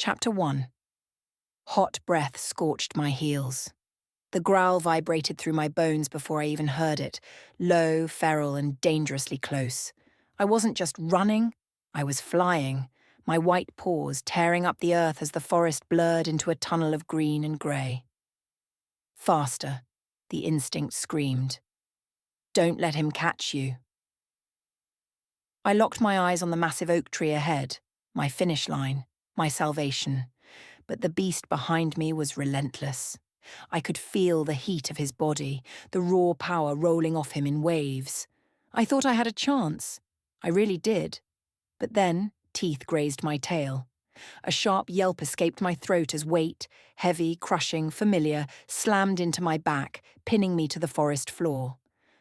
Chapter 1. Hot breath scorched my heels. The growl vibrated through my bones before I even heard it, low, feral, and dangerously close. I wasn't just running, I was flying, my white paws tearing up the earth as the forest blurred into a tunnel of green and grey. Faster, the instinct screamed. Don't let him catch you. I locked my eyes on the massive oak tree ahead, my finish line, my salvation. But the beast behind me was relentless. I could feel the heat of his body, the raw power rolling off him in waves. I thought I had a chance. I really did. But then, teeth grazed my tail. A sharp yelp escaped my throat as weight, heavy, crushing, familiar, slammed into my back, pinning me to the forest floor.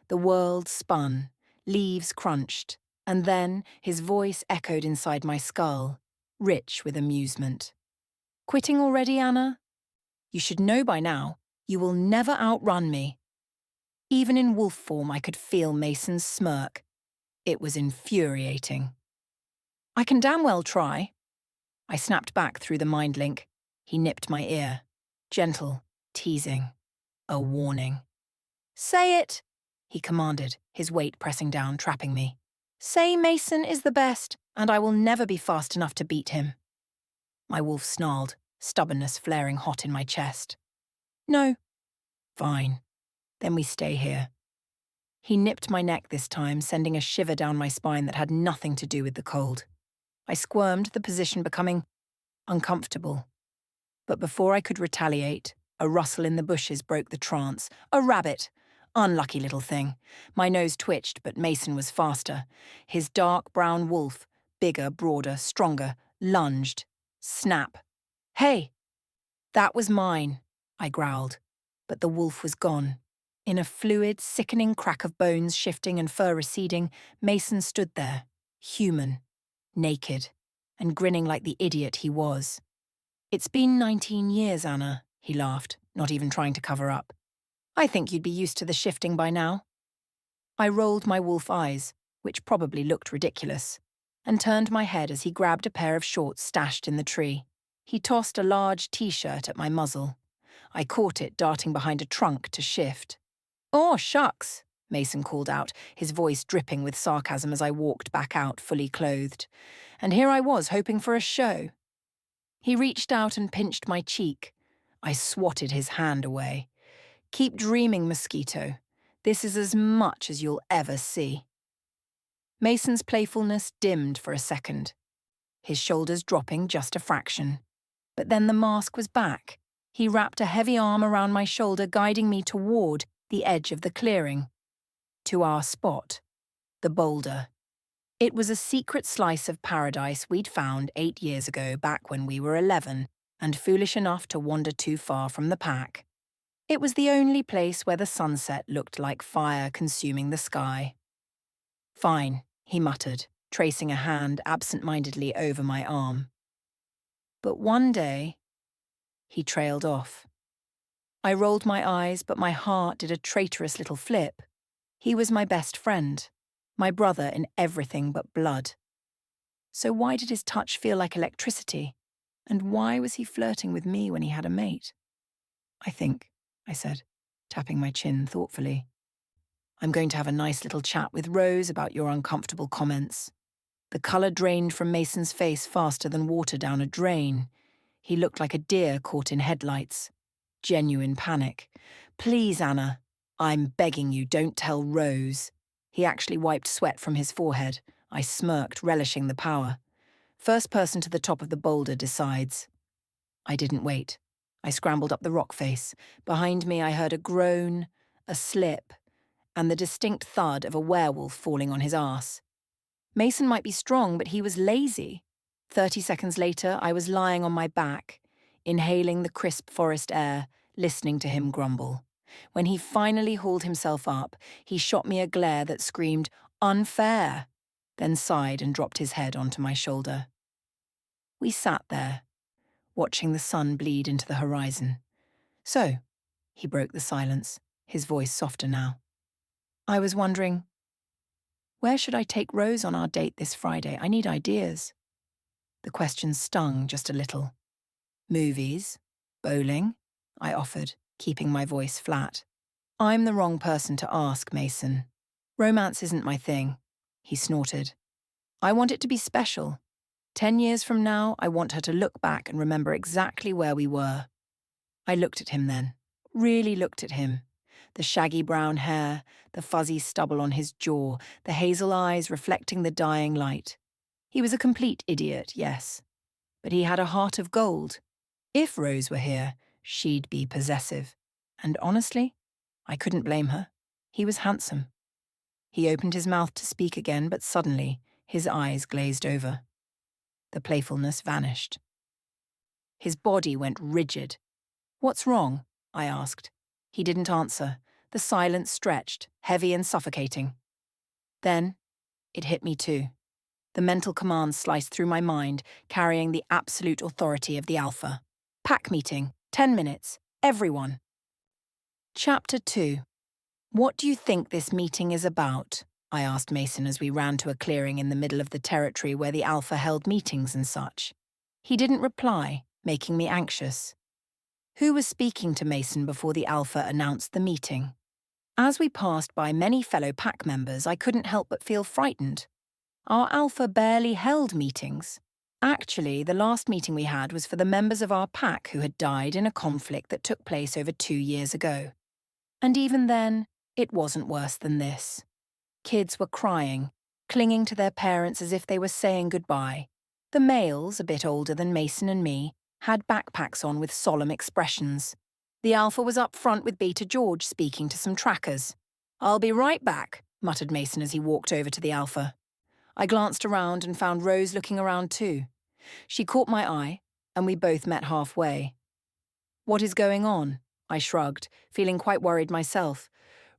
The world spun, leaves crunched, and then his voice echoed inside my skull, rich with amusement. Quitting already, Anna? You should know by now, you will never outrun me. Even in wolf form, I could feel Mason's smirk. It was infuriating. I can damn well try. I snapped back through the mind link. He nipped my ear. Gentle, teasing. A warning. Say it, he commanded, his weight pressing down, trapping me. Say Mason is the best, and I will never be fast enough to beat him. My wolf snarled, stubbornness flaring hot in my chest. No. Fine. Then we stay here. He nipped my neck this time, sending a shiver down my spine that had nothing to do with the cold. I squirmed, the position becoming uncomfortable. But before I could retaliate, a rustle in the bushes broke the trance. A rabbit! Unlucky little thing. My nose twitched, but Mason was faster. His dark brown wolf, bigger, broader, stronger, lunged. Snap. Hey! That was mine, I growled. But the wolf was gone. In a fluid, sickening crack of bones shifting and fur receding, Mason stood there, human, naked, and grinning like the idiot he was. It's been 19 years, Anna, he laughed, not even trying to cover up. I think you'd be used to the shifting by now. I rolled my wolf eyes, which probably looked ridiculous, and turned my head as he grabbed a pair of shorts stashed in the tree. He tossed a large t-shirt at my muzzle. I caught it darting behind a trunk to shift. Oh, shucks, Mason called out, his voice dripping with sarcasm as I walked back out fully clothed. And here I was hoping for a show. He reached out and pinched my cheek. I swatted his hand away. Keep dreaming, mosquito. This is as much as you'll ever see. Mason's playfulness dimmed for a second, his shoulders dropping just a fraction. But then the mask was back. He wrapped a heavy arm around my shoulder, guiding me toward the edge of the clearing. To our spot, the boulder. It was a secret slice of paradise we'd found 8 years ago, back when we were 11, and foolish enough to wander too far from the pack. It was the only place where the sunset looked like fire consuming the sky. Fine, he muttered, tracing a hand absent-mindedly over my arm. But one day, he trailed off. I rolled my eyes, but my heart did a traitorous little flip. He was my best friend, my brother in everything but blood. So why did his touch feel like electricity? And why was he flirting with me when he had a mate? I think, I said, tapping my chin thoughtfully. I'm going to have a nice little chat with Rose about your uncomfortable comments. The colour drained from Mason's face faster than water down a drain. He looked like a deer caught in headlights. Genuine panic. Please, Anna, I'm begging you, don't tell Rose. He actually wiped sweat from his forehead. I smirked, relishing the power. First person to the top of the boulder decides. I didn't wait. I scrambled up the rock face. Behind me I heard a groan, a slip, and the distinct thud of a werewolf falling on his arse. Mason might be strong, but he was lazy. 30 seconds later, I was lying on my back, inhaling the crisp forest air, listening to him grumble. When he finally hauled himself up, he shot me a glare that screamed, "Unfair!" then sighed and dropped his head onto my shoulder. We sat there, watching the sun bleed into the horizon. So, he broke the silence, his voice softer now. I was wondering, where should I take Rose on our date this Friday? I need ideas. The question stung just a little. Movies? Bowling? I offered, keeping my voice flat. I'm the wrong person to ask, Mason. Romance isn't my thing, he snorted. I want it to be special. 10 years from now, I want her to look back and remember exactly where we were. I looked at him then, really looked at him. The shaggy brown hair, the fuzzy stubble on his jaw, the hazel eyes reflecting the dying light. He was a complete idiot, yes. But he had a heart of gold. If Rose were here, she'd be possessive. And honestly, I couldn't blame her. He was handsome. He opened his mouth to speak again, but suddenly, his eyes glazed over. The playfulness vanished. His body went rigid. "What's wrong?" I asked. He didn't answer. The silence stretched, heavy and suffocating. Then, it hit me too. The mental commands sliced through my mind, carrying the absolute authority of the Alpha. Pack meeting, 10 minutes, everyone. Chapter 2. What do you think this meeting is about? I asked Mason as we ran to a clearing in the middle of the territory where the Alpha held meetings and such. He didn't reply, making me anxious. Who was speaking to Mason before the Alpha announced the meeting? As we passed by many fellow pack members, I couldn't help but feel frightened. Our Alpha barely held meetings. Actually, the last meeting we had was for the members of our pack who had died in a conflict that took place over 2 years ago. And even then, it wasn't worse than this. Kids were crying, clinging to their parents as if they were saying goodbye. The males, a bit older than Mason and me, had backpacks on with solemn expressions. The Alpha was up front with Beta George speaking to some trackers. "I'll be right back," muttered Mason as he walked over to the Alpha. I glanced around and found Rose looking around too. She caught my eye, and we both met halfway. "What is going on?" I shrugged, feeling quite worried myself.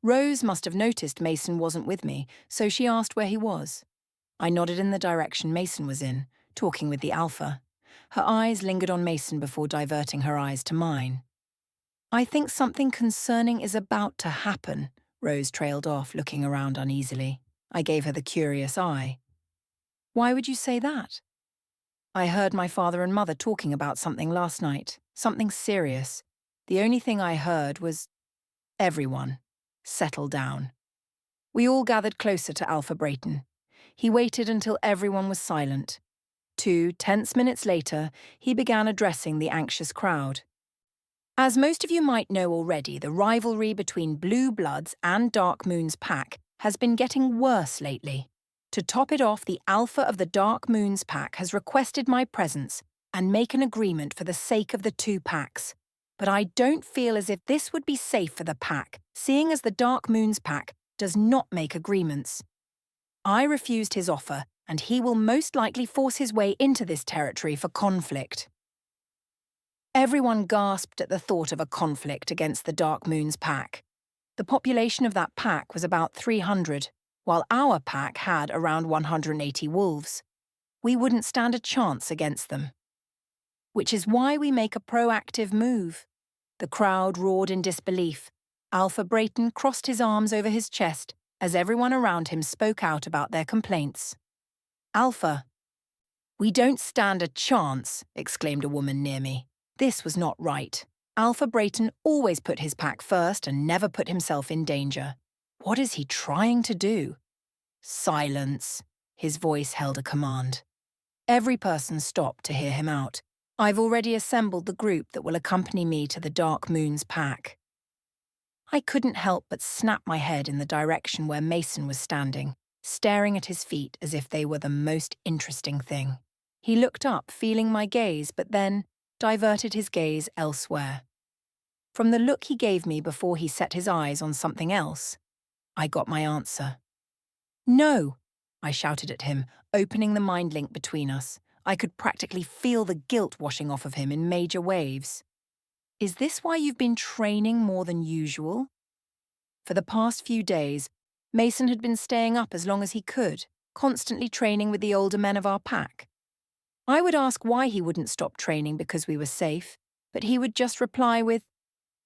Rose must have noticed Mason wasn't with me, so she asked where he was. I nodded in the direction Mason was in, talking with the Alpha. Her eyes lingered on Mason before diverting her eyes to mine. "I think something concerning is about to happen," Rose trailed off, looking around uneasily. I gave her the curious eye. "Why would you say that?" "I heard my father and mother talking about something last night, something serious. The only thing I heard was, 'Everyone, settle down.'" We all gathered closer to Alpha Brayton. He waited until everyone was silent. 2 tense minutes later, he began addressing the anxious crowd. "As most of you might know already, the rivalry between Blue Bloods and Dark Moon's pack has been getting worse lately. To top it off, the Alpha of the Dark Moon's pack has requested my presence and make an agreement for the sake of the 2 packs. But I don't feel as if this would be safe for the pack, seeing as the Dark Moon's pack does not make agreements. I refused his offer, and he will most likely force his way into this territory for conflict." Everyone gasped at the thought of a conflict against the Dark Moon's pack. The population of that pack was about 300, while our pack had around 180 wolves. We wouldn't stand a chance against them. "Which is why we make a proactive move." The crowd roared in disbelief. Alpha Brayton crossed his arms over his chest as everyone around him spoke out about their complaints. "Alpha." "We don't stand a chance," exclaimed a woman near me. This was not right. Alpha Brayton always put his pack first and never put himself in danger. What is he trying to do? "Silence." His voice held a command. Every person stopped to hear him out. "I've already assembled the group that will accompany me to the Dark Moon's pack." I couldn't help but snap my head in the direction where Mason was standing, staring at his feet as if they were the most interesting thing. He looked up, feeling my gaze, but then diverted his gaze elsewhere. From the look he gave me before he set his eyes on something else, I got my answer. "No," I shouted at him, opening the mind link between us. I could practically feel the guilt washing off of him in major waves. "Is this why you've been training more than usual?" For the past few days, Mason had been staying up as long as he could, constantly training with the older men of our pack. I would ask why he wouldn't stop training because we were safe, but he would just reply with,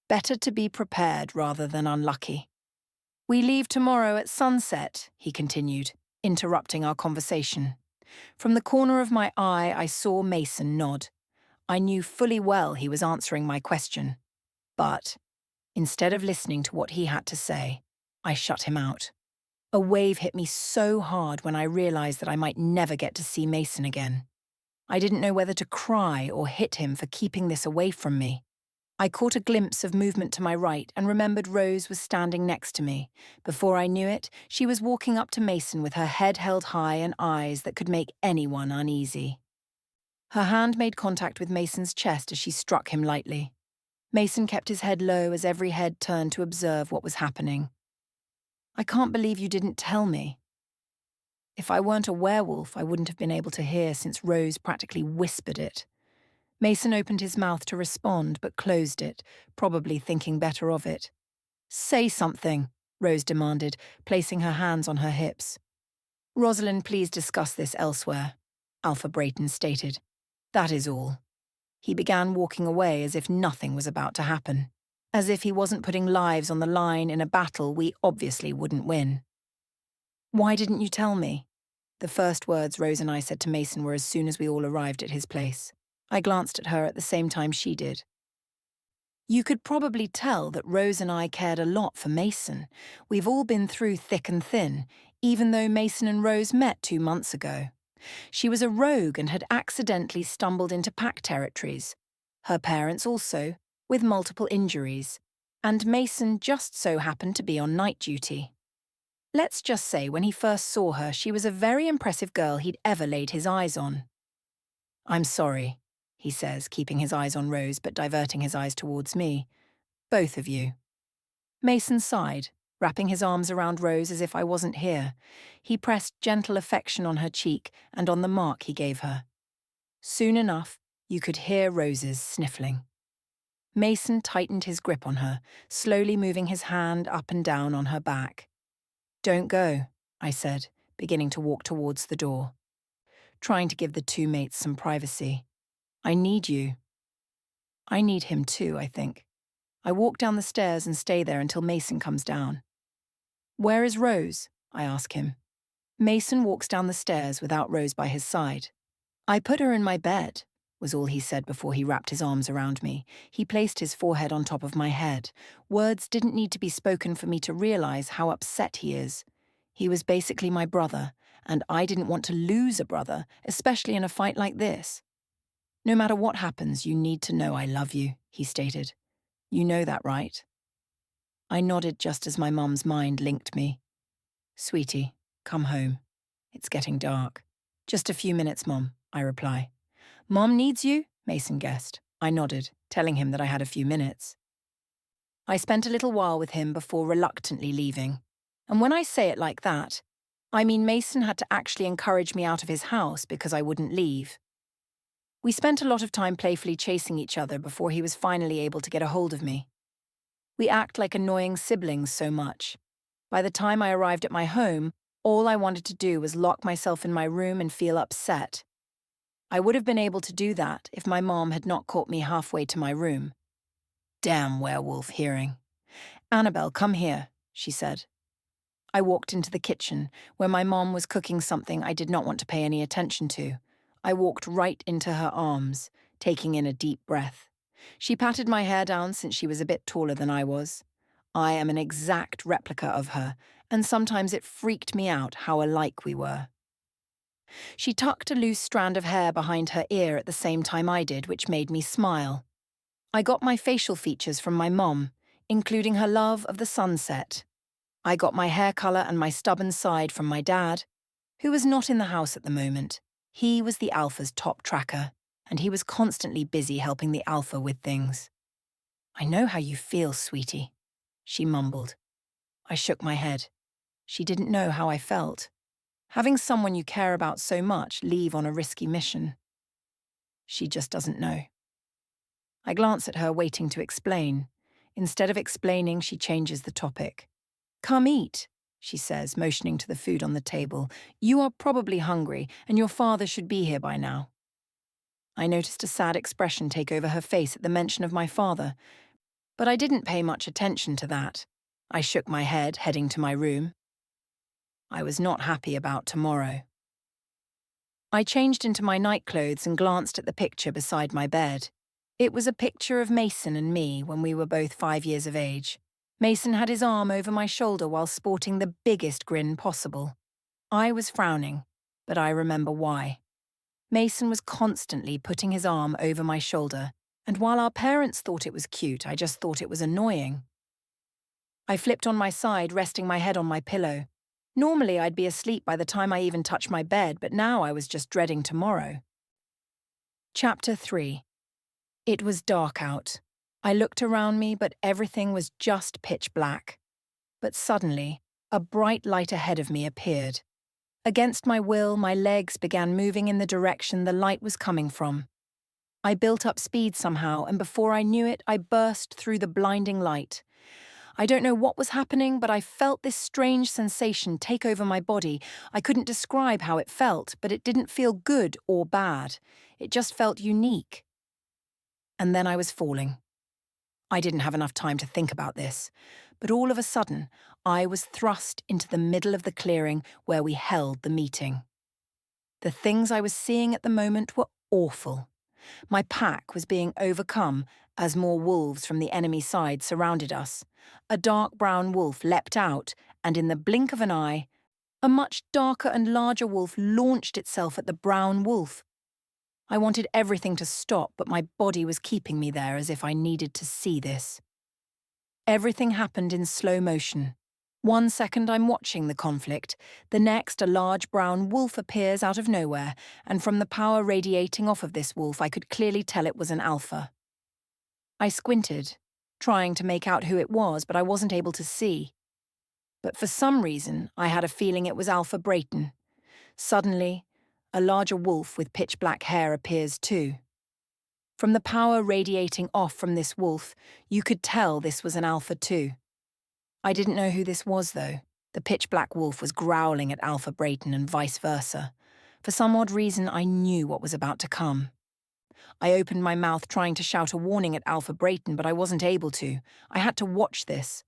"Better to be prepared rather than unlucky." "We leave tomorrow at sunset," he continued, interrupting our conversation. From the corner of my eye, I saw Mason nod. I knew fully well he was answering my question, but instead of listening to what he had to say, I shut him out. A wave hit me so hard when I realized that I might never get to see Mason again. I didn't know whether to cry or hit him for keeping this away from me. I caught a glimpse of movement to my right and remembered Rose was standing next to me. Before I knew it, she was walking up to Mason with her head held high and eyes that could make anyone uneasy. Her hand made contact with Mason's chest as she struck him lightly. Mason kept his head low as every head turned to observe what was happening. "I can't believe you didn't tell me." If I weren't a werewolf, I wouldn't have been able to hear since Rose practically whispered it. Mason opened his mouth to respond but closed it, probably thinking better of it. "Say something," Rose demanded, placing her hands on her hips. "Rosalind, please discuss this elsewhere," Alpha Brayton stated. "That is all." He began walking away as if nothing was about to happen, as if he wasn't putting lives on the line in a battle we obviously wouldn't win. "Why didn't you tell me?" The first words Rose and I said to Mason were as soon as we all arrived at his place. I glanced at her at the same time she did. "You could probably tell that Rose and I cared a lot for Mason. We've all been through thick and thin, even though Mason and Rose met 2 months ago. She was a rogue and had accidentally stumbled into pack territories. Her parents also, with multiple injuries. And Mason just so happened to be on night duty. Let's just say when he first saw her, she was a very impressive girl he'd ever laid his eyes on." "I'm sorry," he says, keeping his eyes on Rose but diverting his eyes towards me. "Both of you." Mason sighed, wrapping his arms around Rose as if I wasn't here. He pressed gentle affection on her cheek and on the mark he gave her. Soon enough, you could hear Rose's sniffling. Mason tightened his grip on her, slowly moving his hand up and down on her back. "Don't go," I said, beginning to walk towards the door, trying to give the two mates some privacy. "I need you." I need him too, I think. I walk down the stairs and stay there until Mason comes down. "Where is Rose?" I ask him. Mason walks down the stairs without Rose by his side. "I put her in my bed," was all he said before he wrapped his arms around me. He placed his forehead on top of my head. Words didn't need to be spoken for me to realize how upset he is. He was basically my brother, and I didn't want to lose a brother, especially in a fight like this. "No matter what happens, you need to know I love you," he stated. "You know that, right?" I nodded just as my mum's mind linked me. "Sweetie, come home. It's getting dark." "Just a few minutes, Mom," I reply. "Mom needs you?" Mason guessed. I nodded, telling him that I had a few minutes. I spent a little while with him before reluctantly leaving. And when I say it like that, I mean Mason had to actually encourage me out of his house because I wouldn't leave. We spent a lot of time playfully chasing each other before he was finally able to get a hold of me. We act like annoying siblings so much. By the time I arrived at my home, all I wanted to do was lock myself in my room and feel upset. I would have been able to do that if my mom had not caught me halfway to my room. Damn werewolf hearing. "Annabel, come here," she said. I walked into the kitchen, where my mom was cooking something I did not want to pay any attention to. I walked right into her arms, taking in a deep breath. She patted my hair down since she was a bit taller than I was. I am an exact replica of her, and sometimes it freaked me out how alike we were. She tucked a loose strand of hair behind her ear at the same time I did, which made me smile. I got my facial features from my mom, including her love of the sunset. I got my hair colour and my stubborn side from my dad, who was not in the house at the moment. He was the Alpha's top tracker, and he was constantly busy helping the Alpha with things. "I know how you feel, sweetie," she mumbled. I shook my head. She didn't know how I felt. Having someone you care about so much leave on a risky mission. She just doesn't know. I glance at her, waiting to explain. Instead of explaining, she changes the topic. "Come eat," she says, motioning to the food on the table. "You are probably hungry, and your father should be here by now." I noticed a sad expression take over her face at the mention of my father, but I didn't pay much attention to that. I shook my head, heading to my room. I was not happy about tomorrow. I changed into my nightclothes and glanced at the picture beside my bed. It was a picture of Mason and me when we were both 5 years of age. Mason had his arm over my shoulder while sporting the biggest grin possible. I was frowning, but I remember why. Mason was constantly putting his arm over my shoulder, and while our parents thought it was cute, I just thought it was annoying. I flipped on my side, resting my head on my pillow. Normally I'd be asleep by the time I even touched my bed, but now I was just dreading tomorrow. Chapter 3. It was dark out. I looked around me, but everything was just pitch black. But suddenly, a bright light ahead of me appeared. Against my will, my legs began moving in the direction the light was coming from. I built up speed somehow, and before I knew it, I burst through the blinding light. I don't know what was happening, but I felt this strange sensation take over my body. I couldn't describe how it felt, but it didn't feel good or bad. It just felt unique. And then I was falling. I didn't have enough time to think about this, but all of a sudden, I was thrust into the middle of the clearing where we held the meeting. The things I was seeing at the moment were awful. My pack was being overcome as more wolves from the enemy side surrounded us. A dark brown wolf leapt out, and in the blink of an eye, a much darker and larger wolf launched itself at the brown wolf. I wanted everything to stop, but my body was keeping me there as if I needed to see this. Everything happened in slow motion. 1 second I'm watching the conflict, the next a large brown wolf appears out of nowhere, and from the power radiating off of this wolf I could clearly tell it was an alpha. I squinted, trying to make out who it was, but I wasn't able to see. But for some reason I had a feeling it was Alpha Brayton. Suddenly, a larger wolf with pitch black hair appears too. From the power radiating off from this wolf, you could tell this was an alpha too. I didn't know who this was, though. The pitch-black wolf was growling at Alpha Brayton and vice versa. For some odd reason, I knew what was about to come. I opened my mouth trying to shout a warning at Alpha Brayton, but I wasn't able to. I had to watch this.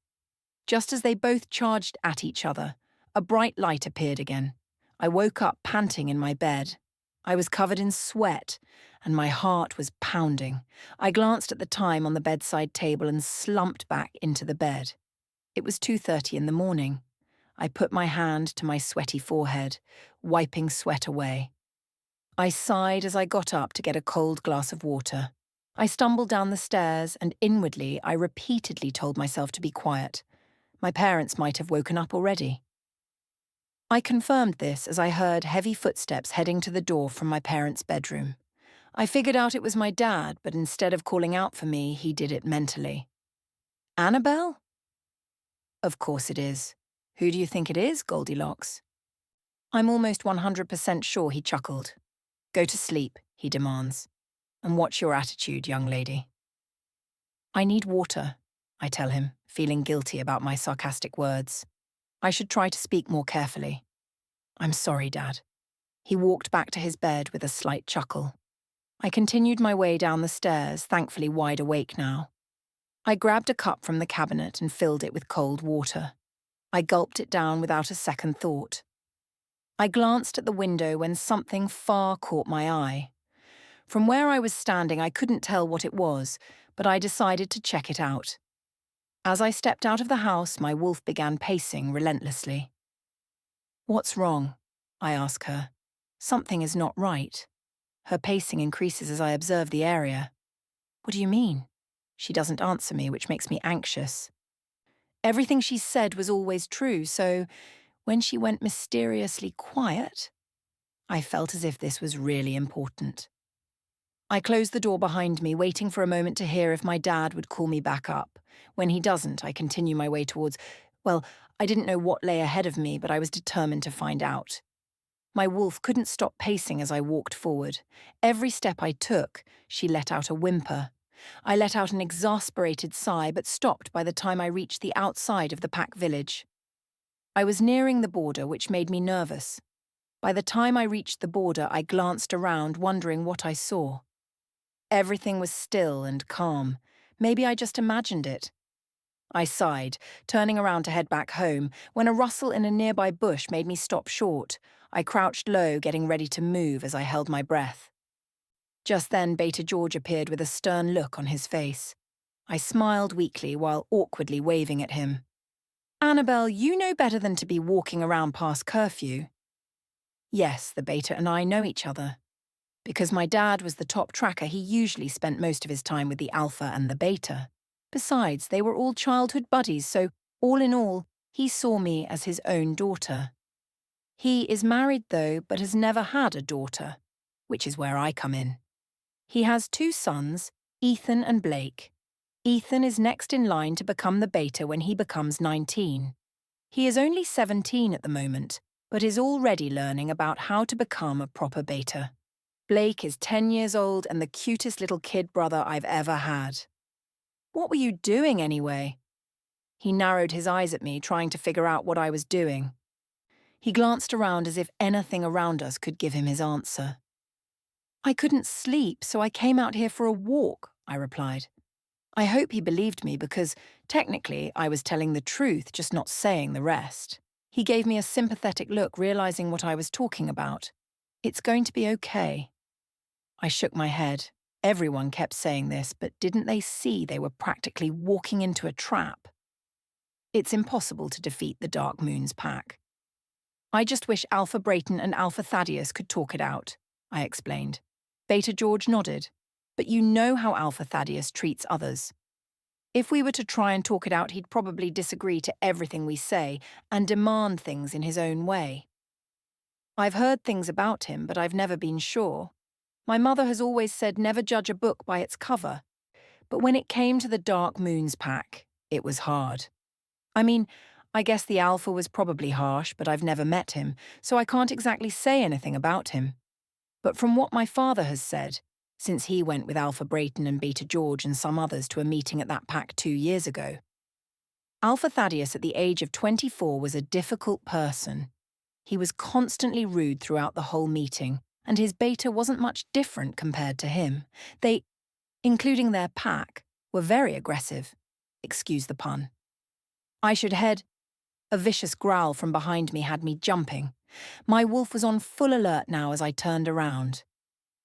Just as they both charged at each other, a bright light appeared again. I woke up panting in my bed. I was covered in sweat, and my heart was pounding. I glanced at the time on the bedside table and slumped back into the bed. It was 2:30 in the morning. I put my hand to my sweaty forehead, wiping sweat away. I sighed as I got up to get a cold glass of water. I stumbled down the stairs, and inwardly I repeatedly told myself to be quiet. My parents might have woken up already. I confirmed this as I heard heavy footsteps heading to the door from my parents' bedroom. I figured out it was my dad, but instead of calling out for me, he did it mentally. Annabel? Of course it is. Who do you think it is, Goldilocks? I'm almost 100% sure, he chuckled. Go to sleep, he demands. And watch your attitude, young lady. I need water, I tell him, feeling guilty about my sarcastic words. I should try to speak more carefully. I'm sorry, Dad. He walked back to his bed with a slight chuckle. I continued my way down the stairs, thankfully wide awake now. I grabbed a cup from the cabinet and filled it with cold water. I gulped it down without a second thought. I glanced at the window when something far caught my eye. From where I was standing, I couldn't tell what it was, but I decided to check it out. As I stepped out of the house, my wolf began pacing relentlessly. What's wrong? I ask her. Something is not right. Her pacing increases as I observe the area. What do you mean? She doesn't answer me, which makes me anxious. Everything she said was always true, so when she went mysteriously quiet, I felt as if this was really important. I closed the door behind me, waiting for a moment to hear if my dad would call me back up. When he doesn't, I continue my way towards, well, I didn't know what lay ahead of me, but I was determined to find out. My wolf couldn't stop pacing as I walked forward. Every step I took, she let out a whimper. I let out an exasperated sigh, but stopped by the time I reached the outside of the pack village. I was nearing the border, which made me nervous. By the time I reached the border, I glanced around, wondering what I saw. Everything was still and calm. Maybe I just imagined it. I sighed, turning around to head back home, when a rustle in a nearby bush made me stop short. I crouched low, getting ready to move as I held my breath. Just then, Beta George appeared with a stern look on his face. I smiled weakly while awkwardly waving at him. "Annabel, you know better than to be walking around past curfew." Yes, the Beta and I know each other. Because my dad was the top tracker, he usually spent most of his time with the Alpha and the Beta. Besides, they were all childhood buddies, so all in all, he saw me as his own daughter. He is married, though, but has never had a daughter, which is where I come in. He has 2 sons, Ethan and Blake. Ethan is next in line to become the Beta when he becomes 19. He is only 17 at the moment, but is already learning about how to become a proper Beta. Blake is 10 years old and the cutest little kid brother I've ever had. "What were you doing anyway?" He narrowed his eyes at me, trying to figure out what I was doing. He glanced around as if anything around us could give him his answer. "I couldn't sleep, so I came out here for a walk," I replied. I hope he believed me because, technically, I was telling the truth, just not saying the rest. He gave me a sympathetic look, realizing what I was talking about. "It's going to be okay." I shook my head. Everyone kept saying this, but didn't they see they were practically walking into a trap? It's impossible to defeat the Dark Moon's pack. "I just wish Alpha Brayton and Alpha Thaddeus could talk it out," I explained. Beta George nodded. "But you know how Alpha Thaddeus treats others. If we were to try and talk it out, he'd probably disagree to everything we say and demand things in his own way. I've heard things about him, but I've never been sure. My mother has always said never judge a book by its cover. But when it came to the Dark Moon's pack, it was hard. I mean, I guess the Alpha was probably harsh, but I've never met him, so I can't exactly say anything about him. But from what my father has said, since he went with Alpha Brayton and Beta George and some others to a meeting at that pack 2 years ago, Alpha Thaddeus at the age of 24 was a difficult person. He was constantly rude throughout the whole meeting, and his Beta wasn't much different compared to him. They, including their pack, were very aggressive. Excuse the pun. I should head. A vicious growl from behind me had me jumping. My wolf was on full alert now as I turned around.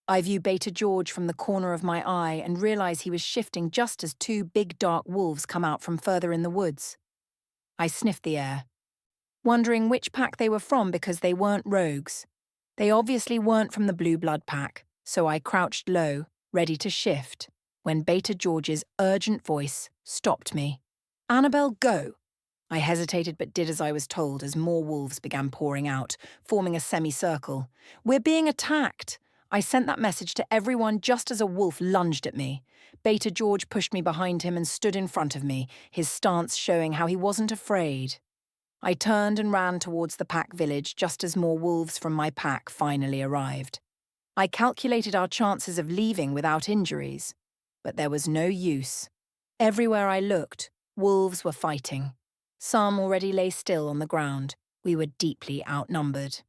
I view Beta George from the corner of my eye and realize he was shifting just as 2 big dark wolves come out from further in the woods. I sniffed the air, wondering which pack they were from because they weren't rogues. They obviously weren't from the Blue Blood pack, so I crouched low, ready to shift, when Beta George's urgent voice stopped me. "Annabel, go!" I hesitated but did as I was told as more wolves began pouring out, forming a semicircle. "We're being attacked!" I sent that message to everyone just as a wolf lunged at me. Beta George pushed me behind him and stood in front of me, his stance showing how he wasn't afraid. I turned and ran towards the pack village just as more wolves from my pack finally arrived. I calculated our chances of leaving without injuries, but there was no use. Everywhere I looked, wolves were fighting. Some already lay still on the ground. We were deeply outnumbered.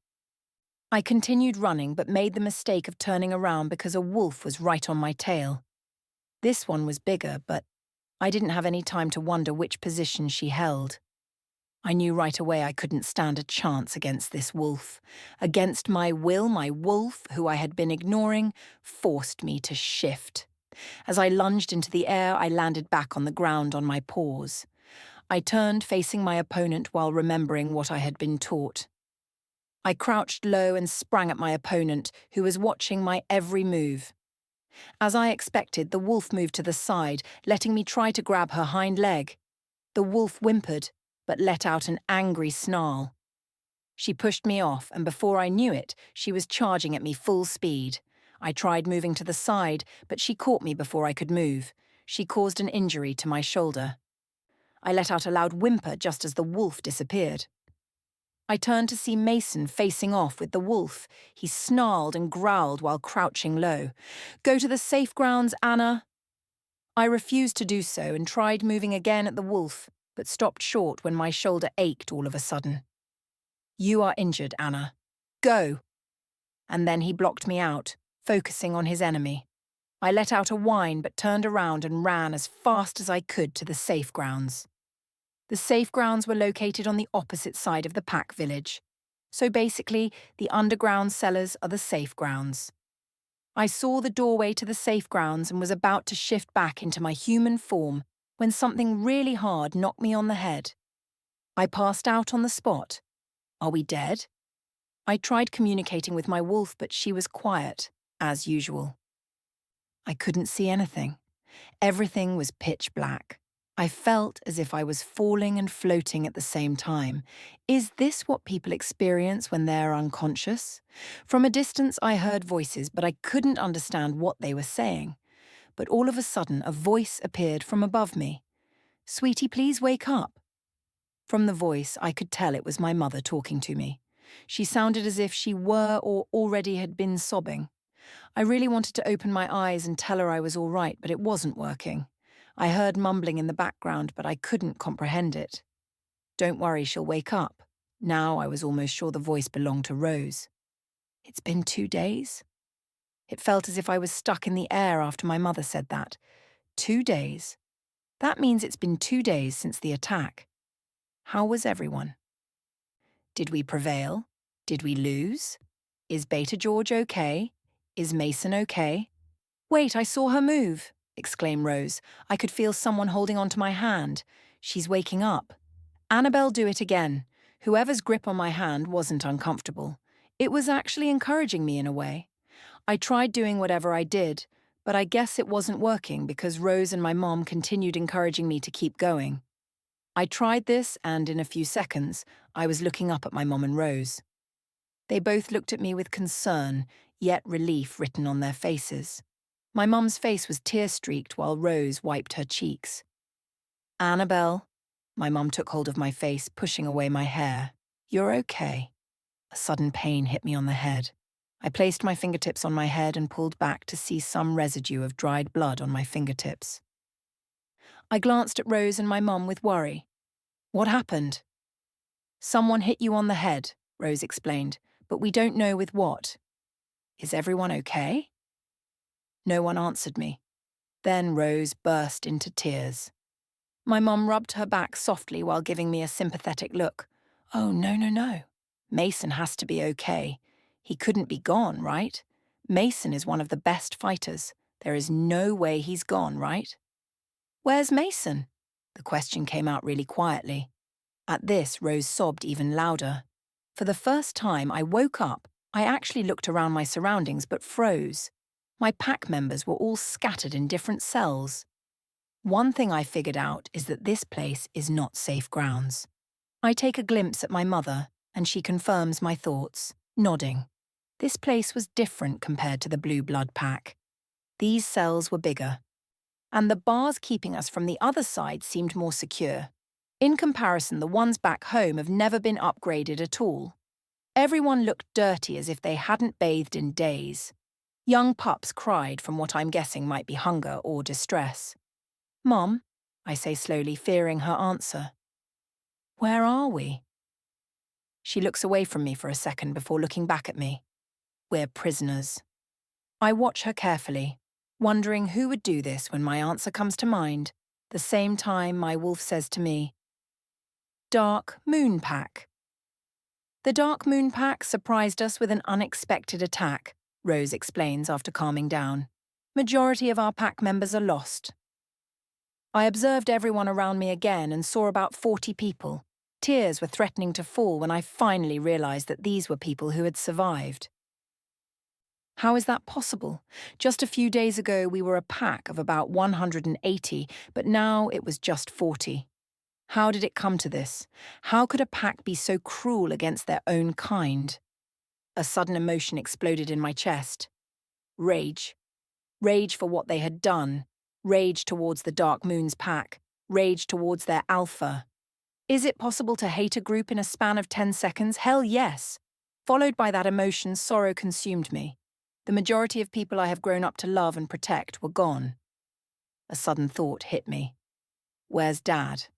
I continued running but made the mistake of turning around because a wolf was right on my tail. This one was bigger, but I didn't have any time to wonder which position she held. I knew right away I couldn't stand a chance against this wolf. Against my will, my wolf, who I had been ignoring, forced me to shift. As I lunged into the air, I landed back on the ground on my paws. I turned facing my opponent while remembering what I had been taught. I crouched low and sprang at my opponent, who was watching my every move. As I expected, the wolf moved to the side, letting me try to grab her hind leg. The wolf whimpered, but let out an angry snarl. She pushed me off, and before I knew it, she was charging at me full speed. I tried moving to the side, but she caught me before I could move. She caused an injury to my shoulder. I let out a loud whimper just as the wolf disappeared. I turned to see Mason facing off with the wolf. He snarled and growled while crouching low. "Go to the safe grounds, Anna." I refused to do so and tried moving again at the wolf, but stopped short when my shoulder ached all of a sudden. "You are injured, Anna. Go." And then he blocked me out, focusing on his enemy. I let out a whine but turned around and ran as fast as I could to the safe grounds. The safe grounds were located on the opposite side of the pack village. So basically, the underground cellars are the safe grounds. I saw the doorway to the safe grounds and was about to shift back into my human form when something really hard knocked me on the head. I passed out on the spot. Are we dead? I tried communicating with my wolf, but she was quiet, as usual. I couldn't see anything. Everything was pitch black. I felt as if I was falling and floating at the same time. Is this what people experience when they're unconscious? From a distance, I heard voices, but I couldn't understand what they were saying. But all of a sudden, a voice appeared from above me. "Sweetie, please wake up." From the voice, I could tell it was my mother talking to me. She sounded as if she were or already had been sobbing. I really wanted to open my eyes and tell her I was all right, but it wasn't working. I heard mumbling in the background, but I couldn't comprehend it. "Don't worry, she'll wake up." Now I was almost sure the voice belonged to Rose. "It's been 2 days?" It felt as if I was stuck in the air after my mother said that. 2 days. That means it's been 2 days since the attack. How was everyone? Did we prevail? Did we lose? Is Beta George okay? Is Mason okay? "Wait, I saw her move," exclaimed Rose. I could feel someone holding onto my hand. "She's waking up." Annabel, do it again. Whoever's grip on my hand wasn't uncomfortable. It was actually encouraging me in a way. I tried doing whatever I did, but I guess it wasn't working because Rose and my mom continued encouraging me to keep going. I tried this, and in a few seconds, I was looking up at my mom and Rose. They both looked at me with concern, yet relief written on their faces. My mum's face was tear-streaked while Rose wiped her cheeks. "Annabel," my mum took hold of my face, pushing away my hair. "You're okay." A sudden pain hit me on the head. I placed my fingertips on my head and pulled back to see some residue of dried blood on my fingertips. I glanced at Rose and my mum with worry. "What happened?" "Someone hit you on the head," Rose explained, "but we don't know with what." "Is everyone okay?" No one answered me. Then Rose burst into tears. My mum rubbed her back softly while giving me a sympathetic look. "Oh, no, no, no. Mason has to be okay. He couldn't be gone, right? Mason is one of the best fighters. There is no way he's gone, right?" "Where's Mason?" The question came out really quietly. At this, Rose sobbed even louder. For the first time I woke up, I actually looked around my surroundings but froze. My pack members were all scattered in different cells. One thing I figured out is that this place is not safe grounds. I take a glimpse at my mother, and she confirms my thoughts, nodding. This place was different compared to the Blue Blood Pack. These cells were bigger, and the bars keeping us from the other side seemed more secure. In comparison, the ones back home have never been upgraded at all. Everyone looked dirty as if they hadn't bathed in days. Young pups cried from what I'm guessing might be hunger or distress. "Mom," I say slowly, fearing her answer. "Where are we?" She looks away from me for a second before looking back at me. "We're prisoners." I watch her carefully, wondering who would do this when my answer comes to mind, the same time my wolf says to me, "Dark Moon Pack." The Dark Moon Pack surprised us with an unexpected attack, Rose explains after calming down. "Majority of our pack members are lost." I observed everyone around me again and saw about 40 people. Tears were threatening to fall when I finally realized that these were people who had survived. How is that possible? Just a few days ago we were a pack of about 180, but now it was just 40. How did it come to this? How could a pack be so cruel against their own kind? A sudden emotion exploded in my chest. Rage. Rage for what they had done. Rage towards the Dark Moon's pack. Rage towards their alpha. Is it possible to hate a group in a span of 10 seconds? Hell yes. Followed by that emotion, sorrow consumed me. The majority of people I have grown up to love and protect were gone. A sudden thought hit me. Where's Dad?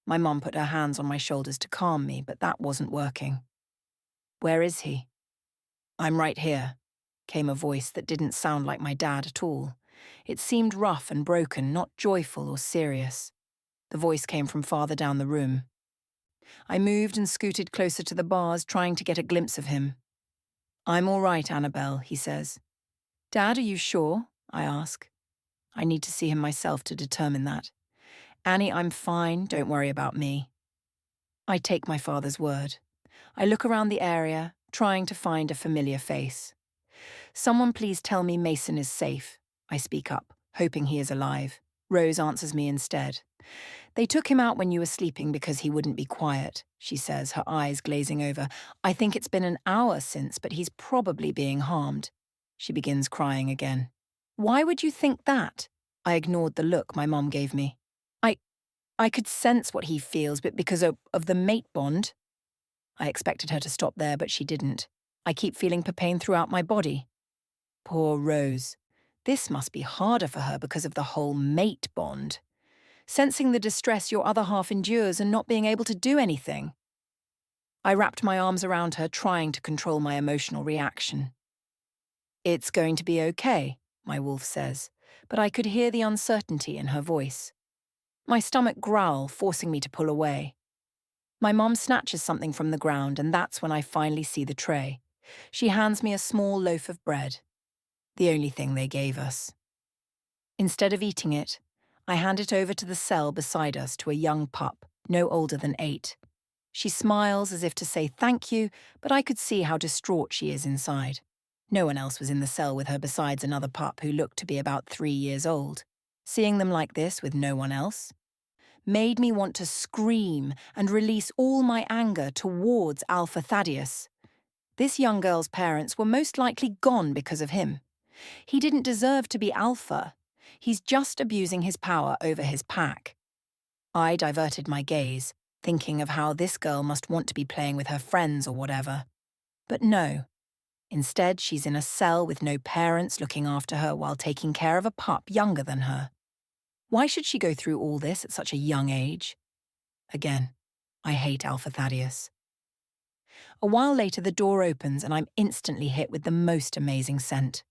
My mum put her hands on my shoulders to calm me, but that wasn't working. Where is he? "I'm right here," came a voice that didn't sound like my dad at all. It seemed rough and broken, not joyful or serious. The voice came from farther down the room. I moved and scooted closer to the bars, trying to get a glimpse of him. "I'm all right, Annabel," he says. "Dad, are you sure?" I ask. I need to see him myself to determine that. "Annie, I'm fine, don't worry about me." I take my father's word. I look around the area, trying to find a familiar face. "Someone please tell me Mason is safe," I speak up, hoping he is alive. Rose answers me instead. "They took him out when you were sleeping because he wouldn't be quiet," she says, her eyes glazing over. "I think it's been an hour since, but he's probably being harmed." She begins crying again. "Why would you think that?" I ignored the look my mom gave me. I could sense what he feels, but because of the mate bond." I expected her to stop there, but she didn't. "I keep feeling pain throughout my body." Poor Rose. This must be harder for her because of the whole mate bond. Sensing the distress your other half endures and not being able to do anything. I wrapped my arms around her, trying to control my emotional reaction. "It's going to be okay," my wolf says, but I could hear the uncertainty in her voice. My stomach growl, forcing me to pull away. My mom snatches something from the ground, and that's when I finally see the tray. She hands me a small loaf of bread. The only thing they gave us. Instead of eating it, I hand it over to the cell beside us to a young pup, no older than 8. She smiles as if to say thank you, but I could see how distraught she is inside. No one else was in the cell with her besides another pup who looked to be about 3 years old. Seeing them like this with no one else made me want to scream and release all my anger towards Alpha Thaddeus. This young girl's parents were most likely gone because of him. He didn't deserve to be Alpha. He's just abusing his power over his pack. I diverted my gaze, thinking of how this girl must want to be playing with her friends or whatever. But no. Instead, she's in a cell with no parents looking after her while taking care of a pup younger than her. Why should she go through all this at such a young age? Again, I hate Alpha Thaddeus. A while later, the door opens and I'm instantly hit with the most amazing scent.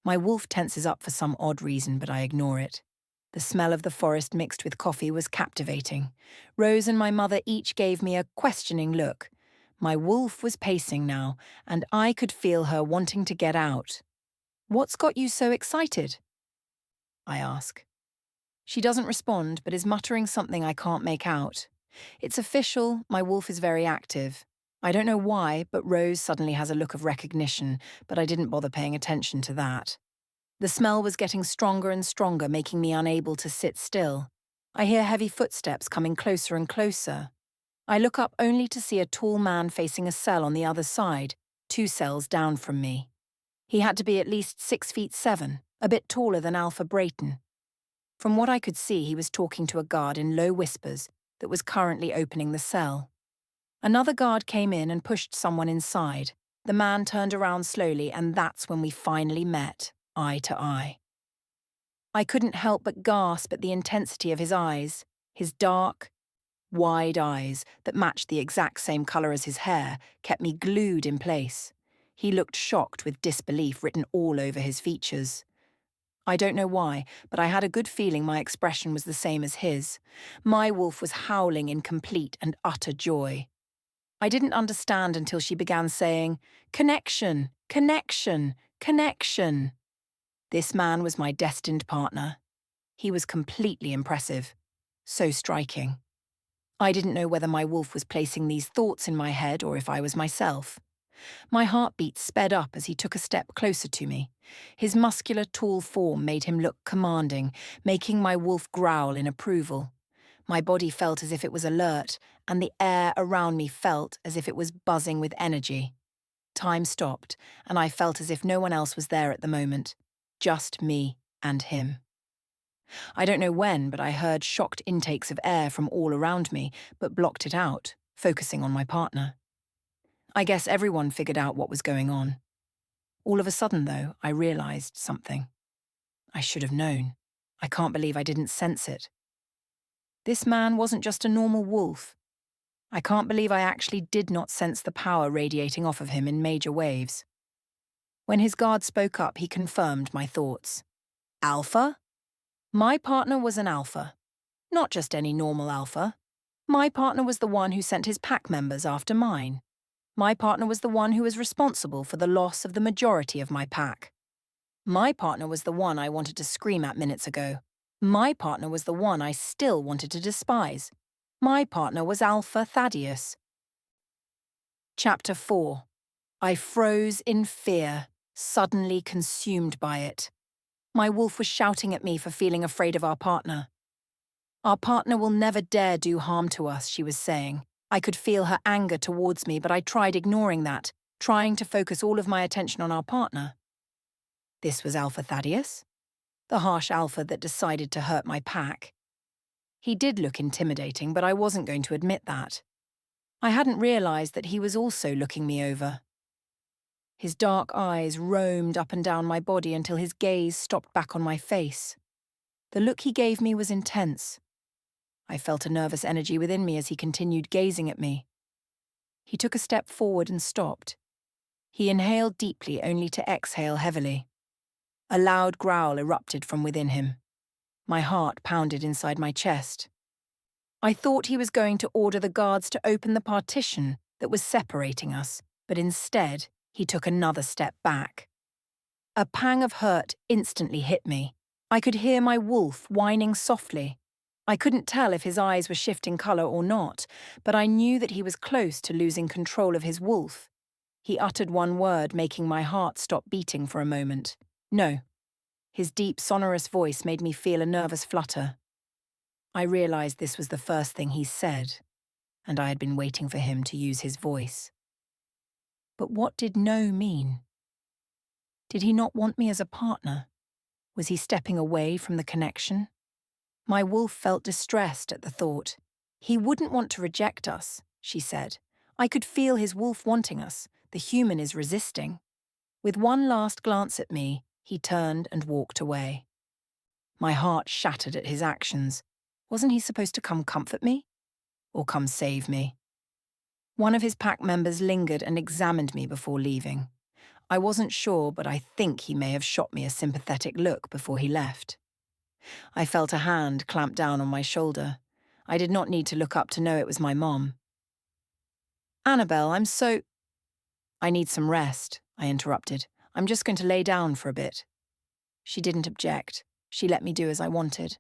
My wolf tenses up for some odd reason, but I ignore it. The smell of the forest mixed with coffee was captivating. Rose and my mother each gave me a questioning look. My wolf was pacing now, and I could feel her wanting to get out. "What's got you so excited?" I ask. She doesn't respond, but is muttering something I can't make out. It's official, my wolf is very active. I don't know why, but Rose suddenly has a look of recognition, but I didn't bother paying attention to that. The smell was getting stronger and stronger, making me unable to sit still. I hear heavy footsteps coming closer and closer. I look up only to see a tall man facing a cell on the other side, 2 cells down from me. He had to be at least 6'7", a bit taller than Alpha Brayton. From what I could see, he was talking to a guard in low whispers that was currently opening the cell. Another guard came in and pushed someone inside. The man turned around slowly, and that's when we finally met, eye to eye. I couldn't help but gasp at the intensity of his eyes. His dark, wide eyes that matched the exact same colour as his hair kept me glued in place. He looked shocked with disbelief written all over his features. I don't know why, but I had a good feeling my expression was the same as his. My wolf was howling in complete and utter joy. I didn't understand until she began saying, "Connection, connection, connection." This man was my destined partner. He was completely impressive. So striking. I didn't know whether my wolf was placing these thoughts in my head or if I was myself. My heartbeat sped up as he took a step closer to me. His muscular, tall form made him look commanding, making my wolf growl in approval. My body felt as if it was alert, and the air around me felt as if it was buzzing with energy. Time stopped, and I felt as if no one else was there at the moment. Just me and him. I don't know when, but I heard shocked intakes of air from all around me, but blocked it out, focusing on my partner. I guess everyone figured out what was going on. All of a sudden, though, I realized something. I should have known. I can't believe I didn't sense it. This man wasn't just a normal wolf. I can't believe I actually did not sense the power radiating off of him in major waves. When his guard spoke up, he confirmed my thoughts. Alpha? My partner was an alpha. Not just any normal alpha. My partner was the one who sent his pack members after mine. My partner was the one who was responsible for the loss of the majority of my pack. My partner was the one I wanted to scream at minutes ago. My partner was the one I still wanted to despise. My partner was Alpha Thaddeus. Chapter 4. I froze in fear, suddenly consumed by it. My wolf was shouting at me for feeling afraid of our partner. Our partner will never dare do harm to us, she was saying. I could feel her anger towards me, but I tried ignoring that, trying to focus all of my attention on our partner. This was Alpha Thaddeus, the harsh alpha that decided to hurt my pack. He did look intimidating, but I wasn't going to admit that. I hadn't realized that he was also looking me over. His dark eyes roamed up and down my body until his gaze stopped back on my face. The look he gave me was intense. I felt a nervous energy within me as he continued gazing at me. He took a step forward and stopped. He inhaled deeply only to exhale heavily. A loud growl erupted from within him. My heart pounded inside my chest. I thought he was going to order the guards to open the partition that was separating us, but instead he took another step back. A pang of hurt instantly hit me. I could hear my wolf whining softly. I couldn't tell if his eyes were shifting colour or not, but I knew that he was close to losing control of his wolf. He uttered one word, making my heart stop beating for a moment. No. His deep, sonorous voice made me feel a nervous flutter. I realized this was the first thing he said, and I had been waiting for him to use his voice. But what did no mean? Did he not want me as a partner? Was he stepping away from the connection? My wolf felt distressed at the thought. He wouldn't want to reject us, she said. I could feel his wolf wanting us. The human is resisting. With one last glance at me, he turned and walked away. My heart shattered at his actions. Wasn't he supposed to come comfort me? Or come save me? One of his pack members lingered and examined me before leaving. I wasn't sure, but I think he may have shot me a sympathetic look before he left. I felt a hand clamp down on my shoulder. I did not need to look up to know it was my mom. Annabel, I need some rest, I interrupted. I'm just going to lay down for a bit. She didn't object. She let me do as I wanted.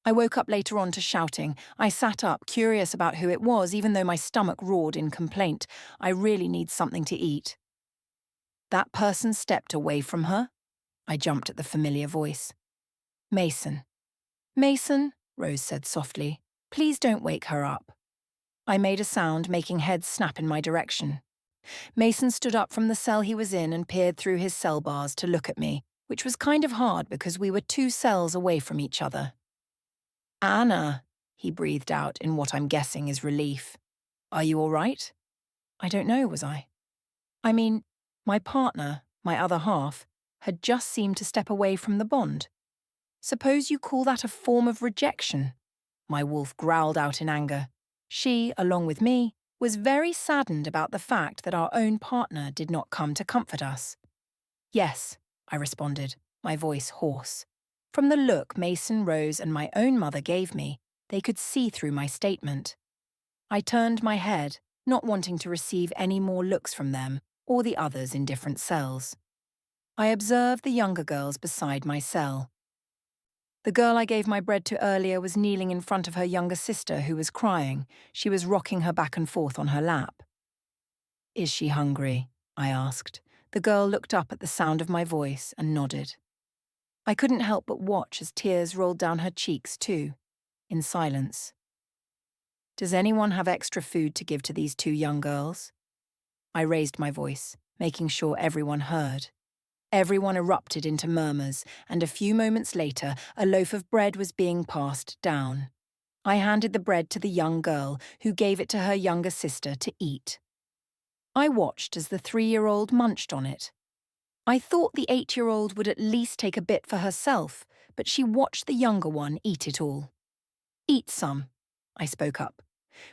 I woke up later on to shouting. I sat up, curious about who it was, even though my stomach roared in complaint. I really need something to eat. That person stepped away from her. I jumped at the familiar voice. Mason. Mason, Rose said softly. Please don't wake her up. I made a sound, making heads snap in my direction. Mason stood up from the cell he was in and peered through his cell bars to look at me, which was kind of hard because we were 2 cells away from each other. Anna, he breathed out in what I'm guessing is relief. Are you all right? I don't know, was I? I mean, my partner, my other half, had just seemed to step away from the bond. Suppose you call that a form of rejection? My wolf growled out in anger. She, along with me, was very saddened about the fact that our own partner did not come to comfort us. Yes, I responded, my voice hoarse. From the look Mason, Rose, and my own mother gave me, they could see through my statement. I turned my head, not wanting to receive any more looks from them or the others in different cells. I observed the younger girls beside my cell. The girl I gave my bread to earlier was kneeling in front of her younger sister who was crying. She was rocking her back and forth on her lap. Is she hungry? I asked. The girl looked up at the sound of my voice and nodded. I couldn't help but watch as tears rolled down her cheeks too, in silence. Does anyone have extra food to give to these 2 young girls? I raised my voice, making sure everyone heard. Everyone erupted into murmurs, and a few moments later, a loaf of bread was being passed down. I handed the bread to the young girl, who gave it to her younger sister to eat. I watched as the 3-year-old munched on it. I thought the 8-year-old would at least take a bit for herself, but she watched the younger one eat it all. Eat some, I spoke up.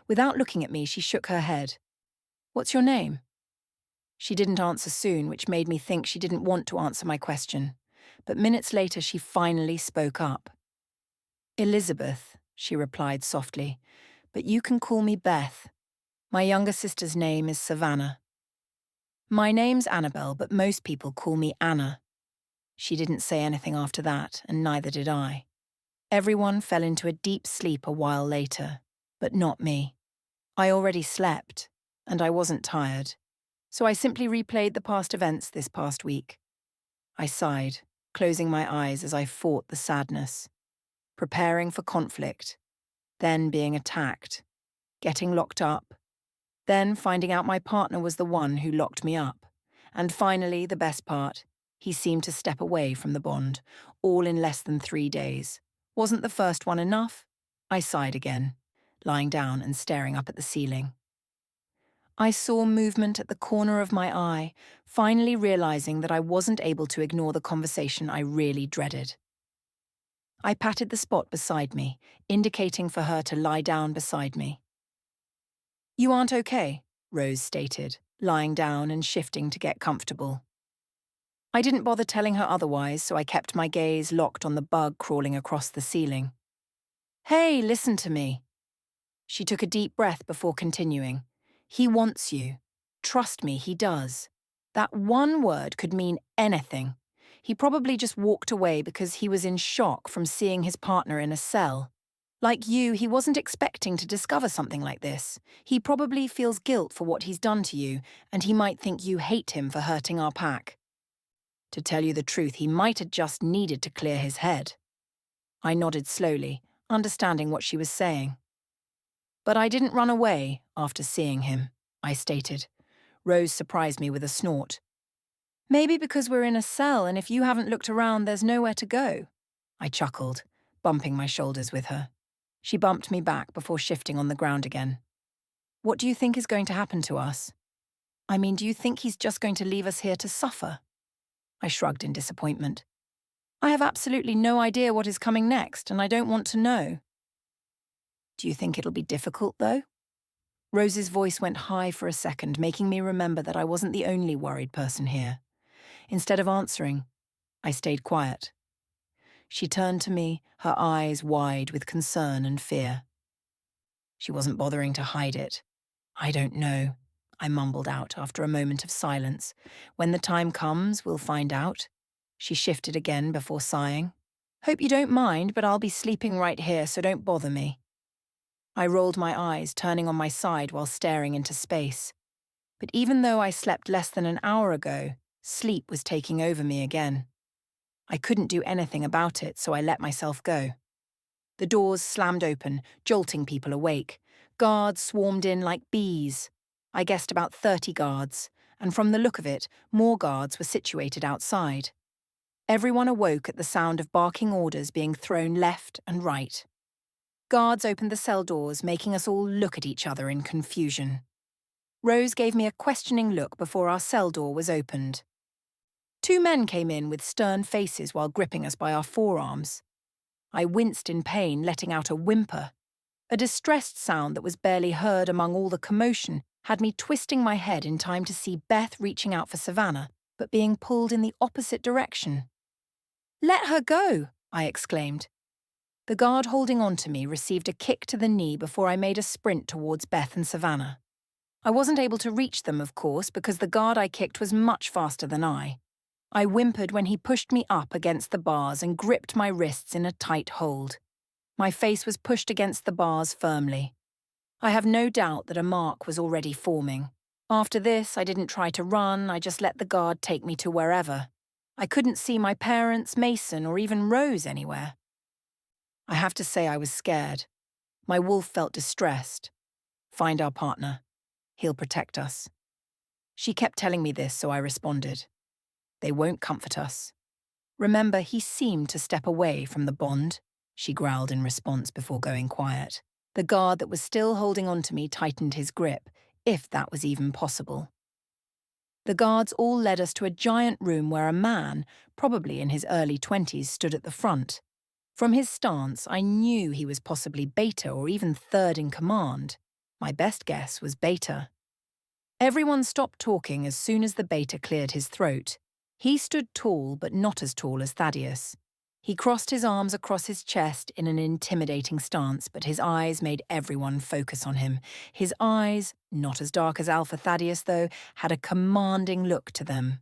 Without looking at me, she shook her head. What's your name? She didn't answer soon, which made me think she didn't want to answer my question. But minutes later, she finally spoke up. Elizabeth, she replied softly, "but you can call me Beth. My younger sister's name is Savannah." "My name's Annabel, but most people call me Anna." She didn't say anything after that, and neither did I. Everyone fell into a deep sleep a while later, but not me. I already slept, and I wasn't tired, so I simply replayed the past events this past week. I sighed, closing my eyes as I fought the sadness, preparing for conflict, then being attacked, getting locked up, then finding out my partner was the one who locked me up, and finally, the best part, he seemed to step away from the bond, all in less than 3 days. Wasn't the first one enough? I sighed again, lying down and staring up at the ceiling. I saw movement at the corner of my eye, finally realizing that I wasn't able to ignore the conversation I really dreaded. I patted the spot beside me, indicating for her to lie down beside me. "You aren't okay," Rose stated, lying down and shifting to get comfortable. I didn't bother telling her otherwise, so I kept my gaze locked on the bug crawling across the ceiling. "Hey, listen to me." She took a deep breath before continuing. "He wants you. Trust me, he does. That one word could mean anything. He probably just walked away because he was in shock from seeing his partner in a cell. Like you, he wasn't expecting to discover something like this. He probably feels guilt for what he's done to you, and he might think you hate him for hurting our pack. To tell you the truth, he might have just needed to clear his head." I nodded slowly, understanding what she was saying. "But I didn't run away after seeing him," I stated. Rose surprised me with a snort. "Maybe because we're in a cell and if you haven't looked around, there's nowhere to go." I chuckled, bumping my shoulders with her. She bumped me back before shifting on the ground again. "What do you think is going to happen to us? I mean, do you think he's just going to leave us here to suffer?" I shrugged in disappointment. "I have absolutely no idea what is coming next, and I don't want to know." "Do you think it'll be difficult, though?" Rose's voice went high for a second, making me remember that I wasn't the only worried person here. Instead of answering, I stayed quiet. She turned to me, her eyes wide with concern and fear. She wasn't bothering to hide it. "I don't know," I mumbled out after a moment of silence. "When the time comes, we'll find out." She shifted again before sighing. "Hope you don't mind, but I'll be sleeping right here, so don't bother me." I rolled my eyes, turning on my side while staring into space. But even though I slept less than an hour ago, sleep was taking over me again. I couldn't do anything about it, so I let myself go. The doors slammed open, jolting people awake. Guards swarmed in like bees. I guessed about 30 guards, and from the look of it, more guards were situated outside. Everyone awoke at the sound of barking orders being thrown left and right. Guards opened the cell doors, making us all look at each other in confusion. Rose gave me a questioning look before our cell door was opened. 2 men came in with stern faces while gripping us by our forearms. I winced in pain, letting out a whimper. A distressed sound that was barely heard among all the commotion had me twisting my head in time to see Beth reaching out for Savannah, but being pulled in the opposite direction. "Let her go!" I exclaimed. The guard holding on to me received a kick to the knee before I made a sprint towards Beth and Savannah. I wasn't able to reach them, of course, because the guard I kicked was much faster than I. I whimpered when he pushed me up against the bars and gripped my wrists in a tight hold. My face was pushed against the bars firmly. I have no doubt that a mark was already forming. After this, I didn't try to run, I just let the guard take me to wherever. I couldn't see my parents, Mason, or even Rose anywhere. I have to say I was scared. My wolf felt distressed. "Find our partner. He'll protect us." She kept telling me this, so I responded. "They won't comfort us. Remember, he seemed to step away from the bond," she growled in response before going quiet. The guard that was still holding on to me tightened his grip, if that was even possible. The guards all led us to a giant room where a man, probably in his early 20s, stood at the front. From his stance, I knew he was possibly Beta or even third in command. My best guess was Beta. Everyone stopped talking as soon as the Beta cleared his throat. He stood tall, but not as tall as Thaddeus. He crossed his arms across his chest in an intimidating stance, but his eyes made everyone focus on him. His eyes, not as dark as Alpha Thaddeus though, had a commanding look to them.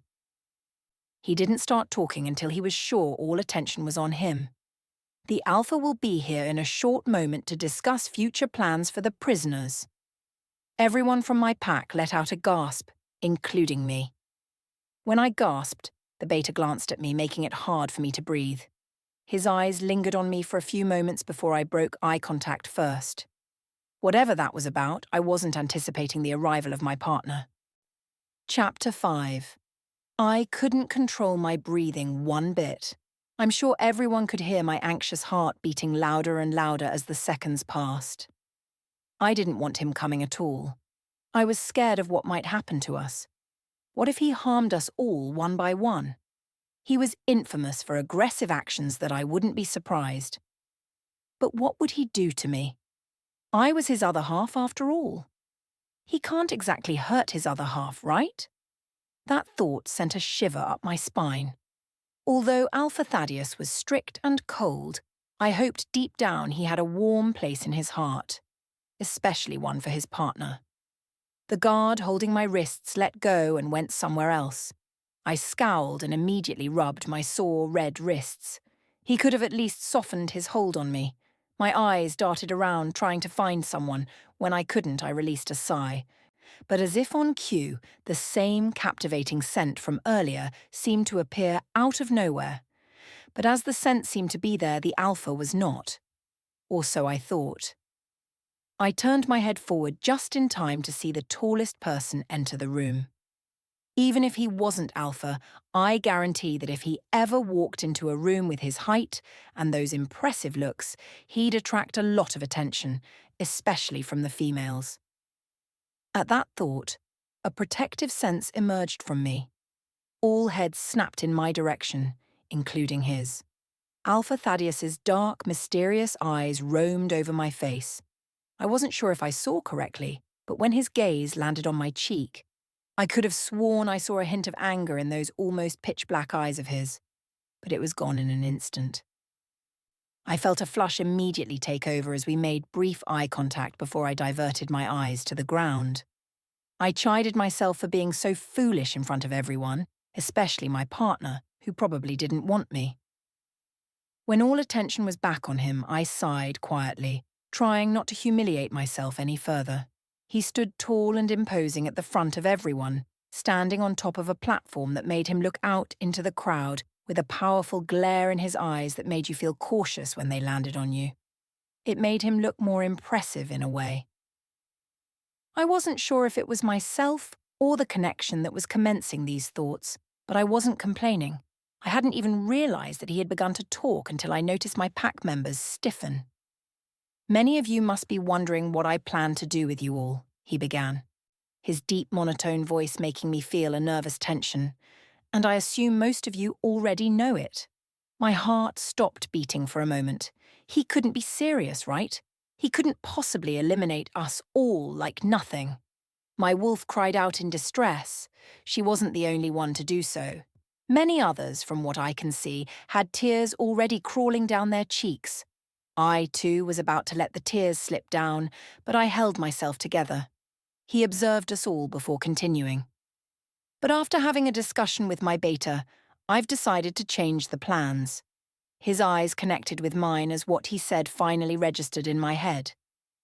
He didn't start talking until he was sure all attention was on him. The Alpha will be here in a short moment to discuss future plans for the prisoners. Everyone from my pack let out a gasp, including me. When I gasped, the beta glanced at me, making it hard for me to breathe. His eyes lingered on me for a few moments before I broke eye contact first. Whatever that was about, I wasn't anticipating the arrival of my partner. Chapter 5. I couldn't control my breathing one bit. I'm sure everyone could hear my anxious heart beating louder and louder as the seconds passed. I didn't want him coming at all. I was scared of what might happen to us. What if he harmed us all one by one? He was infamous for aggressive actions that I wouldn't be surprised. But what would he do to me? I was his other half after all. He can't exactly hurt his other half, right? That thought sent a shiver up my spine. Although Alpha Thaddeus was strict and cold, I hoped deep down he had a warm place in his heart, especially one for his partner. The guard holding my wrists let go and went somewhere else. I scowled and immediately rubbed my sore red wrists. He could have at least softened his hold on me. My eyes darted around trying to find someone. When I couldn't, I released a sigh. But as if on cue, the same captivating scent from earlier seemed to appear out of nowhere. But as the scent seemed to be there, the Alpha was not. Or so I thought. I turned my head forward just in time to see the tallest person enter the room. Even if he wasn't Alpha, I guarantee that if he ever walked into a room with his height and those impressive looks, he'd attract a lot of attention, especially from the females. At that thought, a protective sense emerged from me. All heads snapped in my direction, including his. Alpha Thaddeus's dark, mysterious eyes roamed over my face. I wasn't sure if I saw correctly, but when his gaze landed on my cheek, I could have sworn I saw a hint of anger in those almost pitch-black eyes of his, but it was gone in an instant. I felt a flush immediately take over as we made brief eye contact before I diverted my eyes to the ground. I chided myself for being so foolish in front of everyone, especially my partner, who probably didn't want me. When all attention was back on him, I sighed quietly, trying not to humiliate myself any further. He stood tall and imposing at the front of everyone, standing on top of a platform that made him look out into the crowd with a powerful glare in his eyes that made you feel cautious when they landed on you. It made him look more impressive in a way. I wasn't sure if it was myself or the connection that was commencing these thoughts, but I wasn't complaining. I hadn't even realized that he had begun to talk until I noticed my pack members stiffen. Many of you must be wondering what I plan to do with you all, he began, his deep monotone voice making me feel a nervous tension, and I assume most of you already know it. My heart stopped beating for a moment. He couldn't be serious, right? He couldn't possibly eliminate us all like nothing. My wolf cried out in distress. She wasn't the only one to do so. Many others, from what I can see, had tears already crawling down their cheeks. I, too, was about to let the tears slip down, but I held myself together. He observed us all before continuing. But after having a discussion with my beta, I've decided to change the plans. His eyes connected with mine as what he said finally registered in my head.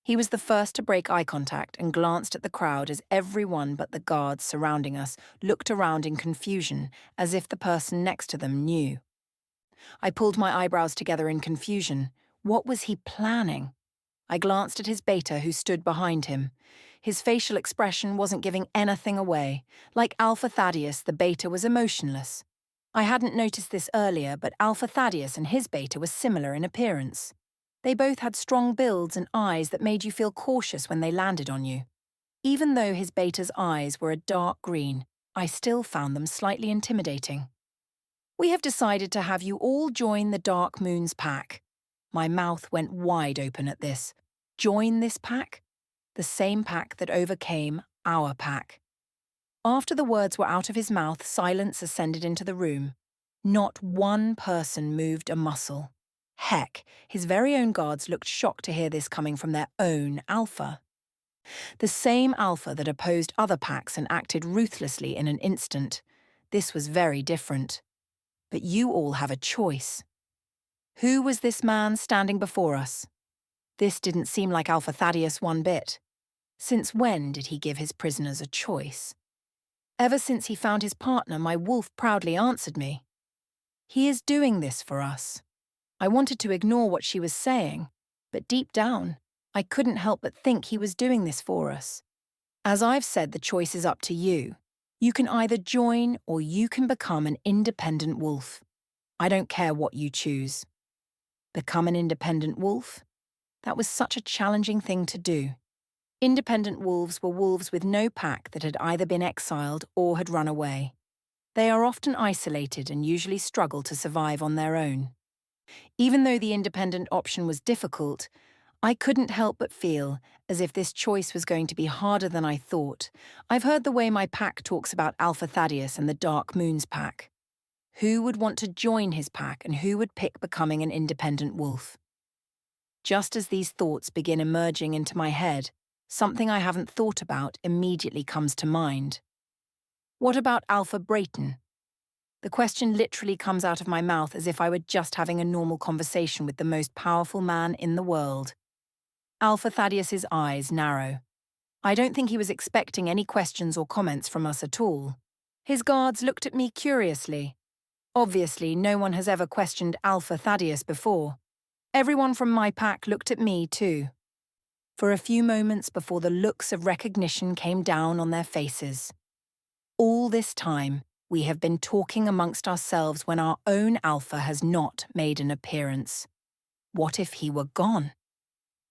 He was the first to break eye contact and glanced at the crowd as everyone but the guards surrounding us looked around in confusion, as if the person next to them knew. I pulled my eyebrows together in confusion. What was he planning? I glanced at his beta who stood behind him. His facial expression wasn't giving anything away. Like Alpha Thaddeus, the beta was emotionless. I hadn't noticed this earlier, but Alpha Thaddeus and his beta were similar in appearance. They both had strong builds and eyes that made you feel cautious when they landed on you. Even though his beta's eyes were a dark green, I still found them slightly intimidating. We have decided to have you all join the Dark Moon's pack. My mouth went wide open at this. Join this pack? The same pack that overcame our pack. After the words were out of his mouth, silence ascended into the room. Not one person moved a muscle. Heck, his very own guards looked shocked to hear this coming from their own Alpha. The same Alpha that opposed other packs and acted ruthlessly in an instant. This was very different. But you all have a choice. Who was this man standing before us? This didn't seem like Alpha Thaddeus one bit. Since when did he give his prisoners a choice? Ever since he found his partner, my wolf proudly answered me. He is doing this for us. I wanted to ignore what she was saying, but deep down, I couldn't help but think he was doing this for us. As I've said, the choice is up to you. You can either join or you can become an independent wolf. I don't care what you choose. Become an independent wolf? That was such a challenging thing to do. Independent wolves were wolves with no pack that had either been exiled or had run away. They are often isolated and usually struggle to survive on their own. Even though the independent option was difficult, I couldn't help but feel as if this choice was going to be harder than I thought. I've heard the way my pack talks about Alpha Thaddeus and the Dark Moon's pack. Who would want to join his pack and who would pick becoming an independent wolf? Just as these thoughts begin emerging into my head, something I haven't thought about immediately comes to mind. What about Alpha Brayton? The question literally comes out of my mouth as if I were just having a normal conversation with the most powerful man in the world. Alpha Thaddeus's eyes narrow. I don't think he was expecting any questions or comments from us at all. His guards looked at me curiously. Obviously, no one has ever questioned Alpha Thaddeus before. Everyone from my pack looked at me too. For a few moments before the looks of recognition came down on their faces. All this time, we have been talking amongst ourselves when our own Alpha has not made an appearance. What if he were gone?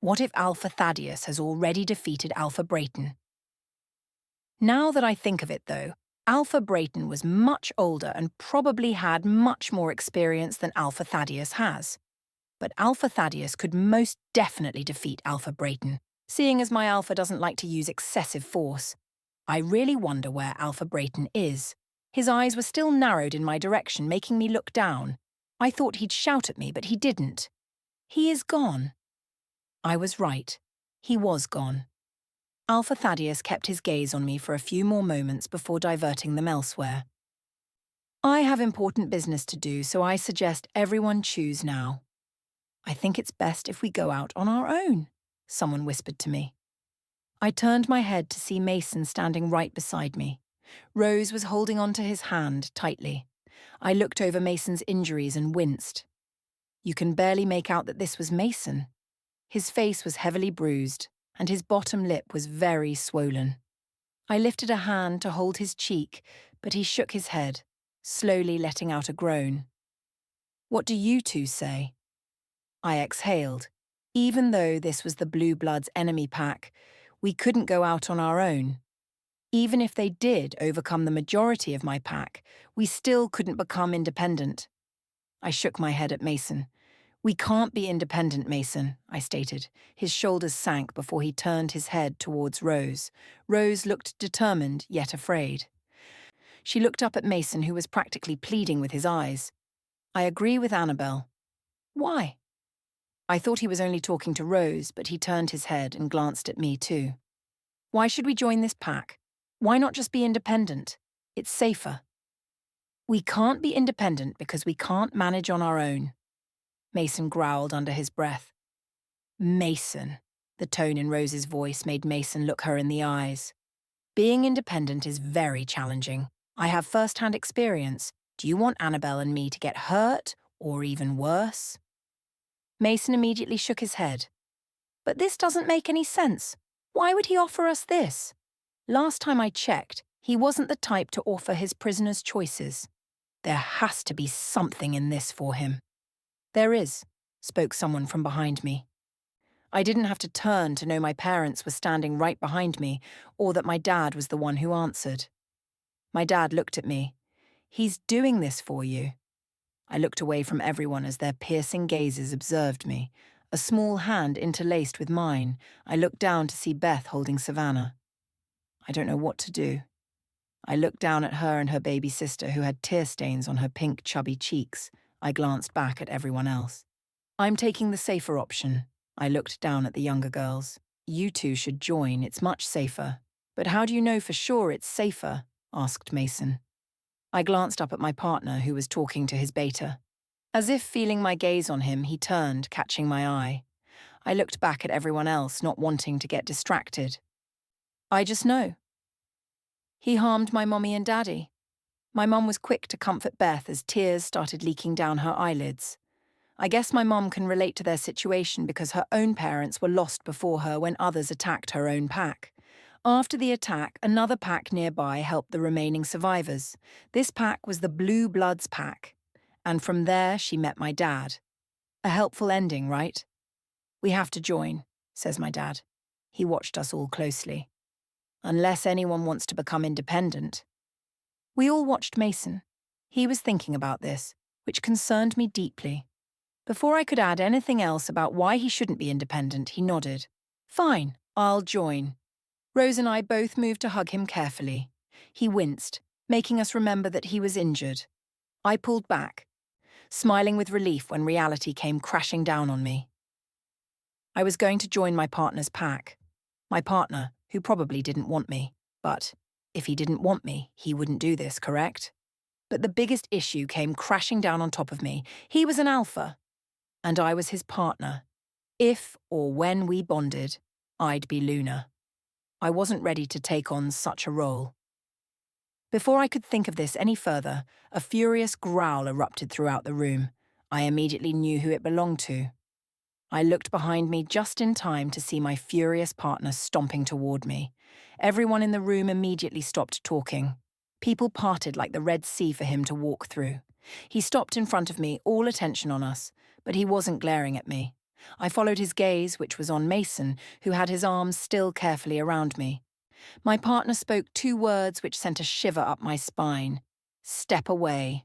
What if Alpha Thaddeus has already defeated Alpha Brayton? Now that I think of it, though, Alpha Brayton was much older and probably had much more experience than Alpha Thaddeus has. But Alpha Thaddeus could most definitely defeat Alpha Brayton, seeing as my Alpha doesn't like to use excessive force. I really wonder where Alpha Brayton is. His eyes were still narrowed in my direction, making me look down. I thought he'd shout at me, but he didn't. He is gone. I was right. He was gone. Alpha Thaddeus kept his gaze on me for a few more moments before diverting them elsewhere. I have important business to do, so I suggest everyone choose now. I think it's best if we go out on our own, someone whispered to me. I turned my head to see Mason standing right beside me. Rose was holding onto his hand tightly. I looked over Mason's injuries and winced. You can barely make out that this was Mason. His face was heavily bruised, and his bottom lip was very swollen. I lifted a hand to hold his cheek, but he shook his head, slowly letting out a groan. What do you two say? I exhaled. Even though this was the Blue Bloods' enemy pack, we couldn't go out on our own. Even if they did overcome the majority of my pack, we still couldn't become independent. I shook my head at Mason. We can't be independent, Mason, I stated. His shoulders sank before he turned his head towards Rose. Rose looked determined, yet afraid. She looked up at Mason, who was practically pleading with his eyes. I agree with Annabel. Why? I thought he was only talking to Rose, but he turned his head and glanced at me too. Why should we join this pack? Why not just be independent? It's safer. We can't be independent because we can't manage on our own. Mason growled under his breath. Mason. The tone in Rose's voice made Mason look her in the eyes. Being independent is very challenging. I have first-hand experience. Do you want Annabel and me to get hurt, or even worse? Mason immediately shook his head. But this doesn't make any sense. Why would he offer us this? Last time I checked, he wasn't the type to offer his prisoners choices. There has to be something in this for him. There is, spoke someone from behind me. I didn't have to turn to know my parents were standing right behind me, or that my dad was the one who answered. My dad looked at me. He's doing this for you. I looked away from everyone as their piercing gazes observed me. A small hand interlaced with mine. I looked down to see Beth holding Savannah. I don't know what to do. I looked down at her and her baby sister who had tear stains on her pink, chubby cheeks. I glanced back at everyone else. I'm taking the safer option. I looked down at the younger girls. You two should join, it's much safer. But how do you know for sure it's safer? Asked Mason. I glanced up at my partner who was talking to his beta. As if feeling my gaze on him, he turned, catching my eye. I looked back at everyone else, not wanting to get distracted. I just know. He harmed my mommy and daddy. My mum was quick to comfort Beth as tears started leaking down her eyelids. I guess my mum can relate to their situation because her own parents were lost before her when others attacked her own pack. After the attack, another pack nearby helped the remaining survivors. This pack was the Blue Bloods pack. And from there, she met my dad. A helpful ending, right? We have to join, says my dad. He watched us all closely. Unless anyone wants to become independent. We all watched Mason. He was thinking about this, which concerned me deeply. Before I could add anything else about why he shouldn't be independent, he nodded. Fine, I'll join. Rose and I both moved to hug him carefully. He winced, making us remember that he was injured. I pulled back, smiling with relief when reality came crashing down on me. I was going to join my partner's pack. My partner, who probably didn't want me. But if he didn't want me, he wouldn't do this, correct? But the biggest issue came crashing down on top of me. He was an alpha, and I was his partner. If or when we bonded, I'd be Luna. I wasn't ready to take on such a role. Before I could think of this any further, a furious growl erupted throughout the room. I immediately knew who it belonged to. I looked behind me just in time to see my furious partner stomping toward me. Everyone in the room immediately stopped talking. People parted like the Red Sea for him to walk through. He stopped in front of me, all attention on us, but he wasn't glaring at me. I followed his gaze, which was on Mason, who had his arms still carefully around me. My partner spoke 2 words which sent a shiver up my spine. Step away.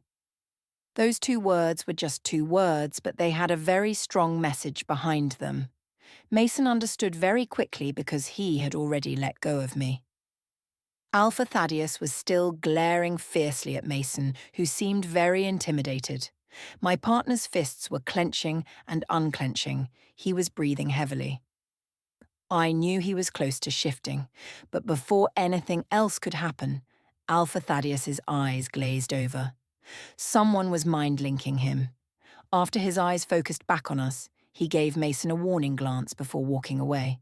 Those 2 words were just 2 words, but they had a very strong message behind them. Mason understood very quickly because he had already let go of me. Alpha Thaddeus was still glaring fiercely at Mason, who seemed very intimidated. My partner's fists were clenching and unclenching. He was breathing heavily. I knew he was close to shifting, but before anything else could happen, Alpha Thaddeus's eyes glazed over. Someone was mind-linking him. After his eyes focused back on us, he gave Mason a warning glance before walking away.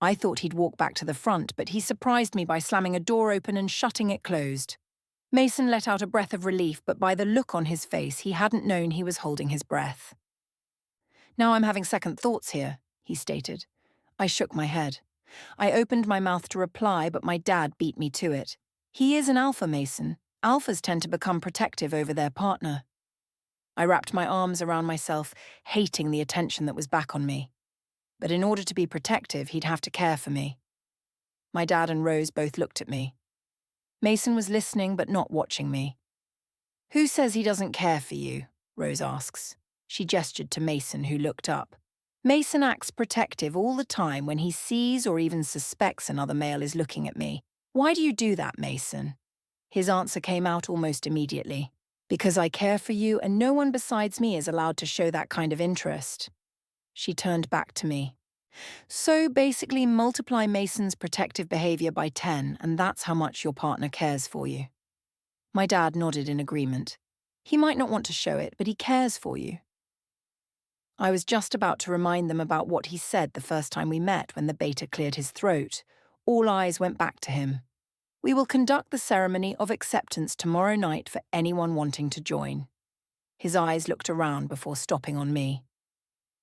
I thought he'd walk back to the front, but he surprised me by slamming a door open and shutting it closed. Mason let out a breath of relief, but by the look on his face, he hadn't known he was holding his breath. Now I'm having second thoughts here, he stated. I shook my head. I opened my mouth to reply, but my dad beat me to it. He is an alpha, Mason. Alphas tend to become protective over their partner. I wrapped my arms around myself, hating the attention that was back on me. But in order to be protective, he'd have to care for me. My dad and Rose both looked at me. Mason was listening but not watching me. Who says he doesn't care for you? Rose asks. She gestured to Mason, who looked up. Mason acts protective all the time when he sees or even suspects another male is looking at me. Why do you do that, Mason? His answer came out almost immediately. Because I care for you and no one besides me is allowed to show that kind of interest. She turned back to me. So basically multiply Mason's protective behavior by 10 and that's how much your partner cares for you. My dad nodded in agreement. He might not want to show it, but he cares for you. I was just about to remind them about what he said the first time we met when the beta cleared his throat. All eyes went back to him. We will conduct the ceremony of acceptance tomorrow night for anyone wanting to join. His eyes looked around before stopping on me.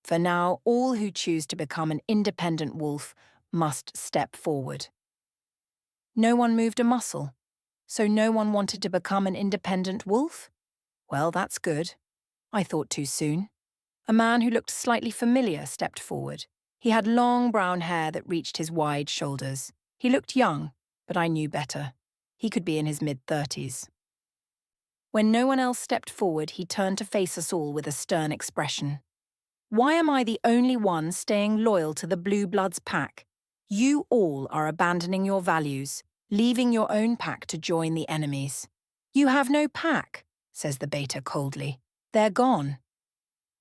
For now, all who choose to become an independent wolf must step forward. No one moved a muscle, so no one wanted to become an independent wolf? Well, that's good. I thought too soon. A man who looked slightly familiar stepped forward. He had long brown hair that reached his wide shoulders. He looked young, but I knew better. He could be in his mid-30s. When no one else stepped forward, he turned to face us all with a stern expression. Why am I the only one staying loyal to the Blue Bloods pack? You all are abandoning your values. leaving your own pack to join the enemy's. You have no pack, says the beta coldly. They're gone.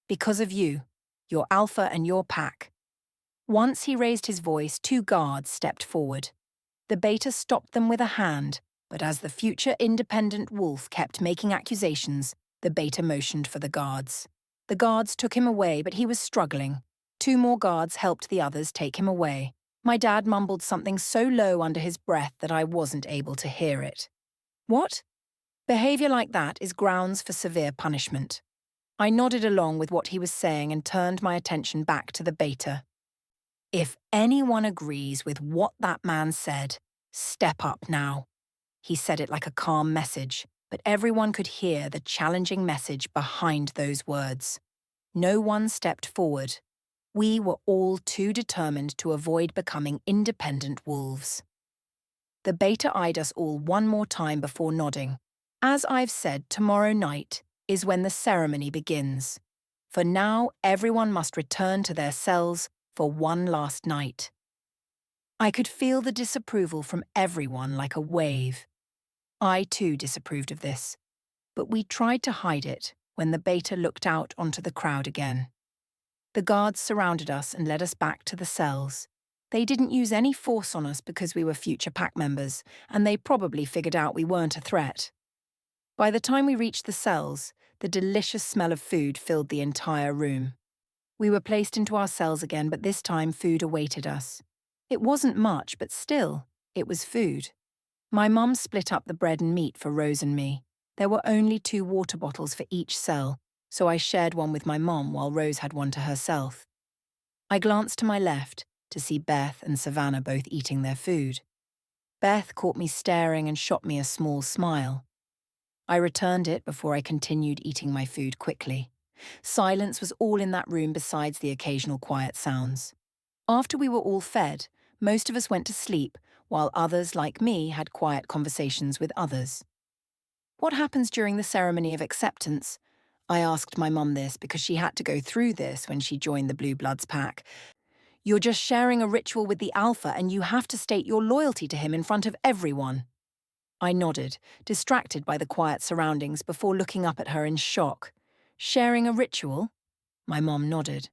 Because of you, your alpha and your pack. Once he raised his voice, 2 guards stepped forward. The beta stopped them with a hand, but as the future independent wolf kept making accusations, the beta motioned for the guards. The guards took him away, but he was struggling. 2 more guards helped the others take him away. My dad mumbled something so low under his breath that I wasn't able to hear it. What? Behavior like that is grounds for severe punishment. I nodded along with what he was saying and turned my attention back to the beta. If anyone agrees with what that man said, step up now. He said it like a calm message, but everyone could hear the challenging message behind those words. No one stepped forward. We were all too determined to avoid becoming independent wolves. The beta eyed us all one more time before nodding. As I've said, tomorrow night is when the ceremony begins. For now, everyone must return to their cells for one last night. I could feel the disapproval from everyone like a wave. I too disapproved of this, but we tried to hide it when the beta looked out onto the crowd again. The guards surrounded us and led us back to the cells. They didn't use any force on us because we were future pack members, and they probably figured out we weren't a threat. By the time we reached the cells, the delicious smell of food filled the entire room. We were placed into our cells again, but this time food awaited us. It wasn't much, but still, it was food. My mum split up the bread and meat for Rose and me. There were only 2 water bottles for each cell, so I shared one with my mom while Rose had one to herself. I glanced to my left to see Beth and Savannah both eating their food. Beth caught me staring and shot me a small smile. I returned it before I continued eating my food quickly. Silence was all in that room besides the occasional quiet sounds. After we were all fed, most of us went to sleep, while others, like me, had quiet conversations with others. What happens during the ceremony of acceptance? I asked my mum this because she had to go through this when she joined the Blue Bloods pack. You're just sharing a ritual with the Alpha and you have to state your loyalty to him in front of everyone. I nodded, distracted by the quiet surroundings, before looking up at her in shock. Sharing a ritual? My mom nodded.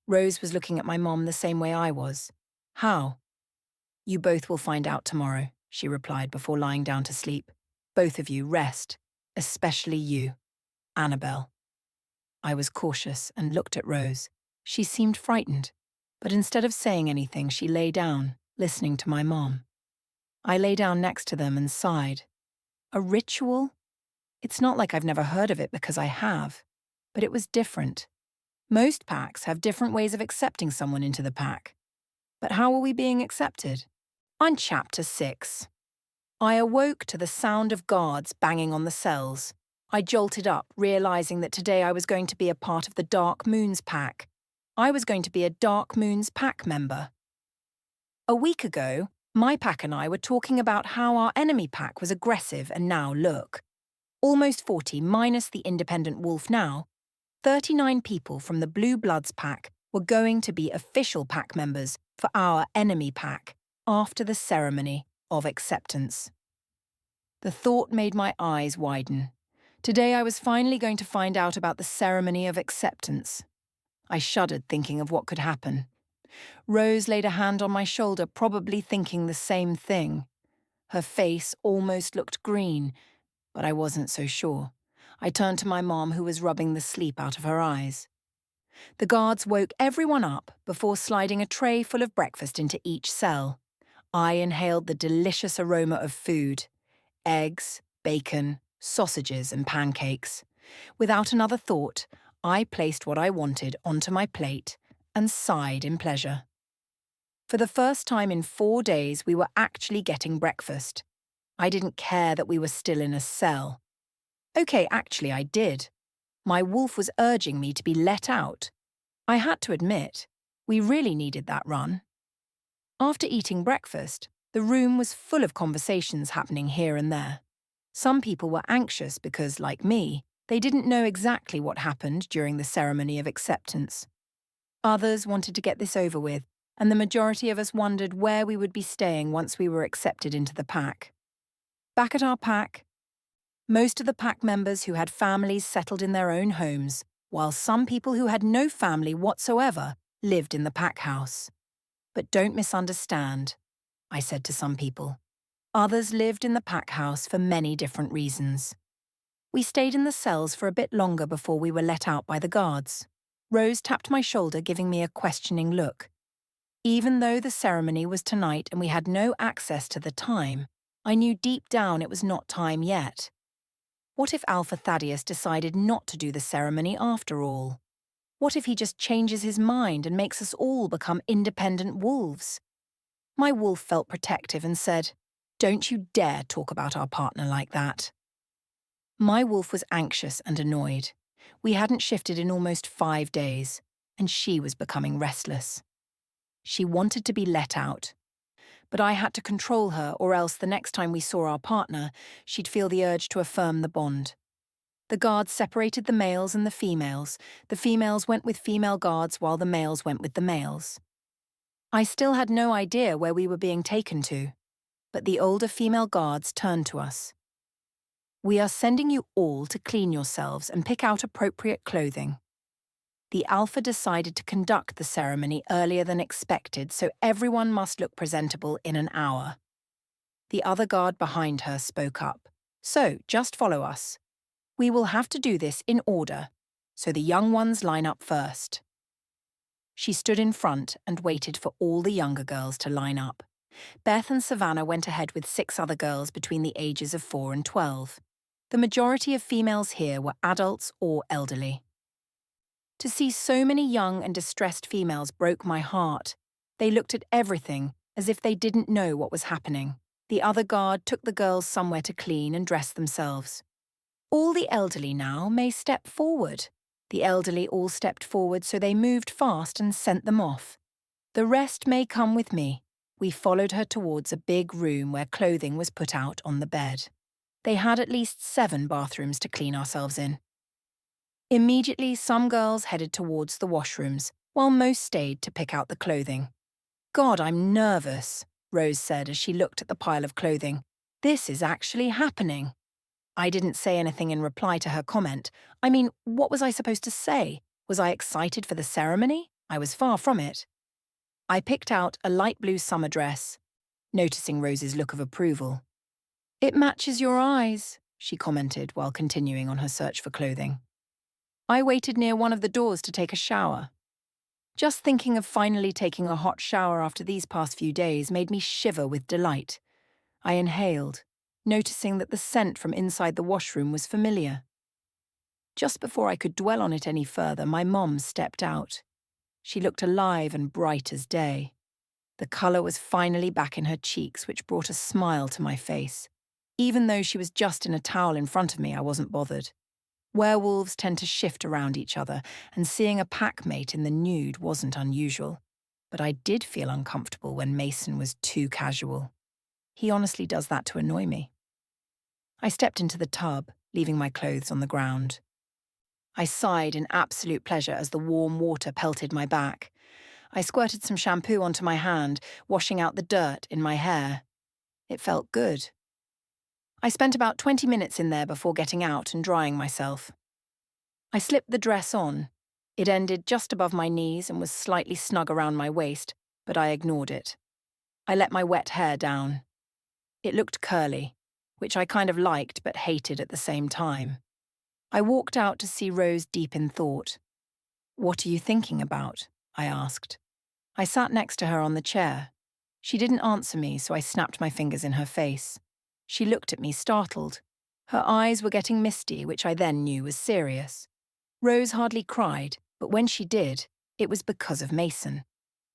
Rose was looking at my mom the same way I was. How? You both will find out tomorrow, she replied before lying down to sleep. Both of you rest, especially you, Annabel. I was cautious and looked at Rose. She seemed frightened, but instead of saying anything, she lay down, listening to my mom. I lay down next to them and sighed. A ritual? It's not like I've never heard of it, because I have. But it was different. Most packs have different ways of accepting someone into the pack. But how are we being accepted? On Chapter 6. I awoke to the sound of guards banging on the cells. I jolted up, realizing that today I was going to be a part of the Dark Moons pack. I was going to be a Dark Moons pack member. A week ago, my pack and I were talking about how our enemy pack was aggressive, and now look. Almost 40 minus the independent wolf now, 39 people from the Blue Bloods pack were going to be official pack members for our enemy pack after the ceremony of acceptance. The thought made my eyes widen. Today I was finally going to find out about the ceremony of acceptance. I shuddered thinking of what could happen. Rose laid a hand on my shoulder, probably thinking the same thing. Her face almost looked green, but I wasn't so sure. I turned to my mom, who was rubbing the sleep out of her eyes. The guards woke everyone up before sliding a tray full of breakfast into each cell. I inhaled the delicious aroma of food: eggs, bacon, sausages, and pancakes. Without another thought, I placed what I wanted onto my plate and sighed in pleasure. For the first time in 4 days, we were actually getting breakfast. I didn't care that we were still in a cell. Okay, actually I did. My wolf was urging me to be let out. I had to admit, we really needed that run. After eating breakfast, the room was full of conversations happening here and there. Some people were anxious because, like me, they didn't know exactly what happened during the ceremony of acceptance. Others wanted to get this over with and the majority of us wondered where we would be staying once we were accepted into the pack. Back at our pack, most of the pack members who had families settled in their own homes, while some people who had no family whatsoever lived in the pack house. But don't misunderstand, I said to some people. Others lived in the pack house for many different reasons. We stayed in the cells for a bit longer before we were let out by the guards. Rose tapped my shoulder, giving me a questioning look. Even though the ceremony was tonight and we had no access to the time, I knew deep down it was not time yet. What if Alpha Thaddeus decided not to do the ceremony after all? What if he just changes his mind and makes us all become independent wolves? My wolf felt protective and said, "Don't you dare talk about our partner like that." My wolf was anxious and annoyed. We hadn't shifted in almost 5 days, and she was becoming restless. She wanted to be let out, but I had to control her, or else the next time we saw our partner, she'd feel the urge to affirm the bond. The guards separated the males and the females. The females went with female guards while the males went with the males. I still had no idea where we were being taken to, but the older female guards turned to us. "We are sending you all to clean yourselves and pick out appropriate clothing." The Alpha decided to conduct the ceremony earlier than expected, so everyone must look presentable in an hour. The other guard behind her spoke up. "So, just follow us. We will have to do this in order, so the young ones line up first." She stood in front and waited for all the younger girls to line up. Beth and Savannah went ahead with 6 other girls between the ages of 4 and 12. The majority of females here were adults or elderly. To see so many young and distressed females broke my heart. They looked at everything as if they didn't know what was happening. The other guard took the girls somewhere to clean and dress themselves. "All the elderly now may step forward." The elderly all stepped forward, so they moved fast and sent them off. "The rest may come with me." We followed her towards a big room where clothing was put out on the bed. They had at least 7 bathrooms to clean ourselves in. Immediately, some girls headed towards the washrooms, while most stayed to pick out the clothing. "God, I'm nervous," Rose said as she looked at the pile of clothing. "This is actually happening." I didn't say anything in reply to her comment. I mean, what was I supposed to say? Was I excited for the ceremony? I was far from it. I picked out a light blue summer dress, noticing Rose's look of approval. "It matches your eyes," she commented while continuing on her search for clothing. I waited near one of the doors to take a shower. Just thinking of finally taking a hot shower after these past few days made me shiver with delight. I inhaled, noticing that the scent from inside the washroom was familiar. Just before I could dwell on it any further, my mom stepped out. She looked alive and bright as day. The colour was finally back in her cheeks, which brought a smile to my face. Even though she was just in a towel in front of me, I wasn't bothered. Werewolves tend to shift around each other, and seeing a packmate in the nude wasn't unusual. But I did feel uncomfortable when Mason was too casual. He honestly does that to annoy me. I stepped into the tub, leaving my clothes on the ground. I sighed in absolute pleasure as the warm water pelted my back. I squirted some shampoo onto my hand, washing out the dirt in my hair. It felt good. I spent about 20 minutes in there before getting out and drying myself. I slipped the dress on. It ended just above my knees and was slightly snug around my waist, but I ignored it. I let my wet hair down. It looked curly, which I kind of liked but hated at the same time. I walked out to see Rose deep in thought. "What are you thinking about?" I asked. I sat next to her on the chair. She didn't answer me, so I snapped my fingers in her face. She looked at me, startled. Her eyes were getting misty, which I then knew was serious. Rose hardly cried, but when she did, it was because of Mason.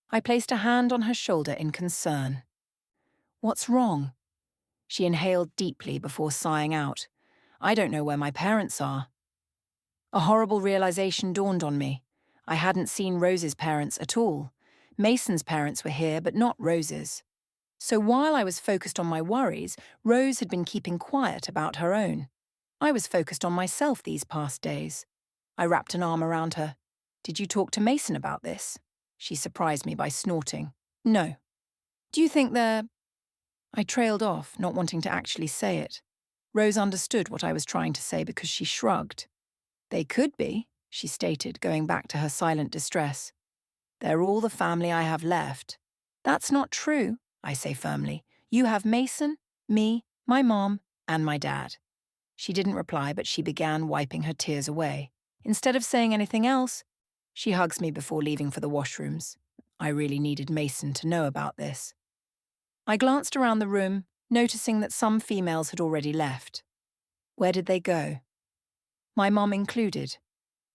I placed a hand on her shoulder in concern. "What's wrong?" She inhaled deeply before sighing out. "I don't know where my parents are." A horrible realization dawned on me. I hadn't seen Rose's parents at all. Mason's parents were here, but not Rose's. So while I was focused on my worries, Rose had been keeping quiet about her own. I was focused on myself these past days. I wrapped an arm around her. "Did you talk to Mason about this?" She surprised me by snorting. No. Do you think they're... I trailed off, not wanting to actually say it. Rose understood what I was trying to say because she shrugged. They could be, she stated, going back to her silent distress. They're all the family I have left. That's not true, I say firmly. You have Mason, me, my mom, and my dad. She didn't reply, but she began wiping her tears away. Instead of saying anything else, she hugs me before leaving for the washrooms. I really needed Mason to know about this. I glanced around the room, noticing that some females had already left. Where did they go? My mom included.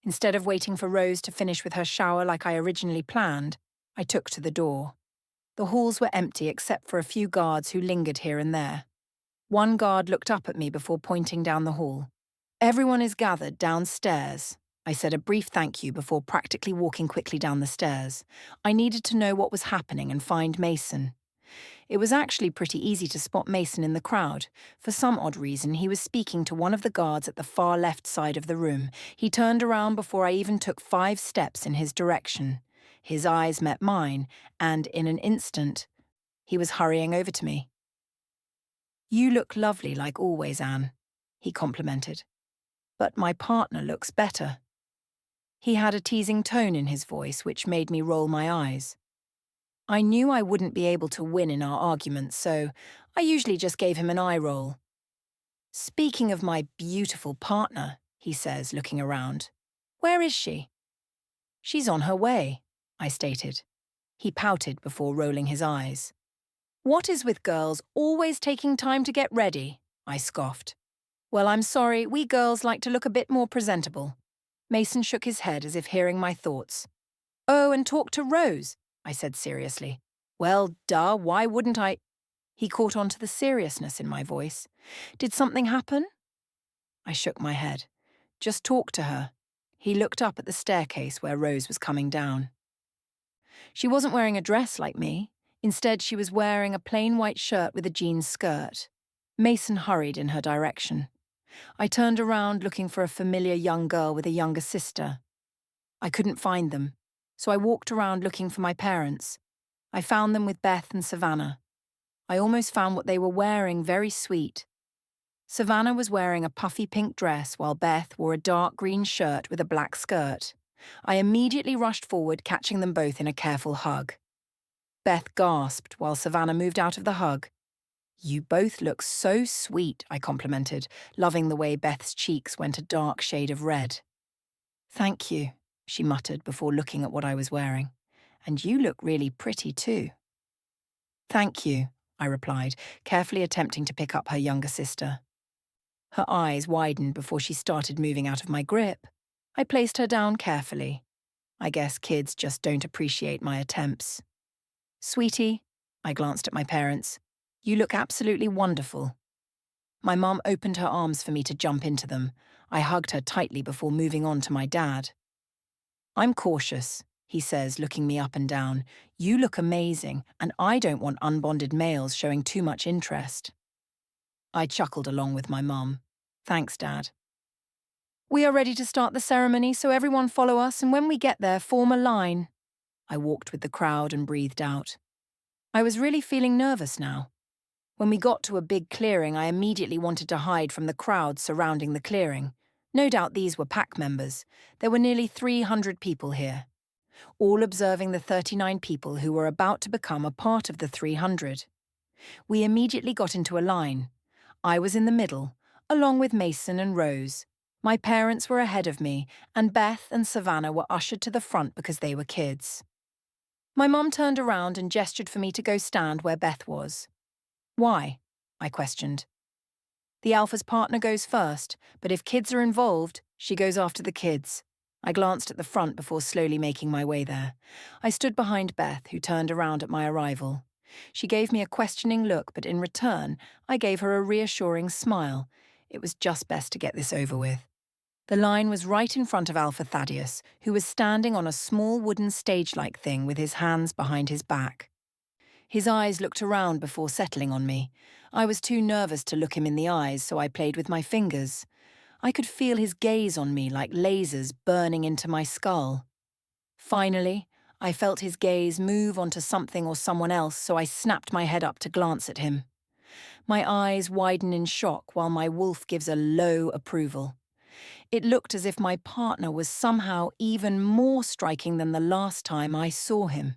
Instead of waiting for Rose to finish with her shower like I originally planned, I took to the door. The halls were empty except for a few guards who lingered here and there. One guard looked up at me before pointing down the hall. Everyone is gathered downstairs. I said a brief thank you before practically walking quickly down the stairs. I needed to know what was happening and find Mason. It was actually pretty easy to spot Mason in the crowd. For some odd reason, he was speaking to one of the guards at the far left side of the room. He turned around before I even took 5 steps in his direction. His eyes met mine, and in an instant, he was hurrying over to me. "You look lovely like always, Anne," he complimented. "But my partner looks better." He had a teasing tone in his voice which made me roll my eyes. I knew I wouldn't be able to win in our arguments, so I usually just gave him an eye roll. "Speaking of my beautiful partner," he says, looking around, "where is she?" "She's on her way," I stated. He pouted before rolling his eyes. "What is with girls always taking time to get ready?" I scoffed. "Well, I'm sorry, we girls like to look a bit more presentable." Mason shook his head as if hearing my thoughts. "Oh, and talk to Rose," I said seriously. "Well, duh, why wouldn't I—" He caught on to the seriousness in my voice. "Did something happen?" I shook my head. "Just talk to her." He looked up at the staircase where Rose was coming down. She wasn't wearing a dress like me. Instead, she was wearing a plain white shirt with a jeans skirt. Mason hurried in her direction. I turned around looking for a familiar young girl with a younger sister. I couldn't find them, so I walked around looking for my parents. I found them with Beth and Savannah. I almost found what they were wearing very sweet. Savannah was wearing a puffy pink dress while Beth wore a dark green shirt with a black skirt. I immediately rushed forward, catching them both in a careful hug. Beth gasped while Savannah moved out of the hug. "You both look so sweet," I complimented, loving the way Beth's cheeks went a dark shade of red. "Thank you," she muttered before looking at what I was wearing. "And you look really pretty too." "Thank you," I replied, carefully attempting to pick up her younger sister. Her eyes widened before she started moving out of my grip. I placed her down carefully. I guess kids just don't appreciate my attempts. "Sweetie," I glanced at my parents, "you look absolutely wonderful." My mom opened her arms for me to jump into them. I hugged her tightly before moving on to my dad. "I'm cautious," he says, looking me up and down. "You look amazing, and I don't want unbonded males showing too much interest." I chuckled along with my mom. "Thanks, Dad." "We are ready to start the ceremony, so everyone follow us, and when we get there, form a line." I walked with the crowd and breathed out. I was really feeling nervous now. When we got to a big clearing, I immediately wanted to hide from the crowd surrounding the clearing. No doubt these were pack members. There were nearly 300 people here, all observing the 39 people who were about to become a part of the 300. We immediately got into a line. I was in the middle, along with Mason and Rose. My parents were ahead of me, and Beth and Savannah were ushered to the front because they were kids. My mom turned around and gestured for me to go stand where Beth was. "Why?" I questioned. "The Alpha's partner goes first, but if kids are involved, she goes after the kids." I glanced at the front before slowly making my way there. I stood behind Beth, who turned around at my arrival. She gave me a questioning look, but in return, I gave her a reassuring smile. It was just best to get this over with. The line was right in front of Alpha Thaddeus, who was standing on a small wooden stage-like thing with his hands behind his back. His eyes looked around before settling on me. I was too nervous to look him in the eyes, so I played with my fingers. I could feel his gaze on me like lasers burning into my skull. Finally, I felt his gaze move onto something or someone else, so I snapped my head up to glance at him. My eyes widen in shock while my wolf gives a low approval. It looked as if my partner was somehow even more striking than the last time I saw him.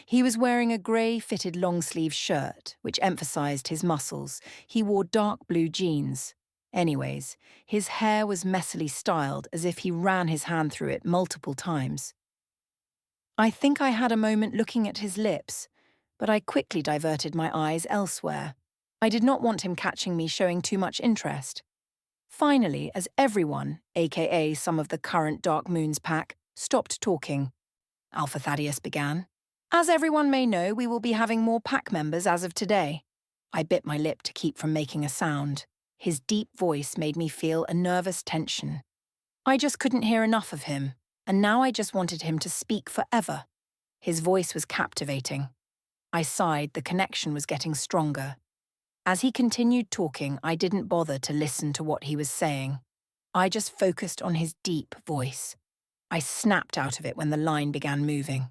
He was wearing a grey-fitted long-sleeve shirt, which emphasized his muscles. He wore dark blue jeans. Anyways, his hair was messily styled as if he ran his hand through it multiple times. I think I had a moment looking at his lips, but I quickly diverted my eyes elsewhere. I did not want him catching me showing too much interest. Finally, as everyone, aka some of the current Dark Moon's pack, stopped talking, Alpha Thaddeus began. As everyone may know, we will be having more pack members as of today. I bit my lip to keep from making a sound. His deep voice made me feel a nervous tension. I just couldn't hear enough of him, and now I just wanted him to speak forever. His voice was captivating. I sighed, the connection was getting stronger. As he continued talking, I didn't bother to listen to what he was saying. I just focused on his deep voice. I snapped out of it when the line began moving.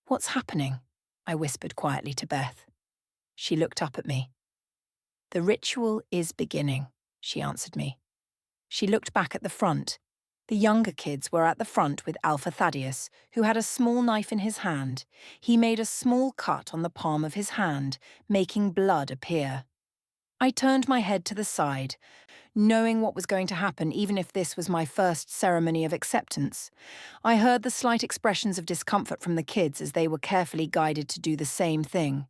"What's happening?" I whispered quietly to Beth. She looked up at me. "The ritual is beginning," she answered me. She looked back at the front. The younger kids were at the front with Alpha Thaddeus, who had a small knife in his hand. He made a small cut on the palm of his hand, making blood appear. I turned my head to the side, knowing what was going to happen even if this was my first ceremony of acceptance. I heard the slight expressions of discomfort from the kids as they were carefully guided to do the same thing.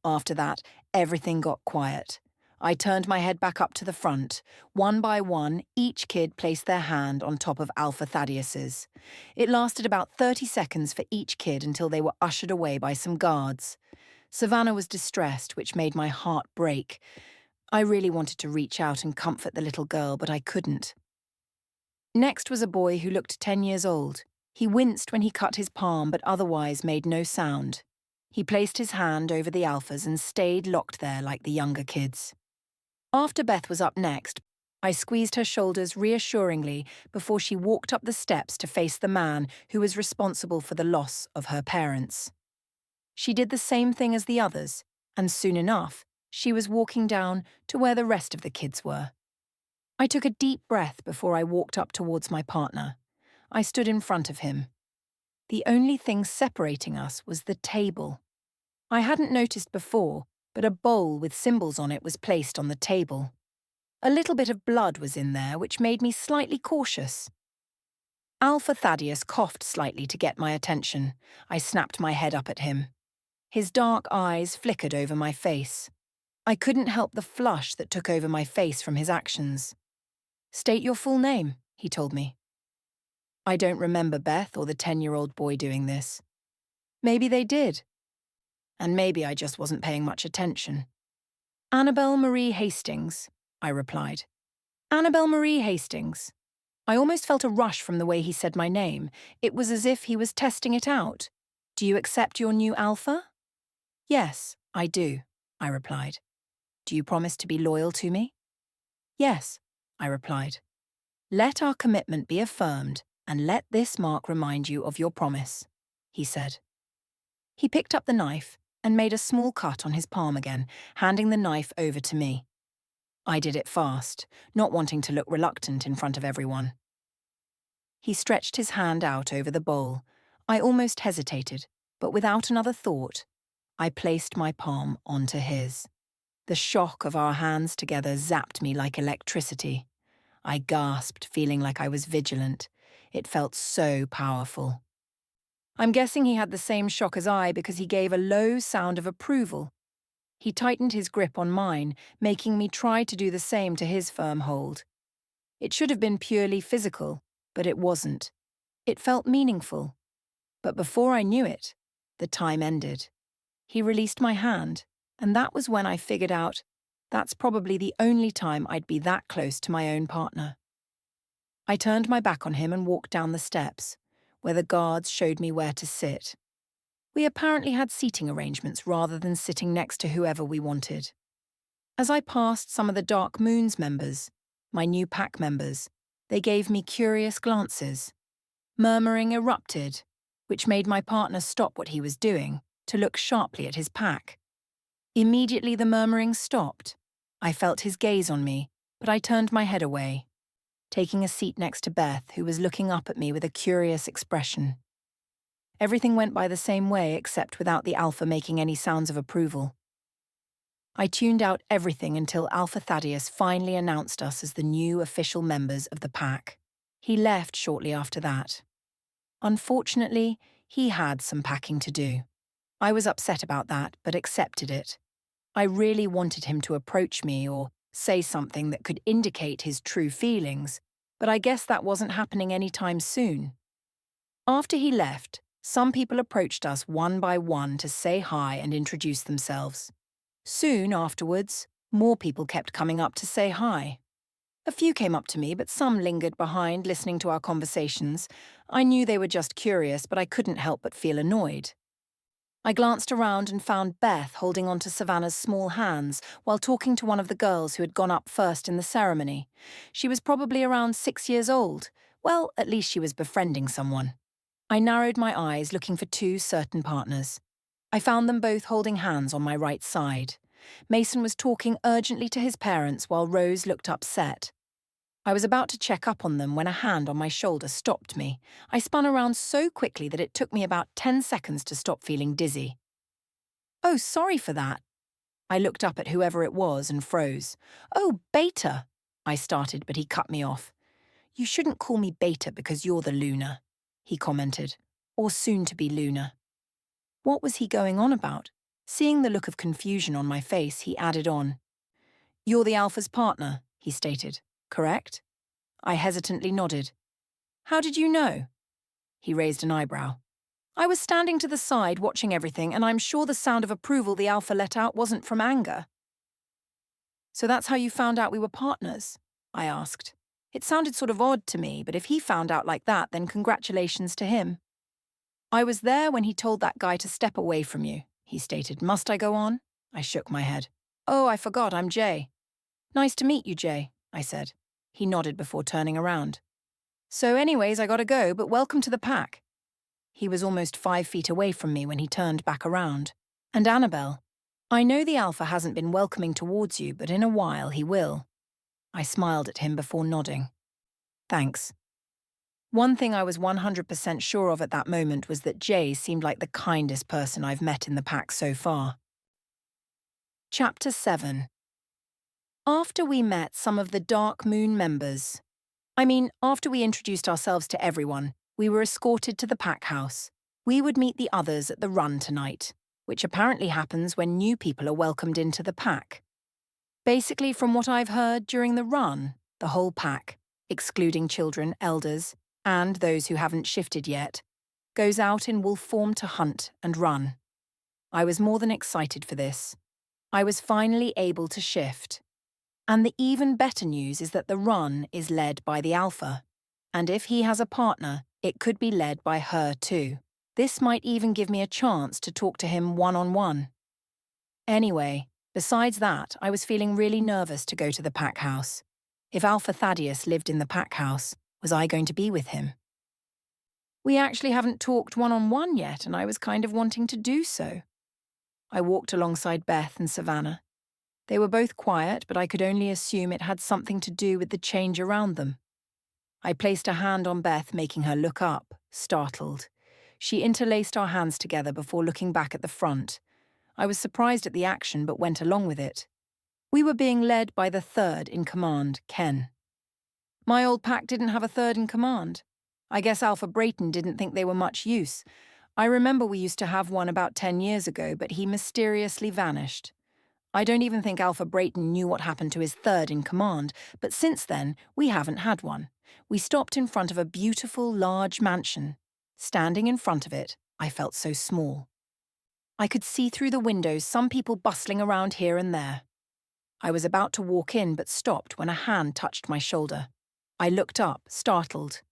After that, everything got quiet. I turned my head back up to the front. One by one, each kid placed their hand on top of Alpha Thaddeus's. It lasted about 30 seconds for each kid until they were ushered away by some guards. Savannah was distressed, which made my heart break. I really wanted to reach out and comfort the little girl, but I couldn't. Next was a boy who looked 10 years old. He winced when he cut his palm, but otherwise made no sound. He placed his hand over the Alphas and stayed locked there like the younger kids. After Beth was up next, I squeezed her shoulders reassuringly before she walked up the steps to face the man who was responsible for the loss of her parents. She did the same thing as the others, and soon enough, she was walking down to where the rest of the kids were. I took a deep breath before I walked up towards my partner. I stood in front of him. The only thing separating us was the table. I hadn't noticed before, but a bowl with symbols on it was placed on the table. A little bit of blood was in there, which made me slightly cautious. Alpha Thaddeus coughed slightly to get my attention. I snapped my head up at him. His dark eyes flickered over my face. I couldn't help the flush that took over my face from his actions. "State your full name," he told me. I don't remember Beth or the 10-year-old boy doing this. Maybe they did. And maybe I just wasn't paying much attention. "Annabel Marie Hastings," I replied. "Annabel Marie Hastings." I almost felt a rush from the way he said my name. It was as if he was testing it out. "Do you accept your new Alpha?" "Yes, I do," I replied. "Do you promise to be loyal to me?" "Yes," I replied. "Let our commitment be affirmed, and let this mark remind you of your promise," he said. He picked up the knife and made a small cut on his palm again, handing the knife over to me. I did it fast, not wanting to look reluctant in front of everyone. He stretched his hand out over the bowl. I almost hesitated, but without another thought, I placed my palm onto his. The shock of our hands together zapped me like electricity. I gasped, feeling like I was vigilant. It felt so powerful. I'm guessing he had the same shock as I because he gave a low sound of approval. He tightened his grip on mine, making me try to do the same to his firm hold. It should have been purely physical, but it wasn't. It felt meaningful. But before I knew it, the time ended. He released my hand, and that was when I figured out that's probably the only time I'd be that close to my own partner. I turned my back on him and walked down the steps, where the guards showed me where to sit. We apparently had seating arrangements rather than sitting next to whoever we wanted. As I passed some of the Dark Moon's members, my new pack members, they gave me curious glances. Murmuring erupted. which made my partner stop what he was doing to look sharply at his pack. Immediately the murmuring stopped. I felt his gaze on me, but I turned my head away, taking a seat next to Beth, who was looking up at me with a curious expression. Everything went by the same way except without the Alpha making any sounds of approval. I tuned out everything until Alpha Thaddeus finally announced us as the new official members of the pack. He left shortly after that. Unfortunately, he had some packing to do. I was upset about that, but accepted it. I really wanted him to approach me or say something that could indicate his true feelings, but I guess that wasn't happening anytime soon. After he left, some people approached us one by one to say hi and introduce themselves. Soon afterwards, more people kept coming up to say hi. A few came up to me, but some lingered behind, listening to our conversations. I knew they were just curious, but I couldn't help but feel annoyed. I glanced around and found Beth holding onto Savannah's small hands while talking to one of the girls who had gone up first in the ceremony. She was probably around 6 years old. Well, at least she was befriending someone. I narrowed my eyes, looking for two certain partners. I found them both holding hands on my right side. Mason was talking urgently to his parents while Rose looked upset. I was about to check up on them when a hand on my shoulder stopped me. I spun around so quickly that it took me about 10 seconds to stop feeling dizzy. "Oh, sorry for that." I looked up at whoever it was and froze. "Oh, Beta," I started, but he cut me off. "You shouldn't call me Beta because you're the Luna," he commented, "or soon-to-be Luna." What was he going on about? Seeing the look of confusion on my face, he added on. "You're the Alpha's partner," he stated, "correct?" I hesitantly nodded. "How did you know?" He raised an eyebrow. "I was standing to the side watching everything, and I'm sure the sound of approval the Alpha let out wasn't from anger." "So that's how you found out we were partners?" I asked. It sounded sort of odd to me, but if he found out like that, then congratulations to him. "I was there when he told that guy to step away from you," he stated. "Must I go on?" I shook my head. "Oh, I forgot, I'm Jay." "Nice to meet you, Jay," I said. He nodded before turning around. "So anyways, I gotta go, but welcome to the pack." He was almost 5 feet away from me when he turned back around. "And Annabel, I know the Alpha hasn't been welcoming towards you, but in a while he will." I smiled at him before nodding. "Thanks." One thing I was 100% sure of at that moment was that Jay seemed like the kindest person I've met in the pack so far. Chapter 7. After we met some of the Dark Moon members, after we introduced ourselves to everyone, we were escorted to the pack house. We would meet the others at the run tonight, which apparently happens when new people are welcomed into the pack. Basically, from what I've heard, during the run, the whole pack, excluding children, elders, and those who haven't shifted yet, goes out in wolf form to hunt and run. I was more than excited for this. I was finally able to shift. And the even better news is that the run is led by the Alpha. And if he has a partner, it could be led by her too. This might even give me a chance to talk to him one-on-one. Anyway, besides that, I was feeling really nervous to go to the pack house. If Alpha Thaddeus lived in the pack house, was I going to be with him? We actually haven't talked one-on-one yet, and I was kind of wanting to do so. I walked alongside Beth and Savannah. They were both quiet, but I could only assume it had something to do with the change around them. I placed a hand on Beth, making her look up, startled. She interlaced our hands together before looking back at the front. I was surprised at the action, but went along with it. We were being led by the third in command, Ken. My old pack didn't have a third in command. I guess Alpha Brayton didn't think they were much use. I remember we used to have one about 10 years ago, but he mysteriously vanished. I don't even think Alpha Brayton knew what happened to his third in command, but since then, we haven't had one. We stopped in front of a beautiful, large mansion. Standing in front of it, I felt so small. I could see through the windows some people bustling around here and there. I was about to walk in but stopped when a hand touched my shoulder. I looked up, startled.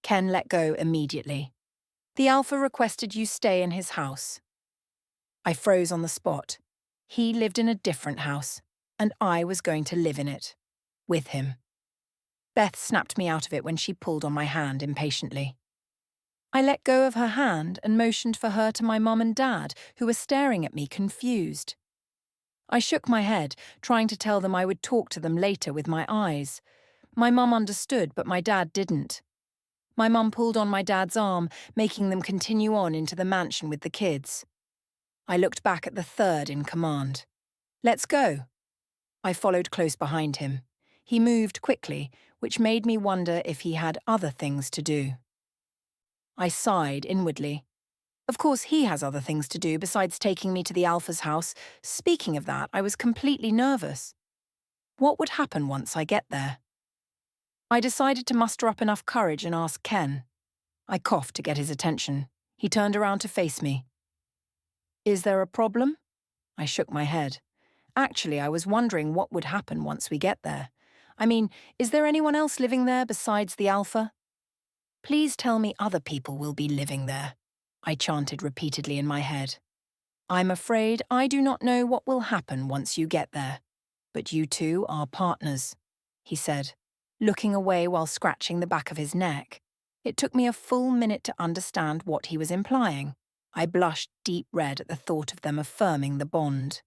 Ken let go immediately. "The Alpha requested you stay in his house." I froze on the spot. He lived in a different house, and I was going to live in it. With him. Beth snapped me out of it when she pulled on my hand impatiently. I let go of her hand and motioned for her to my mum and dad, who were staring at me confused. I shook my head, trying to tell them I would talk to them later with my eyes. My mum understood, but my dad didn't. My mum pulled on my dad's arm, making them continue on into the mansion with the kids. I looked back at the third in command. "Let's go." I followed close behind him. He moved quickly, which made me wonder if he had other things to do. I sighed inwardly. Of course he has other things to do besides taking me to the Alpha's house. Speaking of that, I was completely nervous. What would happen once I get there? I decided to muster up enough courage and ask Ken. I coughed to get his attention. He turned around to face me. "Is there a problem?" I shook my head. Actually, I was wondering what would happen once we get there. I mean, is there anyone else living there besides the Alpha? "Please tell me other people will be living there," I chanted repeatedly in my head. "I'm afraid I do not know what will happen once you get there, but you two are partners," he said, looking away while scratching the back of his neck. It took me a full minute to understand what he was implying. I blushed deep red at the thought of them affirming the bond.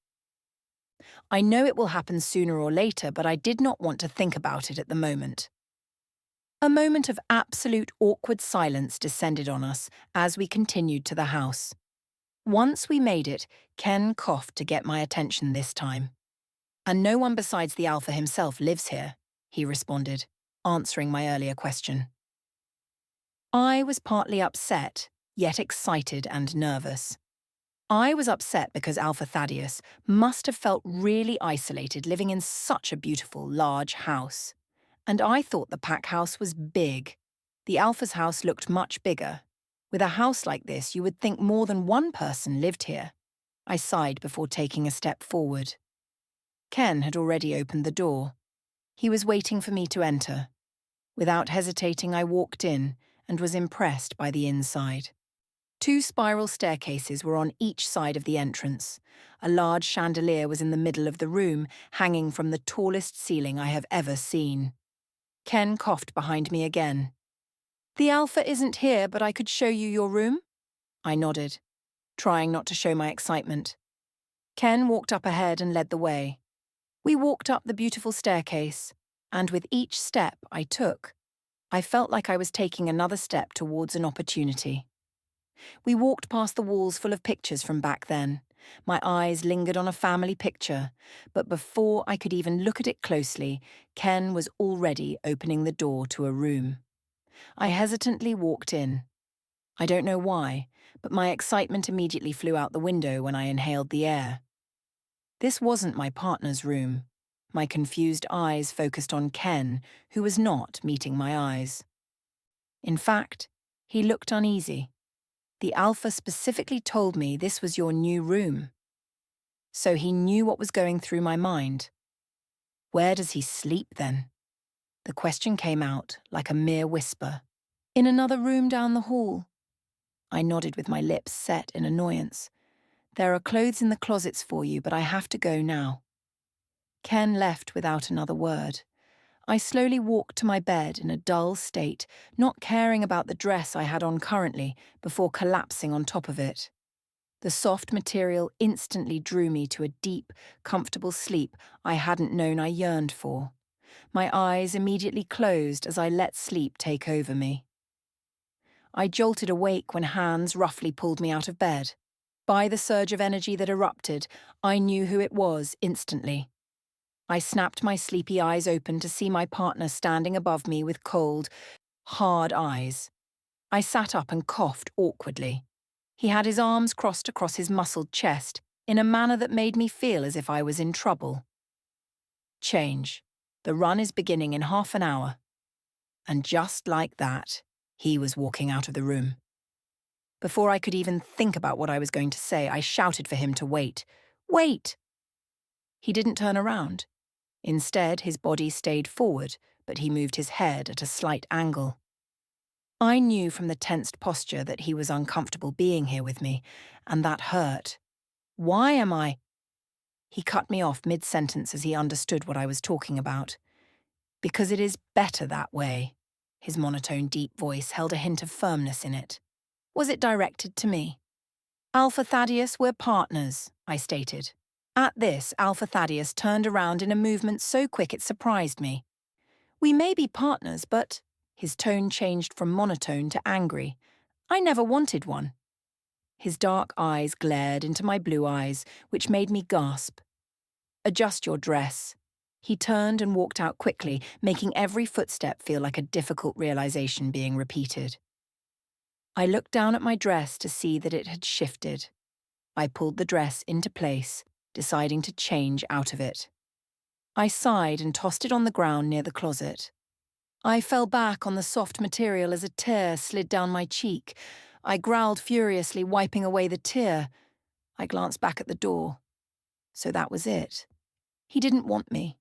I know it will happen sooner or later, but I did not want to think about it at the moment. A moment of absolute awkward silence descended on us as we continued to the house. Once we made it, Ken coughed to get my attention this time. "And no one besides the Alpha himself lives here," he responded, answering my earlier question. I was partly upset, yet excited and nervous. I was upset because Alpha Thaddeus must have felt really isolated living in such a beautiful, large house. And I thought the pack house was big. The Alpha's house looked much bigger. With a house like this, you would think more than one person lived here. I sighed before taking a step forward. Ken had already opened the door. He was waiting for me to enter. Without hesitating, I walked in and was impressed by the inside. 2 spiral staircases were on each side of the entrance. A large chandelier was in the middle of the room, hanging from the tallest ceiling I have ever seen. Ken coughed behind me again. "The Alpha isn't here, but I could show you your room?" I nodded, trying not to show my excitement. Ken walked up ahead and led the way. We walked up the beautiful staircase, and with each step I took, I felt like I was taking another step towards an opportunity. We walked past the walls full of pictures from back then. My eyes lingered on a family picture, but before I could even look at it closely, Ken was already opening the door to a room. I hesitantly walked in. I don't know why, but my excitement immediately flew out the window when I inhaled the air. This wasn't my partner's room. My confused eyes focused on Ken, who was not meeting my eyes. In fact, he looked uneasy. The Alpha specifically told me this was your new room. So he knew what was going through my mind. Where does he sleep then? The question came out like a mere whisper. "In another room down the hall." I nodded with my lips set in annoyance. "There are clothes in the closets for you, but I have to go now." Ken left without another word. I slowly walked to my bed in a dull state, not caring about the dress I had on currently, before collapsing on top of it. The soft material instantly drew me to a deep, comfortable sleep I hadn't known I yearned for. My eyes immediately closed as I let sleep take over me. I jolted awake when hands roughly pulled me out of bed. By the surge of energy that erupted, I knew who it was instantly. I snapped my sleepy eyes open to see my partner standing above me with cold, hard eyes. I sat up and coughed awkwardly. He had his arms crossed across his muscled chest in a manner that made me feel as if I was in trouble. "Change. The run is beginning in half an hour." And just like that, he was walking out of the room. Before I could even think about what I was going to say, I shouted for him to wait. "Wait!" He didn't turn around. Instead, his body stayed forward, but he moved his head at a slight angle. I knew from the tensed posture that he was uncomfortable being here with me, and that hurt. "Why am I—" He cut me off mid-sentence as he understood what I was talking about. "Because it is better that way." His monotone, deep voice held a hint of firmness in it. Was it directed to me? Alpha Thaddeus, we're partners, I stated. At this, Alpha Thaddeus turned around in a movement so quick it surprised me. We may be partners, but... His tone changed from monotone to angry. I never wanted one. His dark eyes glared into my blue eyes, which made me gasp. Adjust your dress. He turned and walked out quickly, making every footstep feel like a difficult realization being repeated. I looked down at my dress to see that it had shifted. I pulled the dress into place, deciding to change out of it. I sighed and tossed it on the ground near the closet. I fell back on the soft material as a tear slid down my cheek. I growled furiously, wiping away the tear. I glanced back at the door. So that was it. He didn't want me.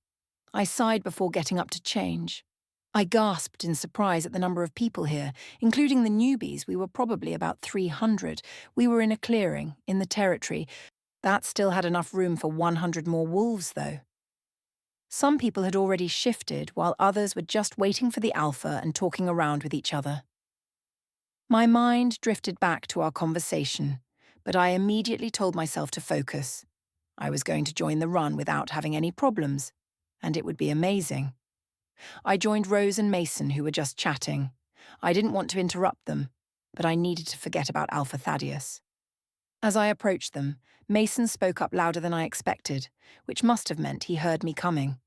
I sighed before getting up to change. I gasped in surprise at the number of people here, including the newbies. We were probably about 300. We were in a clearing, in the territory. That still had enough room for 100 more wolves, though. Some people had already shifted, while others were just waiting for the alpha and talking around with each other. My mind drifted back to our conversation, but I immediately told myself to focus. I was going to join the run without having any problems, and it would be amazing. I joined Rose and Mason, who were just chatting. I didn't want to interrupt them, but I needed to forget about Alpha Thaddeus. As I approached them, Mason spoke up louder than I expected, which must have meant he heard me coming.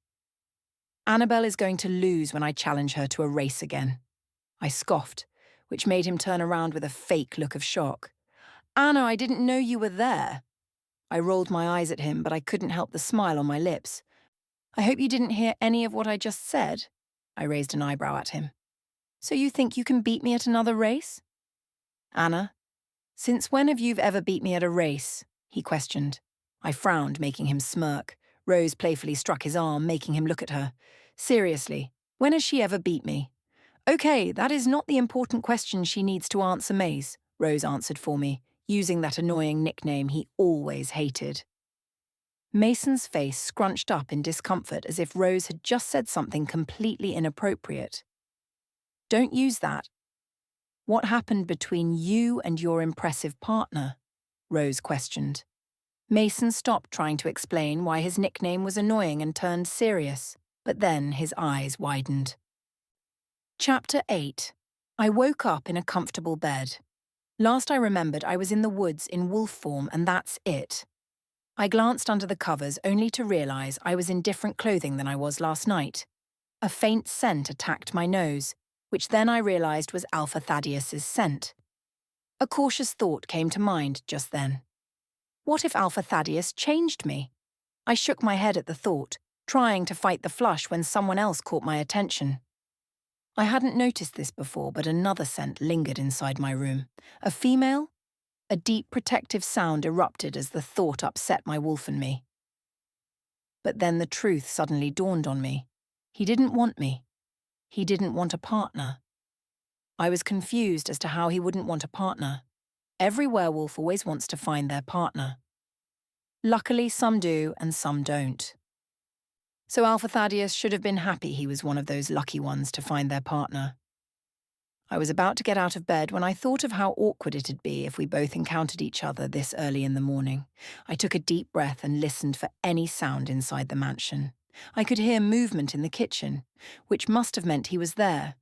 Annabel is going to lose when I challenge her to a race again. I scoffed, which made him turn around with a fake look of shock. Anna, I didn't know you were there. I rolled my eyes at him, but I couldn't help the smile on my lips. I hope you didn't hear any of what I just said. I raised an eyebrow at him. So you think you can beat me at another race? Anna, since when have you ever beat me at a race? He questioned. I frowned, making him smirk. Rose playfully struck his arm, making him look at her. Seriously, when has she ever beat me? Okay, that is not the important question she needs to answer, Maze, Rose answered for me, using that annoying nickname he always hated. Mason's face scrunched up in discomfort as if Rose had just said something completely inappropriate. Don't use that. What happened between you and your impressive partner? Rose questioned. Mason stopped trying to explain why his nickname was annoying and turned serious, but then his eyes widened. Chapter 8. I woke up in a comfortable bed. Last I remembered, I was in the woods in wolf form, and that's it. I glanced under the covers only to realize I was in different clothing than I was last night. A faint scent attacked my nose, which then I realized was Alpha Thaddeus's scent. A cautious thought came to mind just then. What if Alpha Thaddeus changed me? I shook my head at the thought, trying to fight the flush when someone else caught my attention. I hadn't noticed this before, but another scent lingered inside my room. A female? A deep protective sound erupted as the thought upset my wolf and me. But then the truth suddenly dawned on me. He didn't want me. He didn't want a partner. I was confused as to how he wouldn't want a partner. Every werewolf always wants to find their partner. Luckily, some do and some don't. So Alpha Thaddeus should have been happy he was one of those lucky ones to find their partner. I was about to get out of bed when I thought of how awkward it'd be if we both encountered each other this early in the morning. I took a deep breath and listened for any sound inside the mansion. I could hear movement in the kitchen, which must have meant he was there.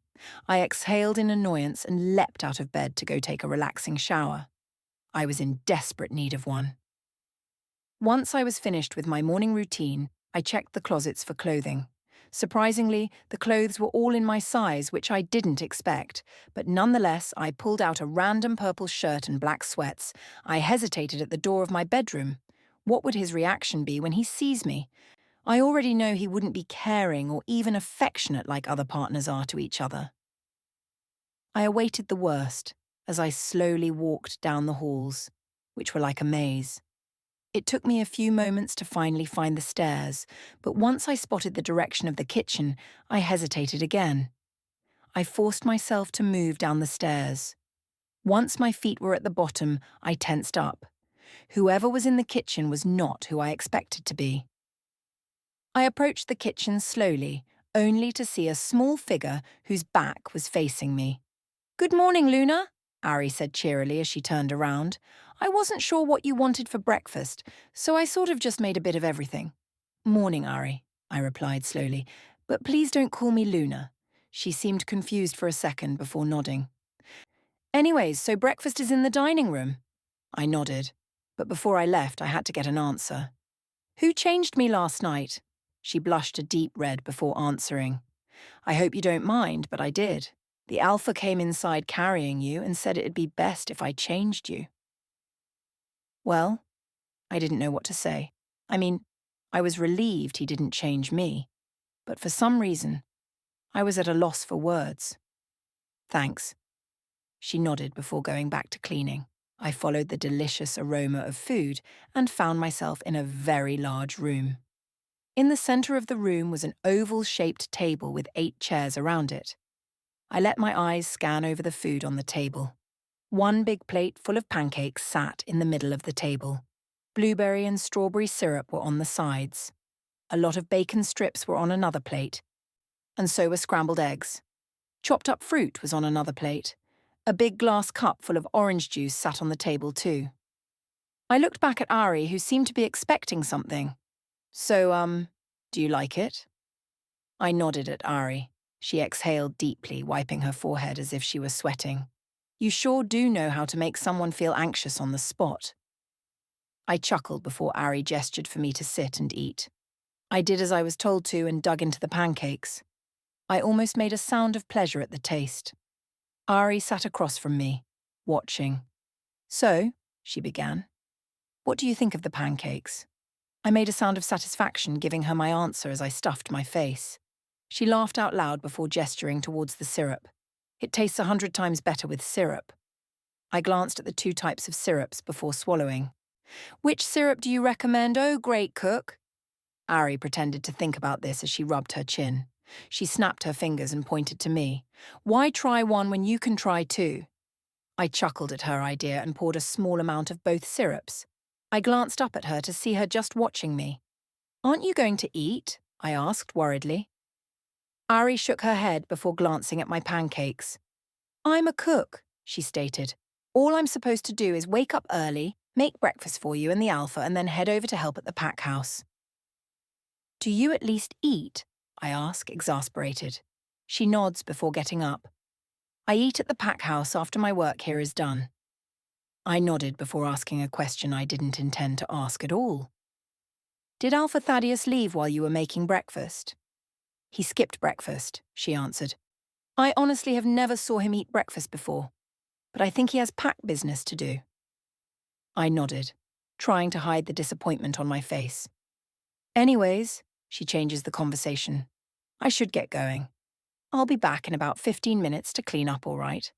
I exhaled in annoyance and leapt out of bed to go take a relaxing shower. I was in desperate need of one. Once I was finished with my morning routine, I checked the closets for clothing. Surprisingly, the clothes were all in my size, which I didn't expect, but nonetheless I pulled out a random purple shirt and black sweats. I hesitated at the door of my bedroom. What would his reaction be when he sees me? I already know he wouldn't be caring or even affectionate like other partners are to each other. I awaited the worst as I slowly walked down the halls, which were like a maze. It took me a few moments to finally find the stairs, but once I spotted the direction of the kitchen, I hesitated again. I forced myself to move down the stairs. Once my feet were at the bottom, I tensed up. Whoever was in the kitchen was not who I expected to be. I approached the kitchen slowly, only to see a small figure whose back was facing me. "Good morning, Luna," Ari said cheerily as she turned around. I wasn't sure what you wanted for breakfast, so I sort of just made a bit of everything. Morning, Ari, I replied slowly, but please don't call me Luna. She seemed confused for a second before nodding. Anyways, so breakfast is in the dining room. I nodded, but before I left, I had to get an answer. Who changed me last night? She blushed a deep red before answering. I hope you don't mind, but I did. The Alpha came inside carrying you and said it'd be best if I changed you. Well, I didn't know what to say. I mean, I was relieved he didn't change me, but for some reason, I was at a loss for words. Thanks. She nodded before going back to cleaning. I followed the delicious aroma of food and found myself in a very large room. In the center of the room was an oval-shaped table with 8 chairs around it. I let my eyes scan over the food on the table. One big plate full of pancakes sat in the middle of the table. Blueberry and strawberry syrup were on the sides. A lot of bacon strips were on another plate, and so were scrambled eggs. Chopped up fruit was on another plate. A big glass cup full of orange juice sat on the table too. I looked back at Ari, who seemed to be expecting something. So, do you like it? I nodded at Ari. She exhaled deeply, wiping her forehead as if she were sweating. You sure do know how to make someone feel anxious on the spot. I chuckled before Ari gestured for me to sit and eat. I did as I was told to and dug into the pancakes. I almost made a sound of pleasure at the taste. Ari sat across from me, watching. So, she began, what do you think of the pancakes? I made a sound of satisfaction, giving her my answer as I stuffed my face. She laughed out loud before gesturing towards the syrup. It tastes 100 times better with syrup. I glanced at the 2 types of syrups before swallowing. Which syrup do you recommend, oh great cook? Ari pretended to think about this as she rubbed her chin. She snapped her fingers and pointed to me. Why try one when you can try 2? I chuckled at her idea and poured a small amount of both syrups. I glanced up at her to see her just watching me. Aren't you going to eat? I asked worriedly. Ari shook her head before glancing at my pancakes. I'm a cook, she stated. All I'm supposed to do is wake up early, make breakfast for you and the Alpha, and then head over to help at the pack house. Do you at least eat? I ask, exasperated. She nods before getting up. I eat at the pack house after my work here is done. I nodded before asking a question I didn't intend to ask at all. Did Alpha Thaddeus leave while you were making breakfast? He skipped breakfast, she answered. I honestly have never saw him eat breakfast before, but I think he has pack business to do. I nodded, trying to hide the disappointment on my face. Anyways, she changes the conversation. I should get going. I'll be back in about 15 minutes to clean up, all right?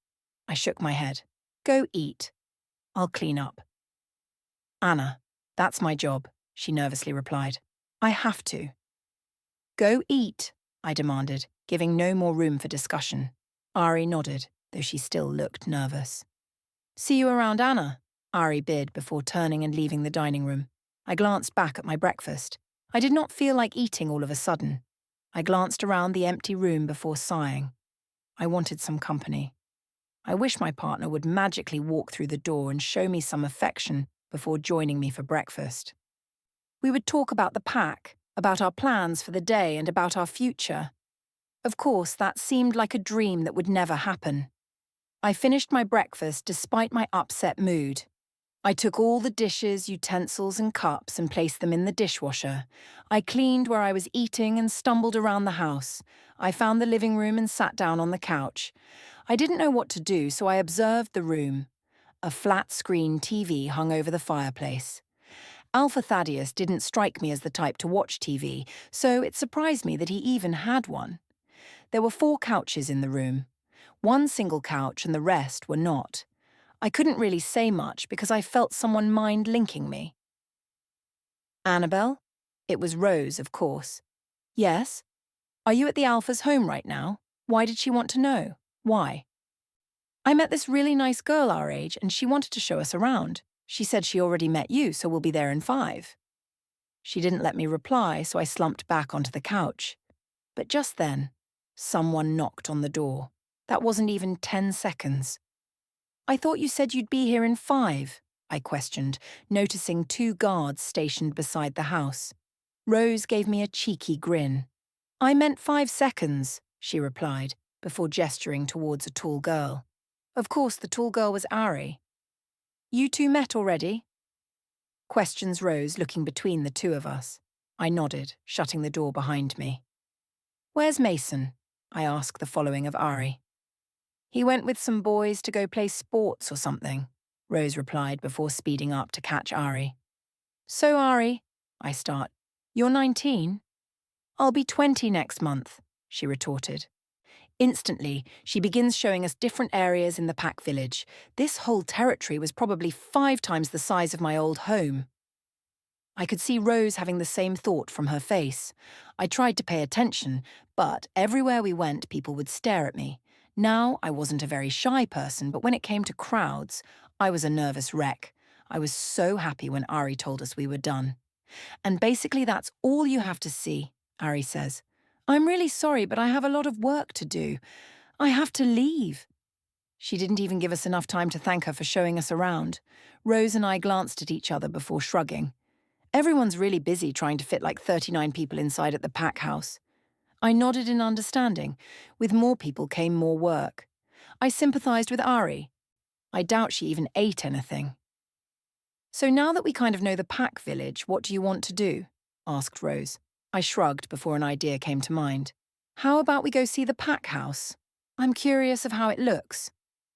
I shook my head. Go eat. I'll clean up. Anna, that's my job, she nervously replied. I have to. Go eat, I demanded, giving no more room for discussion. Ari nodded, though she still looked nervous. See you around, Anna, Ari bid before turning and leaving the dining room. I glanced back at my breakfast. I did not feel like eating all of a sudden. I glanced around the empty room before sighing. I wanted some company. I wish my partner would magically walk through the door and show me some affection before joining me for breakfast. We would talk about the pack, about our plans for the day, and about our future. Of course, that seemed like a dream that would never happen. I finished my breakfast despite my upset mood. I took all the dishes, utensils, and cups and placed them in the dishwasher. I cleaned where I was eating and stumbled around the house. I found the living room and sat down on the couch. I didn't know what to do, so I observed the room. A flat-screen TV hung over the fireplace. Alpha Thaddeus didn't strike me as the type to watch TV, so it surprised me that he even had one. There were 4 couches in the room. One single couch and the rest were not. I couldn't really say much because I felt someone mind-linking me. Annabel? It was Rose, of course. Yes? Are you at the Alpha's home right now? Why did she want to know? Why? I met this really nice girl our age and she wanted to show us around. She said she already met you, so we'll be there in 5. She didn't let me reply, so I slumped back onto the couch. But just then, someone knocked on the door. That wasn't even 10 seconds. I thought you said you'd be here in 5, I questioned, noticing 2 guards stationed beside the house. Rose gave me a cheeky grin. I meant 5 seconds, she replied, before gesturing towards a tall girl. Of course, the tall girl was Ari. You two met already? Questions rose, looking between the two of us. I nodded, shutting the door behind me. Where's Mason? I asked the following of Ari. He went with some boys to go play sports or something, Rose replied before speeding up to catch Ari. So Ari, I start, you're 19? I'll be 20 next month, she retorted. Instantly, she begins showing us different areas in the Pack village. This whole territory was probably 5 times the size of my old home. I could see Rose having the same thought from her face. I tried to pay attention, but everywhere we went, people would stare at me. Now, I wasn't a very shy person, but when it came to crowds, I was a nervous wreck. I was so happy when Ari told us we were done. And basically that's all you have to see, Ari says. I'm really sorry, but I have a lot of work to do. I have to leave. She didn't even give us enough time to thank her for showing us around. Rose and I glanced at each other before shrugging. Everyone's really busy trying to fit like 39 people inside at the Pack house. I nodded in understanding. With more people came more work. I sympathized with Ari. I doubt she even ate anything. So now that we kind of know the Pack village, what do you want to do? Asked Rose. I shrugged before an idea came to mind. How about we go see the Pack house? I'm curious of how it looks.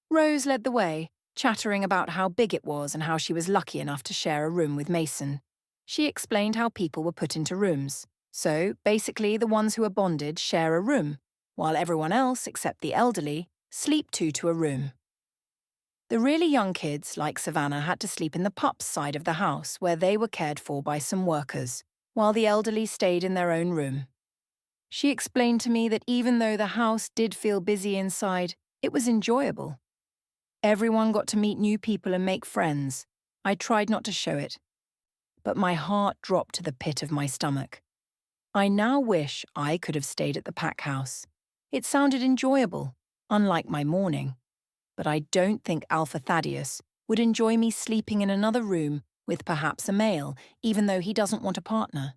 Rose led the way, chattering about how big it was and how she was lucky enough to share a room with Mason. She explained how people were put into rooms. So, basically, the ones who are bonded share a room, while everyone else, except the elderly, sleep 2 to a room. The really young kids, like Savannah, had to sleep in the pups' side of the house, where they were cared for by some workers, while the elderly stayed in their own room. She explained to me that even though the house did feel busy inside, it was enjoyable. Everyone got to meet new people and make friends. I tried not to show it, but my heart dropped to the pit of my stomach. I now wish I could have stayed at the Pack house. It sounded enjoyable, unlike my morning. But I don't think Alpha Thaddeus would enjoy me sleeping in another room with perhaps a male, even though he doesn't want a partner.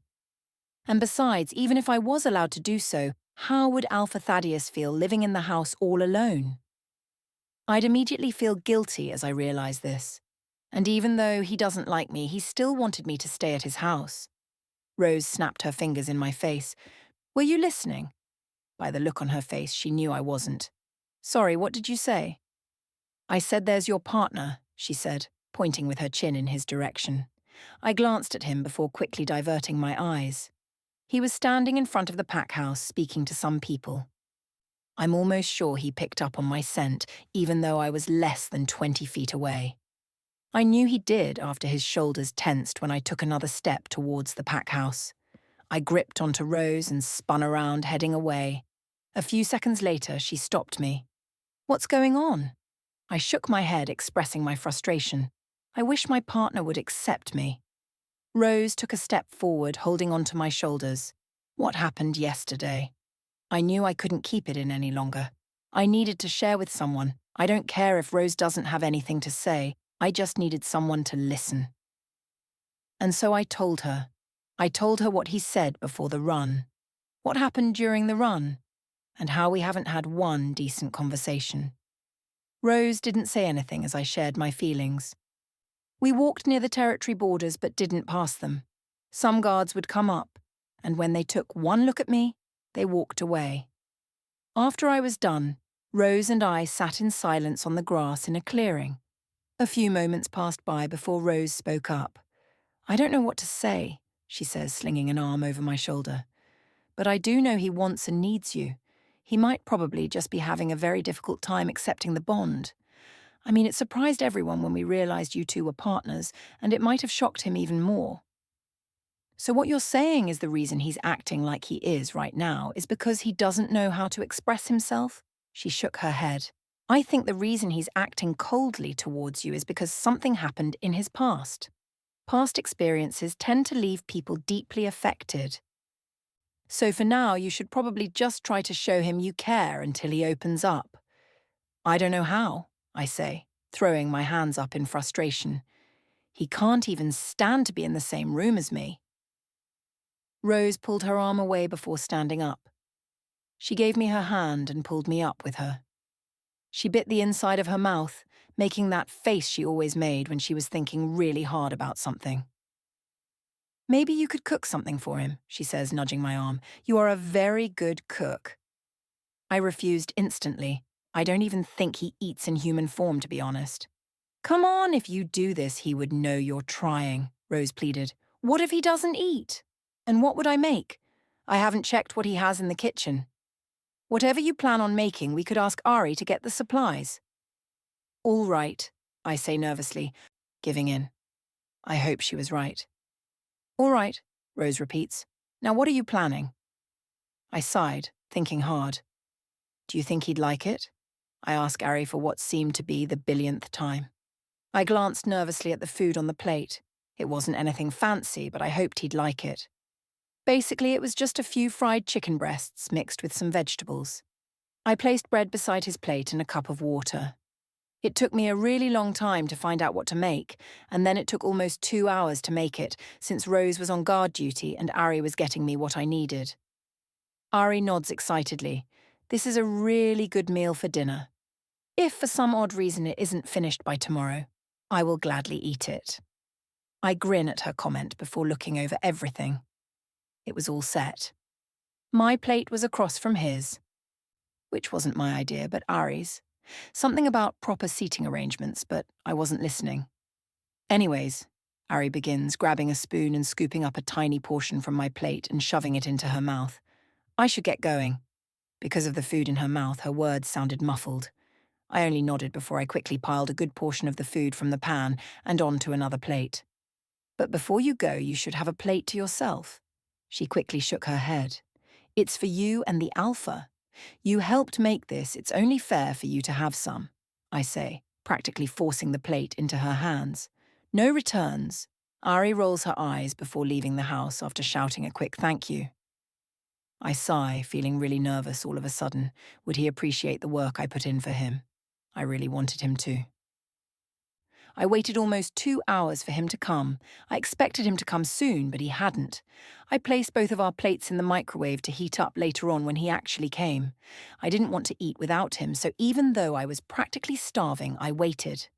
And besides, even if I was allowed to do so, how would Alpha Thaddeus feel living in the house all alone? I'd immediately feel guilty as I realised this. And even though he doesn't like me, he still wanted me to stay at his house. Rose snapped her fingers in my face. Were you listening? By the look on her face, she knew I wasn't. Sorry, what did you say? I said there's your partner, she said, pointing with her chin in his direction. I glanced at him before quickly diverting my eyes. He was standing in front of the Pack house speaking to some people. I'm almost sure he picked up on my scent, even though I was less than 20 feet away. I knew he did after his shoulders tensed when I took another step towards the Pack house. I gripped onto Rose and spun around, heading away. A few seconds later, she stopped me. What's going on? I shook my head, expressing my frustration. I wish my partner would accept me. Rose took a step forward, holding onto my shoulders. What happened yesterday? I knew I couldn't keep it in any longer. I needed to share with someone. I don't care if Rose doesn't have anything to say. I just needed someone to listen. And so I told her. I told her what he said before the run. What happened during the run? And how we haven't had one decent conversation. Rose didn't say anything as I shared my feelings. We walked near the territory borders but didn't pass them. Some guards would come up, and when they took one look at me, they walked away. After I was done, Rose and I sat in silence on the grass in a clearing. A few moments passed by before Rose spoke up. I don't know what to say, she says, slinging an arm over my shoulder. But I do know he wants and needs you. He might probably just be having a very difficult time accepting the bond. I mean, it surprised everyone when we realised you two were partners, and it might have shocked him even more. So what you're saying is the reason he's acting like he is right now is because he doesn't know how to express himself? She shook her head. I think the reason he's acting coldly towards you is because something happened in his past. Past experiences tend to leave people deeply affected. So for now, you should probably just try to show him you care until he opens up. I don't know how, I say, throwing my hands up in frustration. He can't even stand to be in the same room as me. Rose pulled her arm away before standing up. She gave me her hand and pulled me up with her. She bit the inside of her mouth, making that face she always made when she was thinking really hard about something. "Maybe you could cook something for him," she says, nudging my arm. "You are a very good cook." I refused instantly. I don't even think he eats in human form, to be honest. "Come on, if you do this, he would know you're trying," Rose pleaded. "What if he doesn't eat? And what would I make? I haven't checked what he has in the kitchen." "Whatever you plan on making, we could ask Ari to get the supplies." "All right," I say nervously, giving in. I hope she was right. "All right," Rose repeats. "Now what are you planning?" I sighed, thinking hard. "Do you think he'd like it?" I ask Ari for what seemed to be the billionth time. I glanced nervously at the food on the plate. It wasn't anything fancy, but I hoped he'd like it. Basically, it was just a few fried chicken breasts mixed with some vegetables. I placed bread beside his plate and a cup of water. It took me a really long time to find out what to make, and then it took almost 2 hours to make it, since Rose was on guard duty and Ari was getting me what I needed. Ari nods excitedly. This is a really good meal for dinner. If for some odd reason it isn't finished by tomorrow, I will gladly eat it. I grin at her comment before looking over everything. It was all set. My plate was across from his, which wasn't my idea, but Ari's. Something about proper seating arrangements, but I wasn't listening. "Anyways," Ari begins, grabbing a spoon and scooping up a tiny portion from my plate and shoving it into her mouth. "I should get going." Because of the food in her mouth, her words sounded muffled. I only nodded before I quickly piled a good portion of the food from the pan and onto another plate. "But before you go, you should have a plate to yourself." She quickly shook her head. "It's for you and the Alpha. You helped make this, it's only fair for you to have some," I say, practically forcing the plate into her hands. "No returns." Ari rolls her eyes before leaving the house after shouting a quick thank you. I sigh, feeling really nervous all of a sudden. Would he appreciate the work I put in for him? I really wanted him to. I waited almost 2 hours for him to come. I expected him to come soon, but he hadn't. I placed both of our plates in the microwave to heat up later on when he actually came. I didn't want to eat without him, so even though I was practically starving, I waited.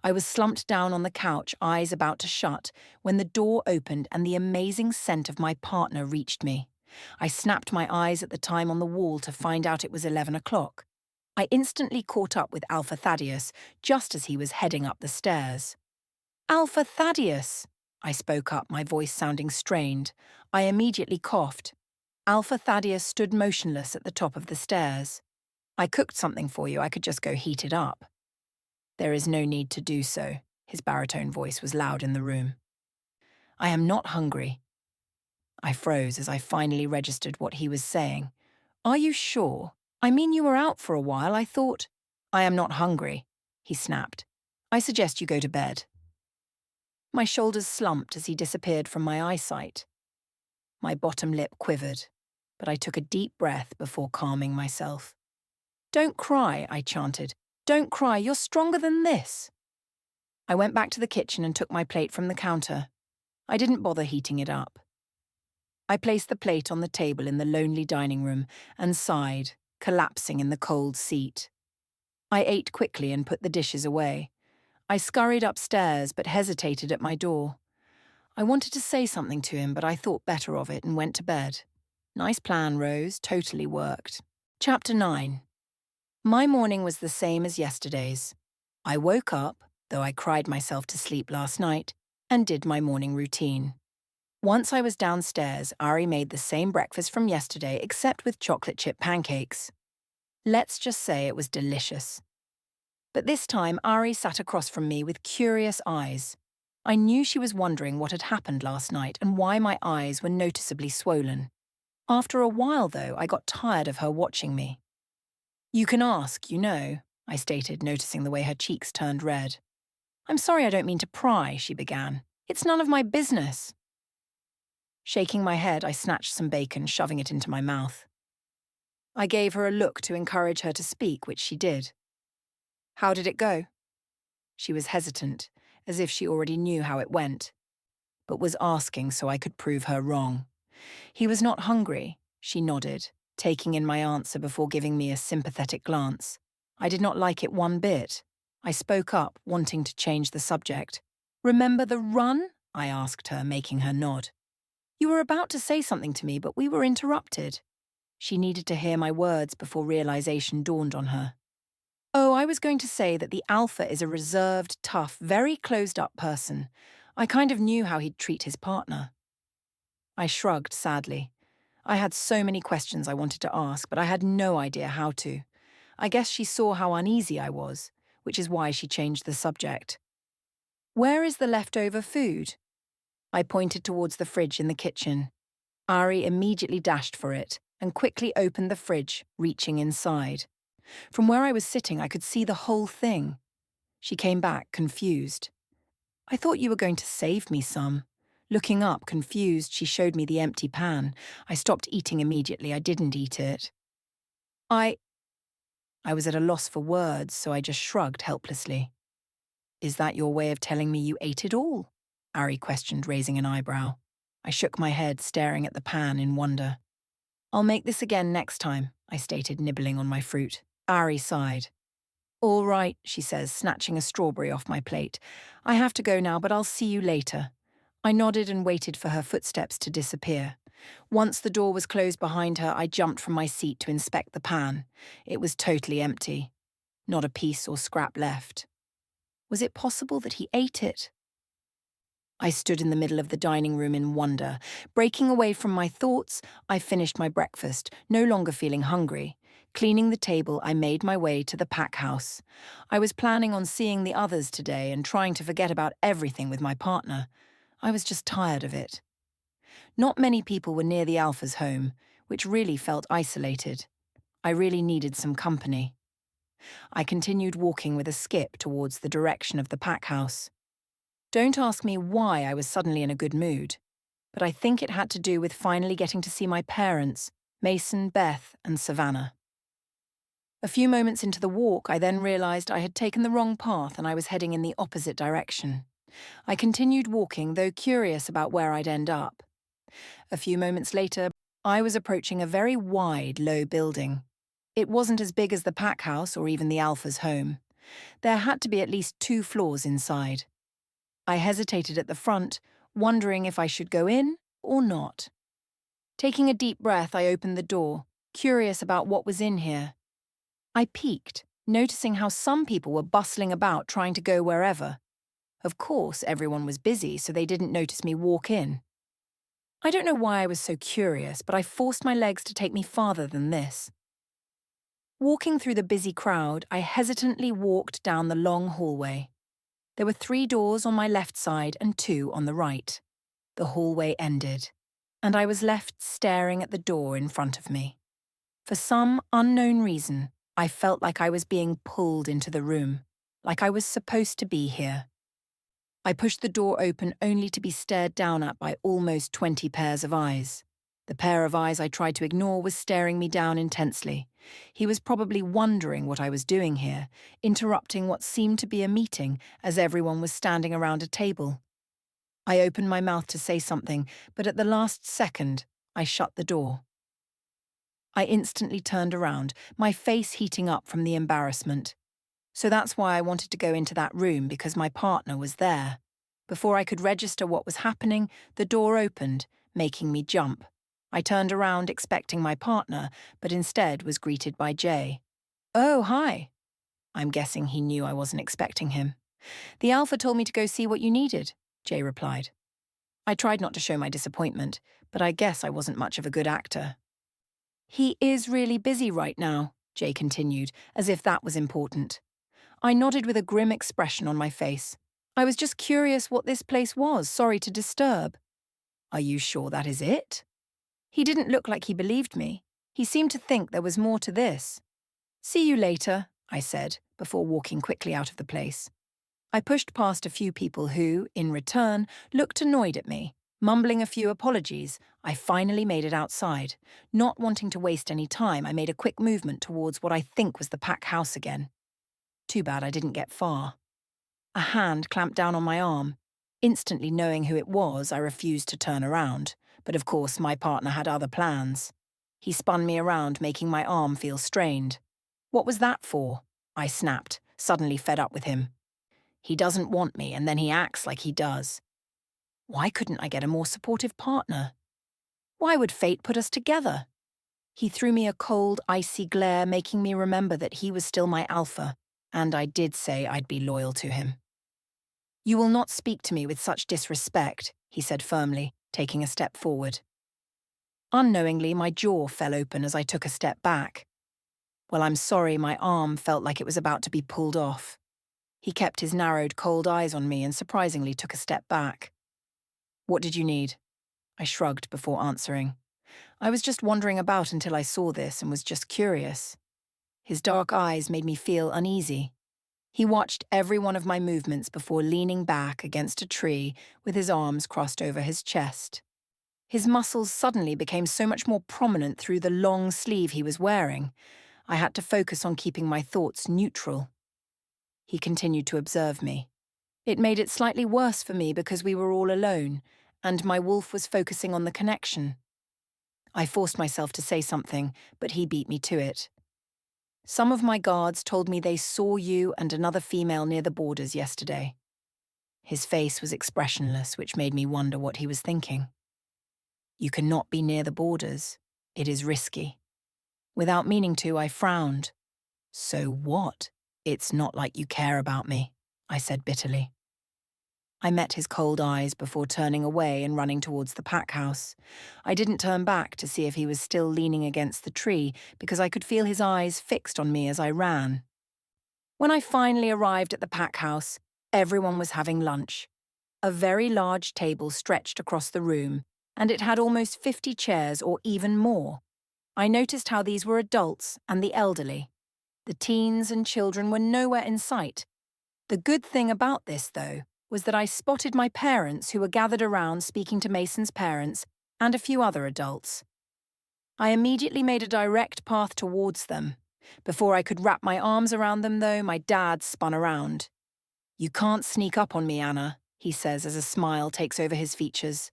I was slumped down on the couch, eyes about to shut, when the door opened and the amazing scent of my partner reached me. I snapped my eyes at the time on the wall to find out it was 11 o'clock. I instantly caught up with Alpha Thaddeus, just as he was heading up the stairs. "Alpha Thaddeus!" I spoke up, my voice sounding strained. I immediately coughed. Alpha Thaddeus stood motionless at the top of the stairs. "I cooked something for you, I could just go heat it up." "There is no need to do so." His baritone voice was loud in the room. "I am not hungry." I froze as I finally registered what he was saying. "Are you sure? I mean, you were out for a while, I thought—" "I am not hungry," he snapped. "I suggest you go to bed." My shoulders slumped as he disappeared from my eyesight. My bottom lip quivered, but I took a deep breath before calming myself. "Don't cry," I chanted. "Don't cry, you're stronger than this." I went back to the kitchen and took my plate from the counter. I didn't bother heating it up. I placed the plate on the table in the lonely dining room and sighed, collapsing in the cold seat. I ate quickly and put the dishes away. I scurried upstairs but hesitated at my door. I wanted to say something to him, but I thought better of it and went to bed. Nice plan, Rose, totally worked. Chapter 9. My morning was the same as yesterday's. I woke up, though I cried myself to sleep last night, and did my morning routine. Once I was downstairs, Ari made the same breakfast from yesterday except with chocolate chip pancakes. Let's just say it was delicious. But this time, Ari sat across from me with curious eyes. I knew she was wondering what had happened last night and why my eyes were noticeably swollen. After a while, though, I got tired of her watching me. "You can ask, you know," I stated, noticing the way her cheeks turned red. "I'm sorry, I don't mean to pry," she began. "It's none of my business." Shaking my head, I snatched some bacon, shoving it into my mouth. I gave her a look to encourage her to speak, which she did. "How did it go?" She was hesitant, as if she already knew how it went, but was asking so I could prove her wrong. He was not hungry, she nodded, taking in my answer before giving me a sympathetic glance. I did not like it one bit. I spoke up, wanting to change the subject. "Remember the run?" I asked her, making her nod. "You were about to say something to me, but we were interrupted." She needed to hear my words before realization dawned on her. "Oh, I was going to say that the Alpha is a reserved, tough, very closed-up person. I kind of knew how he'd treat his partner." I shrugged sadly. I had so many questions I wanted to ask, but I had no idea how to. I guess she saw how uneasy I was, which is why she changed the subject. "Where is the leftover food?" I pointed towards the fridge in the kitchen. Ari immediately dashed for it and quickly opened the fridge, reaching inside. From where I was sitting, I could see the whole thing. She came back, confused. "I thought you were going to save me some." Looking up, confused, she showed me the empty pan. I stopped eating immediately. I didn't eat it. I was at a loss for words, so I just shrugged helplessly. "Is that your way of telling me you ate it all?" Ari questioned, raising an eyebrow. I shook my head, staring at the pan in wonder. "I'll make this again next time," I stated, nibbling on my fruit. Ari sighed. "All right," she says, snatching a strawberry off my plate. "I have to go now, but I'll see you later." I nodded and waited for her footsteps to disappear. Once the door was closed behind her, I jumped from my seat to inspect the pan. It was totally empty. Not a piece or scrap left. Was it possible that he ate it? I stood in the middle of the dining room in wonder. Breaking away from my thoughts, I finished my breakfast, no longer feeling hungry. Cleaning the table, I made my way to the pack house. I was planning on seeing the others today and trying to forget about everything with my partner. I was just tired of it. Not many people were near the Alpha's home, which really felt isolated. I really needed some company. I continued walking with a skip towards the direction of the pack house. Don't ask me why I was suddenly in a good mood, but I think it had to do with finally getting to see my parents, Mason, Beth, and Savannah. A few moments into the walk, I then realized I had taken the wrong path and I was heading in the opposite direction. I continued walking, though curious about where I'd end up. A few moments later, I was approaching a very wide, low building. It wasn't as big as the pack house or even the Alpha's home. There had to be at least 2 floors inside. I hesitated at the front, wondering if I should go in or not. Taking a deep breath, I opened the door, curious about what was in here. I peeked, noticing how some people were bustling about trying to go wherever. Of course, everyone was busy, so they didn't notice me walk in. I don't know why I was so curious, but I forced my legs to take me farther than this. Walking through the busy crowd, I hesitantly walked down the long hallway. There were 3 doors on my left side and 2 on the right. The hallway ended, and I was left staring at the door in front of me. For some unknown reason, I felt like I was being pulled into the room, like I was supposed to be here. I pushed the door open only to be stared down at by almost 20 pairs of eyes. The pair of eyes I tried to ignore was staring me down intensely. He was probably wondering what I was doing here, interrupting what seemed to be a meeting as everyone was standing around a table. I opened my mouth to say something, but at the last second, I shut the door. I instantly turned around, my face heating up from the embarrassment. So that's why I wanted to go into that room, because my partner was there. Before I could register what was happening, the door opened, making me jump. I turned around expecting my partner, but instead was greeted by Jay. "Oh, hi." I'm guessing he knew I wasn't expecting him. "The Alpha told me to go see what you needed," Jay replied. I tried not to show my disappointment, but I guess I wasn't much of a good actor. "He is really busy right now," Jay continued, as if that was important. I nodded with a grim expression on my face. "I was just curious what this place was, sorry to disturb." "Are you sure that is it?" He didn't look like he believed me. He seemed to think there was more to this. "See you later," I said, before walking quickly out of the place. I pushed past a few people who, in return, looked annoyed at me. Mumbling a few apologies, I finally made it outside. Not wanting to waste any time, I made a quick movement towards what I think was the pack house again. Too bad I didn't get far. A hand clamped down on my arm. Instantly knowing who it was, I refused to turn around, but of course my partner had other plans. He spun me around, making my arm feel strained. "What was that for?" I snapped, suddenly fed up with him. He doesn't want me, and then he acts like he does. Why couldn't I get a more supportive partner? Why would fate put us together? He threw me a cold, icy glare, making me remember that he was still my alpha, and I did say I'd be loyal to him. "You will not speak to me with such disrespect," he said firmly, taking a step forward. Unknowingly, my jaw fell open as I took a step back. Well, I'm sorry, my arm felt like it was about to be pulled off. He kept his narrowed, cold eyes on me and surprisingly took a step back. "What did you need?" I shrugged before answering. I was just wandering about until I saw this and was just curious. His dark eyes made me feel uneasy. He watched every one of my movements before leaning back against a tree with his arms crossed over his chest. His muscles suddenly became so much more prominent through the long sleeve he was wearing. I had to focus on keeping my thoughts neutral. He continued to observe me. It made it slightly worse for me because we were all alone, and my wolf was focusing on the connection. I forced myself to say something, but he beat me to it. "Some of my guards told me they saw you and another female near the borders yesterday." His face was expressionless, which made me wonder what he was thinking. "You cannot be near the borders. It is risky." Without meaning to, I frowned. "So what? It's not like you care about me," I said bitterly. I met his cold eyes before turning away and running towards the pack house. I didn't turn back to see if he was still leaning against the tree because I could feel his eyes fixed on me as I ran. When I finally arrived at the pack house, everyone was having lunch. A very large table stretched across the room, and it had almost 50 chairs or even more. I noticed how these were adults and the elderly. The teens and children were nowhere in sight. The good thing about this, though, was that I spotted my parents who were gathered around speaking to Mason's parents and a few other adults. I immediately made a direct path towards them. Before I could wrap my arms around them, though, my dad spun around. "You can't sneak up on me, Anna," he says as a smile takes over his features.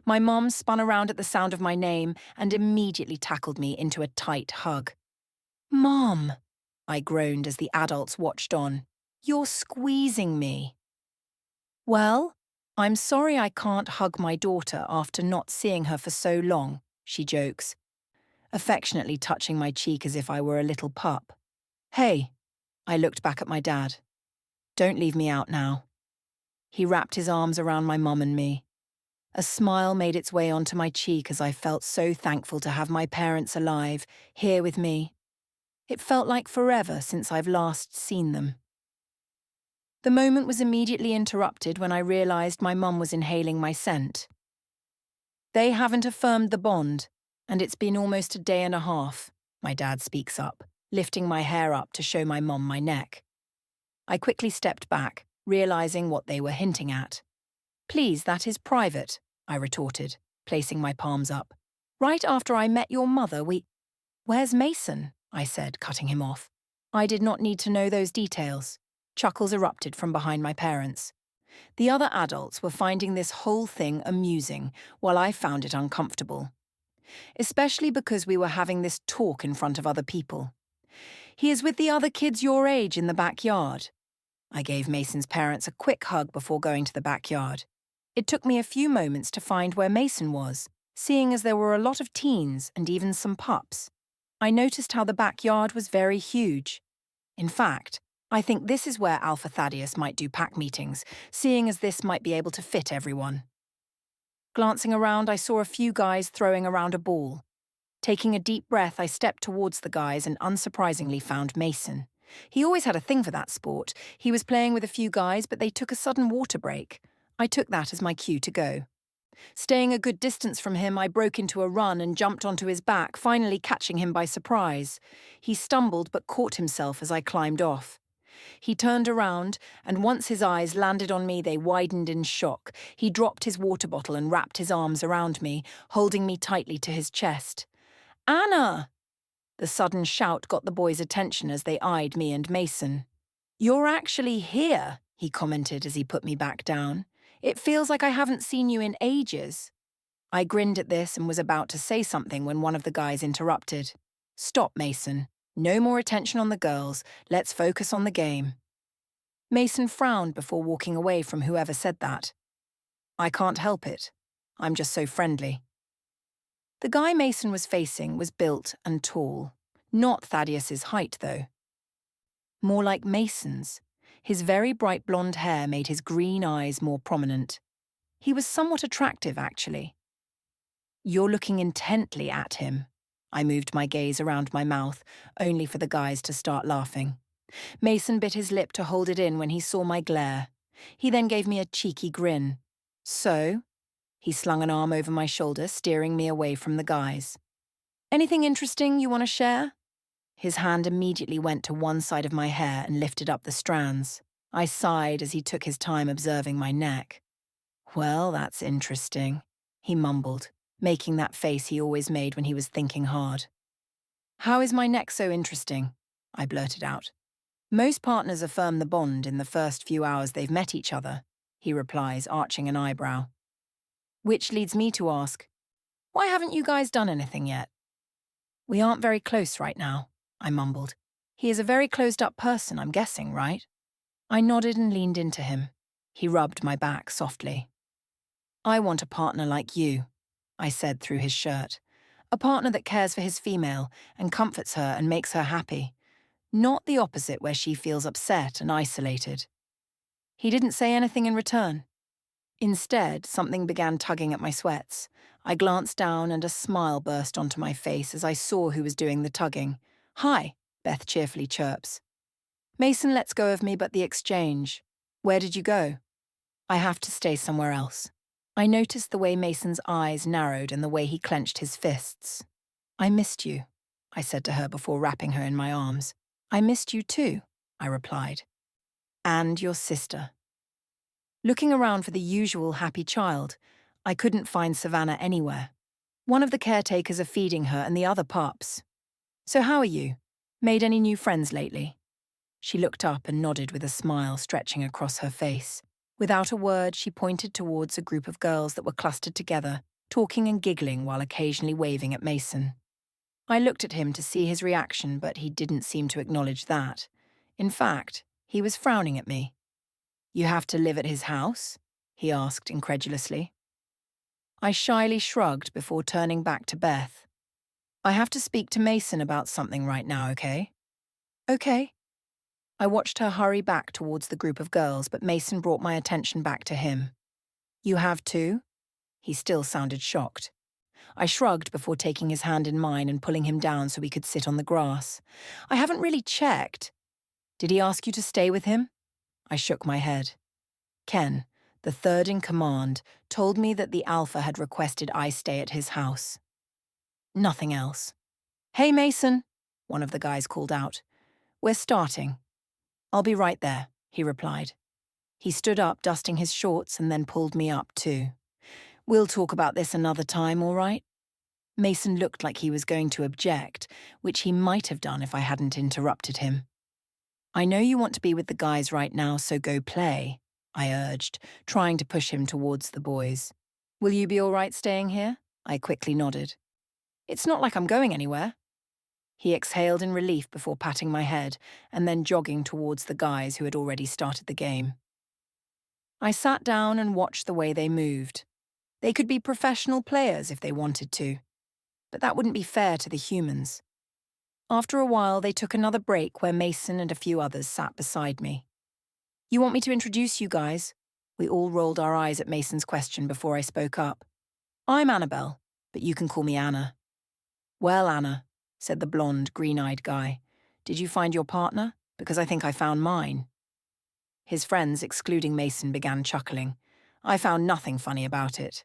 My mom spun around at the sound of my name and immediately tackled me into a tight hug. "Mom," I groaned as the adults watched on. "You're squeezing me." "Well, I'm sorry I can't hug my daughter after not seeing her for so long," she jokes, affectionately touching my cheek as if I were a little pup. "Hey," I looked back at my dad. "Don't leave me out now." He wrapped his arms around my mum and me. A smile made its way onto my cheek as I felt so thankful to have my parents alive, here with me. It felt like forever since I've last seen them. The moment was immediately interrupted when I realised my mum was inhaling my scent. "They haven't affirmed the bond, and it's been almost a day and a half," my dad speaks up, lifting my hair up to show my mum my neck. I quickly stepped back, realising what they were hinting at. "Please, that is private," I retorted, placing my palms up. "Right after I met your mother, Where's Mason?" I said, cutting him off. I did not need to know those details. Chuckles erupted from behind my parents. The other adults were finding this whole thing amusing, while I found it uncomfortable. Especially because we were having this talk in front of other people. "He is with the other kids your age in the backyard." I gave Mason's parents a quick hug before going to the backyard. It took me a few moments to find where Mason was, seeing as there were a lot of teens and even some pups. I noticed how the backyard was very huge. In fact, I think this is where Alpha Thaddeus might do pack meetings, seeing as this might be able to fit everyone. Glancing around, I saw a few guys throwing around a ball. Taking a deep breath, I stepped towards the guys and unsurprisingly found Mason. He always had a thing for that sport. He was playing with a few guys, but they took a sudden water break. I took that as my cue to go. Staying a good distance from him, I broke into a run and jumped onto his back, finally catching him by surprise. He stumbled but caught himself as I climbed off. He turned around, and once his eyes landed on me, they widened in shock. He dropped his water bottle and wrapped his arms around me, holding me tightly to his chest. "Anna!" The sudden shout got the boys' attention as they eyed me and Mason. "You're actually here," he commented as he put me back down. It feels like I haven't seen you in ages. I grinned at this and was about to say something when one of the guys interrupted. Stop, Mason. No more attention on the girls. Let's focus on the game. Mason frowned before walking away from whoever said that. I can't help it. I'm just so friendly. The guy Mason was facing was built and tall. Not Thaddeus's height, though. More like Mason's. His very bright blonde hair made his green eyes more prominent. He was somewhat attractive, actually. You're looking intently at him. I moved my gaze around my mouth, only for the guys to start laughing. Mason bit his lip to hold it in when he saw my glare. He then gave me a cheeky grin. So? He slung an arm over my shoulder, steering me away from the guys. Anything interesting you want to share? His hand immediately went to one side of my hair and lifted up the strands. I sighed as he took his time observing my neck. Well, that's interesting, he mumbled, making that face he always made when he was thinking hard. How is my neck so interesting? I blurted out. Most partners affirm the bond in the first few hours they've met each other, he replies, arching an eyebrow. Which leads me to ask, why haven't you guys done anything yet? We aren't very close right now, I mumbled. He is a very closed-up person, I'm guessing, right? I nodded and leaned into him. He rubbed my back softly. I want a partner like you, I said through his shirt. A partner that cares for his female and comforts her and makes her happy. Not the opposite where she feels upset and isolated. He didn't say anything in return. Instead, something began tugging at my sweats. I glanced down and a smile burst onto my face as I saw who was doing the tugging. Hi, Beth cheerfully chirps. Mason lets go of me but the exchange. Where did you go? I have to stay somewhere else. I noticed the way Mason's eyes narrowed and the way he clenched his fists. I missed you, I said to her before wrapping her in my arms. I missed you too, I replied. And your sister. Looking around for the usual happy child, I couldn't find Savannah anywhere. One of the caretakers are feeding her and the other pups. So how are you? Made any new friends lately? She looked up and nodded with a smile stretching across her face. Without a word, she pointed towards a group of girls that were clustered together, talking and giggling while occasionally waving at Mason. I looked at him to see his reaction, but he didn't seem to acknowledge that. In fact, he was frowning at me. You have to live at his house? He asked incredulously. I shyly shrugged before turning back to Beth. I have to speak to Mason about something right now, okay? Okay. I watched her hurry back towards the group of girls, but Mason brought my attention back to him. You have too? He still sounded shocked. I shrugged before taking his hand in mine and pulling him down so we could sit on the grass. I haven't really checked. Did he ask you to stay with him? I shook my head. Ken, the third in command, told me that the Alpha had requested I stay at his house. Nothing else. Hey, Mason, one of the guys called out. We're starting. I'll be right there, he replied. He stood up, dusting his shorts, and then pulled me up too. We'll talk about this another time, all right? Mason looked like he was going to object, which he might have done if I hadn't interrupted him. I know you want to be with the guys right now, so go play, I urged, trying to push him towards the boys. Will you be all right staying here? I quickly nodded. It's not like I'm going anywhere. He exhaled in relief before patting my head and then jogging towards the guys who had already started the game. I sat down and watched the way they moved. They could be professional players if they wanted to, but that wouldn't be fair to the humans. After a while, they took another break where Mason and a few others sat beside me. You want me to introduce you guys? We all rolled our eyes at Mason's question before I spoke up. I'm Annabel, but you can call me Anna. Well, Anna, said the blonde, green-eyed guy, did you find your partner? Because I think I found mine. His friends, excluding Mason, began chuckling. I found nothing funny about it.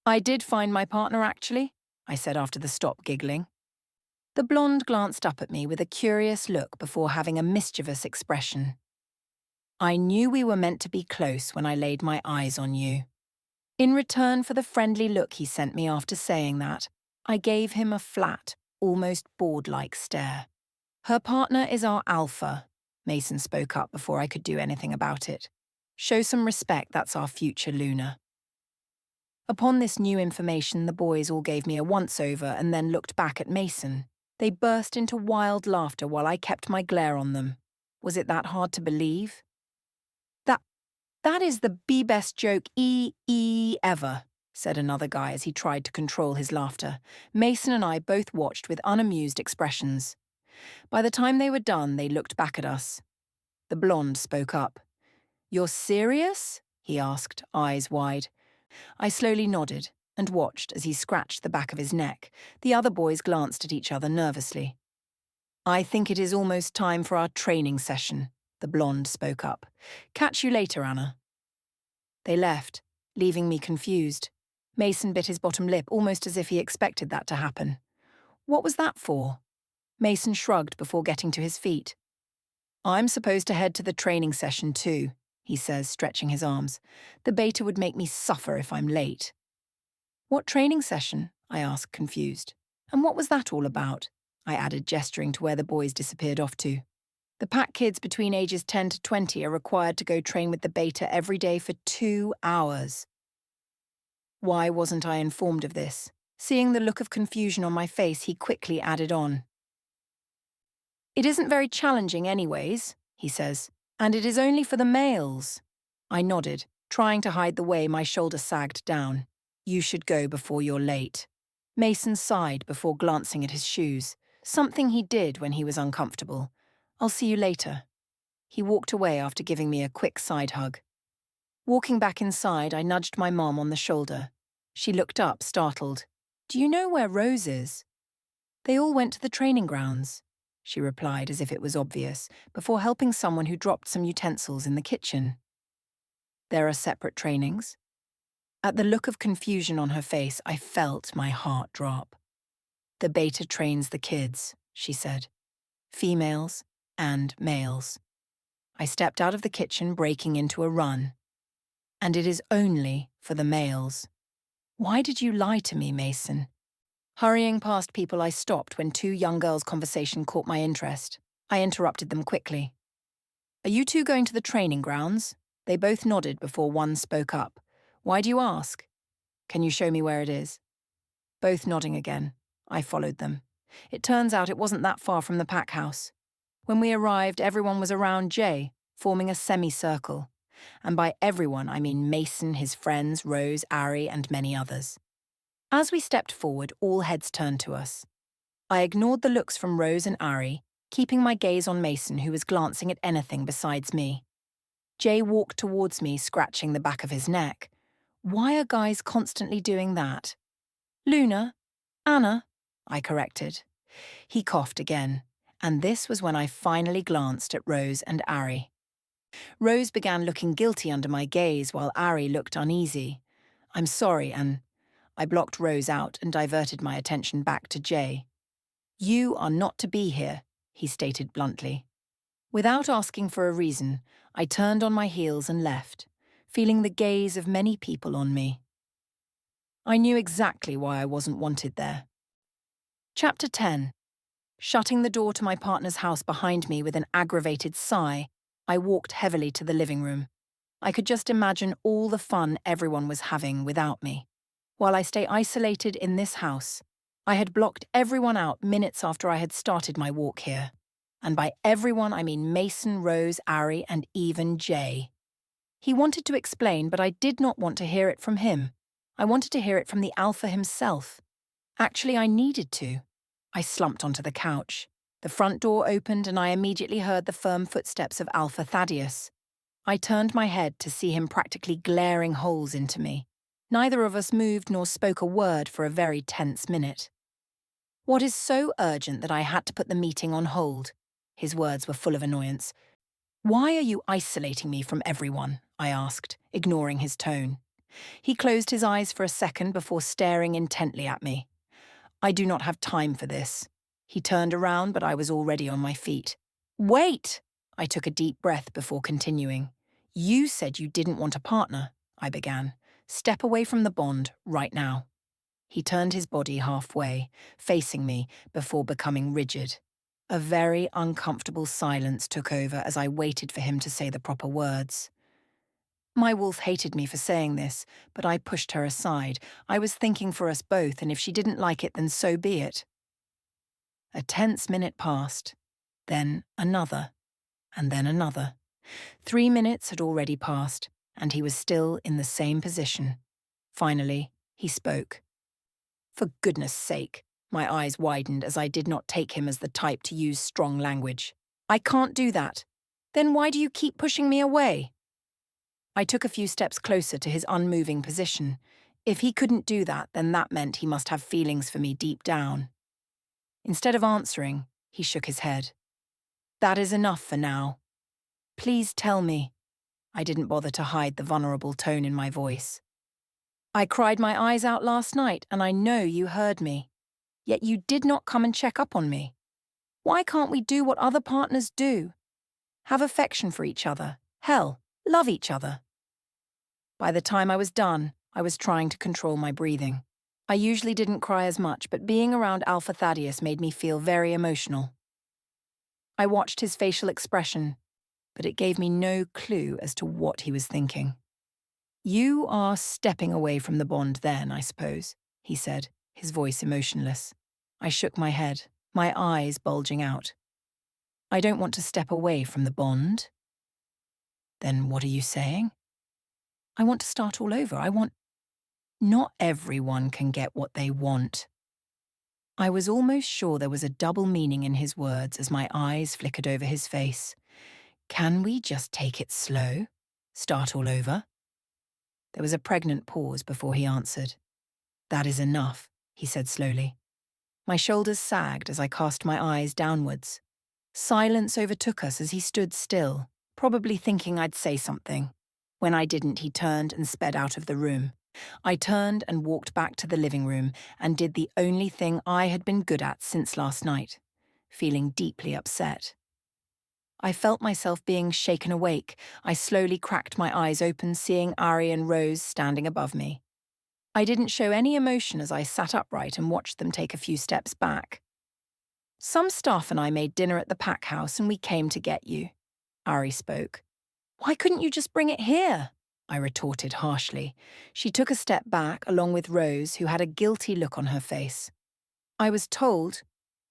I did find my partner, actually, I said after the stop giggling. The blonde glanced up at me with a curious look before having a mischievous expression. I knew we were meant to be close when I laid my eyes on you. In return for the friendly look he sent me after saying that, I gave him a flat, almost bored-like stare. Her partner is our Alpha, Mason spoke up before I could do anything about it. Show some respect, that's our future, Luna. Upon this new information, the boys all gave me a once-over and then looked back at Mason. They burst into wild laughter while I kept my glare on them. Was it that hard to believe? That is the best joke ever, said another guy as he tried to control his laughter. Mason and I both watched with unamused expressions. By the time they were done, they looked back at us. The blonde spoke up. "You're serious?" he asked, eyes wide. I slowly nodded and watched as he scratched the back of his neck. The other boys glanced at each other nervously. "I think it is almost time for our training session," the blonde spoke up. "Catch you later, Anna." They left, leaving me confused. Mason bit his bottom lip, almost as if he expected that to happen. "What was that for?" Mason shrugged before getting to his feet. "I'm supposed to head to the training session too," he says, stretching his arms. "The beta would make me suffer if I'm late." "What training session?" I asked, confused. "And what was that all about?" I added, gesturing to where the boys disappeared off to. "The pack kids between ages 10 to 20 are required to go train with the beta every day for 2 hours. Why wasn't I informed of this? Seeing the look of confusion on my face, he quickly added on. "It isn't very challenging anyways," he says, "and it is only for the males." I nodded, trying to hide the way my shoulder sagged down. "You should go before you're late." Mason sighed before glancing at his shoes, something he did when he was uncomfortable. "I'll see you later." He walked away after giving me a quick side hug. Walking back inside, I nudged my mom on the shoulder. She looked up, startled. "Do you know where Rose is?" "They all went to the training grounds," she replied as if it was obvious, before helping someone who dropped some utensils in the kitchen. "There are separate trainings?" At the look of confusion on her face, I felt my heart drop. "The beta trains the kids," she said. "Females and males." I stepped out of the kitchen, breaking into a run. "And it is only for the males." "Why did you lie to me, Mason?" Hurrying past people, I stopped when two young girls' conversation caught my interest. I interrupted them quickly. "Are you two going to the training grounds?" They both nodded before one spoke up. "Why do you ask?" "Can you show me where it is?" Both nodding again, I followed them. It turns out it wasn't that far from the pack house. When we arrived, everyone was around Jay, forming a semicircle. And by everyone, I mean Mason, his friends, Rose, Ari, and many others. As we stepped forward, all heads turned to us. I ignored the looks from Rose and Ari, keeping my gaze on Mason, who was glancing at anything besides me. Jay walked towards me, scratching the back of his neck. Why are guys constantly doing that? "Luna, Anna," I corrected. He coughed again, and this was when I finally glanced at Rose and Ari. Rose began looking guilty under my gaze while Ari looked uneasy. "I'm sorry, and..." I blocked Rose out and diverted my attention back to Jay. "You are not to be here," he stated bluntly. Without asking for a reason, I turned on my heels and left, feeling the gaze of many people on me. I knew exactly why I wasn't wanted there. Chapter 10. Shutting the door to my partner's house behind me with an aggravated sigh, I walked heavily to the living room. I could just imagine all the fun everyone was having without me. While I stay isolated in this house, I had blocked everyone out minutes after I had started my walk here. And by everyone, I mean Mason, Rose, Ari, and even Jay. He wanted to explain, but I did not want to hear it from him. I wanted to hear it from the Alpha himself. Actually, I needed to. I slumped onto the couch. The front door opened and I immediately heard the firm footsteps of Alpha Thaddeus. I turned my head to see him practically glaring holes into me. Neither of us moved nor spoke a word for a very tense minute. "What is so urgent that I had to put the meeting on hold?" His words were full of annoyance. "Why are you isolating me from everyone?" I asked, ignoring his tone. He closed his eyes for a second before staring intently at me. "I do not have time for this." He turned around, but I was already on my feet. "Wait!" I took a deep breath before continuing. "You said you didn't want a partner," I began. "Step away from the bond right now." He turned his body halfway, facing me, before becoming rigid. A very uncomfortable silence took over as I waited for him to say the proper words. My wolf hated me for saying this, but I pushed her aside. I was thinking for us both, and if she didn't like it, then so be it. A tense minute passed, then another, and then another. 3 minutes had already passed, and he was still in the same position. Finally, he spoke. For goodness sake, my eyes widened as I did not take him as the type to use strong language. I can't do that. Then why do you keep pushing me away? I took a few steps closer to his unmoving position. If he couldn't do that, then that meant he must have feelings for me deep down. Instead of answering, he shook his head. That is enough for now. Please tell me. I didn't bother to hide the vulnerable tone in my voice. I cried my eyes out last night, and I know you heard me. Yet you did not come and check up on me. Why can't we do what other partners do? Have affection for each other. Hell, love each other. By the time I was done, I was trying to control my breathing. I usually didn't cry as much, but being around Alpha Thaddeus made me feel very emotional. I watched his facial expression, but it gave me no clue as to what he was thinking. You are stepping away from the bond then, I suppose, he said, his voice emotionless. I shook my head, my eyes bulging out. I don't want to step away from the bond. Then what are you saying? I want to start all over. Not everyone can get what they want. I was almost sure there was a double meaning in his words as my eyes flickered over his face. Can we just take it slow? Start all over? There was a pregnant pause before he answered. That is enough, he said slowly. My shoulders sagged as I cast my eyes downwards. Silence overtook us as he stood still, probably thinking I'd say something. When I didn't, he turned and sped out of the room. I turned and walked back to the living room and did the only thing I had been good at since last night, feeling deeply upset. I felt myself being shaken awake. I slowly cracked my eyes open, seeing Ari and Rose standing above me. I didn't show any emotion as I sat upright and watched them take a few steps back. Some staff and I made dinner at the pack house and we came to get you. Ari spoke. Why couldn't you just bring it here? I retorted harshly. She took a step back along with Rose, who had a guilty look on her face. I was told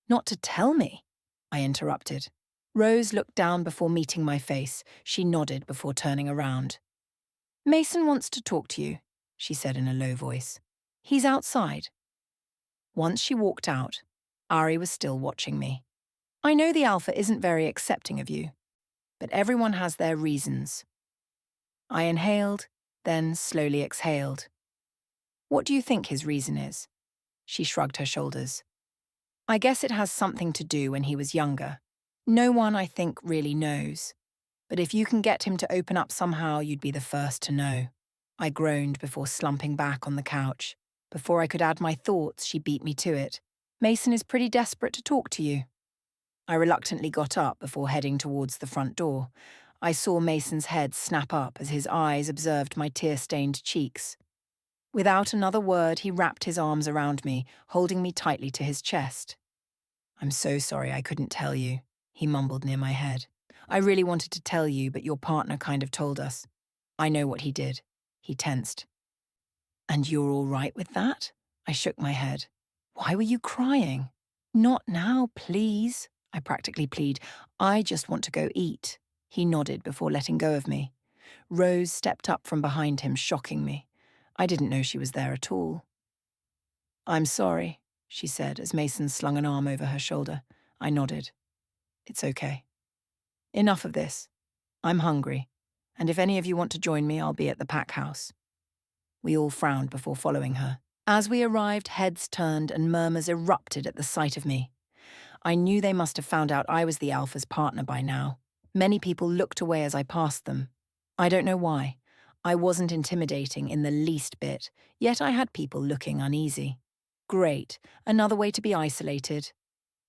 not to tell me, I interrupted. Rose looked down before meeting my face. She nodded before turning around. Mason wants to talk to you, she said in a low voice. He's outside. Once she walked out, Ari was still watching me. I know the Alpha isn't very accepting of you, but everyone has their reasons. I inhaled, then slowly exhaled. What do you think his reason is? She shrugged her shoulders. I guess it has something to do when he was younger. No one, I think, really knows. But if you can get him to open up somehow, you'd be the first to know. I groaned before slumping back on the couch. Before I could add my thoughts, she beat me to it. Mason is pretty desperate to talk to you. I reluctantly got up before heading towards the front door. I saw Mason's head snap up as his eyes observed my tear-stained cheeks. Without another word, he wrapped his arms around me, holding me tightly to his chest. I'm so sorry I couldn't tell you, he mumbled near my head. I really wanted to tell you, but your partner kind of told us. I know what he did. He tensed. And you're all right with that? I shook my head. Why were you crying? Not now, please, I practically plead. I just want to go eat. He nodded before letting go of me. Rose stepped up from behind him, shocking me. I didn't know she was there at all. I'm sorry, she said as Mason slung an arm over her shoulder. I nodded. It's okay. Enough of this. I'm hungry, and if any of you want to join me, I'll be at the pack house. We all frowned before following her. As we arrived, heads turned and murmurs erupted at the sight of me. I knew they must have found out I was the Alpha's partner by now. Many people looked away as I passed them. I don't know why. I wasn't intimidating in the least bit, yet I had people looking uneasy. Great, another way to be isolated.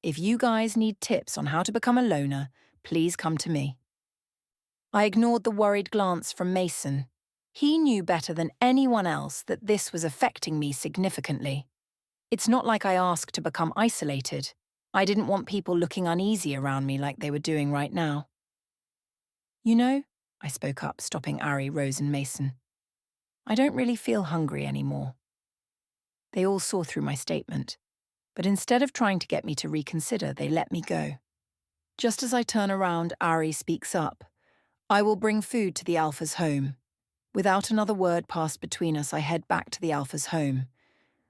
If you guys need tips on how to become a loner, please come to me. I ignored the worried glance from Mason. He knew better than anyone else that this was affecting me significantly. It's not like I asked to become isolated. I didn't want people looking uneasy around me like they were doing right now. You know, I spoke up, stopping Ari, Rose and Mason. I don't really feel hungry anymore. They all saw through my statement, but instead of trying to get me to reconsider, they let me go. Just as I turn around, Ari speaks up. I will bring food to the Alpha's home. Without another word passed between us, I head back to the Alpha's home.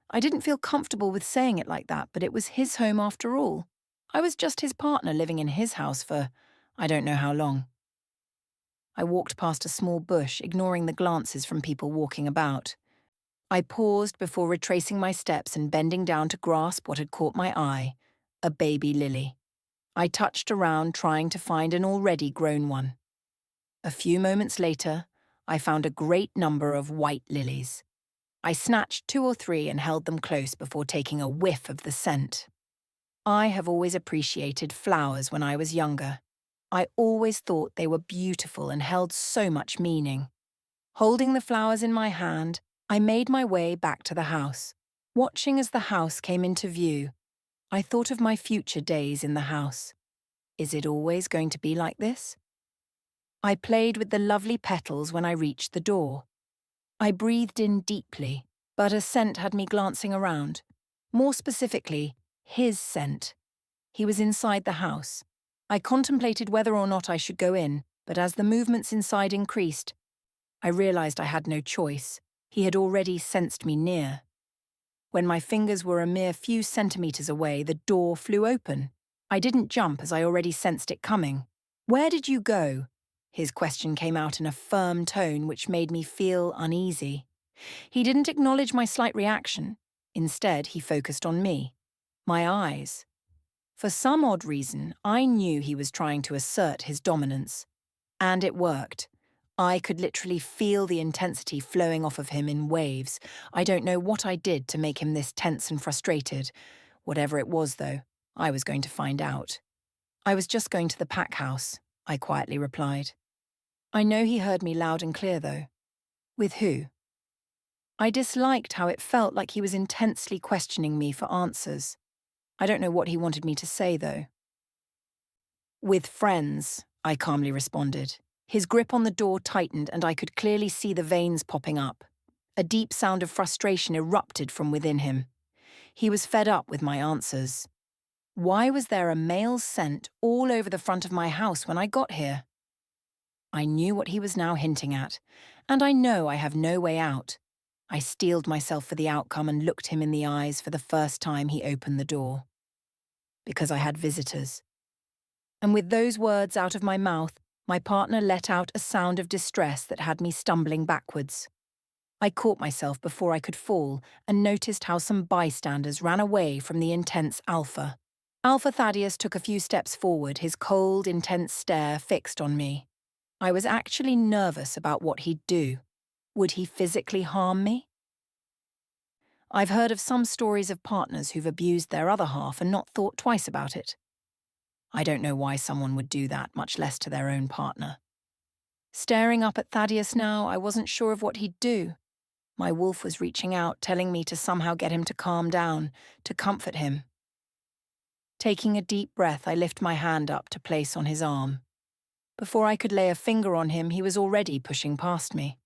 I didn't feel comfortable with saying it like that, but it was his home after all. I was just his partner living in his house for I don't know how long. I walked past a small bush, ignoring the glances from people walking about. I paused before retracing my steps and bending down to grasp what had caught my eye, a baby lily. I touched around, trying to find an already grown one. A few moments later, I found a great number of white lilies. I snatched 2 or 3 and held them close before taking a whiff of the scent. I have always appreciated flowers when I was younger. I always thought they were beautiful and held so much meaning. Holding the flowers in my hand, I made my way back to the house. Watching as the house came into view, I thought of my future days in the house. Is it always going to be like this? I played with the lovely petals when I reached the door. I breathed in deeply, but a scent had me glancing around. More specifically, his scent. He was inside the house. I contemplated whether or not I should go in, but as the movements inside increased, I realized I had no choice. He had already sensed me near. When my fingers were a mere few centimeters away, the door flew open. I didn't jump as I already sensed it coming. "Where did you go?" His question came out in a firm tone which made me feel uneasy. He didn't acknowledge my slight reaction. Instead, he focused on me. My eyes. For some odd reason, I knew he was trying to assert his dominance. And it worked. I could literally feel the intensity flowing off of him in waves. I don't know what I did to make him this tense and frustrated. Whatever it was, though, I was going to find out. "I was just going to the pack house," I quietly replied. I know he heard me loud and clear, though. With who? I disliked how it felt like he was intensely questioning me for answers. I don't know what he wanted me to say, though. "With friends," I calmly responded. His grip on the door tightened and I could clearly see the veins popping up. A deep sound of frustration erupted from within him. He was fed up with my answers. Why was there a male scent all over the front of my house when I got here? I knew what he was now hinting at, and I know I have no way out. I steeled myself for the outcome and looked him in the eyes for the first time he opened the door. Because I had visitors. And with those words out of my mouth, my partner let out a sound of distress that had me stumbling backwards. I caught myself before I could fall and noticed how some bystanders ran away from the intense Alpha. Alpha Thaddeus took a few steps forward, his cold, intense stare fixed on me. I was actually nervous about what he'd do. Would he physically harm me? I've heard of some stories of partners who've abused their other half and not thought twice about it. I don't know why someone would do that, much less to their own partner. Staring up at Thaddeus now, I wasn't sure of what he'd do. My wolf was reaching out, telling me to somehow get him to calm down, to comfort him. Taking a deep breath, I lift my hand up to place on his arm. Before I could lay a finger on him, he was already pushing past me.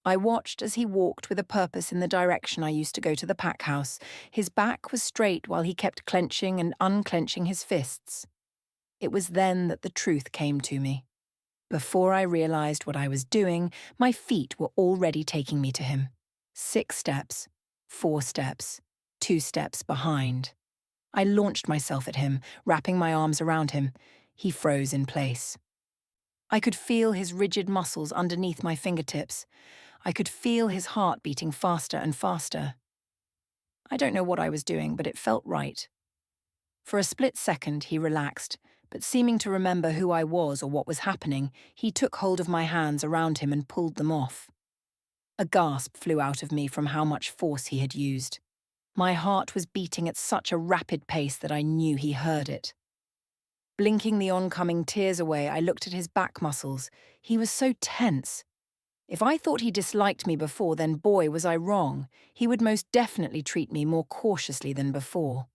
I watched as he walked with a purpose in the direction I used to go to the pack house. His back was straight while he kept clenching and unclenching his fists. It was then that the truth came to me. Before I realized what I was doing, my feet were already taking me to him. 6 steps, 4 steps, 2 steps behind. I launched myself at him, wrapping my arms around him. He froze in place. I could feel his rigid muscles underneath my fingertips. I could feel his heart beating faster and faster. I don't know what I was doing, but it felt right. For a split second, he relaxed, but seeming to remember who I was or what was happening, he took hold of my hands around him and pulled them off. A gasp flew out of me from how much force he had used. My heart was beating at such a rapid pace that I knew he heard it. Blinking the oncoming tears away, I looked at his back muscles. He was so tense. If I thought he disliked me before, then boy, was I wrong. He would most definitely treat me more cautiously than before.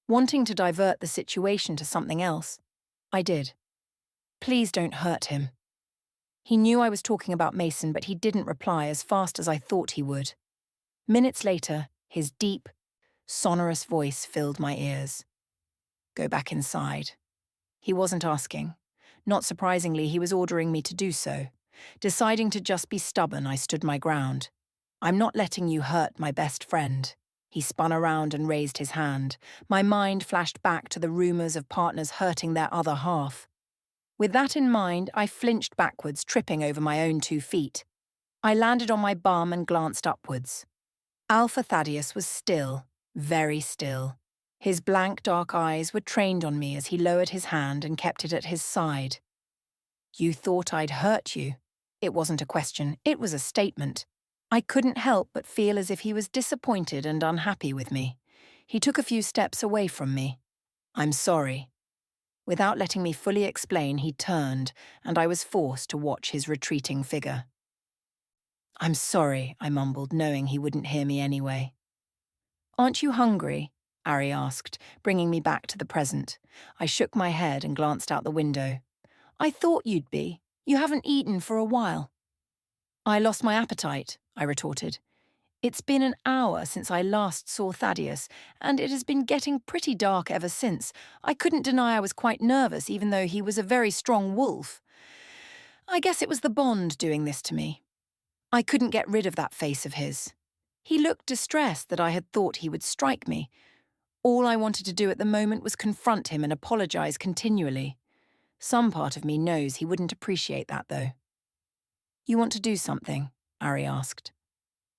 Wanting to divert the situation to something else, I did. "Please don't hurt him." He knew I was talking about Mason, but he didn't reply as fast as I thought he would. Minutes later, his deep, sonorous voice filled my ears. Go back inside. He wasn't asking. Not surprisingly, he was ordering me to do so. Deciding to just be stubborn, I stood my ground. I'm not letting you hurt my best friend. He spun around and raised his hand. My mind flashed back to the rumors of partners hurting their other half. With that in mind, I flinched backwards, tripping over my own 2 feet. I landed on my bum and glanced upwards. Alpha Thaddeus was still, very still. His blank, dark eyes were trained on me as he lowered his hand and kept it at his side. You thought I'd hurt you. It wasn't a question, it was a statement. I couldn't help but feel as if he was disappointed and unhappy with me. He took a few steps away from me. I'm sorry. Without letting me fully explain, he turned, and I was forced to watch his retreating figure. I'm sorry, I mumbled, knowing he wouldn't hear me anyway. Aren't you hungry? Ari asked, bringing me back to the present. I shook my head and glanced out the window. I thought you'd be. You haven't eaten for a while. I lost my appetite, I retorted. It's been an hour since I last saw Thaddeus, and it has been getting pretty dark ever since. I couldn't deny I was quite nervous, even though he was a very strong wolf. I guess it was the bond doing this to me. I couldn't get rid of that face of his. He looked distressed that I had thought he would strike me. All I wanted to do at the moment was confront him and apologize continually. Some part of me knows he wouldn't appreciate that, though. You want to do something? Ari asked.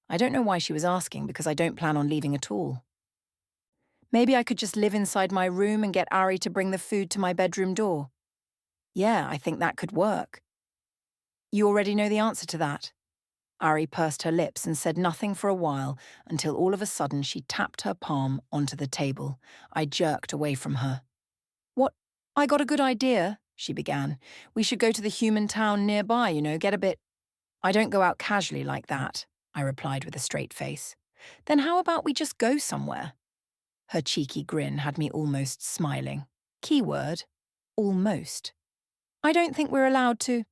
I don't know why she was asking, because I don't plan on leaving at all. Maybe I could just live inside my room and get Ari to bring the food to my bedroom door. Yeah, I think that could work. You already know the answer to that. Ari pursed her lips and said nothing for a while, until all of a sudden she tapped her palm onto the table. I jerked away from her. What? I got a good idea, she began. We should go to the human town nearby, get a bit... I don't go out casually like that, I replied with a straight face. Then how about we just go somewhere? Her cheeky grin had me almost smiling. Keyword, almost. I don't think we're allowed to...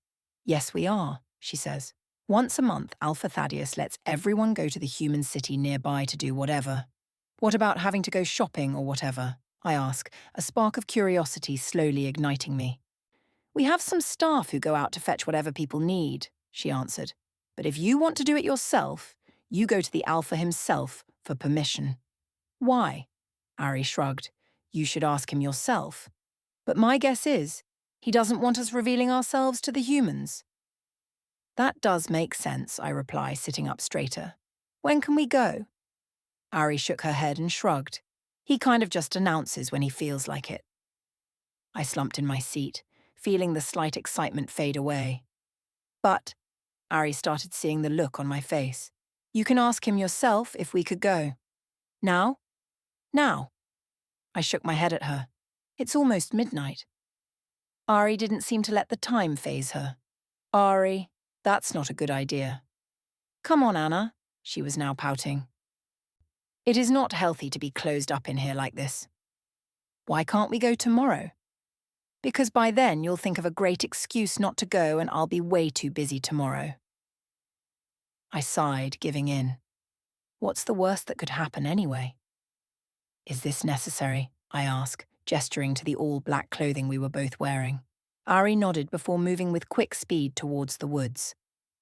Yes, we are, she says. Once a month, Alpha Thaddeus lets everyone go to the human city nearby to do whatever. What about having to go shopping or whatever? I ask, a spark of curiosity slowly igniting me. We have some staff who go out to fetch whatever people need, she answered. But if you want to do it yourself, you go to the Alpha himself for permission. Why? Ari shrugged. You should ask him yourself. But my guess is, he doesn't want us revealing ourselves to the humans. That does make sense, I reply, sitting up straighter. When can we go? Ari shook her head and shrugged. He kind of just announces when he feels like it. I slumped in my seat, feeling the slight excitement fade away. But, Ari started seeing the look on my face. You can ask him yourself if we could go. Now? Now. I shook my head at her. It's almost midnight. Ari didn't seem to let the time faze her. Ari, that's not a good idea. Come on, Anna, she was now pouting. It is not healthy to be closed up in here like this. Why can't we go tomorrow? Because by then you'll think of a great excuse not to go and I'll be way too busy tomorrow. I sighed, giving in. What's the worst that could happen anyway? Is this necessary? I ask, gesturing to the all-black clothing we were both wearing. Ari nodded before moving with quick speed towards the woods.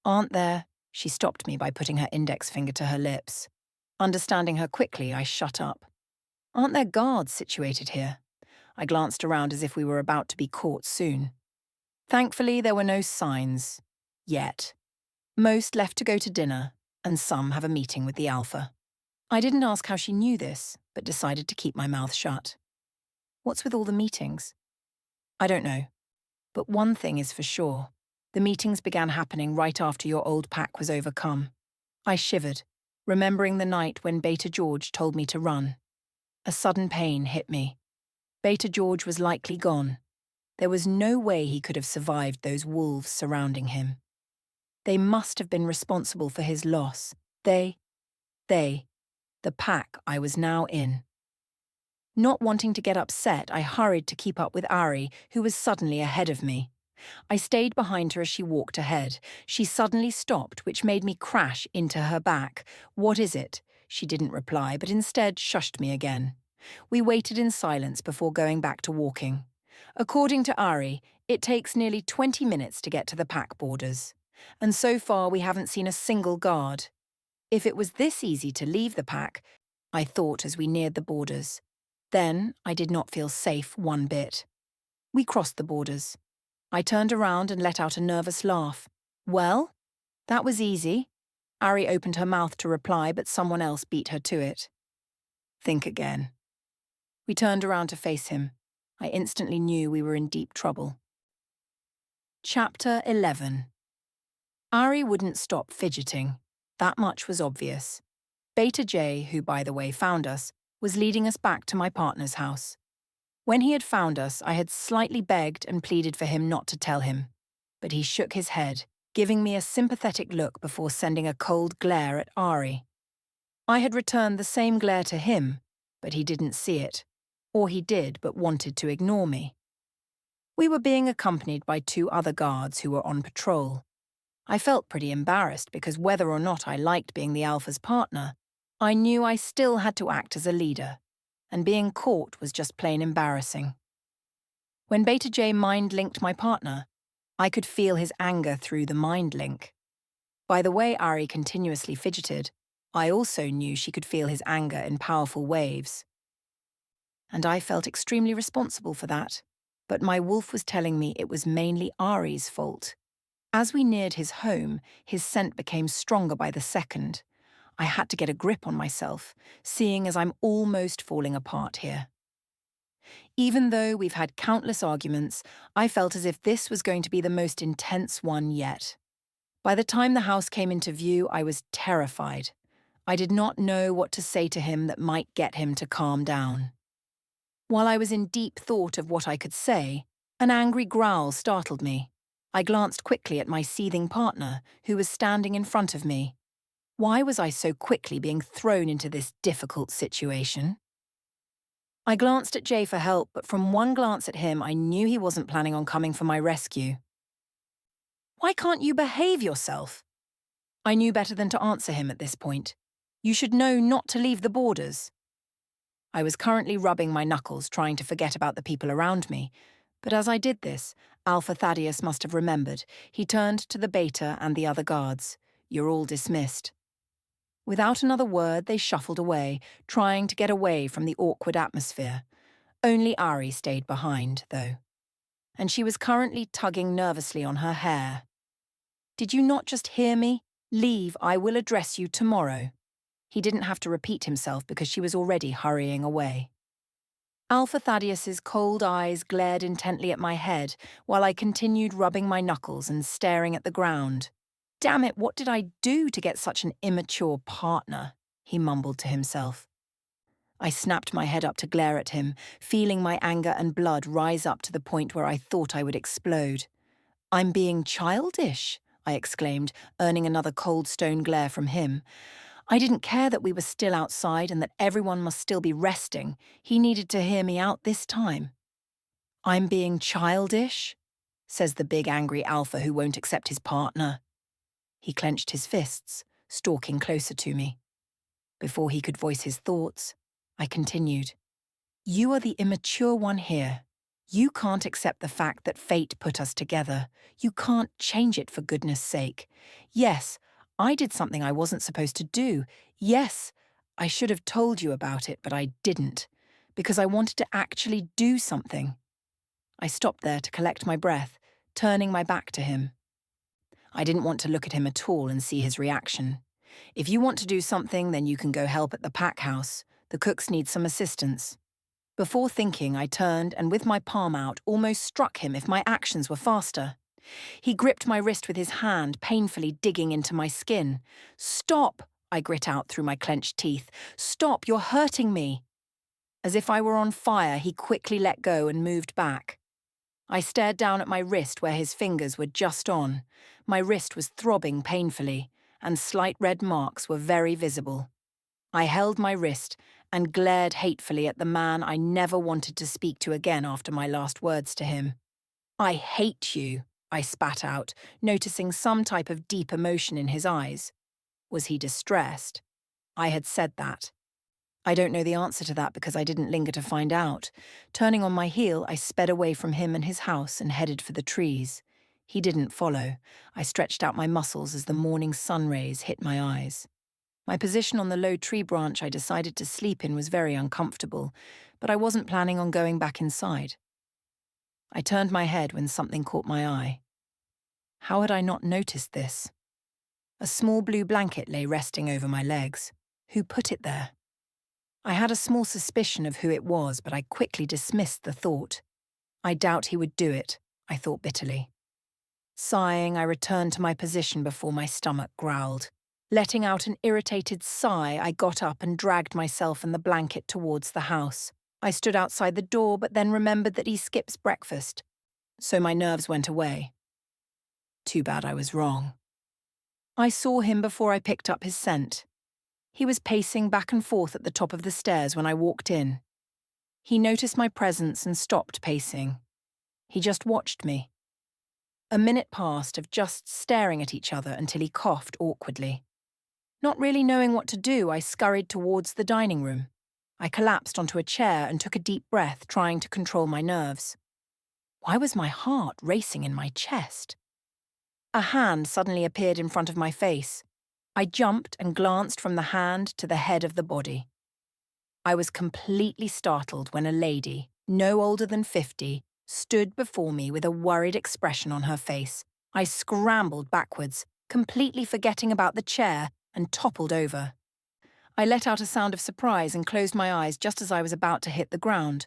Aren't there? She stopped me by putting her index finger to her lips. Understanding her quickly, I shut up. Aren't there guards situated here? I glanced around as if we were about to be caught soon. Thankfully, there were no signs. Yet. Most left to go to dinner, and some have a meeting with the Alpha. I didn't ask how she knew this, but decided to keep my mouth shut. What's with all the meetings? I don't know. But one thing is for sure. The meetings began happening right after your old pack was overcome. I shivered, remembering the night when Beta George told me to run. A sudden pain hit me. Beta George was likely gone. There was no way he could have survived those wolves surrounding him. They must have been responsible for his loss. The pack I was now in. Not wanting to get upset, I hurried to keep up with Ari, who was suddenly ahead of me. I stayed behind her as she walked ahead. She suddenly stopped, which made me crash into her back. "What is it?" She didn't reply, but instead shushed me again. We waited in silence before going back to walking. According to Ari, it takes nearly 20 minutes to get to the pack borders. And so far we haven't seen a single guard. If it was this easy to leave the pack, I thought as we neared the borders. Then I did not feel safe one bit. We crossed the borders. I turned around and let out a nervous laugh. "Well, that was easy." Ari opened her mouth to reply, but someone else beat her to it. "Think again." We turned around to face him. I instantly knew we were in deep trouble. Chapter 11. Ari wouldn't stop fidgeting. That much was obvious. Beta J, who by the way found us, was leading us back to my partner's house. When he had found us, I had slightly begged and pleaded for him not to tell him. But he shook his head, giving me a sympathetic look before sending a cold glare at Ari. I had returned the same glare to him, but he didn't see it. Or he did, but wanted to ignore me. We were being accompanied by 2 other guards who were on patrol. I felt pretty embarrassed because whether or not I liked being the Alpha's partner, I knew I still had to act as a leader, and being caught was just plain embarrassing. When Beta J mind-linked my partner, I could feel his anger through the mind link. By the way Ari continuously fidgeted, I also knew she could feel his anger in powerful waves. And I felt extremely responsible for that, but my wolf was telling me it was mainly Ari's fault. As we neared his home, his scent became stronger by the second. I had to get a grip on myself, seeing as I'm almost falling apart here. Even though we've had countless arguments, I felt as if this was going to be the most intense one yet. By the time the house came into view, I was terrified. I did not know what to say to him that might get him to calm down. While I was in deep thought of what I could say, an angry growl startled me. I glanced quickly at my seething partner, who was standing in front of me. Why was I so quickly being thrown into this difficult situation? I glanced at Jay for help, but from one glance at him, I knew he wasn't planning on coming for my rescue. "Why can't you behave yourself?" I knew better than to answer him at this point. "You should know not to leave the borders." I was currently rubbing my knuckles, trying to forget about the people around me. But as I did this, Alpha Thaddeus must have remembered. He turned to the Beta and the other guards. "You're all dismissed." Without another word, they shuffled away, trying to get away from the awkward atmosphere. Only Ari stayed behind, though. And she was currently tugging nervously on her hair. "Did you not just hear me? Leave, I will address you tomorrow." He didn't have to repeat himself because she was already hurrying away. Alpha Thaddeus's cold eyes glared intently at my head while I continued rubbing my knuckles and staring at the ground. "Damn it, what did I do to get such an immature partner?" he mumbled to himself. I snapped my head up to glare at him, feeling my anger and blood rise up to the point where I thought I would explode. "I'm being childish," I exclaimed, earning another cold stone glare from him. I didn't care that we were still outside and that everyone must still be resting. He needed to hear me out this time. "I'm being childish?" says the big angry Alpha who won't accept his partner. He clenched his fists, stalking closer to me. Before he could voice his thoughts, I continued. "You are the immature one here. You can't accept the fact that fate put us together. You can't change it, for goodness sake. Yes, I did something I wasn't supposed to do. Yes, I should have told you about it, but I didn't, because I wanted to actually do something." I stopped there to collect my breath, turning my back to him. I didn't want to look at him at all and see his reaction. "If you want to do something, then you can go help at the pack house. The cooks need some assistance." Before thinking, I turned and with my palm out almost struck him if my actions were faster. He gripped my wrist with his hand, painfully digging into my skin. "Stop!" I grit out through my clenched teeth. "Stop, you're hurting me." As if I were on fire, he quickly let go and moved back. I stared down at my wrist where his fingers were just on. My wrist was throbbing painfully, and slight red marks were very visible. I held my wrist and glared hatefully at the man I never wanted to speak to again after my last words to him. "I hate you," I spat out, noticing some type of deep emotion in his eyes. Was he distressed? I had said that. I don't know the answer to that because I didn't linger to find out. Turning on my heel, I sped away from him and his house and headed for the trees. He didn't follow. I stretched out my muscles as the morning sun rays hit my eyes. My position on the low tree branch I decided to sleep in was very uncomfortable, but I wasn't planning on going back inside. I turned my head when something caught my eye. How had I not noticed this? A small blue blanket lay resting over my legs. Who put it there? I had a small suspicion of who it was, but I quickly dismissed the thought. I doubt he would do it, I thought bitterly. Sighing, I returned to my position before my stomach growled. Letting out an irritated sigh, I got up and dragged myself and the blanket towards the house. I stood outside the door, but then remembered that he skips breakfast, so my nerves went away. Too bad I was wrong. I saw him before I picked up his scent. He was pacing back and forth at the top of the stairs when I walked in. He noticed my presence and stopped pacing. He just watched me. A minute passed of just staring at each other until he coughed awkwardly. Not really knowing what to do, I scurried towards the dining room. I collapsed onto a chair and took a deep breath, trying to control my nerves. Why was my heart racing in my chest? A hand suddenly appeared in front of my face. I jumped and glanced from the hand to the head of the body. I was completely startled when a lady, no older than 50, stood before me with a worried expression on her face. I scrambled backwards, completely forgetting about the chair, and toppled over. I let out a sound of surprise and closed my eyes just as I was about to hit the ground.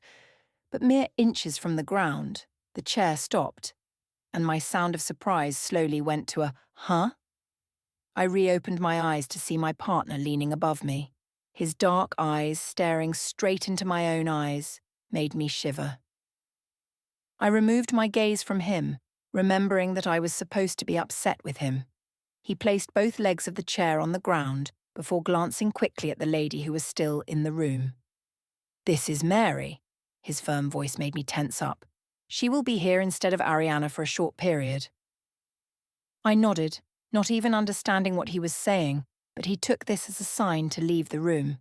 But mere inches from the ground, the chair stopped, and my sound of surprise slowly went to a "huh?" I reopened my eyes to see my partner leaning above me. His dark eyes, staring straight into my own eyes, made me shiver. I removed my gaze from him, remembering that I was supposed to be upset with him. He placed both legs of the chair on the ground before glancing quickly at the lady who was still in the room. "This is Mary." His firm voice made me tense up. "She will be here instead of Ariana for a short period." I nodded, not even understanding what he was saying, but he took this as a sign to leave the room.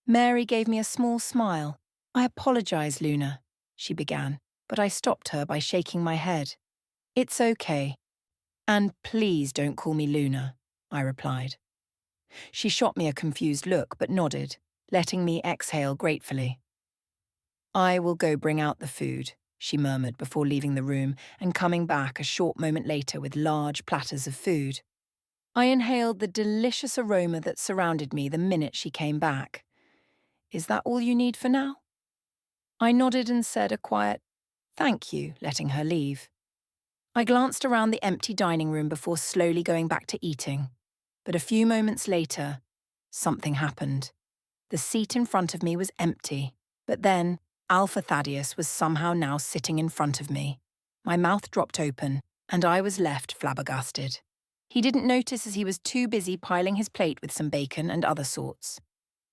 Mary gave me a small smile. "I apologize, Luna," she began, but I stopped her by shaking my head. "It's okay. And please don't call me Luna," I replied. She shot me a confused look but nodded, letting me exhale gratefully. "I will go bring out the food," she murmured before leaving the room and coming back a short moment later with large platters of food. I inhaled the delicious aroma that surrounded me the minute she came back. "Is that all you need for now?" I nodded and said a quiet, "Thank you," letting her leave. I glanced around the empty dining room before slowly going back to eating. But a few moments later, something happened. The seat in front of me was empty, but then Alpha Thaddeus was somehow now sitting in front of me. My mouth dropped open, and I was left flabbergasted. He didn't notice as he was too busy piling his plate with some bacon and other sorts.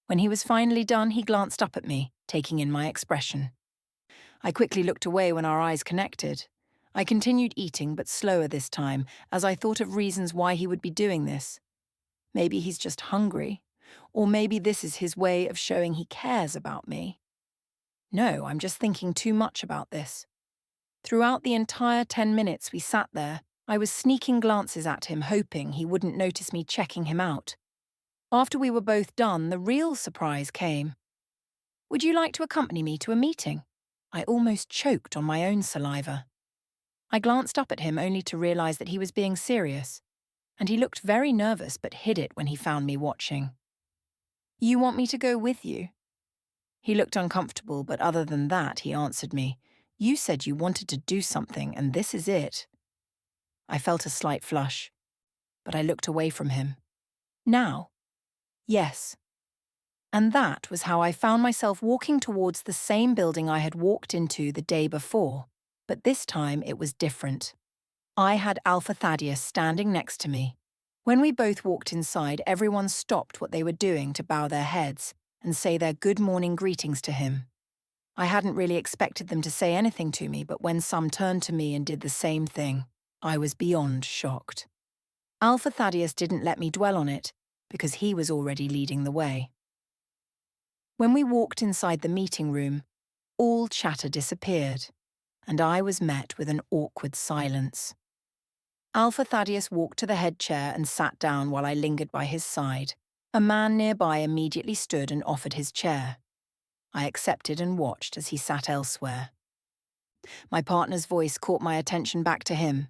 When he was finally done, he glanced up at me, taking in my expression. I quickly looked away when our eyes connected. I continued eating, but slower this time, as I thought of reasons why he would be doing this. Maybe he's just hungry, or maybe this is his way of showing he cares about me. No, I'm just thinking too much about this. Throughout the entire 10 minutes we sat there, I was sneaking glances at him, hoping he wouldn't notice me checking him out. After we were both done, the real surprise came. "Would you like to accompany me to a meeting?" I almost choked on my own saliva. I glanced up at him only to realize that he was being serious, and he looked very nervous but hid it when he found me watching. "You want me to go with you?" He looked uncomfortable, but other than that, he answered me, "You said you wanted to do something, and this is it." I felt a slight flush, but I looked away from him. Now? Yes. And that was how I found myself walking towards the same building I had walked into the day before, but this time it was different. I had Alpha Thaddeus standing next to me. When we both walked inside, everyone stopped what they were doing to bow their heads and say their good morning greetings to him. I hadn't really expected them to say anything to me, but when some turned to me and did the same thing, I was beyond shocked. Alpha Thaddeus didn't let me dwell on it, because he was already leading the way. When we walked inside the meeting room, all chatter disappeared, and I was met with an awkward silence. Alpha Thaddeus walked to the head chair and sat down while I lingered by his side. A man nearby immediately stood and offered his chair. I accepted and watched as he sat elsewhere. My partner's voice caught my attention back to him.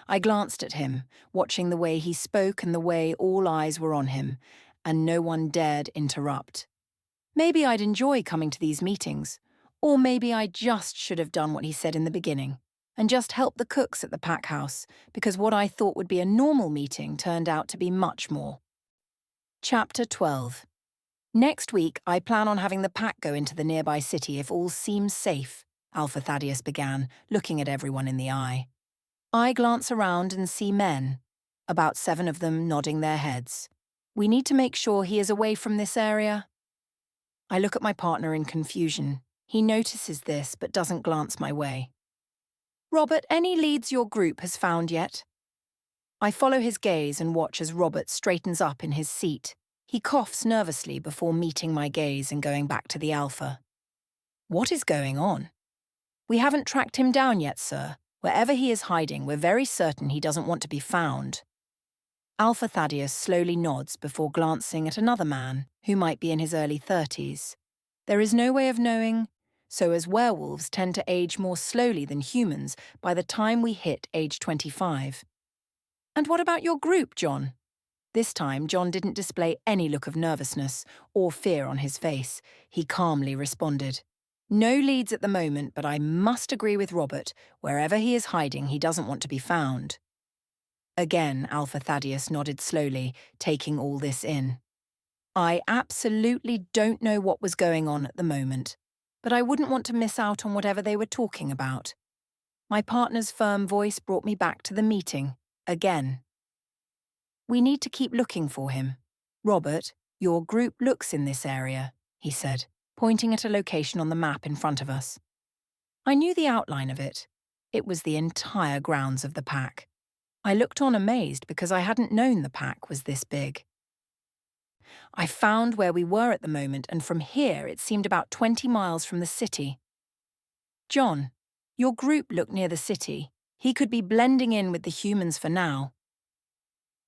I glanced at him, watching the way he spoke and the way all eyes were on him, and no one dared interrupt. Maybe I'd enjoy coming to these meetings, or maybe I just should have done what he said in the beginning, and just helped the cooks at the pack house, because what I thought would be a normal meeting turned out to be much more. Chapter 12. Next week, I plan on having the pack go into the nearby city if all seems safe, Alpha Thaddeus began, looking at everyone in the eye. I glance around and see men, about 7 of them nodding their heads. We need to make sure he is away from this area. I look at my partner in confusion. He notices this but doesn't glance my way. Robert, any leads your group has found yet? I follow his gaze and watch as Robert straightens up in his seat. He coughs nervously before meeting my gaze and going back to the Alpha. What is going on? We haven't tracked him down yet, sir. Wherever he is hiding, we're very certain he doesn't want to be found. Alpha Thaddeus slowly nods before glancing at another man who might be in his early 30s. There is no way of knowing, so as werewolves tend to age more slowly than humans by the time we hit age 25. And what about your group, John? This time, John didn't display any look of nervousness or fear on his face. He calmly responded, No leads at the moment, but I must agree with Robert. Wherever he is hiding, he doesn't want to be found. Again, Alpha Thaddeus nodded slowly, taking all this in. I absolutely don't know what was going on at the moment, but I wouldn't want to miss out on whatever they were talking about. My partner's firm voice brought me back to the meeting, again. We need to keep looking for him. Robert, your group looks in this area, he said, pointing at a location on the map in front of us. I knew the outline of it. It was the entire grounds of the pack. I looked on amazed because I hadn't known the pack was this big. I found where we were at the moment, and from here it seemed about 20 miles from the city. John, your group looked near the city. He could be blending in with the humans for now.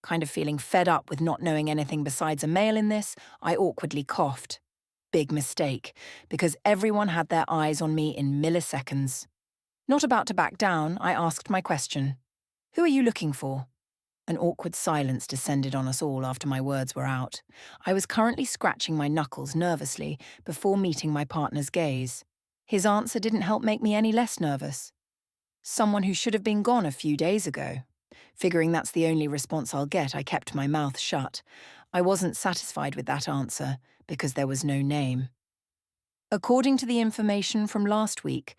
Kind of feeling fed up with not knowing anything besides a male in this, I awkwardly coughed. Big mistake, because everyone had their eyes on me in milliseconds. Not about to back down, I asked my question. Who are you looking for? An awkward silence descended on us all after my words were out. I was currently scratching my knuckles nervously before meeting my partner's gaze. His answer didn't help make me any less nervous. Someone who should have been gone a few days ago. Figuring that's the only response I'll get, I kept my mouth shut. I wasn't satisfied with that answer because there was no name. According to the information from last week,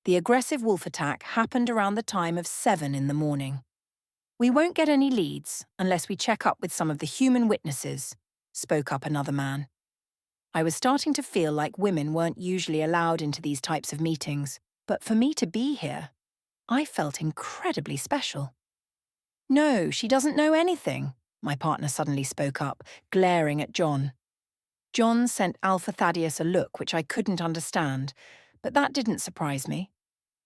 the aggressive wolf attack happened around the time of 7 in the morning. We won't get any leads unless we check up with some of the human witnesses, spoke up another man. I was starting to feel like women weren't usually allowed into these types of meetings, but for me to be here, I felt incredibly special. No, she doesn't know anything, my partner suddenly spoke up, glaring at John. John sent Alpha Thaddeus a look which I couldn't understand, but that didn't surprise me.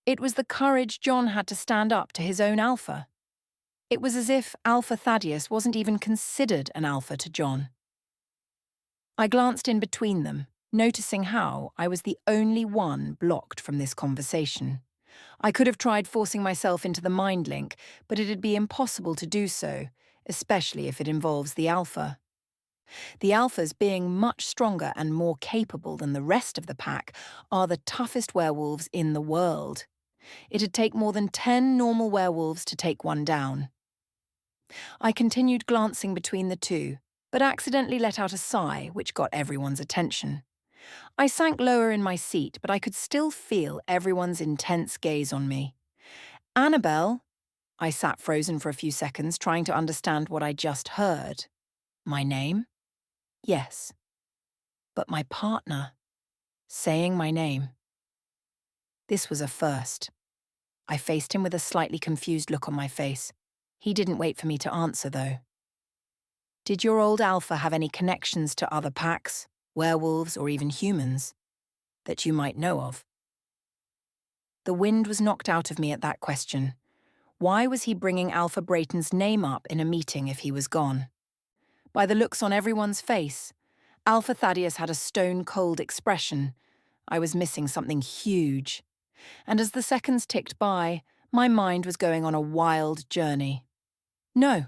It was the courage John had to stand up to his own alpha. It was as if Alpha Thaddeus wasn't even considered an alpha to John. I glanced in between them, noticing how I was the only one blocked from this conversation. I could have tried forcing myself into the mind link, but it'd be impossible to do so, especially if it involves the alpha. The alphas, being much stronger and more capable than the rest of the pack, are the toughest werewolves in the world. It'd take more than 10 normal werewolves to take one down. I continued glancing between the two, but accidentally let out a sigh, which got everyone's attention. I sank lower in my seat, but I could still feel everyone's intense gaze on me. Annabel? I sat frozen for a few seconds, trying to understand what I just heard. My name? Yes. But my partner? Saying my name. This was a first. I faced him with a slightly confused look on my face. He didn't wait for me to answer, though. Did your old Alpha have any connections to other packs, werewolves, or even humans, that you might know of? The wind was knocked out of me at that question. Why was he bringing Alpha Brayton's name up in a meeting if he was gone? By the looks on everyone's face, Alpha Thaddeus had a stone-cold expression. I was missing something huge. And as the seconds ticked by, my mind was going on a wild journey. No,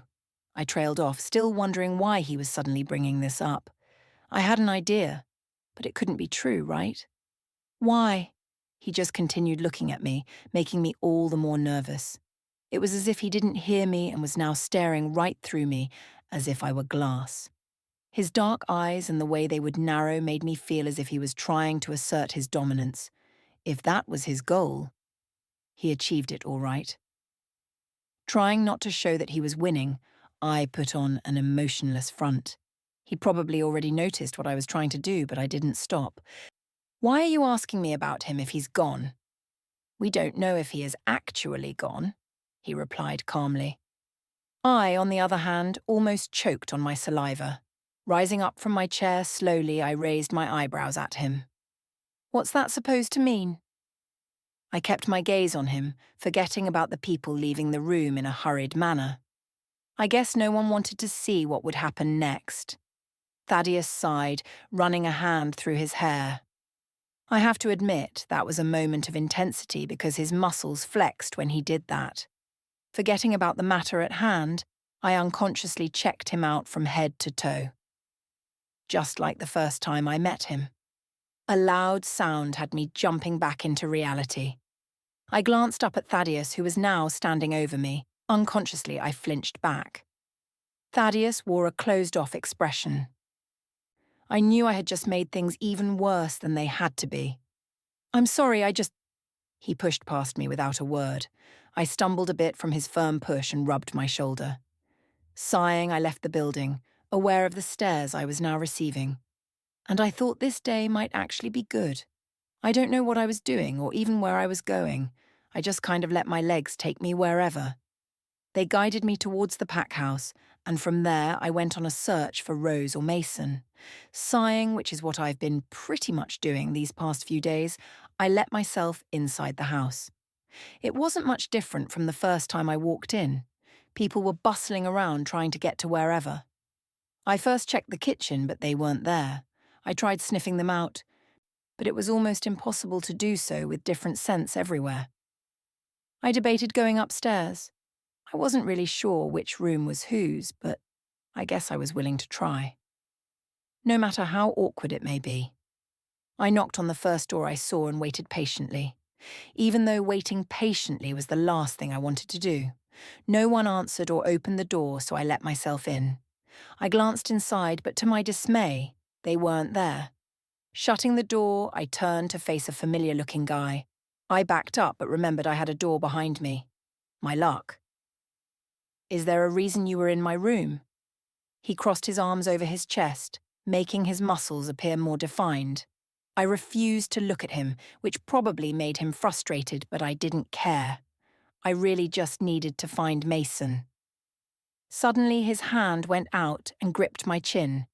I trailed off, still wondering why he was suddenly bringing this up. I had an idea, but it couldn't be true, right? Why? He just continued looking at me, making me all the more nervous. It was as if he didn't hear me and was now staring right through me, as if I were glass. His dark eyes and the way they would narrow made me feel as if he was trying to assert his dominance. If that was his goal, he achieved it all right. Trying not to show that he was winning, I put on an emotionless front. He probably already noticed what I was trying to do, but I didn't stop. Why are you asking me about him if he's gone? We don't know if he is actually gone, he replied calmly. I, on the other hand, almost choked on my saliva. Rising up from my chair slowly, I raised my eyebrows at him. What's that supposed to mean? I kept my gaze on him, forgetting about the people leaving the room in a hurried manner. I guess no one wanted to see what would happen next. Thaddeus sighed, running a hand through his hair. I have to admit that was a moment of intensity because his muscles flexed when he did that. Forgetting about the matter at hand, I unconsciously checked him out from head to toe. Just like the first time I met him. A loud sound had me jumping back into reality. I glanced up at Thaddeus, who was now standing over me. Unconsciously, I flinched back. Thaddeus wore a closed-off expression. I knew I had just made things even worse than they had to be. I'm sorry, He pushed past me without a word. I stumbled a bit from his firm push and rubbed my shoulder. Sighing, I left the building, aware of the stares I was now receiving. And I thought this day might actually be good. I don't know what I was doing or even where I was going. I just kind of let my legs take me wherever. They guided me towards the pack house, and from there I went on a search for Rose or Mason. Sighing, which is what I've been pretty much doing these past few days, I let myself inside the house. It wasn't much different from the first time I walked in. People were bustling around trying to get to wherever. I first checked the kitchen, but they weren't there. I tried sniffing them out, but it was almost impossible to do so with different scents everywhere. I debated going upstairs. I wasn't really sure which room was whose, but I guess I was willing to try. No matter how awkward it may be. I knocked on the first door I saw and waited patiently, even though waiting patiently was the last thing I wanted to do. No one answered or opened the door, so I let myself in. I glanced inside, but to my dismay, they weren't there. Shutting the door, I turned to face a familiar-looking guy. I backed up, but remembered I had a door behind me. My luck. Is there a reason you were in my room? He crossed his arms over his chest, making his muscles appear more defined. I refused to look at him, which probably made him frustrated, but I didn't care. I really just needed to find Mason. Suddenly his hand went out and gripped my chin,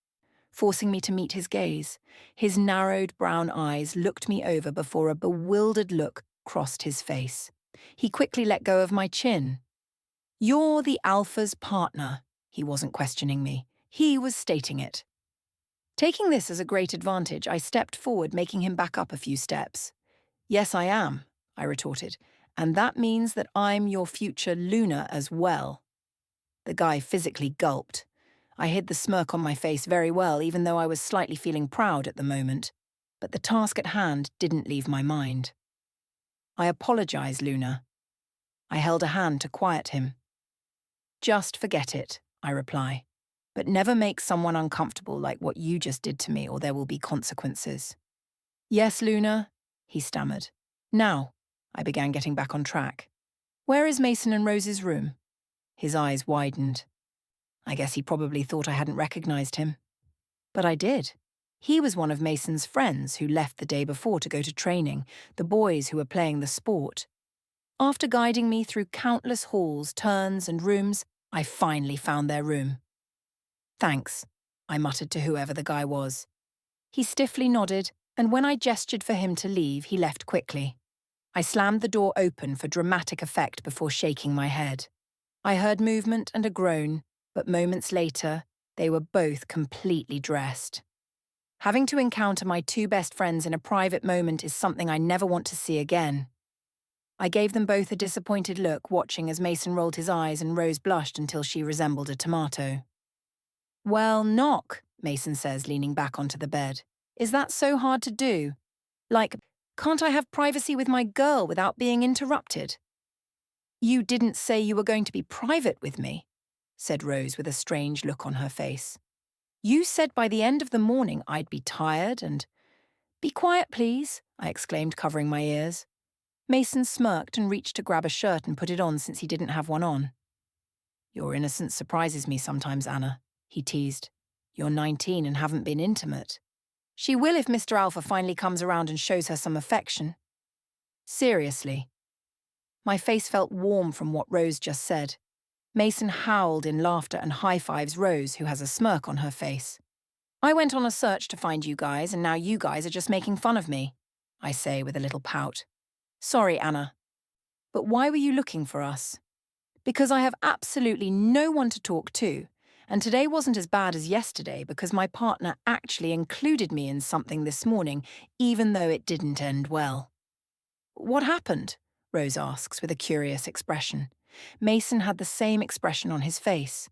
forcing me to meet his gaze. His narrowed brown eyes looked me over before a bewildered look crossed his face. He quickly let go of my chin. You're the Alpha's partner. He wasn't questioning me. He was stating it. Taking this as a great advantage, I stepped forward, making him back up a few steps. Yes, I am, I retorted, and that means that I'm your future Luna as well. The guy physically gulped. I hid the smirk on my face very well, even though I was slightly feeling proud at the moment. But the task at hand didn't leave my mind. I apologize, Luna. I held a hand to quiet him. Just forget it, I reply. But never make someone uncomfortable like what you just did to me, or there will be consequences. Yes, Luna, he stammered. Now, I began getting back on track. Where is Mason and Rose's room? His eyes widened. I guess he probably thought I hadn't recognized him. But I did. He was one of Mason's friends who left the day before to go to training, the boys who were playing the sport. After guiding me through countless halls, turns, and rooms, I finally found their room. "Thanks," I muttered to whoever the guy was. He stiffly nodded, and when I gestured for him to leave, he left quickly. I slammed the door open for dramatic effect before shaking my head. I heard movement and a groan, but moments later, they were both completely dressed. Having to encounter my two best friends in a private moment is something I never want to see again. I gave them both a disappointed look, watching as Mason rolled his eyes and Rose blushed until she resembled a tomato. "Well, knock," Mason says, leaning back onto the bed. "Is that so hard to do? Like, can't I have privacy with my girl without being interrupted?" "You didn't say you were going to be private with me," said Rose with a strange look on her face. "You said by the end of the morning I'd be tired and—" "Be quiet, please," I exclaimed, covering my ears. Mason smirked and reached to grab a shirt and put it on since he didn't have one on. "Your innocence surprises me sometimes, Anna," he teased. "You're 19 and haven't been intimate." "She will if Mr. Alpha finally comes around and shows her some affection." "Seriously." My face felt warm from what Rose just said. Mason howled in laughter and high-fives Rose, who has a smirk on her face. "I went on a search to find you guys, and now you guys are just making fun of me," I say with a little pout. "Sorry, Anna. But why were you looking for us?" "Because I have absolutely no one to talk to, and today wasn't as bad as yesterday because my partner actually included me in something this morning, even though it didn't end well." "What happened?" Rose asks with a curious expression. Mason had the same expression on his face.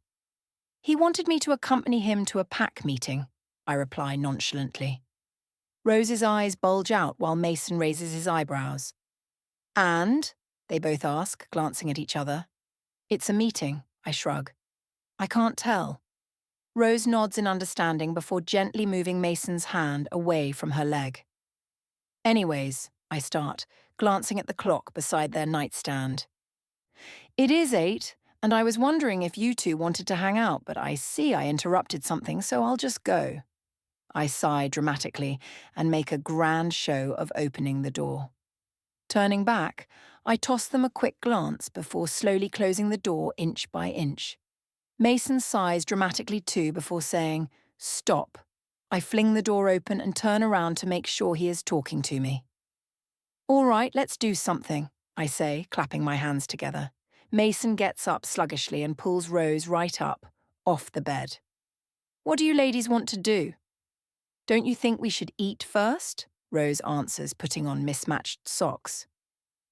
"He wanted me to accompany him to a pack meeting," I reply nonchalantly. Rose's eyes bulge out while Mason raises his eyebrows. "And?" they both ask, glancing at each other. "It's a meeting," I shrug. "I can't tell." Rose nods in understanding before gently moving Mason's hand away from her leg. "Anyways," I start, glancing at the clock beside their nightstand. "It is 8, and I was wondering if you two wanted to hang out, but I see I interrupted something, so I'll just go." I sigh dramatically and make a grand show of opening the door. Turning back, I toss them a quick glance before slowly closing the door inch by inch. Mason sighs dramatically too before saying, "Stop." I fling the door open and turn around to make sure he is talking to me. "All right, let's do something," I say, clapping my hands together. Mason gets up sluggishly and pulls Rose right up, off the bed. "What do you ladies want to do?" "Don't you think we should eat first?" Rose answers, putting on mismatched socks.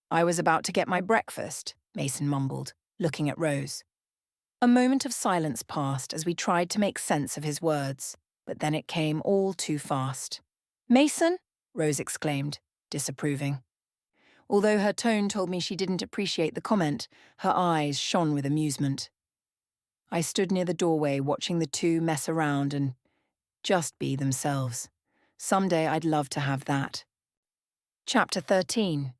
"I was about to get my breakfast," Mason mumbled, looking at Rose. A moment of silence passed as we tried to make sense of his words, but then it came all too fast. "Mason?" Rose exclaimed, disapproving. Although her tone told me she didn't appreciate the comment, her eyes shone with amusement. I stood near the doorway watching the two mess around and just be themselves. Someday I'd love to have that. Chapter 13.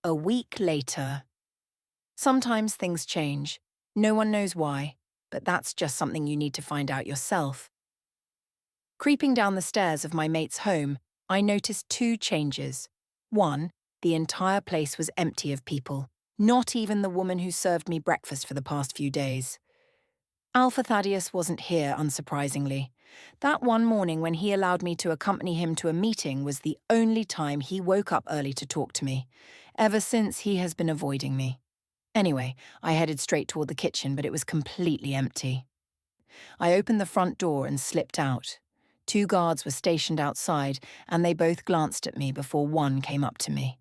A week later. Sometimes things change. No one knows why, but that's just something you need to find out yourself. Creeping down the stairs of my mate's home, I noticed two changes. One, the entire place was empty of people, not even the woman who served me breakfast for the past few days. Alpha Thaddeus wasn't here, unsurprisingly. That one morning when he allowed me to accompany him to a meeting was the only time he woke up early to talk to me. Ever since, he has been avoiding me. Anyway, I headed straight toward the kitchen, but it was completely empty. I opened the front door and slipped out. Two guards were stationed outside, and they both glanced at me before one came up to me.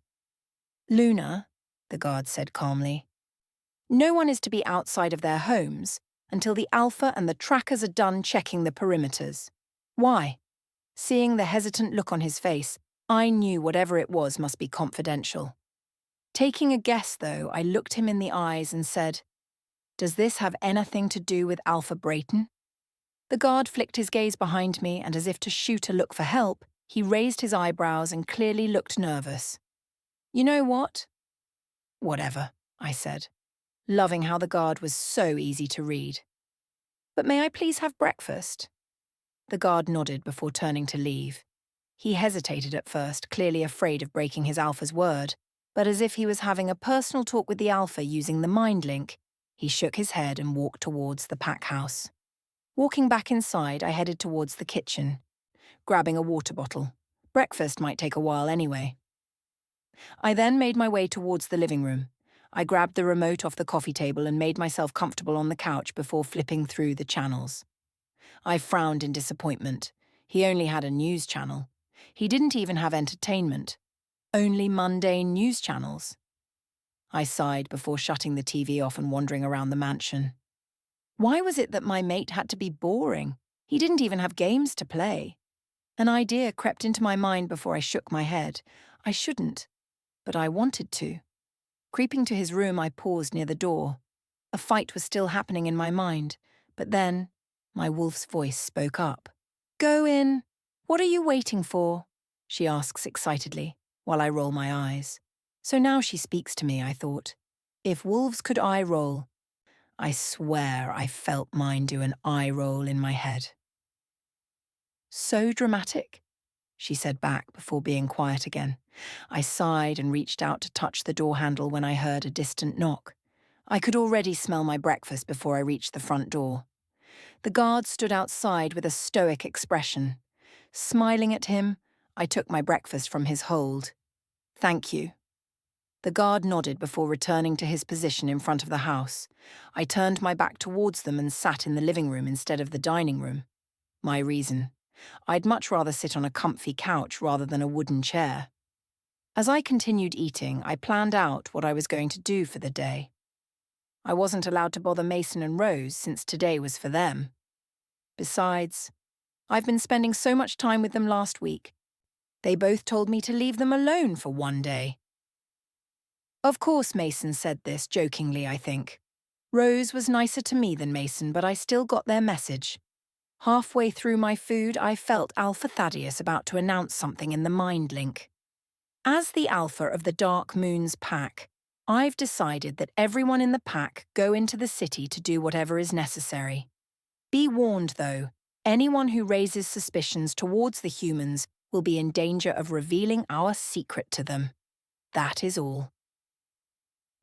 "Luna," the guard said calmly, "no one is to be outside of their homes until the Alpha and the trackers are done checking the perimeters." "Why?" Seeing the hesitant look on his face, I knew whatever it was must be confidential. Taking a guess, though, I looked him in the eyes and said, "Does this have anything to do with Alpha Brayton?" The guard flicked his gaze behind me, and as if to shoot a look for help, he raised his eyebrows and clearly looked nervous. "You know what?" "Whatever," I said, loving how the guard was so easy to read. "But may I please have breakfast?" The guard nodded before turning to leave. He hesitated at first, clearly afraid of breaking his Alpha's word, But as if he was having a personal talk with the Alpha using the mind link, he shook his head and walked towards the pack house. Walking back inside, I headed towards the kitchen, grabbing a water bottle. Breakfast might take a while anyway. I then made my way towards the living room. I grabbed the remote off the coffee table and made myself comfortable on the couch before flipping through the channels. I frowned in disappointment. He only had a news channel. He didn't even have entertainment. Only mundane news channels. I sighed before shutting the TV off and wandering around the mansion. Why was it that my mate had to be boring? He didn't even have games to play. An idea crept into my mind before I shook my head. I shouldn't, but I wanted to. Creeping to his room, I paused near the door. A fight was still happening in my mind, but then my wolf's voice spoke up. "Go in. What are you waiting for?" she asks excitedly, while I roll my eyes. So now she speaks to me, I thought. If wolves could eye roll, I swear I felt mine do an eye roll in my head. "So dramatic," she said back before being quiet again. I sighed and reached out to touch the door handle when I heard a distant knock. I could already smell my breakfast before I reached the front door. The guard stood outside with a stoic expression. Smiling at him, I took my breakfast from his hold. "Thank you." The guard nodded before returning to his position in front of the house. I turned my back towards them and sat in the living room instead of the dining room. My reason: I'd much rather sit on a comfy couch rather than a wooden chair. As I continued eating, I planned out what I was going to do for the day. I wasn't allowed to bother Mason and Rose since today was for them. Besides, I've been spending so much time with them last week. They both told me to leave them alone for one day. Of course Mason said this jokingly, I think. Rose was nicer to me than Mason, but I still got their message. Halfway through my food, I felt Alpha Thaddeus about to announce something in the mind link. As the Alpha of the Dark Moon's pack, I've decided that everyone in the pack go into the city to do whatever is necessary. Be warned, though, anyone who raises suspicions towards the humans will be in danger of revealing our secret to them. That is all.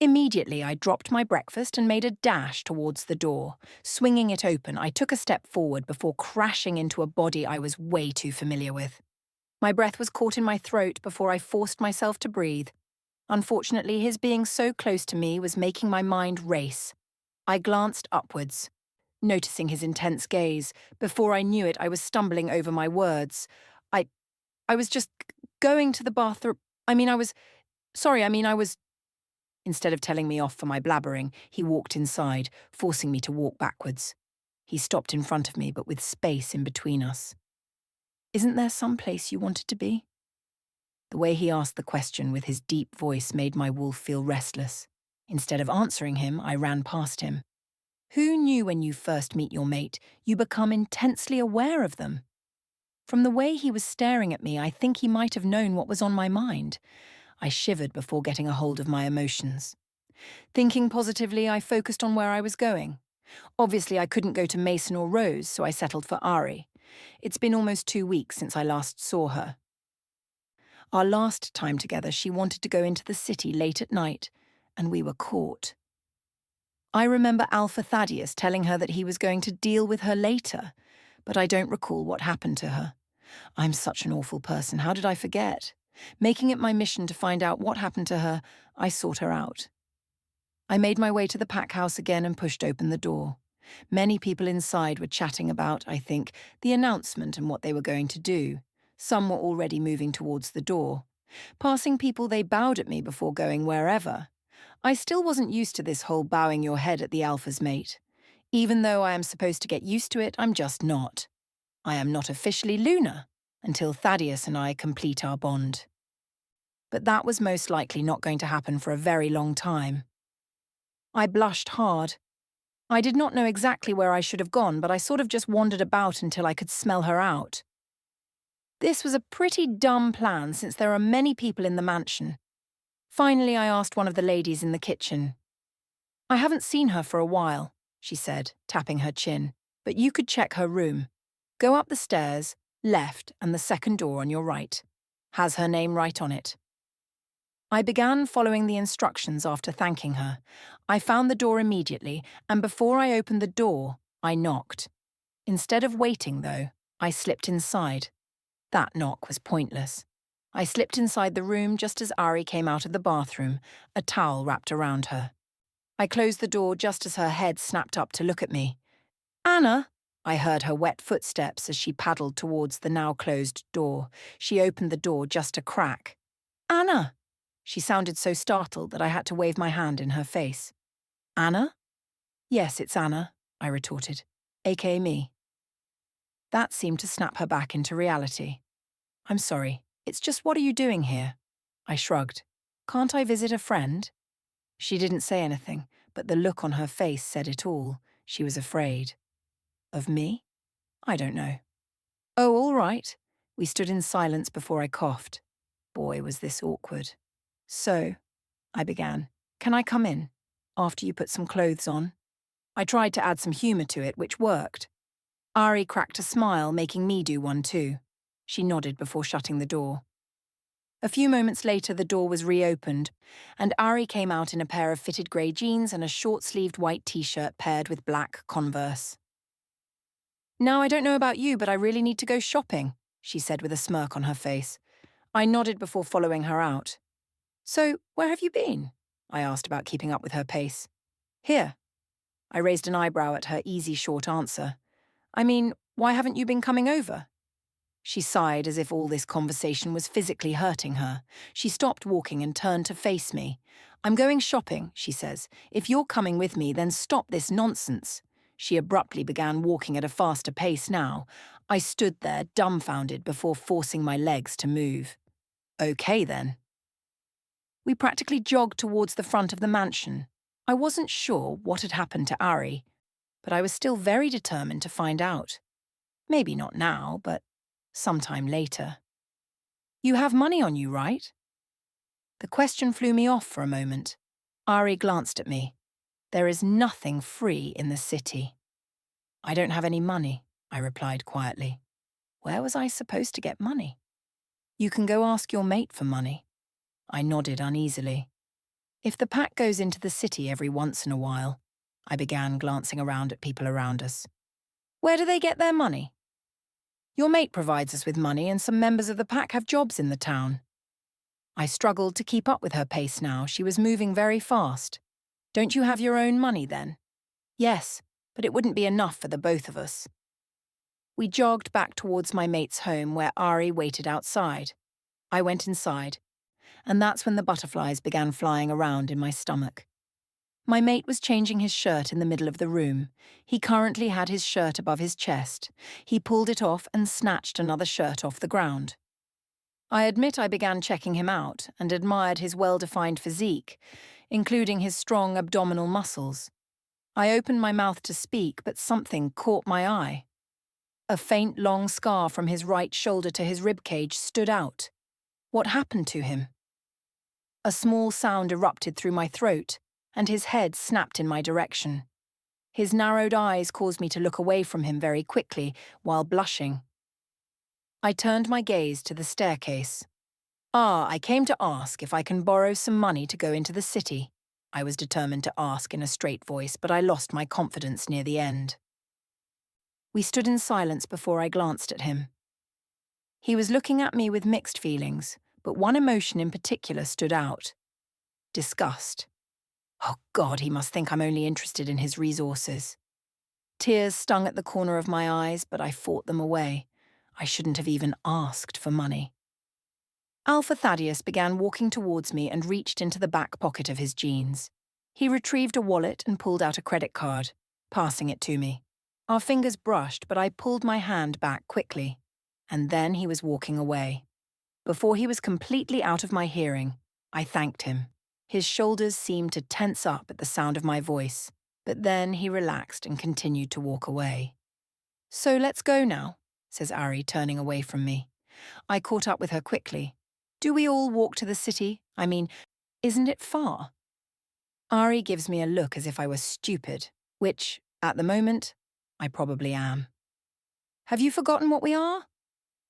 Immediately, I dropped my breakfast and made a dash towards the door. Swinging it open, I took a step forward before crashing into a body I was way too familiar with. My breath was caught in my throat before I forced myself to breathe. Unfortunately, his being so close to me was making my mind race. I glanced upwards, noticing his intense gaze. Before I knew it, I was stumbling over my words. I was just going to the bathroom. Instead of telling me off for my blabbering, he walked inside, forcing me to walk backwards. He stopped in front of me, but with space in between us. "Isn't there some place you wanted to be?" The way he asked the question with his deep voice made my wolf feel restless. Instead of answering him, I ran past him. Who knew when you first meet your mate, you become intensely aware of them? From the way he was staring at me, I think he might have known what was on my mind. I shivered before getting a hold of my emotions. Thinking positively, I focused on where I was going. Obviously, I couldn't go to Mason or Rose, so I settled for Ari. It's been almost 2 weeks since I last saw her. Our last time together, she wanted to go into the city late at night, and we were caught. I remember Alpha Thaddeus telling her that he was going to deal with her later, but I don't recall what happened to her. I'm such an awful person, how did I forget? Making it my mission to find out what happened to her, I sought her out. I made my way to the pack house again and pushed open the door. Many people inside were chatting about, I think, the announcement and what they were going to do. Some were already moving towards the door. Passing people, they bowed at me before going wherever. I still wasn't used to this whole bowing your head at the Alpha's mate. Even though I am supposed to get used to it, I'm just not. I am not officially Luna until Thaddeus and I complete our bond. But that was most likely not going to happen for a very long time. I blushed hard. I did not know exactly where I should have gone, but I sort of just wandered about until I could smell her out. This was a pretty dumb plan since there are many people in the mansion. Finally, I asked one of the ladies in the kitchen. "I haven't seen her for a while," she said, tapping her chin, "but you could check her room. Go up the stairs, left, and the second door on your right. Has her name right on it." I began following the instructions after thanking her. I found the door immediately, and before I opened the door, I knocked. Instead of waiting, though, I slipped inside. That knock was pointless. I slipped inside the room just as Ari came out of the bathroom, a towel wrapped around her. I closed the door just as her head snapped up to look at me. "Anna!" I heard her wet footsteps as she paddled towards the now-closed door. She opened the door just a crack. "Anna!" She sounded so startled that I had to wave my hand in her face. "Anna?" "Yes, it's Anna," I retorted, aka me. That seemed to snap her back into reality. "I'm sorry, it's just what are you doing here?" I shrugged. "Can't I visit a friend?" She didn't say anything, but the look on her face said it all. She was afraid. Of me? I don't know. "Oh, all right." We stood in silence before I coughed. Boy, was this awkward. "So," I began, "can I come in? After you put some clothes on?" I tried to add some humour to it, which worked. Ari cracked a smile, making me do one too. She nodded before shutting the door. A few moments later, the door was reopened, and Ari came out in a pair of fitted grey jeans and a short-sleeved white t-shirt paired with black Converse. "Now, I don't know about you, but I really need to go shopping," she said with a smirk on her face. I nodded before following her out. "So, where have you been?" I asked about keeping up with her pace. "Here." I raised an eyebrow at her easy short answer. "I mean, why haven't you been coming over?" She sighed as if all this conversation was physically hurting her. She stopped walking and turned to face me. "I'm going shopping," she says. "If you're coming with me, then stop this nonsense." She abruptly began walking at a faster pace now. I stood there, dumbfounded, before forcing my legs to move. "Okay, then." We practically jogged towards the front of the mansion. I wasn't sure what had happened to Ari, but I was still very determined to find out. Maybe not now, but sometime later. "You have money on you, right?" The question flew me off for a moment. Ari glanced at me. "There is nothing free in the city." "I don't have any money," I replied quietly. Where was I supposed to get money? "You can go ask your mate for money." I nodded uneasily. "If the pack goes into the city every once in a while," I began, glancing around at people around us. "Where do they get their money?" "Your mate provides us with money and some members of the pack have jobs in the town." I struggled to keep up with her pace now. She was moving very fast. "Don't you have your own money then?" "Yes, but it wouldn't be enough for the both of us." We jogged back towards my mate's home where Ari waited outside. I went inside, and that's when the butterflies began flying around in my stomach. My mate was changing his shirt in the middle of the room. He currently had his shirt above his chest. He pulled it off and snatched another shirt off the ground. I admit I began checking him out and admired his well-defined physique, including his strong abdominal muscles. I opened my mouth to speak, but something caught my eye. A faint, long scar from his right shoulder to his ribcage stood out. What happened to him? A small sound erupted through my throat, and his head snapped in my direction. His narrowed eyes caused me to look away from him very quickly, while blushing. I turned my gaze to the staircase. I came to ask if I can borrow some money to go into the city." I was determined to ask in a straight voice, but I lost my confidence near the end. We stood in silence before I glanced at him. He was looking at me with mixed feelings, but one emotion in particular stood out. Disgust. Oh God, he must think I'm only interested in his resources. Tears stung at the corner of my eyes, but I fought them away. I shouldn't have even asked for money. Alpha Thaddeus began walking towards me and reached into the back pocket of his jeans. He retrieved a wallet and pulled out a credit card, passing it to me. Our fingers brushed, but I pulled my hand back quickly. And then he was walking away. Before he was completely out of my hearing, I thanked him. His shoulders seemed to tense up at the sound of my voice, but then he relaxed and continued to walk away. "So let's go now," says Ari, turning away from me. I caught up with her quickly. "Do we all walk to the city? I mean, isn't it far?" Ari gives me a look as if I was stupid, which, at the moment, I probably am. "Have you forgotten what we are?"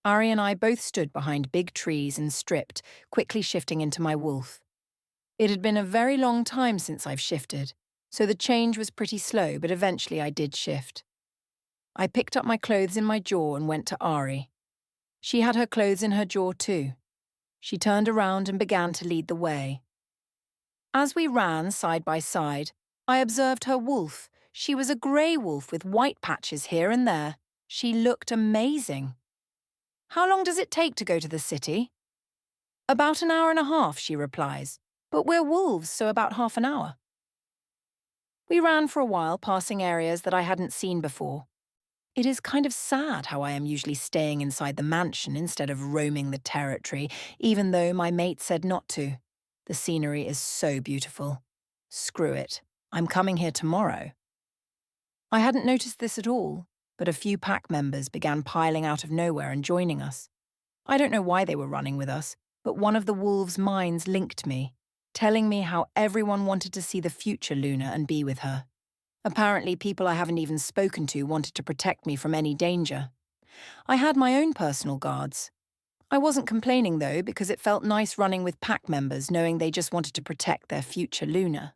Ari and I both stood behind big trees and stripped, quickly shifting into my wolf. It had been a very long time since I've shifted, so the change was pretty slow, but eventually I did shift. I picked up my clothes in my jaw and went to Ari. She had her clothes in her jaw too. She turned around and began to lead the way. As we ran side by side, I observed her wolf. She was a grey wolf with white patches here and there. She looked amazing. "How long does it take to go to the city?" "About an hour and a half," she replies. "But we're wolves, so about half an hour." We ran for a while, passing areas that I hadn't seen before. It is kind of sad how I am usually staying inside the mansion instead of roaming the territory, even though my mate said not to. The scenery is so beautiful. Screw it. I'm coming here tomorrow. I hadn't noticed this at all, but a few pack members began piling out of nowhere and joining us. I don't know why they were running with us, but one of the wolves' minds linked me, telling me how everyone wanted to see the future Luna and be with her. Apparently, people I haven't even spoken to wanted to protect me from any danger. I had my own personal guards. I wasn't complaining, though, because it felt nice running with pack members knowing they just wanted to protect their future Luna.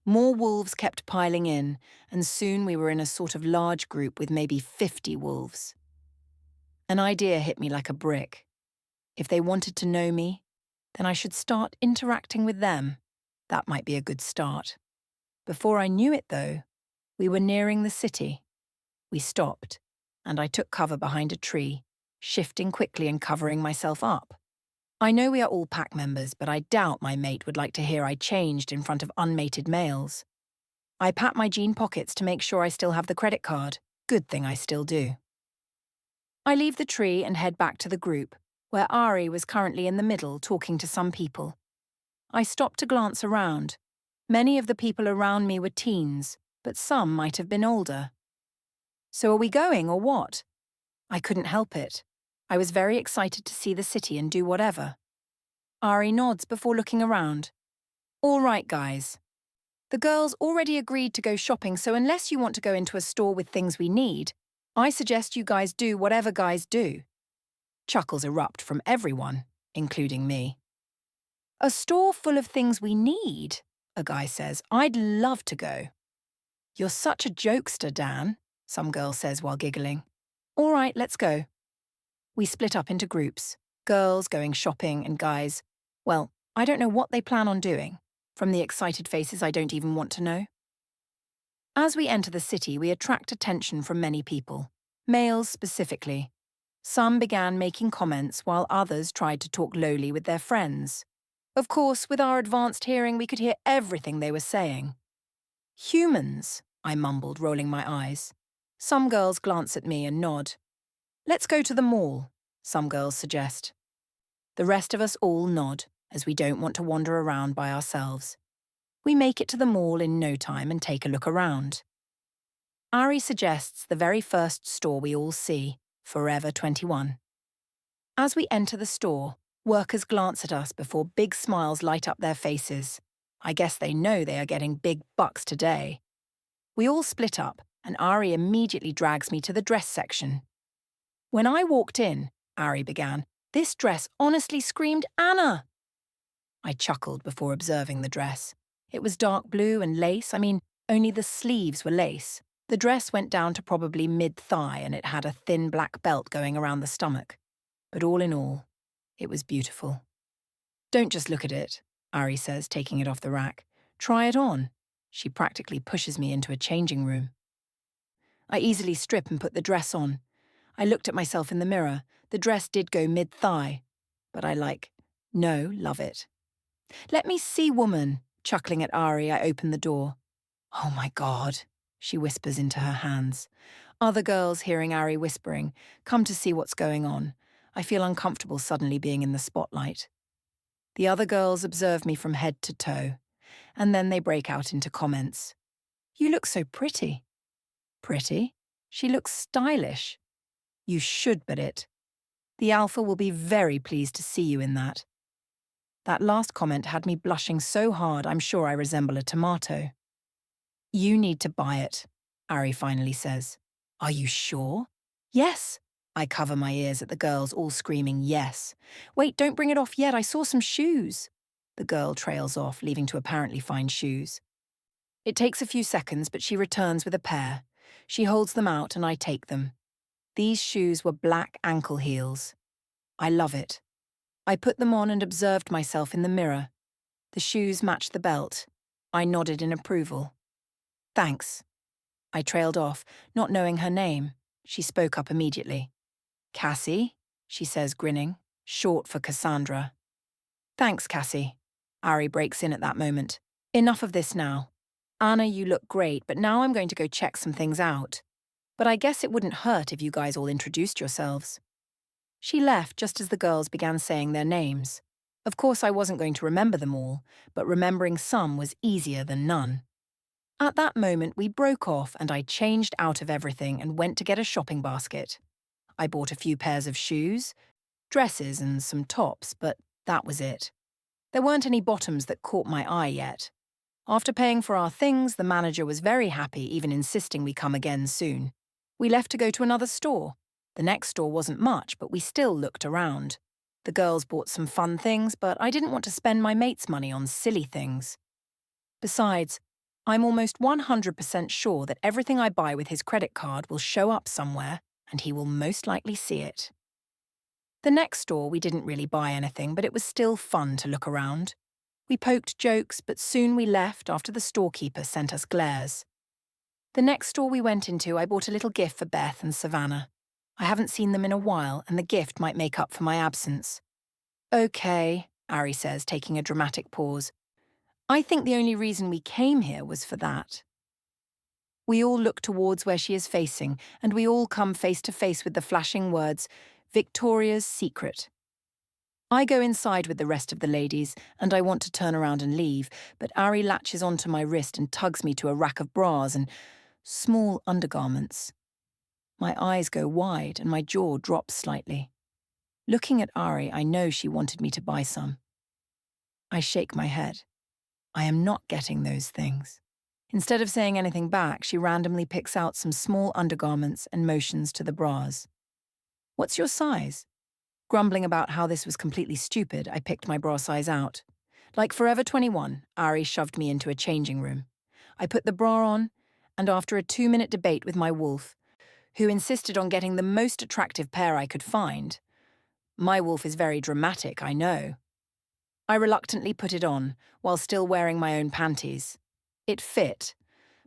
More wolves kept piling in, and soon we were in a sort of large group with maybe 50 wolves. An idea hit me like a brick. If they wanted to know me, then I should start interacting with them. That might be a good start. Before I knew it, though, we were nearing the city. We stopped, and I took cover behind a tree, shifting quickly and covering myself up. I know we are all pack members, but I doubt my mate would like to hear I changed in front of unmated males. I pat my jean pockets to make sure I still have the credit card. Good thing I still do. I leave the tree and head back to the group, where Ari was currently in the middle talking to some people. I stopped to glance around. Many of the people around me were teens, but some might have been older. "So are we going, or what?" I couldn't help it. I was very excited to see the city and do whatever. Ari nods before looking around. "All right, guys. The girls already agreed to go shopping, so unless you want to go into a store with things we need, I suggest you guys do whatever guys do." Chuckles erupt from everyone, including me. "A store full of things we need," a guy says. "I'd love to go." "You're such a jokester, Dan," some girl says while giggling. "All right, let's go." We split up into groups, girls going shopping and guys, well, I don't know what they plan on doing. From the excited faces, I don't even want to know. As we enter the city, we attract attention from many people, males specifically. Some began making comments while others tried to talk lowly with their friends. Of course, with our advanced hearing, we could hear everything they were saying. "Humans," I mumbled, rolling my eyes. Some girls glance at me and nod. "Let's go to the mall," some girls suggest. The rest of us all nod, as we don't want to wander around by ourselves. We make it to the mall in no time and take a look around. Ari suggests the very first store we all see, Forever 21. As we enter the store, workers glance at us before big smiles light up their faces. I guess they know they are getting big bucks today. We all split up, and Ari immediately drags me to the dress section. "When I walked in," Ari began, "this dress honestly screamed Anna." I chuckled before observing the dress. It was dark blue and lace. Only the sleeves were lace. The dress went down to probably mid-thigh and it had a thin black belt going around the stomach. But all in all, it was beautiful. "Don't just look at it," Ari says, taking it off the rack. "Try it on." She practically pushes me into a changing room. I easily strip and put the dress on. I looked at myself in the mirror. The dress did go mid-thigh. But love it. "Let me see, woman." Chuckling at Ari, I open the door. "Oh my God," she whispers into her hands. Other girls, hearing Ari whispering, come to see what's going on. I feel uncomfortable suddenly being in the spotlight. The other girls observe me from head to toe, and then they break out into comments. "You look so pretty." "Pretty? She looks stylish." "You should but it. The Alpha will be very pleased to see you in that." That last comment had me blushing so hard I'm sure I resemble a tomato. "You need to buy it," Ari finally says. "Are you sure?" "Yes." I cover my ears at the girls all screaming yes. "Wait, don't bring it off yet, I saw some shoes." The girl trails off, leaving to apparently find shoes. It takes a few seconds, but she returns with a pair. She holds them out and I take them. These shoes were black ankle heels. I love it. I put them on and observed myself in the mirror. The shoes matched the belt. I nodded in approval. Thanks. I trailed off, not knowing her name. She spoke up immediately. Cassie, she says, grinning, short for Cassandra. Thanks, Cassie. Ari breaks in at that moment. Enough of this now. Anna, you look great, but now I'm going to go check some things out. But I guess it wouldn't hurt if you guys all introduced yourselves. She left just as the girls began saying their names. Of course, I wasn't going to remember them all, but remembering some was easier than none. At that moment, we broke off and I changed out of everything and went to get a shopping basket. I bought a few pairs of shoes, dresses and some tops, but that was it. There weren't any bottoms that caught my eye yet. After paying for our things, the manager was very happy, even insisting we come again soon. We left to go to another store. The next store wasn't much, but we still looked around. The girls bought some fun things, but I didn't want to spend my mate's money on silly things. Besides, I'm almost 100% sure that everything I buy with his credit card will show up somewhere, and he will most likely see it. The next store, we didn't really buy anything, but it was still fun to look around. We poked jokes, but soon we left after the storekeeper sent us glares. The next store we went into, I bought a little gift for Beth and Savannah. I haven't seen them in a while, and the gift might make up for my absence. Okay, Ari says, taking a dramatic pause. I think the only reason we came here was for that. We all look towards where she is facing, and we all come face to face with the flashing words, Victoria's Secret. I go inside with the rest of the ladies, and I want to turn around and leave, but Ari latches onto my wrist and tugs me to a rack of bras and small undergarments. My eyes go wide and my jaw drops slightly. Looking at Ari, I know she wanted me to buy some. I shake my head. I am not getting those things. Instead of saying anything back, she randomly picks out some small undergarments and motions to the bras. What's your size? Grumbling about how this was completely stupid, I picked my bra size out. Like Forever 21, Ari shoved me into a changing room. I put the bra on, and after a 2-minute debate with my wolf, who insisted on getting the most attractive pair I could find. My wolf is very dramatic, I know. I reluctantly put it on, while still wearing my own panties. It fit,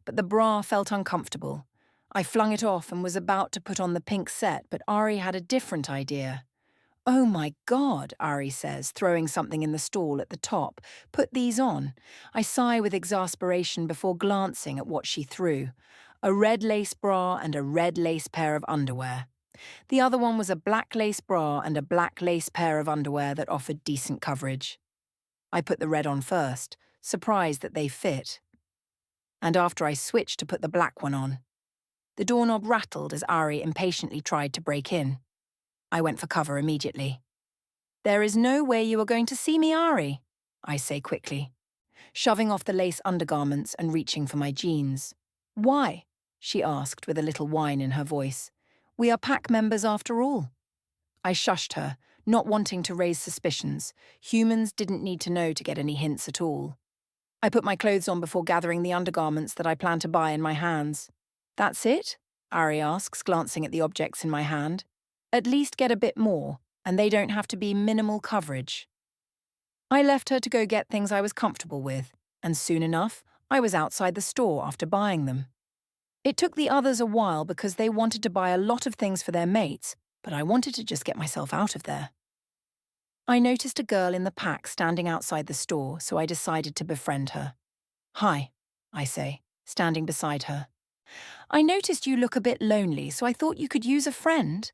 but the bra felt uncomfortable. I flung it off and was about to put on the pink set, but Ari had a different idea. Oh my God, Ari says, throwing something in the stall at the top. Put these on. I sigh with exasperation before glancing at what she threw. A red lace bra and a red lace pair of underwear. The other one was a black lace bra and a black lace pair of underwear that offered decent coverage. I put the red on first, surprised that they fit. And after I switched to put the black one on. The doorknob rattled as Ari impatiently tried to break in. I went for cover immediately. There is no way you are going to see me, Ari, I say quickly, shoving off the lace undergarments and reaching for my jeans. Why? She asked with a little whine in her voice. We are pack members after all. I shushed her, not wanting to raise suspicions. Humans didn't need to know to get any hints at all. I put my clothes on before gathering the undergarments that I plan to buy in my hands. That's it? Ari asks, glancing at the objects in my hand. At least get a bit more, and they don't have to be minimal coverage. I left her to go get things I was comfortable with, and soon enough, I was outside the store after buying them. It took the others a while because they wanted to buy a lot of things for their mates, but I wanted to just get myself out of there. I noticed a girl in the pack standing outside the store, so I decided to befriend her. Hi, I say, standing beside her. I noticed you look a bit lonely, so I thought you could use a friend.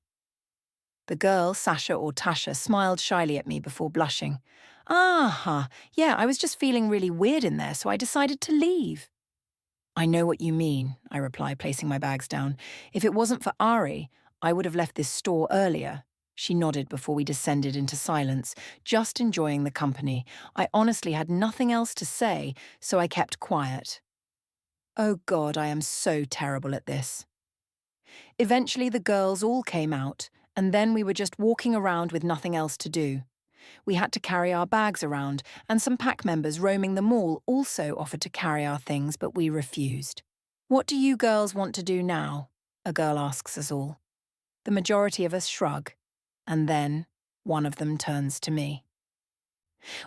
The girl, Sasha or Tasha, smiled shyly at me before blushing. Yeah, I was just feeling really weird in there, so I decided to leave. I know what you mean, I reply, placing my bags down. If it wasn't for Ari, I would have left this store earlier. She nodded before we descended into silence, just enjoying the company. I honestly had nothing else to say, so I kept quiet. Oh God, I am so terrible at this. Eventually the girls all came out, and then we were just walking around with nothing else to do. We had to carry our bags around, and some pack members roaming the mall also offered to carry our things, but we refused. "What do you girls want to do now?" a girl asks us all. The majority of us shrug, and then one of them turns to me.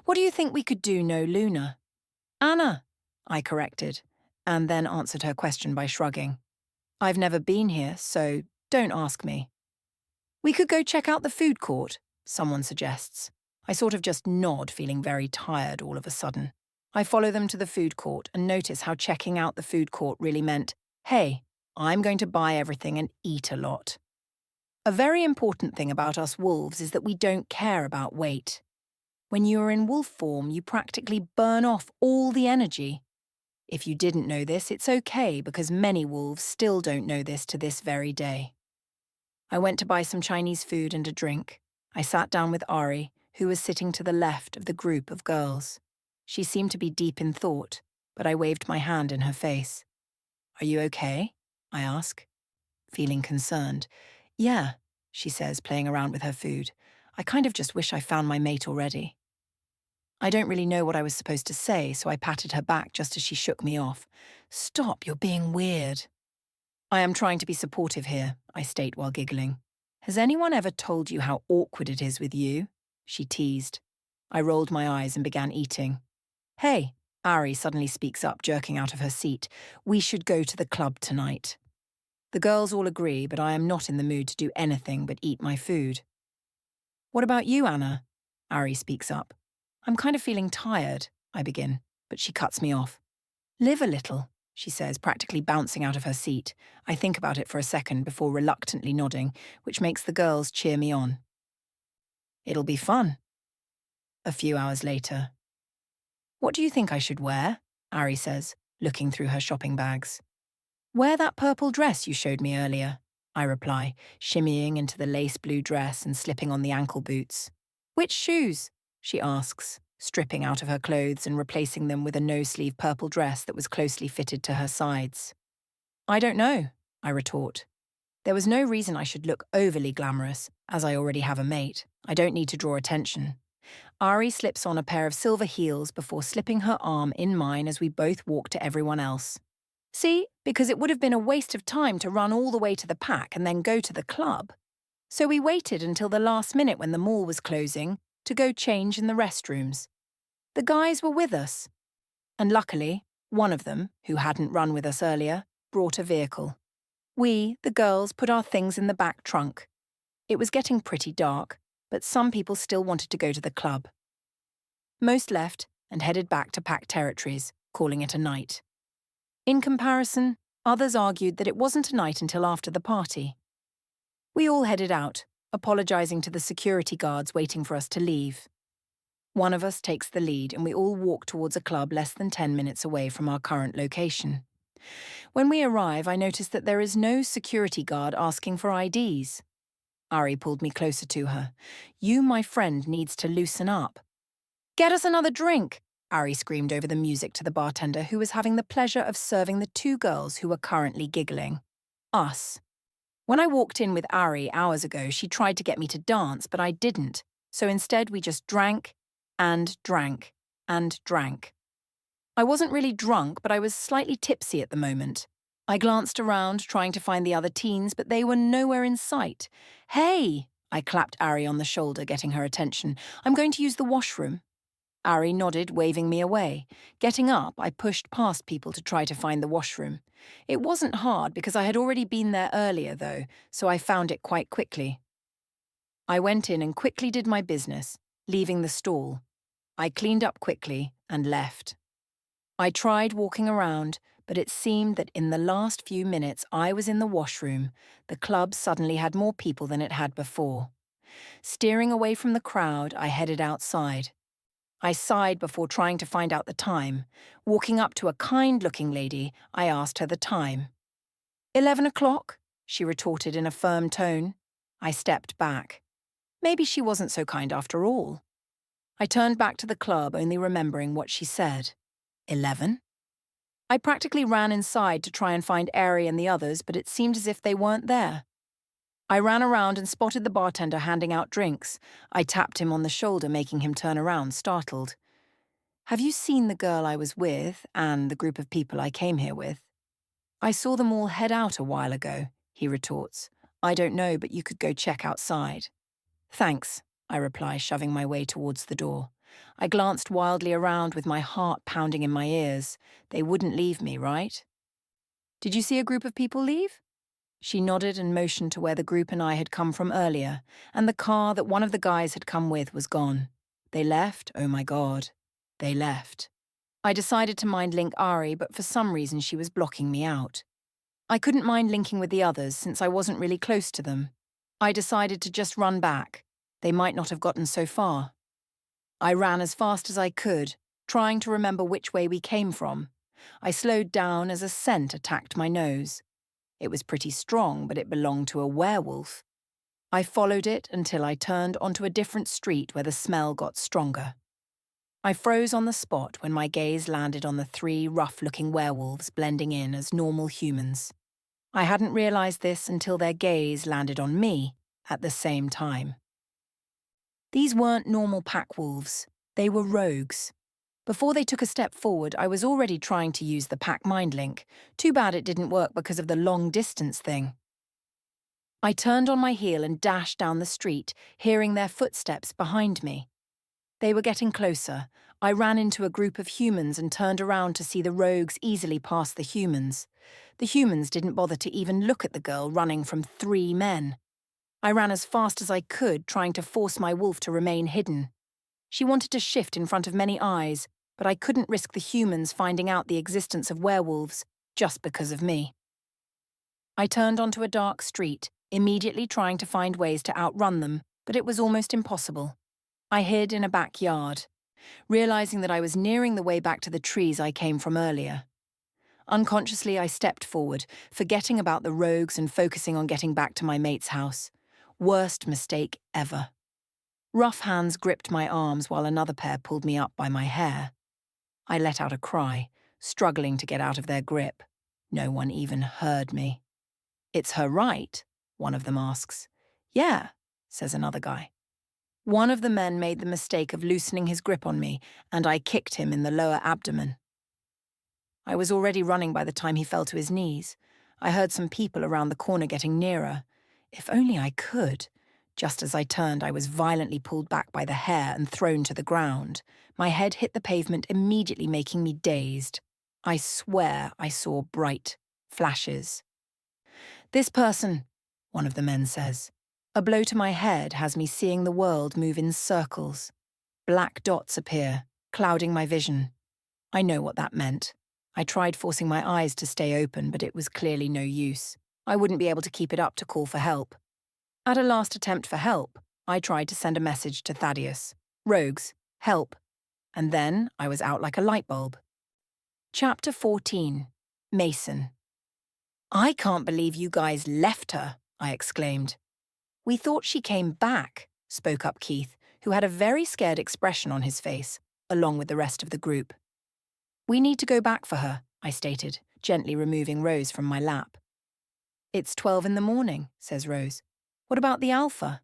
"What do you think we could do, no Luna?" "Anna," I corrected, and then answered her question by shrugging. "I've never been here, so don't ask me." "We could go check out the food court," someone suggests. I sort of just nod, feeling very tired all of a sudden. I follow them to the food court and notice how checking out the food court really meant, hey, I'm going to buy everything and eat a lot. A very important thing about us wolves is that we don't care about weight. When you are in wolf form, you practically burn off all the energy. If you didn't know this, it's okay because many wolves still don't know this to this very day. I went to buy some Chinese food and a drink. I sat down with Ari, who was sitting to the left of the group of girls. She seemed to be deep in thought, but I waved my hand in her face. "Are you okay?" I ask, feeling concerned. "Yeah," she says, playing around with her food. "I kind of just wish I found my mate already." I don't really know what I was supposed to say, so I patted her back just as she shook me off. "Stop, you're being weird." "I am trying to be supportive here," I state while giggling. "Has anyone ever told you how awkward it is with you?" she teased. I rolled my eyes and began eating. "Hey," Ari suddenly speaks up, jerking out of her seat. "We should go to the club tonight." The girls all agree, but I am not in the mood to do anything but eat my food. "What about you, Anna?" Ari speaks up. "I'm kind of feeling tired," I begin, but she cuts me off. "Live a little," she says, practically bouncing out of her seat. I think about it for a second before reluctantly nodding, which makes the girls cheer me on. "It'll be fun." A few hours later. "What do you think I should wear?" Ari says, looking through her shopping bags. "Wear that purple dress you showed me earlier," I reply, shimmying into the lace blue dress and slipping on the ankle boots. "Which shoes?" she asks, stripping out of her clothes and replacing them with a no-sleeve purple dress that was closely fitted to her sides. "I don't know," I retort. There was no reason I should look overly glamorous, as I already have a mate. I don't need to draw attention. Ari slips on a pair of silver heels before slipping her arm in mine as we both walk to everyone else. See, because it would have been a waste of time to run all the way to the pack and then go to the club. So we waited until the last minute when the mall was closing to go change in the restrooms. The guys were with us. And luckily, one of them, who hadn't run with us earlier, brought a vehicle. We, the girls, put our things in the back trunk. It was getting pretty dark, but some people still wanted to go to the club. Most left and headed back to pack territories, calling it a night. In comparison, others argued that it wasn't a night until after the party. We all headed out, apologizing to the security guards waiting for us to leave. One of us takes the lead and we all walk towards a club less than 10 minutes away from our current location. When we arrive, I notice that there is no security guard asking for IDs. Ari pulled me closer to her. "You, my friend, needs to loosen up." "Get us another drink," Ari screamed over the music to the bartender who was having the pleasure of serving the two girls who were currently giggling. Us. When I walked in with Ari hours ago, she tried to get me to dance, but I didn't, so instead we just drank and drank and drank. I wasn't really drunk, but I was slightly tipsy at the moment. I glanced around, trying to find the other teens, but they were nowhere in sight. "Hey!" I clapped Ari on the shoulder, getting her attention. "I'm going to use the washroom." Ari nodded, waving me away. Getting up, I pushed past people to try to find the washroom. It wasn't hard because I had already been there earlier, though, so I found it quite quickly. I went in and quickly did my business, leaving the stall. I cleaned up quickly and left. I tried walking around, but it seemed that in the last few minutes I was in the washroom, the club suddenly had more people than it had before. Steering away from the crowd, I headed outside. I sighed before trying to find out the time. Walking up to a kind-looking lady, I asked her the time. 11 o'clock, she retorted in a firm tone. I stepped back. Maybe she wasn't so kind after all. I turned back to the club, only remembering what she said. 11? I practically ran inside to try and find Ari and the others, but it seemed as if they weren't there. I ran around and spotted the bartender handing out drinks. I tapped him on the shoulder, making him turn around, startled. Have you seen the girl I was with and the group of people I came here with? I saw them all head out a while ago, he retorts. I don't know, but you could go check outside. Thanks, I reply, shoving my way towards the door. I glanced wildly around with my heart pounding in my ears. They wouldn't leave me, right? Did you see a group of people leave? She nodded and motioned to where the group and I had come from earlier, and the car that one of the guys had come with was gone. They left, oh my God. They left. I decided to mind link Ari, but for some reason she was blocking me out. I couldn't mind linking with the others since I wasn't really close to them. I decided to just run back. They might not have gotten so far. I ran as fast as I could, trying to remember which way we came from. I slowed down as a scent attacked my nose. It was pretty strong, but it belonged to a werewolf. I followed it until I turned onto a different street where the smell got stronger. I froze on the spot when my gaze landed on the 3 rough-looking werewolves blending in as normal humans. I hadn't realized this until their gaze landed on me at the same time. These weren't normal pack wolves. They were rogues. Before they took a step forward, I was already trying to use the pack mind link. Too bad it didn't work because of the long-distance thing. I turned on my heel and dashed down the street, hearing their footsteps behind me. They were getting closer. I ran into a group of humans and turned around to see the rogues easily pass the humans. The humans didn't bother to even look at the girl running from 3 men. I ran as fast as I could, trying to force my wolf to remain hidden. She wanted to shift in front of many eyes, but I couldn't risk the humans finding out the existence of werewolves just because of me. I turned onto a dark street, immediately trying to find ways to outrun them, but it was almost impossible. I hid in a backyard, realizing that I was nearing the way back to the trees I came from earlier. Unconsciously, I stepped forward, forgetting about the rogues and focusing on getting back to my mate's house. Worst mistake ever. Rough hands gripped my arms while another pair pulled me up by my hair. I let out a cry, struggling to get out of their grip. No one even heard me. It's her right, one of them asks. Yeah, says another guy. One of the men made the mistake of loosening his grip on me, and I kicked him in the lower abdomen. I was already running by the time he fell to his knees. I heard some people around the corner getting nearer. If only I could. Just as I turned, I was violently pulled back by the hair and thrown to the ground. My head hit the pavement, immediately making me dazed. I swear I saw bright flashes. This person, one of the men says. A blow to my head has me seeing the world move in circles. Black dots appear, clouding my vision. I know what that meant. I tried forcing my eyes to stay open, but it was clearly no use. I wouldn't be able to keep it up to call for help. At a last attempt for help, I tried to send a message to Thaddeus. Rogues, help. And then I was out like a light bulb. Chapter 14. Mason. I can't believe you guys left her, I exclaimed. We thought she came back, spoke up Keith, who had a very scared expression on his face, along with the rest of the group. We need to go back for her, I stated, gently removing Rose from my lap. It's 12 in the morning, says Rose. What about the Alpha?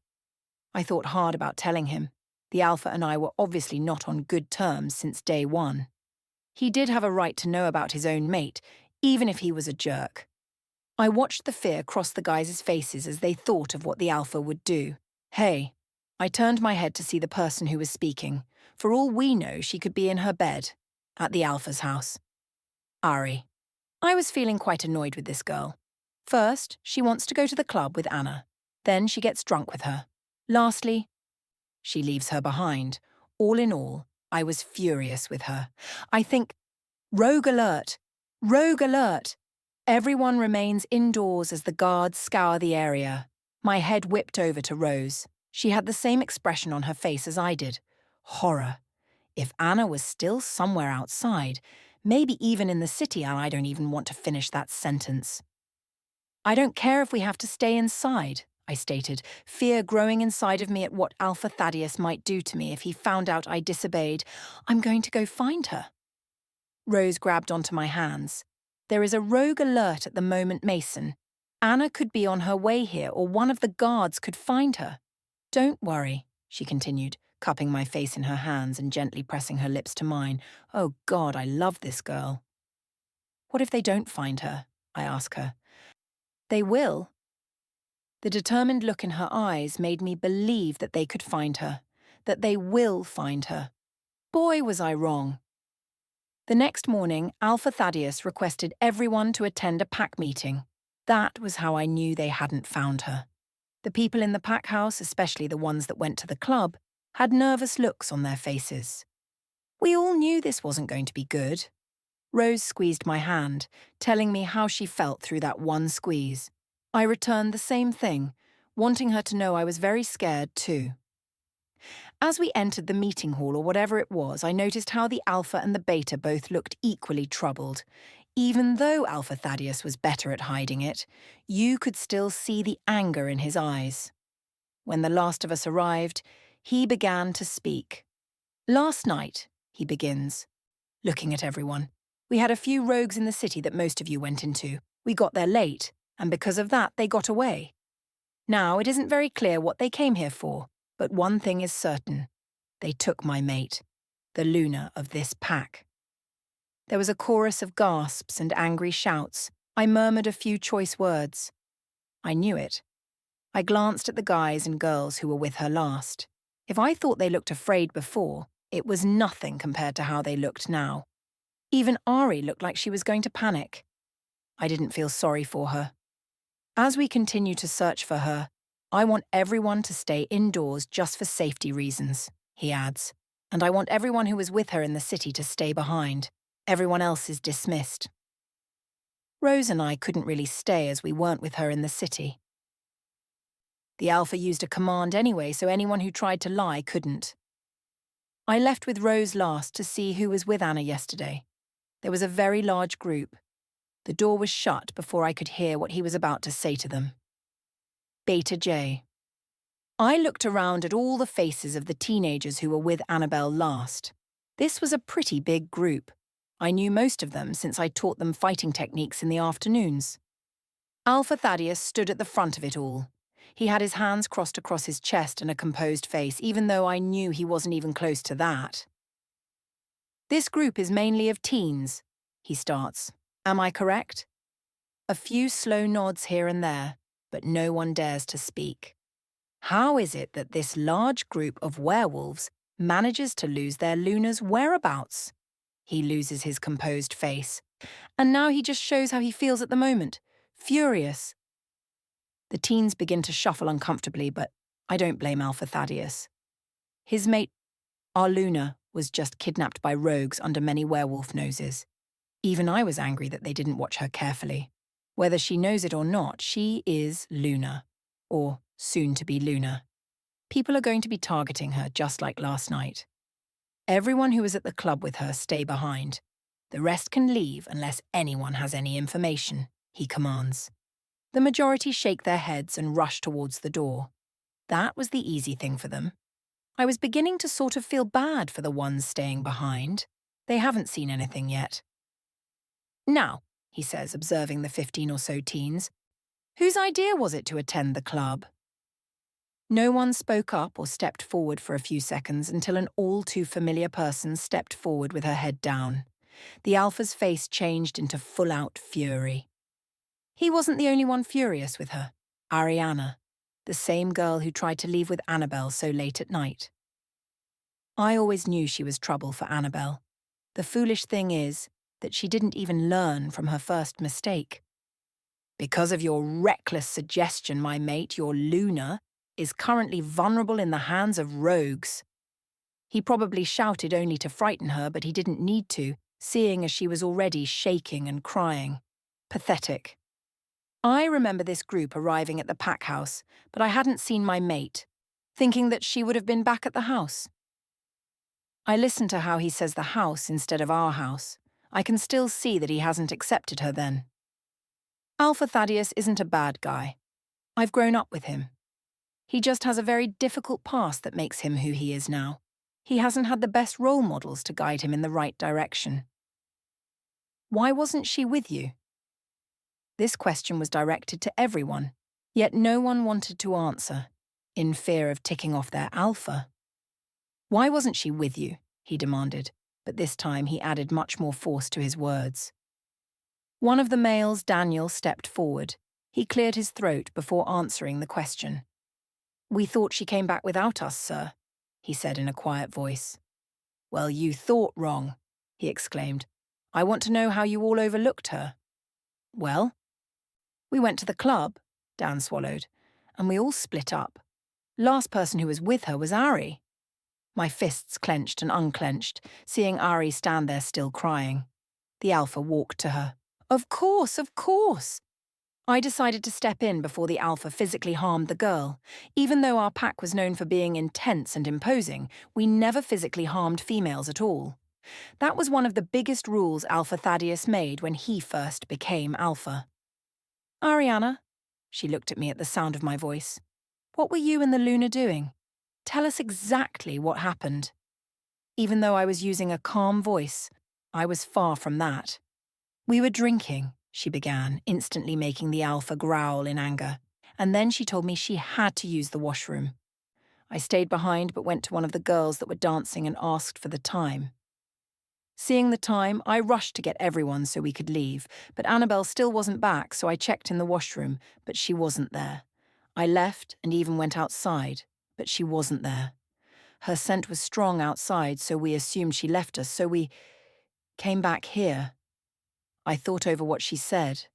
I thought hard about telling him. The Alpha and I were obviously not on good terms since day 1. He did have a right to know about his own mate, even if he was a jerk. I watched the fear cross the guys' faces as they thought of what the Alpha would do. Hey, I turned my head to see the person who was speaking. For all we know, she could be in her bed, at the Alpha's house. Ari. I was feeling quite annoyed with this girl. First, she wants to go to the club with Anna. Then she gets drunk with her. Lastly, she leaves her behind. All in all, I was furious with her. I think, rogue alert! Rogue alert! Everyone remains indoors as the guards scour the area. My head whipped over to Rose. She had the same expression on her face as I did. Horror. If Anna was still somewhere outside, maybe even in the city, and I don't even want to finish that sentence. I don't care if we have to stay inside, I stated, fear growing inside of me at what Alpha Thaddeus might do to me if he found out I disobeyed. I'm going to go find her. Rose grabbed onto my hands. There is a rogue alert at the moment, Mason. Anna could be on her way here, or one of the guards could find her. Don't worry, she continued, cupping my face in her hands and gently pressing her lips to mine. Oh God, I love this girl. What if they don't find her? I ask her. They will. The determined look in her eyes made me believe that they could find her, that they will find her. Boy, was I wrong. The next morning, Alpha Thaddeus requested everyone to attend a pack meeting. That was how I knew they hadn't found her. The people in the pack house, especially the ones that went to the club, had nervous looks on their faces. We all knew this wasn't going to be good. Rose squeezed my hand, telling me how she felt through that one squeeze. I returned the same thing, wanting her to know I was very scared too. As we entered the meeting hall or whatever it was, I noticed how the Alpha and the Beta both looked equally troubled. Even though Alpha Thaddeus was better at hiding it, you could still see the anger in his eyes. When the last of us arrived, he began to speak. Last night, he begins, looking at everyone. We had a few rogues in the city that most of you went into. We got there late, and because of that, they got away. Now, it isn't very clear what they came here for, but one thing is certain. They took my mate, the Luna of this pack. There was a chorus of gasps and angry shouts. I murmured a few choice words. I knew it. I glanced at the guys and girls who were with her last. If I thought they looked afraid before, it was nothing compared to how they looked now. Even Ari looked like she was going to panic. I didn't feel sorry for her. As we continue to search for her, I want everyone to stay indoors just for safety reasons, he adds. And I want everyone who was with her in the city to stay behind. Everyone else is dismissed. Rose and I couldn't really stay as we weren't with her in the city. The Alpha used a command anyway, so anyone who tried to lie couldn't. I left with Rose last to see who was with Anna yesterday. There was a very large group. The door was shut before I could hear what he was about to say to them. Beta J. I looked around at all the faces of the teenagers who were with Annabel last. This was a pretty big group. I knew most of them since I taught them fighting techniques in the afternoons. Alpha Thaddeus stood at the front of it all. He had his hands crossed across his chest and a composed face, even though I knew he wasn't even close to that. This group is mainly of teens, he starts. Am I correct? A few slow nods here and there, but no one dares to speak. How is it that this large group of werewolves manages to lose their Luna's whereabouts? He loses his composed face. And now he just shows how he feels at the moment. Furious. The teens begin to shuffle uncomfortably, but I don't blame Alpha Thaddeus. His mate, our Luna, was just kidnapped by rogues under many werewolf noses. Even I was angry that they didn't watch her carefully. Whether she knows it or not, she is Luna. Or soon-to-be Luna. People are going to be targeting her just like last night. Everyone who is at the club with her stay behind. The rest can leave unless anyone has any information, he commands. The majority shake their heads and rush towards the door. That was the easy thing for them. I was beginning to sort of feel bad for the ones staying behind. They haven't seen anything yet. Now, he says, observing the 15 or so teens, whose idea was it to attend the club? No one spoke up or stepped forward for a few seconds until an all-too-familiar person stepped forward with her head down. The Alpha's face changed into full-out fury. He wasn't the only one furious with her. Ariana, the same girl who tried to leave with Annabel so late at night. I always knew she was trouble for Annabel. The foolish thing is that she didn't even learn from her first mistake. Because of your reckless suggestion, my mate, your Luna, is currently vulnerable in the hands of rogues. He probably shouted only to frighten her, but he didn't need to, seeing as she was already shaking and crying. Pathetic. I remember this group arriving at the pack house, but I hadn't seen my mate, thinking that she would have been back at the house. I listened to how he says the house instead of our house. I can still see that he hasn't accepted her then. Alpha Thaddeus isn't a bad guy. I've grown up with him. He just has a very difficult past that makes him who he is now. He hasn't had the best role models to guide him in the right direction. Why wasn't she with you? This question was directed to everyone, yet no one wanted to answer, in fear of ticking off their alpha. "Why wasn't she with you?" he demanded, but this time he added much more force to his words. One of the males, Daniel, stepped forward. He cleared his throat before answering the question. "We thought she came back without us, sir," he said in a quiet voice. "Well, you thought wrong," he exclaimed. "I want to know how you all overlooked her." "Well, we went to the club," Dan swallowed, "and we all split up. Last person who was with her was Ari." My fists clenched and unclenched, seeing Ari stand there still crying. The Alpha walked to her. "Of course, of course." I decided to step in before the Alpha physically harmed the girl. Even though our pack was known for being intense and imposing, we never physically harmed females at all. That was one of the biggest rules Alpha Thaddeus made when he first became Alpha. "Ariana," she looked at me at the sound of my voice, "what were you and the Luna doing? Tell us exactly what happened." Even though I was using a calm voice, I was far from that. "We were drinking," she began, instantly making the Alpha growl in anger. And then she told me she had to use the washroom. I stayed behind but went to one of the girls that were dancing and asked for the time. Seeing the time, I rushed to get everyone so we could leave, but Annabel still wasn't back, so I checked in the washroom, but she wasn't there. I left and even went outside, but she wasn't there. Her scent was strong outside, so we assumed she left us, so we came back here. I thought over what she said.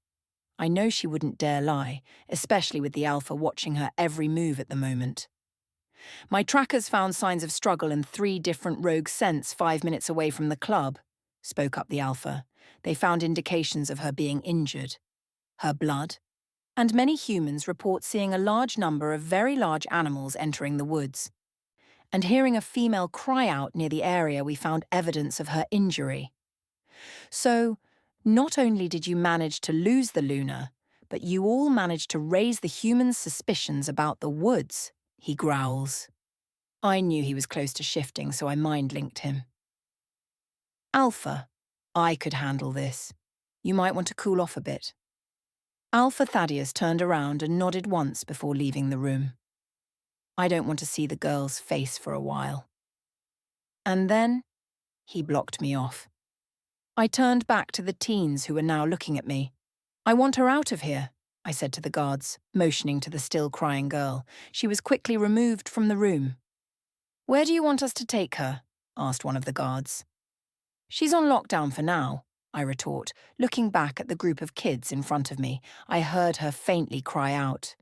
I know she wouldn't dare lie, especially with the Alpha watching her every move at the moment. "My trackers found signs of struggle in 3 different rogue scents 5 minutes away from the club," spoke up the Alpha. "They found indications of her being injured. Her blood. And many humans report seeing a large number of very large animals entering the woods. And hearing a female cry out near the area we found evidence of her injury. So, not only did you manage to lose the Luna, but you all managed to raise the humans' suspicions about the woods," he growls. I knew he was close to shifting, so I mind-linked him. "Alpha, I could handle this. You might want to cool off a bit." Alpha Thaddeus turned around and nodded once before leaving the room. "I don't want to see the girl's face for a while." And then he blocked me off. I turned back to the teens who were now looking at me. "I want her out of here," I said to the guards, motioning to the still crying girl. She was quickly removed from the room. "Where do you want us to take her?" asked one of the guards. "She's on lockdown for now," I retort. Looking back at the group of kids in front of me, I heard her faintly cry out.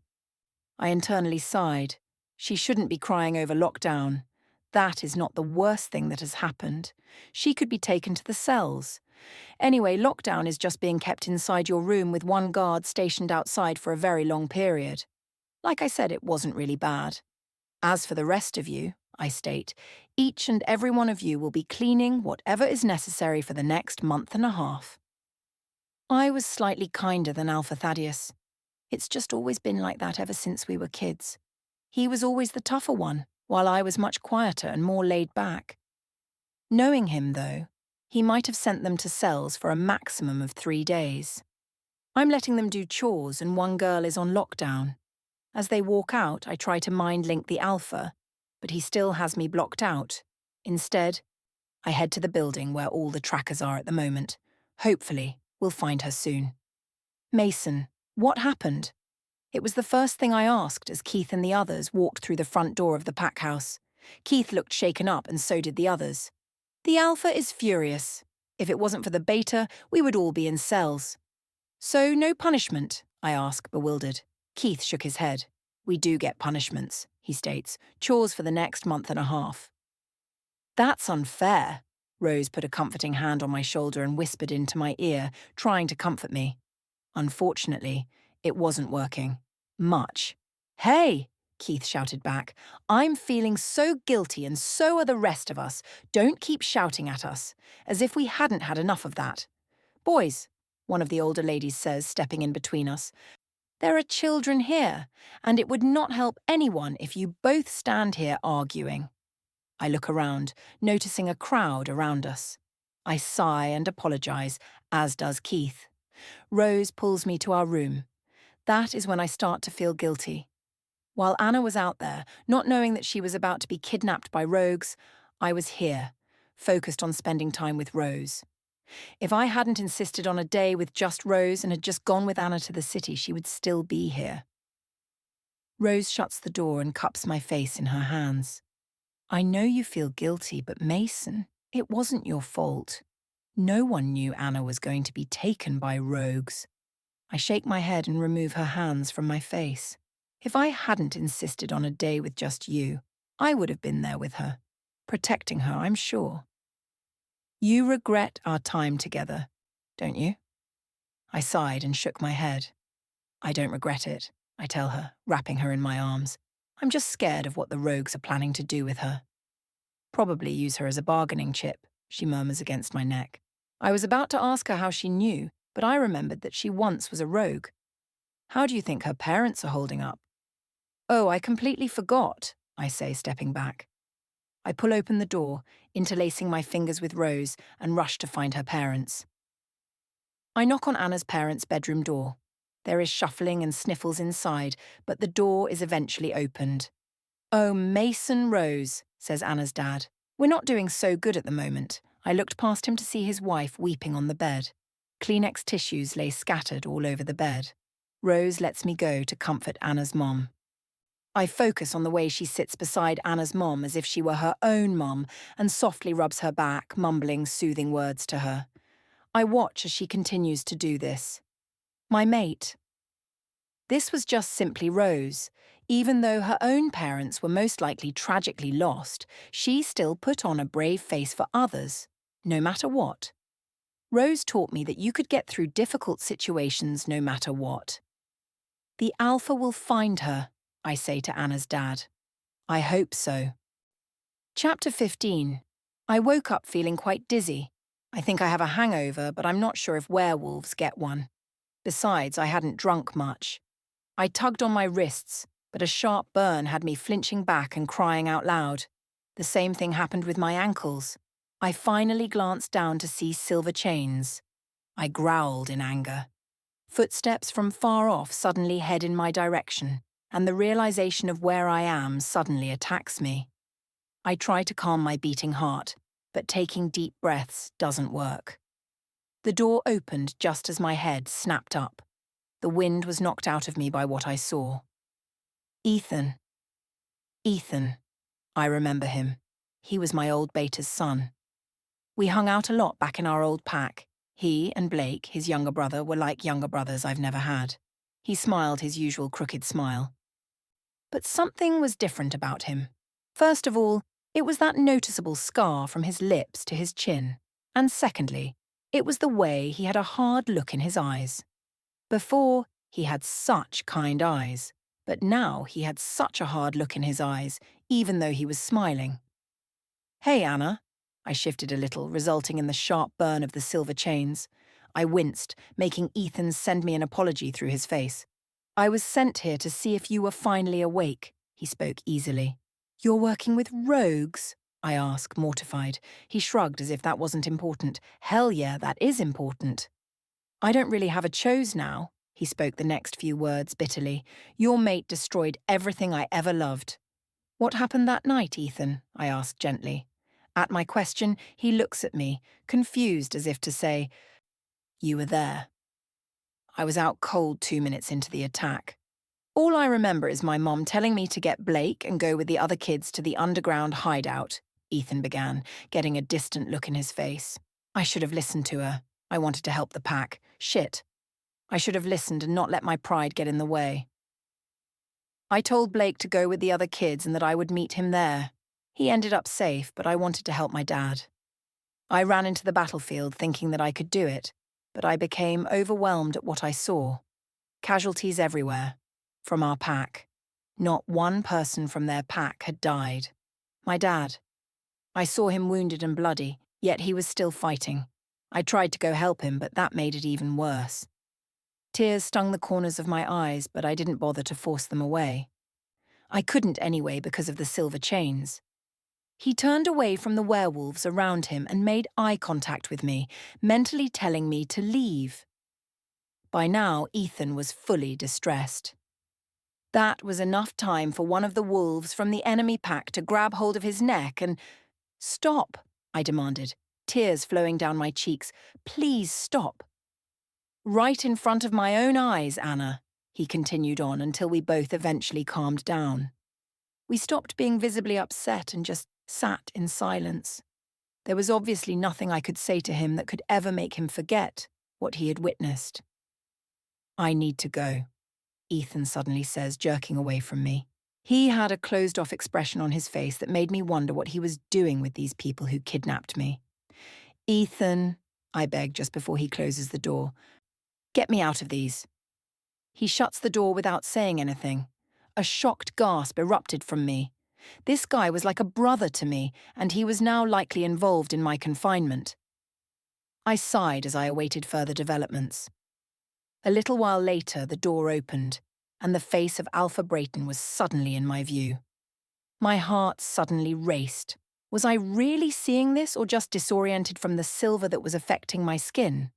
I internally sighed. She shouldn't be crying over lockdown. That is not the worst thing that has happened. She could be taken to the cells. Anyway, lockdown is just being kept inside your room with one guard stationed outside for a very long period. Like I said, it wasn't really bad. As for the rest of you, I state, each and every one of you will be cleaning whatever is necessary for the next month and a half. I was slightly kinder than Alpha Thaddeus. It's just always been like that ever since we were kids. He was always the tougher one, while I was much quieter and more laid back. Knowing him, though, he might have sent them to cells for a maximum of 3 days. I'm letting them do chores and one girl is on lockdown. As they walk out, I try to mind-link the Alpha, but he still has me blocked out. Instead, I head to the building where all the trackers are at the moment. Hopefully, we'll find her soon. "Mason, what happened?" It was the first thing I asked as Keith and the others walked through the front door of the pack house. Keith looked shaken up and so did the others. "The Alpha is furious. If it wasn't for the beta, we would all be in cells." "So no punishment?" I ask, bewildered. Keith shook his head. "We do get punishments," he states. "Chores for the next month and a half." "That's unfair." Rose put a comforting hand on my shoulder and whispered into my ear, trying to comfort me. Unfortunately, it wasn't working. Much. "Hey!" Keith shouted back. "I'm feeling so guilty and so are the rest of us. Don't keep shouting at us, as if we hadn't had enough of that. Boys," one of the older ladies says, stepping in between us, "there are children here, and it would not help anyone if you both stand here arguing." I look around, noticing a crowd around us. I sigh and apologize, as does Keith. Rose pulls me to our room. That is when I start to feel guilty. While Anna was out there, not knowing that she was about to be kidnapped by rogues, I was here, focused on spending time with Rose. If I hadn't insisted on a day with just Rose and had just gone with Anna to the city, she would still be here. Rose shuts the door and cups my face in her hands. I know you feel guilty, but Mason, it wasn't your fault. No one knew Anna was going to be taken by rogues. I shake my head and remove her hands from my face. If I hadn't insisted on a day with just you, I would have been there with her, protecting her, I'm sure. You regret our time together, don't you? I sighed and shook my head. I don't regret it, I tell her, wrapping her in my arms. I'm just scared of what the rogues are planning to do with her. Probably use her as a bargaining chip, she murmurs against my neck. I was about to ask her how she knew, but I remembered that she once was a rogue. How do you think her parents are holding up? Oh, I completely forgot, I say, stepping back. I pull open the door, interlacing my fingers with Rose, and rush to find her parents. I knock on Anna's parents' bedroom door. There is shuffling and sniffles inside, but the door is eventually opened. Oh, Mason Rose, says Anna's dad. We're not doing so good at the moment. I looked past him to see his wife weeping on the bed. Kleenex tissues lay scattered all over the bed. Rose lets me go to comfort Anna's mom. I focus on the way she sits beside Anna's mom as if she were her own mom and softly rubs her back, mumbling soothing words to her. I watch as she continues to do this. My mate. This was just simply Rose. Even though her own parents were most likely tragically lost, she still put on a brave face for others, no matter what. Rose taught me that you could get through difficult situations no matter what. The Alpha will find her, I say to Anna's dad. I hope so. Chapter 15. I woke up feeling quite dizzy. I think I have a hangover, but I'm not sure if werewolves get one. Besides, I hadn't drunk much. I tugged on my wrists, but a sharp burn had me flinching back and crying out loud. The same thing happened with my ankles. I finally glanced down to see silver chains. I growled in anger. Footsteps from far off suddenly head in my direction, and the realization of where I am suddenly attacks me. I try to calm my beating heart, but taking deep breaths doesn't work. The door opened just as my head snapped up. The wind was knocked out of me by what I saw. Ethan. Ethan. I remember him. He was my old beta's son. We hung out a lot back in our old pack. He and Blake, his younger brother, were like younger brothers I've never had. He smiled his usual crooked smile. But something was different about him. First of all, it was that noticeable scar from his lips to his chin. And secondly, it was the way he had a hard look in his eyes. Before, he had such kind eyes, but now he had such a hard look in his eyes, even though he was smiling. Hey, Anna. I shifted a little, resulting in the sharp burn of the silver chains. I winced, making Ethan send me an apology through his face. I was sent here to see if you were finally awake, he spoke easily. You're working with rogues? I asked, mortified. He shrugged as if that wasn't important. Hell yeah, that is important. I don't really have a chose now, he spoke the next few words bitterly. Your mate destroyed everything I ever loved. What happened that night, Ethan? I asked gently. At my question, he looks at me, confused as if to say, You were there. I was out cold 2 minutes into the attack. All I remember is my mom telling me to get Blake and go with the other kids to the underground hideout, Ethan began, getting a distant look in his face. I should have listened to her. I wanted to help the pack. Shit. I should have listened and not let my pride get in the way. I told Blake to go with the other kids and that I would meet him there. He ended up safe, but I wanted to help my dad. I ran into the battlefield thinking that I could do it, but I became overwhelmed at what I saw. Casualties everywhere. From our pack. Not one person from their pack had died. My dad. I saw him wounded and bloody, yet he was still fighting. I tried to go help him, but that made it even worse. Tears stung the corners of my eyes, but I didn't bother to force them away. I couldn't anyway because of the silver chains. He turned away from the werewolves around him and made eye contact with me, mentally telling me to leave. By now, Ethan was fully distressed. That was enough time for one of the wolves from the enemy pack to grab hold of his neck and— "Stop," I demanded, tears flowing down my cheeks. "Please stop." "Right in front of my own eyes, Anna," he continued on until we both eventually calmed down. We stopped being visibly upset and just sat in silence. There was obviously nothing I could say to him that could ever make him forget what he had witnessed. "I need to go," Ethan suddenly says, jerking away from me. He had a closed-off expression on his face that made me wonder what he was doing with these people who kidnapped me. "Ethan," I beg just before he closes the door, "get me out of these." He shuts the door without saying anything. A shocked gasp erupted from me. This guy was like a brother to me, and he was now likely involved in my confinement. I sighed as I awaited further developments. A little while later, the door opened, and the face of Alpha Brayton was suddenly in my view. My heart suddenly raced. Was I really seeing this, or just disoriented from the silver that was affecting my skin?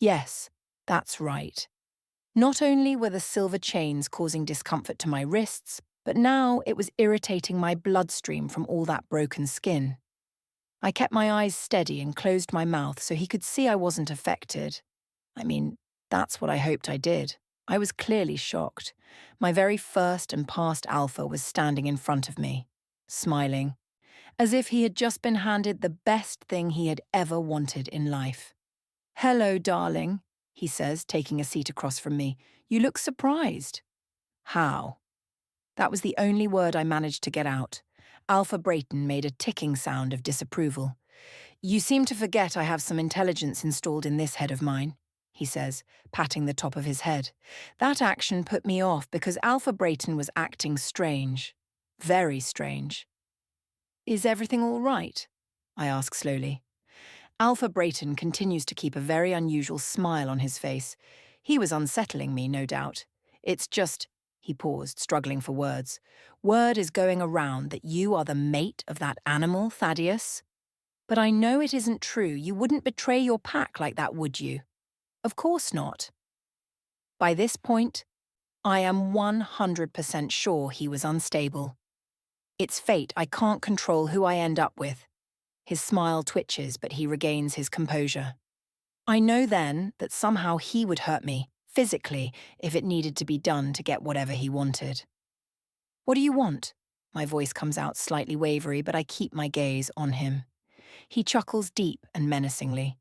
Yes, that's right. Not only were the silver chains causing discomfort to my wrists, but now it was irritating my bloodstream from all that broken skin. I kept my eyes steady and closed my mouth so he could see I wasn't affected. I mean, that's what I hoped I did. I was clearly shocked. My very first and past Alpha was standing in front of me, smiling, as if he had just been handed the best thing he had ever wanted in life. "Hello, darling," he says, taking a seat across from me. "You look surprised." "How?" That was the only word I managed to get out. Alpha Brayton made a ticking sound of disapproval. "You seem to forget I have some intelligence installed in this head of mine," he says, patting the top of his head. That action put me off because Alpha Brayton was acting strange. Very strange. "Is everything all right?" I ask slowly. Alpha Brayton continues to keep a very unusual smile on his face. He was unsettling me, no doubt. "It's just," he paused, struggling for words, "word is going around that you are the mate of that animal, Thaddeus. But I know it isn't true. You wouldn't betray your pack like that, would you?" "Of course not." By this point, I am 100% sure he was unstable. It's fate. I can't control who I end up with. His smile twitches, but he regains his composure. I know then that somehow he would hurt me, physically, if it needed to be done to get whatever he wanted. "What do you want?" My voice comes out slightly wavery, but I keep my gaze on him. He chuckles deep and menacingly.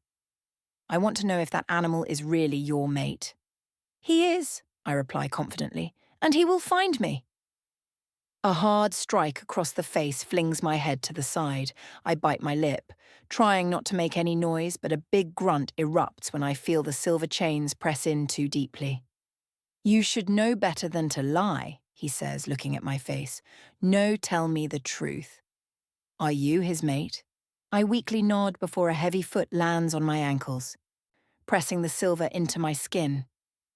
"I want to know if that animal is really your mate." "He is," I reply confidently, "and he will find me." A hard strike across the face flings my head to the side. I bite my lip, trying not to make any noise, but a big grunt erupts when I feel the silver chains press in too deeply. "You should know better than to lie," he says, looking at my face. "No, tell me the truth. Are you his mate?" I weakly nod before a heavy foot lands on my ankles, pressing the silver into my skin.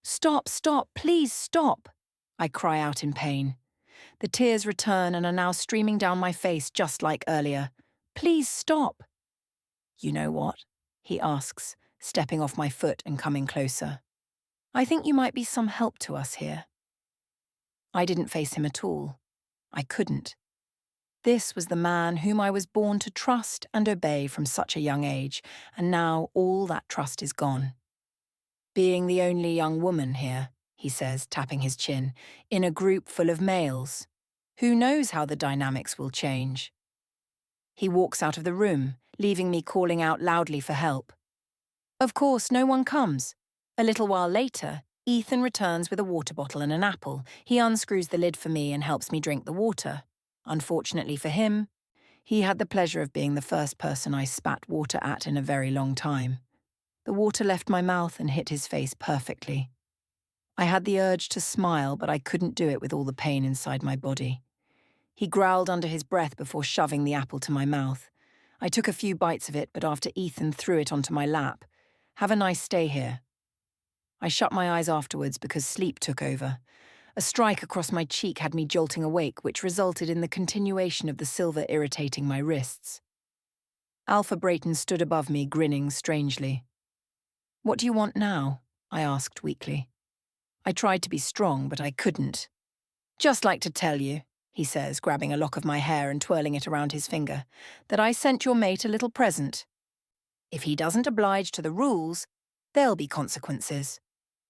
"Stop, stop, please stop!" I cry out in pain. The tears return and are now streaming down my face just like earlier. "Please stop." "You know what?" he asks, stepping off my foot and coming closer. "I think you might be some help to us here." I didn't face him at all. I couldn't. This was the man whom I was born to trust and obey from such a young age, and now all that trust is gone. "Being the only young woman here," he says, tapping his chin, "in a group full of males. Who knows how the dynamics will change?" He walks out of the room, leaving me calling out loudly for help. Of course, no one comes. A little while later, Ethan returns with a water bottle and an apple. He unscrews the lid for me and helps me drink the water. Unfortunately for him, he had the pleasure of being the first person I spat water at in a very long time. The water left my mouth and hit his face perfectly. I had the urge to smile, but I couldn't do it with all the pain inside my body. He growled under his breath before shoving the apple to my mouth. I took a few bites of it, but after Ethan threw it onto my lap, "Have a nice stay here." I shut my eyes afterwards because sleep took over. A strike across my cheek had me jolting awake, which resulted in the continuation of the silver irritating my wrists. Alpha Brayton stood above me, grinning strangely. "What do you want now?" I asked weakly. I tried to be strong, but I couldn't. Just like to tell you, he says, grabbing a lock of my hair and twirling it around his finger, that I sent your mate a little present. If he doesn't oblige to the rules, there'll be consequences.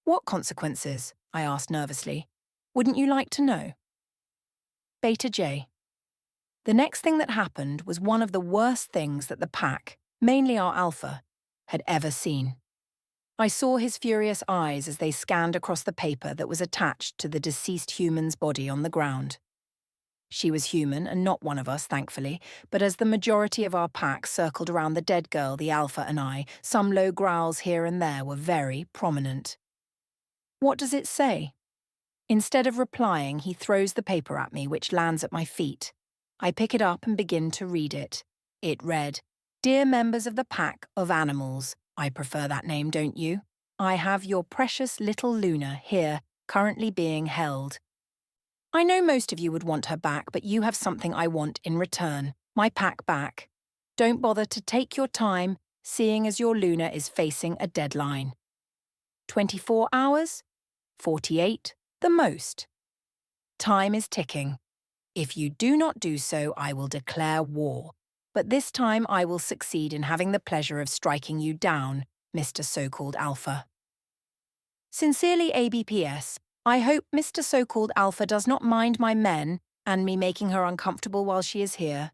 What consequences? I asked nervously. Wouldn't you like to know? Beta J. The next thing that happened was one of the worst things that the pack, mainly our Alpha, had ever seen. I saw his furious eyes as they scanned across the paper that was attached to the deceased human's body on the ground. She was human and not one of us, thankfully, but as the majority of our pack circled around the dead girl, the Alpha and I, some low growls here and there were very prominent. What does it say? Instead of replying, he throws the paper at me, which lands at my feet. I pick it up and begin to read it. It read, "Dear members of the Pack of Animals," I prefer that name, don't you? "I have your precious little Luna here, currently being held. I know most of you would want her back, but you have something I want in return, my pack back. Don't bother to take your time, seeing as your Luna is facing a deadline. 24 hours? 48? The most. Time is ticking. If you do not do so, I will declare war. But this time I will succeed in having the pleasure of striking you down, Mr. So-called Alpha. Sincerely, ABPS, I hope Mr. So-called Alpha does not mind my men and me making her uncomfortable while she is here.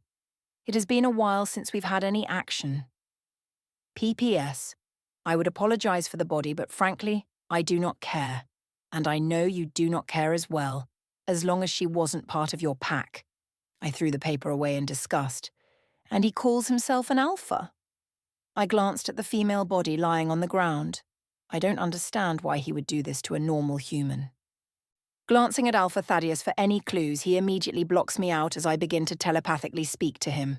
It has been a while since we've had any action. PPS, I would apologize for the body, but frankly, I do not care. And I know you do not care as well, as long as she wasn't part of your pack. I threw the paper away in disgust. And he calls himself an Alpha. I glanced at the female body lying on the ground. I don't understand why he would do this to a normal human. Glancing at Alpha Thaddeus for any clues, he immediately blocks me out as I begin to telepathically speak to him.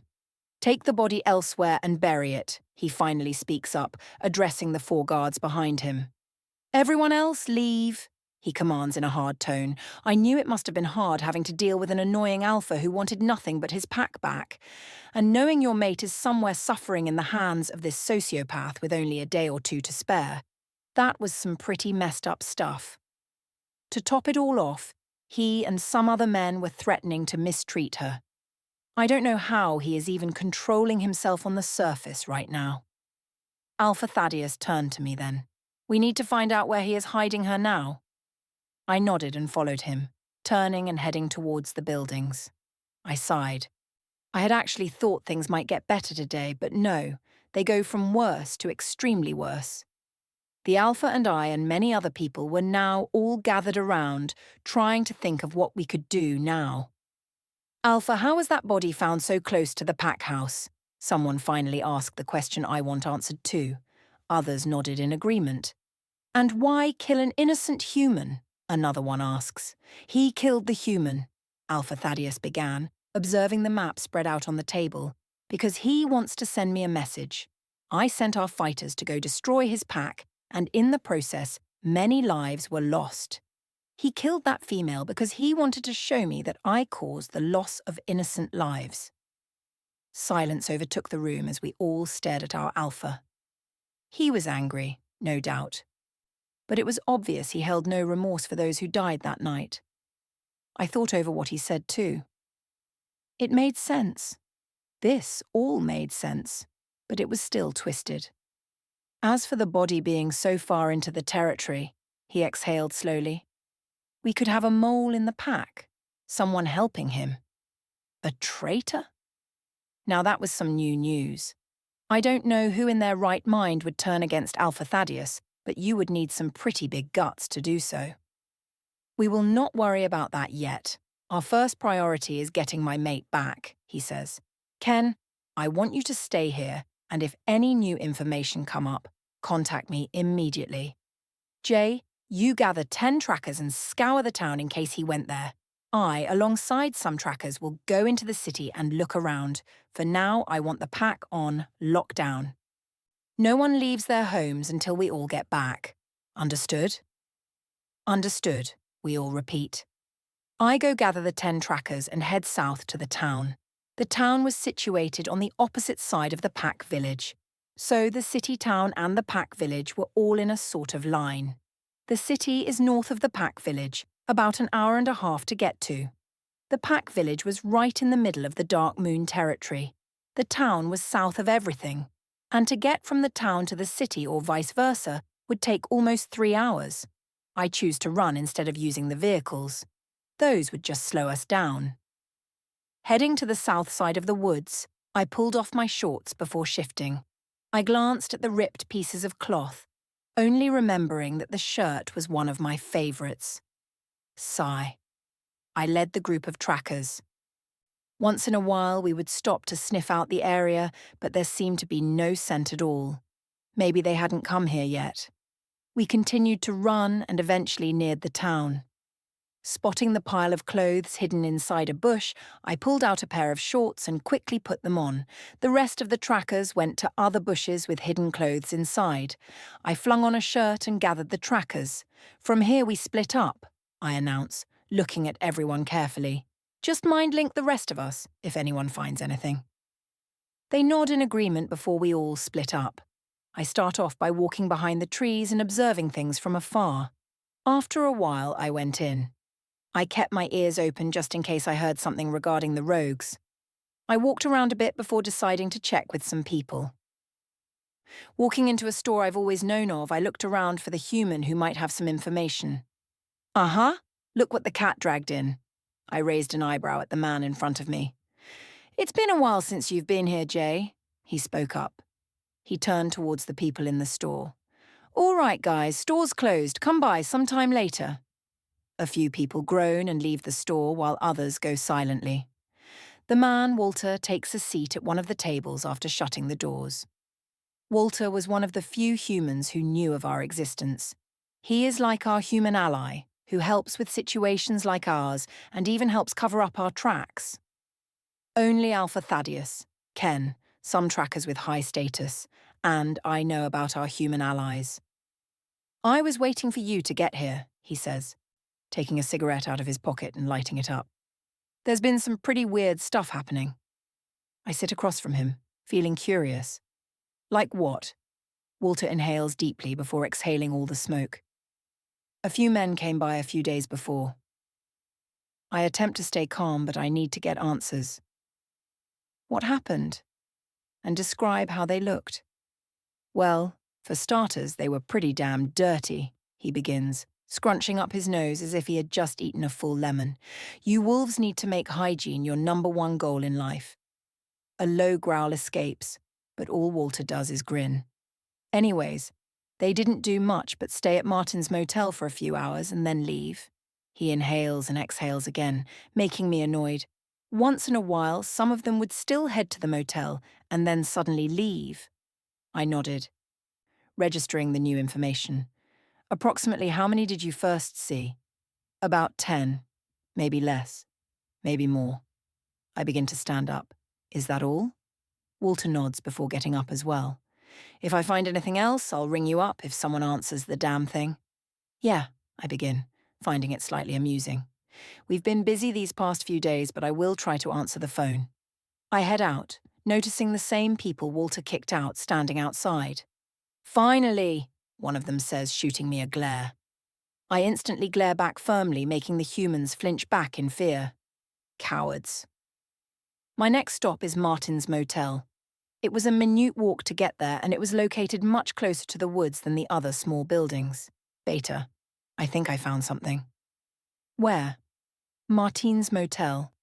Take the body elsewhere and bury it, he finally speaks up, addressing the 4 guards behind him. Everyone else, leave, he commands in a hard tone. I knew it must have been hard having to deal with an annoying Alpha who wanted nothing but his pack back. And knowing your mate is somewhere suffering in the hands of this sociopath with only a day or 2 to spare, that was some pretty messed up stuff. To top it all off, he and some other men were threatening to mistreat her. I don't know how he is even controlling himself on the surface right now. Alpha Thaddeus turned to me then. We need to find out where he is hiding her now. I nodded and followed him, turning and heading towards the buildings. I sighed. I had actually thought things might get better today, but no, they go from worse to extremely worse. The Alpha and I and many other people were now all gathered around, trying to think of what we could do now. Alpha, how was that body found so close to the pack house? Someone finally asked the question I want answered too. Others nodded in agreement. And why kill an innocent human? Another one asks. He killed the human, Alpha Thaddeus began, observing the map spread out on the table, because he wants to send me a message. I sent our fighters to go destroy his pack, and in the process, many lives were lost. He killed that female because he wanted to show me that I caused the loss of innocent lives. Silence overtook the room as we all stared at our Alpha. He was angry, no doubt. But it was obvious he held no remorse for those who died that night. I thought over what he said too. It made sense. This all made sense, but it was still twisted. As for the body being so far into the territory, he exhaled slowly, we could have a mole in the pack, someone helping him. A traitor? Now that was some new news. I don't know who in their right mind would turn against Alpha Thaddeus, but you would need some pretty big guts to do so. We will not worry about that yet. Our first priority is getting my mate back, he says. Ken, I want you to stay here, and if any new information come up, contact me immediately. Jay, you gather 10 trackers and scour the town in case he went there. I, alongside some trackers, will go into the city and look around. For now, I want the pack on lockdown. No one leaves their homes until we all get back. Understood? Understood, we all repeat. I go gather the 10 trackers and head south to the town. The town was situated on the opposite side of the pack village. So the city town and the pack village were all in a sort of line. The city is north of the pack village, about an hour and a half to get to. The pack village was right in the middle of the Dark Moon territory. The town was south of everything, and to get from the town to the city or vice versa would take almost 3 hours. I choose to run instead of using the vehicles. Those would just slow us down. Heading to the south side of the woods, I pulled off my shorts before shifting. I glanced at the ripped pieces of cloth, only remembering that the shirt was one of my favourites. Sigh. I led the group of trackers. Once in a while we would stop to sniff out the area, but there seemed to be no scent at all. Maybe they hadn't come here yet. We continued to run and eventually neared the town. Spotting the pile of clothes hidden inside a bush, I pulled out a pair of shorts and quickly put them on. The rest of the trackers went to other bushes with hidden clothes inside. I flung on a shirt and gathered the trackers. From here we split up, I announce, looking at everyone carefully. Just mind link the rest of us, if anyone finds anything. They nod in agreement before we all split up. I start off by walking behind the trees and observing things from afar. After a while, I went in. I kept my ears open just in case I heard something regarding the rogues. I walked around a bit before deciding to check with some people. Walking into a store I've always known of, I looked around for the human who might have some information. Uh-huh, look what the cat dragged in. I raised an eyebrow at the man in front of me. It's been a while since you've been here, Jay, he spoke up. He turned towards the people in the store. All right, guys, store's closed. Come by sometime later. A few people groan and leave the store while others go silently. The man, Walter, takes a seat at one of the tables after shutting the doors. Walter was one of the few humans who knew of our existence. He is like our human ally, who helps with situations like ours and even helps cover up our tracks. Only Alpha Thaddeus, Ken, some trackers with high status, and I know about our human allies. I was waiting for you to get here, he says, taking a cigarette out of his pocket and lighting it up. There's been some pretty weird stuff happening. I sit across from him, feeling curious. Like what? Walter inhales deeply before exhaling all the smoke. A few men came by a few days before. I attempt to stay calm, but I need to get answers. What happened? And describe how they looked. Well, for starters, they were pretty damn dirty, he begins, scrunching up his nose as if he had just eaten a full lemon. You wolves need to make hygiene your #1 goal in life. A low growl escapes, but all Walter does is grin. Anyways, they didn't do much but stay at Martin's motel for a few hours and then leave. He inhales and exhales again, making me annoyed. Once in a while, some of them would still head to the motel and then suddenly leave. I nodded, registering the new information. Approximately how many did you first see? About 10. Maybe less. Maybe more. I begin to stand up. Is that all? Walter nods before getting up as well. If I find anything else, I'll ring you up if someone answers the damn thing. Yeah, I begin, finding it slightly amusing. We've been busy these past few days, but I will try to answer the phone. I head out, noticing the same people Walter kicked out standing outside. Finally, one of them says, shooting me a glare. I instantly glare back firmly, making the humans flinch back in fear. Cowards. My next stop is Martin's motel. It was a minute walk to get there, and it was located much closer to the woods than the other small buildings. Beta. I think I found something. Where? Martin's motel.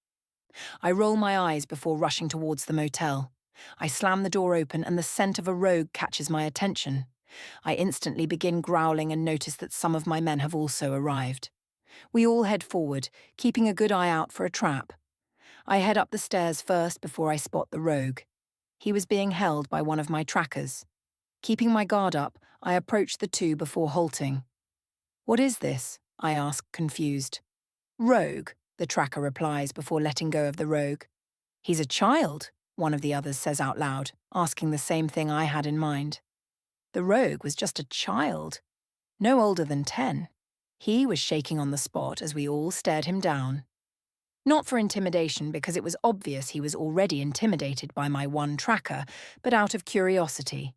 I roll my eyes before rushing towards the motel. I slam the door open and the scent of a rogue catches my attention. I instantly begin growling and notice that some of my men have also arrived. We all head forward, keeping a good eye out for a trap. I head up the stairs first before I spot the rogue. He was being held by one of my trackers. Keeping my guard up, I approach the two before halting. What is this? I ask, confused. Rogue, the tracker replies before letting go of the rogue. He's a child, one of the others says out loud, asking the same thing I had in mind. The rogue was just a child, no older than 10. He was shaking on the spot as we all stared him down. Not for intimidation, because it was obvious he was already intimidated by my one tracker, but out of curiosity.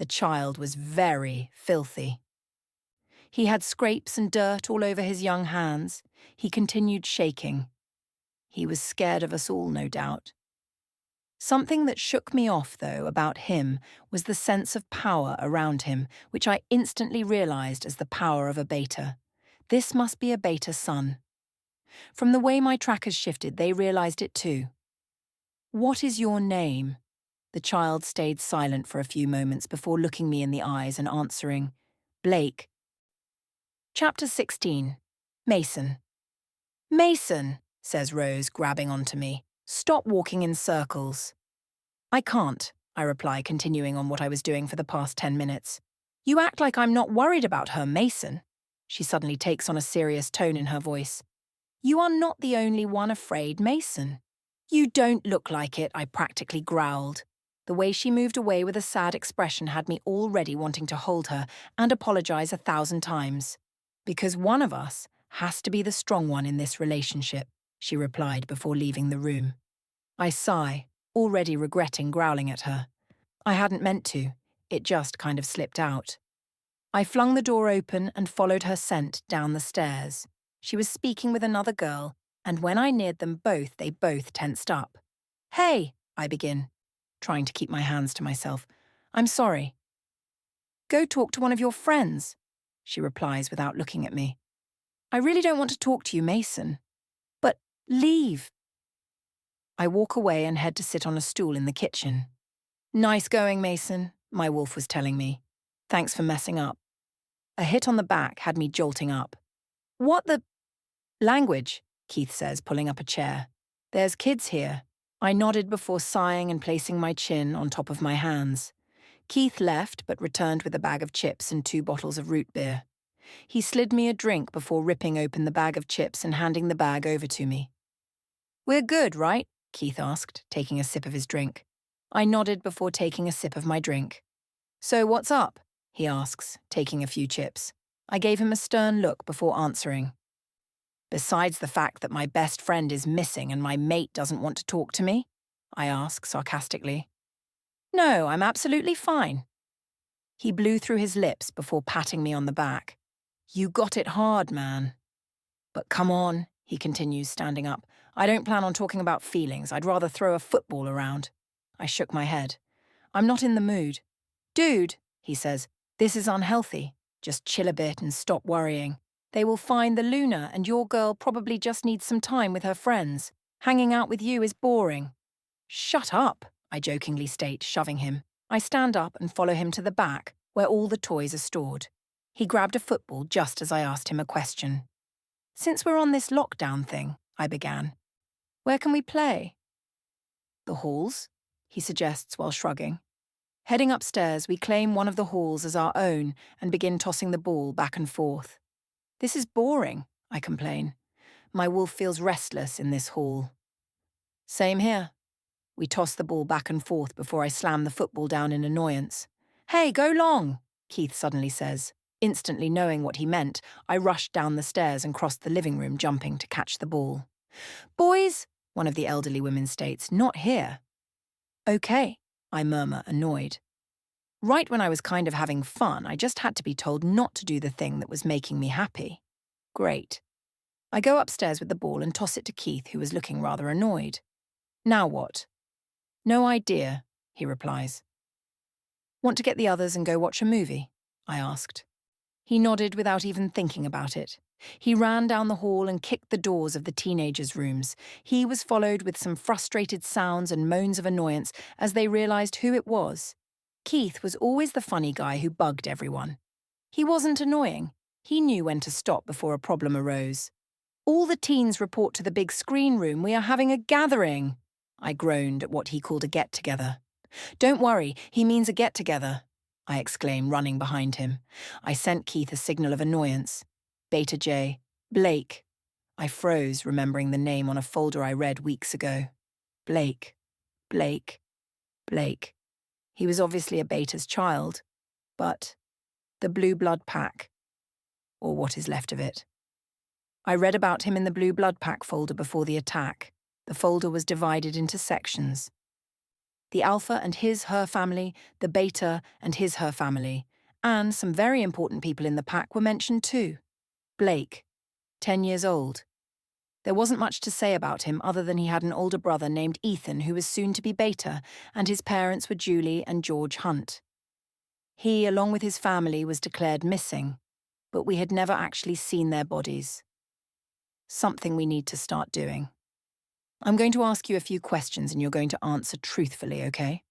The child was very filthy. He had scrapes and dirt all over his young hands. He continued shaking. He was scared of us all, no doubt. Something that shook me off, though, about him was the sense of power around him, which I instantly realized as the power of a beta. This must be a beta son. From the way my trackers shifted, they realized it too. "What is your name?" The child stayed silent for a few moments before looking me in the eyes and answering, "Blake." Chapter 16. Mason. "Mason," says Rose, grabbing onto me. "Stop walking in circles." "I can't," I reply, continuing on what I was doing for the past 10 minutes. "You act like I'm not worried about her, Mason." She suddenly takes on a serious tone in her voice. "You are not the only one afraid, Mason." "You don't look like it," I practically growled. The way she moved away with a sad expression had me already wanting to hold her and apologize 1,000 times. "Because one of us has to be the strong one in this relationship," she replied before leaving the room. I sigh, already regretting growling at her. I hadn't meant to, it just kind of slipped out. I flung the door open and followed her scent down the stairs. She was speaking with another girl, and when I neared them both, they both tensed up. "Hey," I begin, trying to keep my hands to myself. "I'm sorry." "Go talk to one of your friends," she replies without looking at me. "I really don't want to talk to you, Mason." "But leave." I walk away and head to sit on a stool in the kitchen. "Nice going, Mason," my wolf was telling me. "Thanks for messing up." A hit on the back had me jolting up. "What the—" "Language," Keith says, pulling up a chair. "There's kids here." I nodded before sighing and placing my chin on top of my hands. Keith left but returned with a bag of chips and 2 bottles of root beer. He slid me a drink before ripping open the bag of chips and handing the bag over to me. "We're good, right?" Keith asked, taking a sip of his drink. I nodded before taking a sip of my drink. "So what's up?" he asks, taking a few chips. I gave him a stern look before answering. "Besides the fact that my best friend is missing and my mate doesn't want to talk to me?" I ask sarcastically. "No, I'm absolutely fine." He blew through his lips before patting me on the back. "You got it hard, man." "But come on," he continues, standing up. "I don't plan on talking about feelings. I'd rather throw a football around." I shook my head. "I'm not in the mood." "Dude," he says, "this is unhealthy. Just chill a bit and stop worrying. They will find the Luna and your girl probably just needs some time with her friends. Hanging out with you is boring." "Shut up," I jokingly state, shoving him. I stand up and follow him to the back, where all the toys are stored. He grabbed a football just as I asked him a question. "Since we're on this lockdown thing," I began, "where can we play?" "The halls," he suggests while shrugging. Heading upstairs, we claim one of the halls as our own and begin tossing the ball back and forth. "This is boring," I complain. "My wolf feels restless in this hall." "Same here." We toss the ball back and forth before I slam the football down in annoyance. "Hey, go long," Keith suddenly says. Instantly knowing what he meant, I rushed down the stairs and crossed the living room, jumping to catch the ball. "Boys," one of the elderly women states, "not here." "Okay," I murmur, annoyed. Right when I was kind of having fun, I just had to be told not to do the thing that was making me happy. Great. I go upstairs with the ball and toss it to Keith, who was looking rather annoyed. "Now what?" "No idea," he replies. "Want to get the others and go watch a movie?" I asked. He nodded without even thinking about it. He ran down the hall and kicked the doors of the teenagers' rooms. He was followed with some frustrated sounds and moans of annoyance as they realized who it was. Keith was always the funny guy who bugged everyone. He wasn't annoying. He knew when to stop before a problem arose. "All the teens report to the big screen room. We are having a gathering." I groaned at what he called a get-together. "Don't worry, he means a get-together," I exclaim, running behind him. I sent Keith a signal of annoyance. Beta J. Blake. I froze, remembering the name on a folder I read weeks ago. Blake. Blake. Blake. He was obviously a beta's child, but the Blue Blood Pack, or what is left of it. I read about him in the Blue Blood Pack folder before the attack. The folder was divided into sections. The Alpha and her family, the Beta and her family, and some very important people in the pack were mentioned too. Blake, 10 years old. There wasn't much to say about him other than he had an older brother named Ethan who was soon to be Beta, and his parents were Julie and George Hunt. He, along with his family, was declared missing, but we had never actually seen their bodies. Something we need to start doing. I'm going to ask you a few questions and you're going to answer truthfully, okay?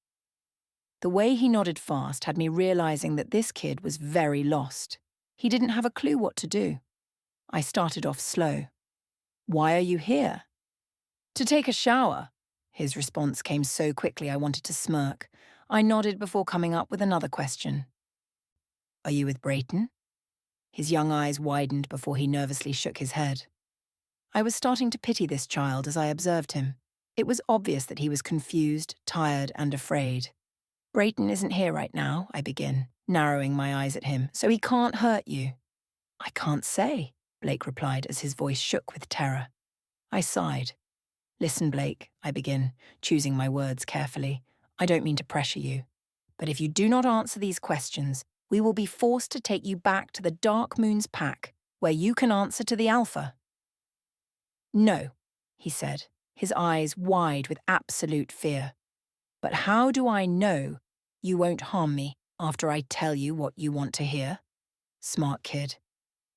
The way he nodded fast had me realizing that this kid was very lost. He didn't have a clue what to do. I started off slow. Why are you here? To take a shower. His response came so quickly I wanted to smirk. I nodded before coming up with another question. Are you with Brayton? His young eyes widened before he nervously shook his head. I was starting to pity this child as I observed him. It was obvious that he was confused, tired, and afraid. Brayton isn't here right now, I begin, narrowing my eyes at him, so he can't hurt you. I can't say, Blake replied as his voice shook with terror. I sighed. Listen, Blake, I begin, choosing my words carefully. I don't mean to pressure you. But if you do not answer these questions, we will be forced to take you back to the Dark Moon's pack, where you can answer to the Alpha. No, he said, his eyes wide with absolute fear. But how do I know you won't harm me after I tell you what you want to hear? Smart kid.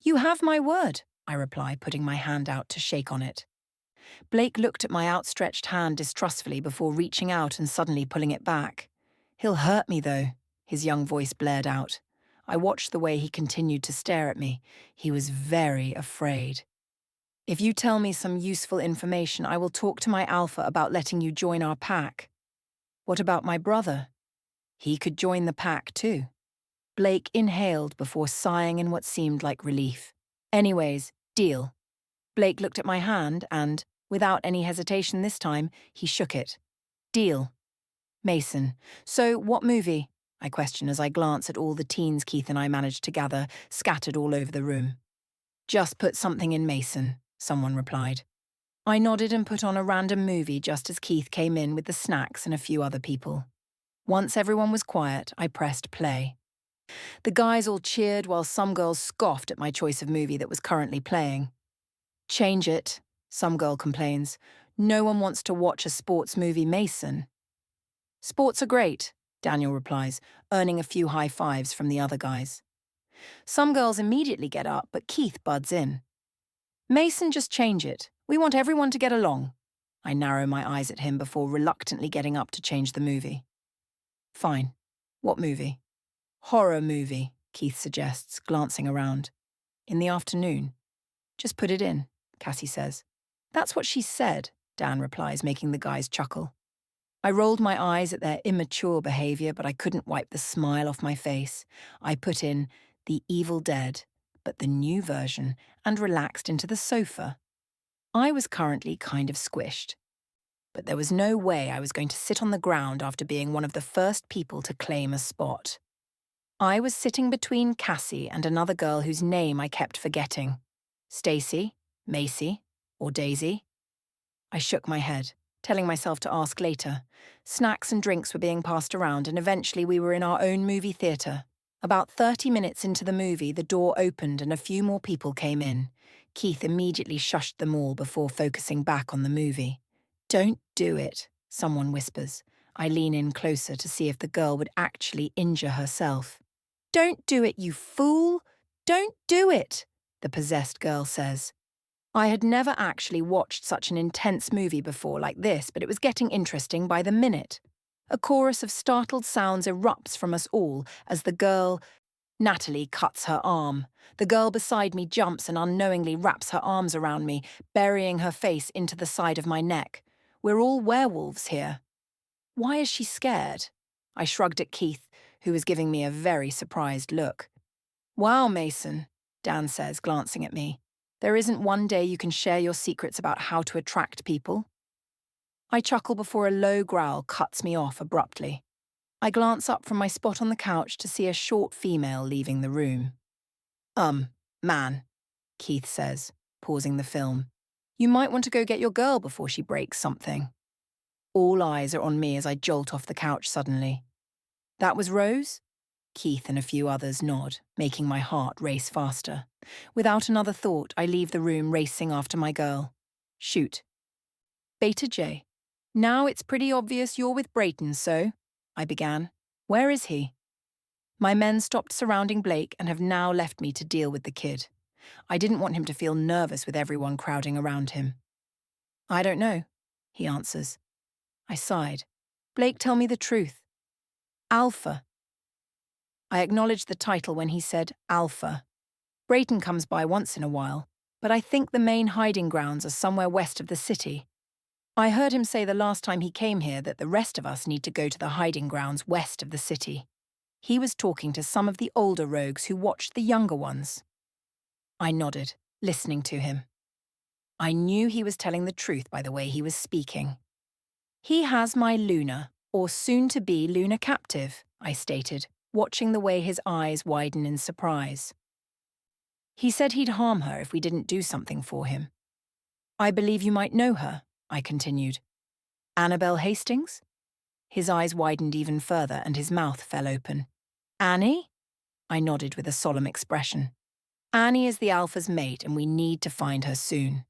You have my word, I reply, putting my hand out to shake on it. Blake looked at my outstretched hand distrustfully before reaching out and suddenly pulling it back. He'll hurt me, though, his young voice blared out. I watched the way he continued to stare at me. He was very afraid. If you tell me some useful information, I will talk to my Alpha about letting you join our pack. What about my brother? He could join the pack too. Blake inhaled before sighing in what seemed like relief. Anyways, deal. Blake looked at my hand and, without any hesitation this time, he shook it. Deal. Mason. So, what movie? I question as I glance at all the teens Keith and I managed to gather, scattered all over the room. Just put something in Mason, someone replied. I nodded and put on a random movie just as Keith came in with the snacks and a few other people. Once everyone was quiet, I pressed play. The guys all cheered while some girls scoffed at my choice of movie that was currently playing. Change it, some girl complains. No one wants to watch a sports movie, Mason. Sports are great, Daniel replies, earning a few high fives from the other guys. Some girls immediately get up, but Keith buds in. Mason, just change it. We want everyone to get along. I narrow my eyes at him before reluctantly getting up to change the movie. Fine. What movie? Horror movie, Keith suggests, glancing around. In the afternoon. Just put it in, Cassie says. That's what she said, Dan replies, making the guys chuckle. I rolled my eyes at their immature behavior, but I couldn't wipe the smile off my face. I put in The Evil Dead, but the new version, and relaxed into the sofa. I was currently kind of squished. But there was no way I was going to sit on the ground after being one of the first people to claim a spot. I was sitting between Cassie and another girl whose name I kept forgetting. Stacy, Macy, or Daisy? I shook my head, telling myself to ask later. Snacks and drinks were being passed around and eventually we were in our own movie theatre. About 30 minutes into the movie, the door opened and a few more people came in. Keith immediately shushed them all before focusing back on the movie. Don't do it, someone whispers. I lean in closer to see if the girl would actually injure herself. Don't do it, you fool! Don't do it, the possessed girl says. I had never actually watched such an intense movie before like this, but it was getting interesting by the minute. A chorus of startled sounds erupts from us all as the girl, Natalie, cuts her arm. The girl beside me jumps and unknowingly wraps her arms around me, burying her face into the side of my neck. We're all werewolves here. Why is she scared? I shrugged at Keith, who was giving me a very surprised look. Wow, Mason, Dan says, glancing at me. There isn't one day you can share your secrets about how to attract people. I chuckle before a low growl cuts me off abruptly. I glance up from my spot on the couch to see a short female leaving the room. Man, Keith says, pausing the film. You might want to go get your girl before she breaks something. All eyes are on me as I jolt off the couch suddenly. That was Rose? Keith and a few others nod, making my heart race faster. Without another thought, I leave the room racing after my girl. Shoot. Beta J. Now it's pretty obvious you're with Brayton, so? I began. Where is he? My men stopped surrounding Blake and have now left me to deal with the kid. I didn't want him to feel nervous with everyone crowding around him. I don't know, he answers. I sighed. Blake, tell me the truth. Alpha. I acknowledged the title when he said Alpha. Brayton comes by once in a while, but I think the main hiding grounds are somewhere west of the city. I heard him say the last time he came here that the rest of us need to go to the hiding grounds west of the city. He was talking to some of the older rogues who watched the younger ones. I nodded, listening to him. I knew he was telling the truth by the way he was speaking. He has my Luna, or soon-to-be Luna captive, I stated, watching the way his eyes widen in surprise. He said he'd harm her if we didn't do something for him. I believe you might know her, I continued. Annabel Hastings? His eyes widened even further and his mouth fell open. Annie? I nodded with a solemn expression. Annie is the Alpha's mate and we need to find her soon.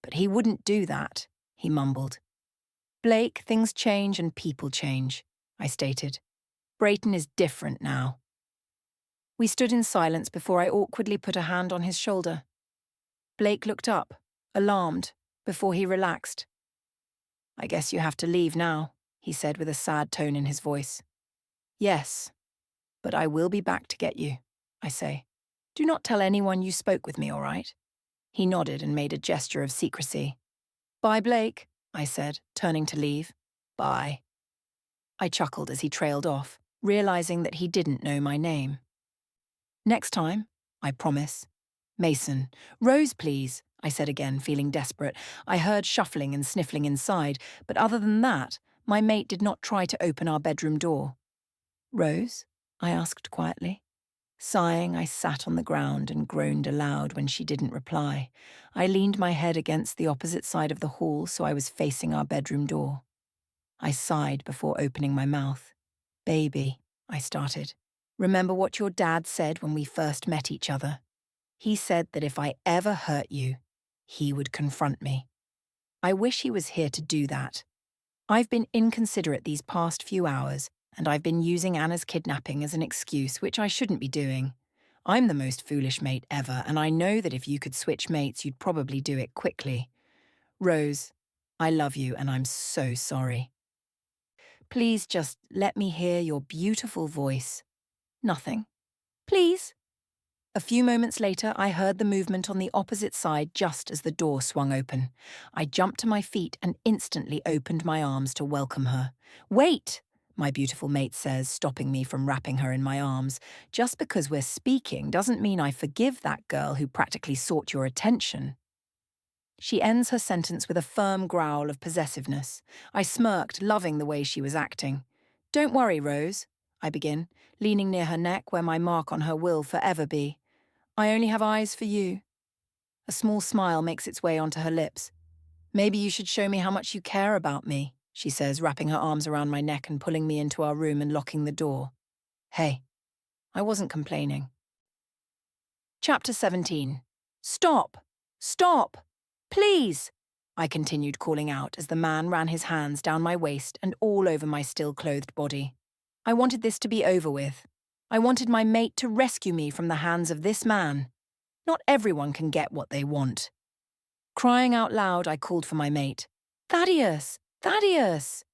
But he wouldn't do that, he mumbled. Blake, things change and people change, I stated. Brayton is different now. We stood in silence before I awkwardly put a hand on his shoulder. Blake looked up, alarmed, before he relaxed. I guess you have to leave now, he said with a sad tone in his voice. Yes, but I will be back to get you, I say. Do not tell anyone you spoke with me, all right? He nodded and made a gesture of secrecy. Bye, Blake, I said, turning to leave. Bye. I chuckled as he trailed off, realizing that he didn't know my name. Next time, I promise. Mason. Rose, please, I said again, feeling desperate. I heard shuffling and sniffling inside, but other than that, my mate did not try to open our bedroom door. Rose? I asked quietly. Sighing, I sat on the ground and groaned aloud when she didn't reply. I leaned my head against the opposite side of the hall so I was facing our bedroom door. I sighed before opening my mouth. Baby, I started. Remember what your dad said when we first met each other? He said that if I ever hurt you, he would confront me. I wish he was here to do that. I've been inconsiderate these past few hours, and I've been using Anna's kidnapping as an excuse, which I shouldn't be doing. I'm the most foolish mate ever, and I know that if you could switch mates, you'd probably do it quickly. Rose, I love you, and I'm so sorry. Please just let me hear your beautiful voice. Nothing. Please. A few moments later, I heard the movement on the opposite side just as the door swung open. I jumped to my feet and instantly opened my arms to welcome her. Wait, my beautiful mate says, stopping me from wrapping her in my arms. Just because we're speaking doesn't mean I forgive that girl who practically sought your attention. She ends her sentence with a firm growl of possessiveness. I smirked, loving the way she was acting. Don't worry, Rose, I begin, leaning near her neck where my mark on her will forever be. I only have eyes for you. A small smile makes its way onto her lips. Maybe you should show me how much you care about me, she says, wrapping her arms around my neck and pulling me into our room and locking the door. Hey, I wasn't complaining. Chapter 17. Stop! Stop! Please! I continued calling out as the man ran his hands down my waist and all over my still-clothed body. I wanted this to be over with. I wanted my mate to rescue me from the hands of this man. Not everyone can get what they want. Crying out loud, I called for my mate. Thaddeus! Thaddeus!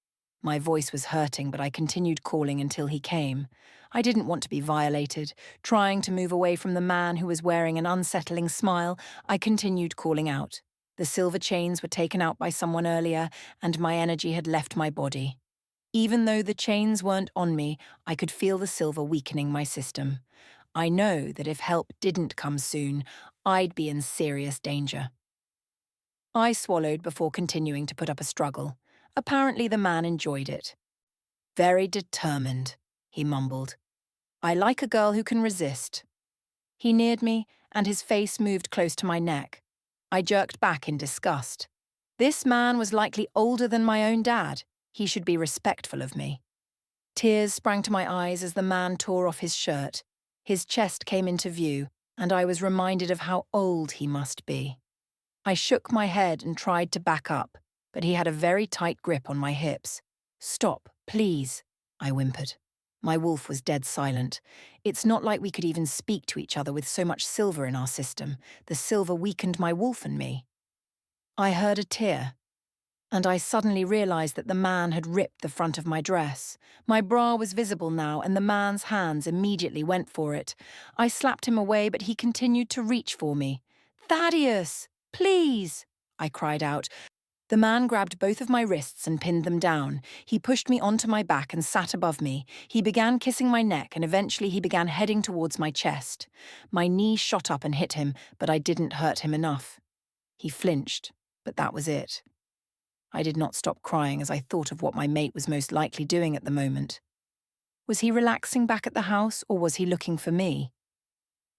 My voice was hurting, but I continued calling until he came. I didn't want to be violated. Trying to move away from the man who was wearing an unsettling smile, I continued calling out. The silver chains were taken out by someone earlier, and my energy had left my body. Even though the chains weren't on me, I could feel the silver weakening my system. I know that if help didn't come soon, I'd be in serious danger. I swallowed before continuing to put up a struggle. Apparently the man enjoyed it. Very determined, he mumbled. I like a girl who can resist. He neared me, and his face moved close to my neck. I jerked back in disgust. This man was likely older than my own dad. He should be respectful of me. Tears sprang to my eyes as the man tore off his shirt. His chest came into view, and I was reminded of how old he must be. I shook my head and tried to back up, but he had a very tight grip on my hips. "Stop, please," I whimpered. My wolf was dead silent. It's not like we could even speak to each other with so much silver in our system. The silver weakened my wolf and me. I heard a tear, and I suddenly realized that the man had ripped the front of my dress. My bra was visible now, and the man's hands immediately went for it. I slapped him away, but he continued to reach for me. "Thaddeus, please!" I cried out. The man grabbed both of my wrists and pinned them down. He pushed me onto my back and sat above me. He began kissing my neck, and eventually he began heading towards my chest. My knee shot up and hit him, but I didn't hurt him enough. He flinched, but that was it. I did not stop crying as I thought of what my mate was most likely doing at the moment. Was he relaxing back at the house, or was he looking for me?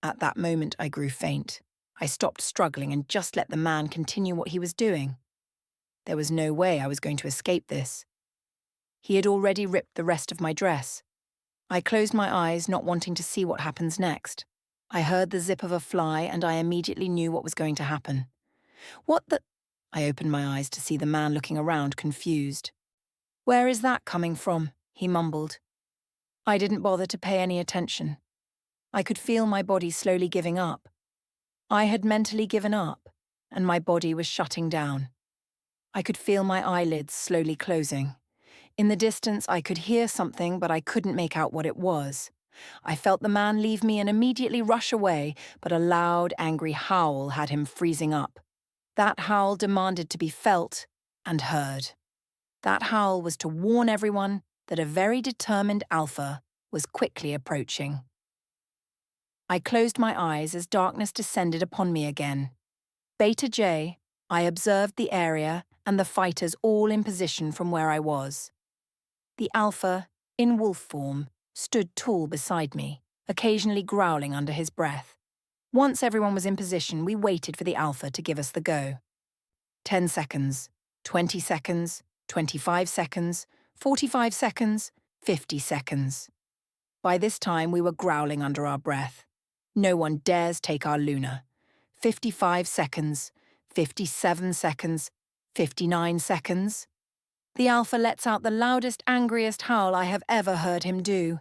At that moment, I grew faint. I stopped struggling and just let the man continue what he was doing. There was no way I was going to escape this. He had already ripped the rest of my dress. I closed my eyes, not wanting to see what happens next. I heard the zip of a fly, and I immediately knew what was going to happen. "What the—" I opened my eyes to see the man looking around, confused. "Where is that coming from?" he mumbled. I didn't bother to pay any attention. I could feel my body slowly giving up. I had mentally given up, and my body was shutting down. I could feel my eyelids slowly closing. In the distance, I could hear something, but I couldn't make out what it was. I felt the man leave me and immediately rush away, but a loud, angry howl had him freezing up. That howl demanded to be felt and heard. That howl was to warn everyone that a very determined Alpha was quickly approaching. I closed my eyes as darkness descended upon me again. Beta J, I observed the area and the fighters all in position from where I was. The Alpha, in wolf form, stood tall beside me, occasionally growling under his breath. Once everyone was in position, we waited for the Alpha to give us the go. 10 seconds, 20 seconds, 25 seconds, 45 seconds, 50 seconds. By this time, we were growling under our breath. No one dares take our Luna. 55 seconds, 57 seconds, 59 seconds. The Alpha lets out the loudest, angriest howl I have ever heard him do.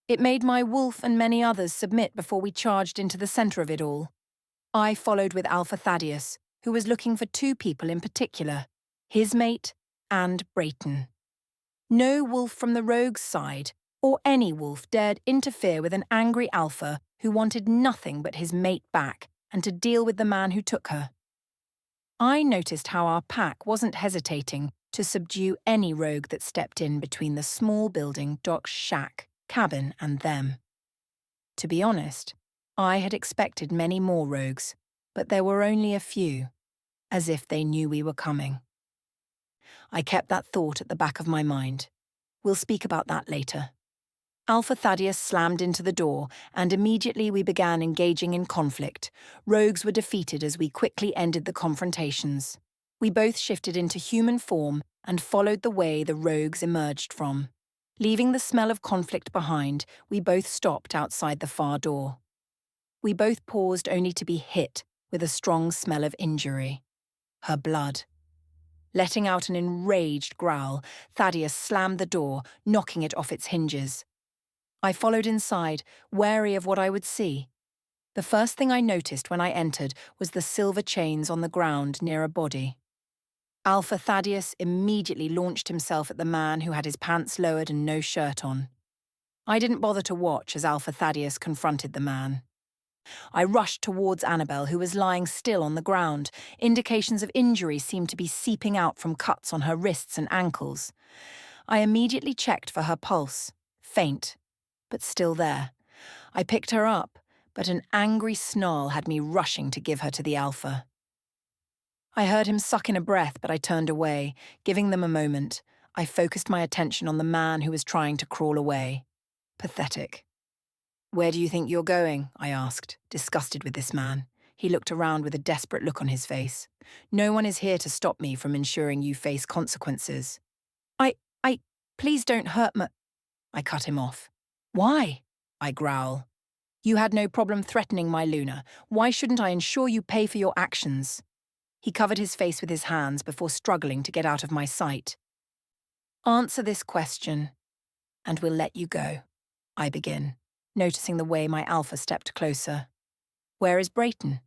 It made my wolf and many others submit before we charged into the center of it all. I followed with Alpha Thaddeus, who was looking for two people in particular, his mate and Brayton. No wolf from the rogue's side, or any wolf, dared interfere with an angry Alpha who wanted nothing but his mate back and to deal with the man who took her. I noticed how our pack wasn't hesitating to subdue any rogue that stepped in between the small building, Doc's shack, cabin, and them. To be honest, I had expected many more rogues, but there were only a few, as if they knew we were coming. I kept that thought at the back of my mind. We'll speak about that later. Alpha Thaddeus slammed into the door, and immediately we began engaging in conflict. Rogues were defeated as we quickly ended the confrontations. We both shifted into human form and followed the way the rogues emerged from. Leaving the smell of conflict behind, we both stopped outside the far door. We both paused only to be hit with a strong smell of injury. Her blood. Letting out an enraged growl, Thaddeus slammed the door, knocking it off its hinges. I followed inside, wary of what I would see. The first thing I noticed when I entered was the silver chains on the ground near a body. Alpha Thaddeus immediately launched himself at the man who had his pants lowered and no shirt on. I didn't bother to watch as Alpha Thaddeus confronted the man. I rushed towards Annabel, who was lying still on the ground. Indications of injury seemed to be seeping out from cuts on her wrists and ankles. I immediately checked for her pulse. Faint, but still there. I picked her up, but an angry snarl had me rushing to give her to the Alpha. I heard him suck in a breath, but I turned away. Giving them a moment, I focused my attention on the man who was trying to crawl away. Pathetic. "Where do you think you're going?" I asked, disgusted with this man. He looked around with a desperate look on his face. No one is here to stop me from ensuring you face consequences. I, please don't hurt me. I cut him off. Why? I growl. You had no problem threatening my Luna. Why shouldn't I ensure you pay for your actions? He covered his face with his hands before struggling to get out of my sight. Answer this question, and we'll let you go, I begin, noticing the way my Alpha stepped closer. Where is Brayton?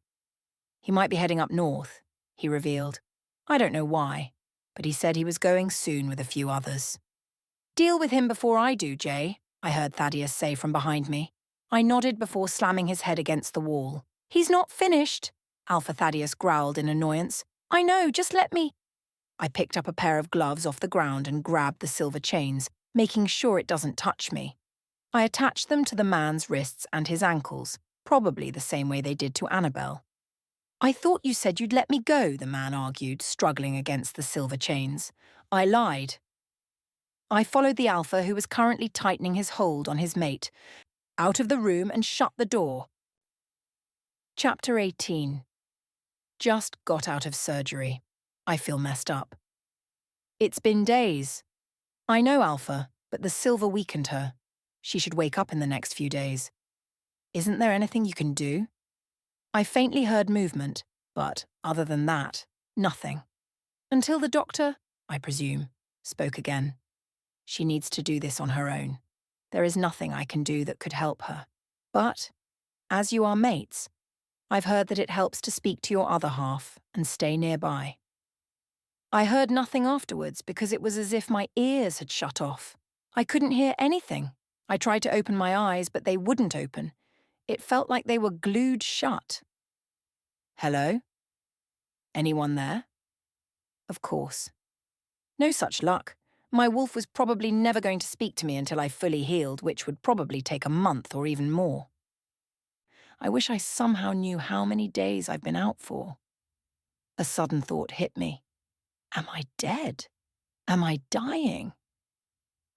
He might be heading up north, he revealed. I don't know why, but he said he was going soon with a few others. Deal with him before I do, Jay, I heard Thaddeus say from behind me. I nodded before slamming his head against the wall. He's not finished, Alpha Thaddeus growled in annoyance. I know, just let me. I picked up a pair of gloves off the ground and grabbed the silver chains, making sure it doesn't touch me. I attached them to the man's wrists and his ankles, probably the same way they did to Annabel. I thought you said you'd let me go, the man argued, struggling against the silver chains. I lied. I followed the Alpha, who was currently tightening his hold on his mate, out of the room and shut the door. Chapter 18. Just got out of surgery. I feel messed up. It's been days. I know, Alpha, but the silver weakened her. She should wake up in the next few days. Isn't there anything you can do? I faintly heard movement, but, other than that, nothing. Until the doctor, I presume, spoke again. She needs to do this on her own. There is nothing I can do that could help her. But, as you are mates, I've heard that it helps to speak to your other half and stay nearby. I heard nothing afterwards because it was as if my ears had shut off. I couldn't hear anything. I tried to open my eyes, but they wouldn't open. It felt like they were glued shut. Hello? Anyone there? Of course. No such luck. My wolf was probably never going to speak to me until I fully healed, which would probably take a month or even more. I wish I somehow knew how many days I've been out for. A sudden thought hit me. Am I dead? Am I dying?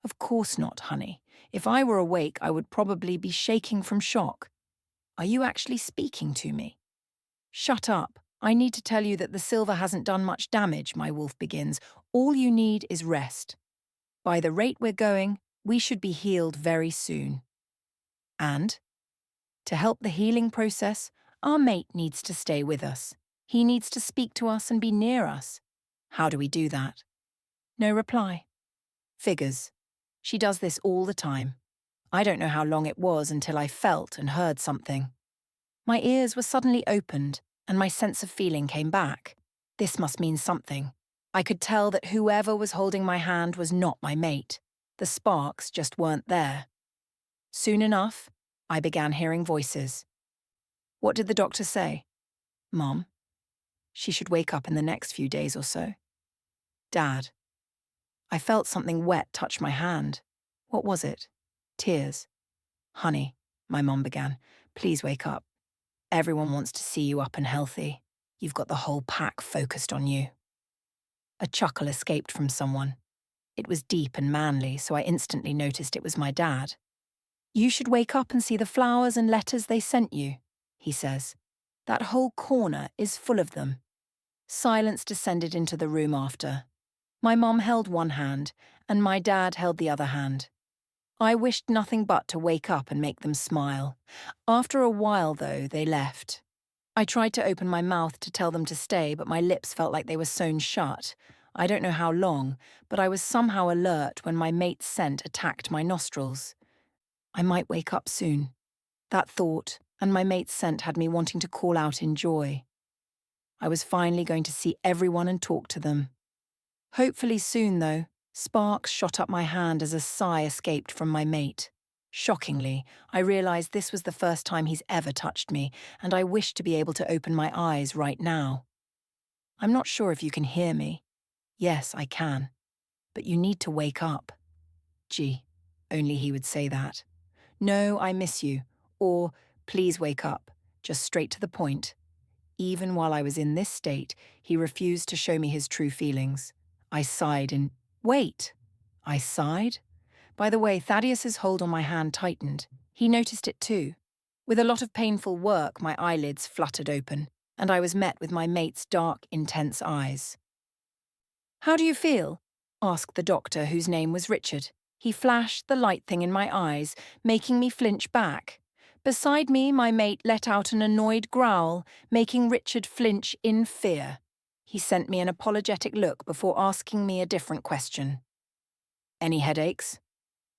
Of course not, honey. If I were awake, I would probably be shaking from shock. Are you actually speaking to me? Shut up. I need to tell you that the silver hasn't done much damage, my wolf begins. All you need is rest. By the rate we're going, we should be healed very soon. And, to help the healing process, our mate needs to stay with us. He needs to speak to us and be near us. How do we do that? No reply. Figures. She does this all the time. I don't know how long it was until I felt and heard something. My ears were suddenly opened, and my sense of feeling came back. This must mean something. I could tell that whoever was holding my hand was not my mate. The sparks just weren't there. Soon enough, I began hearing voices. What did the doctor say? Mom. She should wake up in the next few days or so. Dad. I felt something wet touch my hand. What was it? Tears. Honey, my mom began, please wake up. Everyone wants to see you up and healthy. You've got the whole pack focused on you. A chuckle escaped from someone. It was deep and manly, so I instantly noticed it was my dad. You should wake up and see the flowers and letters they sent you, he says. That whole corner is full of them. Silence descended into the room after. My mom held one hand, and my dad held the other hand. I wished nothing but to wake up and make them smile. After a while, though, they left. I tried to open my mouth to tell them to stay, but my lips felt like they were sewn shut. I don't know how long, but I was somehow alert when my mate's scent attacked my nostrils. I might wake up soon. That thought and my mate's scent had me wanting to call out in joy. I was finally going to see everyone and talk to them. Hopefully soon, though, sparks shot up my hand as a sigh escaped from my mate. Shockingly, I realized this was the first time he's ever touched me, and I wished to be able to open my eyes right now. I'm not sure if you can hear me. Yes, I can. But you need to wake up. Gee, only he would say that. No, I miss you. Or, please wake up. Just straight to the point. Even while I was in this state, he refused to show me his true feelings. I sighed in, wait. I sighed? By the way, Thaddeus's hold on my hand tightened. He noticed it too. With a lot of painful work, my eyelids fluttered open, and I was met with my mate's dark, intense eyes. "How do you feel?" asked the doctor, whose name was Richard. He flashed the light thing in my eyes, making me flinch back. Beside me, my mate let out an annoyed growl, making Richard flinch in fear. He sent me an apologetic look before asking me a different question. "Any headaches?"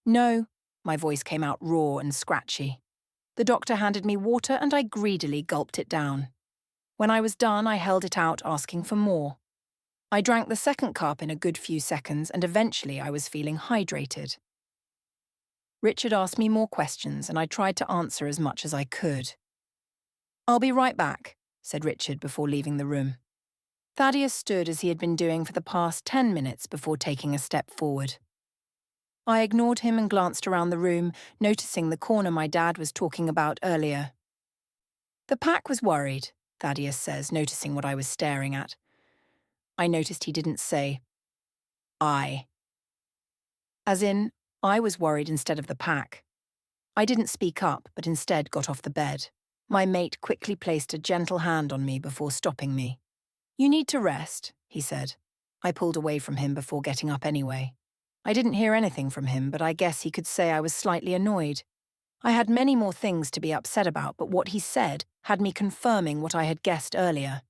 "No." My voice came out raw and scratchy. The doctor handed me water and I greedily gulped it down. When I was done, I held it out, asking for more. I drank the second cup in a good few seconds and eventually I was feeling hydrated. Richard asked me more questions and I tried to answer as much as I could. "I'll be right back," said Richard before leaving the room. Thaddeus stood as he had been doing for the past 10 minutes before taking a step forward. I ignored him and glanced around the room, noticing the corner my dad was talking about earlier. "The pack was worried," Thaddeus says, noticing what I was staring at. I noticed he didn't say, "I." As in, I was worried instead of the pack. I didn't speak up, but instead got off the bed. My mate quickly placed a gentle hand on me before stopping me. "You need to rest," he said. I pulled away from him before getting up anyway. I didn't hear anything from him, but I guess he could say I was slightly annoyed. I had many more things to be upset about, but what he said had me confirming what I had guessed earlier.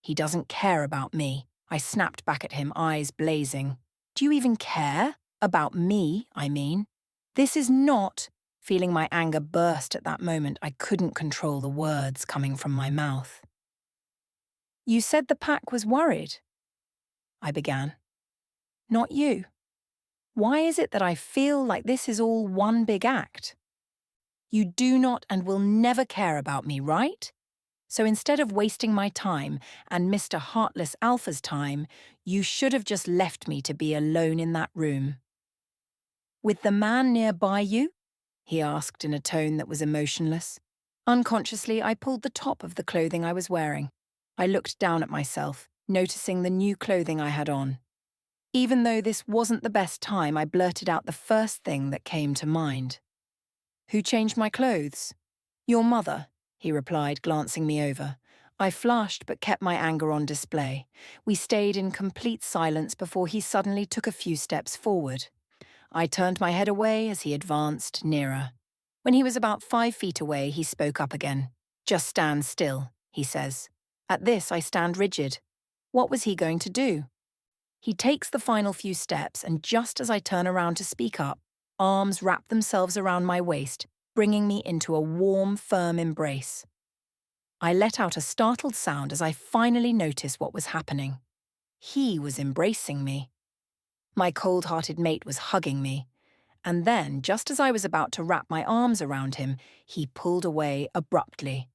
"He doesn't care about me." I snapped back at him, eyes blazing. "Do you even care? About me, I mean. This is not—" Feeling my anger burst at that moment, I couldn't control the words coming from my mouth. "You said the pack was worried," I began. "Not you. Why is it that I feel like this is all one big act? You do not and will never care about me, right? So instead of wasting my time and Mr. Heartless Alpha's time, you should have just left me to be alone in that room." "With the man nearby you?" he asked in a tone that was emotionless. Unconsciously, I pulled the top of the clothing I was wearing. I looked down at myself, noticing the new clothing I had on. Even though this wasn't the best time, I blurted out the first thing that came to mind. "Who changed my clothes?" "Your mother," he replied, glancing me over. I flushed but kept my anger on display. We stayed in complete silence before he suddenly took a few steps forward. I turned my head away as he advanced nearer. When he was about 5 feet away, he spoke up again. "Just stand still," he says. At this, I stand rigid. What was he going to do? He takes the final few steps, and just as I turn around to speak up, arms wrap themselves around my waist, bringing me into a warm, firm embrace. I let out a startled sound as I finally noticed what was happening. He was embracing me. My cold-hearted mate was hugging me. And then, just as I was about to wrap my arms around him, he pulled away abruptly.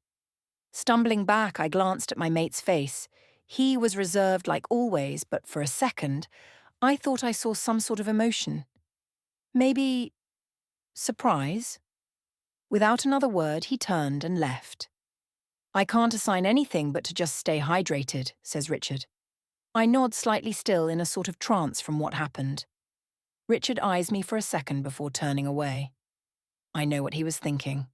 Stumbling back, I glanced at my mate's face. He was reserved like always, but for a second, I thought I saw some sort of emotion. Maybe surprise? Without another word, he turned and left. "I can't assign anything but to just stay hydrated," says Richard. I nod slightly still in a sort of trance from what happened. Richard eyes me for a second before turning away. I know what he was thinking.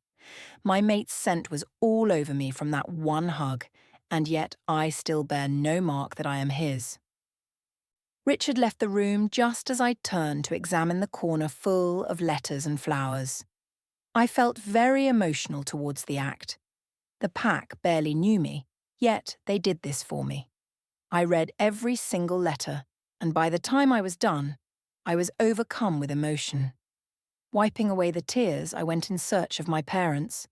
My mate's scent was all over me from that one hug, and yet I still bear no mark that I am his. Richard left the room just as I turned to examine the corner full of letters and flowers. I felt very emotional towards the act. The pack barely knew me, yet they did this for me. I read every single letter, and by the time I was done, I was overcome with emotion. Wiping away the tears, I went in search of my parents.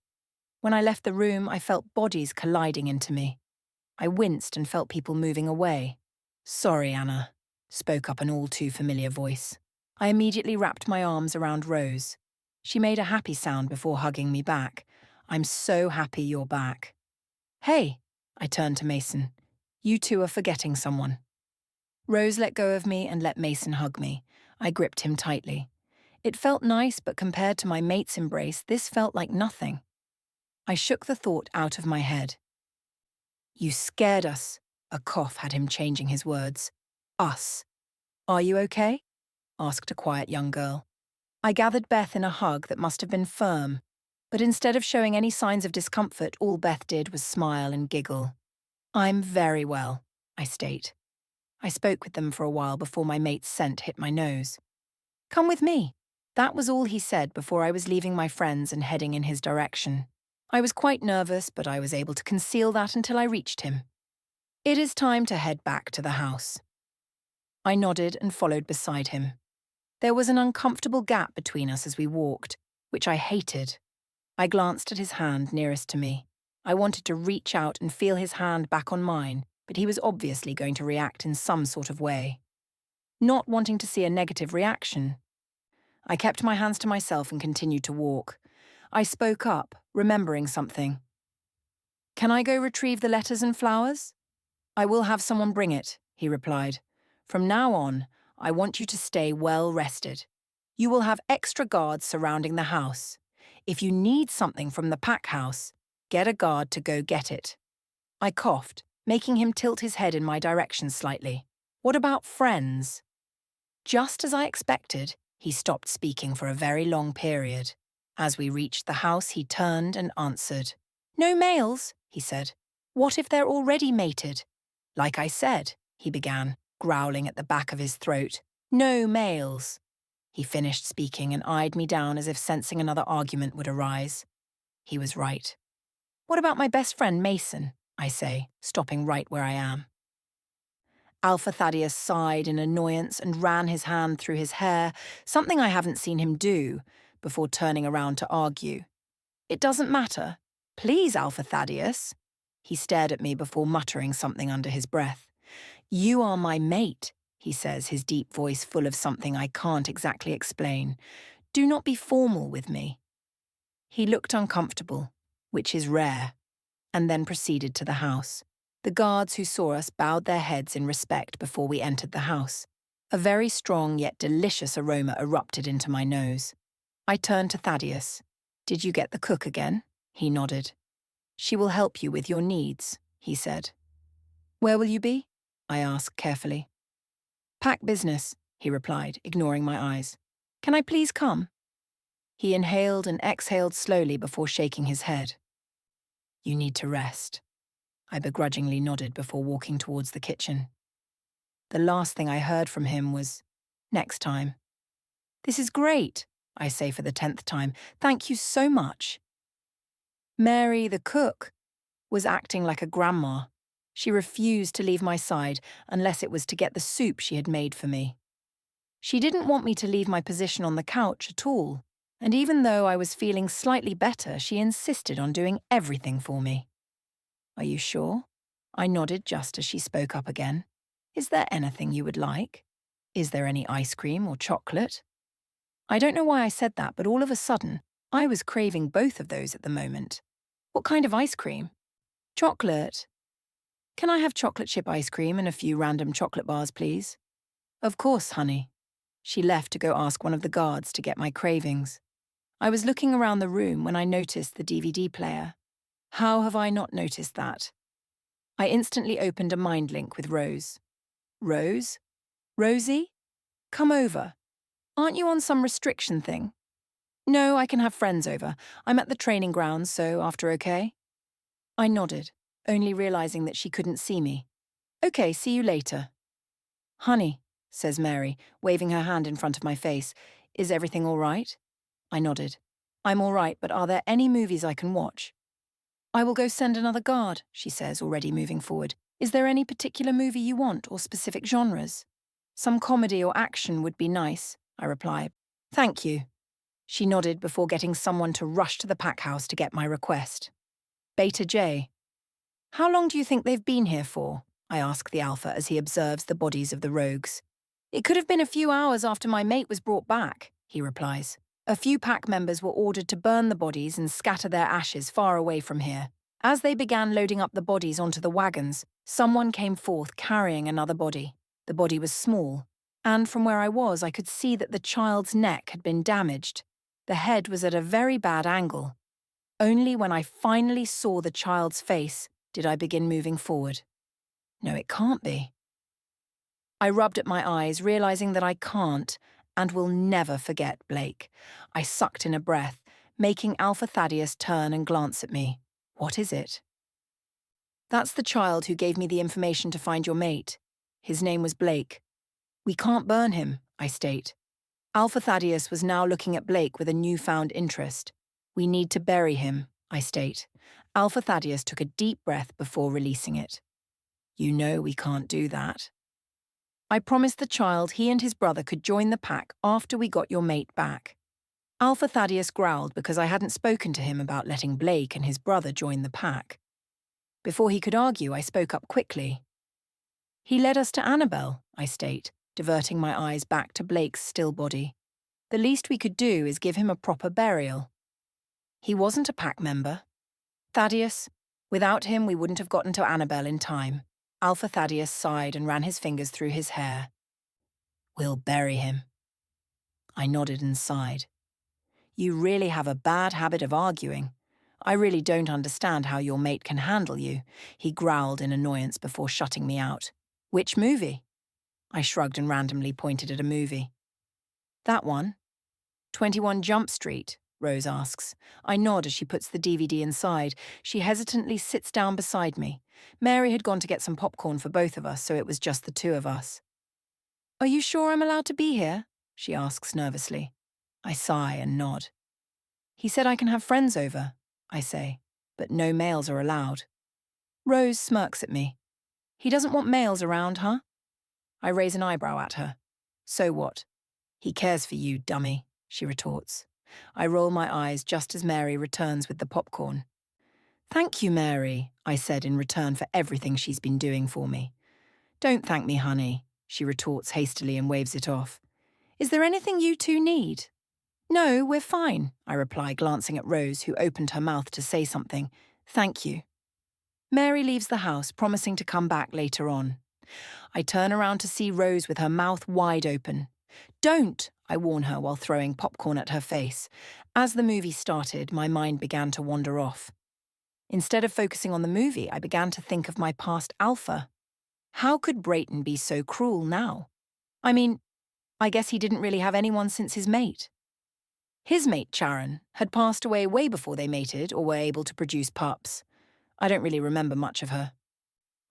When I left the room, I felt bodies colliding into me. I winced and felt people moving away. "Sorry, Anna," spoke up an all-too-familiar voice. I immediately wrapped my arms around Rose. She made a happy sound before hugging me back. "I'm so happy you're back." "Hey," I turned to Mason. "You two are forgetting someone." Rose let go of me and let Mason hug me. I gripped him tightly. It felt nice, but compared to my mate's embrace, this felt like nothing. I shook the thought out of my head. "You scared us." A cough had him changing his words. "Us. Are you okay?" asked a quiet young girl. I gathered Beth in a hug that must have been firm. But instead of showing any signs of discomfort, all Beth did was smile and giggle. "I'm very well," I state. I spoke with them for a while before my mate's scent hit my nose. "Come with me." That was all he said before I was leaving my friends and heading in his direction. I was quite nervous, but I was able to conceal that until I reached him. "It is time to head back to the house." I nodded and followed beside him. There was an uncomfortable gap between us as we walked, which I hated. I glanced at his hand nearest to me. I wanted to reach out and feel his hand back on mine, but he was obviously going to react in some sort of way. Not wanting to see a negative reaction, I kept my hands to myself and continued to walk. I spoke up, remembering something. "Can I go retrieve the letters and flowers?" "I will have someone bring it," he replied. "From now on, I want you to stay well rested. You will have extra guards surrounding the house. If you need something from the pack house, get a guard to go get it." I coughed, making him tilt his head in my direction slightly. "What about friends?" Just as I expected, he stopped speaking for a very long period. As we reached the house, he turned and answered. "No males," he said. "What if they're already mated?" "Like I said," he began, growling at the back of his throat. "No males." He finished speaking and eyed me down as if sensing another argument would arise. He was right. "What about my best friend Mason?" I say, stopping right where I am. Alpha Thaddeus sighed in annoyance and ran his hand through his hair, something I haven't seen him do, before turning around to argue. "It doesn't matter. Please, Alpha Thaddeus." He stared at me before muttering something under his breath. "You are my mate," he says, his deep voice full of something I can't exactly explain. "Do not be formal with me." He looked uncomfortable, which is rare, and then proceeded to the house. The guards who saw us bowed their heads in respect before we entered the house. A very strong yet delicious aroma erupted into my nose. I turned to Thaddeus. "Did you get the cook again?" He nodded. "She will help you with your needs," he said. "Where will you be?" I asked carefully. "Pack business," he replied, ignoring my eyes. "Can I please come?" He inhaled and exhaled slowly before shaking his head. "You need to rest." I begrudgingly nodded before walking towards the kitchen. The last thing I heard from him was, "Next time." "This is great," I say for the 10th time. "Thank you so much." Mary, the cook, was acting like a grandma. She refused to leave my side unless it was to get the soup she had made for me. She didn't want me to leave my position on the couch at all, and even though I was feeling slightly better, she insisted on doing everything for me. "Are you sure?" I nodded just as she spoke up again. "Is there anything you would like? Is there any ice cream or chocolate?" I don't know why I said that, but all of a sudden, I was craving both of those at the moment. "What kind of ice cream?" "Chocolate." "Can I have chocolate chip ice cream and a few random chocolate bars, please?" "Of course, honey." She left to go ask one of the guards to get my cravings. I was looking around the room when I noticed the DVD player. How have I not noticed that? I instantly opened a mind link with Rose. "Rose? Rosie? Come over. Aren't you on some restriction thing?" "No, I can have friends over. I'm at the training grounds, so after okay?" I nodded, only realizing that she couldn't see me. "Okay, see you later." "Honey," says Mary, waving her hand in front of my face, "is everything all right?" I nodded. "I'm all right, but are there any movies I can watch?" "I will go send another guard," she says, already moving forward. "Is there any particular movie you want or specific genres?" "Some comedy or action would be nice," I reply. "Thank you." She nodded before getting someone to rush to the pack house to get my request. Beta J. "How long do you think they've been here for?" I ask the Alpha as he observes the bodies of the rogues. "It could have been a few hours after my mate was brought back," he replies. "A few pack members were ordered to burn the bodies and scatter their ashes far away from here. As they began loading up the bodies onto the wagons, someone came forth carrying another body. The body was small, and from where I was, I could see that the child's neck had been damaged. The head was at a very bad angle. Only when I finally saw the child's face did I begin moving forward. No, it can't be. I rubbed at my eyes, realizing that I can't and will never forget Blake. I sucked in a breath, making Alpha Thaddeus turn and glance at me. What is it? That's the child who gave me the information to find your mate. His name was Blake. We can't burn him, I state. Alpha Thaddeus was now looking at Blake with a newfound interest. We need to bury him, I state. Alpha Thaddeus took a deep breath before releasing it. You know we can't do that. I promised the child he and his brother could join the pack after we got your mate back. Alpha Thaddeus growled because I hadn't spoken to him about letting Blake and his brother join the pack. Before he could argue, I spoke up quickly. He led us to Annabel, I state, diverting my eyes back to Blake's still body. The least we could do is give him a proper burial. He wasn't a pack member. Thaddeus, without him we wouldn't have gotten to Annabel in time. Alpha Thaddeus sighed and ran his fingers through his hair. We'll bury him. I nodded and sighed. You really have a bad habit of arguing. I really don't understand how your mate can handle you, he growled in annoyance before shutting me out. Which movie? I shrugged and randomly pointed at a movie. That one. 21 Jump Street, Rose asks. I nod as she puts the DVD inside. She hesitantly sits down beside me. Mary had gone to get some popcorn for both of us, so it was just the two of us. Are you sure I'm allowed to be here? She asks nervously. I sigh and nod. He said I can have friends over, I say, but no males are allowed. Rose smirks at me. He doesn't want males around, huh? I raise an eyebrow at her. So what? He cares for you, dummy, she retorts. I roll my eyes just as Mary returns with the popcorn. Thank you, Mary, I said in return for everything she's been doing for me. Don't thank me, honey, she retorts hastily and waves it off. Is there anything you two need? No, we're fine, I reply, glancing at Rose, who opened her mouth to say something. Thank you. Mary leaves the house, promising to come back later on. I turn around to see Rose with her mouth wide open. Don't, I warn her while throwing popcorn at her face. As the movie started, my mind began to wander off. Instead of focusing on the movie, I began to think of my past Alpha. How could Brayton be so cruel now? I mean, I guess he didn't really have anyone since his mate. His mate, Charon, had passed away way before they mated or were able to produce pups. I don't really remember much of her.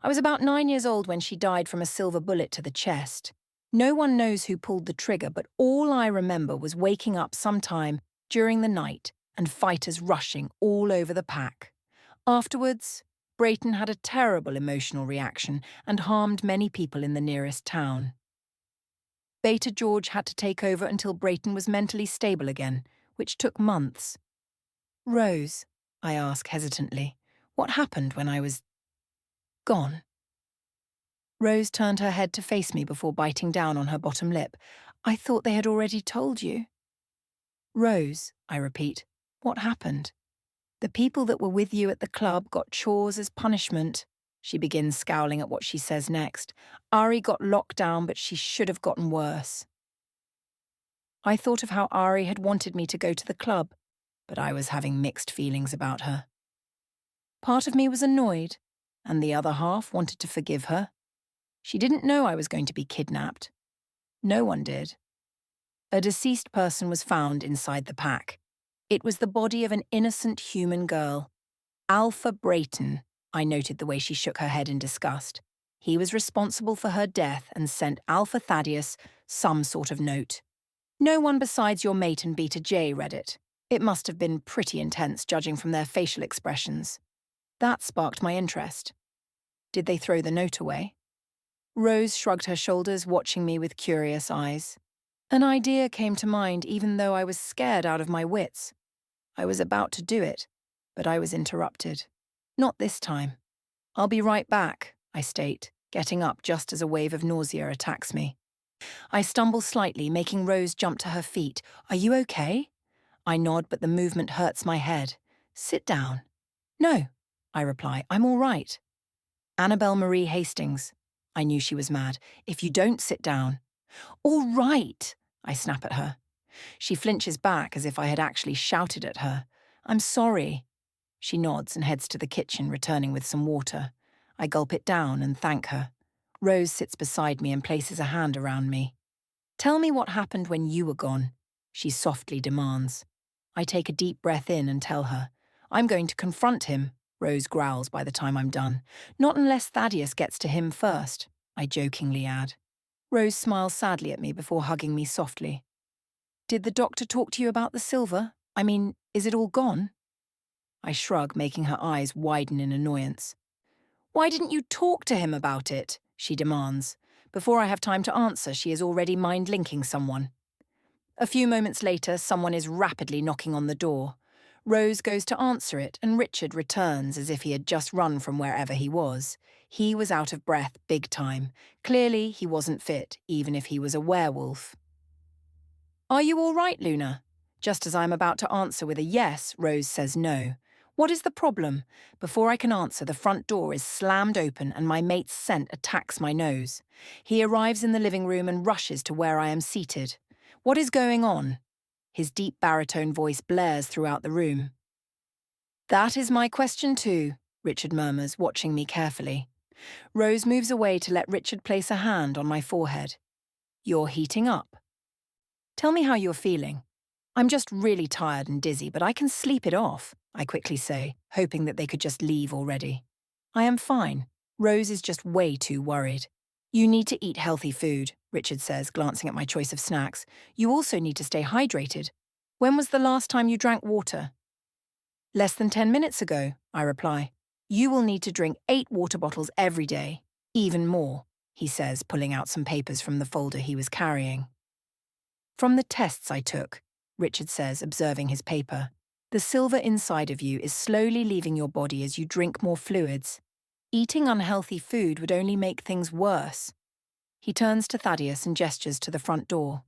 I was about 9 years old when she died from a silver bullet to the chest. No one knows who pulled the trigger, but all I remember was waking up sometime during the night and fighters rushing all over the pack. Afterwards, Brayton had a terrible emotional reaction and harmed many people in the nearest town. Beta George had to take over until Brayton was mentally stable again, which took months. Rose, I ask hesitantly, what happened when I was gone? Rose turned her head to face me before biting down on her bottom lip. I thought they had already told you. Rose, I repeat, what happened? The people that were with you at the club got chores as punishment. She begins, scowling at what she says next. Ari got locked down, but she should have gotten worse. I thought of how Ari had wanted me to go to the club, but I was having mixed feelings about her. Part of me was annoyed, and the other half wanted to forgive her. She didn't know I was going to be kidnapped. No one did. A deceased person was found inside the pack. It was the body of an innocent human girl. Alpha Brayton, I noted the way she shook her head in disgust. He was responsible for her death and sent Alpha Thaddeus some sort of note. No one besides your mate and Beta J read it. It must have been pretty intense, judging from their facial expressions. That sparked my interest. Did they throw the note away? Rose shrugged her shoulders, watching me with curious eyes. An idea came to mind even though I was scared out of my wits. I was about to do it, but I was interrupted. Not this time. I'll be right back, I state, getting up just as a wave of nausea attacks me. I stumble slightly, making Rose jump to her feet. Are you okay? I nod, but the movement hurts my head. Sit down. No, I reply, I'm all right. Annabel Marie Hastings. I knew she was mad. If you don't sit down. All right, I snap at her. She flinches back as if I had actually shouted at her. I'm sorry. She nods and heads to the kitchen, returning with some water. I gulp it down and thank her. Rose sits beside me and places a hand around me. Tell me what happened when you were gone, she softly demands. I take a deep breath in and tell her, I'm going to confront him, Rose growls by the time I'm done. Not unless Thaddeus gets to him first, I jokingly add. Rose smiles sadly at me before hugging me softly. Did the doctor talk to you about the silver? I mean, is it all gone? I shrug, making her eyes widen in annoyance. Why didn't you talk to him about it? She demands. Before I have time to answer, she is already mind-linking someone. A few moments later, someone is rapidly knocking on the door. Rose goes to answer it, and Richard returns as if he had just run from wherever he was. He was out of breath big time. Clearly, he wasn't fit, even if he was a werewolf. Are you all right, Luna? Just as I'm about to answer with a yes, Rose says no. What is the problem? Before I can answer, the front door is slammed open and my mate's scent attacks my nose. He arrives in the living room and rushes to where I am seated. What is going on? His deep baritone voice blares throughout the room. That is my question too, Richard murmurs, watching me carefully. Rose moves away to let Richard place a hand on my forehead. You're heating up. Tell me how you're feeling. I'm just really tired and dizzy, but I can sleep it off, I quickly say, hoping that they could just leave already. I am fine. Rose is just way too worried. You need to eat healthy food, Richard says, glancing at my choice of snacks. You also need to stay hydrated. When was the last time you drank water? Less than 10 minutes ago, I reply. You will need to drink 8 water bottles every day. Even more, he says, pulling out some papers from the folder he was carrying. From the tests I took, Richard says, observing his paper, the silver inside of you is slowly leaving your body as you drink more fluids. Eating unhealthy food would only make things worse. He turns to Thaddeus and gestures to the front door.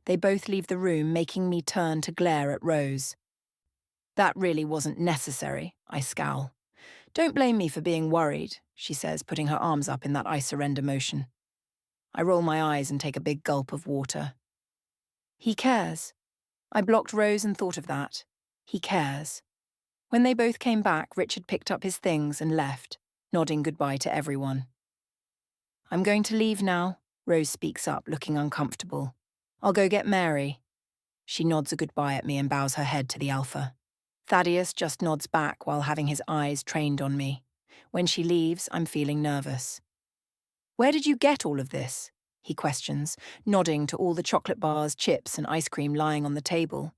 They both leave the room, making me turn to glare at Rose. That really wasn't necessary, I scowl. Don't blame me for being worried, she says, putting her arms up in that I surrender motion. I roll my eyes and take a big gulp of water. He cares. I blocked Rose and thought of that. He cares. When they both came back, Richard picked up his things and left, nodding goodbye to everyone. I'm going to leave now, Rose speaks up, looking uncomfortable. I'll go get Mary. She nods a goodbye at me and bows her head to the Alpha. Thaddeus just nods back while having his eyes trained on me. When she leaves, I'm feeling nervous. Where did you get all of this? He questions, nodding to all the chocolate bars, chips, and ice cream lying on the table.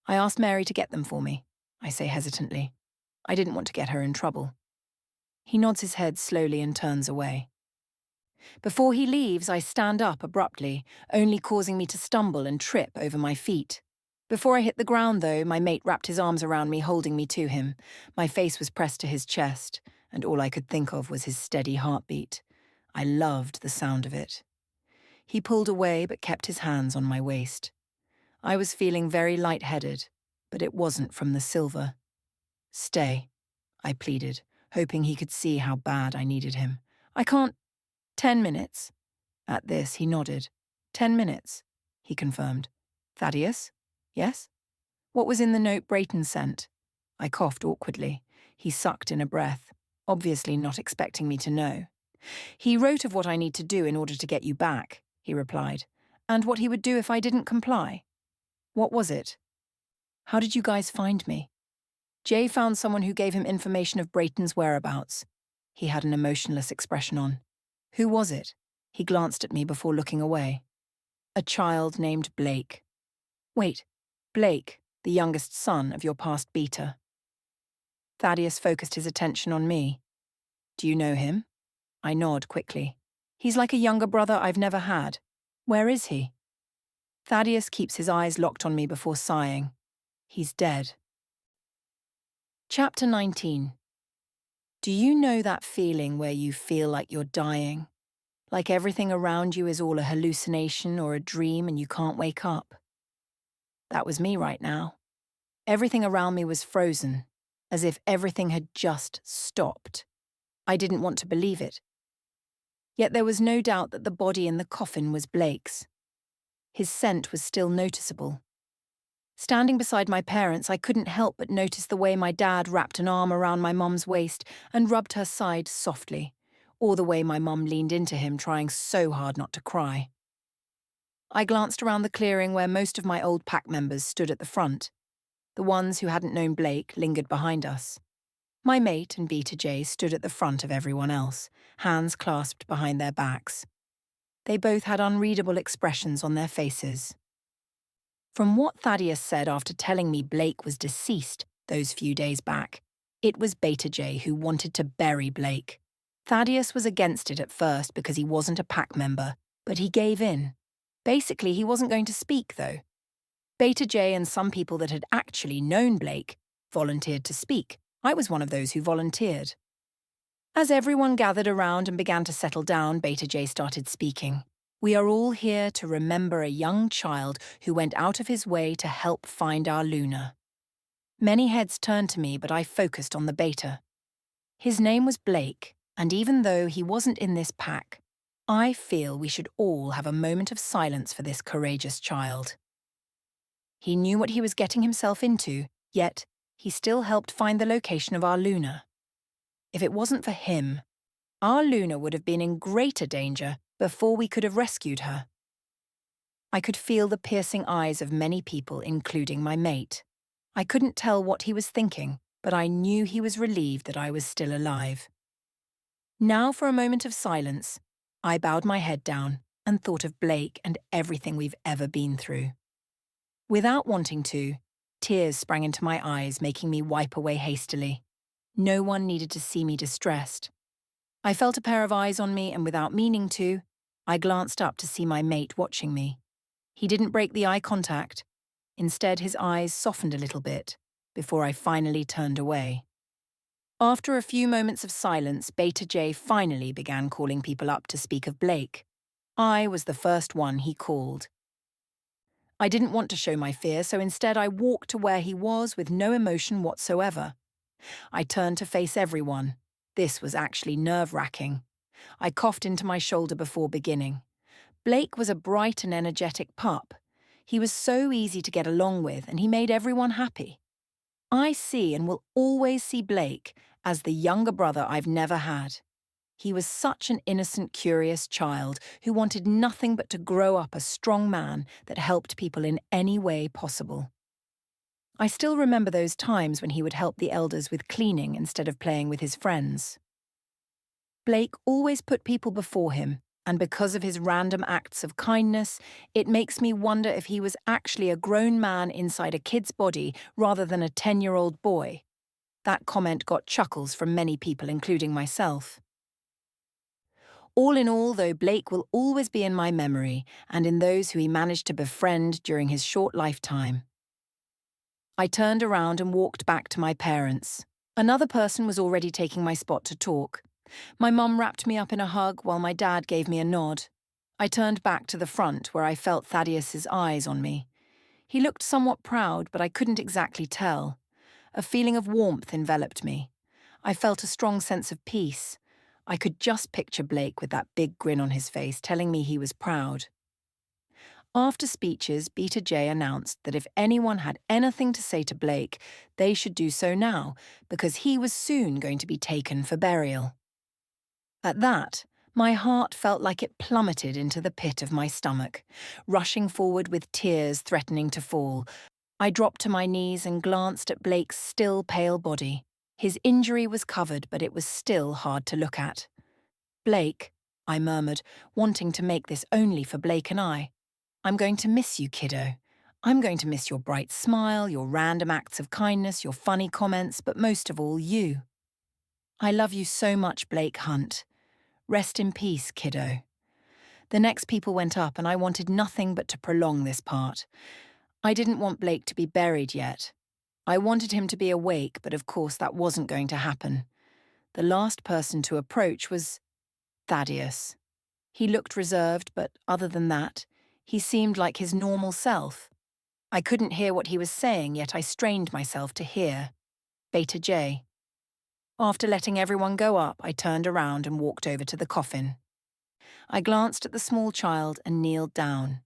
I asked Mary to get them for me, I say hesitantly. I didn't want to get her in trouble. He nods his head slowly and turns away. Before he leaves, I stand up abruptly, only causing me to stumble and trip over my feet. Before I hit the ground, though, my mate wrapped his arms around me, holding me to him. My face was pressed to his chest, and all I could think of was his steady heartbeat. I loved the sound of it. He pulled away but kept his hands on my waist. I was feeling very lightheaded, but it wasn't from the silver. Stay, I pleaded, hoping he could see how bad I needed him. I can't. 10 minutes. At this, he nodded. 10 minutes, he confirmed. Thaddeus? Yes? What was in the note Brayton sent? I coughed awkwardly. He sucked in a breath, obviously not expecting me to know. He wrote of what I need to do in order to get you back, he replied, and what he would do if I didn't comply. What was it? How did you guys find me? Jay found someone who gave him information of Brayton's whereabouts. He had an emotionless expression on. Who was it? He glanced at me before looking away. A child named Blake. Wait, Blake, the youngest son of your past beater. Thaddeus focused his attention on me. Do you know him? I nod quickly. He's like a younger brother I've never had. Where is he? Thaddeus keeps his eyes locked on me before sighing. He's dead. Chapter 19. Do you know that feeling where you feel like you're dying? Like everything around you is all a hallucination or a dream and you can't wake up? That was me right now. Everything around me was frozen, as if everything had just stopped. I didn't want to believe it. Yet there was no doubt that the body in the coffin was Blake's. His scent was still noticeable. Standing beside my parents, I couldn't help but notice the way my dad wrapped an arm around my mum's waist and rubbed her side softly, or the way my mum leaned into him, trying so hard not to cry. I glanced around the clearing where most of my old pack members stood at the front. The ones who hadn't known Blake lingered behind us. My mate and Beta J stood at the front of everyone else, hands clasped behind their backs. They both had unreadable expressions on their faces. From what Thaddeus said after telling me Blake was deceased those few days back, it was Beta J who wanted to bury Blake. Thaddeus was against it at first because he wasn't a pack member, but he gave in. Basically, he wasn't going to speak, though. Beta J and some people that had actually known Blake volunteered to speak. I was one of those who volunteered. As everyone gathered around and began to settle down, Beta J started speaking. We are all here to remember a young child who went out of his way to help find our Luna. Many heads turned to me, but I focused on the Beta. His name was Blake, and even though he wasn't in this pack, I feel we should all have a moment of silence for this courageous child. He knew what he was getting himself into, yet he still helped find the location of our Luna. If it wasn't for him, our Luna would have been in greater danger before we could have rescued her. I could feel the piercing eyes of many people, including my mate. I couldn't tell what he was thinking, but I knew he was relieved that I was still alive. Now for a moment of silence, I bowed my head down and thought of Blake and everything we've ever been through. Without wanting to, tears sprang into my eyes, making me wipe away hastily. No one needed to see me distressed. I felt a pair of eyes on me, and without meaning to, I glanced up to see my mate watching me. He didn't break the eye contact. Instead, his eyes softened a little bit before I finally turned away. After a few moments of silence, Beta J finally began calling people up to speak of Blake. I was the first one he called. I didn't want to show my fear, so instead I walked to where he was with no emotion whatsoever. I turned to face everyone. This was actually nerve-wracking. I coughed into my shoulder before beginning. Blake was a bright and energetic pup. He was so easy to get along with, and he made everyone happy. I see and will always see Blake as the younger brother I've never had. He was such an innocent, curious child who wanted nothing but to grow up a strong man that helped people in any way possible. I still remember those times when he would help the elders with cleaning instead of playing with his friends. Blake always put people before him, and because of his random acts of kindness, it makes me wonder if he was actually a grown man inside a kid's body rather than a 10-year-old boy. That comment got chuckles from many people, including myself. All in all, though, Blake will always be in my memory and in those who he managed to befriend during his short lifetime. I turned around and walked back to my parents. Another person was already taking my spot to talk. My mum wrapped me up in a hug while my dad gave me a nod. I turned back to the front where I felt Thaddeus's eyes on me. He looked somewhat proud, but I couldn't exactly tell. A feeling of warmth enveloped me. I felt a strong sense of peace. I could just picture Blake with that big grin on his face, telling me he was proud. After speeches, Beta J announced that if anyone had anything to say to Blake, they should do so now, because he was soon going to be taken for burial. At that, my heart felt like it plummeted into the pit of my stomach, rushing forward with tears threatening to fall. I dropped to my knees and glanced at Blake's still pale body. His injury was covered, but it was still hard to look at. "Blake," I murmured, wanting to make this only for Blake and I. "I'm going to miss you, kiddo. I'm going to miss your bright smile, your random acts of kindness, your funny comments, but most of all, you. I love you so much, Blake Hunt. Rest in peace, kiddo." The next people went up, and I wanted nothing but to prolong this part. I didn't want Blake to be buried yet. I wanted him to be awake, but of course that wasn't going to happen. The last person to approach was Thaddeus. He looked reserved, but other than that, he seemed like his normal self. I couldn't hear what he was saying, yet I strained myself to hear. Beta J. After letting everyone go up, I turned around and walked over to the coffin. I glanced at the small child and kneeled down.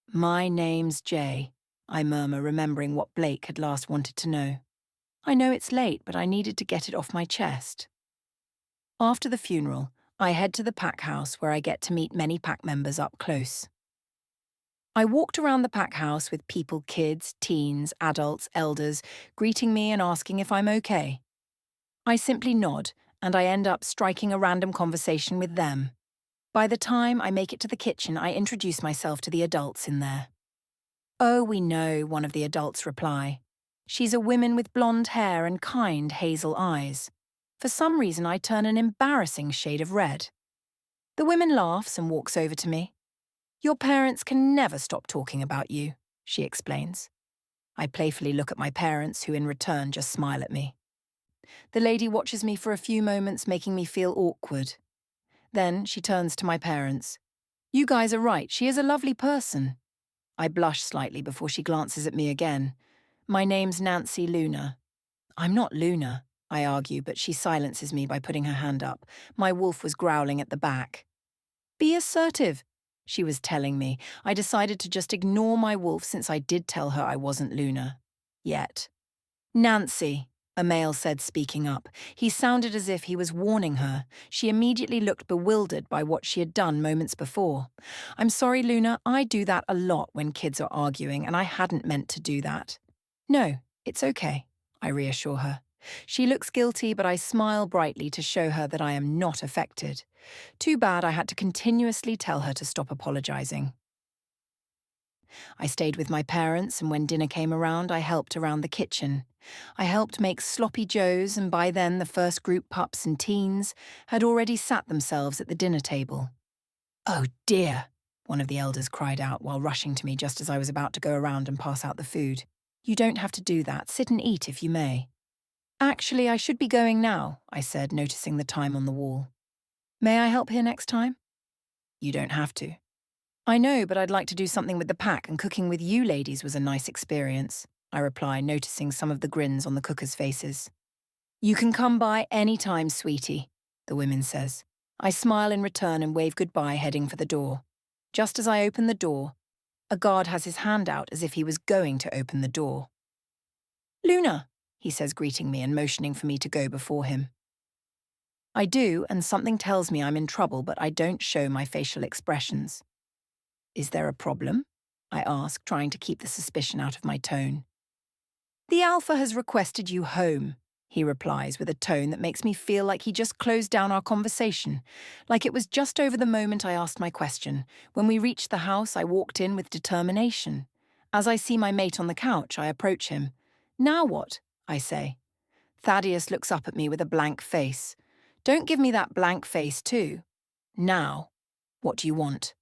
"My name's Jay," I murmur, remembering what Blake had last wanted to know. I know it's late, but I needed to get it off my chest. After the funeral, I head to the pack house where I get to meet many pack members up close. I walked around the pack house with people, kids, teens, adults, elders, greeting me and asking if I'm okay. I simply nod, and I end up striking a random conversation with them. By the time I make it to the kitchen, I introduce myself to the adults in there. "Oh, we know," one of the adults reply. "She's a woman with blonde hair and kind hazel eyes." For some reason, I turn an embarrassing shade of red. The woman laughs and walks over to me. "Your parents can never stop talking about you," she explains. I playfully look at my parents, who in return just smile at me. The lady watches me for a few moments, making me feel awkward. Then she turns to my parents. "You guys are right, she is a lovely person." I blush slightly before she glances at me again. "My name's Nancy Luna." "I'm not Luna," I argue, but she silences me by putting her hand up. My wolf was growling at the back. "Be assertive," she was telling me. I decided to just ignore my wolf since I did tell her I wasn't Luna. Yet. "Nancy," a male said, speaking up. He sounded as if he was warning her. She immediately looked bewildered by what she had done moments before. "I'm sorry, Luna, I do that a lot when kids are arguing, and I hadn't meant to do that." "No, it's okay," I reassure her. She looks guilty, but I smile brightly to show her that I am not affected. Too bad I had to continuously tell her to stop apologizing. I stayed with my parents, and when dinner came around, I helped around the kitchen. I helped make sloppy joes, and by then the first group pups and teens had already sat themselves at the dinner table. "Oh dear," one of the elders cried out while rushing to me just as I was about to go around and pass out the food. "You don't have to do that. Sit and eat if you may." "Actually, I should be going now," I said, noticing the time on the wall. "May I help here next time?" "You don't have to." "I know, but I'd like to do something with the pack, and cooking with you ladies was a nice experience," I reply, noticing some of the grins on the cookers' faces. "You can come by any time, sweetie," the woman says. I smile in return and wave goodbye, heading for the door. Just as I open the door, a guard has his hand out as if he was going to open the door. "Luna," he says, greeting me and motioning for me to go before him. I do, and something tells me I'm in trouble, but I don't show my facial expressions. "Is there a problem?" I ask, trying to keep the suspicion out of my tone. "The Alpha has requested you home," he replies with a tone that makes me feel like he just closed down our conversation, like it was just over the moment I asked my question. When we reached the house, I walked in with determination. As I see my mate on the couch, I approach him. "Now what?" I say. Thaddeus looks up at me with a blank face. "Don't give me that blank face too. Now, what do you want?"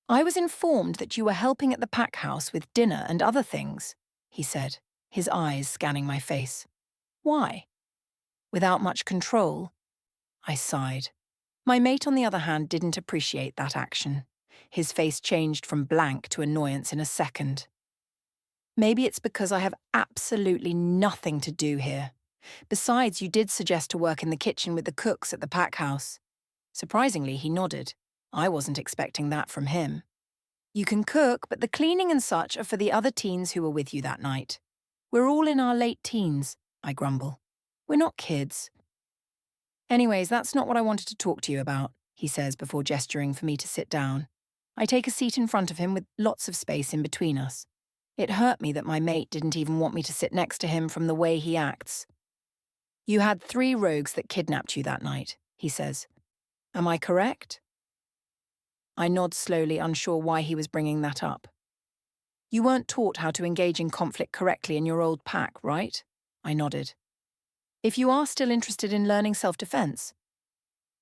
"I was informed that you were helping at the pack house with dinner and other things," he said, his eyes scanning my face. "Why?" "Without much control." I sighed. My mate, on the other hand, didn't appreciate that action. His face changed from blank to annoyance in a second. "Maybe it's because I have absolutely nothing to do here. Besides, you did suggest to work in the kitchen with the cooks at the pack house." Surprisingly, he nodded. I wasn't expecting that from him. "You can cook, but the cleaning and such are for the other teens who were with you that night." "We're all in our late teens," I grumble. "We're not kids." "Anyways, that's not what I wanted to talk to you about," he says before gesturing for me to sit down. I take a seat in front of him with lots of space in between us. It hurt me that my mate didn't even want me to sit next to him from the way he acts. "You had 3 rogues that kidnapped you that night," he says. "Am I correct?" I nod slowly, unsure why he was bringing that up. "You weren't taught how to engage in conflict correctly in your old pack, right?" I nodded. "If you are still interested in learning self-defense."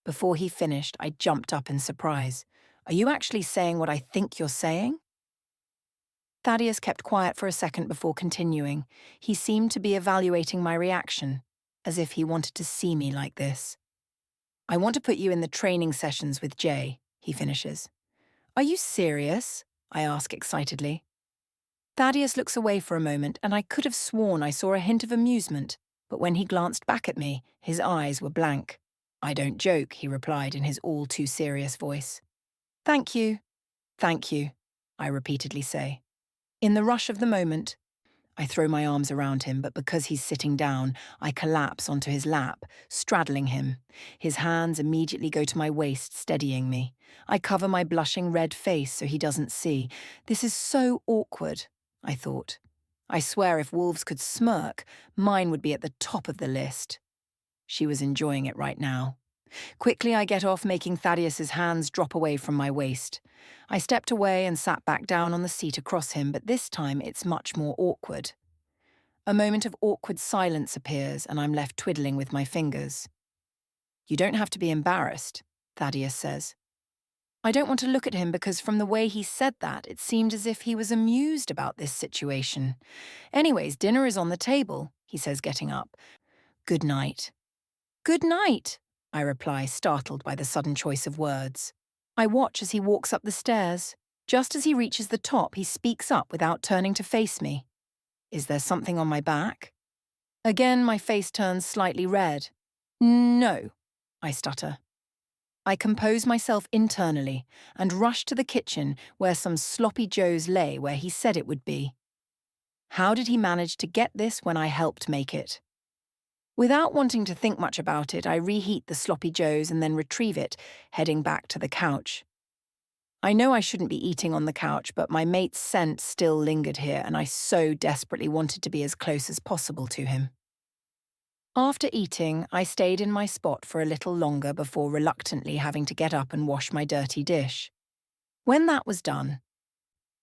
Before he finished, I jumped up in surprise. "Are you actually saying what I think you're saying?" Thaddeus kept quiet for a second before continuing. He seemed to be evaluating my reaction, as if he wanted to see me like this. "I want to put you in the training sessions with Jay," he finishes. "Are you serious?" I ask excitedly. Thaddeus looks away for a moment, and I could have sworn I saw a hint of amusement, but when he glanced back at me, his eyes were blank. "I don't joke," he replied in his all-too-serious voice. "Thank you. Thank you," I repeatedly say. In the rush of the moment, I throw my arms around him, but because he's sitting down, I collapse onto his lap, straddling him. His hands immediately go to my waist, steadying me. I cover my blushing red face so he doesn't see. This is so awkward, I thought. I swear if wolves could smirk, mine would be at the top of the list. She was enjoying it right now. Quickly I get off, making Thaddeus's hands drop away from my waist. I stepped away and sat back down on the seat across him, but this time it's much more awkward. A moment of awkward silence appears and I'm left twiddling with my fingers. "You don't have to be embarrassed," Thaddeus says. I don't want to look at him because from the way he said that, it seemed as if he was amused about this situation. "Anyways, dinner is on the table," he says, getting up. "Good night." "Good night," I reply, startled by the sudden choice of words. I watch as he walks up the stairs. Just as he reaches the top, he speaks up without turning to face me. "Is there something on my back?" Again, my face turns slightly red. "No," I stutter. I compose myself internally and rush to the kitchen where some sloppy joes lay where he said it would be. How did he manage to get this when I helped make it? Without wanting to think much about it, I reheat the sloppy joes and then retrieve it, heading back to the couch. I know I shouldn't be eating on the couch, but my mate's scent still lingered here, and I so desperately wanted to be as close as possible to him. After eating, I stayed in my spot for a little longer before reluctantly having to get up and wash my dirty dish. When that was done,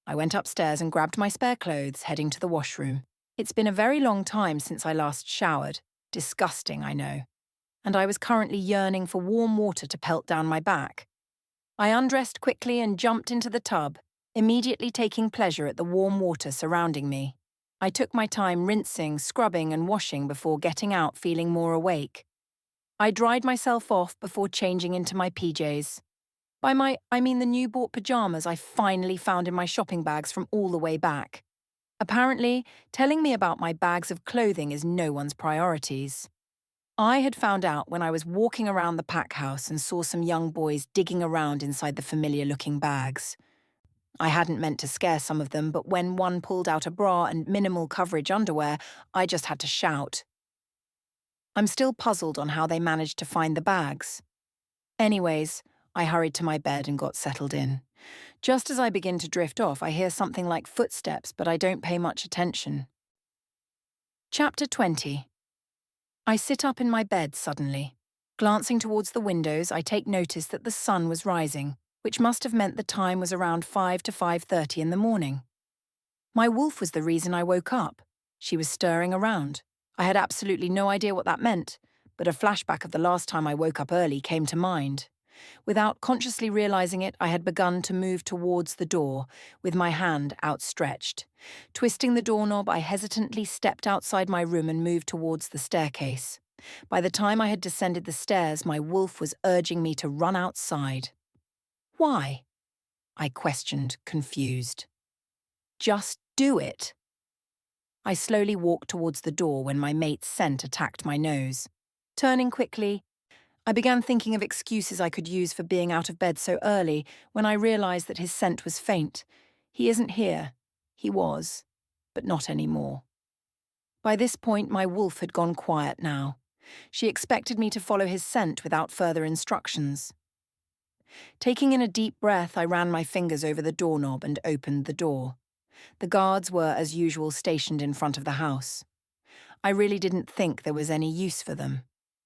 I went upstairs and grabbed my spare clothes, heading to the washroom. It's been a very long time since I last showered. Disgusting, I know. And I was currently yearning for warm water to pelt down my back. I undressed quickly and jumped into the tub, immediately taking pleasure at the warm water surrounding me. I took my time rinsing, scrubbing and washing before getting out feeling more awake. I dried myself off before changing into my PJs. I mean the new-bought pyjamas I finally found in my shopping bags from all the way back. Apparently, telling me about my bags of clothing is no one's priorities. I had found out when I was walking around the pack house and saw some young boys digging around inside the familiar-looking bags. I hadn't meant to scare some of them, but when one pulled out a bra and minimal coverage underwear, I just had to shout. I'm still puzzled on how they managed to find the bags. Anyways, I hurried to my bed and got settled in. Just as I begin to drift off, I hear something like footsteps, but I don't pay much attention. Chapter 20. I sit up in my bed suddenly. Glancing towards the windows, I take notice that the sun was rising, which must have meant the time was around 5 to 5:30 in the morning. My wolf was the reason I woke up. She was stirring around. I had absolutely no idea what that meant, but a flashback of the last time I woke up early came to mind. Without consciously realizing it, I had begun to move towards the door, with my hand outstretched. Twisting the doorknob, I hesitantly stepped outside my room and moved towards the staircase. By the time I had descended the stairs, my wolf was urging me to run outside. "Why?" I questioned, confused. "Just do it." I slowly walked towards the door when my mate's scent attacked my nose. Turning quickly, I began thinking of excuses I could use for being out of bed so early when I realized that his scent was faint. He isn't here. He was, but not anymore. By this point, my wolf had gone quiet now. She expected me to follow his scent without further instructions. Taking in a deep breath, I ran my fingers over the doorknob and opened the door. The guards were, as usual, stationed in front of the house. I really didn't think there was any use for them.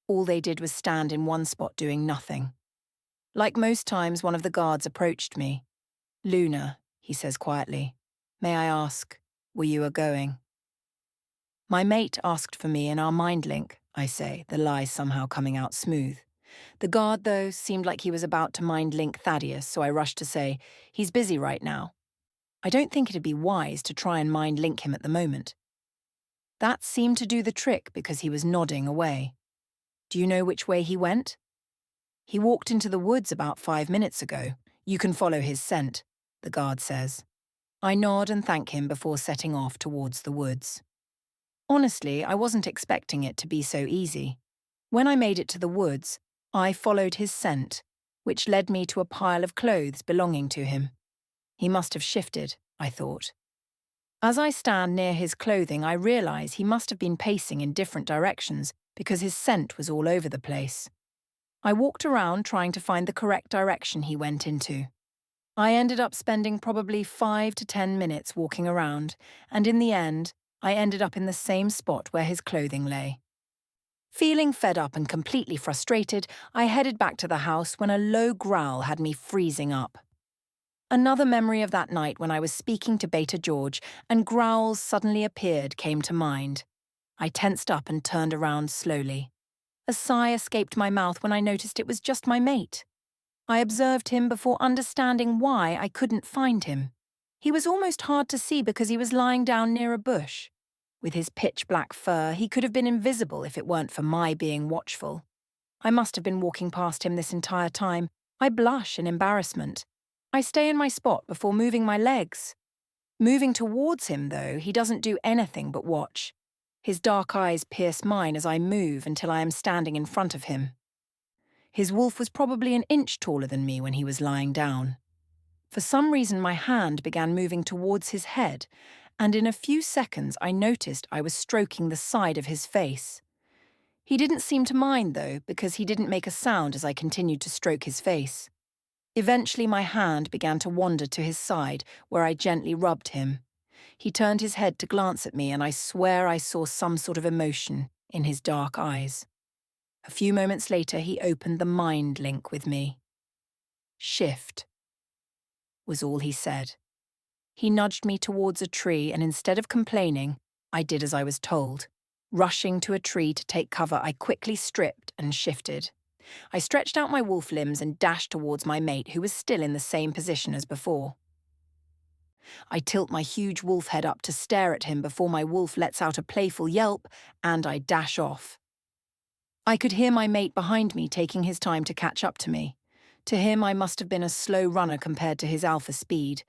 All they did was stand in one spot doing nothing. Like most times, one of the guards approached me. "Luna," he says quietly, "may I ask, were you a-going?" "My mate asked for me in our mind link," I say, the lie somehow coming out smooth. The guard, though, seemed like he was about to mind link Thaddeus, so I rushed to say, "He's busy right now." I don't think it'd be wise to try and mind link him at the moment. That seemed to do the trick because he was nodding away. "Do you know which way he went?" "He walked into the woods about 5 minutes ago. You can follow his scent," the guard says. I nod and thank him before setting off towards the woods. Honestly, I wasn't expecting it to be so easy. When I made it to the woods, I followed his scent, which led me to a pile of clothes belonging to him. He must have shifted, I thought. As I stand near his clothing, I realize he must have been pacing in different directions because his scent was all over the place. I walked around trying to find the correct direction he went into. I ended up spending probably 5 to 10 minutes walking around, and in the end, I ended up in the same spot where his clothing lay. Feeling fed up and completely frustrated, I headed back to the house when a low growl had me freezing up. Another memory of that night when I was speaking to Beta George and growls suddenly appeared came to mind. I tensed up and turned around slowly. A sigh escaped my mouth when I noticed it was just my mate. I observed him before understanding why I couldn't find him. He was almost hard to see because he was lying down near a bush. With his pitch-black fur, he could have been invisible if it weren't for my being watchful. I must have been walking past him this entire time. I blush in embarrassment. I stay in my spot before moving my legs. Moving towards him, though, he doesn't do anything but watch. His dark eyes pierce mine as I move until I am standing in front of him. His wolf was probably an inch taller than me when he was lying down. For some reason, my hand began moving towards his head, and in a few seconds I noticed I was stroking the side of his face. He didn't seem to mind, though, because he didn't make a sound as I continued to stroke his face. Eventually, my hand began to wander to his side, where I gently rubbed him. He turned his head to glance at me, and I swear I saw some sort of emotion in his dark eyes. A few moments later, he opened the mind link with me. "Shift," was all he said. He nudged me towards a tree, and instead of complaining, I did as I was told. Rushing to a tree to take cover, I quickly stripped and shifted. I stretched out my wolf limbs and dashed towards my mate, who was still in the same position as before. I tilt my huge wolf head up to stare at him before my wolf lets out a playful yelp, and I dash off. I could hear my mate behind me taking his time to catch up to me. To him, I must have been a slow runner compared to his alpha speed,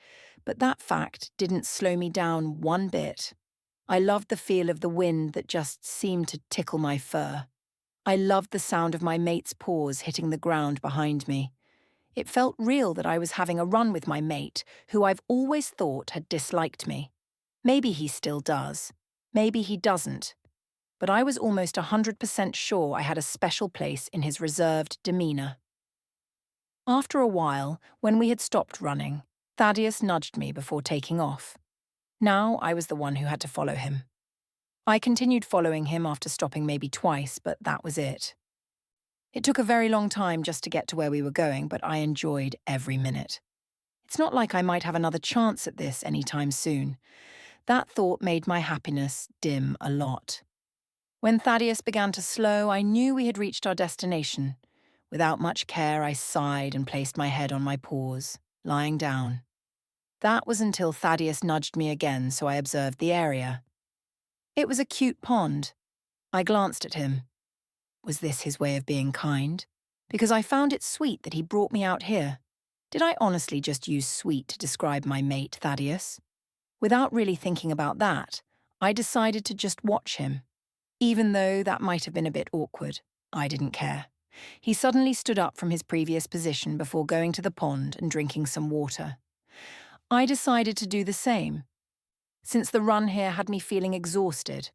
but that fact didn't slow me down one bit. I loved the feel of the wind that just seemed to tickle my fur. I loved the sound of my mate's paws hitting the ground behind me. It felt real that I was having a run with my mate, who I've always thought had disliked me. Maybe he still does. Maybe he doesn't. But I was almost 100% sure I had a special place in his reserved demeanor. After a while, when we had stopped running, Thaddeus nudged me before taking off. Now I was the one who had to follow him. I continued following him after stopping maybe twice, but that was it. It took a very long time just to get to where we were going, but I enjoyed every minute. It's not like I might have another chance at this anytime soon. That thought made my happiness dim a lot. When Thaddeus began to slow, I knew we had reached our destination. Without much care, I sighed and placed my head on my paws, lying down. That was until Thaddeus nudged me again, so I observed the area. It was a cute pond. I glanced at him. Was this his way of being kind? Because I found it sweet that he brought me out here. Did I honestly just use sweet to describe my mate, Thaddeus? Without really thinking about that, I decided to just watch him. Even though that might have been a bit awkward, I didn't care. He suddenly stood up from his previous position before going to the pond and drinking some water. I decided to do the same, since the run here had me feeling exhausted.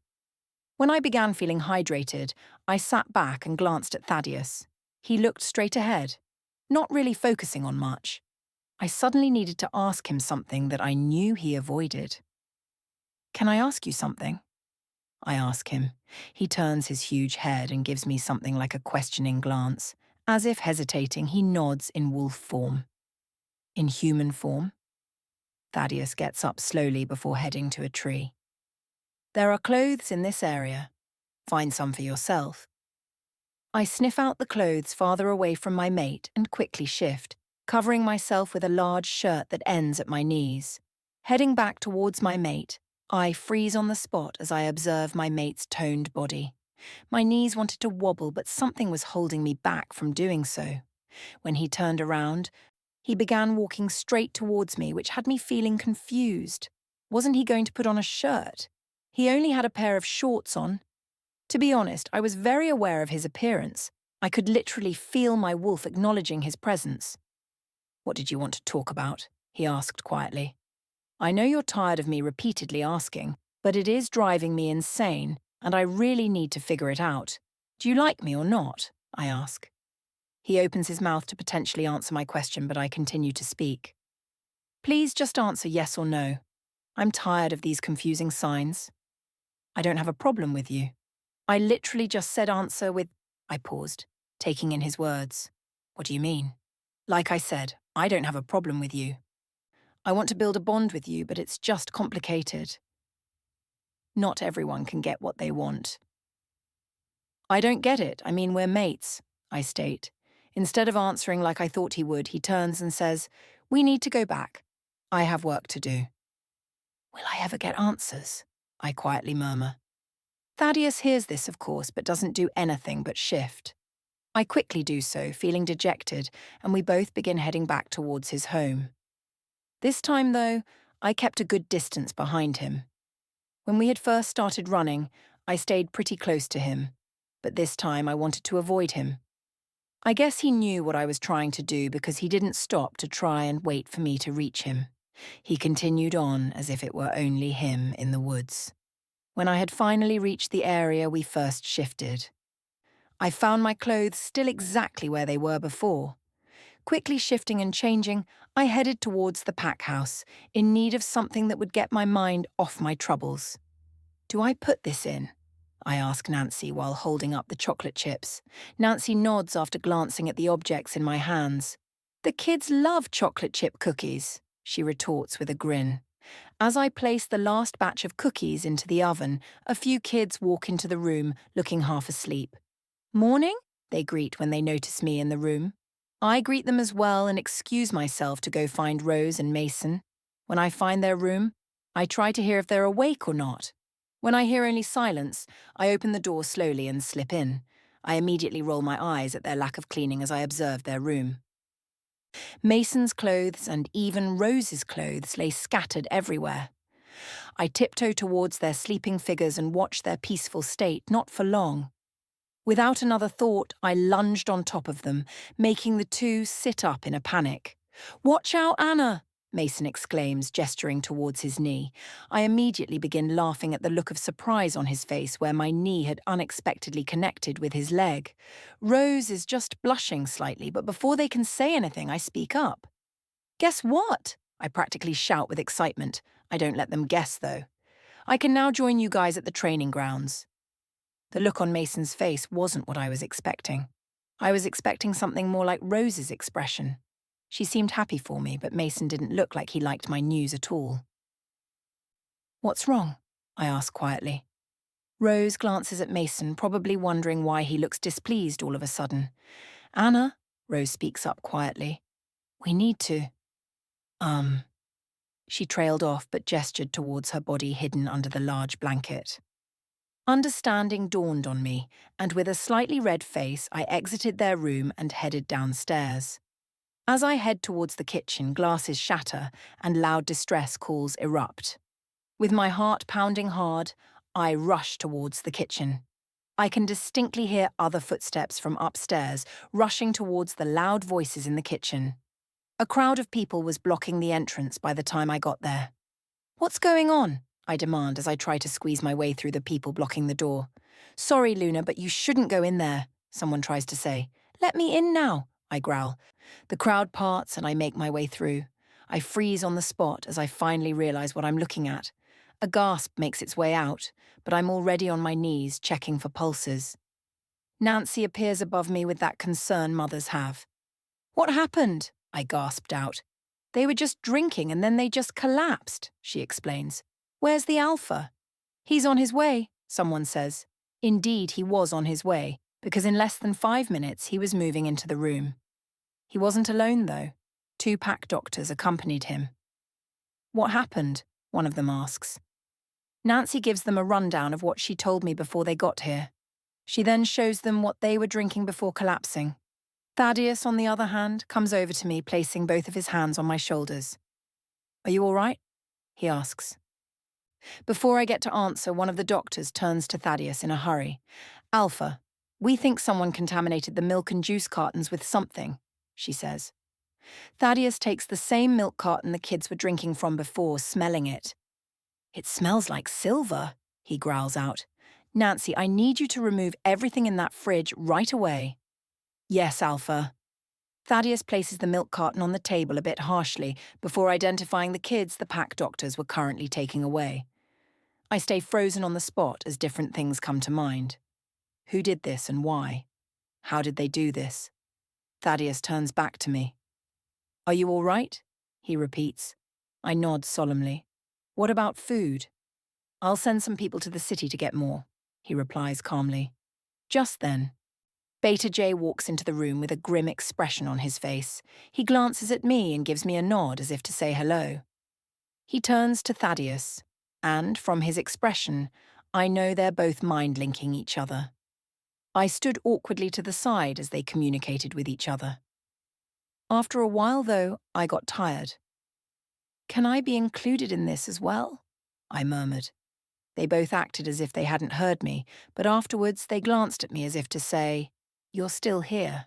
When I began feeling hydrated, I sat back and glanced at Thaddeus. He looked straight ahead, not really focusing on much. I suddenly needed to ask him something that I knew he avoided. "Can I ask you something?" I ask him. He turns his huge head and gives me something like a questioning glance. As if hesitating, he nods in wolf form. In human form? Thaddeus gets up slowly before heading to a tree. "There are clothes in this area. Find some for yourself." I sniff out the clothes farther away from my mate and quickly shift, covering myself with a large shirt that ends at my knees. Heading back towards my mate, I freeze on the spot as I observe my mate's toned body. My knees wanted to wobble, but something was holding me back from doing so. When he turned around, he began walking straight towards me, which had me feeling confused. Wasn't he going to put on a shirt? He only had a pair of shorts on. To be honest, I was very aware of his appearance. I could literally feel my wolf acknowledging his presence. "What did you want to talk about?" he asked quietly. I know you're tired of me repeatedly asking, but it is driving me insane, and I really need to figure it out. Do you like me or not? I ask. He opens his mouth to potentially answer my question, but I continue to speak. Please just answer yes or no. I'm tired of these confusing signs. I don't have a problem with you. I literally just said answer with... I paused, taking in his words. What do you mean? Like I said, I don't have a problem with you. I want to build a bond with you, but it's just complicated. Not everyone can get what they want. I don't get it. I mean, we're mates, I state. Instead of answering like I thought he would, he turns and says, we need to go back. I have work to do. Will I ever get answers? I quietly murmur. Thaddeus hears this, of course, but doesn't do anything but shift. I quickly do so, feeling dejected, and we both begin heading back towards his home. This time, though, I kept a good distance behind him. When we had first started running, I stayed pretty close to him, but this time I wanted to avoid him. I guess he knew what I was trying to do because he didn't stop to try and wait for me to reach him. He continued on as if it were only him in the woods. When I had finally reached the area we first shifted, I found my clothes still exactly where they were before. Quickly shifting and changing, I headed towards the pack house, in need of something that would get my mind off my troubles. Do I put this in? I ask Nancy while holding up the chocolate chips. Nancy nods after glancing at the objects in my hands. The kids love chocolate chip cookies, she retorts with a grin. As I place the last batch of cookies into the oven, a few kids walk into the room, looking half asleep. Morning? They greet when they notice me in the room. I greet them as well and excuse myself to go find Rose and Mason. When I find their room, I try to hear if they're awake or not. When I hear only silence, I open the door slowly and slip in. I immediately roll my eyes at their lack of cleaning as I observe their room. Mason's clothes and even Rose's clothes lay scattered everywhere. I tiptoe towards their sleeping figures and watch their peaceful state, not for long. Without another thought, I lunged on top of them, making the two sit up in a panic. "Watch out, Anna!" Mason exclaims, gesturing towards his knee. I immediately begin laughing at the look of surprise on his face where my knee had unexpectedly connected with his leg. Rose is just blushing slightly, but before they can say anything, I speak up. "Guess what?" I practically shout with excitement. I don't let them guess, though. "I can now join you guys at the training grounds." The look on Mason's face wasn't what I was expecting. I was expecting something more like Rose's expression. She seemed happy for me, but Mason didn't look like he liked my news at all. "What's wrong?" I ask quietly. Rose glances at Mason, probably wondering why he looks displeased all of a sudden. "Anna," Rose speaks up quietly. "We need to..." She trailed off but gestured towards her body hidden under the large blanket. Understanding dawned on me, and with a slightly red face, I exited their room and headed downstairs. As I head towards the kitchen, glasses shatter and loud distress calls erupt. With my heart pounding hard, I rush towards the kitchen. I can distinctly hear other footsteps from upstairs, rushing towards the loud voices in the kitchen. A crowd of people was blocking the entrance by the time I got there. "What's going on?" I demand as I try to squeeze my way through the people blocking the door. "Sorry, Luna, but you shouldn't go in there," someone tries to say. "Let me in now," I growl. The crowd parts and I make my way through. I freeze on the spot as I finally realize what I'm looking at. A gasp makes its way out, but I'm already on my knees, checking for pulses. Nancy appears above me with that concern mothers have. "What happened?" I gasped out. "They were just drinking and then they just collapsed," she explains. "Where's the Alpha?" "He's on his way," someone says. Indeed, he was on his way, because in less than 5 minutes he was moving into the room. He wasn't alone, though. 2 pack doctors accompanied him. "What happened?" one of them asks. Nancy gives them a rundown of what she told me before they got here. She then shows them what they were drinking before collapsing. Thaddeus, on the other hand, comes over to me, placing both of his hands on my shoulders. "Are you all right?" he asks. Before I get to answer, one of the doctors turns to Thaddeus in a hurry. "Alpha, we think someone contaminated the milk and juice cartons with something," she says. Thaddeus takes the same milk carton the kids were drinking from before, smelling it. "It smells like silver," he growls out. "Nancy, I need you to remove everything in that fridge right away." "Yes, Alpha." Thaddeus places the milk carton on the table a bit harshly before identifying the kids the pack doctors were currently taking away. I stay frozen on the spot as different things come to mind. Who did this and why? How did they do this? Thaddeus turns back to me. "Are you all right?" he repeats. I nod solemnly. "What about food?" "I'll send some people to the city to get more," he replies calmly. Just then, Beta J walks into the room with a grim expression on his face. He glances at me and gives me a nod as if to say hello. He turns to Thaddeus, and from his expression, I know they're both mind-linking each other. I stood awkwardly to the side as they communicated with each other. After a while, though, I got tired. "Can I be included in this as well?" I murmured. They both acted as if they hadn't heard me, but afterwards they glanced at me as if to say, "You're still here."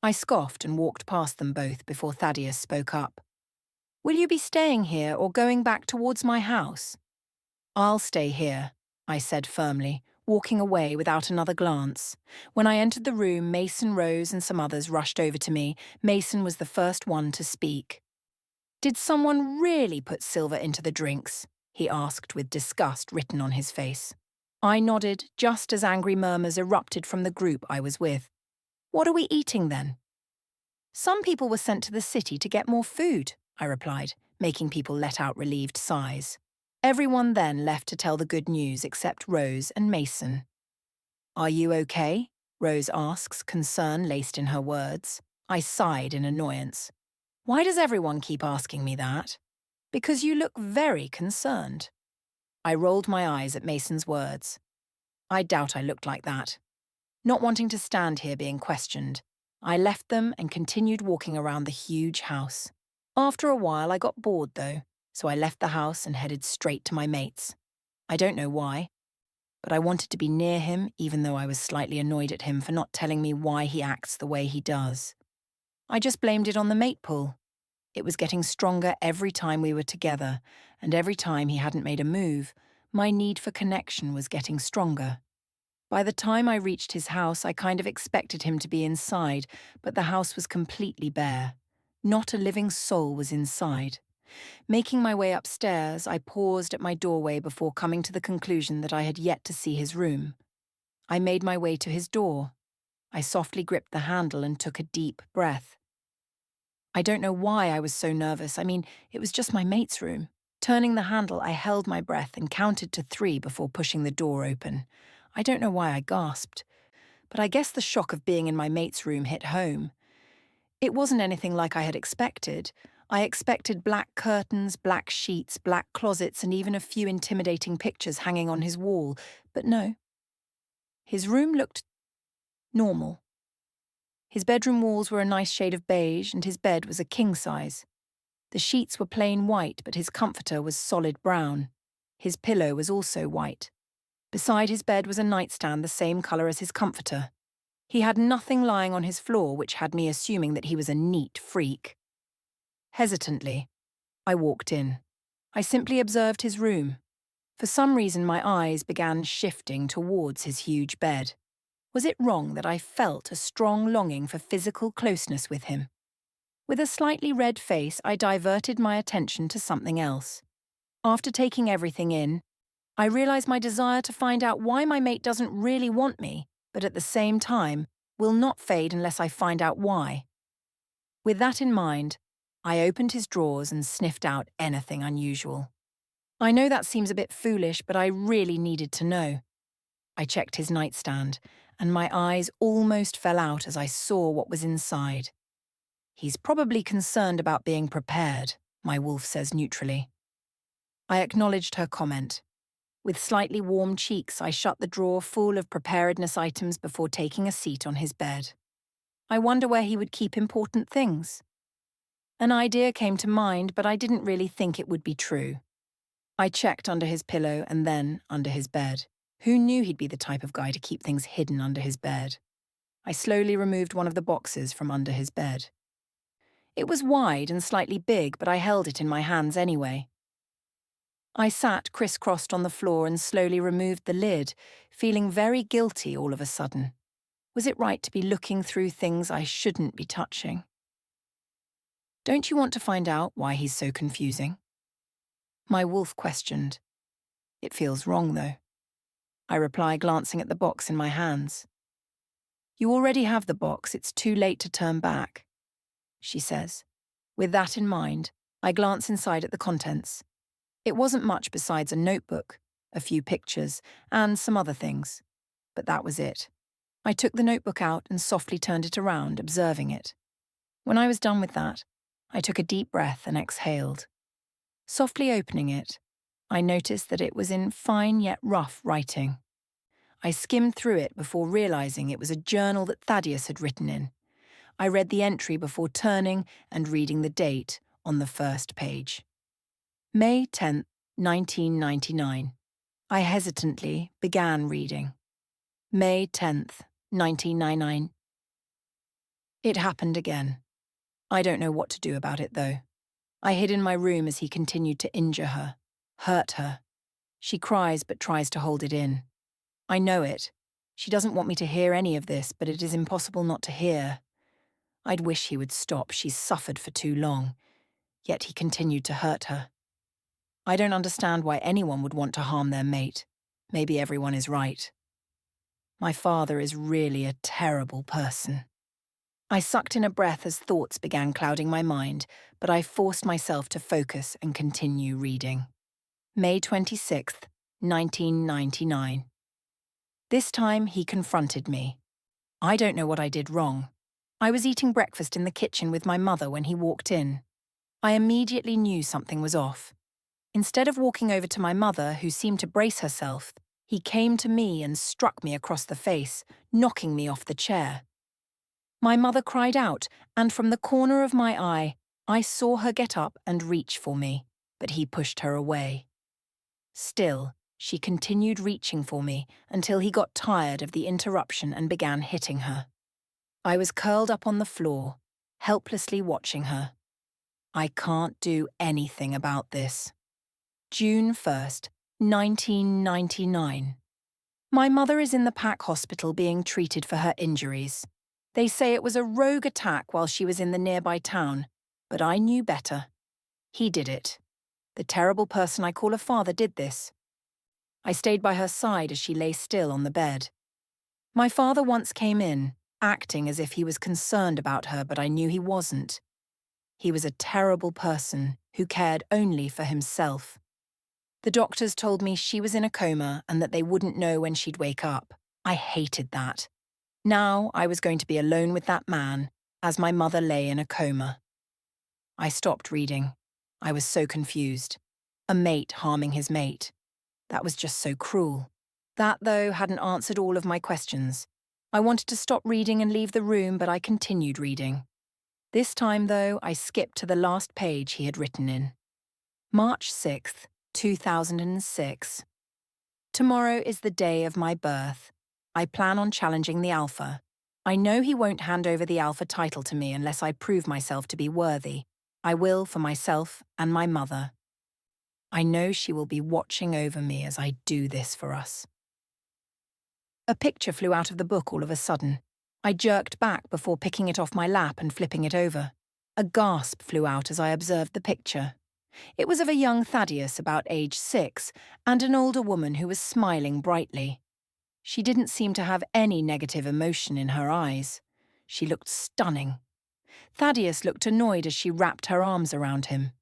I scoffed and walked past them both before Thaddeus spoke up. "Will you be staying here or going back towards my house?" "I'll stay here," I said firmly, walking away without another glance. When I entered the room, Mason, Rose, and some others rushed over to me. Mason was the first one to speak. "Did someone really put silver into the drinks?" he asked with disgust written on his face. I nodded just as angry murmurs erupted from the group I was with. "What are we eating then?" "Some people were sent to the city to get more food," I replied, making people let out relieved sighs. Everyone then left to tell the good news except Rose and Mason. "Are you okay?" Rose asks, concern laced in her words. I sighed in annoyance. "Why does everyone keep asking me that?" "Because you look very concerned." I rolled my eyes at Mason's words. I doubt I looked like that. Not wanting to stand here being questioned, I left them and continued walking around the huge house. After a while I got bored though, so I left the house and headed straight to my mate's. I don't know why, but I wanted to be near him even though I was slightly annoyed at him for not telling me why he acts the way he does. I just blamed it on the mate pool. It was getting stronger every time we were together, and every time he hadn't made a move, my need for connection was getting stronger. By the time I reached his house, I kind of expected him to be inside, but the house was completely bare. Not a living soul was inside. Making my way upstairs, I paused at my doorway before coming to the conclusion that I had yet to see his room. I made my way to his door. I softly gripped the handle and took a deep breath. I don't know why I was so nervous. I mean, it was just my mate's room. Turning the handle, I held my breath and counted to 3 before pushing the door open. I don't know why I gasped, but I guess the shock of being in my mate's room hit home. It wasn't anything like I had expected. I expected black curtains, black sheets, black closets, and even a few intimidating pictures hanging on his wall, but no. His room looked normal. His bedroom walls were a nice shade of beige, and his bed was a king size. The sheets were plain white, but his comforter was solid brown. His pillow was also white. Beside his bed was a nightstand the same colour as his comforter. He had nothing lying on his floor, which had me assuming that he was a neat freak. Hesitantly, I walked in. I simply observed his room. For some reason, my eyes began shifting towards his huge bed. Was it wrong that I felt a strong longing for physical closeness with him? With a slightly red face, I diverted my attention to something else. After taking everything in, I realised my desire to find out why my mate doesn't really want me, but at the same time, will not fade unless I find out why. With that in mind, I opened his drawers and sniffed out anything unusual. I know that seems a bit foolish, but I really needed to know. I checked his nightstand, and my eyes almost fell out as I saw what was inside. "He's probably concerned about being prepared," my wolf says neutrally. I acknowledged her comment. With slightly warm cheeks, I shut the drawer full of preparedness items before taking a seat on his bed. I wonder where he would keep important things. An idea came to mind, but I didn't really think it would be true. I checked under his pillow and then under his bed. Who knew he'd be the type of guy to keep things hidden under his bed? I slowly removed one of the boxes from under his bed. It was wide and slightly big, but I held it in my hands anyway. I sat crisscrossed on the floor and slowly removed the lid, feeling very guilty all of a sudden. Was it right to be looking through things I shouldn't be touching? Don't you want to find out why he's so confusing? My wolf questioned. It feels wrong, though. I reply, glancing at the box in my hands. You already have the box, it's too late to turn back, she says. With that in mind, I glance inside at the contents. It wasn't much besides a notebook, a few pictures, and some other things. But that was it. I took the notebook out and softly turned it around, observing it. When I was done with that, I took a deep breath and exhaled. Softly opening it, I noticed that it was in fine yet rough writing. I skimmed through it before realizing it was a journal that Thaddeus had written in. I read the entry before turning and reading the date on the first page. May 10th, 1999. I hesitantly began reading. May 10th, 1999. It happened again. I don't know what to do about it, though. I hid in my room as he continued to injure her, hurt her. She cries but tries to hold it in. I know it. She doesn't want me to hear any of this, but it is impossible not to hear. I'd wish he would stop. She's suffered for too long. Yet he continued to hurt her. I don't understand why anyone would want to harm their mate. Maybe everyone is right. My father is really a terrible person. I sucked in a breath as thoughts began clouding my mind, but I forced myself to focus and continue reading. May 26th, 1999. This time he confronted me. I don't know what I did wrong. I was eating breakfast in the kitchen with my mother when he walked in. I immediately knew something was off. Instead of walking over to my mother, who seemed to brace herself, he came to me and struck me across the face, knocking me off the chair. My mother cried out, and from the corner of my eye, I saw her get up and reach for me, but he pushed her away. Still, she continued reaching for me until he got tired of the interruption and began hitting her. I was curled up on the floor, helplessly watching her. I can't do anything about this. June 1st, 1999. My mother is in the Pack Hospital being treated for her injuries. They say it was a rogue attack while she was in the nearby town, but I knew better. He did it. The terrible person I call a father did this. I stayed by her side as she lay still on the bed. My father once came in, acting as if he was concerned about her, but I knew he wasn't. He was a terrible person who cared only for himself. The doctors told me she was in a coma and that they wouldn't know when she'd wake up. I hated that. Now I was going to be alone with that man as my mother lay in a coma. I stopped reading. I was so confused. A mate harming his mate. That was just so cruel. That, though, hadn't answered all of my questions. I wanted to stop reading and leave the room, but I continued reading. This time, though, I skipped to the last page he had written in. March 6th, 2006. Tomorrow is the day of my birth. I plan on challenging the Alpha. I know he won't hand over the Alpha title to me unless I prove myself to be worthy. I will for myself and my mother. I know she will be watching over me as I do this for us. A picture flew out of the book all of a sudden. I jerked back before picking it off my lap and flipping it over. A gasp flew out as I observed the picture. It was of a young Thaddeus about age 6 and an older woman who was smiling brightly. She didn't seem to have any negative emotion in her eyes. She looked stunning. Thaddeus looked annoyed as she wrapped her arms around him.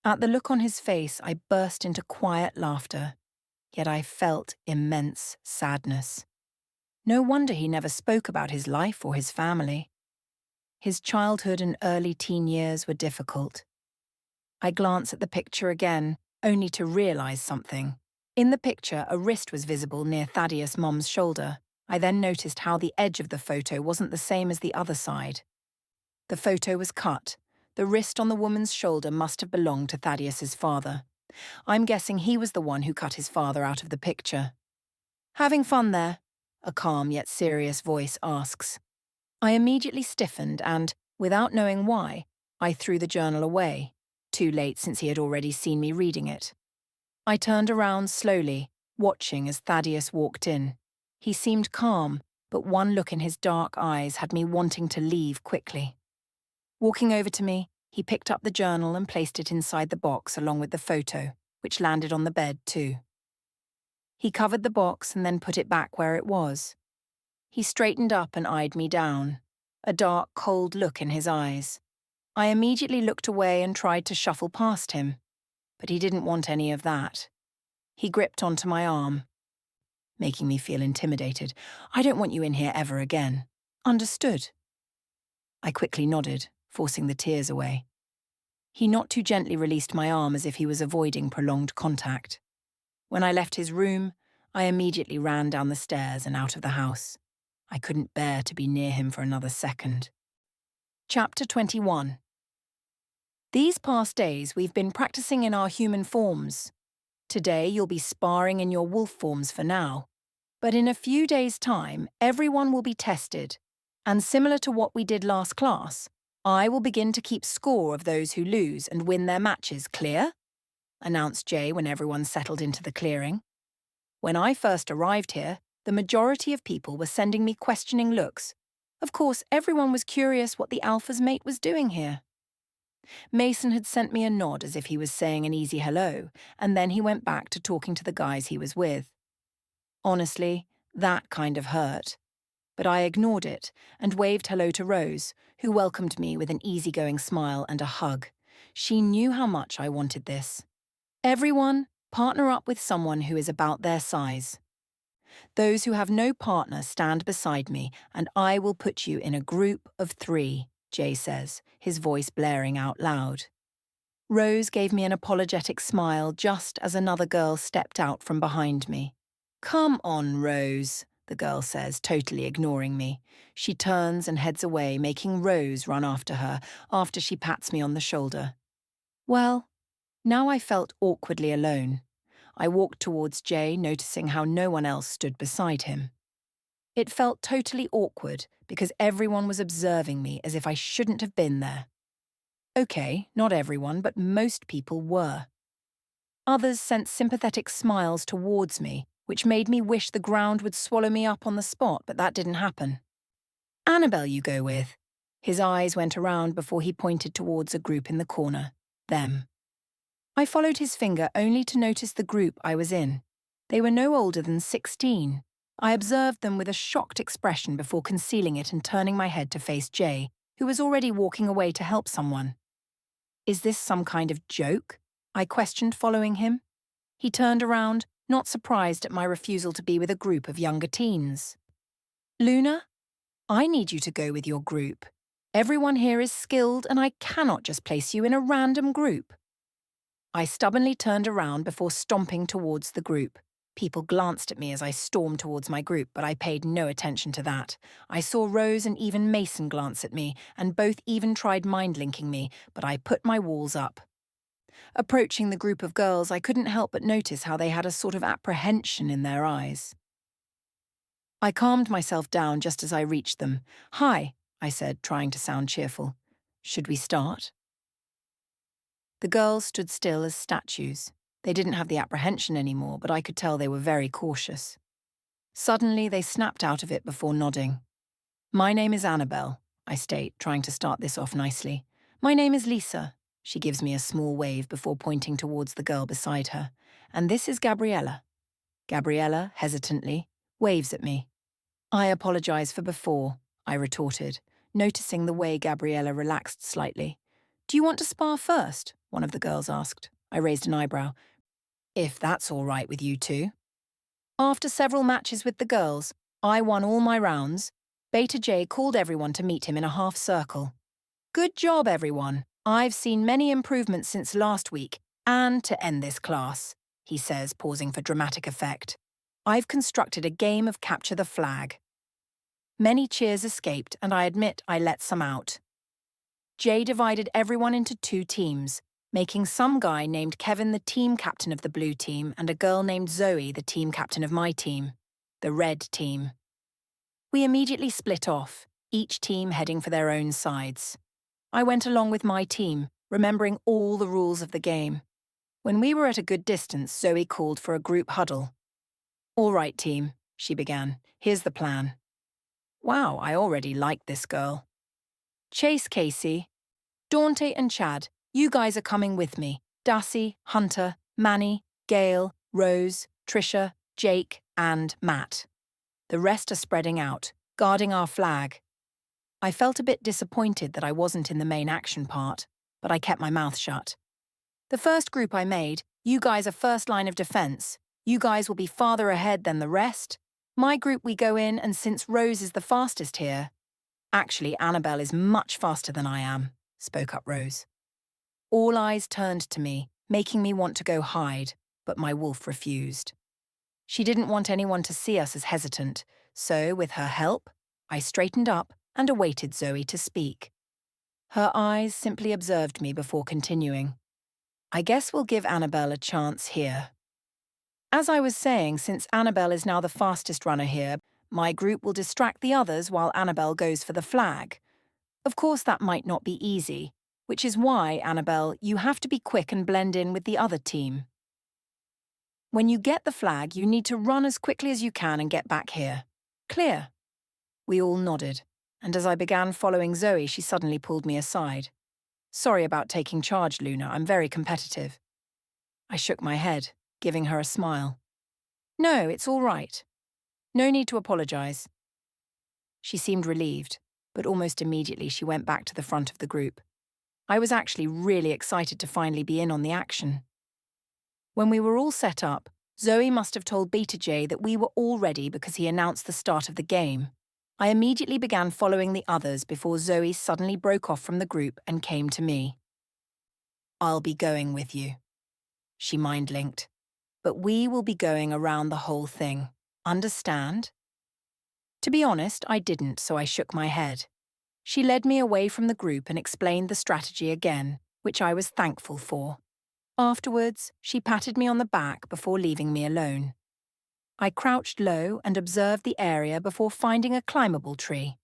At the look on his face, I burst into quiet laughter, yet I felt immense sadness. No wonder he never spoke about his life or his family. His childhood and early teen years were difficult. I glanced at the picture again, only to realize something. In the picture, a wrist was visible near Thaddeus' mom's shoulder. I then noticed how the edge of the photo wasn't the same as the other side. The photo was cut. The wrist on the woman's shoulder must have belonged to Thaddeus's father. I'm guessing he was the one who cut his father out of the picture. Having fun there? A calm yet serious voice asks. I immediately stiffened and, Without knowing why, I threw the journal away, too late since he had already seen me reading it. I turned around slowly, watching as Thaddeus walked in. He seemed calm, but one look in his dark eyes had me wanting to leave quickly. Walking over to me, he picked up the journal and placed it inside the box along with the photo, which landed on the bed too. He covered the box and then put it back where it was. He straightened up and eyed me down, a dark, cold look in his eyes. I immediately looked away and tried to shuffle past him, but he didn't want any of that. He gripped onto my arm, making me feel intimidated. "I don't want you in here ever again. Understood?" I quickly nodded, forcing the tears away. He not too gently released my arm as if he was avoiding prolonged contact. When I left his room, I immediately ran down the stairs and out of the house. I couldn't bear to be near him for another second. Chapter 21. These past days we've been practicing in our human forms. Today you'll be sparring in your wolf forms for now. But in a few days' time, everyone will be tested. And similar to what we did last class, I will begin to keep score of those who lose and win their matches, clear? Announced Jay when everyone settled into the clearing. When I first arrived here, the majority of people were sending me questioning looks. Of course, everyone was curious what the Alpha's mate was doing here. Mason had sent me a nod as if he was saying an easy hello, and then he went back to talking to the guys he was with. Honestly, that kind of hurt. But I ignored it and waved hello to Rose, who welcomed me with an easygoing smile and a hug. She knew how much I wanted this. Everyone, partner up with someone who is about their size. Those who have no partner stand beside me, and I will put you in a group of 3, Jay says, his voice blaring out loud. Rose gave me an apologetic smile just as another girl stepped out from behind me. "Come on, Rose," the girl says, totally ignoring me. She turns and heads away, making Rose run after her after she pats me on the shoulder. Well, now I felt awkwardly alone. I walked towards Jay, noticing how no one else stood beside him. It felt totally awkward because everyone was observing me as if I shouldn't have been there. Okay, not everyone, but most people were. Others sent sympathetic smiles towards me, which made me wish the ground would swallow me up on the spot, but that didn't happen. "Annabel you go with." His eyes went around before he pointed towards a group in the corner. Them. I followed his finger only to notice the group I was in. They were no older than 16. I observed them with a shocked expression before concealing it and turning my head to face Jay, who was already walking away to help someone. "Is this some kind of joke?" I questioned, following him. He turned around, not surprised at my refusal to be with a group of younger teens. "Luna, I need you to go with your group. Everyone here is skilled and I cannot just place you in a random group." I stubbornly turned around before stomping towards the group. People glanced at me as I stormed towards my group, but I paid no attention to that. I saw Rose and even Mason glance at me, and both even tried mind-linking me, but I put my walls up. Approaching the group of girls, I couldn't help but notice how they had a sort of apprehension in their eyes. I calmed myself down just as I reached them. "Hi," I said, trying to sound cheerful. "Should we start?" The girls stood still as statues. They didn't have the apprehension anymore, but I could tell they were very cautious. Suddenly, they snapped out of it before nodding. "My name is Annabel," I state, trying to start this off nicely. "My name is Lisa." She gives me a small wave before pointing towards the girl beside her. "And this is Gabriella." Gabriella, hesitantly, waves at me. "I apologize for before," I retorted, noticing the way Gabriella relaxed slightly. "Do you want to spar first?" one of the girls asked. I raised an eyebrow. "If that's all right with you two." After several matches with the girls, I won all my rounds. Beta J called everyone to meet him in a half circle. "Good job, everyone. I've seen many improvements since last week, and to end this class," he says, pausing for dramatic effect, "I've constructed a game of capture the flag." Many cheers escaped, and I admit I let some out. Jay divided everyone into 2 teams, making some guy named Kevin the team captain of the blue team and a girl named Zoe the team captain of my team, the red team. We immediately split off, each team heading for their own sides. I went along with my team, remembering all the rules of the game. When we were at a good distance, Zoe called for a group huddle. "All right, team," she began. "Here's the plan." Wow, I already liked this girl. "Chase, Casey. Dante and Chad, you guys are coming with me. Darcy, Hunter, Manny, Gail, Rose, Trisha, Jake, and Matt. The rest are spreading out, guarding our flag." I felt a bit disappointed that I wasn't in the main action part, but I kept my mouth shut. "The first group I made, you guys are first line of defense. You guys will be farther ahead than the rest. My group, we go in, and since Rose is the fastest here—" "Actually, Annabel is much faster than I am," spoke up Rose. All eyes turned to me, making me want to go hide, but my wolf refused. She didn't want anyone to see us as hesitant, so with her help, I straightened up and awaited Zoe to speak. Her eyes simply observed me before continuing. "I guess we'll give Annabel a chance here. As I was saying, since Annabel is now the fastest runner here, my group will distract the others while Annabel goes for the flag. Of course, that might not be easy, which is why, Annabel, you have to be quick and blend in with the other team. When you get the flag, you need to run as quickly as you can and get back here. Clear?" We all nodded, and as I began following Zoe, she suddenly pulled me aside. "Sorry about taking charge, Luna. I'm very competitive." I shook my head, giving her a smile. "No, it's all right. No need to apologize." She seemed relieved, but almost immediately she went back to the front of the group. I was actually really excited to finally be in on the action. When we were all set up, Zoe must have told Beta J that we were all ready because he announced the start of the game. I immediately began following the others before Zoe suddenly broke off from the group and came to me. "I'll be going with you," she mind-linked. "But we will be going around the whole thing. Understand?" To be honest, I didn't, so I shook my head. She led me away from the group and explained the strategy again, which I was thankful for. Afterwards, she patted me on the back before leaving me alone. I crouched low and observed the area before finding a climbable tree.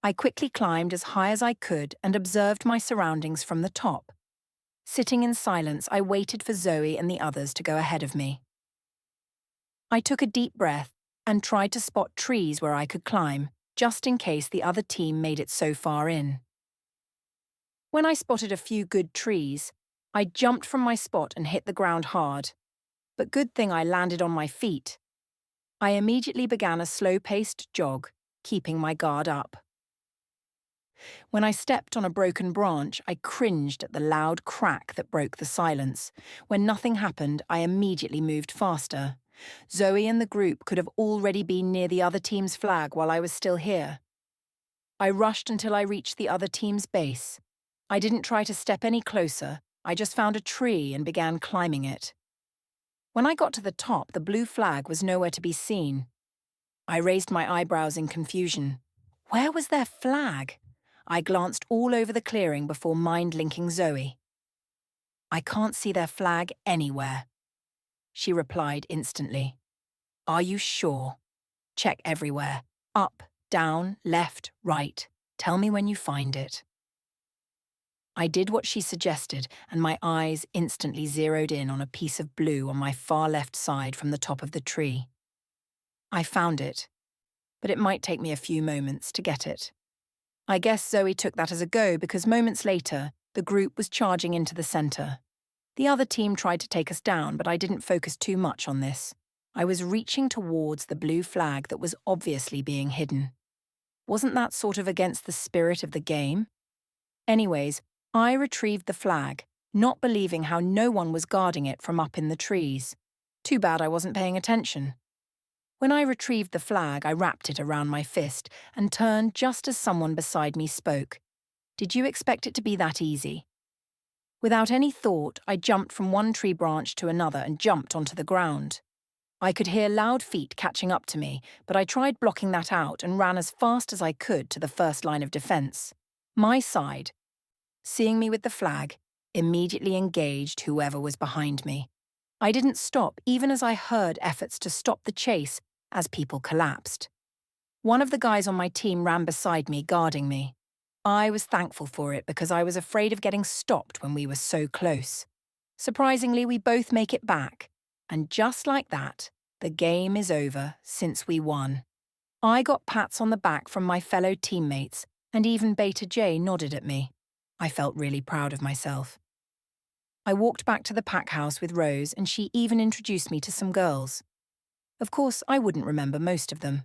I quickly climbed as high as I could and observed my surroundings from the top. Sitting in silence, I waited for Zoe and the others to go ahead of me. I took a deep breath and tried to spot trees where I could climb, just in case the other team made it so far in. When I spotted a few good trees, I jumped from my spot and hit the ground hard. But good thing I landed on my feet. I immediately began a slow-paced jog, keeping my guard up. When I stepped on a broken branch, I cringed at the loud crack that broke the silence. When nothing happened, I immediately moved faster. Zoe and the group could have already been near the other team's flag while I was still here. I rushed until I reached the other team's base. I didn't try to step any closer. I just found a tree and began climbing it. When I got to the top, the blue flag was nowhere to be seen. I raised my eyebrows in confusion. Where was their flag? I glanced all over the clearing before mind-linking Zoe. "I can't see their flag anywhere," she replied instantly. "Are you sure? Check everywhere. Up, down, left, right. Tell me when you find it." I did what she suggested, and my eyes instantly zeroed in on a piece of blue on my far left side from the top of the tree. I found it, but it might take me a few moments to get it. I guess Zoe took that as a go because moments later, the group was charging into the center. The other team tried to take us down, but I didn't focus too much on this. I was reaching towards the blue flag that was obviously being hidden. Wasn't that sort of against the spirit of the game? Anyways, I retrieved the flag, not believing how no one was guarding it from up in the trees. Too bad I wasn't paying attention. When I retrieved the flag, I wrapped it around my fist and turned just as someone beside me spoke. Did you expect it to be that easy? Without any thought, I jumped from one tree branch to another and jumped onto the ground. I could hear loud feet catching up to me, but I tried blocking that out and ran as fast as I could to the first line of defense. My side, seeing me with the flag, immediately engaged whoever was behind me. I didn't stop even as I heard efforts to stop the chase as people collapsed. One of the guys on my team ran beside me, guarding me. I was thankful for it because I was afraid of getting stopped when we were so close. Surprisingly, we both make it back. And just like that, the game is over since we won. I got pats on the back from my fellow teammates, and even Beta J nodded at me. I felt really proud of myself. I walked back to the pack house with Rose, and she even introduced me to some girls. Of course, I wouldn't remember most of them.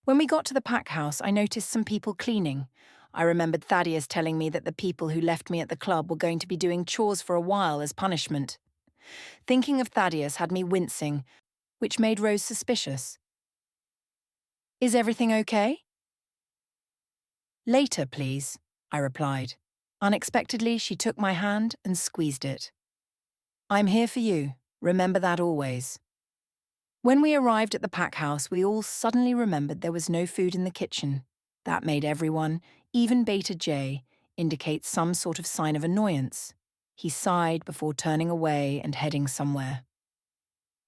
When we got to the pack house, I noticed some people cleaning. I remembered Thaddeus telling me that the people who left me at the club were going to be doing chores for a while as punishment. Thinking of Thaddeus had me wincing, which made Rose suspicious. "Is everything okay?" "Later, please," I replied. Unexpectedly, she took my hand and squeezed it. "I'm here for you. Remember that always." When we arrived at the pack house, we all suddenly remembered there was no food in the kitchen. That made everyone, even Beta J, indicate some sort of sign of annoyance. He sighed before turning away and heading somewhere.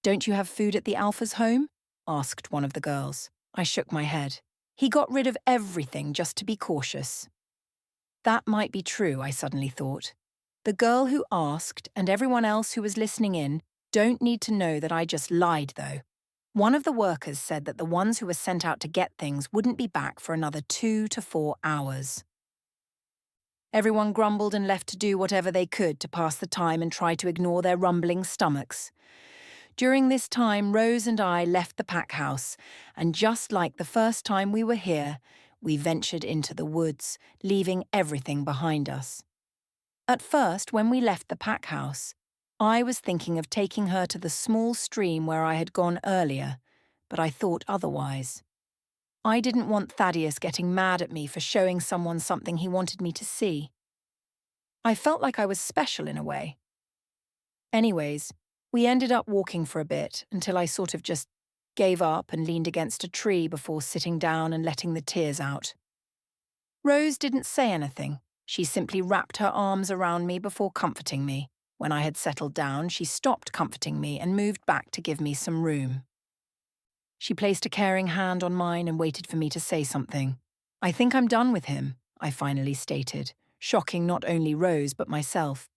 "Don't you have food at the Alpha's home?" asked one of the girls. I shook my head. He got rid of everything just to be cautious. That might be true, I suddenly thought. The girl who asked, and everyone else who was listening in, don't need to know that I just lied, though. One of the workers said that the ones who were sent out to get things wouldn't be back for another 2 to 4 hours. Everyone grumbled and left to do whatever they could to pass the time and try to ignore their rumbling stomachs. During this time, Rose and I left the pack house, and just like the first time we were here, we ventured into the woods, leaving everything behind us. At first, when we left the pack house, I was thinking of taking her to the small stream where I had gone earlier, but I thought otherwise. I didn't want Thaddeus getting mad at me for showing someone something he wanted me to see. I felt like I was special in a way. Anyways, we ended up walking for a bit until I sort of just gave up and leaned against a tree before sitting down and letting the tears out. Rose didn't say anything. She simply wrapped her arms around me before comforting me. When I had settled down, she stopped comforting me and moved back to give me some room. She placed a caring hand on mine and waited for me to say something. "I think I'm done with him," I finally stated, shocking not only Rose but myself.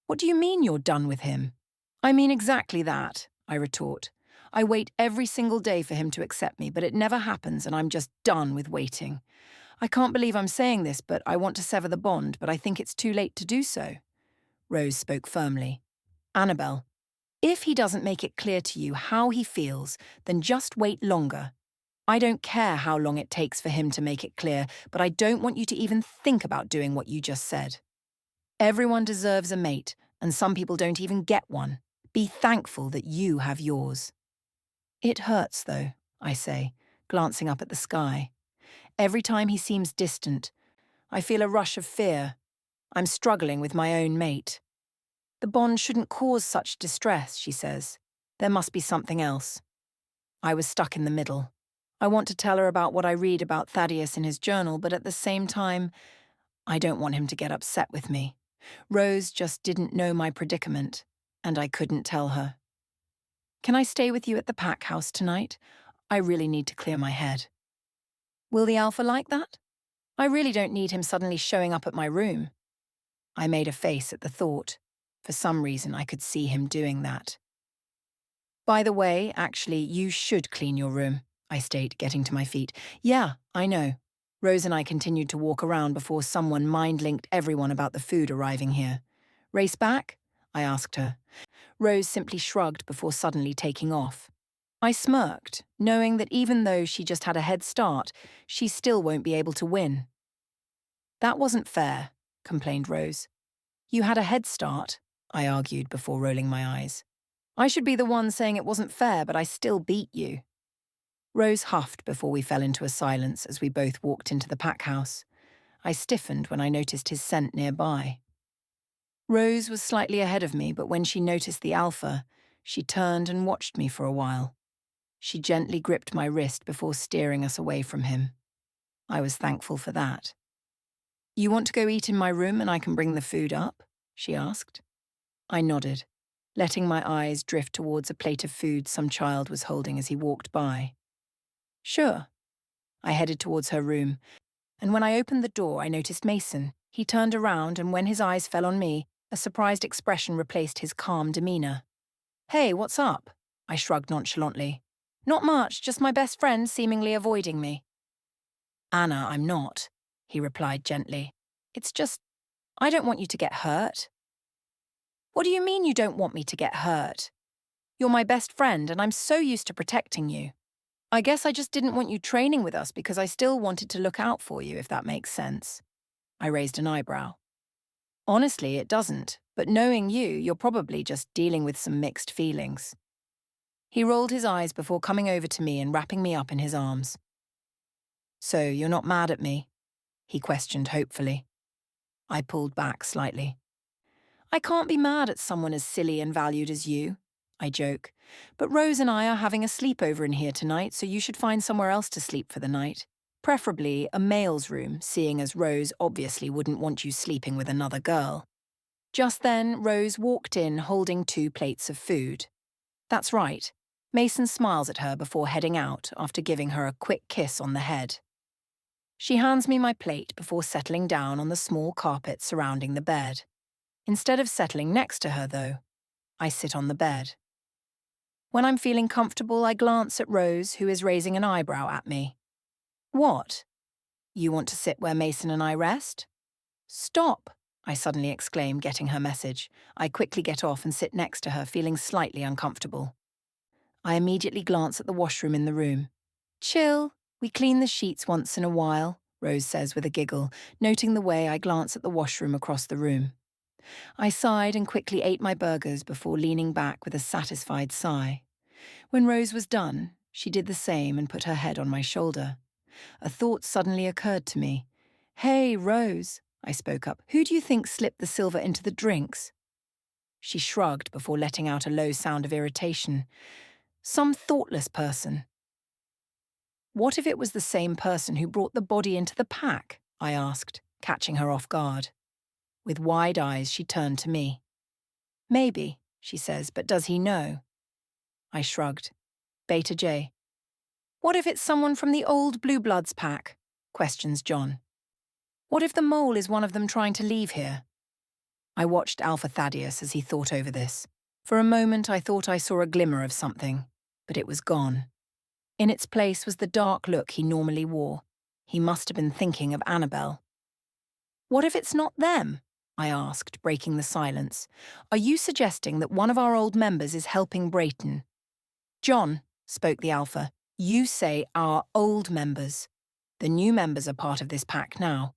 "What do you mean you're done with him?" "I mean exactly that," I retort. "I wait every single day for him to accept me, but it never happens and I'm just done with waiting. I can't believe I'm saying this, but I want to sever the bond, but I think it's too late to do so." Rose spoke firmly. "Annabel, if he doesn't make it clear to you how he feels, then just wait longer. I don't care how long it takes for him to make it clear, but I don't want you to even think about doing what you just said. Everyone deserves a mate, and some people don't even get one. Be thankful that you have yours." "It hurts, though," I say, glancing up at the sky. "Every time he seems distant, I feel a rush of fear. I'm struggling with my own mate." "The bond shouldn't cause such distress," she says. "There must be something else." I was stuck in the middle. I want to tell her about what I read about Thaddeus in his journal, but at the same time, I don't want him to get upset with me. Rose just didn't know my predicament, and I couldn't tell her. "Can I stay with you at the pack house tonight? I really need to clear my head." "Will the Alpha like that? I really don't need him suddenly showing up at my room." I made a face at the thought. For some reason, I could see him doing that. "By the way, actually, you should clean your room," I state, getting to my feet. "Yeah, I know." Rose and I continued to walk around before someone mind-linked everyone about the food arriving here. "Race back?" I asked her. Rose simply shrugged before suddenly taking off. I smirked, knowing that even though she just had a head start, she still won't be able to win. "That wasn't fair," complained Rose. "You had a head start," I argued before rolling my eyes. "I should be the one saying it wasn't fair, but I still beat you." Rose huffed before we fell into a silence as we both walked into the pack house. I stiffened when I noticed his scent nearby. Rose was slightly ahead of me, but when she noticed the Alpha, she turned and watched me for a while. She gently gripped my wrist before steering us away from him. I was thankful for that. "You want to go eat in my room and I can bring the food up?" she asked. I nodded, letting my eyes drift towards a plate of food some child was holding as he walked by. "Sure." I headed towards her room, and when I opened the door, I noticed Mason. He turned around, and when his eyes fell on me, a surprised expression replaced his calm demeanor. "Hey, what's up?" I shrugged nonchalantly. "Not much, just my best friend seemingly avoiding me." "Anna, I'm not," he replied gently. "It's just, I don't want you to get hurt." "What do you mean you don't want me to get hurt? You're my best friend, and I'm so used to protecting you. I guess I just didn't want you training with us because I still wanted to look out for you, if that makes sense." I raised an eyebrow. "Honestly, it doesn't, but knowing you, you're probably just dealing with some mixed feelings." He rolled his eyes before coming over to me and wrapping me up in his arms. "So, you're not mad at me?" he questioned hopefully. I pulled back slightly. "I can't be mad at someone as silly and valued as you," I joke. "But Rose and I are having a sleepover in here tonight, so you should find somewhere else to sleep for the night. Preferably a male's room, seeing as Rose obviously wouldn't want you sleeping with another girl." Just then, Rose walked in holding 2 plates of food. That's right. Mason smiles at her before heading out after giving her a quick kiss on the head. She hands me my plate before settling down on the small carpet surrounding the bed. Instead of settling next to her, though, I sit on the bed. When I'm feeling comfortable, I glance at Rose, who is raising an eyebrow at me. "What? You want to sit where Mason and I rest?" "Stop!" I suddenly exclaim, getting her message. I quickly get off and sit next to her, feeling slightly uncomfortable. I immediately glance at the washroom in the room. "Chill. We clean the sheets once in a while," Rose says with a giggle, noting the way I glance at the washroom across the room. I sighed and quickly ate my burgers before leaning back with a satisfied sigh. When Rose was done, she did the same and put her head on my shoulder. A thought suddenly occurred to me. "Hey, Rose," I spoke up, "who do you think slipped the silver into the drinks?" She shrugged before letting out a low sound of irritation. "Some thoughtless person." "What if it was the same person who brought the body into the pack?" I asked, catching her off guard. With wide eyes, she turned to me. "Maybe," she says, "but does he know?" I shrugged. Beta J. "What if it's someone from the old Blue Bloods pack?" questions John. "What if the mole is one of them trying to leave here?" I watched Alpha Thaddeus as he thought over this. For a moment I thought I saw a glimmer of something, but it was gone. In its place was the dark look he normally wore. He must have been thinking of Annabel. "What if it's not them?" I asked, breaking the silence. "Are you suggesting that one of our old members is helping Brayton?" "John," spoke the Alpha, "you say our old members. The new members are part of this pack now.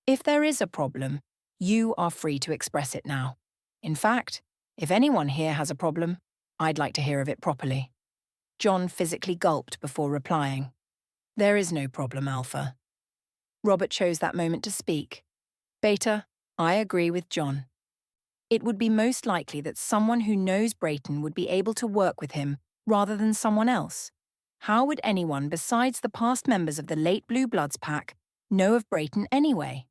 If there is a problem, you are free to express it now. In fact, if anyone here has a problem, I'd like to hear of it properly." John physically gulped before replying. "There is no problem, Alpha." Robert chose that moment to speak. "Beta, I agree with John. It would be most likely that someone who knows Brayton would be able to work with him rather than someone else. How would anyone besides the past members of the late Blue Bloods pack know of Brayton anyway?"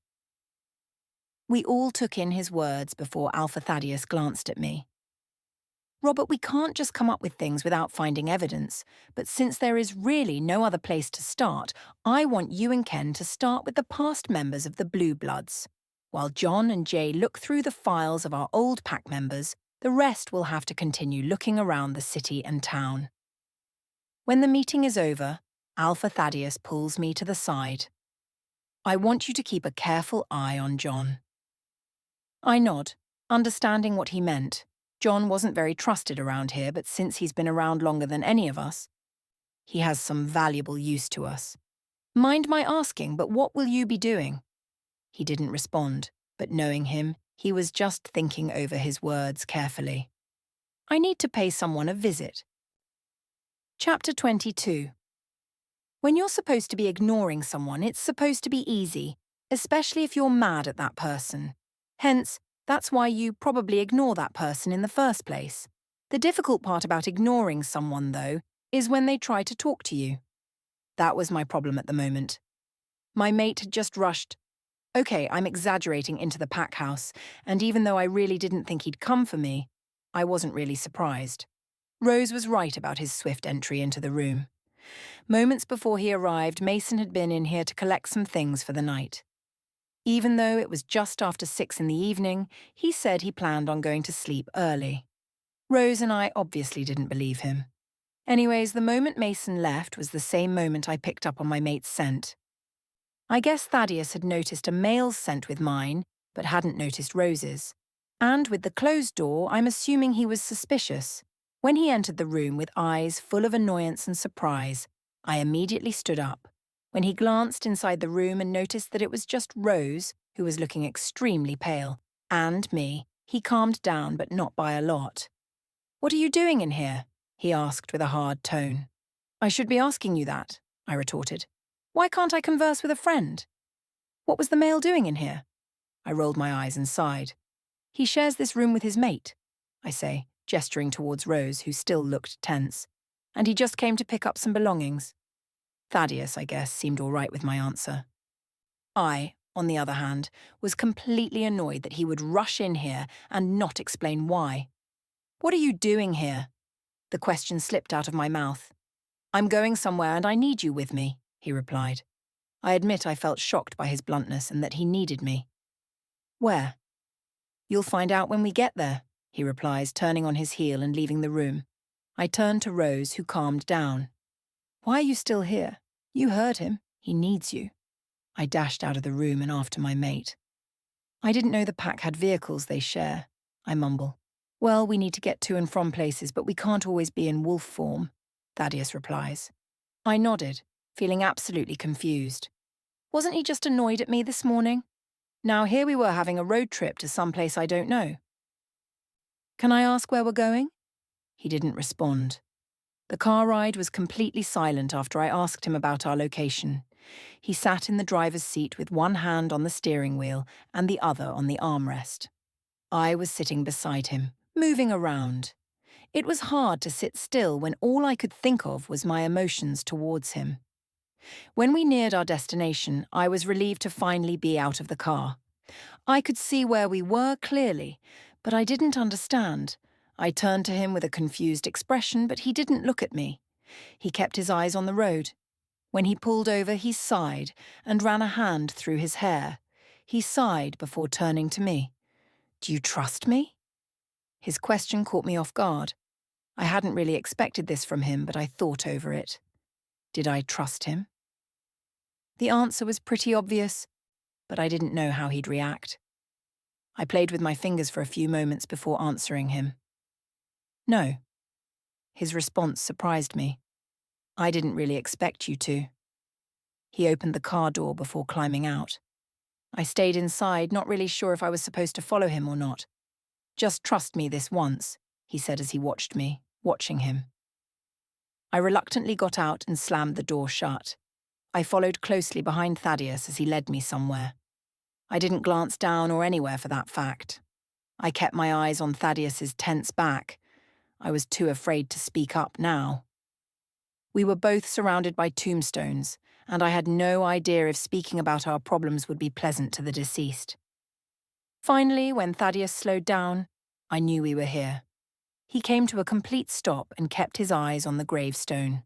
We all took in his words before Alpha Thaddeus glanced at me. "Robert, we can't just come up with things without finding evidence, but since there is really no other place to start, I want you and Ken to start with the past members of the Blue Bloods. While John and Jay look through the files of our old pack members, the rest will have to continue looking around the city and town." When the meeting is over, Alpha Thaddeus pulls me to the side. "I want you to keep a careful eye on John." I nod, understanding what he meant. John wasn't very trusted around here, but since he's been around longer than any of us, he has some valuable use to us. "Mind my asking, but what will you be doing?" He didn't respond, but knowing him, he was just thinking over his words carefully. "I need to pay someone a visit." Chapter 22. When you're supposed to be ignoring someone, it's supposed to be easy, especially if you're mad at that person. Hence, that's why you probably ignore that person in the first place. The difficult part about ignoring someone, though, is when they try to talk to you. That was my problem at the moment. My mate had just rushed. Okay, I'm exaggerating into the pack house, and even though I really didn't think he'd come for me, I wasn't really surprised. Rose was right about his swift entry into the room. Moments before he arrived, Mason had been in here to collect some things for the night. Even though it was just after 6 in the evening, he said he planned on going to sleep early. Rose and I obviously didn't believe him. Anyways, the moment Mason left was the same moment I picked up on my mate's scent. I guess Thaddeus had noticed a male's scent with mine, but hadn't noticed Rose's. And with the closed door, I'm assuming he was suspicious. When he entered the room with eyes full of annoyance and surprise, I immediately stood up. When he glanced inside the room and noticed that it was just Rose, who was looking extremely pale, and me, he calmed down, but not by a lot. "What are you doing in here?" he asked with a hard tone. "I should be asking you that," I retorted. "Why can't I converse with a friend?" "What was the male doing in here?" I rolled my eyes and sighed. "He shares this room with his mate," I say, gesturing towards Rose, who still looked tense. "And he just came to pick up some belongings." Thaddeus, I guess, seemed all right with my answer. I, on the other hand, was completely annoyed that he would rush in here and not explain why. "What are you doing here?" The question slipped out of my mouth. "I'm going somewhere and I need you with me," he replied. I admit I felt shocked by his bluntness and that he needed me. "Where?" "You'll find out when we get there," he replies, turning on his heel and leaving the room. I turned to Rose, who calmed down. "Why are you still here? You heard him. He needs you." I dashed out of the room and after my mate. "I didn't know the pack had vehicles they share," I mumble. "Well, we need to get to and from places, but we can't always be in wolf form," Thaddeus replies. I nodded, feeling absolutely confused. Wasn't he just annoyed at me this morning? Now here we were having a road trip to some place I don't know. "Can I ask where we're going?" He didn't respond. The car ride was completely silent after I asked him about our location. He sat in the driver's seat with one hand on the steering wheel and the other on the armrest. I was sitting beside him, moving around. It was hard to sit still when all I could think of was my emotions towards him. When we neared our destination, I was relieved to finally be out of the car. I could see where we were clearly, but I didn't understand. I turned to him with a confused expression, but he didn't look at me. He kept his eyes on the road. When he pulled over, he sighed and ran a hand through his hair. He sighed before turning to me. "Do you trust me?" His question caught me off guard. I hadn't really expected this from him, but I thought over it. Did I trust him? The answer was pretty obvious, but I didn't know how he'd react. I played with my fingers for a few moments before answering him. "No." His response surprised me. "I didn't really expect you to." He opened the car door before climbing out. I stayed inside, not really sure if I was supposed to follow him or not. "Just trust me this once," he said as he watched me, watching him. I reluctantly got out and slammed the door shut. I followed closely behind Thaddeus as he led me somewhere. I didn't glance down or anywhere for that fact. I kept my eyes on Thaddeus's tense back. I was too afraid to speak up now. We were both surrounded by tombstones, and I had no idea if speaking about our problems would be pleasant to the deceased. Finally, when Thaddeus slowed down, I knew we were here. He came to a complete stop and kept his eyes on the gravestone.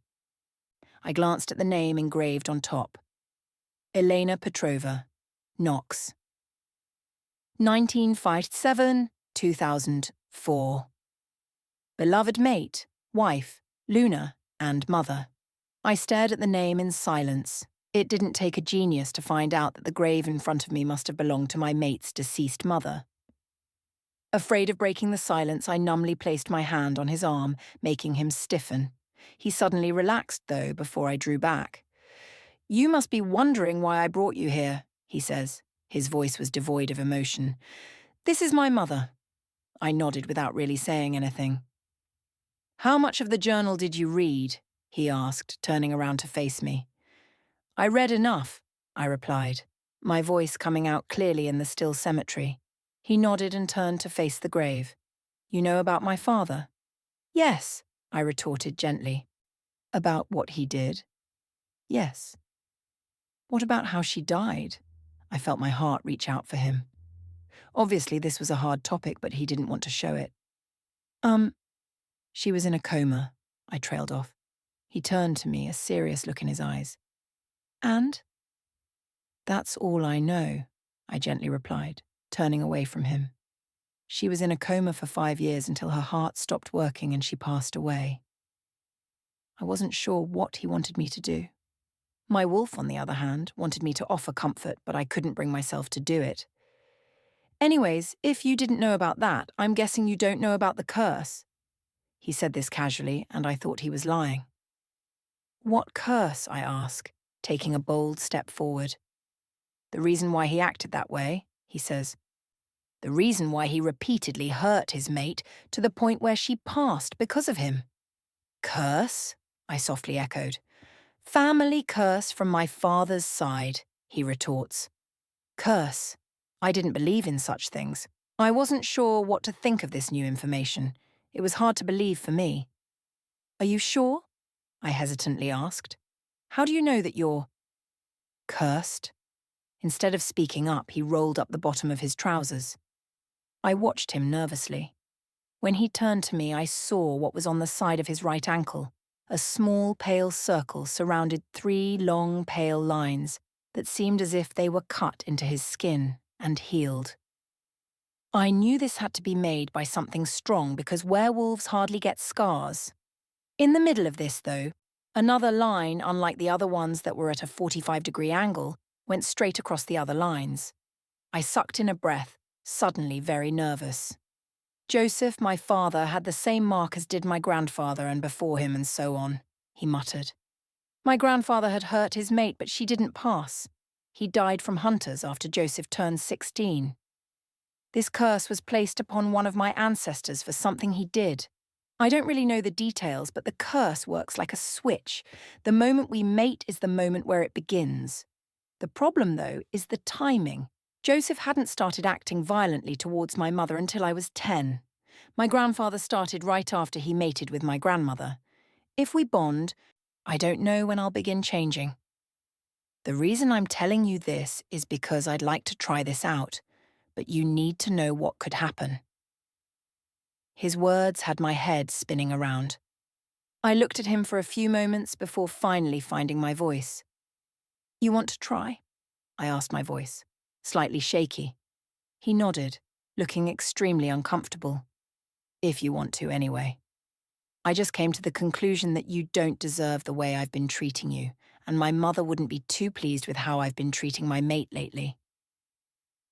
I glanced at the name engraved on top. Elena Petrova, Knox. 1957, 2004. Beloved mate, wife, Luna, and mother. I stared at the name in silence. It didn't take a genius to find out that the grave in front of me must have belonged to my mate's deceased mother. Afraid of breaking the silence, I numbly placed my hand on his arm, making him stiffen. He suddenly relaxed, though, before I drew back. "You must be wondering why I brought you here," he says. His voice was devoid of emotion. "This is my mother." I nodded without really saying anything. "How much of the journal did you read?" he asked, turning around to face me. "I read enough," I replied, my voice coming out clearly in the still cemetery. He nodded and turned to face the grave. "You know about my father?" "Yes," I retorted gently. "About what he did?" "Yes." "What about how she died?" I felt my heart reach out for him. Obviously, this was a hard topic, but he didn't want to show it. She was in a coma," I trailed off. He turned to me, a serious look in his eyes. And? That's all I know, I gently replied, turning away from him. She was in a coma for 5 years until her heart stopped working and she passed away. I wasn't sure what he wanted me to do. My wolf, on the other hand, wanted me to offer comfort, but I couldn't bring myself to do it. Anyways, if you didn't know about that, I'm guessing you don't know about the curse. He said this casually, and I thought he was lying. What curse? I ask, taking a bold step forward. The reason why he acted that way, he says. The reason why he repeatedly hurt his mate to the point where she passed because of him. Curse? I softly echoed. Family curse from my father's side, he retorts. Curse. I didn't believe in such things. I wasn't sure what to think of this new information. It was hard to believe for me. Are you sure? I hesitantly asked. How do you know that you're cursed? Instead of speaking up, he rolled up the bottom of his trousers. I watched him nervously. When he turned to me, I saw what was on the side of his right ankle. A small pale circle surrounded 3 long pale lines that seemed as if they were cut into his skin and healed. I knew this had to be made by something strong because werewolves hardly get scars. In the middle of this, though, another line, unlike the other ones that were at a 45-degree angle, went straight across the other lines. I sucked in a breath, suddenly very nervous. Joseph, my father, had the same mark as did my grandfather and before him and so on, he muttered. My grandfather had hurt his mate, but she didn't pass. He died from hunters after Joseph turned 16. This curse was placed upon one of my ancestors for something he did. I don't really know the details, but the curse works like a switch. The moment we mate is the moment where it begins. The problem, though, is the timing. Joseph hadn't started acting violently towards my mother until I was 10. My grandfather started right after he mated with my grandmother. If we bond, I don't know when I'll begin changing. The reason I'm telling you this is because I'd like to try this out, but you need to know what could happen. His words had my head spinning around. I looked at him for a few moments before finally finding my voice. You want to try? I asked my voice, slightly shaky. He nodded, looking extremely uncomfortable. If you want to, anyway. I just came to the conclusion that you don't deserve the way I've been treating you, and my mother wouldn't be too pleased with how I've been treating my mate lately.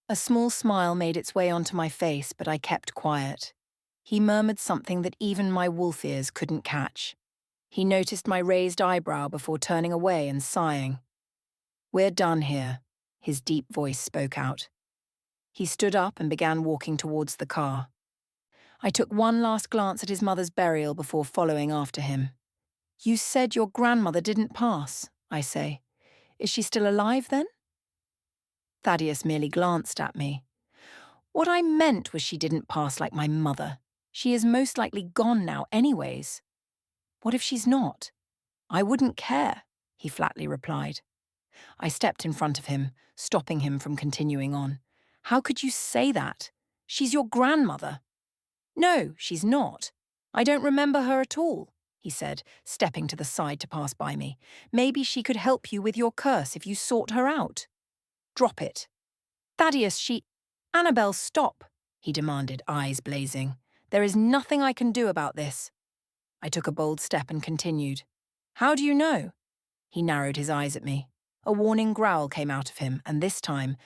A small smile made its way onto my face, but I kept quiet. He murmured something that even my wolf ears couldn't catch. He noticed my raised eyebrow before turning away and sighing. We're done here, his deep voice spoke out. He stood up and began walking towards the car. I took one last glance at his mother's burial before following after him. You said your grandmother didn't pass, I say. Is she still alive then? Thaddeus merely glanced at me. What I meant was she didn't pass like my mother. She is most likely gone now anyways. What if she's not? I wouldn't care, he flatly replied. I stepped in front of him, stopping him from continuing on. How could you say that? She's your grandmother. No, she's not. I don't remember her at all, he said, stepping to the side to pass by me. Maybe she could help you with your curse if you sought her out. Drop it. Thaddeus, Annabel, stop, he demanded, eyes blazing. There is nothing I can do about this. I took a bold step and continued. How do you know? He narrowed his eyes at me. A warning growl came out of him, and this time,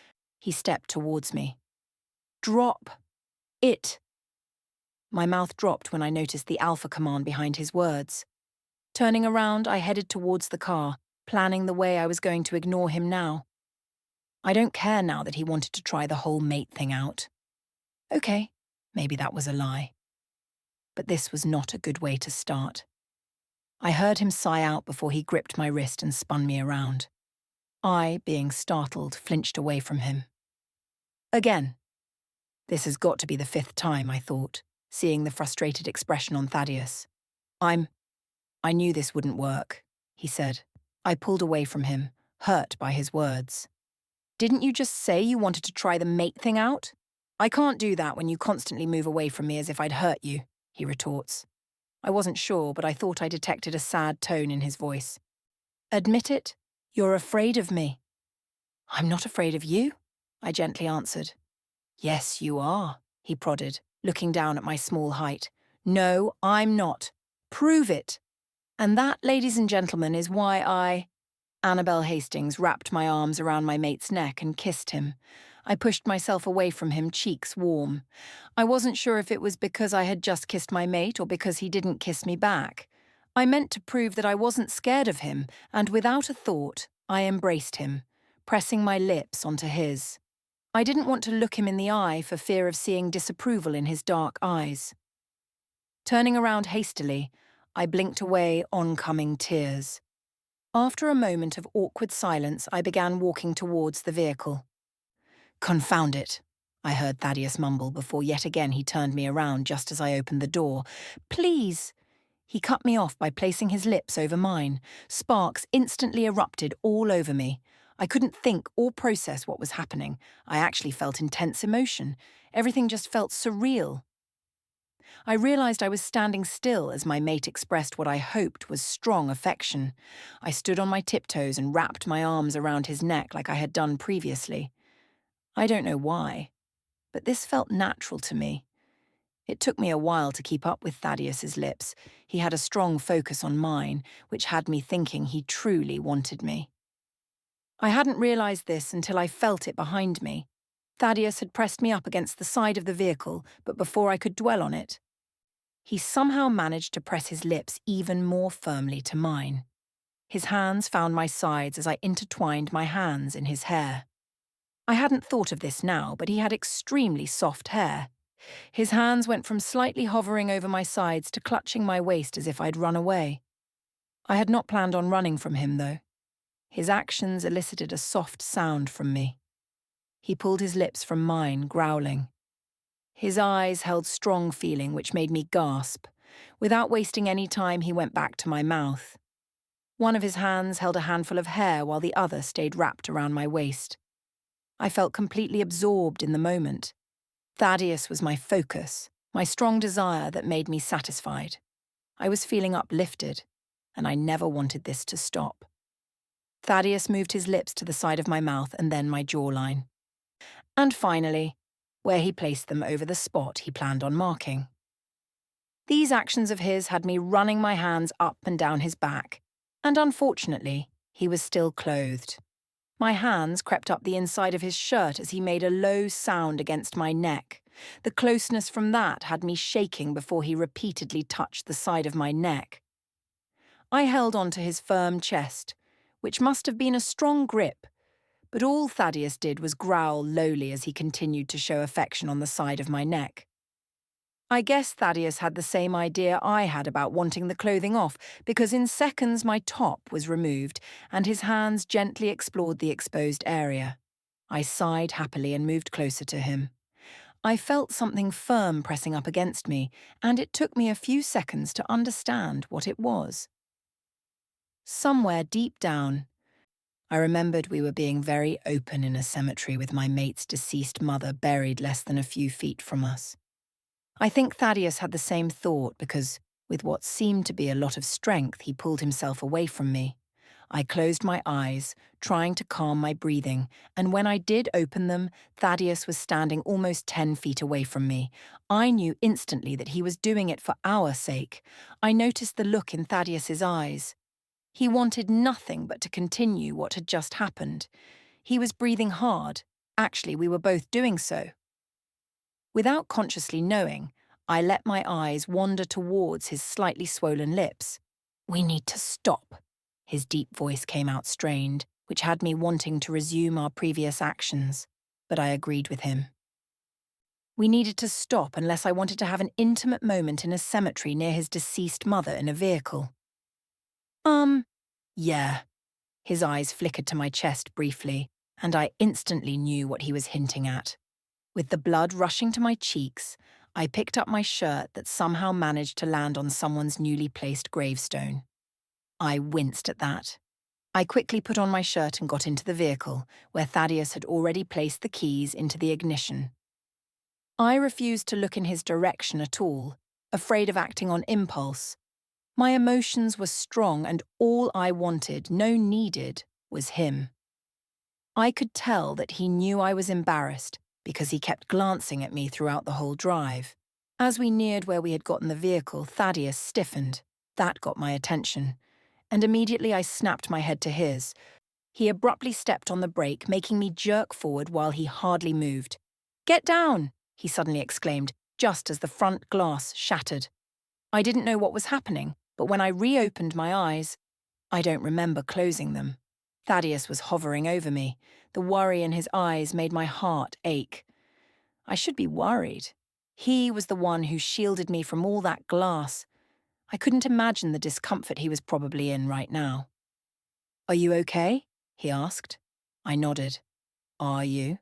he stepped towards me. Drop it. My mouth dropped when I noticed the Alpha command behind his words. Turning around, I headed towards the car, planning the way I was going to ignore him now. I don't care now that he wanted to try the whole mate thing out. Okay, maybe that was a lie. But this was not a good way to start. I heard him sigh out before he gripped my wrist and spun me around. I, being startled, flinched away from him. Again. This has got to be the 5th time, I thought, seeing the frustrated expression on Thaddeus. I knew this wouldn't work, he said. I pulled away from him, hurt by his words. Didn't you just say you wanted to try the mate thing out? I can't do that when you constantly move away from me as if I'd hurt you, he retorts. I wasn't sure, but I thought I detected a sad tone in his voice. Admit it, you're afraid of me. I'm not afraid of you, I gently answered. Yes, you are, he prodded, looking down at my small height. No, I'm not. Prove it. And that, ladies and gentlemen, is why Annabel Hastings wrapped my arms around my mate's neck and kissed him. I pushed myself away from him, cheeks warm. I wasn't sure if it was because I had just kissed my mate or because he didn't kiss me back. I meant to prove that I wasn't scared of him, and without a thought, I embraced him, pressing my lips onto his. I didn't want to look him in the eye for fear of seeing disapproval in his dark eyes. Turning around hastily, I blinked away oncoming tears. After a moment of awkward silence, I began walking towards the vehicle. Confound it, I heard Thaddeus mumble before yet again he turned me around just as I opened the door. Please! He cut me off by placing his lips over mine. Sparks instantly erupted all over me. I couldn't think or process what was happening. I actually felt intense emotion. Everything just felt surreal. I realized I was standing still as my mate expressed what I hoped was strong affection. I stood on my tiptoes and wrapped my arms around his neck like I had done previously. I don't know why, but this felt natural to me. It took me a while to keep up with Thaddeus's lips. He had a strong focus on mine, which had me thinking he truly wanted me. I hadn't realized this until I felt it behind me. Thaddeus had pressed me up against the side of the vehicle, but before I could dwell on it, he somehow managed to press his lips even more firmly to mine. His hands found my sides as I intertwined my hands in his hair. I hadn't thought of this now, but he had extremely soft hair. His hands went from slightly hovering over my sides to clutching my waist as if I'd run away. I had not planned on running from him, though. His actions elicited a soft sound from me. He pulled his lips from mine, growling. His eyes held strong feeling, which made me gasp. Without wasting any time, he went back to my mouth. One of his hands held a handful of hair while the other stayed wrapped around my waist. I felt completely absorbed in the moment. Thaddeus was my focus, my strong desire that made me satisfied. I was feeling uplifted, and I never wanted this to stop. Thaddeus moved his lips to the side of my mouth and then my jawline. And finally, where he placed them over the spot he planned on marking. These actions of his had me running my hands up and down his back, and unfortunately, he was still clothed. My hands crept up the inside of his shirt as he made a low sound against my neck. The closeness from that had me shaking before he repeatedly touched the side of my neck. I held onto his firm chest, which must have been a strong grip, but all Thaddeus did was growl lowly as he continued to show affection on the side of my neck. I guess Thaddeus had the same idea I had about wanting the clothing off, because in seconds my top was removed and his hands gently explored the exposed area. I sighed happily and moved closer to him. I felt something firm pressing up against me, and it took me a few seconds to understand what it was. Somewhere deep down, I remembered we were being very open in a cemetery with my mate's deceased mother buried less than a few feet from us. I think Thaddeus had the same thought because, with what seemed to be a lot of strength, he pulled himself away from me. I closed my eyes, trying to calm my breathing, and when I did open them, Thaddeus was standing almost 10 feet away from me. I knew instantly that he was doing it for our sake. I noticed the look in Thaddeus's eyes. He wanted nothing but to continue what had just happened. He was breathing hard. Actually, we were both doing so. Without consciously knowing, I let my eyes wander towards his slightly swollen lips. "We need to stop," his deep voice came out strained, which had me wanting to resume our previous actions, but I agreed with him. We needed to stop unless I wanted to have an intimate moment in a cemetery near his deceased mother in a vehicle. Yeah. His eyes flickered to my chest briefly, and I instantly knew what he was hinting at. With the blood rushing to my cheeks, I picked up my shirt that somehow managed to land on someone's newly placed gravestone. I winced at that. I quickly put on my shirt and got into the vehicle, where Thaddeus had already placed the keys into the ignition. I refused to look in his direction at all, afraid of acting on impulse. My emotions were strong and all I wanted, no needed, was him. I could tell that he knew I was embarrassed because he kept glancing at me throughout the whole drive. As we neared where we had gotten the vehicle, Thaddeus stiffened. That got my attention, and immediately I snapped my head to his. He abruptly stepped on the brake, making me jerk forward while he hardly moved. "Get down!" he suddenly exclaimed, just as the front glass shattered. I didn't know what was happening, but when I reopened my eyes, I don't remember closing them. Thaddeus was hovering over me. The worry in his eyes made my heart ache. I should be worried. He was the one who shielded me from all that glass. I couldn't imagine the discomfort he was probably in right now. "Are you okay?" he asked. I nodded. "Are you?"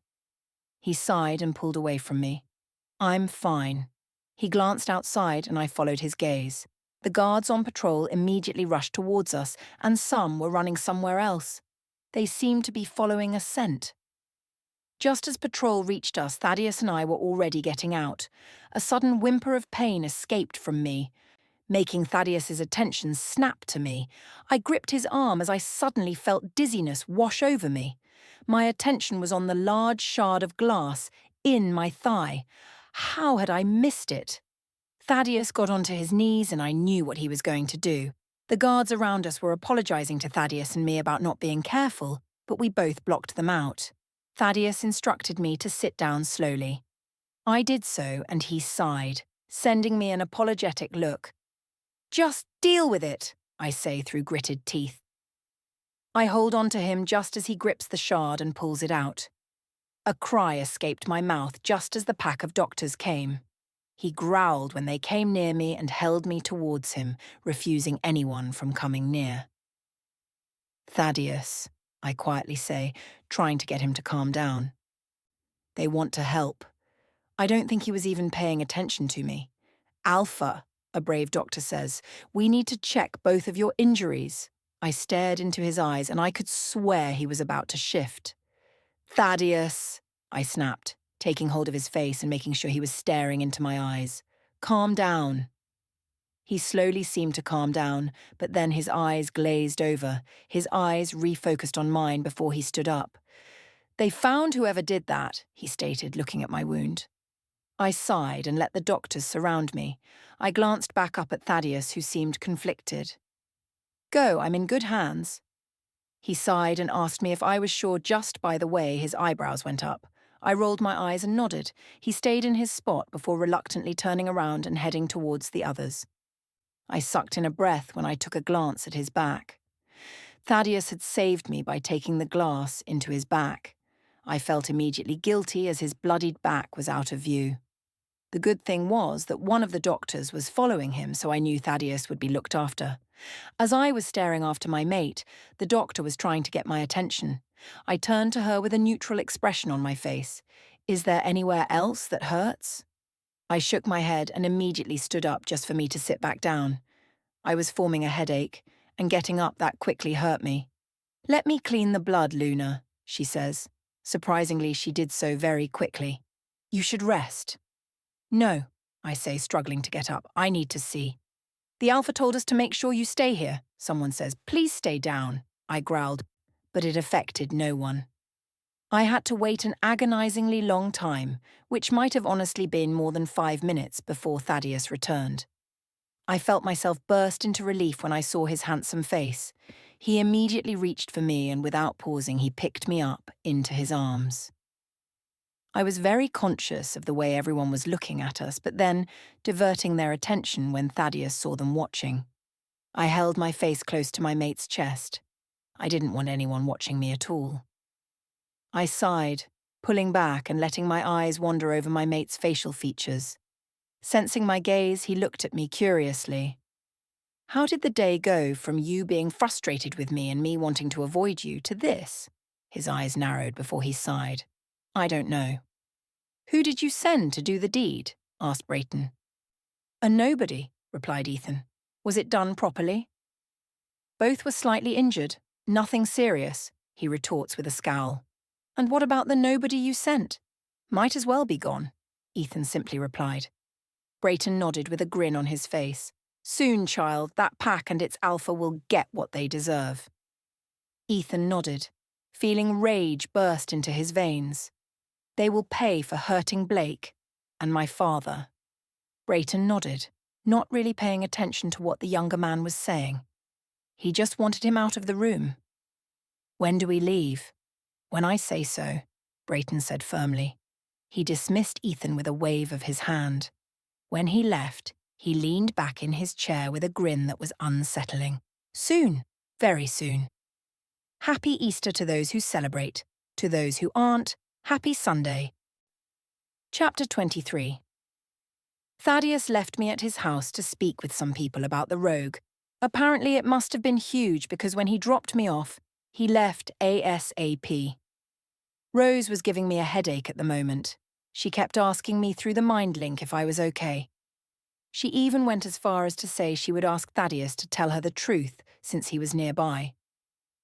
He sighed and pulled away from me. "I'm fine." He glanced outside and I followed his gaze. The guards on patrol immediately rushed towards us, and some were running somewhere else. They seemed to be following a scent. Just as patrol reached us, Thaddeus and I were already getting out. A sudden whimper of pain escaped from me, making Thaddeus's attention snap to me. I gripped his arm as I suddenly felt dizziness wash over me. My attention was on the large shard of glass in my thigh. How had I missed it? Thaddeus got onto his knees and I knew what he was going to do. The guards around us were apologizing to Thaddeus and me about not being careful, but we both blocked them out. Thaddeus instructed me to sit down slowly. I did so and he sighed, sending me an apologetic look. "Just deal with it," I say through gritted teeth. I hold on to him just as he grips the shard and pulls it out. A cry escaped my mouth just as the pack of doctors came. He growled when they came near me and held me towards him, refusing anyone from coming near. "Thaddeus," I quietly say, trying to get him to calm down. "They want to help." I don't think he was even paying attention to me. "Alpha," a brave doctor says, "we need to check both of your injuries." I stared into his eyes and I could swear he was about to shift. "Thaddeus," I snapped, taking hold of his face and making sure he was staring into my eyes. "Calm down." He slowly seemed to calm down, but then his eyes glazed over, his eyes refocused on mine before he stood up. "They found whoever did that," he stated, looking at my wound. I sighed and let the doctors surround me. I glanced back up at Thaddeus, who seemed conflicted. "Go, I'm in good hands." He sighed and asked me if I was sure just by the way his eyebrows went up. I rolled my eyes and nodded. He stayed in his spot before reluctantly turning around and heading towards the others. I sucked in a breath when I took a glance at his back. Thaddeus had saved me by taking the glass into his back. I felt immediately guilty as his bloodied back was out of view. The good thing was that one of the doctors was following him, so I knew Thaddeus would be looked after. As I was staring after my mate, the doctor was trying to get my attention. I turned to her with a neutral expression on my face. "Is there anywhere else that hurts?" I shook my head and immediately stood up just for me to sit back down. I was forming a headache, and getting up that quickly hurt me. "Let me clean the blood, Luna," she says. Surprisingly, she did so very quickly. "You should rest." "No," I say, struggling to get up. "I need to see." "The Alpha told us to make sure you stay here," someone says. "Please stay down," I growled, but it affected no one. I had to wait an agonizingly long time, which might have honestly been more than 5 minutes before Thaddeus returned. I felt myself burst into relief when I saw his handsome face. He immediately reached for me and without pausing he picked me up into his arms. I was very conscious of the way everyone was looking at us, but then diverting their attention when Thaddeus saw them watching. I held my face close to my mate's chest. I didn't want anyone watching me at all. I sighed, pulling back and letting my eyes wander over my mate's facial features. Sensing my gaze, he looked at me curiously. "How did the day go from you being frustrated with me and me wanting to avoid you to this?" His eyes narrowed before he sighed. "I don't know." "Who did you send to do the deed?" asked Brayton. "A nobody," replied Ethan. "Was it done properly?" "Both were slightly injured. Nothing serious," he retorts with a scowl. "And what about the nobody you sent?" "Might as well be gone," Ethan simply replied. Brayton nodded with a grin on his face. Soon, child, that pack and its alpha will get what they deserve. Ethan nodded, feeling rage burst into his veins. They will pay for hurting Blake and my father. Brayton nodded, not really paying attention to what the younger man was saying. He just wanted him out of the room. When do we leave? When I say so, Brayton said firmly. He dismissed Ethan with a wave of his hand. When he left, he leaned back in his chair with a grin that was unsettling. Soon, very soon. Happy Easter to those who celebrate. To those who aren't, happy Sunday. Chapter 23. Thaddeus left me at his house to speak with some people about the rogue. Apparently it must have been huge because when he dropped me off, he left ASAP. Rose was giving me a headache at the moment. She kept asking me through the mind link if I was okay. She even went as far as to say she would ask Thaddeus to tell her the truth since he was nearby.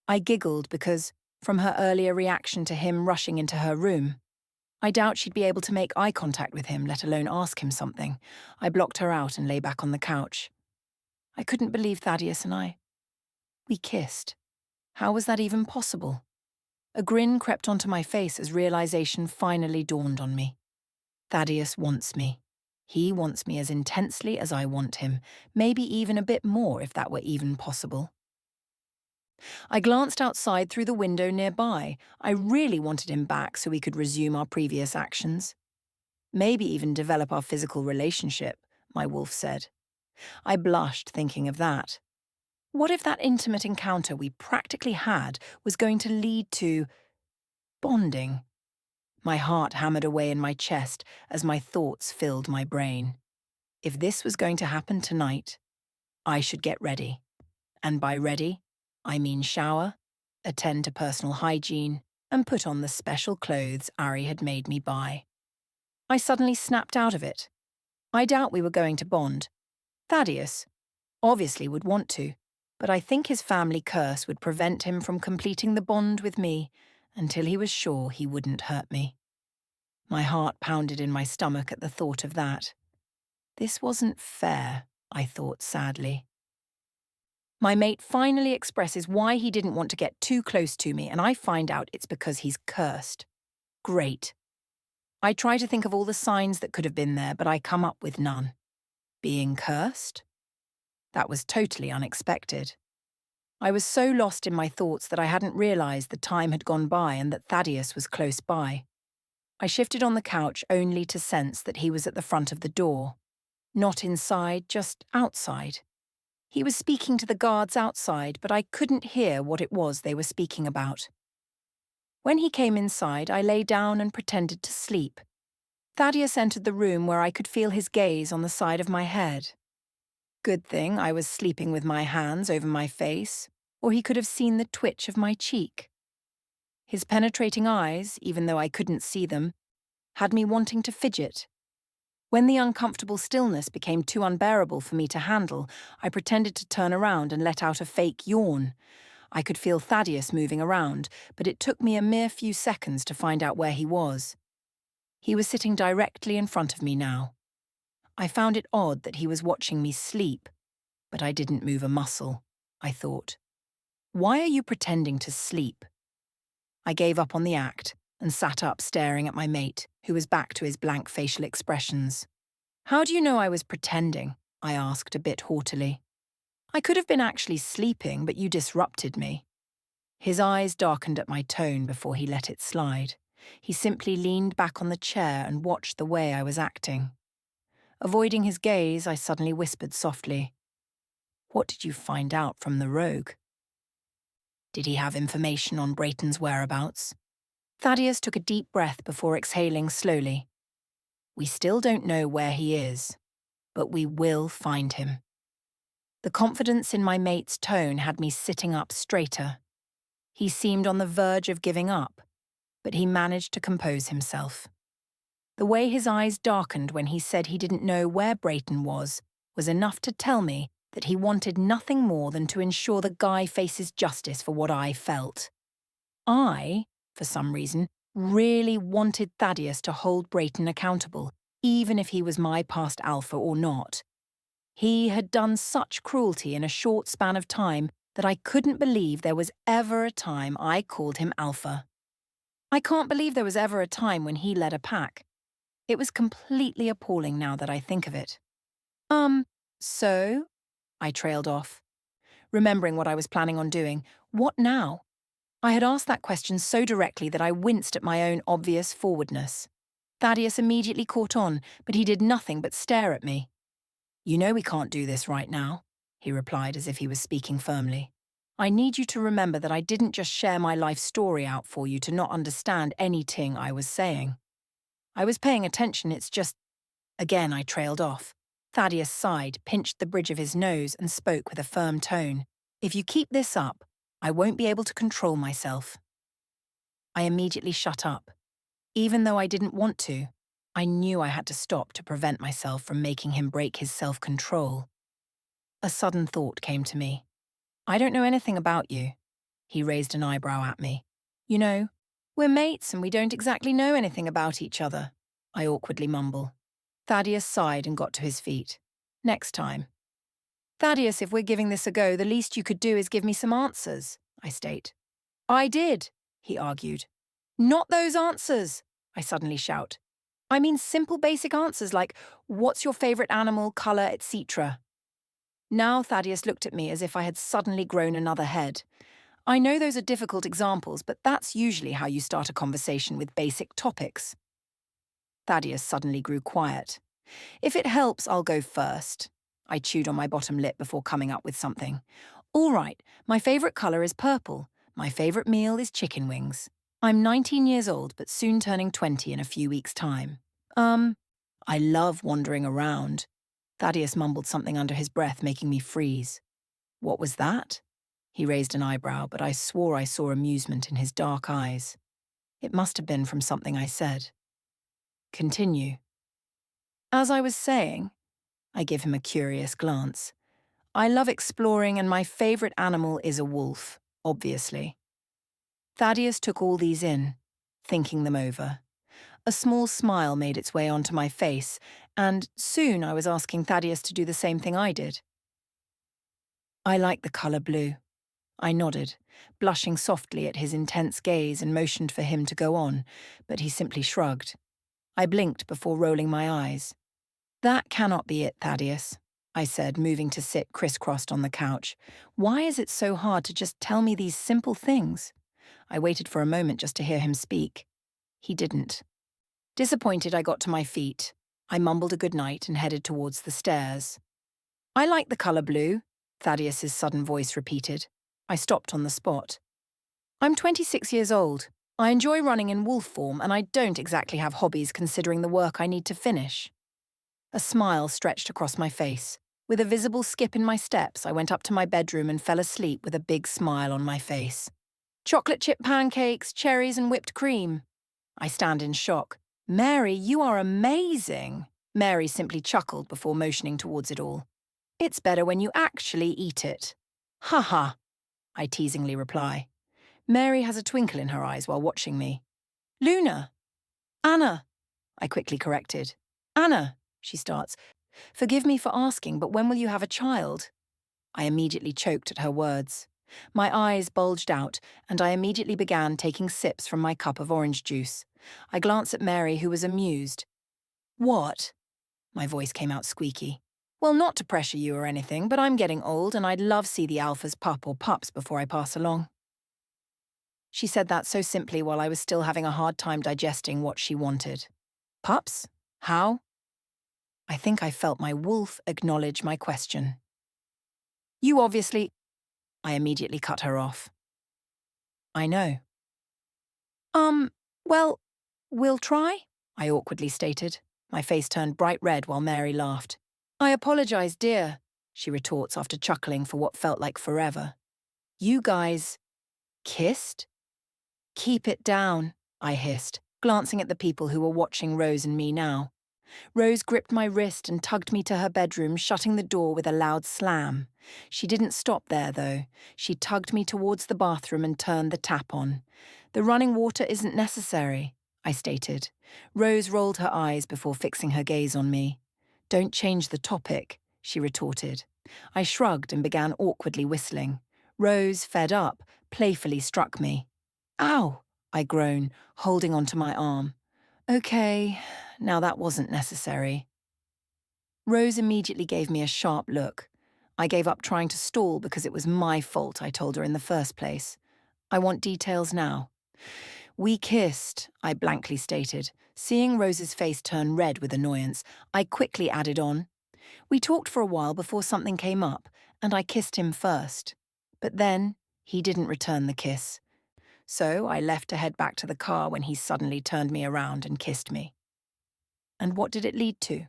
I giggled because, from her earlier reaction to him rushing into her room, I doubt she'd be able to make eye contact with him, let alone ask him something. I blocked her out and lay back on the couch. I couldn't believe Thaddeus and we kissed. How was that even possible? A grin crept onto my face as realization finally dawned on me. Thaddeus wants me. He wants me as intensely as I want him, maybe even a bit more if that were even possible. I glanced outside through the window nearby. I really wanted him back so we could resume our previous actions. Maybe even develop our physical relationship, my wolf said. I blushed thinking of that. What if that intimate encounter we practically had was going to lead to bonding? My heart hammered away in my chest as my thoughts filled my brain. If this was going to happen tonight, I should get ready. And by ready, I mean shower, attend to personal hygiene, and put on the special clothes Ari had made me buy. I suddenly snapped out of it. I doubt we were going to bond. Thaddeus obviously would want to, but I think his family curse would prevent him from completing the bond with me until he was sure he wouldn't hurt me. My heart pounded in my stomach at the thought of that. This wasn't fair, I thought sadly. My mate finally expresses why he didn't want to get too close to me, and I find out it's because he's cursed. Great. I try to think of all the signs that could have been there, but I come up with none. Being cursed? That was totally unexpected. I was so lost in my thoughts that I hadn't realized the time had gone by and that Thaddeus was close by. I shifted on the couch only to sense that he was at the front of the door. Not inside, just outside. He was speaking to the guards outside, but I couldn't hear what it was they were speaking about. When he came inside, I lay down and pretended to sleep. Thaddeus entered the room where I could feel his gaze on the side of my head. Good thing I was sleeping with my hands over my face, or he could have seen the twitch of my cheek. His penetrating eyes, even though I couldn't see them, had me wanting to fidget. When the uncomfortable stillness became too unbearable for me to handle, I pretended to turn around and let out a fake yawn. I could feel Thaddeus moving around, but it took me a mere few seconds to find out where he was. He was sitting directly in front of me now. I found it odd that he was watching me sleep, but I didn't move a muscle, I thought. Why are you pretending to sleep? I gave up on the act and sat up staring at my mate, who was back to his blank facial expressions. How do you know I was pretending? I asked a bit haughtily. I could have been actually sleeping, but you disrupted me. His eyes darkened at my tone before he let it slide. He simply leaned back on the chair and watched the way I was acting. Avoiding his gaze, I suddenly whispered softly, "What did you find out from the rogue?" Did he have information on Brayton's whereabouts? Thaddeus took a deep breath before exhaling slowly. We still don't know where he is, but we will find him. The confidence in my mate's tone had me sitting up straighter. He seemed on the verge of giving up, but he managed to compose himself. The way his eyes darkened when he said he didn't know where Brayton was enough to tell me that he wanted nothing more than to ensure the guy faces justice for what I felt. I, for some reason, really wanted Thaddeus to hold Brayton accountable, even if he was my past alpha or not. He had done such cruelty in a short span of time that I couldn't believe there was ever a time I called him alpha. I can't believe there was ever a time when he led a pack. It was completely appalling now that I think of it. So? I trailed off. Remembering what I was planning on doing, what now? I had asked that question so directly that I winced at my own obvious forwardness. Thaddeus immediately caught on, but he did nothing but stare at me. "You know we can't do this right now," he replied as if he was speaking firmly. "I need you to remember that I didn't just share my life story out for you to not understand anything I was saying. I was paying attention, it's just—" Again I trailed off. Thaddeus sighed, pinched the bridge of his nose and spoke with a firm tone. "If you keep this up, I won't be able to control myself." I immediately shut up. Even though I didn't want to, I knew I had to stop to prevent myself from making him break his self-control. A sudden thought came to me. "I don't know anything about you." He raised an eyebrow at me. "You know, we're mates and we don't exactly know anything about each other," I awkwardly mumble. Thaddeus sighed and got to his feet. "Next time." "Thaddeus, if we're giving this a go, the least you could do is give me some answers," I state. "I did," he argued. "Not those answers," I suddenly shout. "I mean simple basic answers like, what's your favourite animal, colour, etc." Now Thaddeus looked at me as if I had suddenly grown another head. I know those are difficult examples, but that's usually how you start a conversation with basic topics. Thaddeus suddenly grew quiet. "If it helps, I'll go first." I chewed on my bottom lip before coming up with something. "All right, my favourite colour is purple. My favourite meal is chicken wings. I'm 19 years old, but soon turning 20 in a few weeks' time. I love wandering around." Thaddeus mumbled something under his breath, making me freeze. "What was that?" He raised an eyebrow, but I swore I saw amusement in his dark eyes. It must have been from something I said. "Continue." "As I was saying," I give him a curious glance, "I love exploring and my favourite animal is a wolf, obviously." Thaddeus took all these in, thinking them over. A small smile made its way onto my face, and soon I was asking Thaddeus to do the same thing I did. "I like the colour blue." I nodded, blushing softly at his intense gaze and motioned for him to go on, but he simply shrugged. I blinked before rolling my eyes. "That cannot be it, Thaddeus," I said, moving to sit crisscrossed on the couch. "Why is it so hard to just tell me these simple things?" I waited for a moment just to hear him speak. He didn't. Disappointed, I got to my feet. I mumbled a goodnight and headed towards the stairs. "I like the colour blue," Thaddeus's sudden voice repeated. I stopped on the spot. "I'm 26 years old. I enjoy running in wolf form, and I don't exactly have hobbies considering the work I need to finish." A smile stretched across my face. With a visible skip in my steps, I went up to my bedroom and fell asleep with a big smile on my face. "Chocolate chip pancakes, cherries and whipped cream." I stand in shock. "Mary, you are amazing." Mary simply chuckled before motioning towards it all. "It's better when you actually eat it." "Ha ha," I teasingly reply. Mary has a twinkle in her eyes while watching me. "Luna." "Anna," I quickly corrected. "Anna," she starts. "Forgive me for asking, but when will you have a child?" I immediately choked at her words. My eyes bulged out, and I immediately began taking sips from my cup of orange juice. I glanced at Mary, who was amused. "What?" My voice came out squeaky. "Well, not to pressure you or anything, but I'm getting old and I'd love see the alphas pup or pups before I pass along." She said that so simply while I was still having a hard time digesting what she wanted. "Pups? How?" I think I felt my wolf acknowledge my question. "You obviously—" I immediately cut her off. "I know." Well, we'll try," I awkwardly stated. My face turned bright red while Mary laughed. "I apologise, dear," she retorts after chuckling for what felt like forever. "You guys kissed?" "Keep it down," I hissed, glancing at the people who were watching Rose and me now. Rose gripped my wrist and tugged me to her bedroom, shutting the door with a loud slam. She didn't stop there, though. She tugged me towards the bathroom and turned the tap on. "The running water isn't necessary," I stated. Rose rolled her eyes before fixing her gaze on me. Don't change the topic, she retorted. I shrugged and began awkwardly whistling. Rose, fed up, playfully struck me. Ow, I groaned, holding onto my arm. Okay, now that wasn't necessary. Rose immediately gave me a sharp look. I gave up trying to stall because it was my fault, I told her in the first place. I want details now. We kissed, I blankly stated. Seeing Rose's face turn red with annoyance, I quickly added on. We talked for a while before something came up, and I kissed him first. But then, he didn't return the kiss. So I left to head back to the car when he suddenly turned me around and kissed me. And what did it lead to?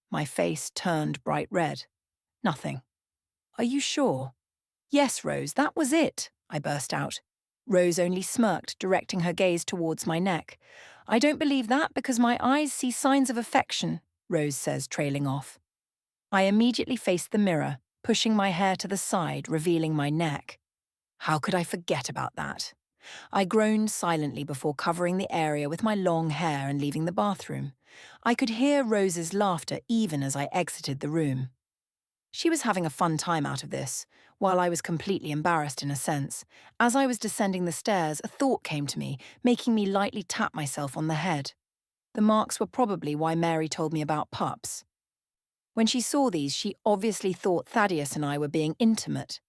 My face turned bright red. Nothing. Are you sure? Yes, Rose, that was it, I burst out. Rose only smirked, directing her gaze towards my neck. I don't believe that because my eyes see signs of affection, Rose says, trailing off. I immediately faced the mirror, pushing my hair to the side, revealing my neck. How could I forget about that? I groaned silently before covering the area with my long hair and leaving the bathroom. I could hear Rose's laughter even as I exited the room. She was having a fun time out of this, while I was completely embarrassed in a sense. As I was descending the stairs, a thought came to me, making me lightly tap myself on the head. The marks were probably why Mary told me about pups. When she saw these, she obviously thought Thaddeus and I were being intimate.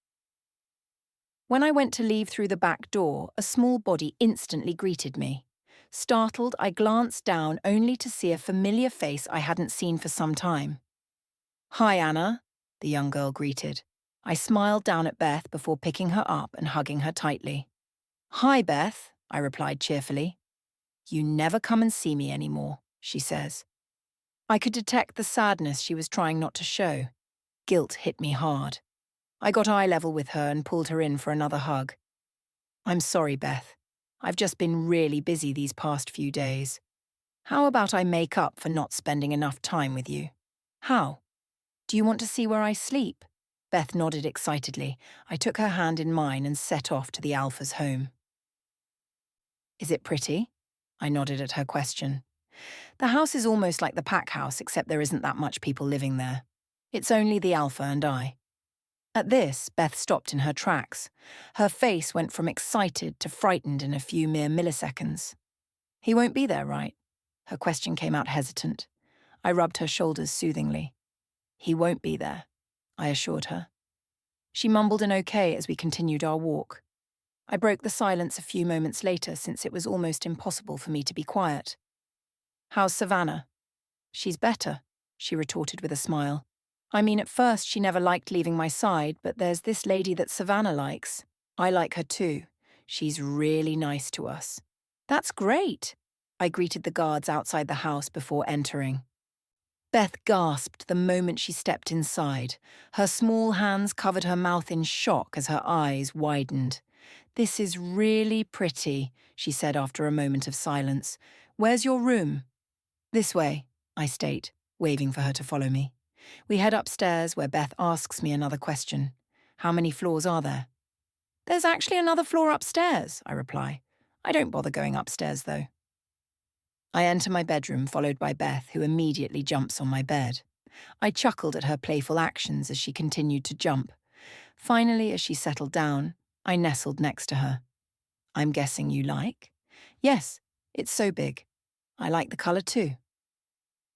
When I went to leave through the back door, a small body instantly greeted me. Startled, I glanced down only to see a familiar face I hadn't seen for some time. Hi, Anna, the young girl greeted. I smiled down at Beth before picking her up and hugging her tightly. Hi, Beth, I replied cheerfully. You never come and see me anymore, she says. I could detect the sadness she was trying not to show. Guilt hit me hard. I got eye level with her and pulled her in for another hug. I'm sorry, Beth. I've just been really busy these past few days. How about I make up for not spending enough time with you? How? Do you want to see where I sleep? Beth nodded excitedly. I took her hand in mine and set off to the Alpha's home. Is it pretty? I nodded at her question. The house is almost like the pack house, except there isn't that much people living there. It's only the Alpha and I. At this, Beth stopped in her tracks. Her face went from excited to frightened in a few mere milliseconds. He won't be there, right? Her question came out hesitant. I rubbed her shoulders soothingly. He won't be there, I assured her. She mumbled an okay as we continued our walk. I broke the silence a few moments later since it was almost impossible for me to be quiet. How's Savannah? She's better, she retorted with a smile. I mean, at first she never liked leaving my side, but there's this lady that Savannah likes. I like her too. She's really nice to us. That's great, I greeted the guards outside the house before entering. Beth gasped the moment she stepped inside. Her small hands covered her mouth in shock as her eyes widened. This is really pretty, she said after a moment of silence. Where's your room? This way, I state, waving for her to follow me. We head upstairs where Beth asks me another question. How many floors are there? There's actually another floor upstairs, I reply. I don't bother going upstairs, though. I enter my bedroom, followed by Beth, who immediately jumps on my bed. I chuckled at her playful actions as she continued to jump. Finally, as she settled down, I nestled next to her. I'm guessing you like? Yes, it's so big. I like the colour too.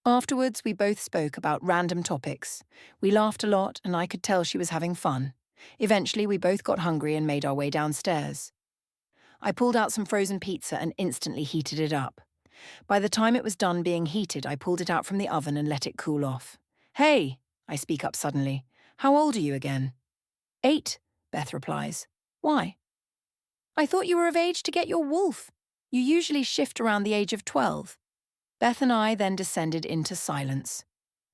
Afterwards, we both spoke about random topics. We laughed a lot, and I could tell she was having fun. Eventually, we both got hungry and made our way downstairs. I pulled out some frozen pizza and instantly heated it up. By the time it was done being heated, I pulled it out from the oven and let it cool off. Hey, I speak up suddenly. How old are you again? 8, Beth replies. Why? I thought you were of age to get your wolf. You usually shift around the age of 12. Beth and I then descended into silence.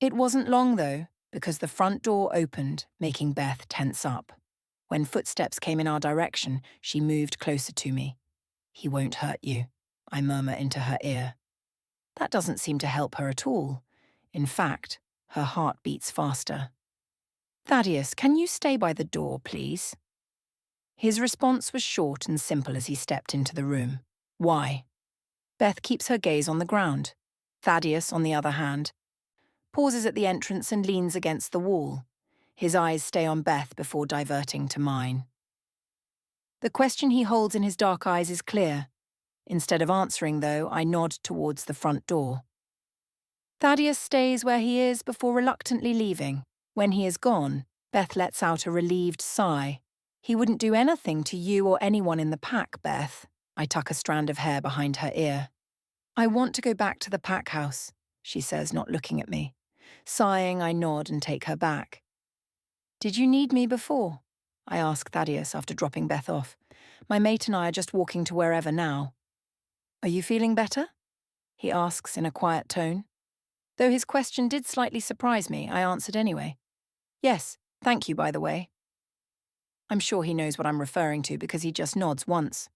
It wasn't long, though, because the front door opened, making Beth tense up. When footsteps came in our direction, she moved closer to me. He won't hurt you, I murmur into her ear. That doesn't seem to help her at all. In fact, her heart beats faster. Thaddeus, can you stay by the door, please? His response was short and simple as he stepped into the room. Why? Beth keeps her gaze on the ground. Thaddeus, on the other hand, pauses at the entrance and leans against the wall. His eyes stay on Beth before diverting to mine. The question he holds in his dark eyes is clear. Instead of answering, though, I nod towards the front door. Thaddeus stays where he is before reluctantly leaving. When he is gone, Beth lets out a relieved sigh. He wouldn't do anything to you or anyone in the pack, Beth. I tuck a strand of hair behind her ear. I want to go back to the pack house, she says, not looking at me. Sighing, I nod and take her back. Did you need me before? I ask Thaddeus after dropping Beth off. My mate and I are just walking to wherever now. Are you feeling better? He asks in a quiet tone. Though his question did slightly surprise me, I answered anyway. Yes, thank you, by the way. I'm sure he knows what I'm referring to because he just nods once.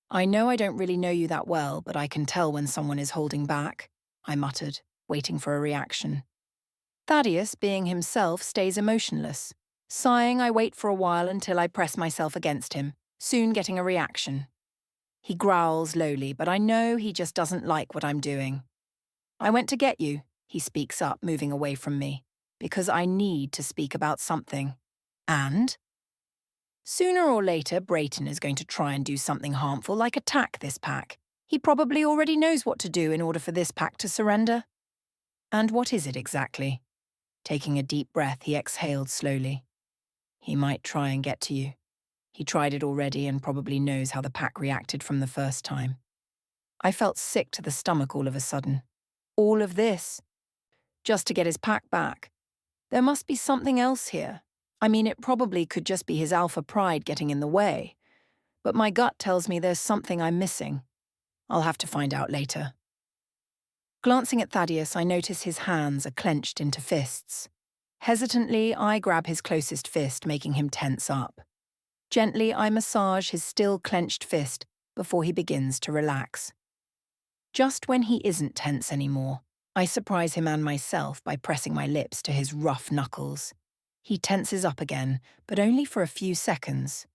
I know I don't really know you that well, but I can tell when someone is holding back, I muttered, waiting for a reaction. Thaddeus, being himself, stays emotionless. Sighing, I wait for a while until I press myself against him, soon getting a reaction. He growls lowly, but I know he just doesn't like what I'm doing. I went to get you, he speaks up, moving away from me, because I need to speak about something. And? Sooner or later, Brayton is going to try and do something harmful, like attack this pack. He probably already knows what to do in order for this pack to surrender. And what is it exactly? Taking a deep breath, he exhaled slowly. He might try and get to you. He tried it already and probably knows how the pack reacted from the first time. I felt sick to the stomach all of a sudden. All of this, just to get his pack back. There must be something else here. I mean, it probably could just be his alpha pride getting in the way. But my gut tells me there's something I'm missing. I'll have to find out later. Glancing at Thaddeus, I notice his hands are clenched into fists. Hesitantly, I grab his closest fist, making him tense up. Gently, I massage his still clenched fist before he begins to relax. Just when he isn't tense anymore, I surprise him and myself by pressing my lips to his rough knuckles. He tenses up again, but only for a few seconds.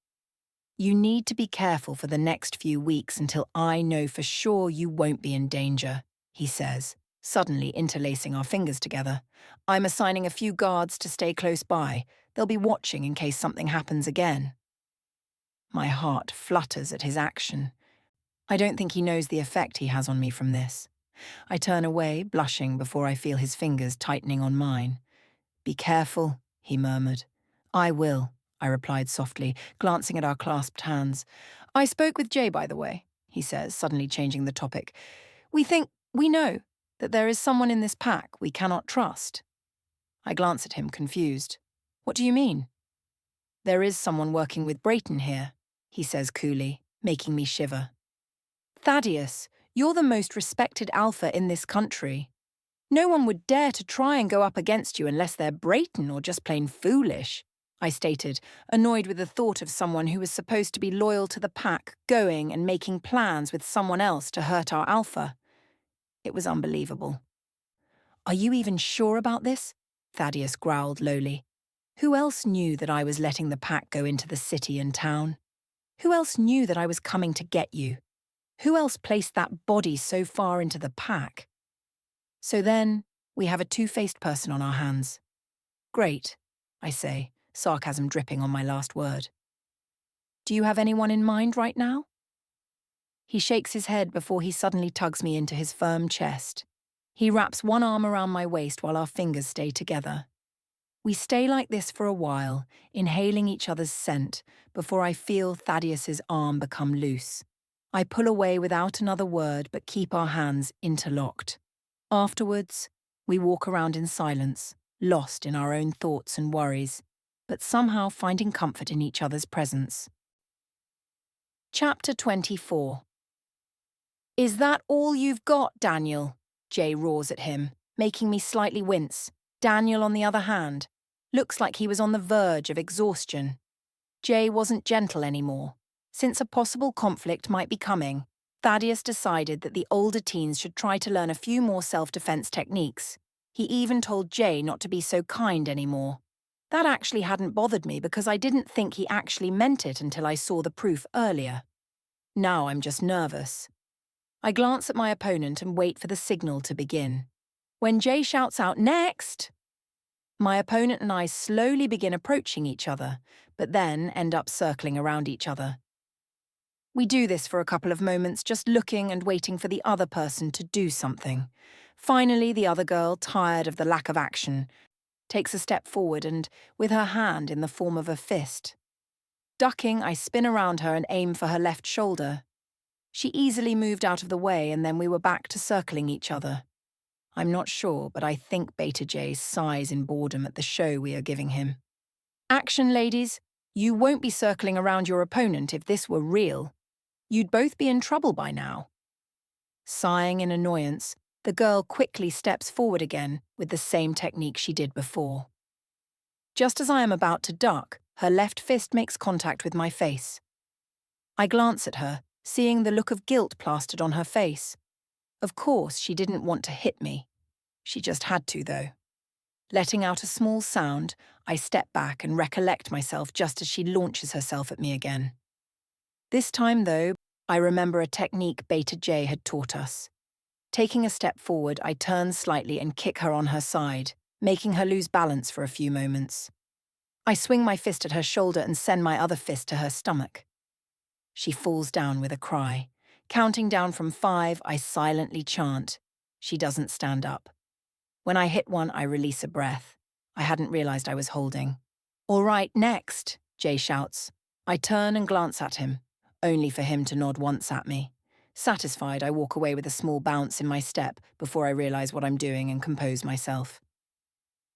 You need to be careful for the next few weeks until I know for sure you won't be in danger, he says, suddenly interlacing our fingers together. I'm assigning a few guards to stay close by. They'll be watching in case something happens again. My heart flutters at his action. I don't think he knows the effect he has on me from this. I turn away, blushing before I feel his fingers tightening on mine. Be careful, he murmured. I will, I replied softly, glancing at our clasped hands. I spoke with Jay, by the way, he says, suddenly changing the topic. We know, that there is someone in this pack we cannot trust. I glance at him, confused. What do you mean? There is someone working with Brayton here, he says coolly, making me shiver. Thaddeus, you're the most respected alpha in this country. No one would dare to try and go up against you unless they're Brayton or just plain foolish, I stated, annoyed with the thought of someone who was supposed to be loyal to the pack going and making plans with someone else to hurt our alpha. It was unbelievable. Are you even sure about this? Thaddeus growled lowly. Who else knew that I was letting the pack go into the city and town? Who else knew that I was coming to get you? Who else placed that body so far into the pack? So then, we have a two-faced person on our hands. Great, I say, sarcasm dripping on my last word. Do you have anyone in mind right now? He shakes his head before he suddenly tugs me into his firm chest. He wraps one arm around my waist while our fingers stay together. We stay like this for a while, inhaling each other's scent, before I feel Thaddeus's arm become loose. I pull away without another word but keep our hands interlocked. Afterwards, we walk around in silence, lost in our own thoughts and worries, but somehow finding comfort in each other's presence. Chapter 24. Is that all you've got, Daniel? Jay roars at him, making me slightly wince. Daniel, on the other hand, looks like he was on the verge of exhaustion. Jay wasn't gentle anymore. Since a possible conflict might be coming, Thaddeus decided that the older teens should try to learn a few more self-defense techniques. He even told Jay not to be so kind anymore. That actually hadn't bothered me because I didn't think he actually meant it until I saw the proof earlier. Now I'm just nervous. I glance at my opponent and wait for the signal to begin. When Jay shouts out, "Next!" my opponent and I slowly begin approaching each other, but then end up circling around each other. We do this for a couple of moments, just looking and waiting for the other person to do something. Finally, the other girl, tired of the lack of action, takes a step forward and, with her hand in the form of a fist. Ducking, I spin around her and aim for her left shoulder. She easily moved out of the way, and then we were back to circling each other. I'm not sure, but I think Beta J sighs in boredom at the show we are giving him. Action, ladies! You won't be circling around your opponent if this were real. You'd both be in trouble by now. Sighing in annoyance, the girl quickly steps forward again with the same technique she did before. Just as I am about to duck, her left fist makes contact with my face. I glance at her, seeing the look of guilt plastered on her face. Of course, she didn't want to hit me. She just had to, though. Letting out a small sound, I step back and recollect myself just as she launches herself at me again. This time, though, I remember a technique Beta J had taught us. Taking a step forward, I turn slightly and kick her on her side, making her lose balance for a few moments. I swing my fist at her shoulder and send my other fist to her stomach. She falls down with a cry. Counting down from 5, I silently chant. She doesn't stand up. When I hit one, I release a breath. I hadn't realized I was holding. "All right, next," Jay shouts. I turn and glance at him, only for him to nod once at me. Satisfied, I walk away with a small bounce in my step before I realize what I'm doing and compose myself.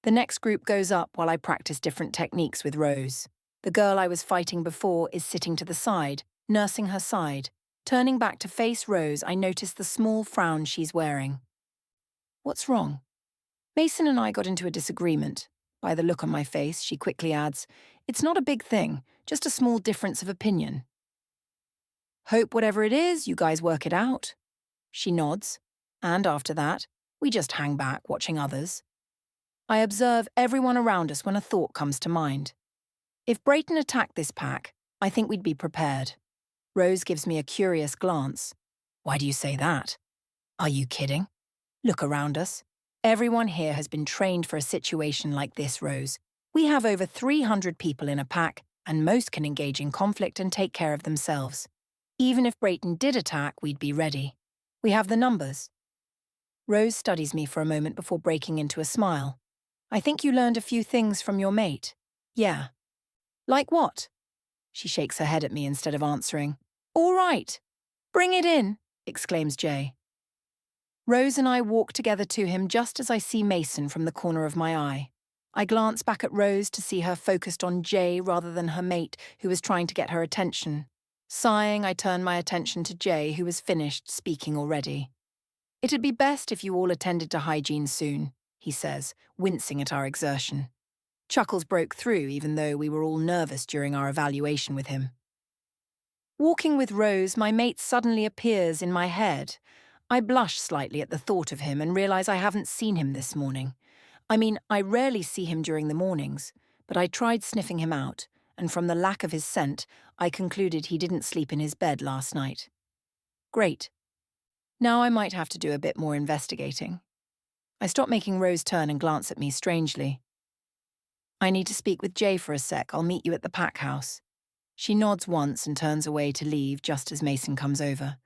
The next group goes up while I practice different techniques with Rose. The girl I was fighting before is sitting to the side, nursing her side. Turning back to face Rose, I notice the small frown she's wearing. "What's wrong?" "Mason and I got into a disagreement." By the look on my face, she quickly adds, "It's not a big thing, just a small difference of opinion." "Hope whatever it is, you guys work it out." She nods, and after that, we just hang back watching others. I observe everyone around us when a thought comes to mind. If Brayton attacked this pack, I think we'd be prepared. Rose gives me a curious glance. "Why do you say that?" "Are you kidding? Look around us. Everyone here has been trained for a situation like this, Rose. We have over 300 people in a pack, and most can engage in conflict and take care of themselves. Even if Brayton did attack, we'd be ready. We have the numbers." Rose studies me for a moment before breaking into a smile. "I think you learned a few things from your mate." "Yeah." "Like what?" She shakes her head at me instead of answering. "All right. Bring it in," exclaims Jay. Rose and I walk together to him just as I see Mason from the corner of my eye. I glance back at Rose to see her focused on Jay rather than her mate, who was trying to get her attention. Sighing, I turn my attention to Jay, who was finished speaking already. "It'd be best if you all attended to hygiene soon," he says, wincing at our exertion. Chuckles broke through, even though we were all nervous during our evaluation with him. Walking with Rose, my mate suddenly appears in my head. I blush slightly at the thought of him and realize I haven't seen him this morning. I mean, I rarely see him during the mornings, but I tried sniffing him out, and from the lack of his scent, I concluded he didn't sleep in his bed last night. Great. Now I might have to do a bit more investigating. I stop making Rose turn and glance at me strangely. "I need to speak with Jay for a sec. I'll meet you at the pack house." She nods once and turns away to leave just as Mason comes over.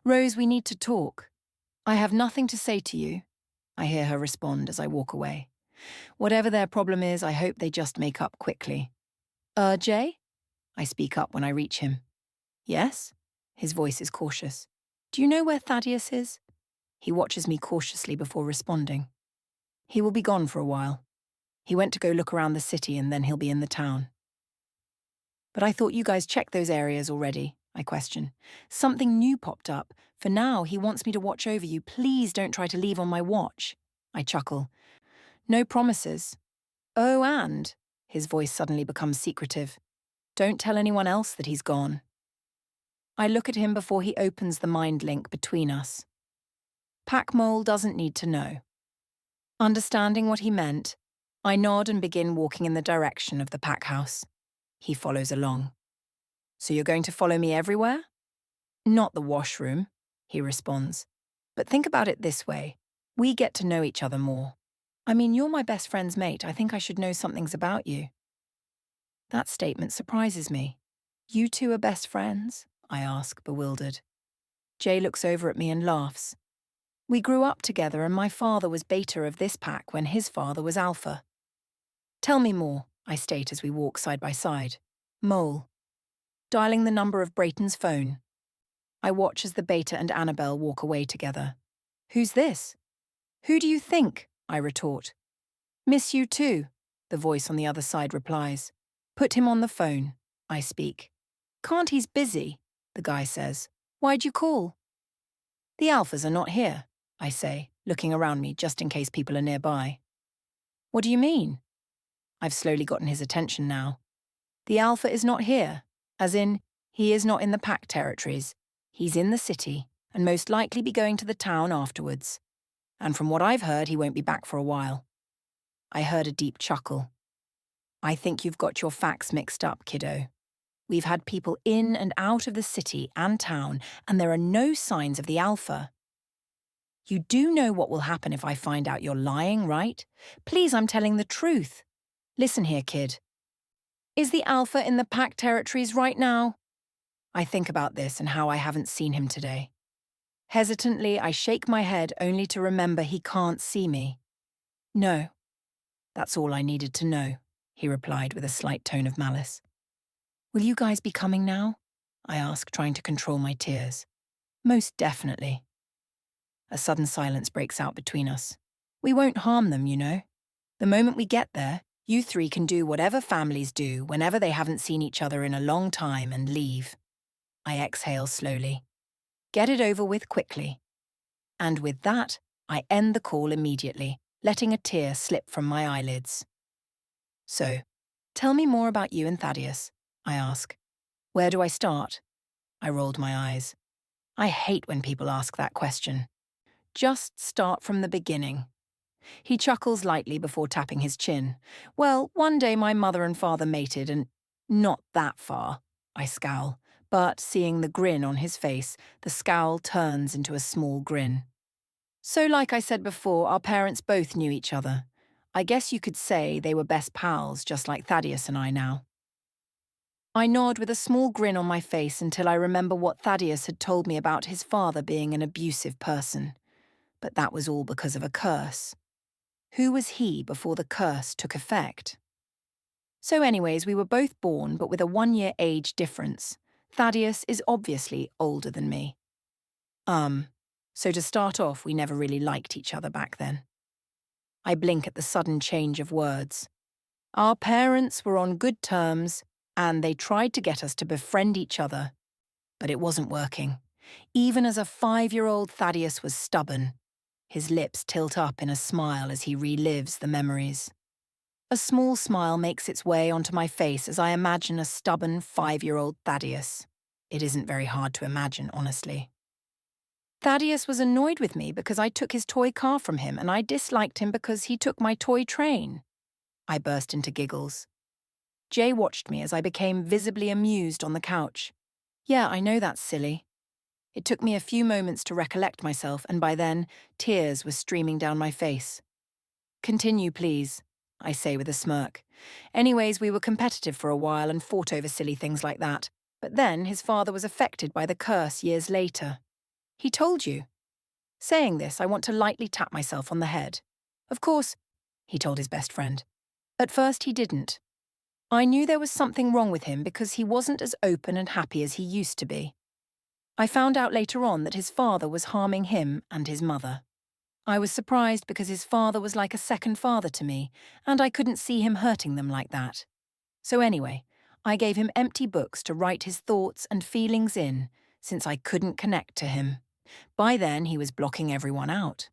"Rose, we need to talk." "I have nothing to say to you," I hear her respond as I walk away. Whatever their problem is, I hope they just make up quickly. Jay?" I speak up when I reach him. "Yes?" His voice is cautious. "Do you know where Thaddeus is?" He watches me cautiously before responding. "He will be gone for a while. He went to go look around the city and then he'll be in the town." "But I thought you guys checked those areas already," I question. "Something new popped up. For now, he wants me to watch over you. Please don't try to leave on my watch." I chuckle. "No promises." "Oh, and," his voice suddenly becomes secretive, "don't tell anyone else that he's gone." I look at him before he opens the mind link between us. Pack Mole doesn't need to know. Understanding what he meant, I nod and begin walking in the direction of the pack house. He follows along. "So you're going to follow me everywhere?" "Not the washroom." he responds. But think about it this way. We get to know each other more. I mean, you're my best friend's mate. I think I should know something's about you. That statement surprises me. You two are best friends? I ask, bewildered. Jay looks over at me and laughs. We grew up together and my father was beta of this pack when his father was alpha. Tell me more, I state as we walk side by side. Mole. Dialing the number of Brayton's phone. I watch as the beta and Annabel walk away together. Who's this? Who do you think? I retort. Miss you too, the voice on the other side replies. Put him on the phone, I speak. Can't, he's busy, the guy says. Why'd you call? The alphas are not here, I say, looking around me just in case people are nearby. What do you mean? I've slowly gotten his attention now. The alpha is not here, as in, he is not in the pack territories. He's in the city, and most likely be going to the town afterwards. And from what I've heard, he won't be back for a while. I heard a deep chuckle. I think you've got your facts mixed up, kiddo. We've had people in and out of the city and town, and there are no signs of the alpha. You do know what will happen if I find out you're lying, right? Please, I'm telling the truth. Listen here, kid. Is the alpha in the pack territories right now? I think about this and how I haven't seen him today. Hesitantly, I shake my head only to remember he can't see me. No. That's all I needed to know, he replied with a slight tone of malice. Will you guys be coming now? I ask, trying to control my tears. Most definitely. A sudden silence breaks out between us. We won't harm them, you know. The moment we get there, you three can do whatever families do whenever they haven't seen each other in a long time and leave. I exhale slowly. Get it over with quickly. And with that, I end the call immediately, letting a tear slip from my eyelids. So, tell me more about you and Thaddeus, I ask. Where do I start? I rolled my eyes. I hate when people ask that question. Just start from the beginning. He chuckles lightly before tapping his chin. Well, one day my mother and father mated and not that far, I scowl. But seeing the grin on his face, the scowl turns into a small grin. So like I said before, our parents both knew each other. I guess you could say they were best pals, just like Thaddeus and I now. I nod with a small grin on my face until I remember what Thaddeus had told me about his father being an abusive person. But that was all because of a curse. Who was he before the curse took effect? So anyways, we were both born, but with a 1-year age difference. Thaddeus is obviously older than me. So to start off, we never really liked each other back then. I blink at the sudden change of words. Our parents were on good terms, and they tried to get us to befriend each other. But it wasn't working. Even as a 5-year-old, Thaddeus was stubborn. His lips tilt up in a smile as he relives the memories. A small smile makes its way onto my face as I imagine a stubborn 5-year-old Thaddeus. It isn't very hard to imagine, honestly. Thaddeus was annoyed with me because I took his toy car from him, and I disliked him because he took my toy train. I burst into giggles. Jay watched me as I became visibly amused on the couch. Yeah, I know that's silly. It took me a few moments to recollect myself, and by then, tears were streaming down my face. Continue, please, I say with a smirk. Anyways, we were competitive for a while and fought over silly things like that. But then his father was affected by the curse years later. He told you. Saying this, I want to lightly tap myself on the head. Of course, he told his best friend. At first he didn't. I knew there was something wrong with him because he wasn't as open and happy as he used to be. I found out later on that his father was harming him and his mother. I was surprised because his father was like a second father to me, and I couldn't see him hurting them like that. So anyway, I gave him empty books to write his thoughts and feelings in, since I couldn't connect to him. By then, he was blocking everyone out.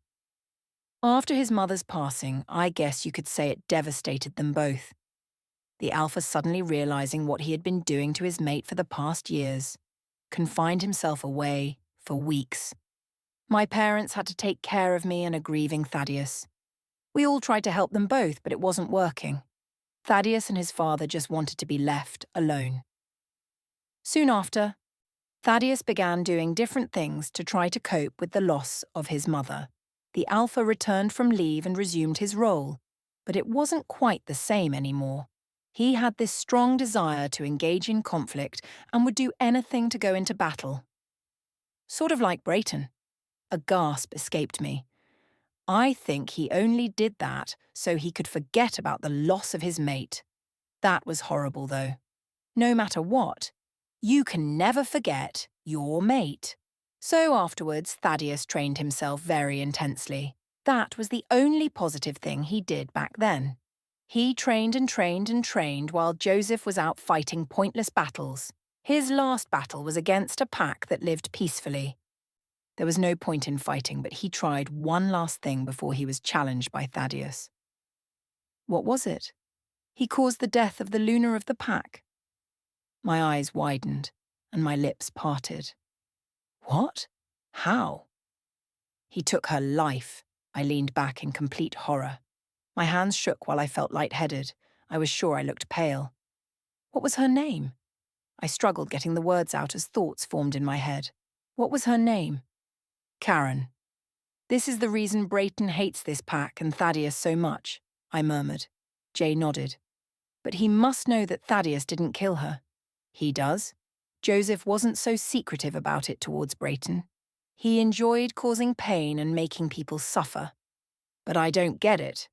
After his mother's passing, I guess you could say it devastated them both. The alpha suddenly realizing what he had been doing to his mate for the past years, confined himself away for weeks. My parents had to take care of me and a grieving Thaddeus. We all tried to help them both, but it wasn't working. Thaddeus and his father just wanted to be left alone. Soon after, Thaddeus began doing different things to try to cope with the loss of his mother. The Alpha returned from leave and resumed his role, but it wasn't quite the same anymore. He had this strong desire to engage in conflict and would do anything to go into battle. Sort of like Brayton. A gasp escaped me. I think he only did that so he could forget about the loss of his mate. That was horrible, though. No matter what, you can never forget your mate. So afterwards, Thaddeus trained himself very intensely. That was the only positive thing he did back then. He trained and trained and trained while Joseph was out fighting pointless battles. His last battle was against a pack that lived peacefully. There was no point in fighting, but he tried one last thing before he was challenged by Thaddeus. What was it? He caused the death of the Luna of the pack. My eyes widened, and my lips parted. What? How? He took her life. I leaned back in complete horror. My hands shook while I felt lightheaded. I was sure I looked pale. What was her name? I struggled getting the words out as thoughts formed in my head. What was her name? Karen. This is the reason Brayton hates this pack and Thaddeus so much, I murmured. Jay nodded. But he must know that Thaddeus didn't kill her. He does. Joseph wasn't so secretive about it towards Brayton. He enjoyed causing pain and making people suffer. But I don't get it.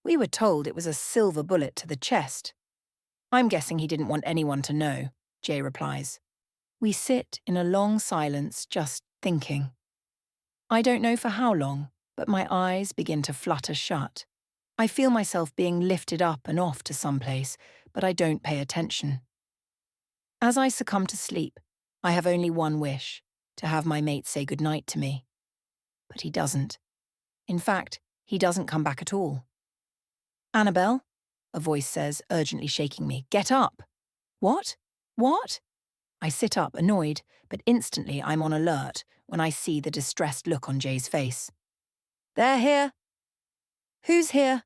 We were told it was a silver bullet to the chest. I'm guessing he didn't want anyone to know, Jay replies. We sit in a long silence, just thinking. I don't know for how long, but my eyes begin to flutter shut. I feel myself being lifted up and off to someplace, but I don't pay attention. As I succumb to sleep, I have only one wish, to have my mate say goodnight to me. But he doesn't. In fact, he doesn't come back at all. Annabel, a voice says, urgently shaking me. Get up! What? What? I sit up, annoyed, but instantly I'm on alert when I see the distressed look on Jay's face. They're here. Who's here?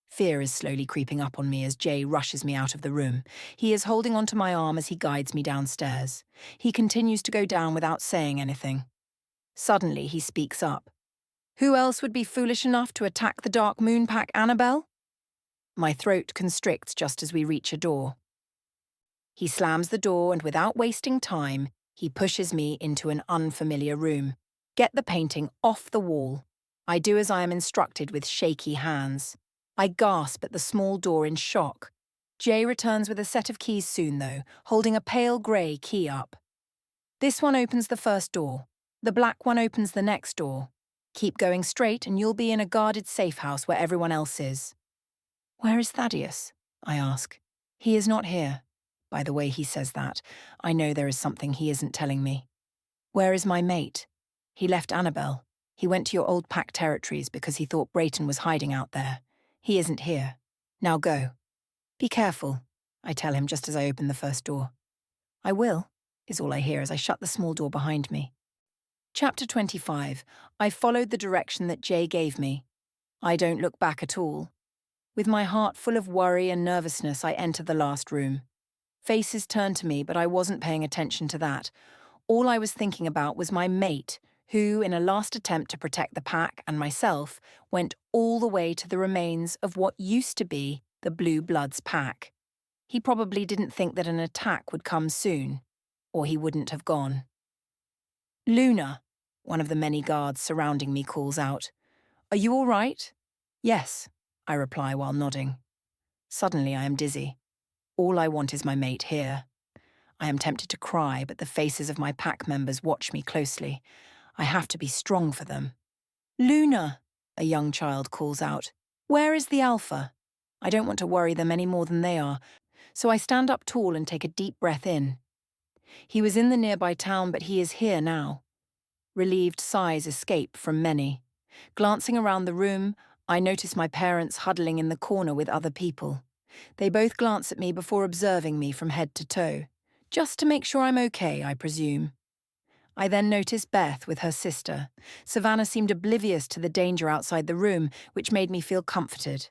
Fear is slowly creeping up on me as Jay rushes me out of the room. He is holding onto my arm as he guides me downstairs. He continues to go down without saying anything. Suddenly, he speaks up. Who else would be foolish enough to attack the Dark Moon Pack, Annabel? My throat constricts just as we reach a door. He slams the door and without wasting time, he pushes me into an unfamiliar room. Get the painting off the wall. I do as I am instructed with shaky hands. I gasp at the small door in shock. Jay returns with a set of keys soon, though, holding a pale grey key up. This one opens the first door. The black one opens the next door. Keep going straight and you'll be in a guarded safe house where everyone else is. Where is Thaddeus? I ask. He is not here. By the way he says that, I know there is something he isn't telling me. Where is my mate? He left Annabel. He went to your old pack territories because he thought Brayton was hiding out there. He isn't here. Now go. Be careful, I tell him just as I open the first door. I will, is all I hear as I shut the small door behind me. Chapter 25. I followed the direction that Jay gave me. I don't look back at all. With my heart full of worry and nervousness, I enter the last room. Faces turn to me, but I wasn't paying attention to that. All I was thinking about was my mate, who, in a last attempt to protect the pack and myself, went all the way to the remains of what used to be the Blue Bloods pack. He probably didn't think that an attack would come soon, or he wouldn't have gone. Luna, one of the many guards surrounding me calls out. Are you all right? Yes, I reply while nodding. Suddenly I am dizzy. All I want is my mate here. I am tempted to cry, but the faces of my pack members watch me closely. I have to be strong for them. Luna, a young child calls out. Where is the Alpha? I don't want to worry them any more than they are, so I stand up tall and take a deep breath in. He was in the nearby town, but he is here now. Relieved sighs escape from many. Glancing around the room, I notice my parents huddling in the corner with other people. They both glance at me before observing me from head to toe. Just to make sure I'm okay, I presume. I then notice Beth with her sister. Savannah seemed oblivious to the danger outside the room, which made me feel comforted.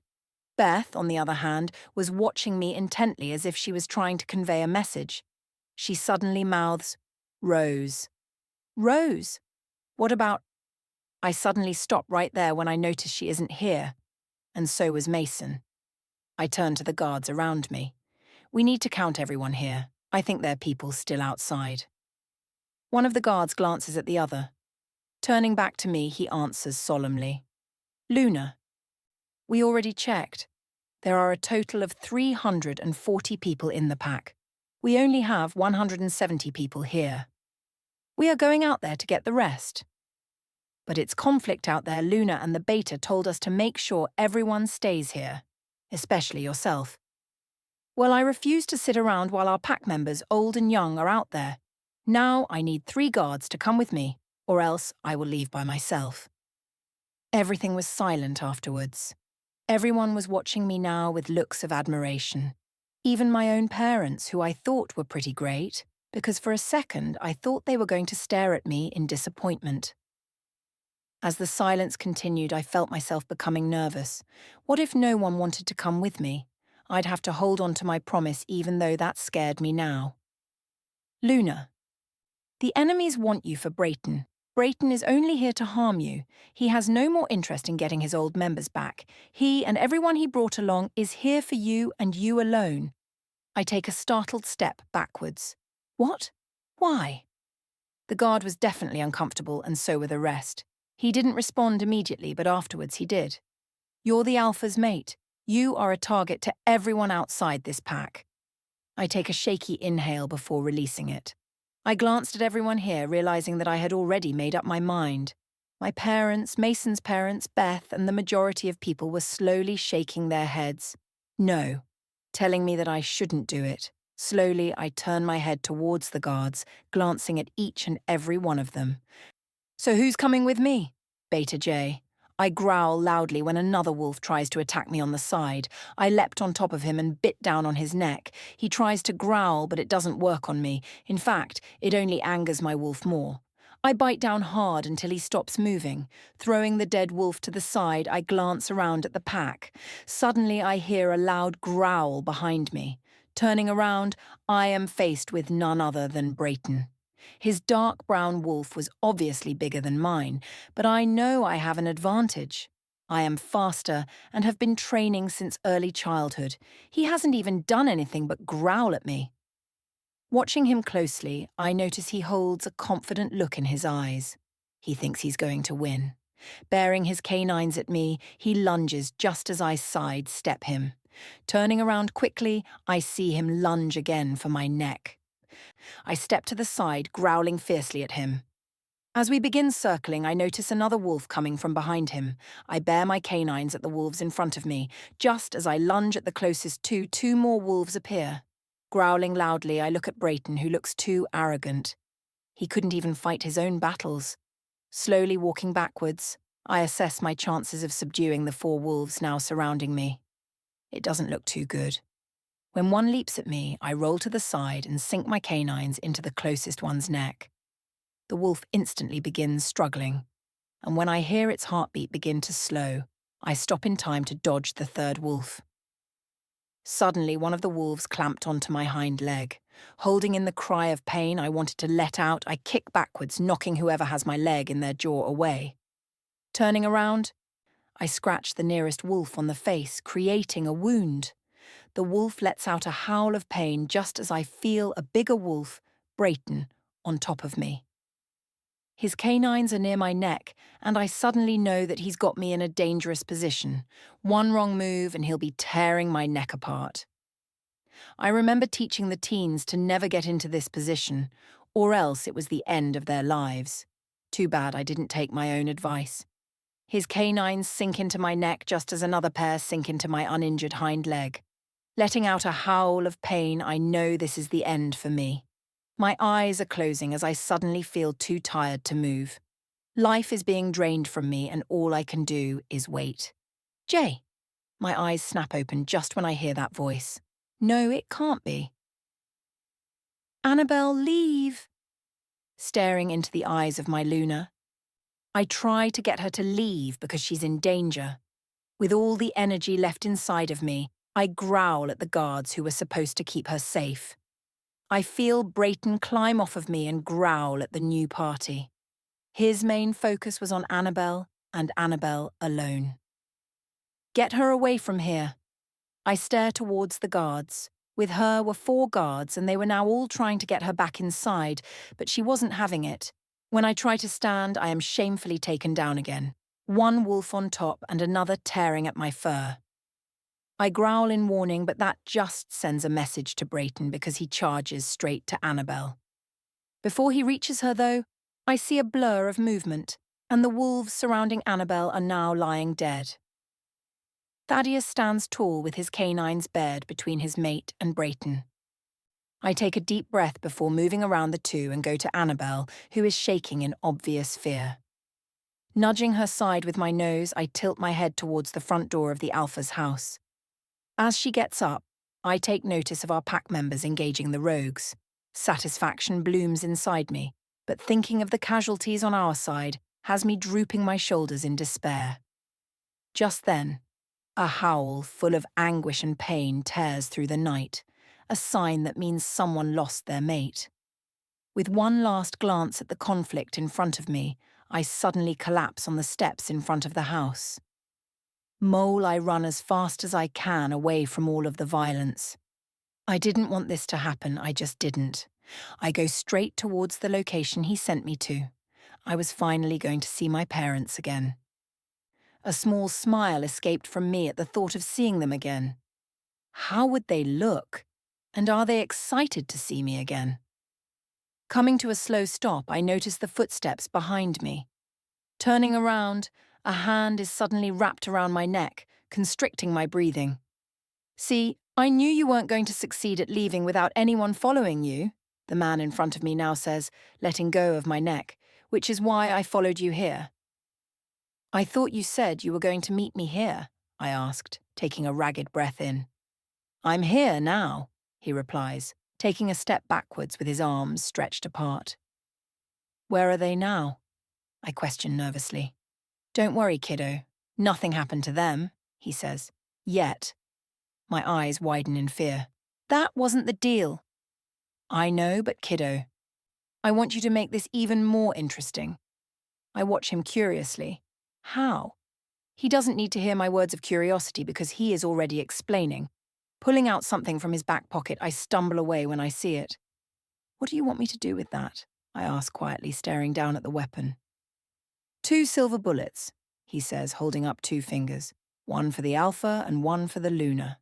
Beth, on the other hand, was watching me intently as if she was trying to convey a message. She suddenly mouths, Rose. Rose? What about... I suddenly stop right there when I notice she isn't here, and so was Mason. I turn to the guards around me. We need to count everyone here. I think there are people still outside. One of the guards glances at the other. Turning back to me, he answers solemnly. Luna. We already checked. There are a total of 340 people in the pack. We only have 170 people here. We are going out there to get the rest. But it's conflict out there. Luna and the beta told us to make sure everyone stays here, especially yourself. Well, I refuse to sit around while our pack members, old and young, are out there. Now I need 3 guards to come with me, or else I will leave by myself. Everything was silent afterwards. Everyone was watching me now with looks of admiration. Even my own parents, who I thought were pretty great, because for a second I thought they were going to stare at me in disappointment. As the silence continued, I felt myself becoming nervous. What if no one wanted to come with me? I'd have to hold on to my promise even though that scared me now. Luna. The enemies want you for Brayton. Brayton is only here to harm you. He has no more interest in getting his old members back. He and everyone he brought along is here for you and you alone. I take a startled step backwards. What? Why? The guard was definitely uncomfortable, and so were the rest. He didn't respond immediately, but afterwards he did. You're the Alpha's mate. You are a target to everyone outside this pack. I take a shaky inhale before releasing it. I glanced at everyone here, realizing that I had already made up my mind. My parents, Mason's parents, Beth, and the majority of people were slowly shaking their heads. No, telling me that I shouldn't do it. Slowly, I turn my head towards the guards, glancing at each and every one of them. So who's coming with me? Beta J. I growl loudly when another wolf tries to attack me on the side. I leapt on top of him and bit down on his neck. He tries to growl, but it doesn't work on me. In fact, it only angers my wolf more. I bite down hard until he stops moving. Throwing the dead wolf to the side, I glance around at the pack. Suddenly, I hear a loud growl behind me. Turning around, I am faced with none other than Brayton. His dark brown wolf was obviously bigger than mine, but I know I have an advantage. I am faster and have been training since early childhood. He hasn't even done anything but growl at me. Watching him closely, I notice he holds a confident look in his eyes. He thinks he's going to win. Bearing his canines at me, he lunges just as I sidestep him. Turning around quickly, I see him lunge again for my neck. I step to the side, growling fiercely at him. As we begin circling, I notice another wolf coming from behind him. I bare my canines at the wolves in front of me. Just as I lunge at the closest two more wolves appear. Growling loudly, I look at Brayton, who looks too arrogant. He couldn't even fight his own battles. Slowly walking backwards, I assess my chances of subduing the 4 wolves now surrounding me. It doesn't look too good. When one leaps at me, I roll to the side and sink my canines into the closest one's neck. The wolf instantly begins struggling, and when I hear its heartbeat begin to slow, I stop in time to dodge the 3rd wolf. Suddenly, one of the wolves clamped onto my hind leg. Holding in the cry of pain I wanted to let out, I kick backwards, knocking whoever has my leg in their jaw away. Turning around, I scratch the nearest wolf on the face, creating a wound. The wolf lets out a howl of pain just as I feel a bigger wolf, Brayton, on top of me. His canines are near my neck, and I suddenly know that he's got me in a dangerous position. One wrong move and he'll be tearing my neck apart. I remember teaching the teens to never get into this position, or else it was the end of their lives. Too bad I didn't take my own advice. His canines sink into my neck just as another pair sink into my uninjured hind leg. Letting out a howl of pain, I know this is the end for me. My eyes are closing as I suddenly feel too tired to move. Life is being drained from me and all I can do is wait. Jay! My eyes snap open just when I hear that voice. No, it can't be. Annabel, leave! Staring into the eyes of my Luna. I try to get her to leave because she's in danger. With all the energy left inside of me, I growl at the guards who were supposed to keep her safe. I feel Brayton climb off of me and growl at the new party. His main focus was on Annabel, and Annabel alone. Get her away from here. I stare towards the guards. With her were 4 guards, and they were now all trying to get her back inside, but she wasn't having it. When I try to stand, I am shamefully taken down again. One wolf on top and another tearing at my fur. I growl in warning, but that just sends a message to Brayton because he charges straight to Annabel. Before he reaches her, though, I see a blur of movement, and the wolves surrounding Annabel are now lying dead. Thaddeus stands tall with his canines bared between his mate and Brayton. I take a deep breath before moving around the two and go to Annabel, who is shaking in obvious fear. Nudging her side with my nose, I tilt my head towards the front door of the Alpha's house. As she gets up, I take notice of our pack members engaging the rogues. Satisfaction blooms inside me, but thinking of the casualties on our side has me drooping my shoulders in despair. Just then, a howl full of anguish and pain tears through the night, a sign that means someone lost their mate. With one last glance at the conflict in front of me, I suddenly collapse on the steps in front of the house. Mole, I run as fast as I can away from all of the violence. I didn't want this to happen, I just didn't. I go straight towards the location he sent me to. I was finally going to see my parents again. A small smile escaped from me at the thought of seeing them again. How would they look? And are they excited to see me again? Coming to a slow stop, I notice the footsteps behind me. Turning around, a hand is suddenly wrapped around my neck, constricting my breathing. See, I knew you weren't going to succeed at leaving without anyone following you, the man in front of me now says, letting go of my neck, which is why I followed you here. I thought you said you were going to meet me here, I asked, taking a ragged breath in. I'm here now, he replies, taking a step backwards with his arms stretched apart. Where are they now? I question nervously. Don't worry, kiddo. Nothing happened to them, he says. Yet. My eyes widen in fear. That wasn't the deal. I know, but kiddo. I want you to make this even more interesting. I watch him curiously. How? He doesn't need to hear my words of curiosity because he is already explaining. Pulling out something from his back pocket, I stumble away when I see it. What do you want me to do with that? I ask quietly, staring down at the weapon. 2 silver bullets, he says, holding up 2 fingers. One for the Alpha and one for the Luna.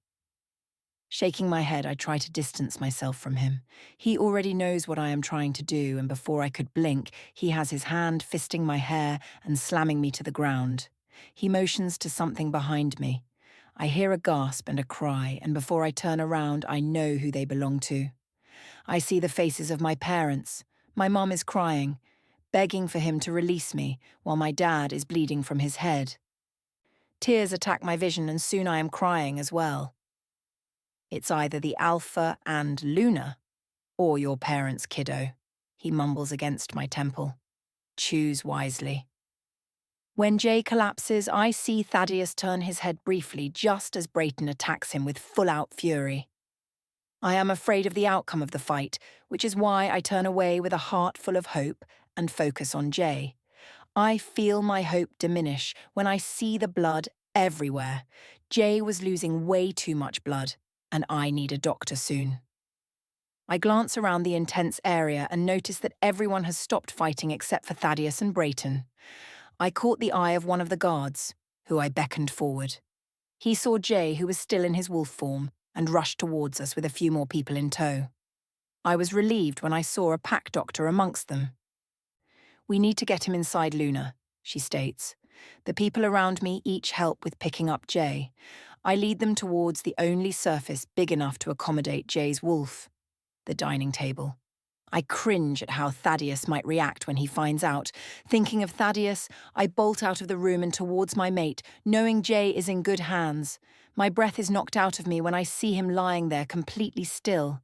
Shaking my head, I try to distance myself from him. He already knows what I am trying to do, and before I could blink, he has his hand fisting my hair and slamming me to the ground. He motions to something behind me. I hear a gasp and a cry, and before I turn around, I know who they belong to. I see the faces of my parents. My mom is crying, begging for him to release me, while my dad is bleeding from his head. Tears attack my vision, and soon I am crying as well. It's either the Alpha and Luna, or your parents, kiddo, he mumbles against my temple. Choose wisely. When Jay collapses, I see Thaddeus turn his head briefly just as Brayton attacks him with full-out fury. I am afraid of the outcome of the fight, which is why I turn away with a heart full of hope and focus on Jay. I feel my hope diminish when I see the blood everywhere. Jay was losing way too much blood, and I need a doctor soon. I glance around the intense area and notice that everyone has stopped fighting except for Thaddeus and Brayton. I caught the eye of one of the guards, who I beckoned forward. He saw Jay, who was still in his wolf form, and rushed towards us with a few more people in tow. I was relieved when I saw a pack doctor amongst them. We need to get him inside Luna, she states. The people around me each help with picking up Jay. I lead them towards the only surface big enough to accommodate Jay's wolf, the dining table. I cringe at how Thaddeus might react when he finds out. Thinking of Thaddeus, I bolt out of the room and towards my mate, knowing Jay is in good hands. My breath is knocked out of me when I see him lying there completely still.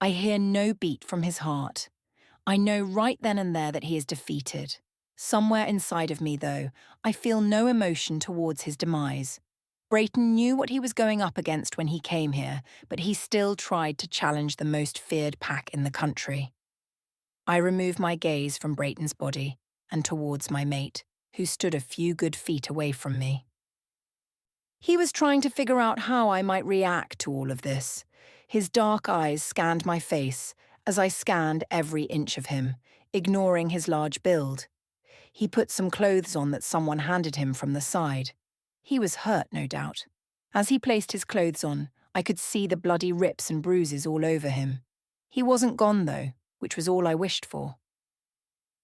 I hear no beat from his heart. I know right then and there that he is defeated. Somewhere inside of me, though, I feel no emotion towards his demise. Brayton knew what he was going up against when he came here, but he still tried to challenge the most feared pack in the country. I removed my gaze from Brayton's body and towards my mate, who stood a few good feet away from me. He was trying to figure out how I might react to all of this. His dark eyes scanned my face as I scanned every inch of him, ignoring his large build. He put some clothes on that someone handed him from the side. He was hurt, no doubt. As he placed his clothes on, I could see the bloody rips and bruises all over him. He wasn't gone, though, which was all I wished for.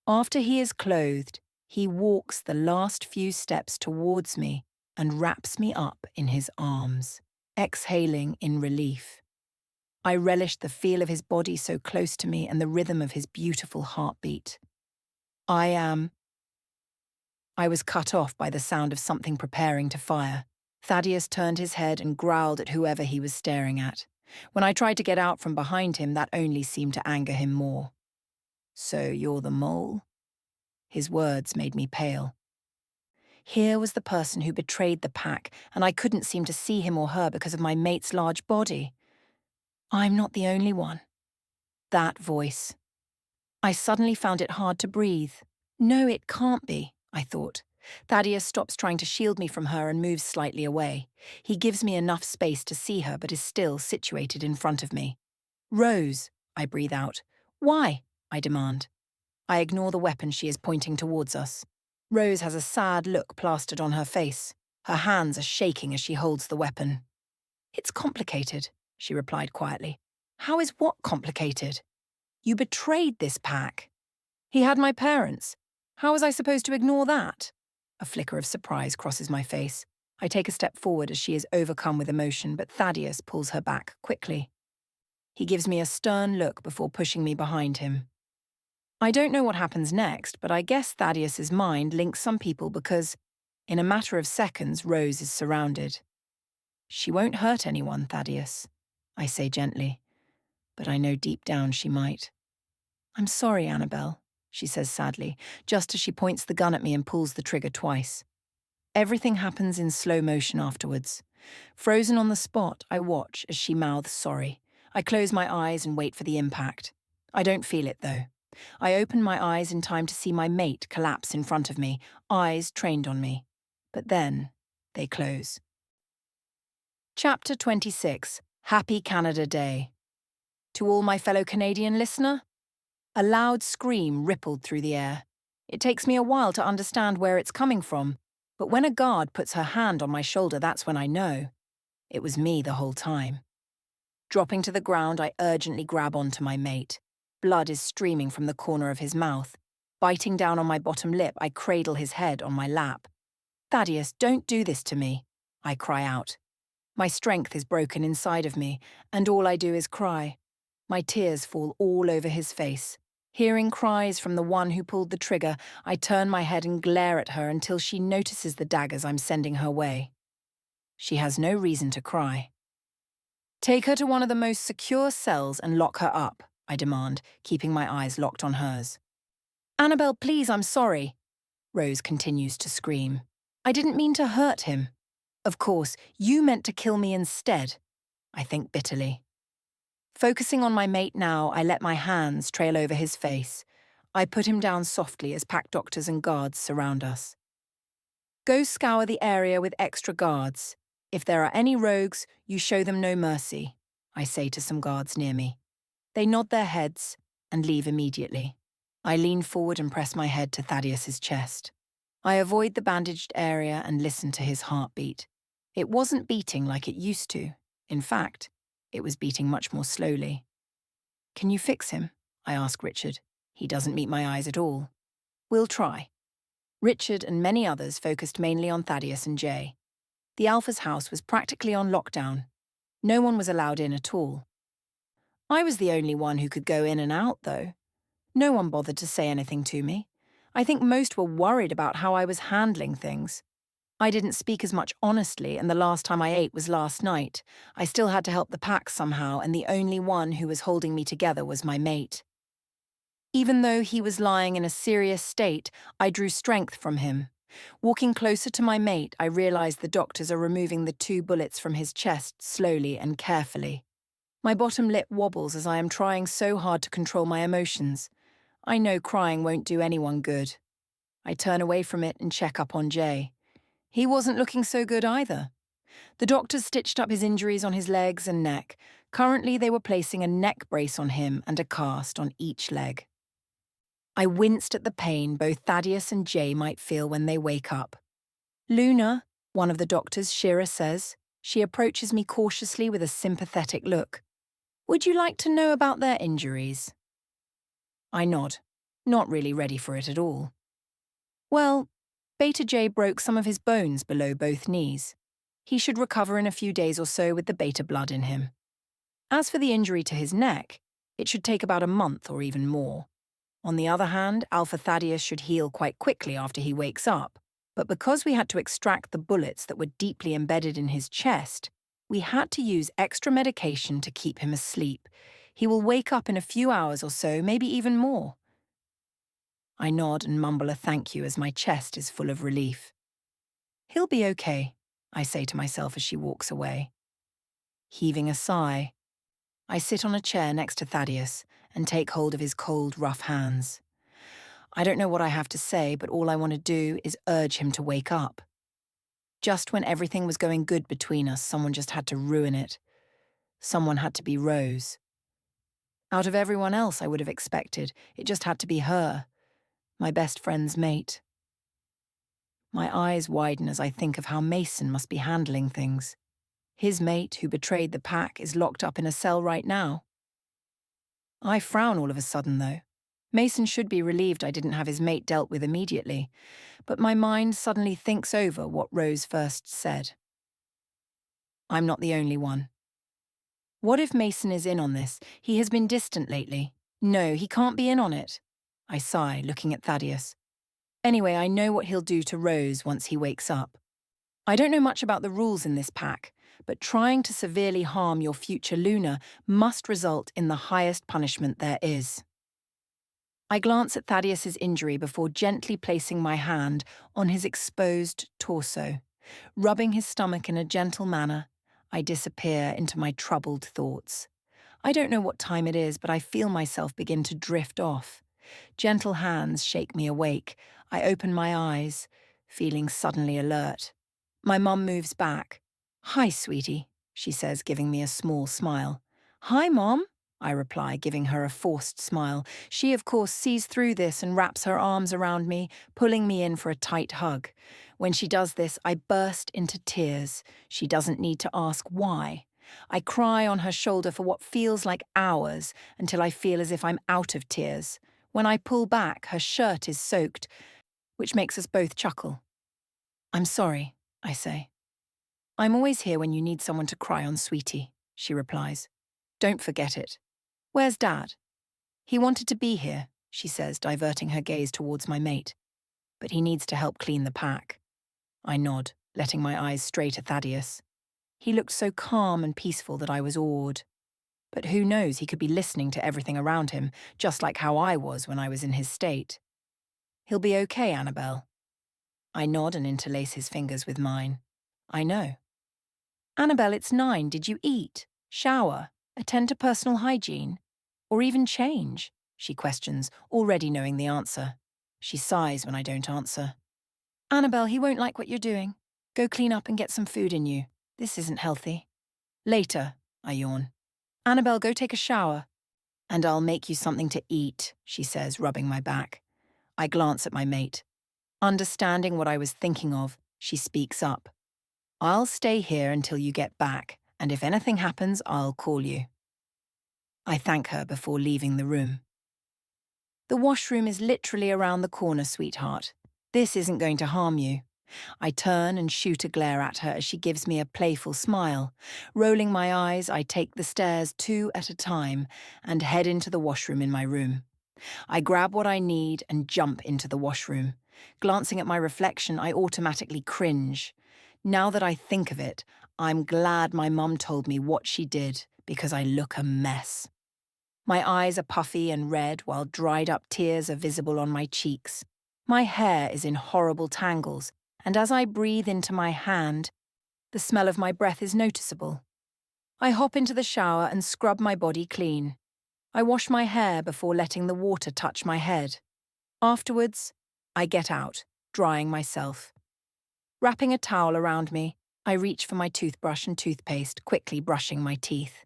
After he is clothed, he walks the last few steps towards me and wraps me up in his arms, exhaling in relief. I relished the feel of his body so close to me and the rhythm of his beautiful heartbeat. I was cut off by the sound of something preparing to fire. Thaddeus turned his head and growled at whoever he was staring at. When I tried to get out from behind him, that only seemed to anger him more. "So you're the mole?" His words made me pale. Here was the person who betrayed the pack, and I couldn't seem to see him or her because of my mate's large body. I'm not the only one. That voice. I suddenly found it hard to breathe. No, it can't be, I thought. Thaddeus stops trying to shield me from her and moves slightly away. He gives me enough space to see her, but is still situated in front of me. "Rose," I breathe out. "Why?" I demand. I ignore the weapon she is pointing towards us. Rose has a sad look plastered on her face. Her hands are shaking as she holds the weapon. "It's complicated," she replied quietly. "How is what complicated?" "You betrayed this pack." "He had my parents. How was I supposed to ignore that?" A flicker of surprise crosses my face. I take a step forward as she is overcome with emotion, but Thaddeus pulls her back quickly. He gives me a stern look before pushing me behind him. I don't know what happens next, but I guess Thaddeus's mind links some people because, in a matter of seconds, Rose is surrounded. "She won't hurt anyone, Thaddeus," I say gently, but I know deep down she might. "I'm sorry, Annabel," she says sadly, just as she points the gun at me and pulls the trigger twice. Everything happens in slow motion afterwards. Frozen on the spot, I watch as she mouths sorry. I close my eyes and wait for the impact. I don't feel it, though. I open my eyes in time to see my mate collapse in front of me, eyes trained on me. But then, they close. Chapter 26. Happy Canada Day. To all my fellow Canadian listener, a loud scream rippled through the air. It takes me a while to understand where it's coming from, but when a guard puts her hand on my shoulder, that's when I know. It was me the whole time. Dropping to the ground, I urgently grab onto my mate. Blood is streaming from the corner of his mouth. Biting down on my bottom lip, I cradle his head on my lap. "Thaddeus, don't do this to me," I cry out. My strength is broken inside of me, and all I do is cry. My tears fall all over his face. Hearing cries from the one who pulled the trigger, I turn my head and glare at her until she notices the daggers I'm sending her way. She has no reason to cry. "Take her to one of the most secure cells and lock her up," I demand, keeping my eyes locked on hers. "Annabel, please, I'm sorry." Rose continues to scream. "I didn't mean to hurt him." "Of course, you meant to kill me instead," I think bitterly. Focusing on my mate now, I let my hands trail over his face. I put him down softly as pack doctors and guards surround us. "Go scour the area with extra guards. If there are any rogues, you show them no mercy," I say to some guards near me. They nod their heads and leave immediately. I lean forward and press my head to Thaddeus's chest. I avoid the bandaged area and listen to his heartbeat. It wasn't beating like it used to. In fact, it was beating much more slowly. "Can you fix him?" I ask Richard. He doesn't meet my eyes at all. "We'll try." Richard and many others focused mainly on Thaddeus and Jay. The Alpha's house was practically on lockdown. No one was allowed in at all. I was the only one who could go in and out, though. No one bothered to say anything to me. I think most were worried about how I was handling things. I didn't speak as much honestly, and the last time I ate was last night. I still had to help the pack somehow, and the only one who was holding me together was my mate. Even though he was lying in a serious state, I drew strength from him. Walking closer to my mate, I realize the doctors are removing the 2 bullets from his chest slowly and carefully. My bottom lip wobbles as I am trying so hard to control my emotions. I know crying won't do anyone good. I turn away from it and check up on Jay. He wasn't looking so good either. The doctors stitched up his injuries on his legs and neck. Currently, they were placing a neck brace on him and a cast on each leg. I winced at the pain both Thaddeus and Jay might feel when they wake up. Luna, one of the doctors, Shira says. She approaches me cautiously with a sympathetic look. Would you like to know about their injuries? I nod, not really ready for it at all. Well, Beta J broke some of his bones below both knees. He should recover in a few days or so with the beta blood in him. As for the injury to his neck, it should take about a month or even more. On the other hand, Alpha Thaddeus should heal quite quickly after he wakes up, but because we had to extract the bullets that were deeply embedded in his chest, we had to use extra medication to keep him asleep. He will wake up in a few hours or so, maybe even more. I nod and mumble a thank you as my chest is full of relief. He'll be okay, I say to myself as she walks away. Heaving a sigh, I sit on a chair next to Thaddeus and take hold of his cold, rough hands. I don't know what I have to say, but all I want to do is urge him to wake up. Just when everything was going good between us, someone just had to ruin it. Someone had to be Rose. Out of everyone else I would have expected, it just had to be her, my best friend's mate. My eyes widen as I think of how Mason must be handling things. His mate, who betrayed the pack, is locked up in a cell right now. I frown all of a sudden, though. Mason should be relieved I didn't have his mate dealt with immediately, but my mind suddenly thinks over what Rose first said. I'm not the only one. What if Mason is in on this? He has been distant lately. No, he can't be in on it. I sigh, looking at Thaddeus. Anyway, I know what he'll do to Rose once he wakes up. I don't know much about the rules in this pack, but trying to severely harm your future Luna must result in the highest punishment there is. I glance at Thaddeus's injury before gently placing my hand on his exposed torso. Rubbing his stomach in a gentle manner, I disappear into my troubled thoughts. I don't know what time it is, but I feel myself begin to drift off. Gentle hands shake me awake. I open my eyes, feeling suddenly alert. My mum moves back. Hi, sweetie, she says, giving me a small smile. Hi, Mom, I reply, giving her a forced smile. She, of course, sees through this and wraps her arms around me, pulling me in for a tight hug. When she does this, I burst into tears. She doesn't need to ask why. I cry on her shoulder for what feels like hours until I feel as if I'm out of tears. When I pull back, her shirt is soaked, which makes us both chuckle. I'm sorry, I say. I'm always here when you need someone to cry on, sweetie, she replies. Don't forget it. Where's Dad? He wanted to be here, she says, diverting her gaze towards my mate. But he needs to help clean the pack. I nod, letting my eyes stray to Thaddeus. He looked so calm and peaceful that I was awed. But who knows, he could be listening to everything around him, just like how I was when I was in his state. He'll be okay, Annabel. I nod and interlace his fingers with mine. I know. Annabel, it's 9. Did you eat, shower, attend to personal hygiene, or even change? She questions, already knowing the answer. She sighs when I don't answer. Annabel, he won't like what you're doing. Go clean up and get some food in you. This isn't healthy. Later, I yawn. Annabel, go take a shower. And I'll make you something to eat, she says, rubbing my back. I glance at my mate. Understanding what I was thinking of, she speaks up. I'll stay here until you get back, and if anything happens, I'll call you. I thank her before leaving the room. The washroom is literally around the corner, sweetheart. This isn't going to harm you. I turn and shoot a glare at her as she gives me a playful smile. Rolling my eyes, I take the stairs 2 at a time and head into the washroom in my room. I grab what I need and jump into the washroom. Glancing at my reflection, I automatically cringe. Now that I think of it, I'm glad my mum told me what she did because I look a mess. My eyes are puffy and red while dried-up tears are visible on my cheeks. My hair is in horrible tangles, and as I breathe into my hand, the smell of my breath is noticeable. I hop into the shower and scrub my body clean. I wash my hair before letting the water touch my head. Afterwards, I get out, drying myself. Wrapping a towel around me, I reach for my toothbrush and toothpaste, quickly brushing my teeth.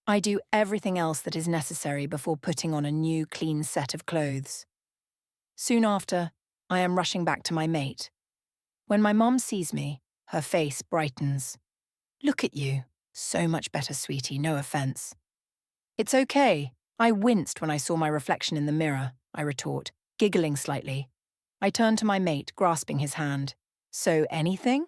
I do everything else that is necessary before putting on a new, clean set of clothes. Soon after, I am rushing back to my mate. When my mom sees me, her face brightens. "Look at you. So much better, sweetie, no offense." "It's okay. I winced when I saw my reflection in the mirror," I retort, giggling slightly. I turn to my mate, grasping his hand. "So anything?"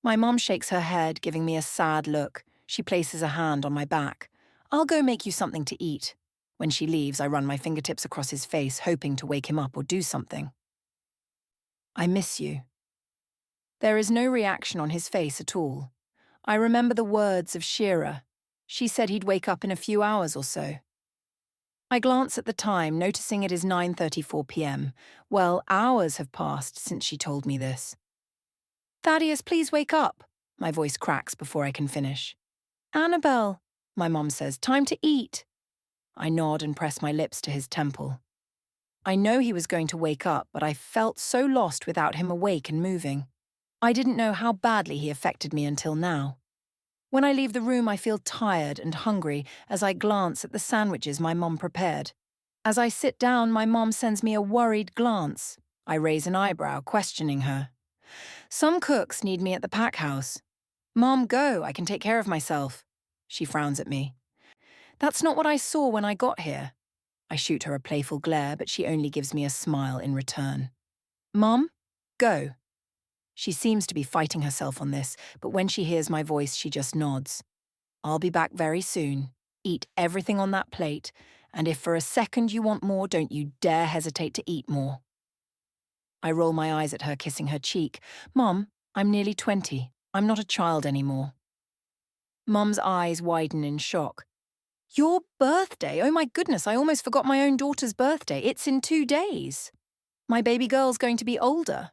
My mom shakes her head, giving me a sad look. She places a hand on my back. "I'll go make you something to eat." When she leaves, I run my fingertips across his face, hoping to wake him up or do something. "I miss you." There is no reaction on his face at all. I remember the words of Shira. She said he'd wake up in a few hours or so. I glance at the time, noticing it is 9:34 p.m. Well, hours have passed since she told me this. "Thaddeus, please wake up." My voice cracks before I can finish. "Annabel," my mom says, "time to eat." I nod and press my lips to his temple. I know he was going to wake up, but I felt so lost without him awake and moving. I didn't know how badly he affected me until now. When I leave the room, I feel tired and hungry as I glance at the sandwiches my mom prepared. As I sit down, my mom sends me a worried glance. I raise an eyebrow, questioning her. "Some cooks need me at the pack house." "Mom, go, I can take care of myself." She frowns at me. "That's not what I saw when I got here." I shoot her a playful glare, but she only gives me a smile in return. "Mom, go." She seems to be fighting herself on this, but when she hears my voice, she just nods. "I'll be back very soon. Eat everything on that plate, and if for a second you want more, don't you dare hesitate to eat more." I roll my eyes at her, kissing her cheek. "Mom, I'm nearly 20. I'm not a child anymore." Mom's eyes widen in shock. "Your birthday? Oh my goodness, I almost forgot my own daughter's birthday. It's in 2 days. My baby girl's going to be older."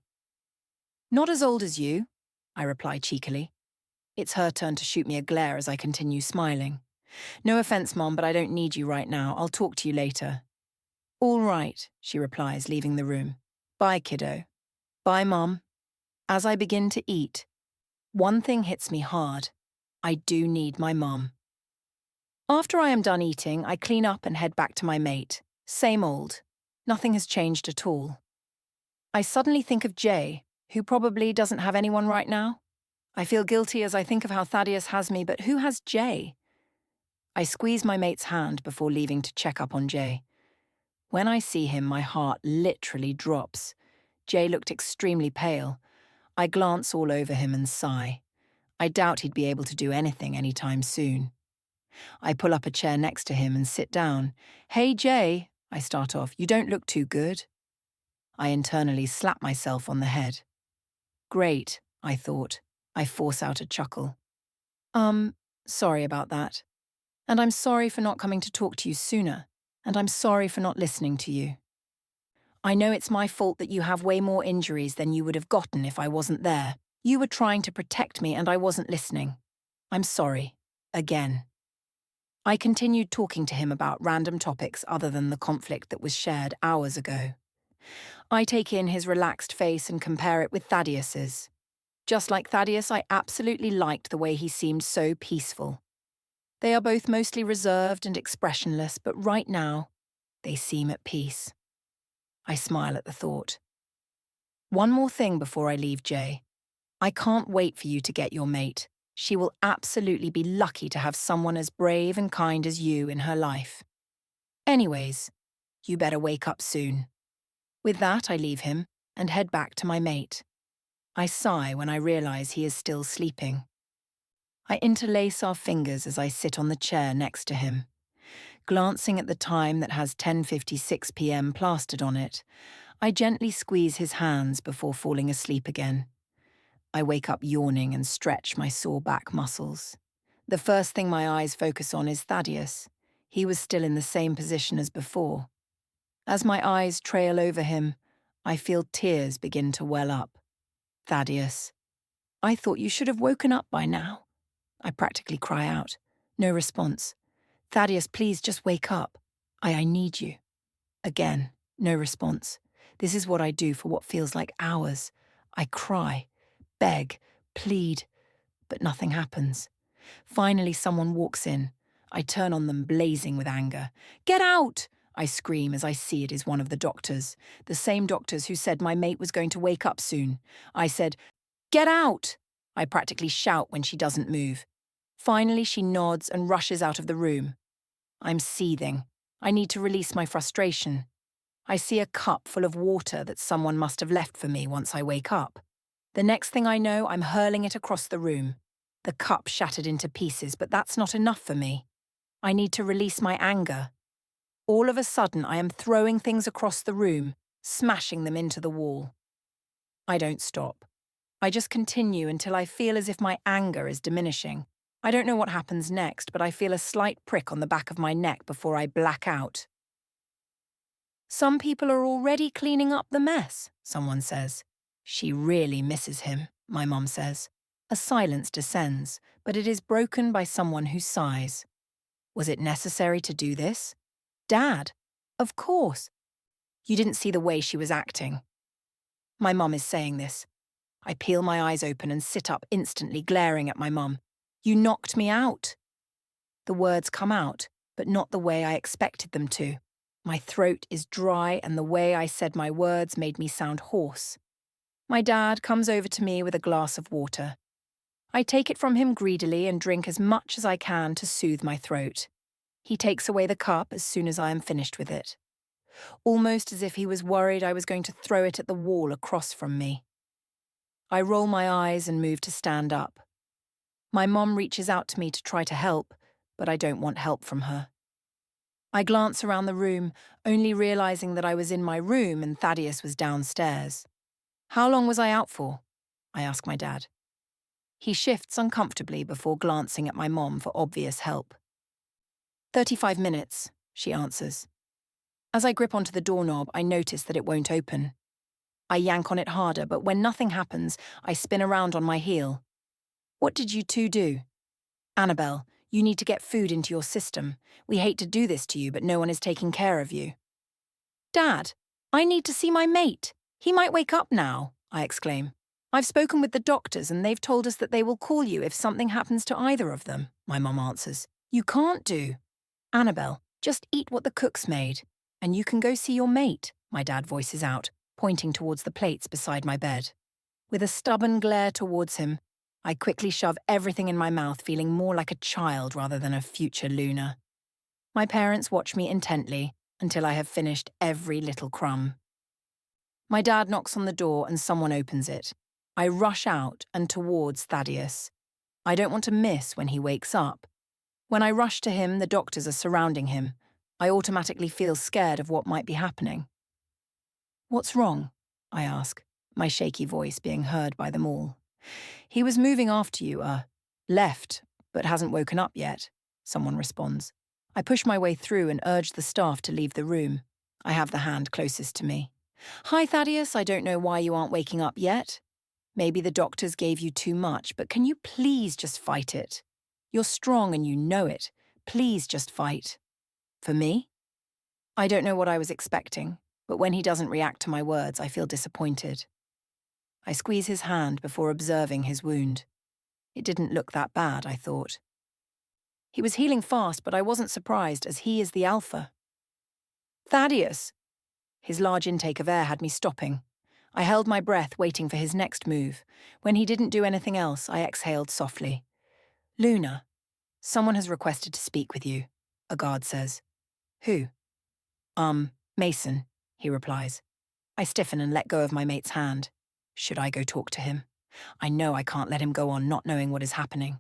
"Not as old as you," I reply cheekily. It's her turn to shoot me a glare as I continue smiling. "No offense, Mom, but I don't need you right now. I'll talk to you later." "All right," she replies, leaving the room. "Bye, kiddo." "Bye, Mom." As I begin to eat, one thing hits me hard. I do need my mom. After I am done eating, I clean up and head back to my mate. Same old. Nothing has changed at all. I suddenly think of Jay, who probably doesn't have anyone right now. I feel guilty as I think of how Thaddeus has me, but who has Jay? I squeeze my mate's hand before leaving to check up on Jay. When I see him, my heart literally drops. Jay looked extremely pale. I glance all over him and sigh. I doubt he'd be able to do anything anytime soon. I pull up a chair next to him and sit down. "Hey, Jay," I start off, "you don't look too good." I internally slap myself on the head. "Great," I thought. I force out a chuckle. Sorry about that. And I'm sorry for not coming to talk to you sooner. And I'm sorry for not listening to you. I know it's my fault that you have way more injuries than you would have gotten if I wasn't there. You were trying to protect me and I wasn't listening. I'm sorry. Again." I continued talking to him about random topics other than the conflict that was shared hours ago. I take in his relaxed face and compare it with Thaddeus's. Just like Thaddeus, I absolutely liked the way he seemed so peaceful. They are both mostly reserved and expressionless, but right now, they seem at peace. I smile at the thought. One more thing before I leave, Jay. I can't wait for you to get your mate. She will absolutely be lucky to have someone as brave and kind as you in her life. Anyways, you better wake up soon. With that, I leave him and head back to my mate. I sigh when I realize he is still sleeping. I interlace our fingers as I sit on the chair next to him. Glancing at the time that has 10:56 p.m. plastered on it, I gently squeeze his hands before falling asleep again. I wake up yawning and stretch my sore back muscles. The first thing my eyes focus on is Thaddeus. He was still in the same position as before. As my eyes trail over him, I feel tears begin to well up. Thaddeus, I thought you should have woken up by now. I practically cry out. No response. Thaddeus, please just wake up. I need you. Again, no response. This is what I do for what feels like hours. I cry, beg, plead, but nothing happens. Finally, someone walks in. I turn on them, blazing with anger. Get out! I scream as I see it is one of the doctors, the same doctors who said my mate was going to wake up soon. I said, get out! I practically shout when she doesn't move. Finally, she nods and rushes out of the room. I'm seething. I need to release my frustration. I see a cup full of water that someone must have left for me once I wake up. The next thing I know, I'm hurling it across the room. The cup shattered into pieces, but that's not enough for me. I need to release my anger. All of a sudden, I am throwing things across the room, smashing them into the wall. I don't stop. I just continue until I feel as if my anger is diminishing. I don't know what happens next, but I feel a slight prick on the back of my neck before I black out. Some people are already cleaning up the mess, someone says. She really misses him, my mum says. A silence descends, but it is broken by someone who sighs. Was it necessary to do this? Dad, of course. You didn't see the way she was acting. My mum is saying this. I peel my eyes open and sit up instantly, glaring at my mum. You knocked me out. The words come out, but not the way I expected them to. My throat is dry and the way I said my words made me sound hoarse. My dad comes over to me with a glass of water. I take it from him greedily and drink as much as I can to soothe my throat. He takes away the cup as soon as I am finished with it, almost as if he was worried I was going to throw it at the wall across from me. I roll my eyes and move to stand up. My mom reaches out to me to try to help, but I don't want help from her. I glance around the room, only realizing that I was in my room and Thaddeus was downstairs. How long was I out for? I ask my dad. He shifts uncomfortably before glancing at my mom for obvious help. 35 minutes, she answers. As I grip onto the doorknob, I notice that it won't open. I yank on it harder, but when nothing happens, I spin around on my heel. What did you two do? Annabel, you need to get food into your system. We hate to do this to you, but no one is taking care of you. Dad, I need to see my mate. He might wake up now, I exclaim. I've spoken with the doctors and they've told us that they will call you if something happens to either of them, my mum answers. You can't do. Annabel, just eat what the cook's made, and you can go see your mate, my dad voices out, pointing towards the plates beside my bed. With a stubborn glare towards him, I quickly shove everything in my mouth, feeling more like a child rather than a future Luna. My parents watch me intently until I have finished every little crumb. My dad knocks on the door and someone opens it. I rush out and towards Thaddeus. I don't want to miss when he wakes up. When I rush to him, the doctors are surrounding him. I automatically feel scared of what might be happening. What's wrong? I ask, my shaky voice being heard by them all. He was moving after you, left, but hasn't woken up yet, someone responds. I push my way through and urge the staff to leave the room. I have the hand closest to me. Hi, Thaddeus, I don't know why you aren't waking up yet. Maybe the doctors gave you too much, but can you please just fight it? You're strong and you know it. Please just fight. For me? I don't know what I was expecting, but when he doesn't react to my words, I feel disappointed. I squeeze his hand before observing his wound. It didn't look that bad, I thought. He was healing fast, but I wasn't surprised, as he is the Alpha. Thaddeus! His large intake of air had me stopping. I held my breath, waiting for his next move. When he didn't do anything else, I exhaled softly. Luna, someone has requested to speak with you, a guard says. Who? Mason, he replies. I stiffen and let go of my mate's hand. Should I go talk to him? I know I can't let him go on not knowing what is happening.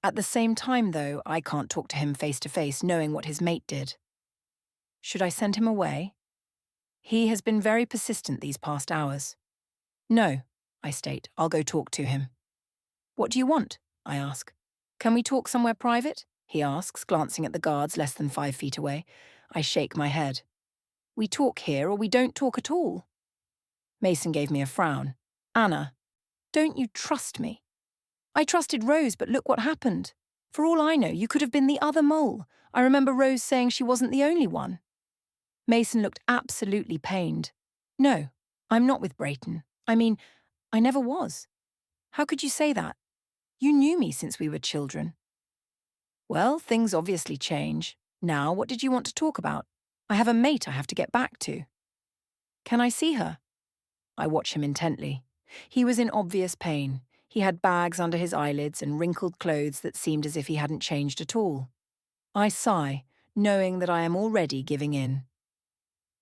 At the same time, though, I can't talk to him face to face knowing what his mate did. Should I send him away? He has been very persistent these past hours. No, I state, I'll go talk to him. What do you want? I ask. Can we talk somewhere private? He asks, glancing at the guards less than 5 feet away. I shake my head. We talk here or we don't talk at all. Mason gave me a frown. Anna, don't you trust me? I trusted Rose, but look what happened. For all I know, you could have been the other mole. I remember Rose saying she wasn't the only one. Mason looked absolutely pained. No, I'm not with Brayton. I mean, I never was. How could you say that? You knew me since we were children. Well, things obviously change. Now, what did you want to talk about? I have a mate I have to get back to. Can I see her? I watch him intently. He was in obvious pain. He had bags under his eyelids and wrinkled clothes that seemed as if he hadn't changed at all. I sigh, knowing that I am already giving in.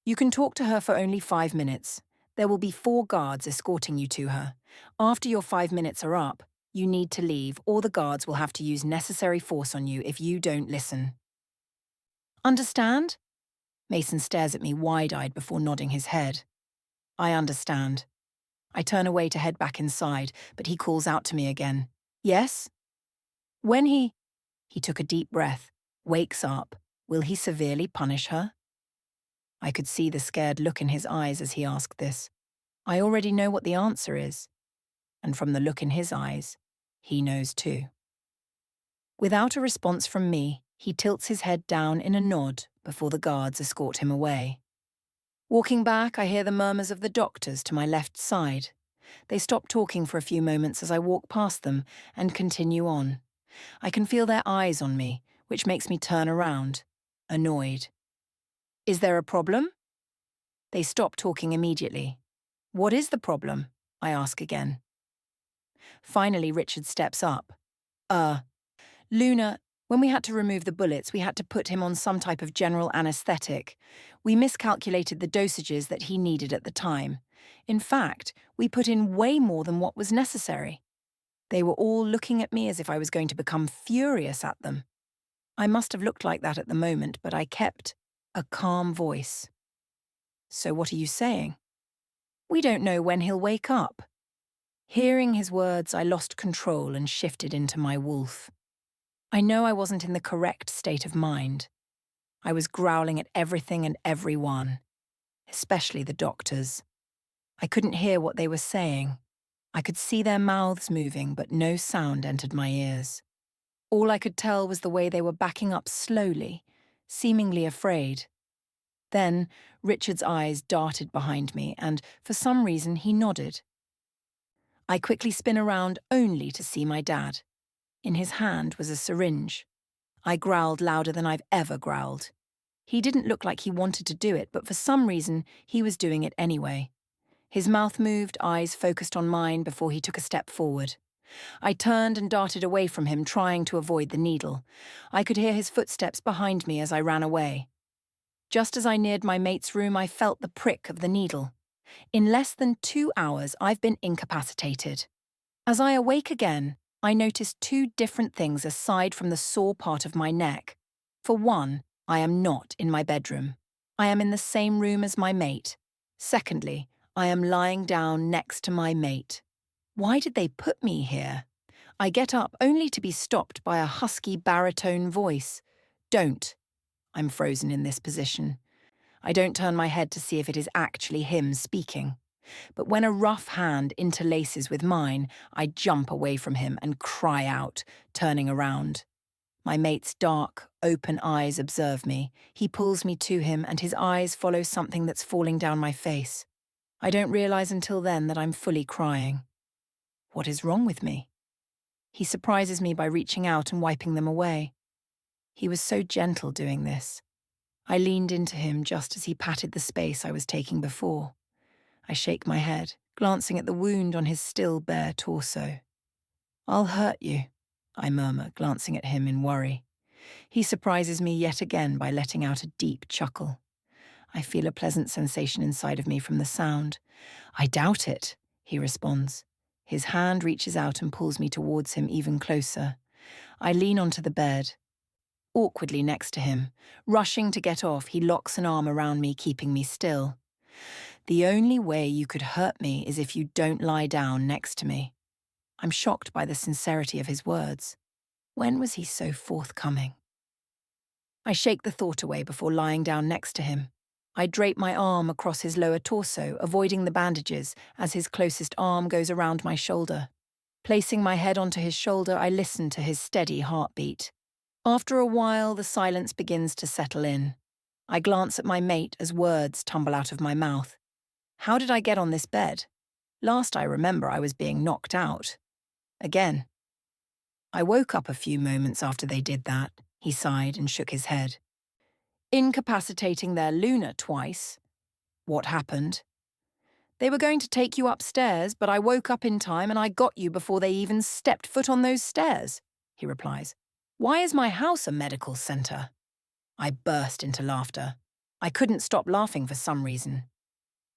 You can talk to her for only 5 minutes. There will be 4 guards escorting you to her. After your 5 minutes are up, you need to leave, or the guards will have to use necessary force on you if you don't listen. Understand? Mason stares at me wide-eyed before nodding his head. I understand. I turn away to head back inside, but he calls out to me again. Yes? When he took a deep breath, wakes up, will he severely punish her? I could see the scared look in his eyes as he asked this. I already know what the answer is. And from the look in his eyes, he knows too. Without a response from me, he tilts his head down in a nod before the guards escort him away. Walking back, I hear the murmurs of the doctors to my left side. They stop talking for a few moments as I walk past them and continue on. I can feel their eyes on me, which makes me turn around, annoyed. Is there a problem? They stop talking immediately. What is the problem? I ask again. Finally, Richard steps up. Luna, when we had to remove the bullets, we had to put him on some type of general anesthetic. We miscalculated the dosages that he needed at the time. In fact, we put in way more than what was necessary. They were all looking at me as if I was going to become furious at them. I must have looked like that at the moment, but I kept a calm voice. So what are you saying? We don't know when he'll wake up. Hearing his words, I lost control and shifted into my wolf. I know I wasn't in the correct state of mind. I was growling at everything and everyone, especially the doctors. I couldn't hear what they were saying. I could see their mouths moving, but no sound entered my ears. All I could tell was the way they were backing up slowly, seemingly afraid. Then Richard's eyes darted behind me, and for some reason he nodded. I quickly spin around only to see my dad. In his hand was a syringe. I growled louder than I've ever growled. He didn't look like he wanted to do it, but for some reason he was doing it anyway. His mouth moved, eyes focused on mine before he took a step forward. I turned and darted away from him, trying to avoid the needle. I could hear his footsteps behind me as I ran away. Just as I neared my mate's room, I felt the prick of the needle. In less than 2 hours, I've been incapacitated. As I awake again, I noticed 2 different things aside from the sore part of my neck. For one, I am not in my bedroom. I am in the same room as my mate. Secondly, I am lying down next to my mate. Why did they put me here? I get up only to be stopped by a husky baritone voice. Don't. I'm frozen in this position. I don't turn my head to see if it is actually him speaking. But when a rough hand interlaces with mine, I jump away from him and cry out, turning around. My mate's dark, open eyes observe me. He pulls me to him and his eyes follow something that's falling down my face. I don't realize until then that I'm fully crying. What is wrong with me? He surprises me by reaching out and wiping them away. He was so gentle doing this. I leaned into him just as he patted the space I was taking before. I shake my head, glancing at the wound on his still bare torso. I'll hurt you, I murmur, glancing at him in worry. He surprises me yet again by letting out a deep chuckle. I feel a pleasant sensation inside of me from the sound. I doubt it, he responds. His hand reaches out and pulls me towards him even closer. I lean onto the bed, awkwardly next to him. Rushing to get off, he locks an arm around me, keeping me still. The only way you could hurt me is if you don't lie down next to me. I'm shocked by the sincerity of his words. When was he so forthcoming? I shake the thought away before lying down next to him. I drape my arm across his lower torso, avoiding the bandages as his closest arm goes around my shoulder. Placing my head onto his shoulder, I listen to his steady heartbeat. After a while, the silence begins to settle in. I glance at my mate as words tumble out of my mouth. How did I get on this bed? Last I remember, I was being knocked out. Again. I woke up a few moments after they did that, he sighed and shook his head. Incapacitating their Luna twice. What happened? They were going to take you upstairs, but I woke up in time and I got you before they even stepped foot on those stairs, he replies. Why is my house a medical centre? I burst into laughter. I couldn't stop laughing for some reason.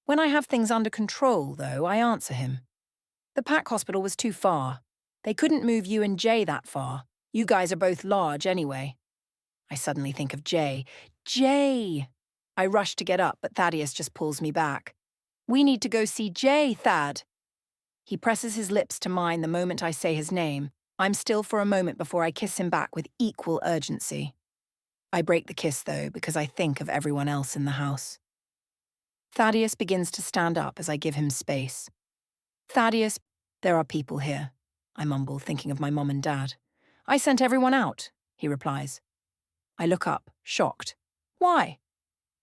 When I have things under control, though, I answer him. The Pack Hospital was too far. They couldn't move you and Jay that far. You guys are both large anyway. I suddenly think of Jay. Jay! I rush to get up, but Thaddeus just pulls me back. We need to go see Jay, Thad. He presses his lips to mine the moment I say his name. I'm still for a moment before I kiss him back with equal urgency. I break the kiss, though, because I think of everyone else in the house. Thaddeus begins to stand up as I give him space. Thaddeus, there are people here, I mumble, thinking of my mom and dad. I sent everyone out, he replies. I look up, shocked. Why?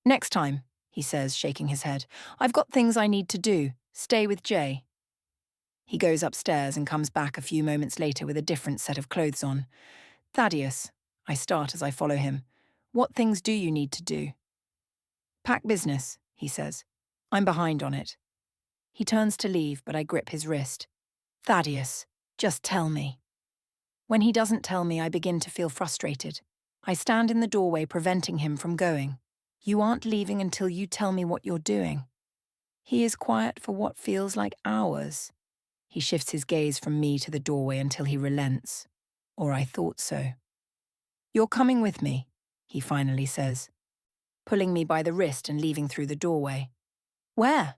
Next time, he says, shaking his head. I've got things I need to do. Stay with Jay. He goes upstairs and comes back a few moments later with a different set of clothes on. Thaddeus, I start as I follow him. What things do you need to do? Pack business, he says. I'm behind on it. He turns to leave, but I grip his wrist. Thaddeus, just tell me. When he doesn't tell me, I begin to feel frustrated. I stand in the doorway, preventing him from going. You aren't leaving until you tell me what you're doing. He is quiet for what feels like hours. He shifts his gaze from me to the doorway until he relents. Or I thought so. You're coming with me, he finally says, pulling me by the wrist and leaving through the doorway. Where?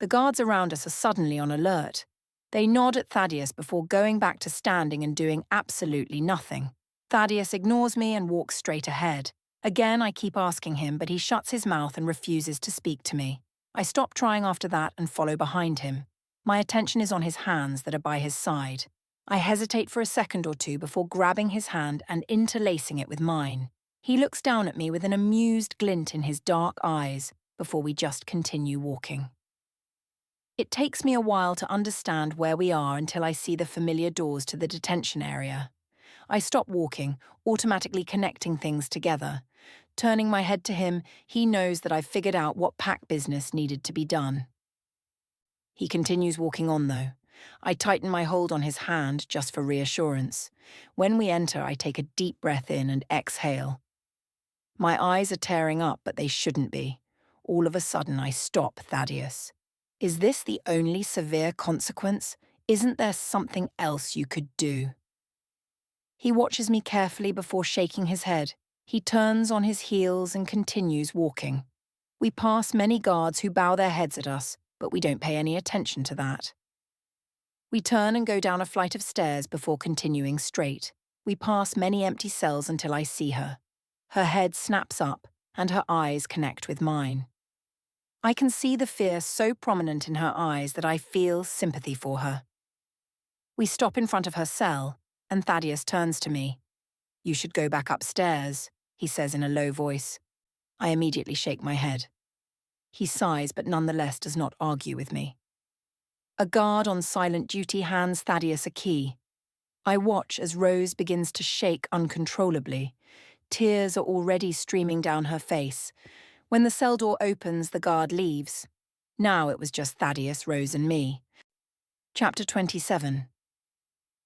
The guards around us are suddenly on alert. They nod at Thaddeus before going back to standing and doing absolutely nothing. Thaddeus ignores me and walks straight ahead. Again, I keep asking him, but he shuts his mouth and refuses to speak to me. I stop trying after that and follow behind him. My attention is on his hands that are by his side. I hesitate for a second or two before grabbing his hand and interlacing it with mine. He looks down at me with an amused glint in his dark eyes before we just continue walking. It takes me a while to understand where we are until I see the familiar doors to the detention area. I stop walking, automatically connecting things together. Turning my head to him, he knows that I've figured out what pack business needed to be done. He continues walking on, though. I tighten my hold on his hand just for reassurance. When we enter, I take a deep breath in and exhale. My eyes are tearing up, but they shouldn't be. All of a sudden, I stop Thaddeus. Is this the only severe consequence? Isn't there something else you could do? He watches me carefully before shaking his head. He turns on his heels and continues walking. We pass many guards who bow their heads at us, but we don't pay any attention to that. We turn and go down a flight of stairs before continuing straight. We pass many empty cells until I see her. Her head snaps up, and her eyes connect with mine. I can see the fear so prominent in her eyes that I feel sympathy for her. We stop in front of her cell, and Thaddeus turns to me. You should go back upstairs, he says in a low voice. I immediately shake my head. He sighs, but nonetheless does not argue with me. A guard on silent duty hands Thaddeus a key. I watch as Rose begins to shake uncontrollably. Tears are already streaming down her face. When the cell door opens, the guard leaves. Now it was just Thaddeus, Rose, and me. Chapter 27.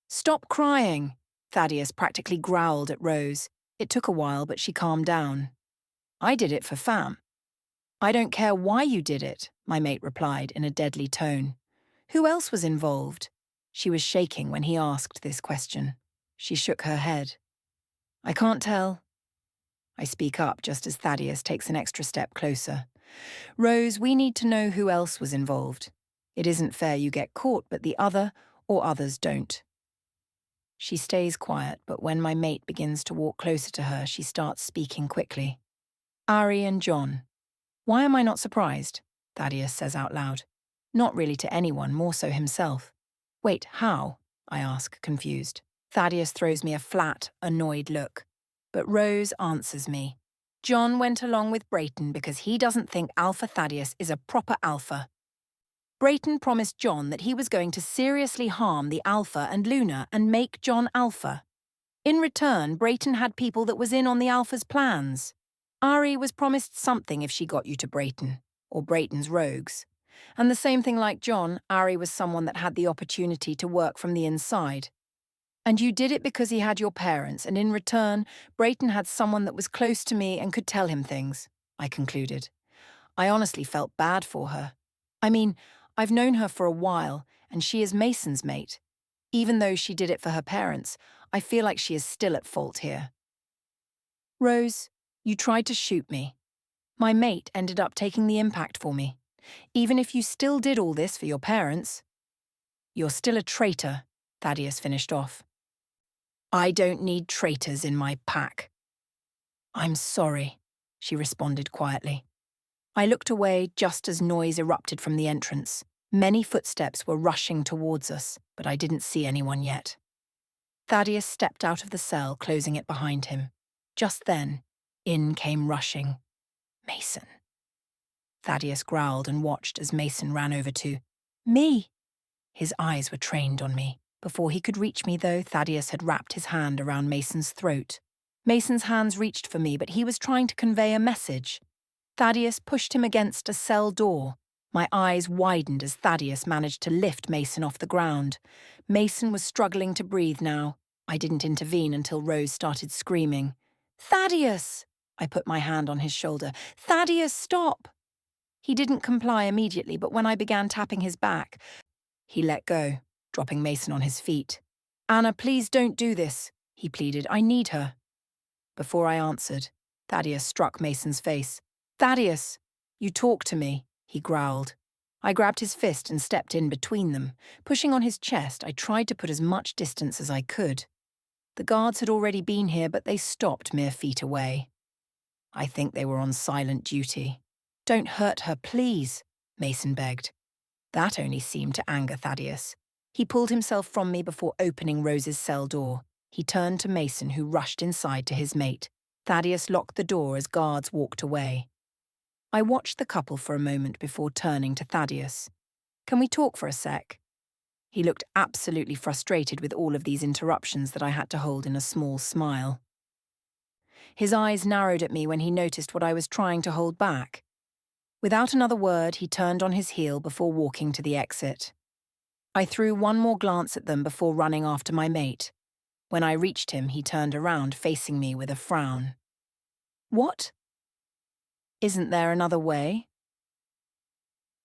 Stop crying, Thaddeus practically growled at Rose. It took a while, but she calmed down. I did it for fam. I don't care why you did it, my mate replied in a deadly tone. Who else was involved? She was shaking when he asked this question. She shook her head. I can't tell. I speak up just as Thaddeus takes an extra step closer. Rose, we need to know who else was involved. It isn't fair you get caught, but the other or others don't. She stays quiet, but when my mate begins to walk closer to her, she starts speaking quickly. Ari and John. Why am I not surprised? Thaddeus says out loud. Not really to anyone, more so himself. Wait, how? I ask, confused. Thaddeus throws me a flat, annoyed look. But Rose answers me. John went along with Brayton because he doesn't think Alpha Thaddeus is a proper alpha. Brayton promised John that he was going to seriously harm the Alpha and Luna and make John Alpha. In return, Brayton had people that was in on the Alpha's plans. Ari was promised something if she got you to Brayton, or Brayton's rogues. And the same thing like John, Ari was someone that had the opportunity to work from the inside. And you did it because he had your parents, and in return, Brayton had someone that was close to me and could tell him things, I concluded. I honestly felt bad for her. I mean, I've known her for a while, and she is Mason's mate. Even though she did it for her parents, I feel like she is still at fault here. Rose, you tried to shoot me. My mate ended up taking the impact for me. Even if you still did all this for your parents, you're still a traitor, Thaddeus finished off. I don't need traitors in my pack. I'm sorry, she responded quietly. I looked away just as noise erupted from the entrance. Many footsteps were rushing towards us, but I didn't see anyone yet. Thaddeus stepped out of the cell, closing it behind him. Just then, in came rushing Mason. Thaddeus growled and watched as Mason ran over to me. His eyes were trained on me. Before he could reach me, though, Thaddeus had wrapped his hand around Mason's throat. Mason's hands reached for me, but he was trying to convey a message. Thaddeus pushed him against a cell door. My eyes widened as Thaddeus managed to lift Mason off the ground. Mason was struggling to breathe now. I didn't intervene until Rose started screaming. Thaddeus! I put my hand on his shoulder. Thaddeus, stop! He didn't comply immediately, but when I began tapping his back, he let go, dropping Mason on his feet. Anna, please don't do this, he pleaded. I need her. Before I answered, Thaddeus struck Mason's face. Thaddeus, you talk to me, he growled. I grabbed his fist and stepped in between them. Pushing on his chest, I tried to put as much distance as I could. The guards had already been here, but they stopped mere feet away. I think they were on silent duty. Don't hurt her, please, Mason begged. That only seemed to anger Thaddeus. He pulled himself from me before opening Rose's cell door. He turned to Mason, who rushed inside to his mate. Thaddeus locked the door as guards walked away. I watched the couple for a moment before turning to Thaddeus. Can we talk for a sec? He looked absolutely frustrated with all of these interruptions that I had to hold in a small smile. His eyes narrowed at me when he noticed what I was trying to hold back. Without another word, he turned on his heel before walking to the exit. I threw one more glance at them before running after my mate. When I reached him, he turned around, facing me with a frown. What? Isn't there another way?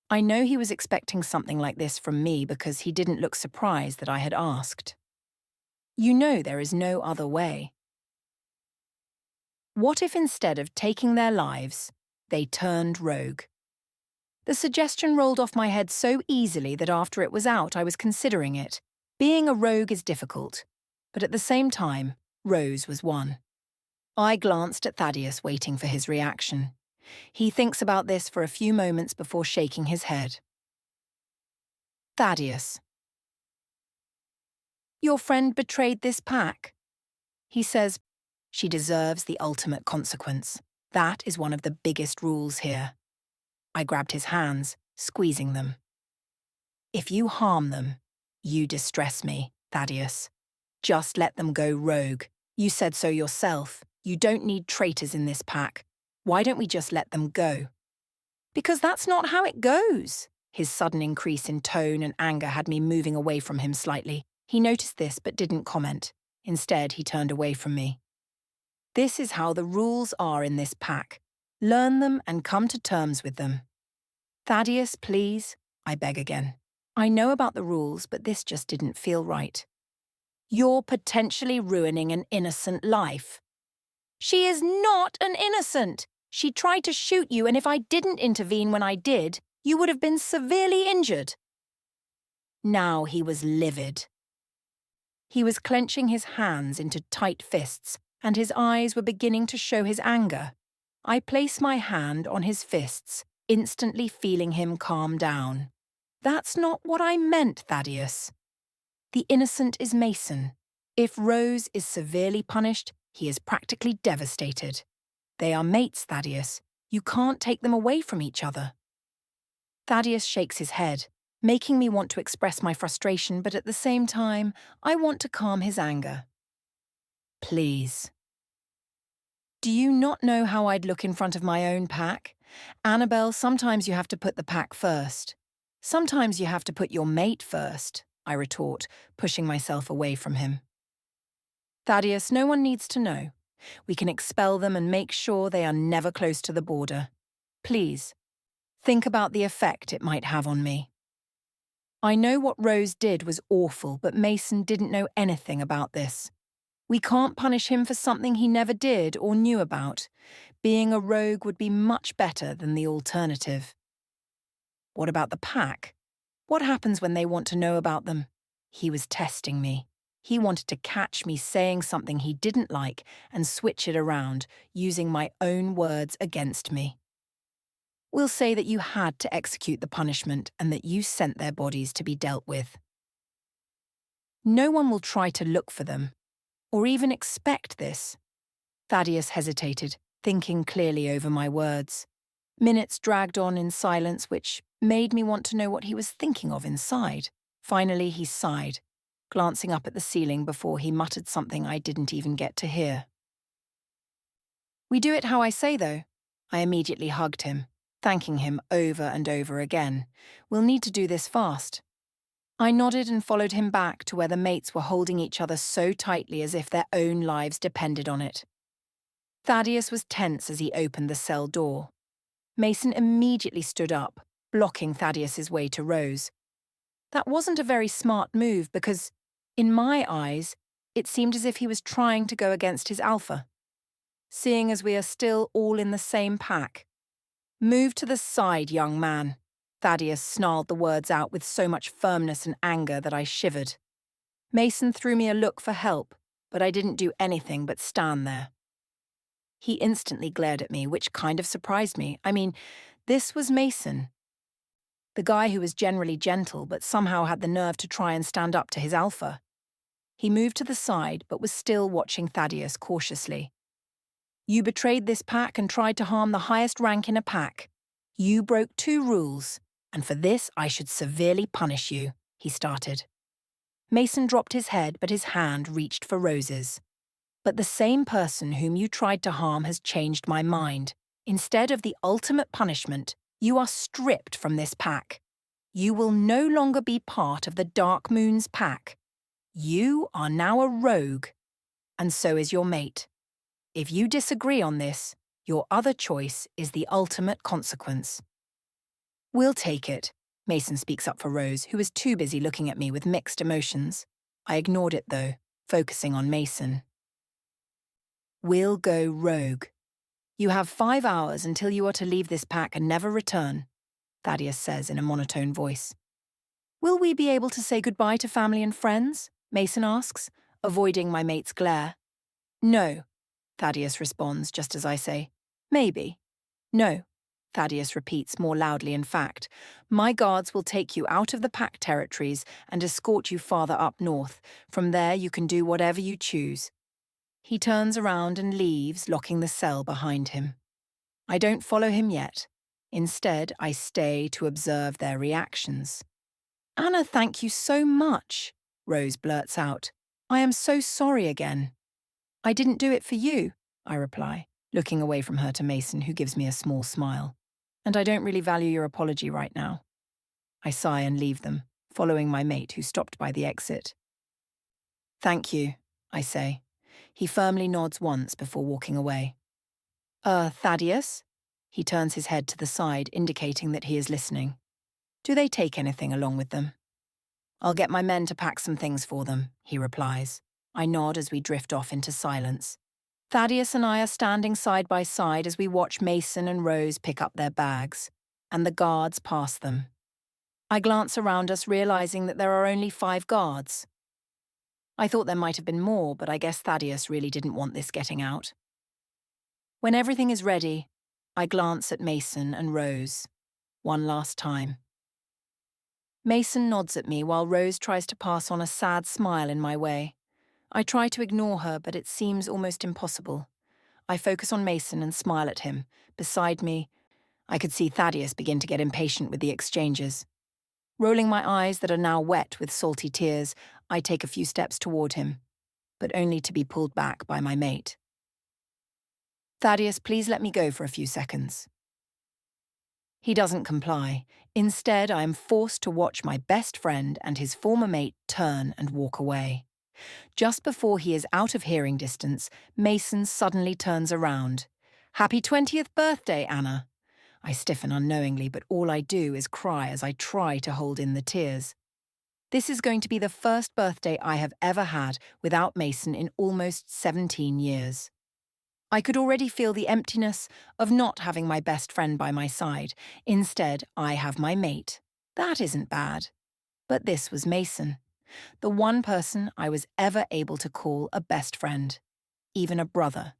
I know he was expecting something like this from me because he didn't look surprised that I had asked. You know there is no other way. What if instead of taking their lives, they turned rogue? The suggestion rolled off my head so easily that after it was out, I was considering it. Being a rogue is difficult, but at the same time, Rose was one. I glanced at Thaddeus, waiting for his reaction. He thinks about this for a few moments before shaking his head. Thaddeus. Your friend betrayed this pack. He says, she deserves the ultimate consequence. That is one of the biggest rules here. I grabbed his hands, squeezing them. If you harm them, you distress me, Thaddeus. Just let them go rogue. You said so yourself. You don't need traitors in this pack. Why don't we just let them go? Because that's not how it goes. His sudden increase in tone and anger had me moving away from him slightly. He noticed this but didn't comment. Instead, he turned away from me. This is how the rules are in this pack. Learn them and come to terms with them. Thaddeus, please, I beg again. I know about the rules, but this just didn't feel right. You're potentially ruining an innocent life. She is not an innocent. She tried to shoot you, and if I didn't intervene when I did, you would have been severely injured. Now he was livid. He was clenching his hands into tight fists, and his eyes were beginning to show his anger. I place my hand on his fists, instantly feeling him calm down. That's not what I meant, Thaddeus. The innocent is Mason. If Rose is severely punished, he is practically devastated. They are mates, Thaddeus. You can't take them away from each other. Thaddeus shakes his head, making me want to express my frustration, but at the same time, I want to calm his anger. Please. Do you not know how I'd look in front of my own pack? Annabel, sometimes you have to put the pack first. Sometimes you have to put your mate first, I retort, pushing myself away from him. Thaddeus, no one needs to know. We can expel them and make sure they are never close to the border. Please, think about the effect it might have on me. I know what Rose did was awful, but Mason didn't know anything about this. We can't punish him for something he never did or knew about. Being a rogue would be much better than the alternative. What about the pack? What happens when they want to know about them? He was testing me. He wanted to catch me saying something he didn't like and switch it around, using my own words against me. We'll say that you had to execute the punishment and that you sent their bodies to be dealt with. No one will try to look for them, or even expect this. Thaddeus hesitated, thinking clearly over my words. Minutes dragged on in silence, which made me want to know what he was thinking of inside. Finally, he sighed, glancing up at the ceiling before he muttered something I didn't even get to hear. We do it how I say, though. I immediately hugged him, thanking him over and over again. We'll need to do this fast. I nodded and followed him back to where the mates were holding each other so tightly as if their own lives depended on it. Thaddeus was tense as he opened the cell door. Mason immediately stood up, blocking Thaddeus's way to Rose. That wasn't a very smart move because, in my eyes, it seemed as if he was trying to go against his alpha. Seeing as we are still all in the same pack. Move to the side, young man. Thaddeus snarled the words out with so much firmness and anger that I shivered. Mason threw me a look for help, but I didn't do anything but stand there. He instantly glared at me, which kind of surprised me. I mean, this was Mason. The guy who was generally gentle but somehow had the nerve to try and stand up to his alpha. He moved to the side but was still watching Thaddeus cautiously. You betrayed this pack and tried to harm the highest rank in a pack. You broke 2 rules, and for this I should severely punish you, he started. Mason dropped his head, but his hand reached for Rose's. But the same person whom you tried to harm has changed my mind. Instead of the ultimate punishment, you are stripped from this pack. You will no longer be part of the Dark Moon's pack. You are now a rogue, and so is your mate. If you disagree on this, your other choice is the ultimate consequence. We'll take it, Mason speaks up for Rose, who is too busy looking at me with mixed emotions. I ignored it, though, focusing on Mason. We'll go rogue. You have 5 hours until you are to leave this pack and never return, Thaddeus says in a monotone voice. Will we be able to say goodbye to family and friends? Mason asks, avoiding my mate's glare. No, Thaddeus responds just as I say, maybe. No, Thaddeus repeats more loudly in fact. My guards will take you out of the pack territories and escort you farther up north. From there you can do whatever you choose. He turns around and leaves, locking the cell behind him. I don't follow him yet. Instead, I stay to observe their reactions. Anna, thank you so much, Rose blurts out. I am so sorry again. I didn't do it for you, I reply, looking away from her to Mason, who gives me a small smile. And I don't really value your apology right now. I sigh and leave them, following my mate, who stopped by the exit. Thank you, I say. He firmly nods once before walking away. Thaddeus? He turns his head to the side, indicating that he is listening. Do they take anything along with them? I'll get my men to pack some things for them, he replies. I nod as we drift off into silence. Thaddeus and I are standing side by side as we watch Mason and Rose pick up their bags, and the guards pass them. I glance around us, realizing that there are only 5 guards. I thought there might have been more, but I guess Thaddeus really didn't want this getting out. When everything is ready, I glance at Mason and Rose. One last time. Mason nods at me while Rose tries to pass on a sad smile in my way. I try to ignore her, but it seems almost impossible. I focus on Mason and smile at him. Beside me, I could see Thaddeus begin to get impatient with the exchanges. Rolling my eyes that are now wet with salty tears, I take a few steps toward him, but only to be pulled back by my mate. "Thaddeus, please let me go for a few seconds." He doesn't comply. Instead, I am forced to watch my best friend and his former mate turn and walk away. Just before he is out of hearing distance, Mason suddenly turns around. "Happy 20th birthday, Anna." I stiffen unknowingly, but all I do is cry as I try to hold in the tears. This is going to be the first birthday I have ever had without Mason in almost 17 years. I could already feel the emptiness of not having my best friend by my side. Instead, I have my mate. That isn't bad. But this was Mason, the one person I was ever able to call a best friend, even a brother.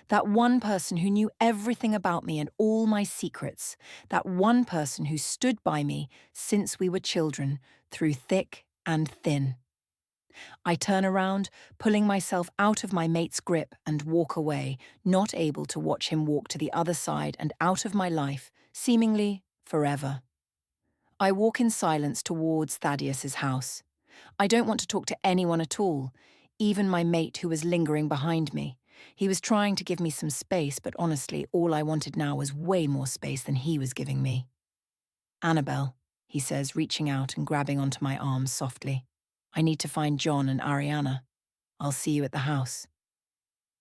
That one person who knew everything about me and all my secrets. That one person who stood by me since we were children, through thick and thin. I turn around, pulling myself out of my mate's grip and walk away, not able to watch him walk to the other side and out of my life, seemingly forever. I walk in silence towards Thaddeus's house. I don't want to talk to anyone at all, even my mate who was lingering behind me. He was trying to give me some space, but honestly, all I wanted now was way more space than he was giving me. "Annabel," he says, reaching out and grabbing onto my arms softly. "I need to find John and Ariana. I'll see you at the house."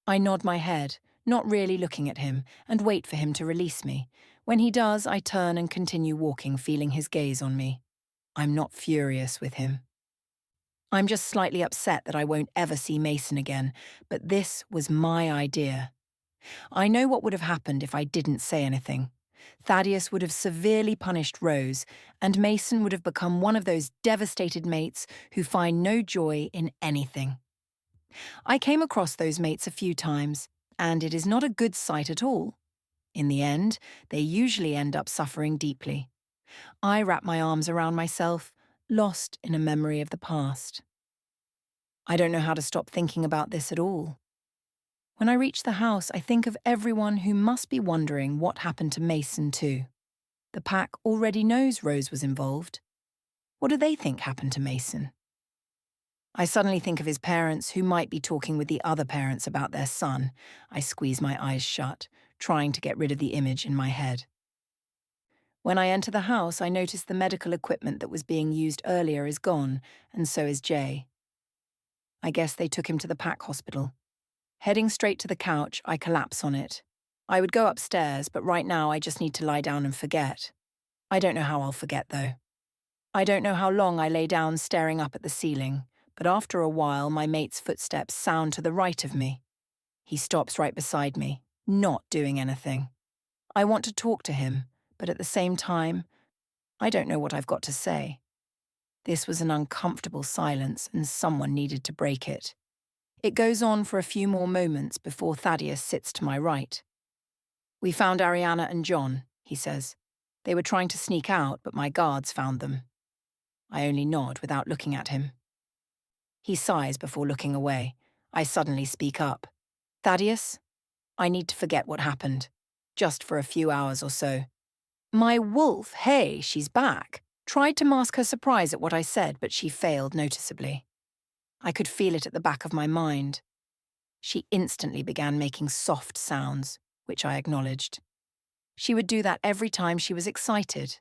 I nod my head, not really looking at him, and wait for him to release me. When he does, I turn and continue walking, feeling his gaze on me. I'm not furious with him. I'm just slightly upset that I won't ever see Mason again, but this was my idea. I know what would have happened if I didn't say anything. Thaddeus would have severely punished Rose, and Mason would have become one of those devastated mates who find no joy in anything. I came across those mates a few times, and it is not a good sight at all. In the end, they usually end up suffering deeply. I wrap my arms around myself, lost in a memory of the past. I don't know how to stop thinking about this at all. When I reach the house, I think of everyone who must be wondering what happened to Mason too. The pack already knows Rose was involved. What do they think happened to Mason? I suddenly think of his parents who might be talking with the other parents about their son. I squeeze my eyes shut, trying to get rid of the image in my head. When I enter the house, I notice the medical equipment that was being used earlier is gone, and so is Jay. I guess they took him to the pack hospital. Heading straight to the couch, I collapse on it. I would go upstairs, but right now I just need to lie down and forget. I don't know how I'll forget, though. I don't know how long I lay down staring up at the ceiling, but after a while my mate's footsteps sound to the right of me. He stops right beside me, not doing anything. I want to talk to him, but at the same time, I don't know what I've got to say. This was an uncomfortable silence, and someone needed to break it. It goes on for a few more moments before Thaddeus sits to my right. "We found Ariana and John," he says. "They were trying to sneak out, but my guards found them." I only nod without looking at him. He sighs before looking away. I suddenly speak up. "Thaddeus, I need to forget what happened. Just for a few hours or so." My wolf, hey, she's back, tried to mask her surprise at what I said, but she failed noticeably. I could feel it at the back of my mind. She instantly began making soft sounds, which I acknowledged. She would do that every time she was excited.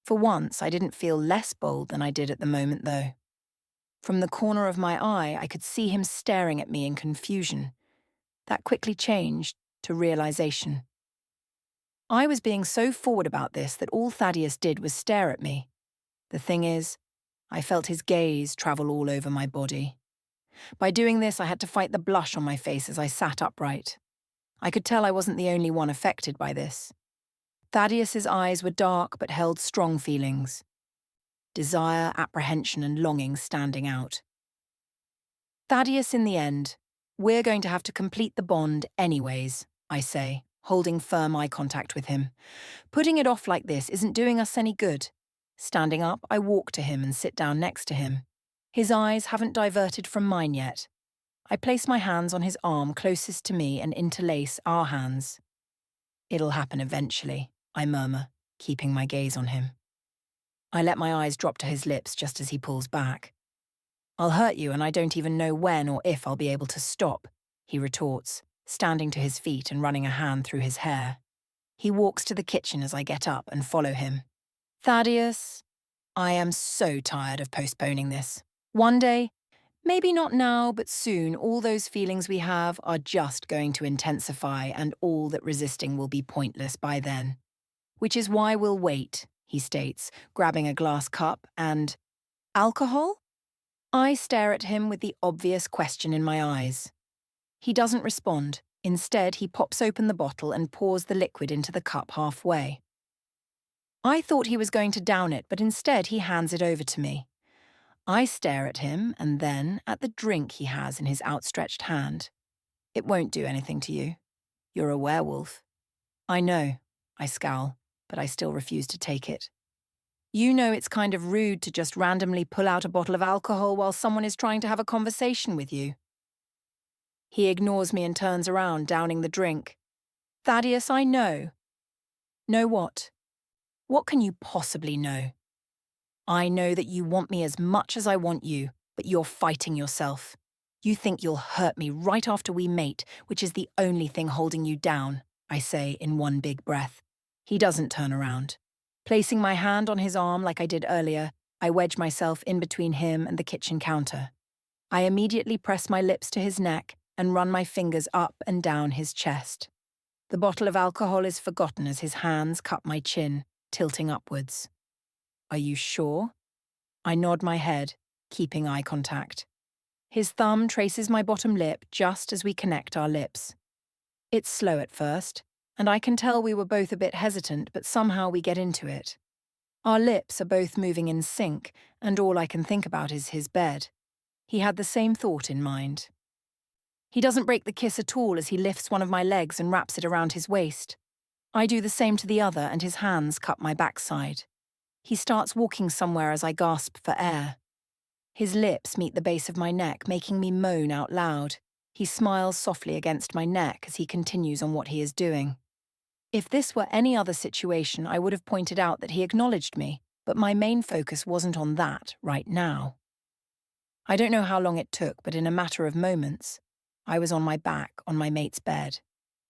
For once, I didn't feel less bold than I did at the moment, though. From the corner of my eye, I could see him staring at me in confusion. That quickly changed to realization. I was being so forward about this that all Thaddeus did was stare at me. The thing is, I felt his gaze travel all over my body. By doing this, I had to fight the blush on my face as I sat upright. I could tell I wasn't the only one affected by this. Thaddeus's eyes were dark but held strong feelings. Desire, apprehension, and longing standing out. "Thaddeus, in the end, we're going to have to complete the bond anyways," I say, holding firm eye contact with him. Putting it off like this isn't doing us any good. Standing up, I walk to him and sit down next to him. His eyes haven't diverted from mine yet. I place my hands on his arm closest to me and interlace our hands. "It'll happen eventually," I murmur, keeping my gaze on him. I let my eyes drop to his lips just as he pulls back. "I'll hurt you and I don't even know when or if I'll be able to stop," he retorts, standing to his feet and running a hand through his hair. He walks to the kitchen as I get up and follow him. "Thaddeus, I am so tired of postponing this. One day, maybe not now, but soon, all those feelings we have are just going to intensify and all that resisting will be pointless by then. Which is why we'll wait," he states, grabbing a glass cup and... "Alcohol?" I stare at him with the obvious question in my eyes. He doesn't respond. Instead, he pops open the bottle and pours the liquid into the cup halfway. I thought he was going to down it, but instead he hands it over to me. I stare at him and then at the drink he has in his outstretched hand. "It won't do anything to you. You're a werewolf." "I know," I scowl, but I still refuse to take it. "You know it's kind of rude to just randomly pull out a bottle of alcohol while someone is trying to have a conversation with you." He ignores me and turns around, downing the drink. "Thaddeus, I know." "Know what? What can you possibly know?" "I know that you want me as much as I want you, but you're fighting yourself. You think you'll hurt me right after we mate, which is the only thing holding you down," I say in one big breath. He doesn't turn around. Placing my hand on his arm like I did earlier, I wedge myself in between him and the kitchen counter. I immediately press my lips to his neck and run my fingers up and down his chest. The bottle of alcohol is forgotten as his hands cup my chin, tilting upwards. "Are you sure?" I nod my head, keeping eye contact. His thumb traces my bottom lip just as we connect our lips. It's slow at first, and I can tell we were both a bit hesitant, but somehow we get into it. Our lips are both moving in sync, and all I can think about is his bed. He had the same thought in mind. He doesn't break the kiss at all as he lifts one of my legs and wraps it around his waist. I do the same to the other, and his hands cup my backside. He starts walking somewhere as I gasp for air. His lips meet the base of my neck, making me moan out loud. He smiles softly against my neck as he continues on what he is doing. If this were any other situation, I would have pointed out that he acknowledged me, but my main focus wasn't on that right now. I don't know how long it took, but in a matter of moments, I was on my back on my mate's bed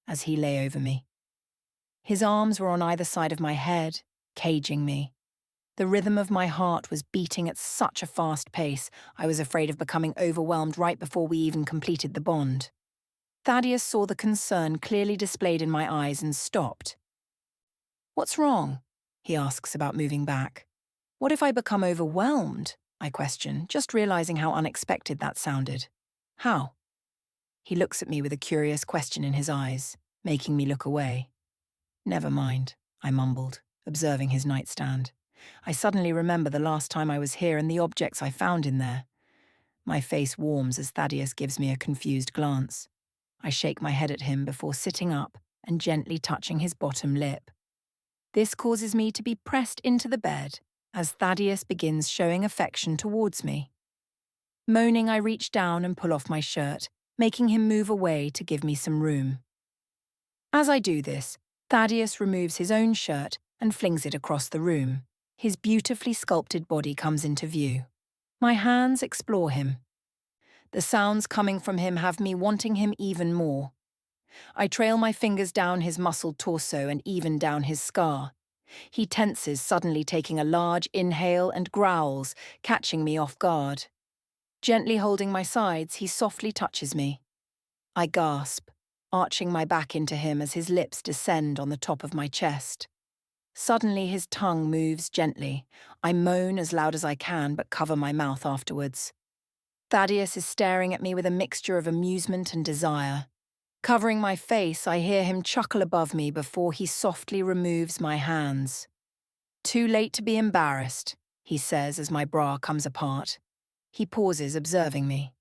as he lay over me. His arms were on either side of my head, caging me. The rhythm of my heart was beating at such a fast pace, I was afraid of becoming overwhelmed right before we even completed the bond. Thaddeus saw the concern clearly displayed in my eyes and stopped. "What's wrong?" he asks about moving back. "What if I become overwhelmed?" I question, just realizing how unexpected that sounded. "How?" He looks at me with a curious question in his eyes, making me look away. "Never mind," I mumbled, observing his nightstand. I suddenly remember the last time I was here and the objects I found in there. My face warms as Thaddeus gives me a confused glance. I shake my head at him before sitting up and gently touching his bottom lip. This causes me to be pressed into the bed as Thaddeus begins showing affection towards me. Moaning, I reach down and pull off my shirt, making him move away to give me some room. As I do this, Thaddeus removes his own shirt and flings it across the room. His beautifully sculpted body comes into view. My hands explore him. The sounds coming from him have me wanting him even more. I trail my fingers down his muscled torso and even down his scar. He tenses, suddenly taking a large inhale and growls, catching me off guard. Gently holding my sides, he softly touches me. I gasp, arching my back into him as his lips descend on the top of my chest. Suddenly his tongue moves gently. I moan as loud as I can, but cover my mouth afterwards. Thaddeus is staring at me with a mixture of amusement and desire. Covering my face, I hear him chuckle above me before he softly removes my hands. "Too late to be embarrassed," he says as my bra comes apart. He pauses, observing me.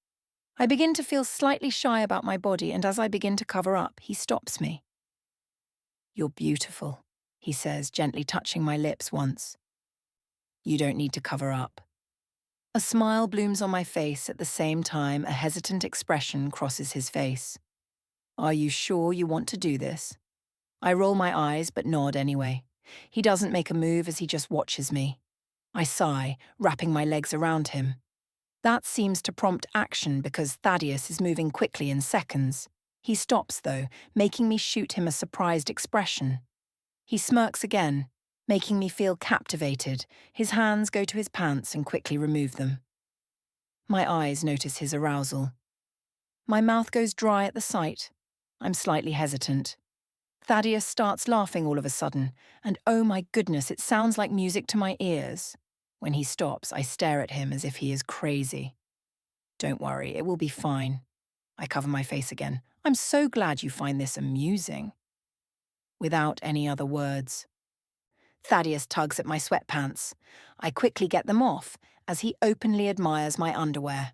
I begin to feel slightly shy about my body, and as I begin to cover up, he stops me. "You're beautiful," he says, gently touching my lips once. "You don't need to cover up." A smile blooms on my face at the same time a hesitant expression crosses his face. "Are you sure you want to do this?" I roll my eyes but nod anyway. He doesn't make a move as he just watches me. I sigh, wrapping my legs around him. That seems to prompt action because Thaddeus is moving quickly in seconds. He stops, though, making me shoot him a surprised expression. He smirks again, making me feel captivated. His hands go to his pants and quickly remove them. My eyes notice his arousal. My mouth goes dry at the sight. I'm slightly hesitant. Thaddeus starts laughing all of a sudden, and oh my goodness, it sounds like music to my ears. When he stops, I stare at him as if he is crazy. "Don't worry, it will be fine." I cover my face again. "I'm so glad you find this amusing." Without any other words. Thaddeus tugs at my sweatpants. I quickly get them off as he openly admires my underwear.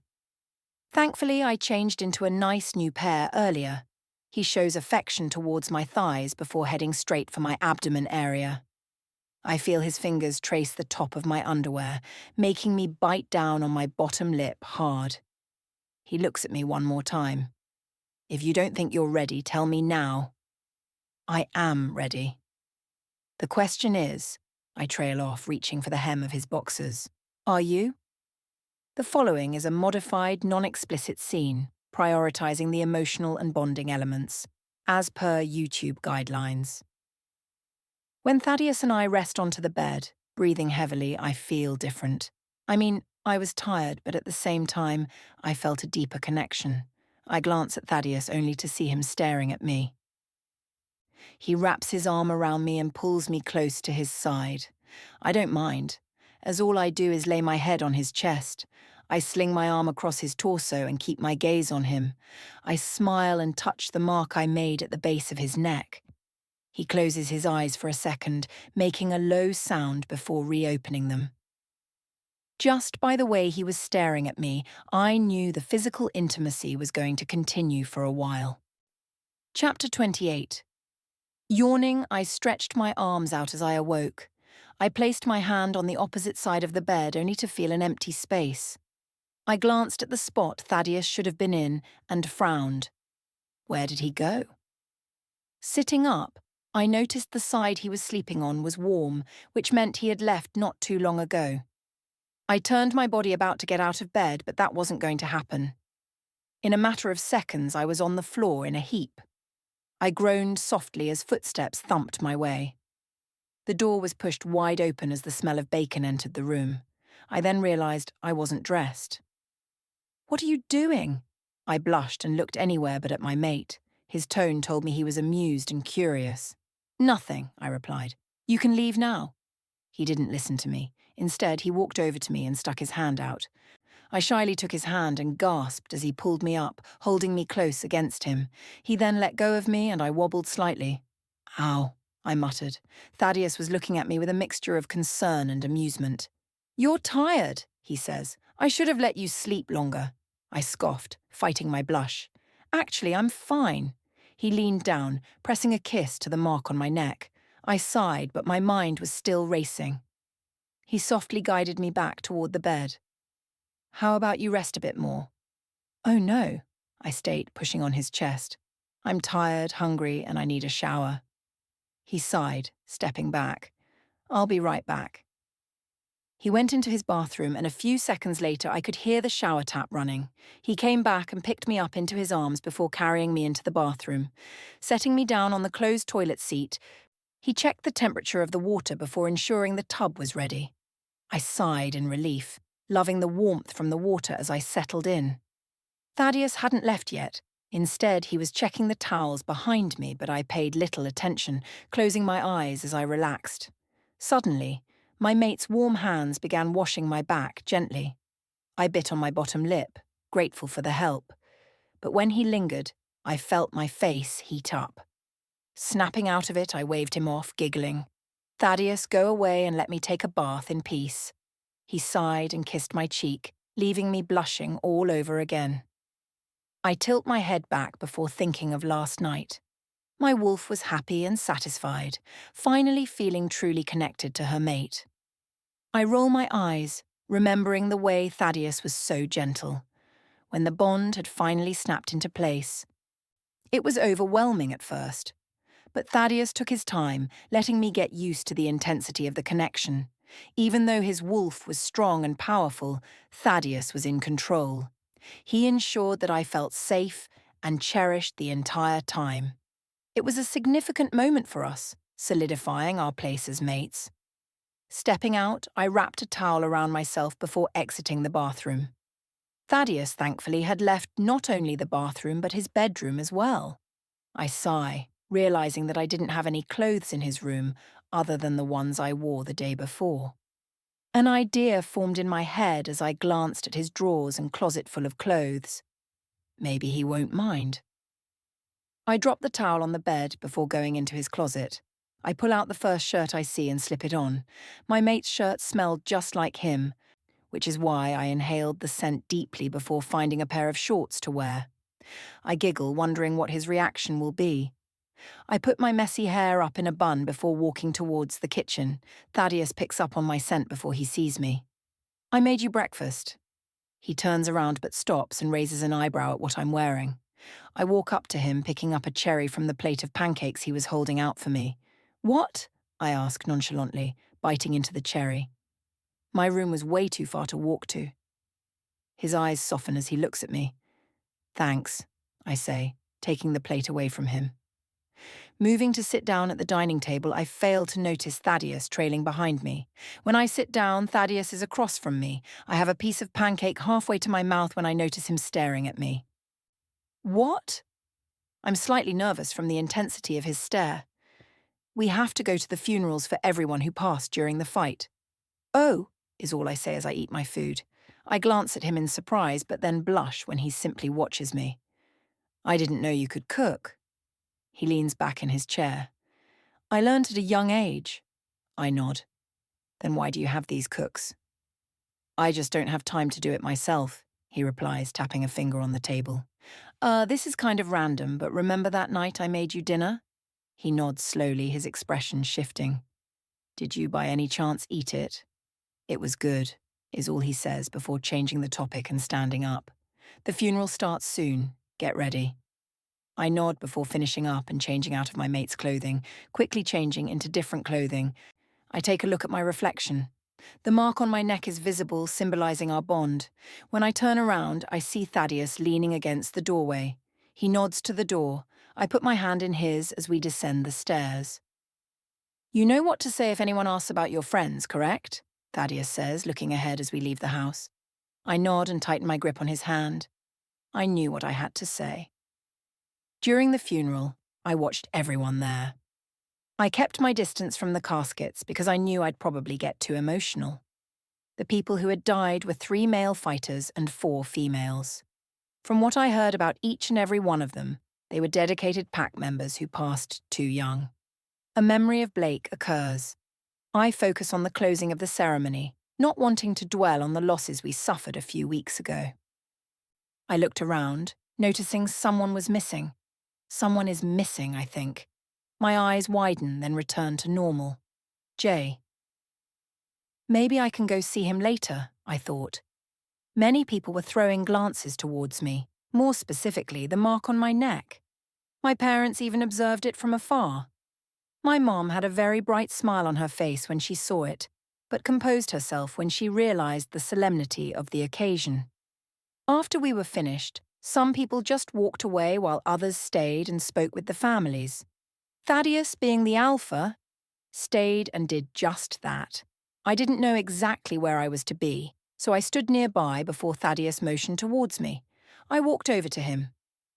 Thankfully, I changed into a nice new pair earlier. He shows affection towards my thighs before heading straight for my abdomen area. I feel his fingers trace the top of my underwear, making me bite down on my bottom lip hard. He looks at me one more time. "If you don't think you're ready, tell me now." I am ready. "The question is," I trail off, reaching for the hem of his boxers. "Are you?" The following is a modified, non-explicit scene, prioritizing the emotional and bonding elements, as per YouTube guidelines. When Thaddeus and I rest onto the bed, breathing heavily, I feel different. I mean, I was tired, but at the same time, I felt a deeper connection. I glance at Thaddeus only to see him staring at me. He wraps his arm around me and pulls me close to his side. I don't mind, as all I do is lay my head on his chest. I sling my arm across his torso and keep my gaze on him. I smile and touch the mark I made at the base of his neck. He closes his eyes for a second, making a low sound before reopening them. Just by the way he was staring at me, I knew the physical intimacy was going to continue for a while. Chapter 28. Yawning, I stretched my arms out as I awoke. I placed my hand on the opposite side of the bed only to feel an empty space. I glanced at the spot Thaddeus should have been in and frowned. Where did he go? Sitting up, I noticed the side he was sleeping on was warm, which meant he had left not too long ago. I turned my body about to get out of bed, but that wasn't going to happen. In a matter of seconds, I was on the floor in a heap. I groaned softly as footsteps thumped my way. The door was pushed wide open as the smell of bacon entered the room. I then realized I wasn't dressed. "What are you doing?" I blushed and looked anywhere but at my mate. His tone told me he was amused and curious. "Nothing," I replied. "You can leave now." He didn't listen to me. Instead, he walked over to me and stuck his hand out. I shyly took his hand and gasped as he pulled me up, holding me close against him. He then let go of me and I wobbled slightly. "Ow," I muttered. Thaddeus was looking at me with a mixture of concern and amusement. "You're tired," he says. "I should have let you sleep longer." I scoffed, fighting my blush. "Actually, I'm fine." He leaned down, pressing a kiss to the mark on my neck. I sighed, but my mind was still racing. He softly guided me back toward the bed. "How about you rest a bit more?" "Oh no," I state, pushing on his chest. "I'm tired, hungry, and I need a shower." He sighed, stepping back. "I'll be right back." He went into his bathroom, and a few seconds later I could hear the shower tap running. He came back and picked me up into his arms before carrying me into the bathroom. Setting me down on the closed toilet seat, he checked the temperature of the water before ensuring the tub was ready. I sighed in relief, loving the warmth from the water as I settled in. Thaddeus hadn't left yet. Instead, he was checking the towels behind me, but I paid little attention, closing my eyes as I relaxed. Suddenly, my mate's warm hands began washing my back gently. I bit on my bottom lip, grateful for the help. But when he lingered, I felt my face heat up. Snapping out of it, I waved him off, giggling. "Thaddeus, go away and let me take a bath in peace." He sighed and kissed my cheek, leaving me blushing all over again. I tilt my head back before thinking of last night. My wolf was happy and satisfied, finally feeling truly connected to her mate. I roll my eyes, remembering the way Thaddeus was so gentle, when the bond had finally snapped into place. It was overwhelming at first, but Thaddeus took his time, letting me get used to the intensity of the connection. Even though his wolf was strong and powerful, Thaddeus was in control. He ensured that I felt safe and cherished the entire time. It was a significant moment for us, solidifying our place as mates. Stepping out, I wrapped a towel around myself before exiting the bathroom. Thaddeus, thankfully, had left not only the bathroom but his bedroom as well. I sigh, realizing that I didn't have any clothes in his room other than the ones I wore the day before. An idea formed in my head as I glanced at his drawers and closet full of clothes. Maybe he won't mind. I drop the towel on the bed before going into his closet. I pull out the first shirt I see and slip it on. My mate's shirt smelled just like him, which is why I inhaled the scent deeply before finding a pair of shorts to wear. I giggle, wondering what his reaction will be. I put my messy hair up in a bun before walking towards the kitchen. Thaddeus picks up on my scent before he sees me. "I made you breakfast." He turns around but stops and raises an eyebrow at what I'm wearing. I walk up to him, picking up a cherry from the plate of pancakes he was holding out for me. "What?" I ask nonchalantly, biting into the cherry. My room was way too far to walk to. His eyes soften as he looks at me. "Thanks," I say, taking the plate away from him. Moving to sit down at the dining table, I fail to notice Thaddeus trailing behind me. When I sit down, Thaddeus is across from me. I have a piece of pancake halfway to my mouth when I notice him staring at me. "What?" I'm slightly nervous from the intensity of his stare. "We have to go to the funerals for everyone who passed during the fight." "Oh," is all I say as I eat my food. I glance at him in surprise, but then blush when he simply watches me. "I didn't know you could cook." He leans back in his chair. "I learned at a young age." I nod. "Then why do you have these cooks?" "I just don't have time to do it myself," he replies, tapping a finger on the table. This is kind of random, but remember that night I made you dinner?" He nods slowly, his expression shifting. "Did you by any chance eat it?" "It was good," is all he says before changing the topic and standing up. "The funeral starts soon. Get ready." I nod before finishing up and changing out of my mate's clothing, quickly changing into different clothing. I take a look at my reflection. The mark on my neck is visible, symbolizing our bond. When I turn around, I see Thaddeus leaning against the doorway. He nods to the door. I put my hand in his as we descend the stairs. "You know what to say if anyone asks about your friends, correct?" Thaddeus says, looking ahead as we leave the house. I nod and tighten my grip on his hand. I knew what I had to say. During the funeral, I watched everyone there. I kept my distance from the caskets because I knew I'd probably get too emotional. The people who had died were 3 male fighters and 4 females. From what I heard about each and every one of them, they were dedicated pack members who passed too young. A memory of Blake occurs. I focus on the closing of the ceremony, not wanting to dwell on the losses we suffered a few weeks ago. I looked around, noticing someone was missing. Someone is missing, I think. My eyes widen, then return to normal. Jay. Maybe I can go see him later, I thought. Many people were throwing glances towards me, more specifically the mark on my neck. My parents even observed it from afar. My mom had a very bright smile on her face when she saw it, but composed herself when she realized the solemnity of the occasion. After we were finished, some people just walked away while others stayed and spoke with the families. Thaddeus, being the alpha, stayed and did just that. I didn't know exactly where I was to be, so I stood nearby before Thaddeus motioned towards me. I walked over to him.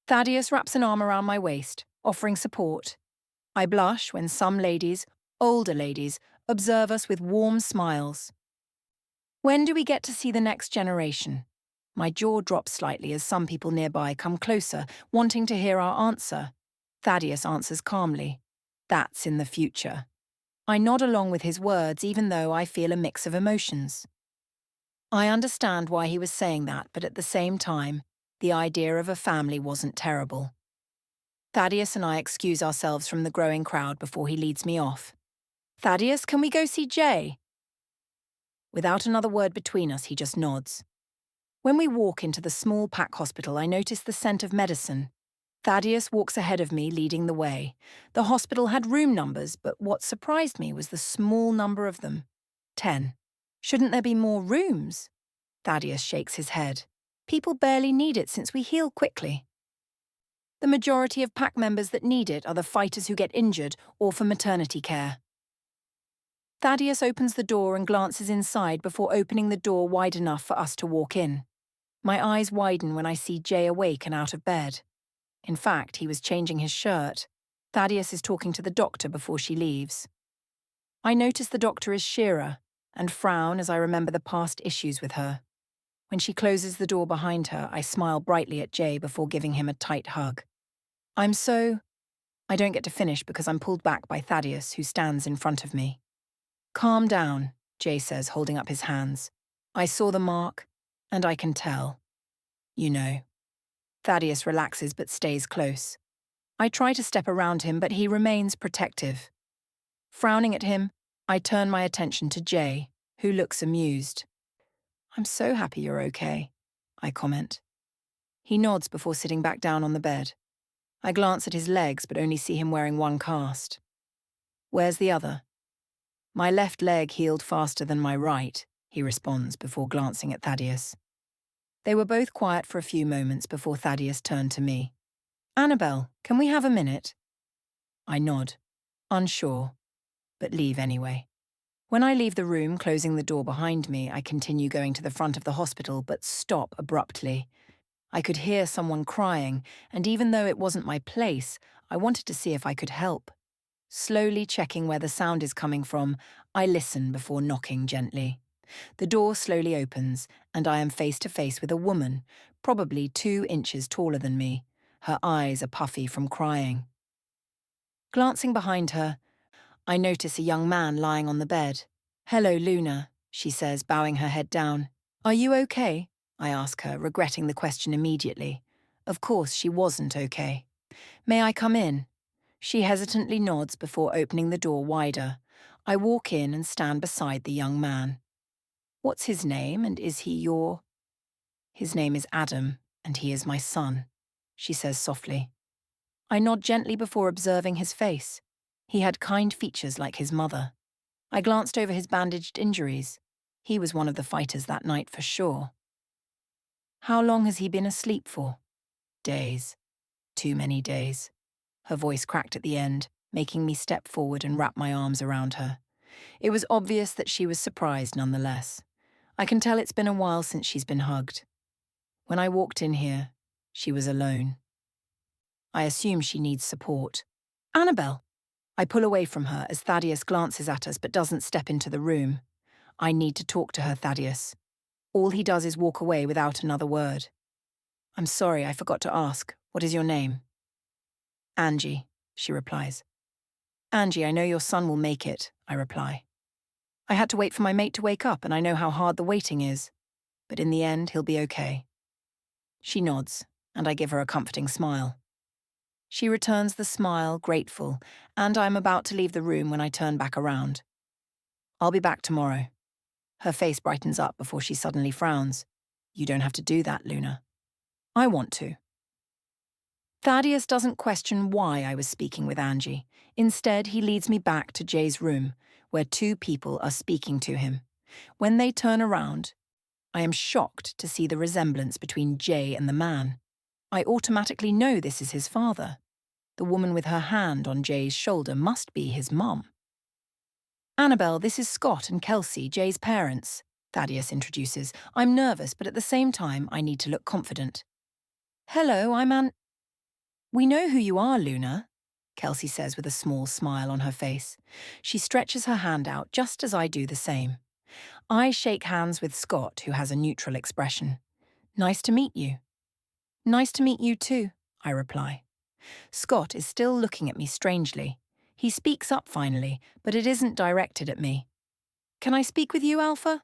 Thaddeus wraps an arm around my waist, offering support. I blush when some ladies, older ladies, observe us with warm smiles. "When do we get to see the next generation?" My jaw drops slightly as some people nearby come closer, wanting to hear our answer. Thaddeus answers calmly. "That's in the future." I nod along with his words, even though I feel a mix of emotions. I understand why he was saying that, but at the same time, the idea of a family wasn't terrible. Thaddeus and I excuse ourselves from the growing crowd before he leads me off. Thaddeus, can we go see Jay? Without another word between us, he just nods. When we walk into the small pack hospital, I notice the scent of medicine. Thaddeus walks ahead of me, leading the way. The hospital had room numbers, but what surprised me was the small number of them. 10. Shouldn't there be more rooms? Thaddeus shakes his head. People barely need it since we heal quickly. The majority of pack members that need it are the fighters who get injured or for maternity care. Thaddeus opens the door and glances inside before opening the door wide enough for us to walk in. My eyes widen when I see Jay awake and out of bed. In fact, he was changing his shirt. Thaddeus is talking to the doctor before she leaves. I notice the doctor is Shira and frown as I remember the past issues with her. When she closes the door behind her, I smile brightly at Jay before giving him a tight hug. I don't get to finish because I'm pulled back by Thaddeus, who stands in front of me. Calm down, Jay says, holding up his hands. I saw the mark, and I can tell. You know. Thaddeus relaxes but stays close. I try to step around him, but he remains protective. Frowning at him, I turn my attention to Jay, who looks amused. I'm so happy you're okay, I comment. He nods before sitting back down on the bed. I glance at his legs but only see him wearing one cast. Where's the other? My left leg healed faster than my right, he responds before glancing at Thaddeus. They were both quiet for a few moments before Thaddeus turned to me. Annabel, can we have a minute? I nod, unsure, but leave anyway. When I leave the room, closing the door behind me, I continue going to the front of the hospital but stop abruptly. I could hear someone crying, and even though it wasn't my place, I wanted to see if I could help. Slowly checking where the sound is coming from, I listen before knocking gently. The door slowly opens, and I am face to face with a woman, probably 2 inches taller than me. Her eyes are puffy from crying. Glancing behind her, I notice a young man lying on the bed. Hello, Luna, she says, bowing her head down. Are you okay? I ask her, regretting the question immediately. Of course, she wasn't okay. May I come in? She hesitantly nods before opening the door wider. I walk in and stand beside the young man. What's his name, and is he your... His name is Adam, and he is my son, she says softly. I nod gently before observing his face. He had kind features like his mother. I glanced over his bandaged injuries. He was one of the fighters that night for sure. How long has he been asleep for? Days. Too many days. Her voice cracked at the end, making me step forward and wrap my arms around her. It was obvious that she was surprised nonetheless. I can tell it's been a while since she's been hugged. When I walked in here, she was alone. I assume she needs support. Annabel! I pull away from her as Thaddeus glances at us but doesn't step into the room. I need to talk to her, Thaddeus. All he does is walk away without another word. I'm sorry, I forgot to ask. What is your name? Angie, she replies. Angie, I know your son will make it, I reply. I had to wait for my mate to wake up, and I know how hard the waiting is. But in the end, he'll be okay. She nods, and I give her a comforting smile. She returns the smile, grateful, and I'm about to leave the room when I turn back around. I'll be back tomorrow. Her face brightens up before she suddenly frowns. You don't have to do that, Luna. I want to. Thaddeus doesn't question why I was speaking with Angie. Instead, he leads me back to Jay's room, where 2 people are speaking to him. When they turn around, I am shocked to see the resemblance between Jay and the man. I automatically know this is his father. The woman with her hand on Jay's shoulder must be his mum. Annabel, this is Scott and Kelsey, Jay's parents, Thaddeus introduces. I'm nervous, but at the same time, I need to look confident. Hello, I'm We know who you are, Luna, Kelsey says with a small smile on her face. She stretches her hand out just as I do the same. I shake hands with Scott, who has a neutral expression. Nice to meet you. Nice to meet you too, I reply. Scott is still looking at me strangely. He speaks up finally, but it isn't directed at me. Can I speak with you, Alpha?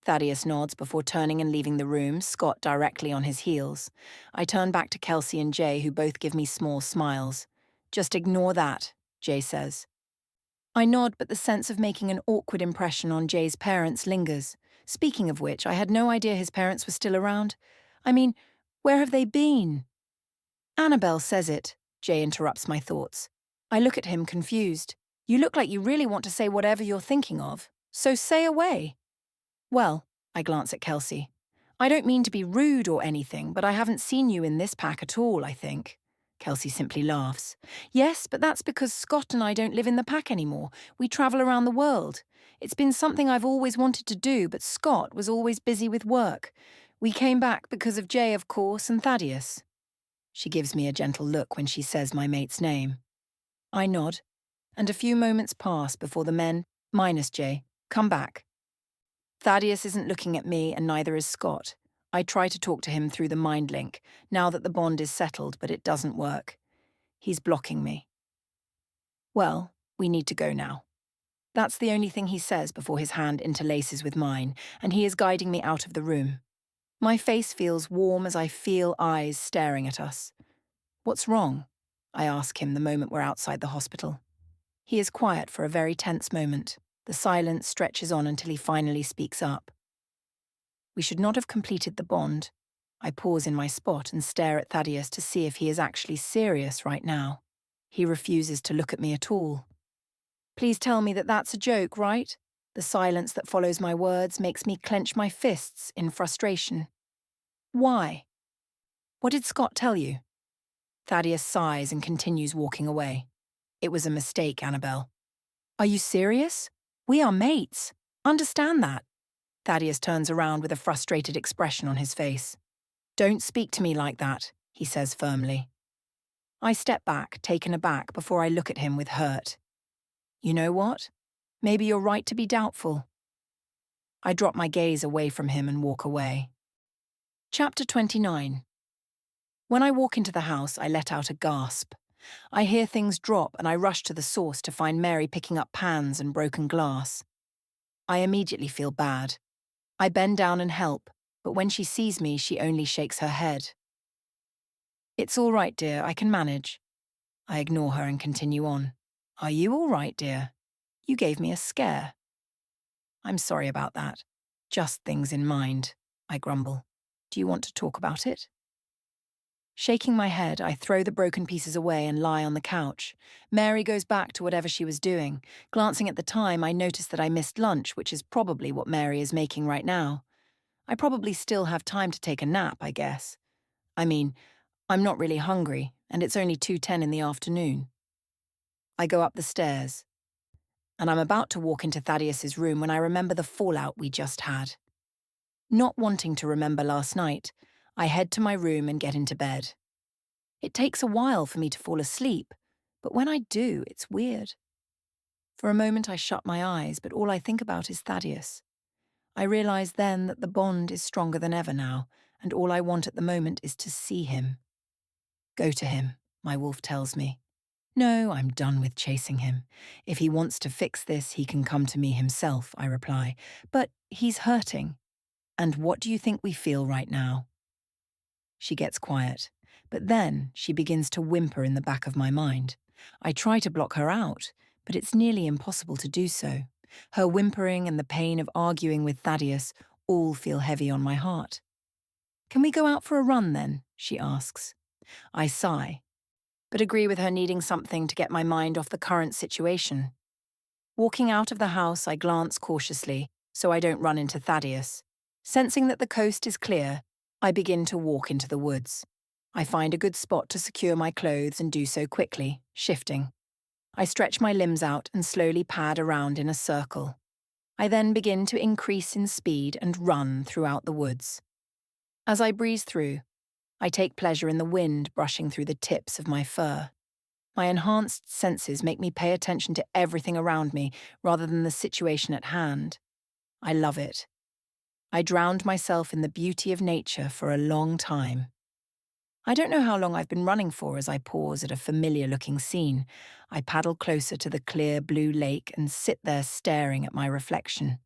Thaddeus nods before turning and leaving the room, Scott directly on his heels. I turn back to Kelsey and Jay, who both give me small smiles. Just ignore that, Jay says. I nod, but the sense of making an awkward impression on Jay's parents lingers. Speaking of which, I had no idea his parents were still around. I mean, where have they been? Annabel says it, Jay interrupts my thoughts. I look at him confused. You look like you really want to say whatever you're thinking of, so say away. Well, I glance at Kelsey. I don't mean to be rude or anything, but I haven't seen you in this pack at all, I think. Kelsey simply laughs. Yes, but that's because Scott and I don't live in the pack anymore. We travel around the world. It's been something I've always wanted to do, but Scott was always busy with work. We came back because of Jay, of course, and Thaddeus. She gives me a gentle look when she says my mate's name. I nod, and a few moments pass before the men, minus Jay, come back. Thaddeus isn't looking at me, and neither is Scott. I try to talk to him through the mind link, now that the bond is settled, but it doesn't work. He's blocking me. Well, we need to go now. That's the only thing he says before his hand interlaces with mine, and he is guiding me out of the room. My face feels warm as I feel eyes staring at us. What's wrong? I ask him the moment we're outside the hospital. He is quiet for a very tense moment. The silence stretches on until he finally speaks up. We should not have completed the bond. I pause in my spot and stare at Thaddeus to see if he is actually serious right now. He refuses to look at me at all. Please tell me that that's a joke, right? The silence that follows my words makes me clench my fists in frustration. Why? What did Scott tell you? Thaddeus sighs and continues walking away. It was a mistake, Annabel. Are you serious? We are mates. Understand that. Thaddeus turns around with a frustrated expression on his face. Don't speak to me like that, he says firmly. I step back, taken aback, before I look at him with hurt. You know what? Maybe you're right to be doubtful. I drop my gaze away from him and walk away. Chapter 29. When I walk into the house, I let out a gasp. I hear things drop and I rush to the source to find Mary picking up pans and broken glass. I immediately feel bad. I bend down and help, but when she sees me, she only shakes her head. It's all right, dear, I can manage. I ignore her and continue on. Are you all right, dear? You gave me a scare. I'm sorry about that. Just things in mind, I grumble. Do you want to talk about it? Shaking my head, I throw the broken pieces away and lie on the couch. Mary goes back to whatever she was doing. Glancing at the time, I notice that I missed lunch, which is probably what Mary is making right now. I probably still have time to take a nap, I guess. I mean, I'm not really hungry, and it's only 2:10 in the afternoon. I go up the stairs, and I'm about to walk into Thaddeus's room when I remember the fallout we just had. Not wanting to remember last night, I head to my room and get into bed. It takes a while for me to fall asleep, but when I do, it's weird. For a moment I shut my eyes, but all I think about is Thaddeus. I realize then that the bond is stronger than ever now, and all I want at the moment is to see him. Go to him, my wolf tells me. No, I'm done with chasing him. If he wants to fix this, he can come to me himself, I reply. But he's hurting. And what do you think we feel right now? She gets quiet, but then she begins to whimper in the back of my mind. I try to block her out, but it's nearly impossible to do so. Her whimpering and the pain of arguing with Thaddeus all feel heavy on my heart. Can we go out for a run then? She asks. I sigh, but agree with her needing something to get my mind off the current situation. Walking out of the house, I glance cautiously so I don't run into Thaddeus. Sensing that the coast is clear, I begin to walk into the woods. I find a good spot to secure my clothes and do so quickly, shifting. I stretch my limbs out and slowly pad around in a circle. I then begin to increase in speed and run throughout the woods. As I breeze through, I take pleasure in the wind brushing through the tips of my fur. My enhanced senses make me pay attention to everything around me rather than the situation at hand. I love it. I drowned myself in the beauty of nature for a long time. I don't know how long I've been running for as I pause at a familiar-looking scene. I paddle closer to the clear blue lake and sit there staring at my reflection.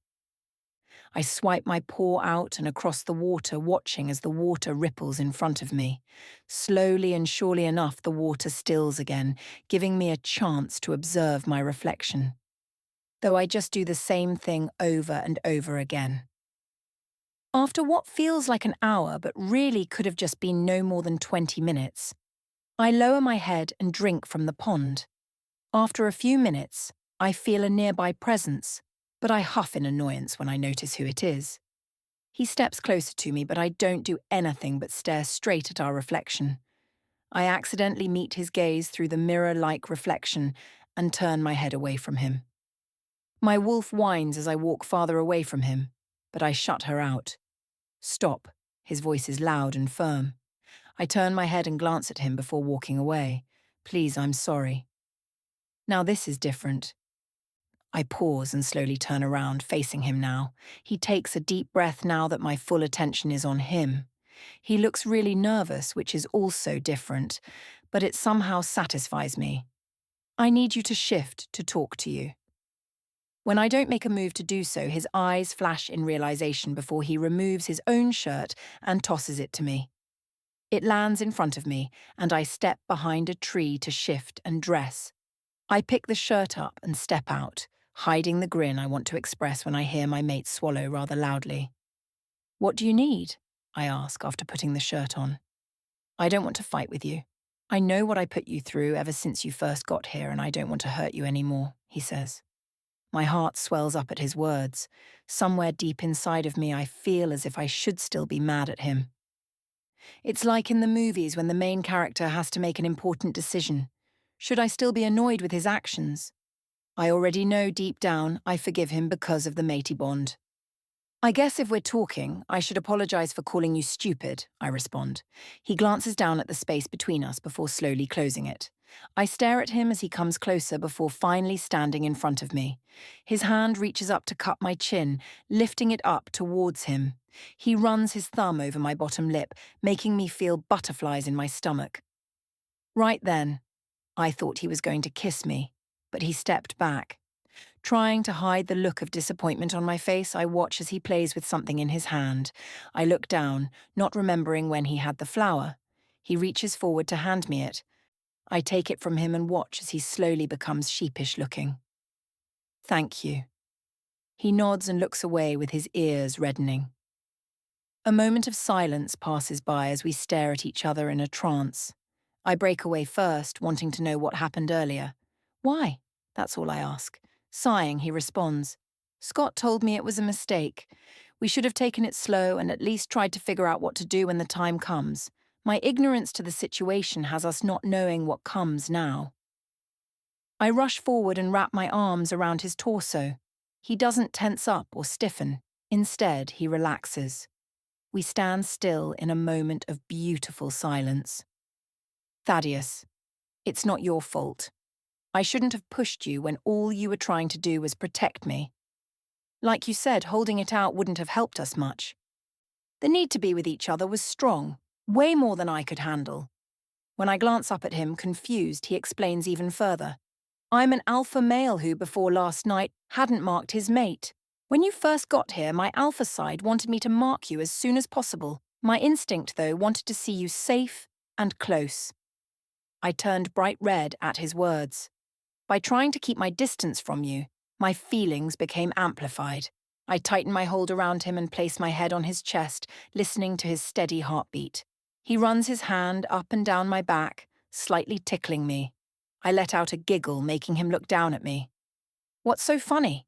I swipe my paw out and across the water, watching as the water ripples in front of me. Slowly and surely enough, the water stills again, giving me a chance to observe my reflection. Though I just do the same thing over and over again. After what feels like an hour but really could have just been no more than 20 minutes, I lower my head and drink from the pond. After a few minutes, I feel a nearby presence, but I huff in annoyance when I notice who it is. He steps closer to me, but I don't do anything but stare straight at our reflection. I accidentally meet his gaze through the mirror-like reflection and turn my head away from him. My wolf whines as I walk farther away from him, but I shut her out. Stop. His voice is loud and firm. I turn my head and glance at him before walking away. Please, I'm sorry. Now this is different. I pause and slowly turn around, facing him now. He takes a deep breath now that my full attention is on him. He looks really nervous, which is also different, but it somehow satisfies me. I need you to shift to talk to you. When I don't make a move to do so, his eyes flash in realization before he removes his own shirt and tosses it to me. It lands in front of me, and I step behind a tree to shift and dress. I pick the shirt up and step out, hiding the grin I want to express when I hear my mate swallow rather loudly. What do you need? I ask after putting the shirt on. I don't want to fight with you. I know what I put you through ever since you first got here, and I don't want to hurt you anymore, he says. My heart swells up at his words. Somewhere deep inside of me, I feel as if I should still be mad at him. It's like in the movies when the main character has to make an important decision. Should I still be annoyed with his actions? I already know deep down I forgive him because of the matey bond. I guess if we're talking, I should apologize for calling you stupid, I respond. He glances down at the space between us before slowly closing it. I stare at him as he comes closer before finally standing in front of me. His hand reaches up to cup my chin, lifting it up towards him. He runs his thumb over my bottom lip, making me feel butterflies in my stomach. Right then, I thought he was going to kiss me, but he stepped back. Trying to hide the look of disappointment on my face, I watch as he plays with something in his hand. I look down, not remembering when he had the flower. He reaches forward to hand me it. I take it from him and watch as he slowly becomes sheepish-looking. Thank you. He nods and looks away with his ears reddening. A moment of silence passes by as we stare at each other in a trance. I break away first, wanting to know what happened earlier. Why? That's all I ask. Sighing, he responds. Scott told me it was a mistake. We should have taken it slow and at least tried to figure out what to do when the time comes. My ignorance to the situation has us not knowing what comes now. I rush forward and wrap my arms around his torso. He doesn't tense up or stiffen. Instead, he relaxes. We stand still in a moment of beautiful silence. Thaddeus, it's not your fault. I shouldn't have pushed you when all you were trying to do was protect me. Like you said, holding it out wouldn't have helped us much. The need to be with each other was strong, way more than I could handle. When I glance up at him, confused, he explains even further. I'm an alpha male who, before last night, hadn't marked his mate. When you first got here, my alpha side wanted me to mark you as soon as possible. My instinct, though, wanted to see you safe and close. I turned bright red at his words. By trying to keep my distance from you, my feelings became amplified. I tightened my hold around him and placed my head on his chest, listening to his steady heartbeat. He runs his hand up and down my back, slightly tickling me. I let out a giggle, making him look down at me. What's so funny?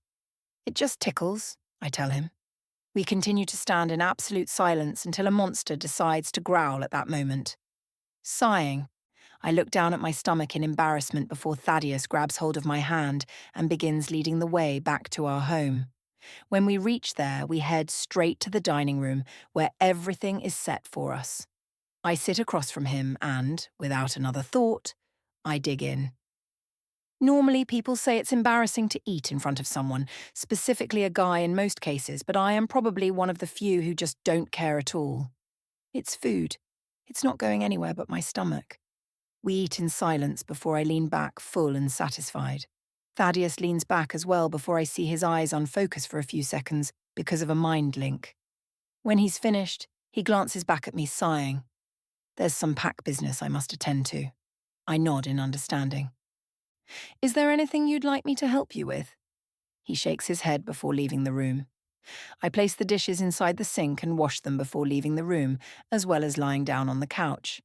It just tickles, I tell him. We continue to stand in absolute silence until a monster decides to growl at that moment. Sighing, I look down at my stomach in embarrassment before Thaddeus grabs hold of my hand and begins leading the way back to our home. When we reach there, we head straight to the dining room where everything is set for us. I sit across from him and, without another thought, I dig in. Normally, people say it's embarrassing to eat in front of someone, specifically a guy in most cases, but I am probably one of the few who just don't care at all. It's food. It's not going anywhere but my stomach. We eat in silence before I lean back full and satisfied. Thaddeus leans back as well before I see his eyes unfocus for a few seconds, because of a mind link. When he's finished, he glances back at me, sighing. There's some pack business I must attend to. I nod in understanding. Is there anything you'd like me to help you with? He shakes his head before leaving the room. I place the dishes inside the sink and wash them before leaving the room, as well as lying down on the couch.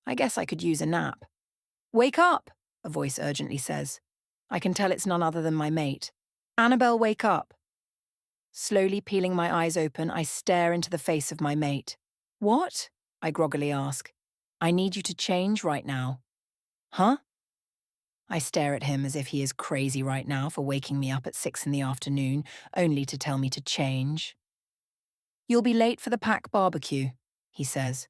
I guess I could use a nap. Wake up, a voice urgently says. I can tell it's none other than my mate. Annabel, wake up. Slowly peeling my eyes open, I stare into the face of my mate. What? I groggily ask. I need you to change right now. Huh? I stare at him as if he is crazy right now for waking me up at 6 in the afternoon, only to tell me to change. You'll be late for the pack barbecue, he says.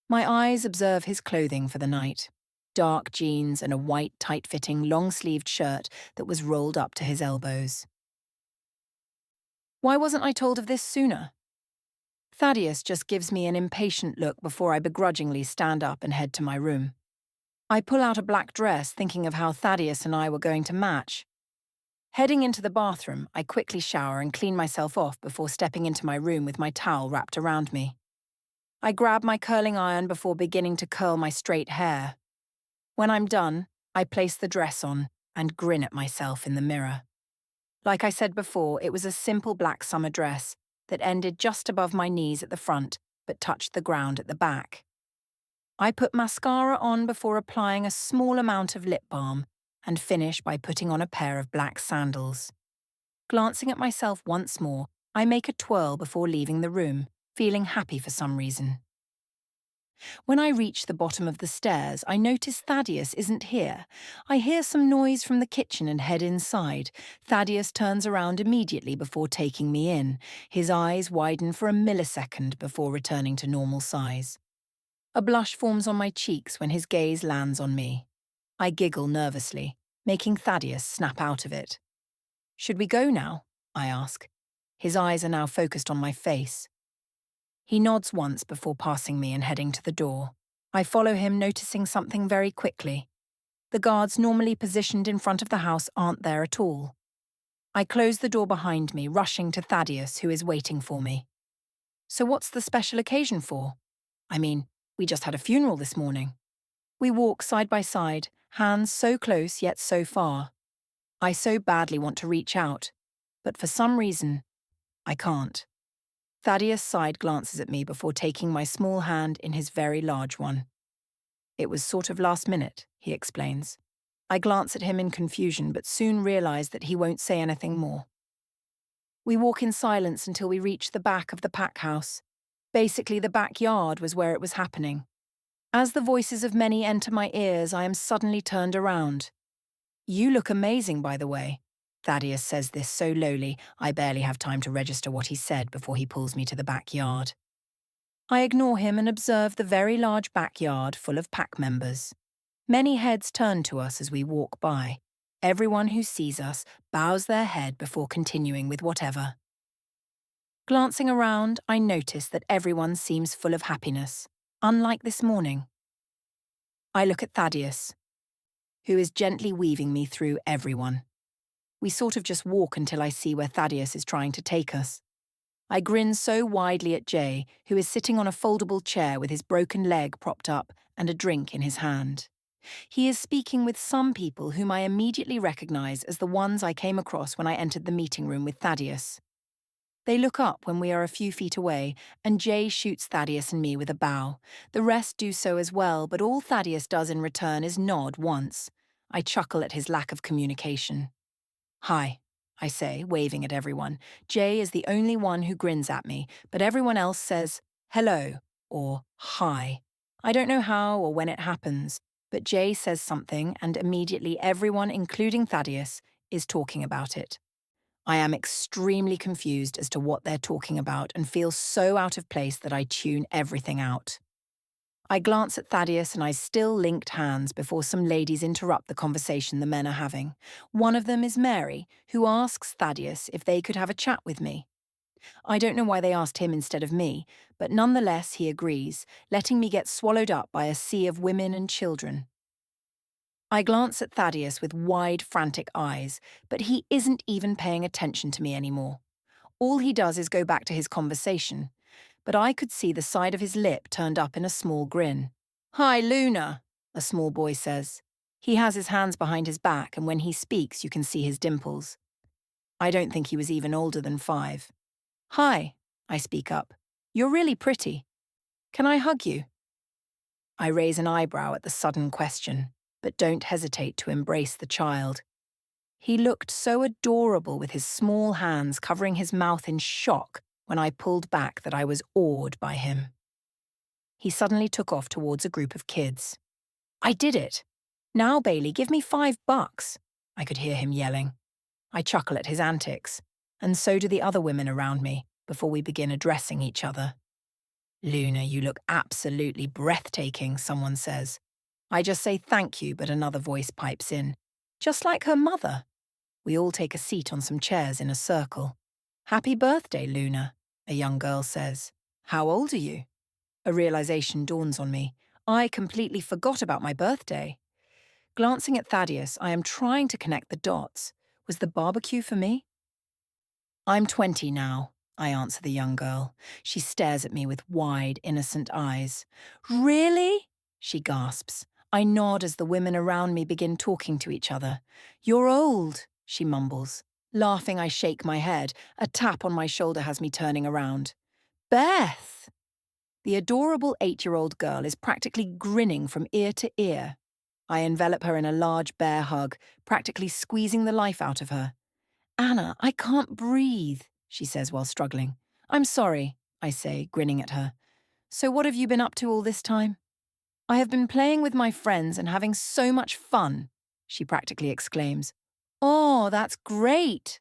My eyes observe his clothing for the night. Dark jeans and a white, tight-fitting, long-sleeved shirt that was rolled up to his elbows. Why wasn't I told of this sooner? Thaddeus just gives me an impatient look before I begrudgingly stand up and head to my room. I pull out a black dress, thinking of how Thaddeus and I were going to match. Heading into the bathroom, I quickly shower and clean myself off before stepping into my room with my towel wrapped around me. I grab my curling iron before beginning to curl my straight hair. When I'm done, I place the dress on and grin at myself in the mirror. Like I said before, it was a simple black summer dress that ended just above my knees at the front but touched the ground at the back. I put mascara on before applying a small amount of lip balm and finish by putting on a pair of black sandals. Glancing at myself once more, I make a twirl before leaving the room, feeling happy for some reason. When I reach the bottom of the stairs, I notice Thaddeus isn't here. I hear some noise from the kitchen and head inside. Thaddeus turns around immediately before taking me in. His eyes widen for a millisecond before returning to normal size. A blush forms on my cheeks when his gaze lands on me. I giggle nervously, making Thaddeus snap out of it. Should we go now? I ask. His eyes are now focused on my face. He nods once before passing me and heading to the door. I follow him, noticing something very quickly. The guards normally positioned in front of the house aren't there at all. I close the door behind me, rushing to Thaddeus, who is waiting for me. So what's the special occasion for? I mean, we just had a funeral this morning. We walk side by side, hands so close yet so far. I so badly want to reach out, but for some reason, I can't. Thaddeus side glances at me before taking my small hand in his very large one. It was sort of last minute, he explains. I glance at him in confusion, but soon realize that he won't say anything more. We walk in silence until we reach the back of the pack house. Basically, the backyard was where it was happening. As the voices of many enter my ears, I am suddenly turned around. You look amazing, by the way. Thaddeus says this so lowly, I barely have time to register what he said before he pulls me to the backyard. I ignore him and observe the very large backyard full of pack members. Many heads turn to us as we walk by. Everyone who sees us bows their head before continuing with whatever. Glancing around, I notice that everyone seems full of happiness, unlike this morning. I look at Thaddeus, who is gently weaving me through everyone. We sort of just walk until I see where Thaddeus is trying to take us. I grin so widely at Jay, who is sitting on a foldable chair with his broken leg propped up and a drink in his hand. He is speaking with some people whom I immediately recognize as the ones I came across when I entered the meeting room with Thaddeus. They look up when we are a few feet away, and Jay shoots Thaddeus and me with a bow. The rest do so as well, but all Thaddeus does in return is nod once. I chuckle at his lack of communication. Hi, I say, waving at everyone. Jay is the only one who grins at me, but everyone else says hello or hi. I don't know how or when it happens, but Jay says something and immediately everyone, including Thaddeus, is talking about it. I am extremely confused as to what they're talking about and feel so out of place that I tune everything out. I glance at Thaddeus and I still linked hands before some ladies interrupt the conversation the men are having. One of them is Mary, who asks Thaddeus if they could have a chat with me. I don't know why they asked him instead of me, but nonetheless he agrees, letting me get swallowed up by a sea of women and children. I glance at Thaddeus with wide, frantic eyes, but he isn't even paying attention to me anymore. All he does is go back to his conversation, but I could see the side of his lip turned up in a small grin. "Hi, Luna," a small boy says. He has his hands behind his back, and when he speaks, you can see his dimples. I don't think he was even older than 5. "Hi," I speak up. "You're really pretty. Can I hug you?" I raise an eyebrow at the sudden question, but don't hesitate to embrace the child. He looked so adorable with his small hands covering his mouth in shock when I pulled back that I was awed by him. He suddenly took off towards a group of kids. "I did it! Now, Bailey, give me $5. I could hear him yelling. I chuckle at his antics, and so do the other women around me before we begin addressing each other. "Luna, you look absolutely breathtaking," someone says. I just say thank you, but another voice pipes in. "Just like her mother." We all take a seat on some chairs in a circle. "Happy birthday, Luna," a young girl says. "How old are you?" A realization dawns on me. I completely forgot about my birthday. Glancing at Thaddeus, I am trying to connect the dots. Was the barbecue for me? "I'm 20 now," I answer the young girl. She stares at me with wide, innocent eyes. "Really?" she gasps. I nod as the women around me begin talking to each other. "You're old," she mumbles. Laughing, I shake my head. A tap on my shoulder has me turning around. "Beth!" The adorable 8-year-old girl is practically grinning from ear to ear. I envelop her in a large bear hug, practically squeezing the life out of her. "Anna, I can't breathe," she says while struggling. "I'm sorry," I say, grinning at her. "So what have you been up to all this time?" "I have been playing with my friends and having so much fun," she practically exclaims. "Oh, that's great!"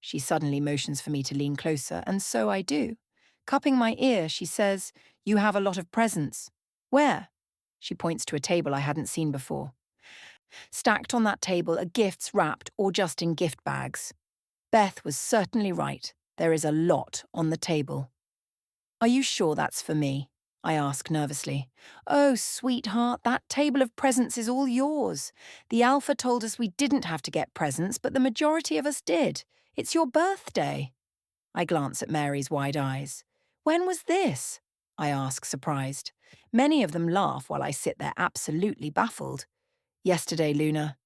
She suddenly motions for me to lean closer, and so I do. Cupping my ear, she says, "You have a lot of presents." "Where?" She points to a table I hadn't seen before. Stacked on that table are gifts wrapped or just in gift bags. Beth was certainly right. There is a lot on the table. "Are you sure that's for me?" I ask nervously. "Oh, sweetheart, that table of presents is all yours. The Alpha told us we didn't have to get presents, but the majority of us did. It's your birthday." I glance at Mary's wide eyes. "When was this?" I ask, surprised. Many of them laugh while I sit there absolutely baffled. "Yesterday, Luna."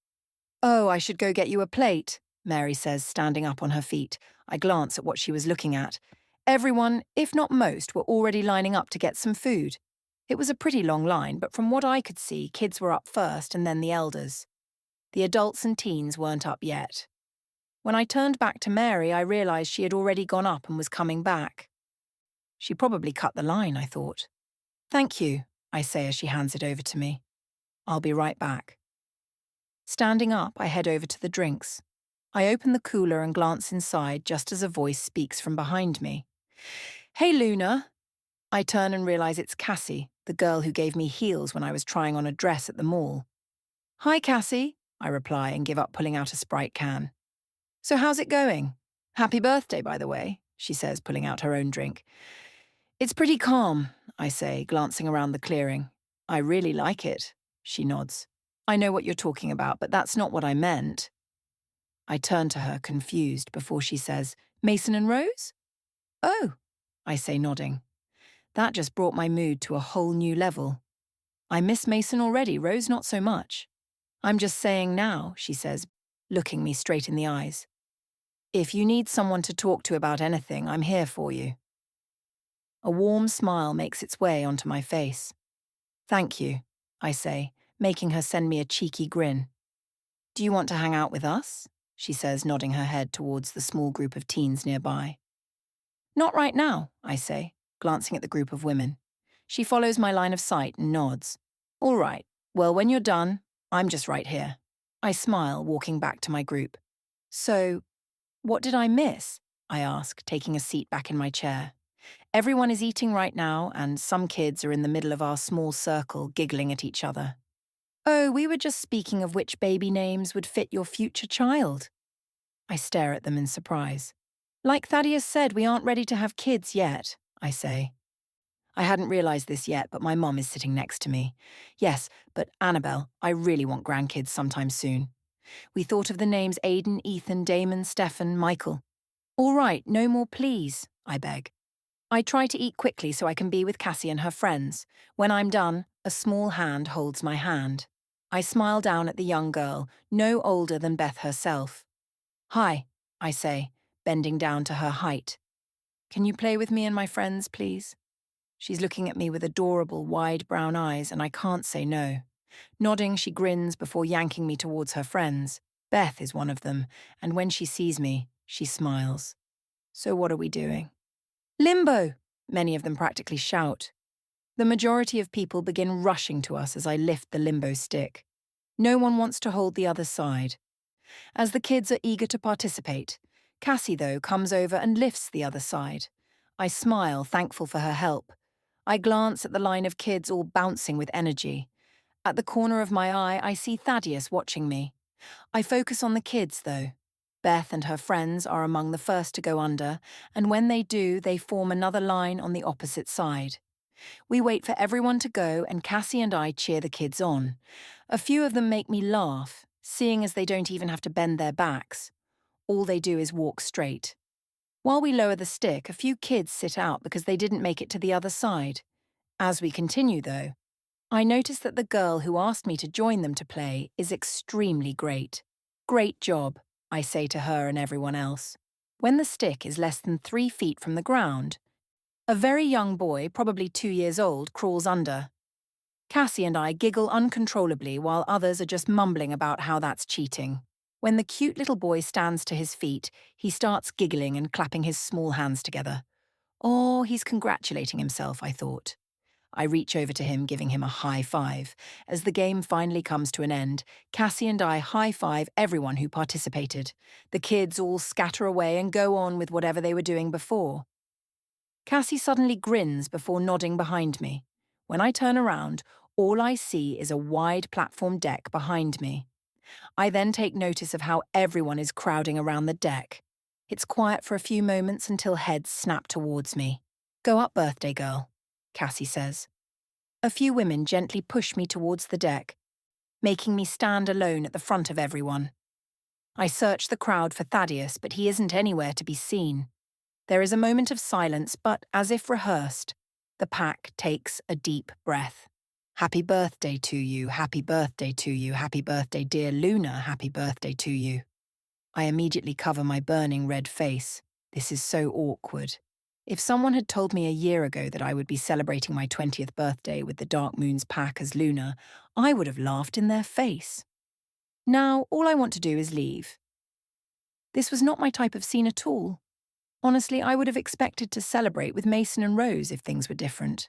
"Oh, I should go get you a plate," Mary says, standing up on her feet. I glance at what she was looking at. Everyone, if not most, were already lining up to get some food. It was a pretty long line, but from what I could see, kids were up first and then the elders. The adults and teens weren't up yet. When I turned back to Mary, I realized she had already gone up and was coming back. She probably cut the line, I thought. "Thank you," I say as she hands it over to me. "I'll be right back." Standing up, I head over to the drinks. I open the cooler and glance inside just as a voice speaks from behind me. "Hey, Luna." I turn and realize it's Cassie, the girl who gave me heels when I was trying on a dress at the mall. "Hi, Cassie," I reply and give up pulling out a Sprite can. "So how's it going? Happy birthday, by the way," she says, pulling out her own drink. "It's pretty calm," I say, glancing around the clearing. "I really like it," she nods. "I know what you're talking about, but that's not what I meant." I turn to her, confused, before she says, "Mason and Rose?" "Oh," I say, nodding. That just brought my mood to a whole new level. "I miss Mason already, Rose not so much." "I'm just saying now," she says, looking me straight in the eyes. "If you need someone to talk to about anything, I'm here for you." A warm smile makes its way onto my face. "Thank you," I say, making her send me a cheeky grin. "Do you want to hang out with us?" she says, nodding her head towards the small group of teens nearby. "Not right now," I say, glancing at the group of women. She follows my line of sight and nods. "All right, well, when you're done, I'm just right here." I smile, walking back to my group. "So, what did I miss?" I ask, taking a seat back in my chair. Everyone is eating right now, and some kids are in the middle of our small circle, giggling at each other. "Oh, we were just speaking of which baby names would fit your future child." I stare at them in surprise. "Like Thaddeus said, we aren't ready to have kids yet," I say. I hadn't realized this yet, but my mom is sitting next to me. "Yes, but Annabel, I really want grandkids sometime soon." We thought of the names Aiden, Ethan, Damon, Stefan, Michael. All right, no more please, I beg. I try to eat quickly so I can be with Cassie and her friends. When I'm done, a small hand holds my hand. I smile down at the young girl, no older than Beth herself. Hi, I say, bending down to her height. Can you play with me and my friends, please? She's looking at me with adorable, wide brown eyes, and I can't say no. Nodding, she grins before yanking me towards her friends. Beth is one of them, and when she sees me, she smiles. So what are we doing? Limbo! Many of them practically shout. The majority of people begin rushing to us as I lift the limbo stick. No one wants to hold the other side. As the kids are eager to participate, Cassie, though, comes over and lifts the other side. I smile, thankful for her help. I glance at the line of kids all bouncing with energy. At the corner of my eye, I see Thaddeus watching me. I focus on the kids, though. Beth and her friends are among the first to go under, and when they do, they form another line on the opposite side. We wait for everyone to go, and Cassie and I cheer the kids on. A few of them make me laugh, seeing as they don't even have to bend their backs. All they do is walk straight. While we lower the stick, a few kids sit out because they didn't make it to the other side. As we continue, though, I notice that the girl who asked me to join them to play is extremely great. Great job, I say to her and everyone else. When the stick is less than 3 feet from the ground, a very young boy, probably 2 years old, crawls under. Cassie and I giggle uncontrollably while others are just mumbling about how that's cheating. When the cute little boy stands to his feet, he starts giggling and clapping his small hands together. Oh, he's congratulating himself, I thought. I reach over to him, giving him a high five. As the game finally comes to an end, Cassie and I high-five everyone who participated. The kids all scatter away and go on with whatever they were doing before. Cassie suddenly grins before nodding behind me. When I turn around, all I see is a wide platform deck behind me. I then take notice of how everyone is crowding around the deck. It's quiet for a few moments until heads snap towards me. Go up, birthday girl, Cassie says. A few women gently push me towards the deck, making me stand alone at the front of everyone. I search the crowd for Thaddeus, but he isn't anywhere to be seen. There is a moment of silence, but as if rehearsed, the pack takes a deep breath. Happy birthday to you, happy birthday to you, happy birthday, dear Luna, happy birthday to you. I immediately cover my burning red face. This is so awkward. If someone had told me a year ago that I would be celebrating my 20th birthday with the Dark Moon's pack as Luna, I would have laughed in their face. Now, all I want to do is leave. This was not my type of scene at all. Honestly, I would have expected to celebrate with Mason and Rose if things were different.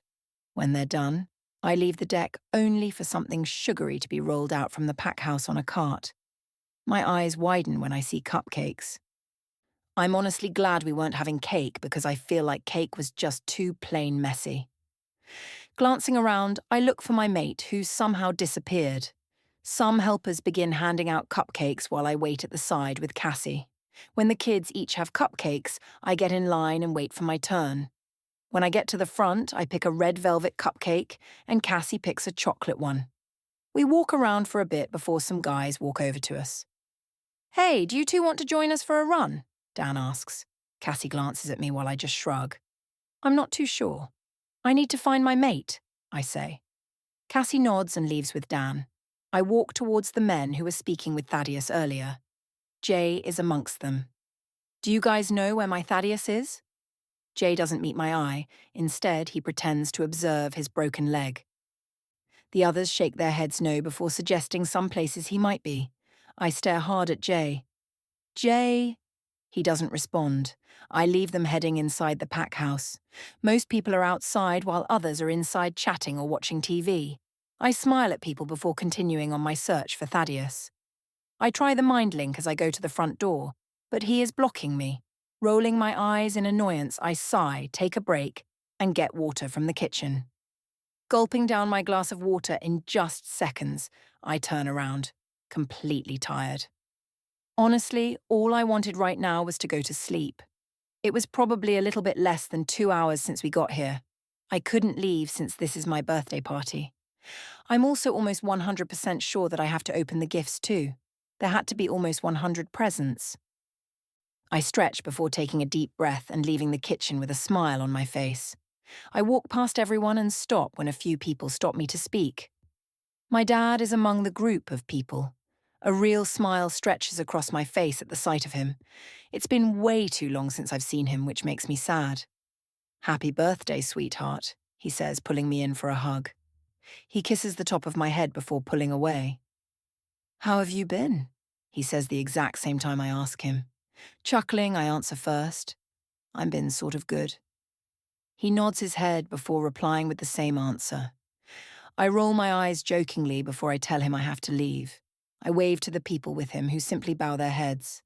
When they're done, I leave the deck only for something sugary to be rolled out from the pack house on a cart. My eyes widen when I see cupcakes. I'm honestly glad we weren't having cake because I feel like cake was just too plain messy. Glancing around, I look for my mate, who's somehow disappeared. Some helpers begin handing out cupcakes while I wait at the side with Cassie. When the kids each have cupcakes, I get in line and wait for my turn. When I get to the front, I pick a red velvet cupcake, and Cassie picks a chocolate one. We walk around for a bit before some guys walk over to us. Hey, do you two want to join us for a run? Dan asks. Cassie glances at me while I just shrug. I'm not too sure. I need to find my mate, I say. Cassie nods and leaves with Dan. I walk towards the men who were speaking with Thaddeus earlier. Jay is amongst them. Do you guys know where my Thaddeus is? Jay doesn't meet my eye. Instead, he pretends to observe his broken leg. The others shake their heads no before suggesting some places he might be. I stare hard at Jay. Jay... He doesn't respond. I leave them heading inside the pack house. Most people are outside while others are inside chatting or watching TV. I smile at people before continuing on my search for Thaddeus. I try the mind link as I go to the front door, but he is blocking me. Rolling my eyes in annoyance, I sigh, take a break, and get water from the kitchen. Gulping down my glass of water in just seconds, I turn around, completely tired. Honestly, all I wanted right now was to go to sleep. It was probably a little bit less than 2 hours since we got here. I couldn't leave since this is my birthday party. I'm also almost 100% sure that I have to open the gifts too. There had to be almost 100 presents. I stretch before taking a deep breath and leaving the kitchen with a smile on my face. I walk past everyone and stop when a few people stop me to speak. My dad is among the group of people. A real smile stretches across my face at the sight of him. It's been way too long since I've seen him, which makes me sad. "Happy birthday, sweetheart," he says, pulling me in for a hug. He kisses the top of my head before pulling away. "How have you been?" he says the exact same time I ask him. Chuckling, I answer first. "I've been sort of good." He nods his head before replying with the same answer. I roll my eyes jokingly before I tell him I have to leave. I wave to the people with him, who simply bow their heads.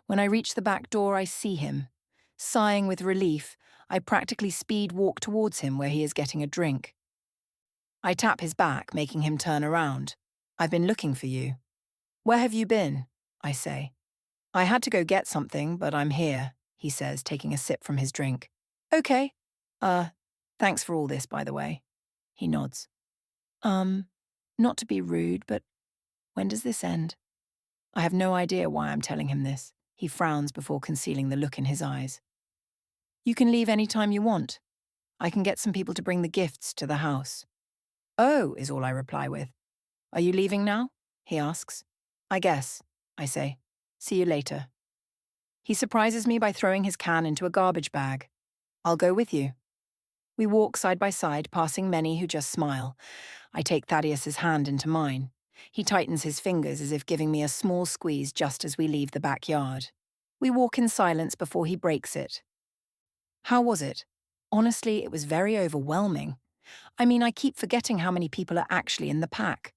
When I reach the back door, I see him. Sighing with relief, I practically speed walk towards him where he is getting a drink. I tap his back, making him turn around. "I've been looking for you." "Where have you been?" I say. "I had to go get something, but I'm here," he says, taking a sip from his drink. "Okay. Thanks for all this, by the way." He nods. Not to be rude, but when does this end?" I have no idea why I'm telling him this. He frowns before concealing the look in his eyes. "You can leave any time you want. I can get some people to bring the gifts to the house." "Oh," is all I reply with. "Are you leaving now?" he asks. "I guess," I say. "See you later." He surprises me by throwing his can into a garbage bag. "I'll go with you." We walk side by side, passing many who just smile. I take Thaddeus's hand into mine. He tightens his fingers as if giving me a small squeeze just as we leave the backyard. We walk in silence before he breaks it. "How was it?" "Honestly, it was very overwhelming. I mean, I keep forgetting how many people are actually in the pack.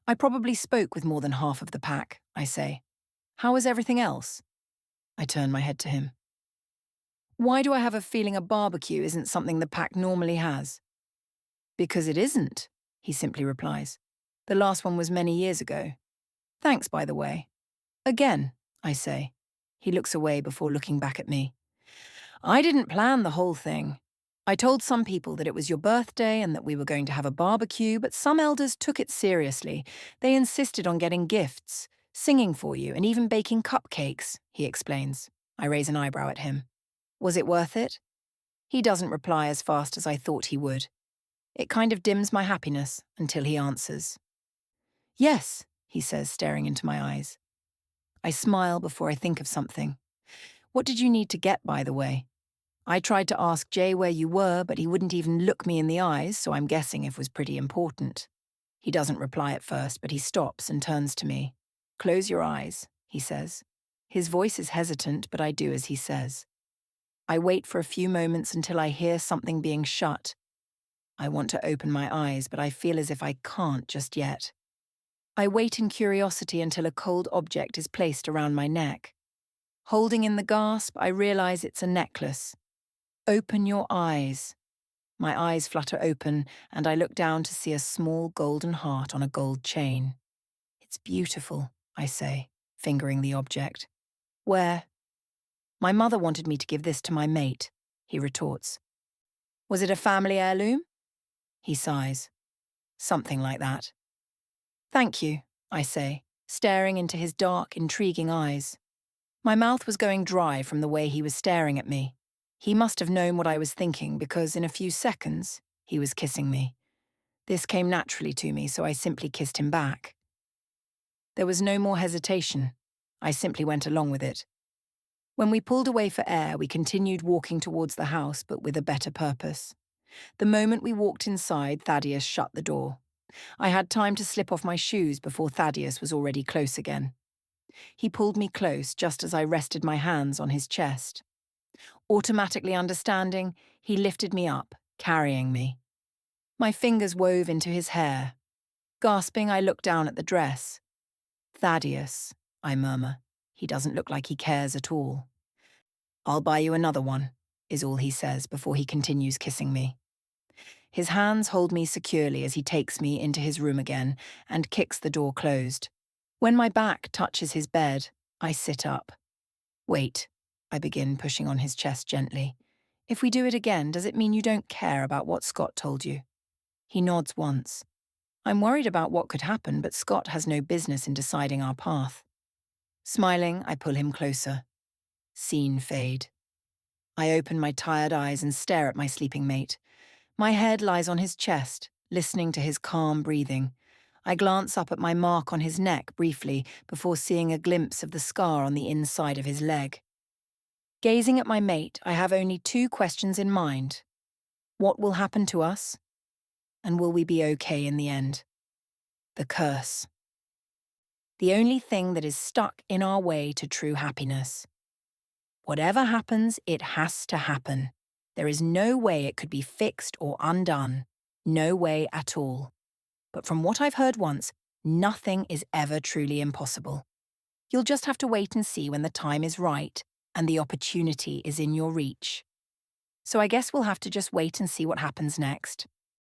I probably spoke with more than half of the pack," I say. "How was everything else?" I turn my head to him. "Why do I have a feeling a barbecue isn't something the pack normally has?" "Because it isn't," he simply replies. "The last one was many years ago. Thanks, by the way." "Again," I say. He looks away before looking back at me. "I didn't plan the whole thing. I told some people that it was your birthday and that we were going to have a barbecue, but some elders took it seriously. They insisted on getting gifts, singing for you, and even baking cupcakes," he explains. I raise an eyebrow at him. "Was it worth it?" He doesn't reply as fast as I thought he would. It kind of dims my happiness until he answers. "Yes," he says, staring into my eyes. I smile before I think of something. "What did you need to get, by the way?" I tried to ask Jay where you were, but he wouldn't even look me in the eyes, so I'm guessing it was pretty important. He doesn't reply at first, but he stops and turns to me. "Close your eyes," he says. His voice is hesitant, but I do as he says. I wait for a few moments until I hear something being shut. I want to open my eyes, but I feel as if I can't just yet. I wait in curiosity until a cold object is placed around my neck. Holding in the gasp, I realize it's a necklace. "Open your eyes." My eyes flutter open, and I look down to see a small golden heart on a gold chain. "It's beautiful," I say, fingering the object. "Where?" "My mother wanted me to give this to my mate," he retorts. "Was it a family heirloom?" He sighs. "Something like that." "Thank you," I say, staring into his dark, intriguing eyes. My mouth was going dry from the way he was staring at me. He must have known what I was thinking because in a few seconds, he was kissing me. This came naturally to me, so I simply kissed him back. There was no more hesitation. I simply went along with it. When we pulled away for air, we continued walking towards the house, but with a better purpose. The moment we walked inside, Thaddeus shut the door. I had time to slip off my shoes before Thaddeus was already close again. He pulled me close just as I rested my hands on his chest. Automatically understanding, he lifted me up, carrying me. My fingers wove into his hair. Gasping, I look down at the dress. "Thaddeus," I murmur. He doesn't look like he cares at all. "I'll buy you another one," is all he says before he continues kissing me. His hands hold me securely as he takes me into his room again and kicks the door closed. When my back touches his bed, I sit up. "Wait," I begin, pushing on his chest gently. "If we do it again, does it mean you don't care about what Scott told you?" He nods once. I'm worried about what could happen, but Scott has no business in deciding our path. Smiling, I pull him closer. Scene fade. I open my tired eyes and stare at my sleeping mate. My head lies on his chest, listening to his calm breathing. I glance up at my mark on his neck briefly before seeing a glimpse of the scar on the inside of his leg. Gazing at my mate, I have only two questions in mind. What will happen to us? And will we be okay in the end? The curse. The only thing that is stuck in our way to true happiness. Whatever happens, it has to happen. There is no way it could be fixed or undone. No way at all. But from what I've heard once, nothing is ever truly impossible. You'll just have to wait and see when the time is right and the opportunity is in your reach. So I guess we'll have to just wait and see what happens next.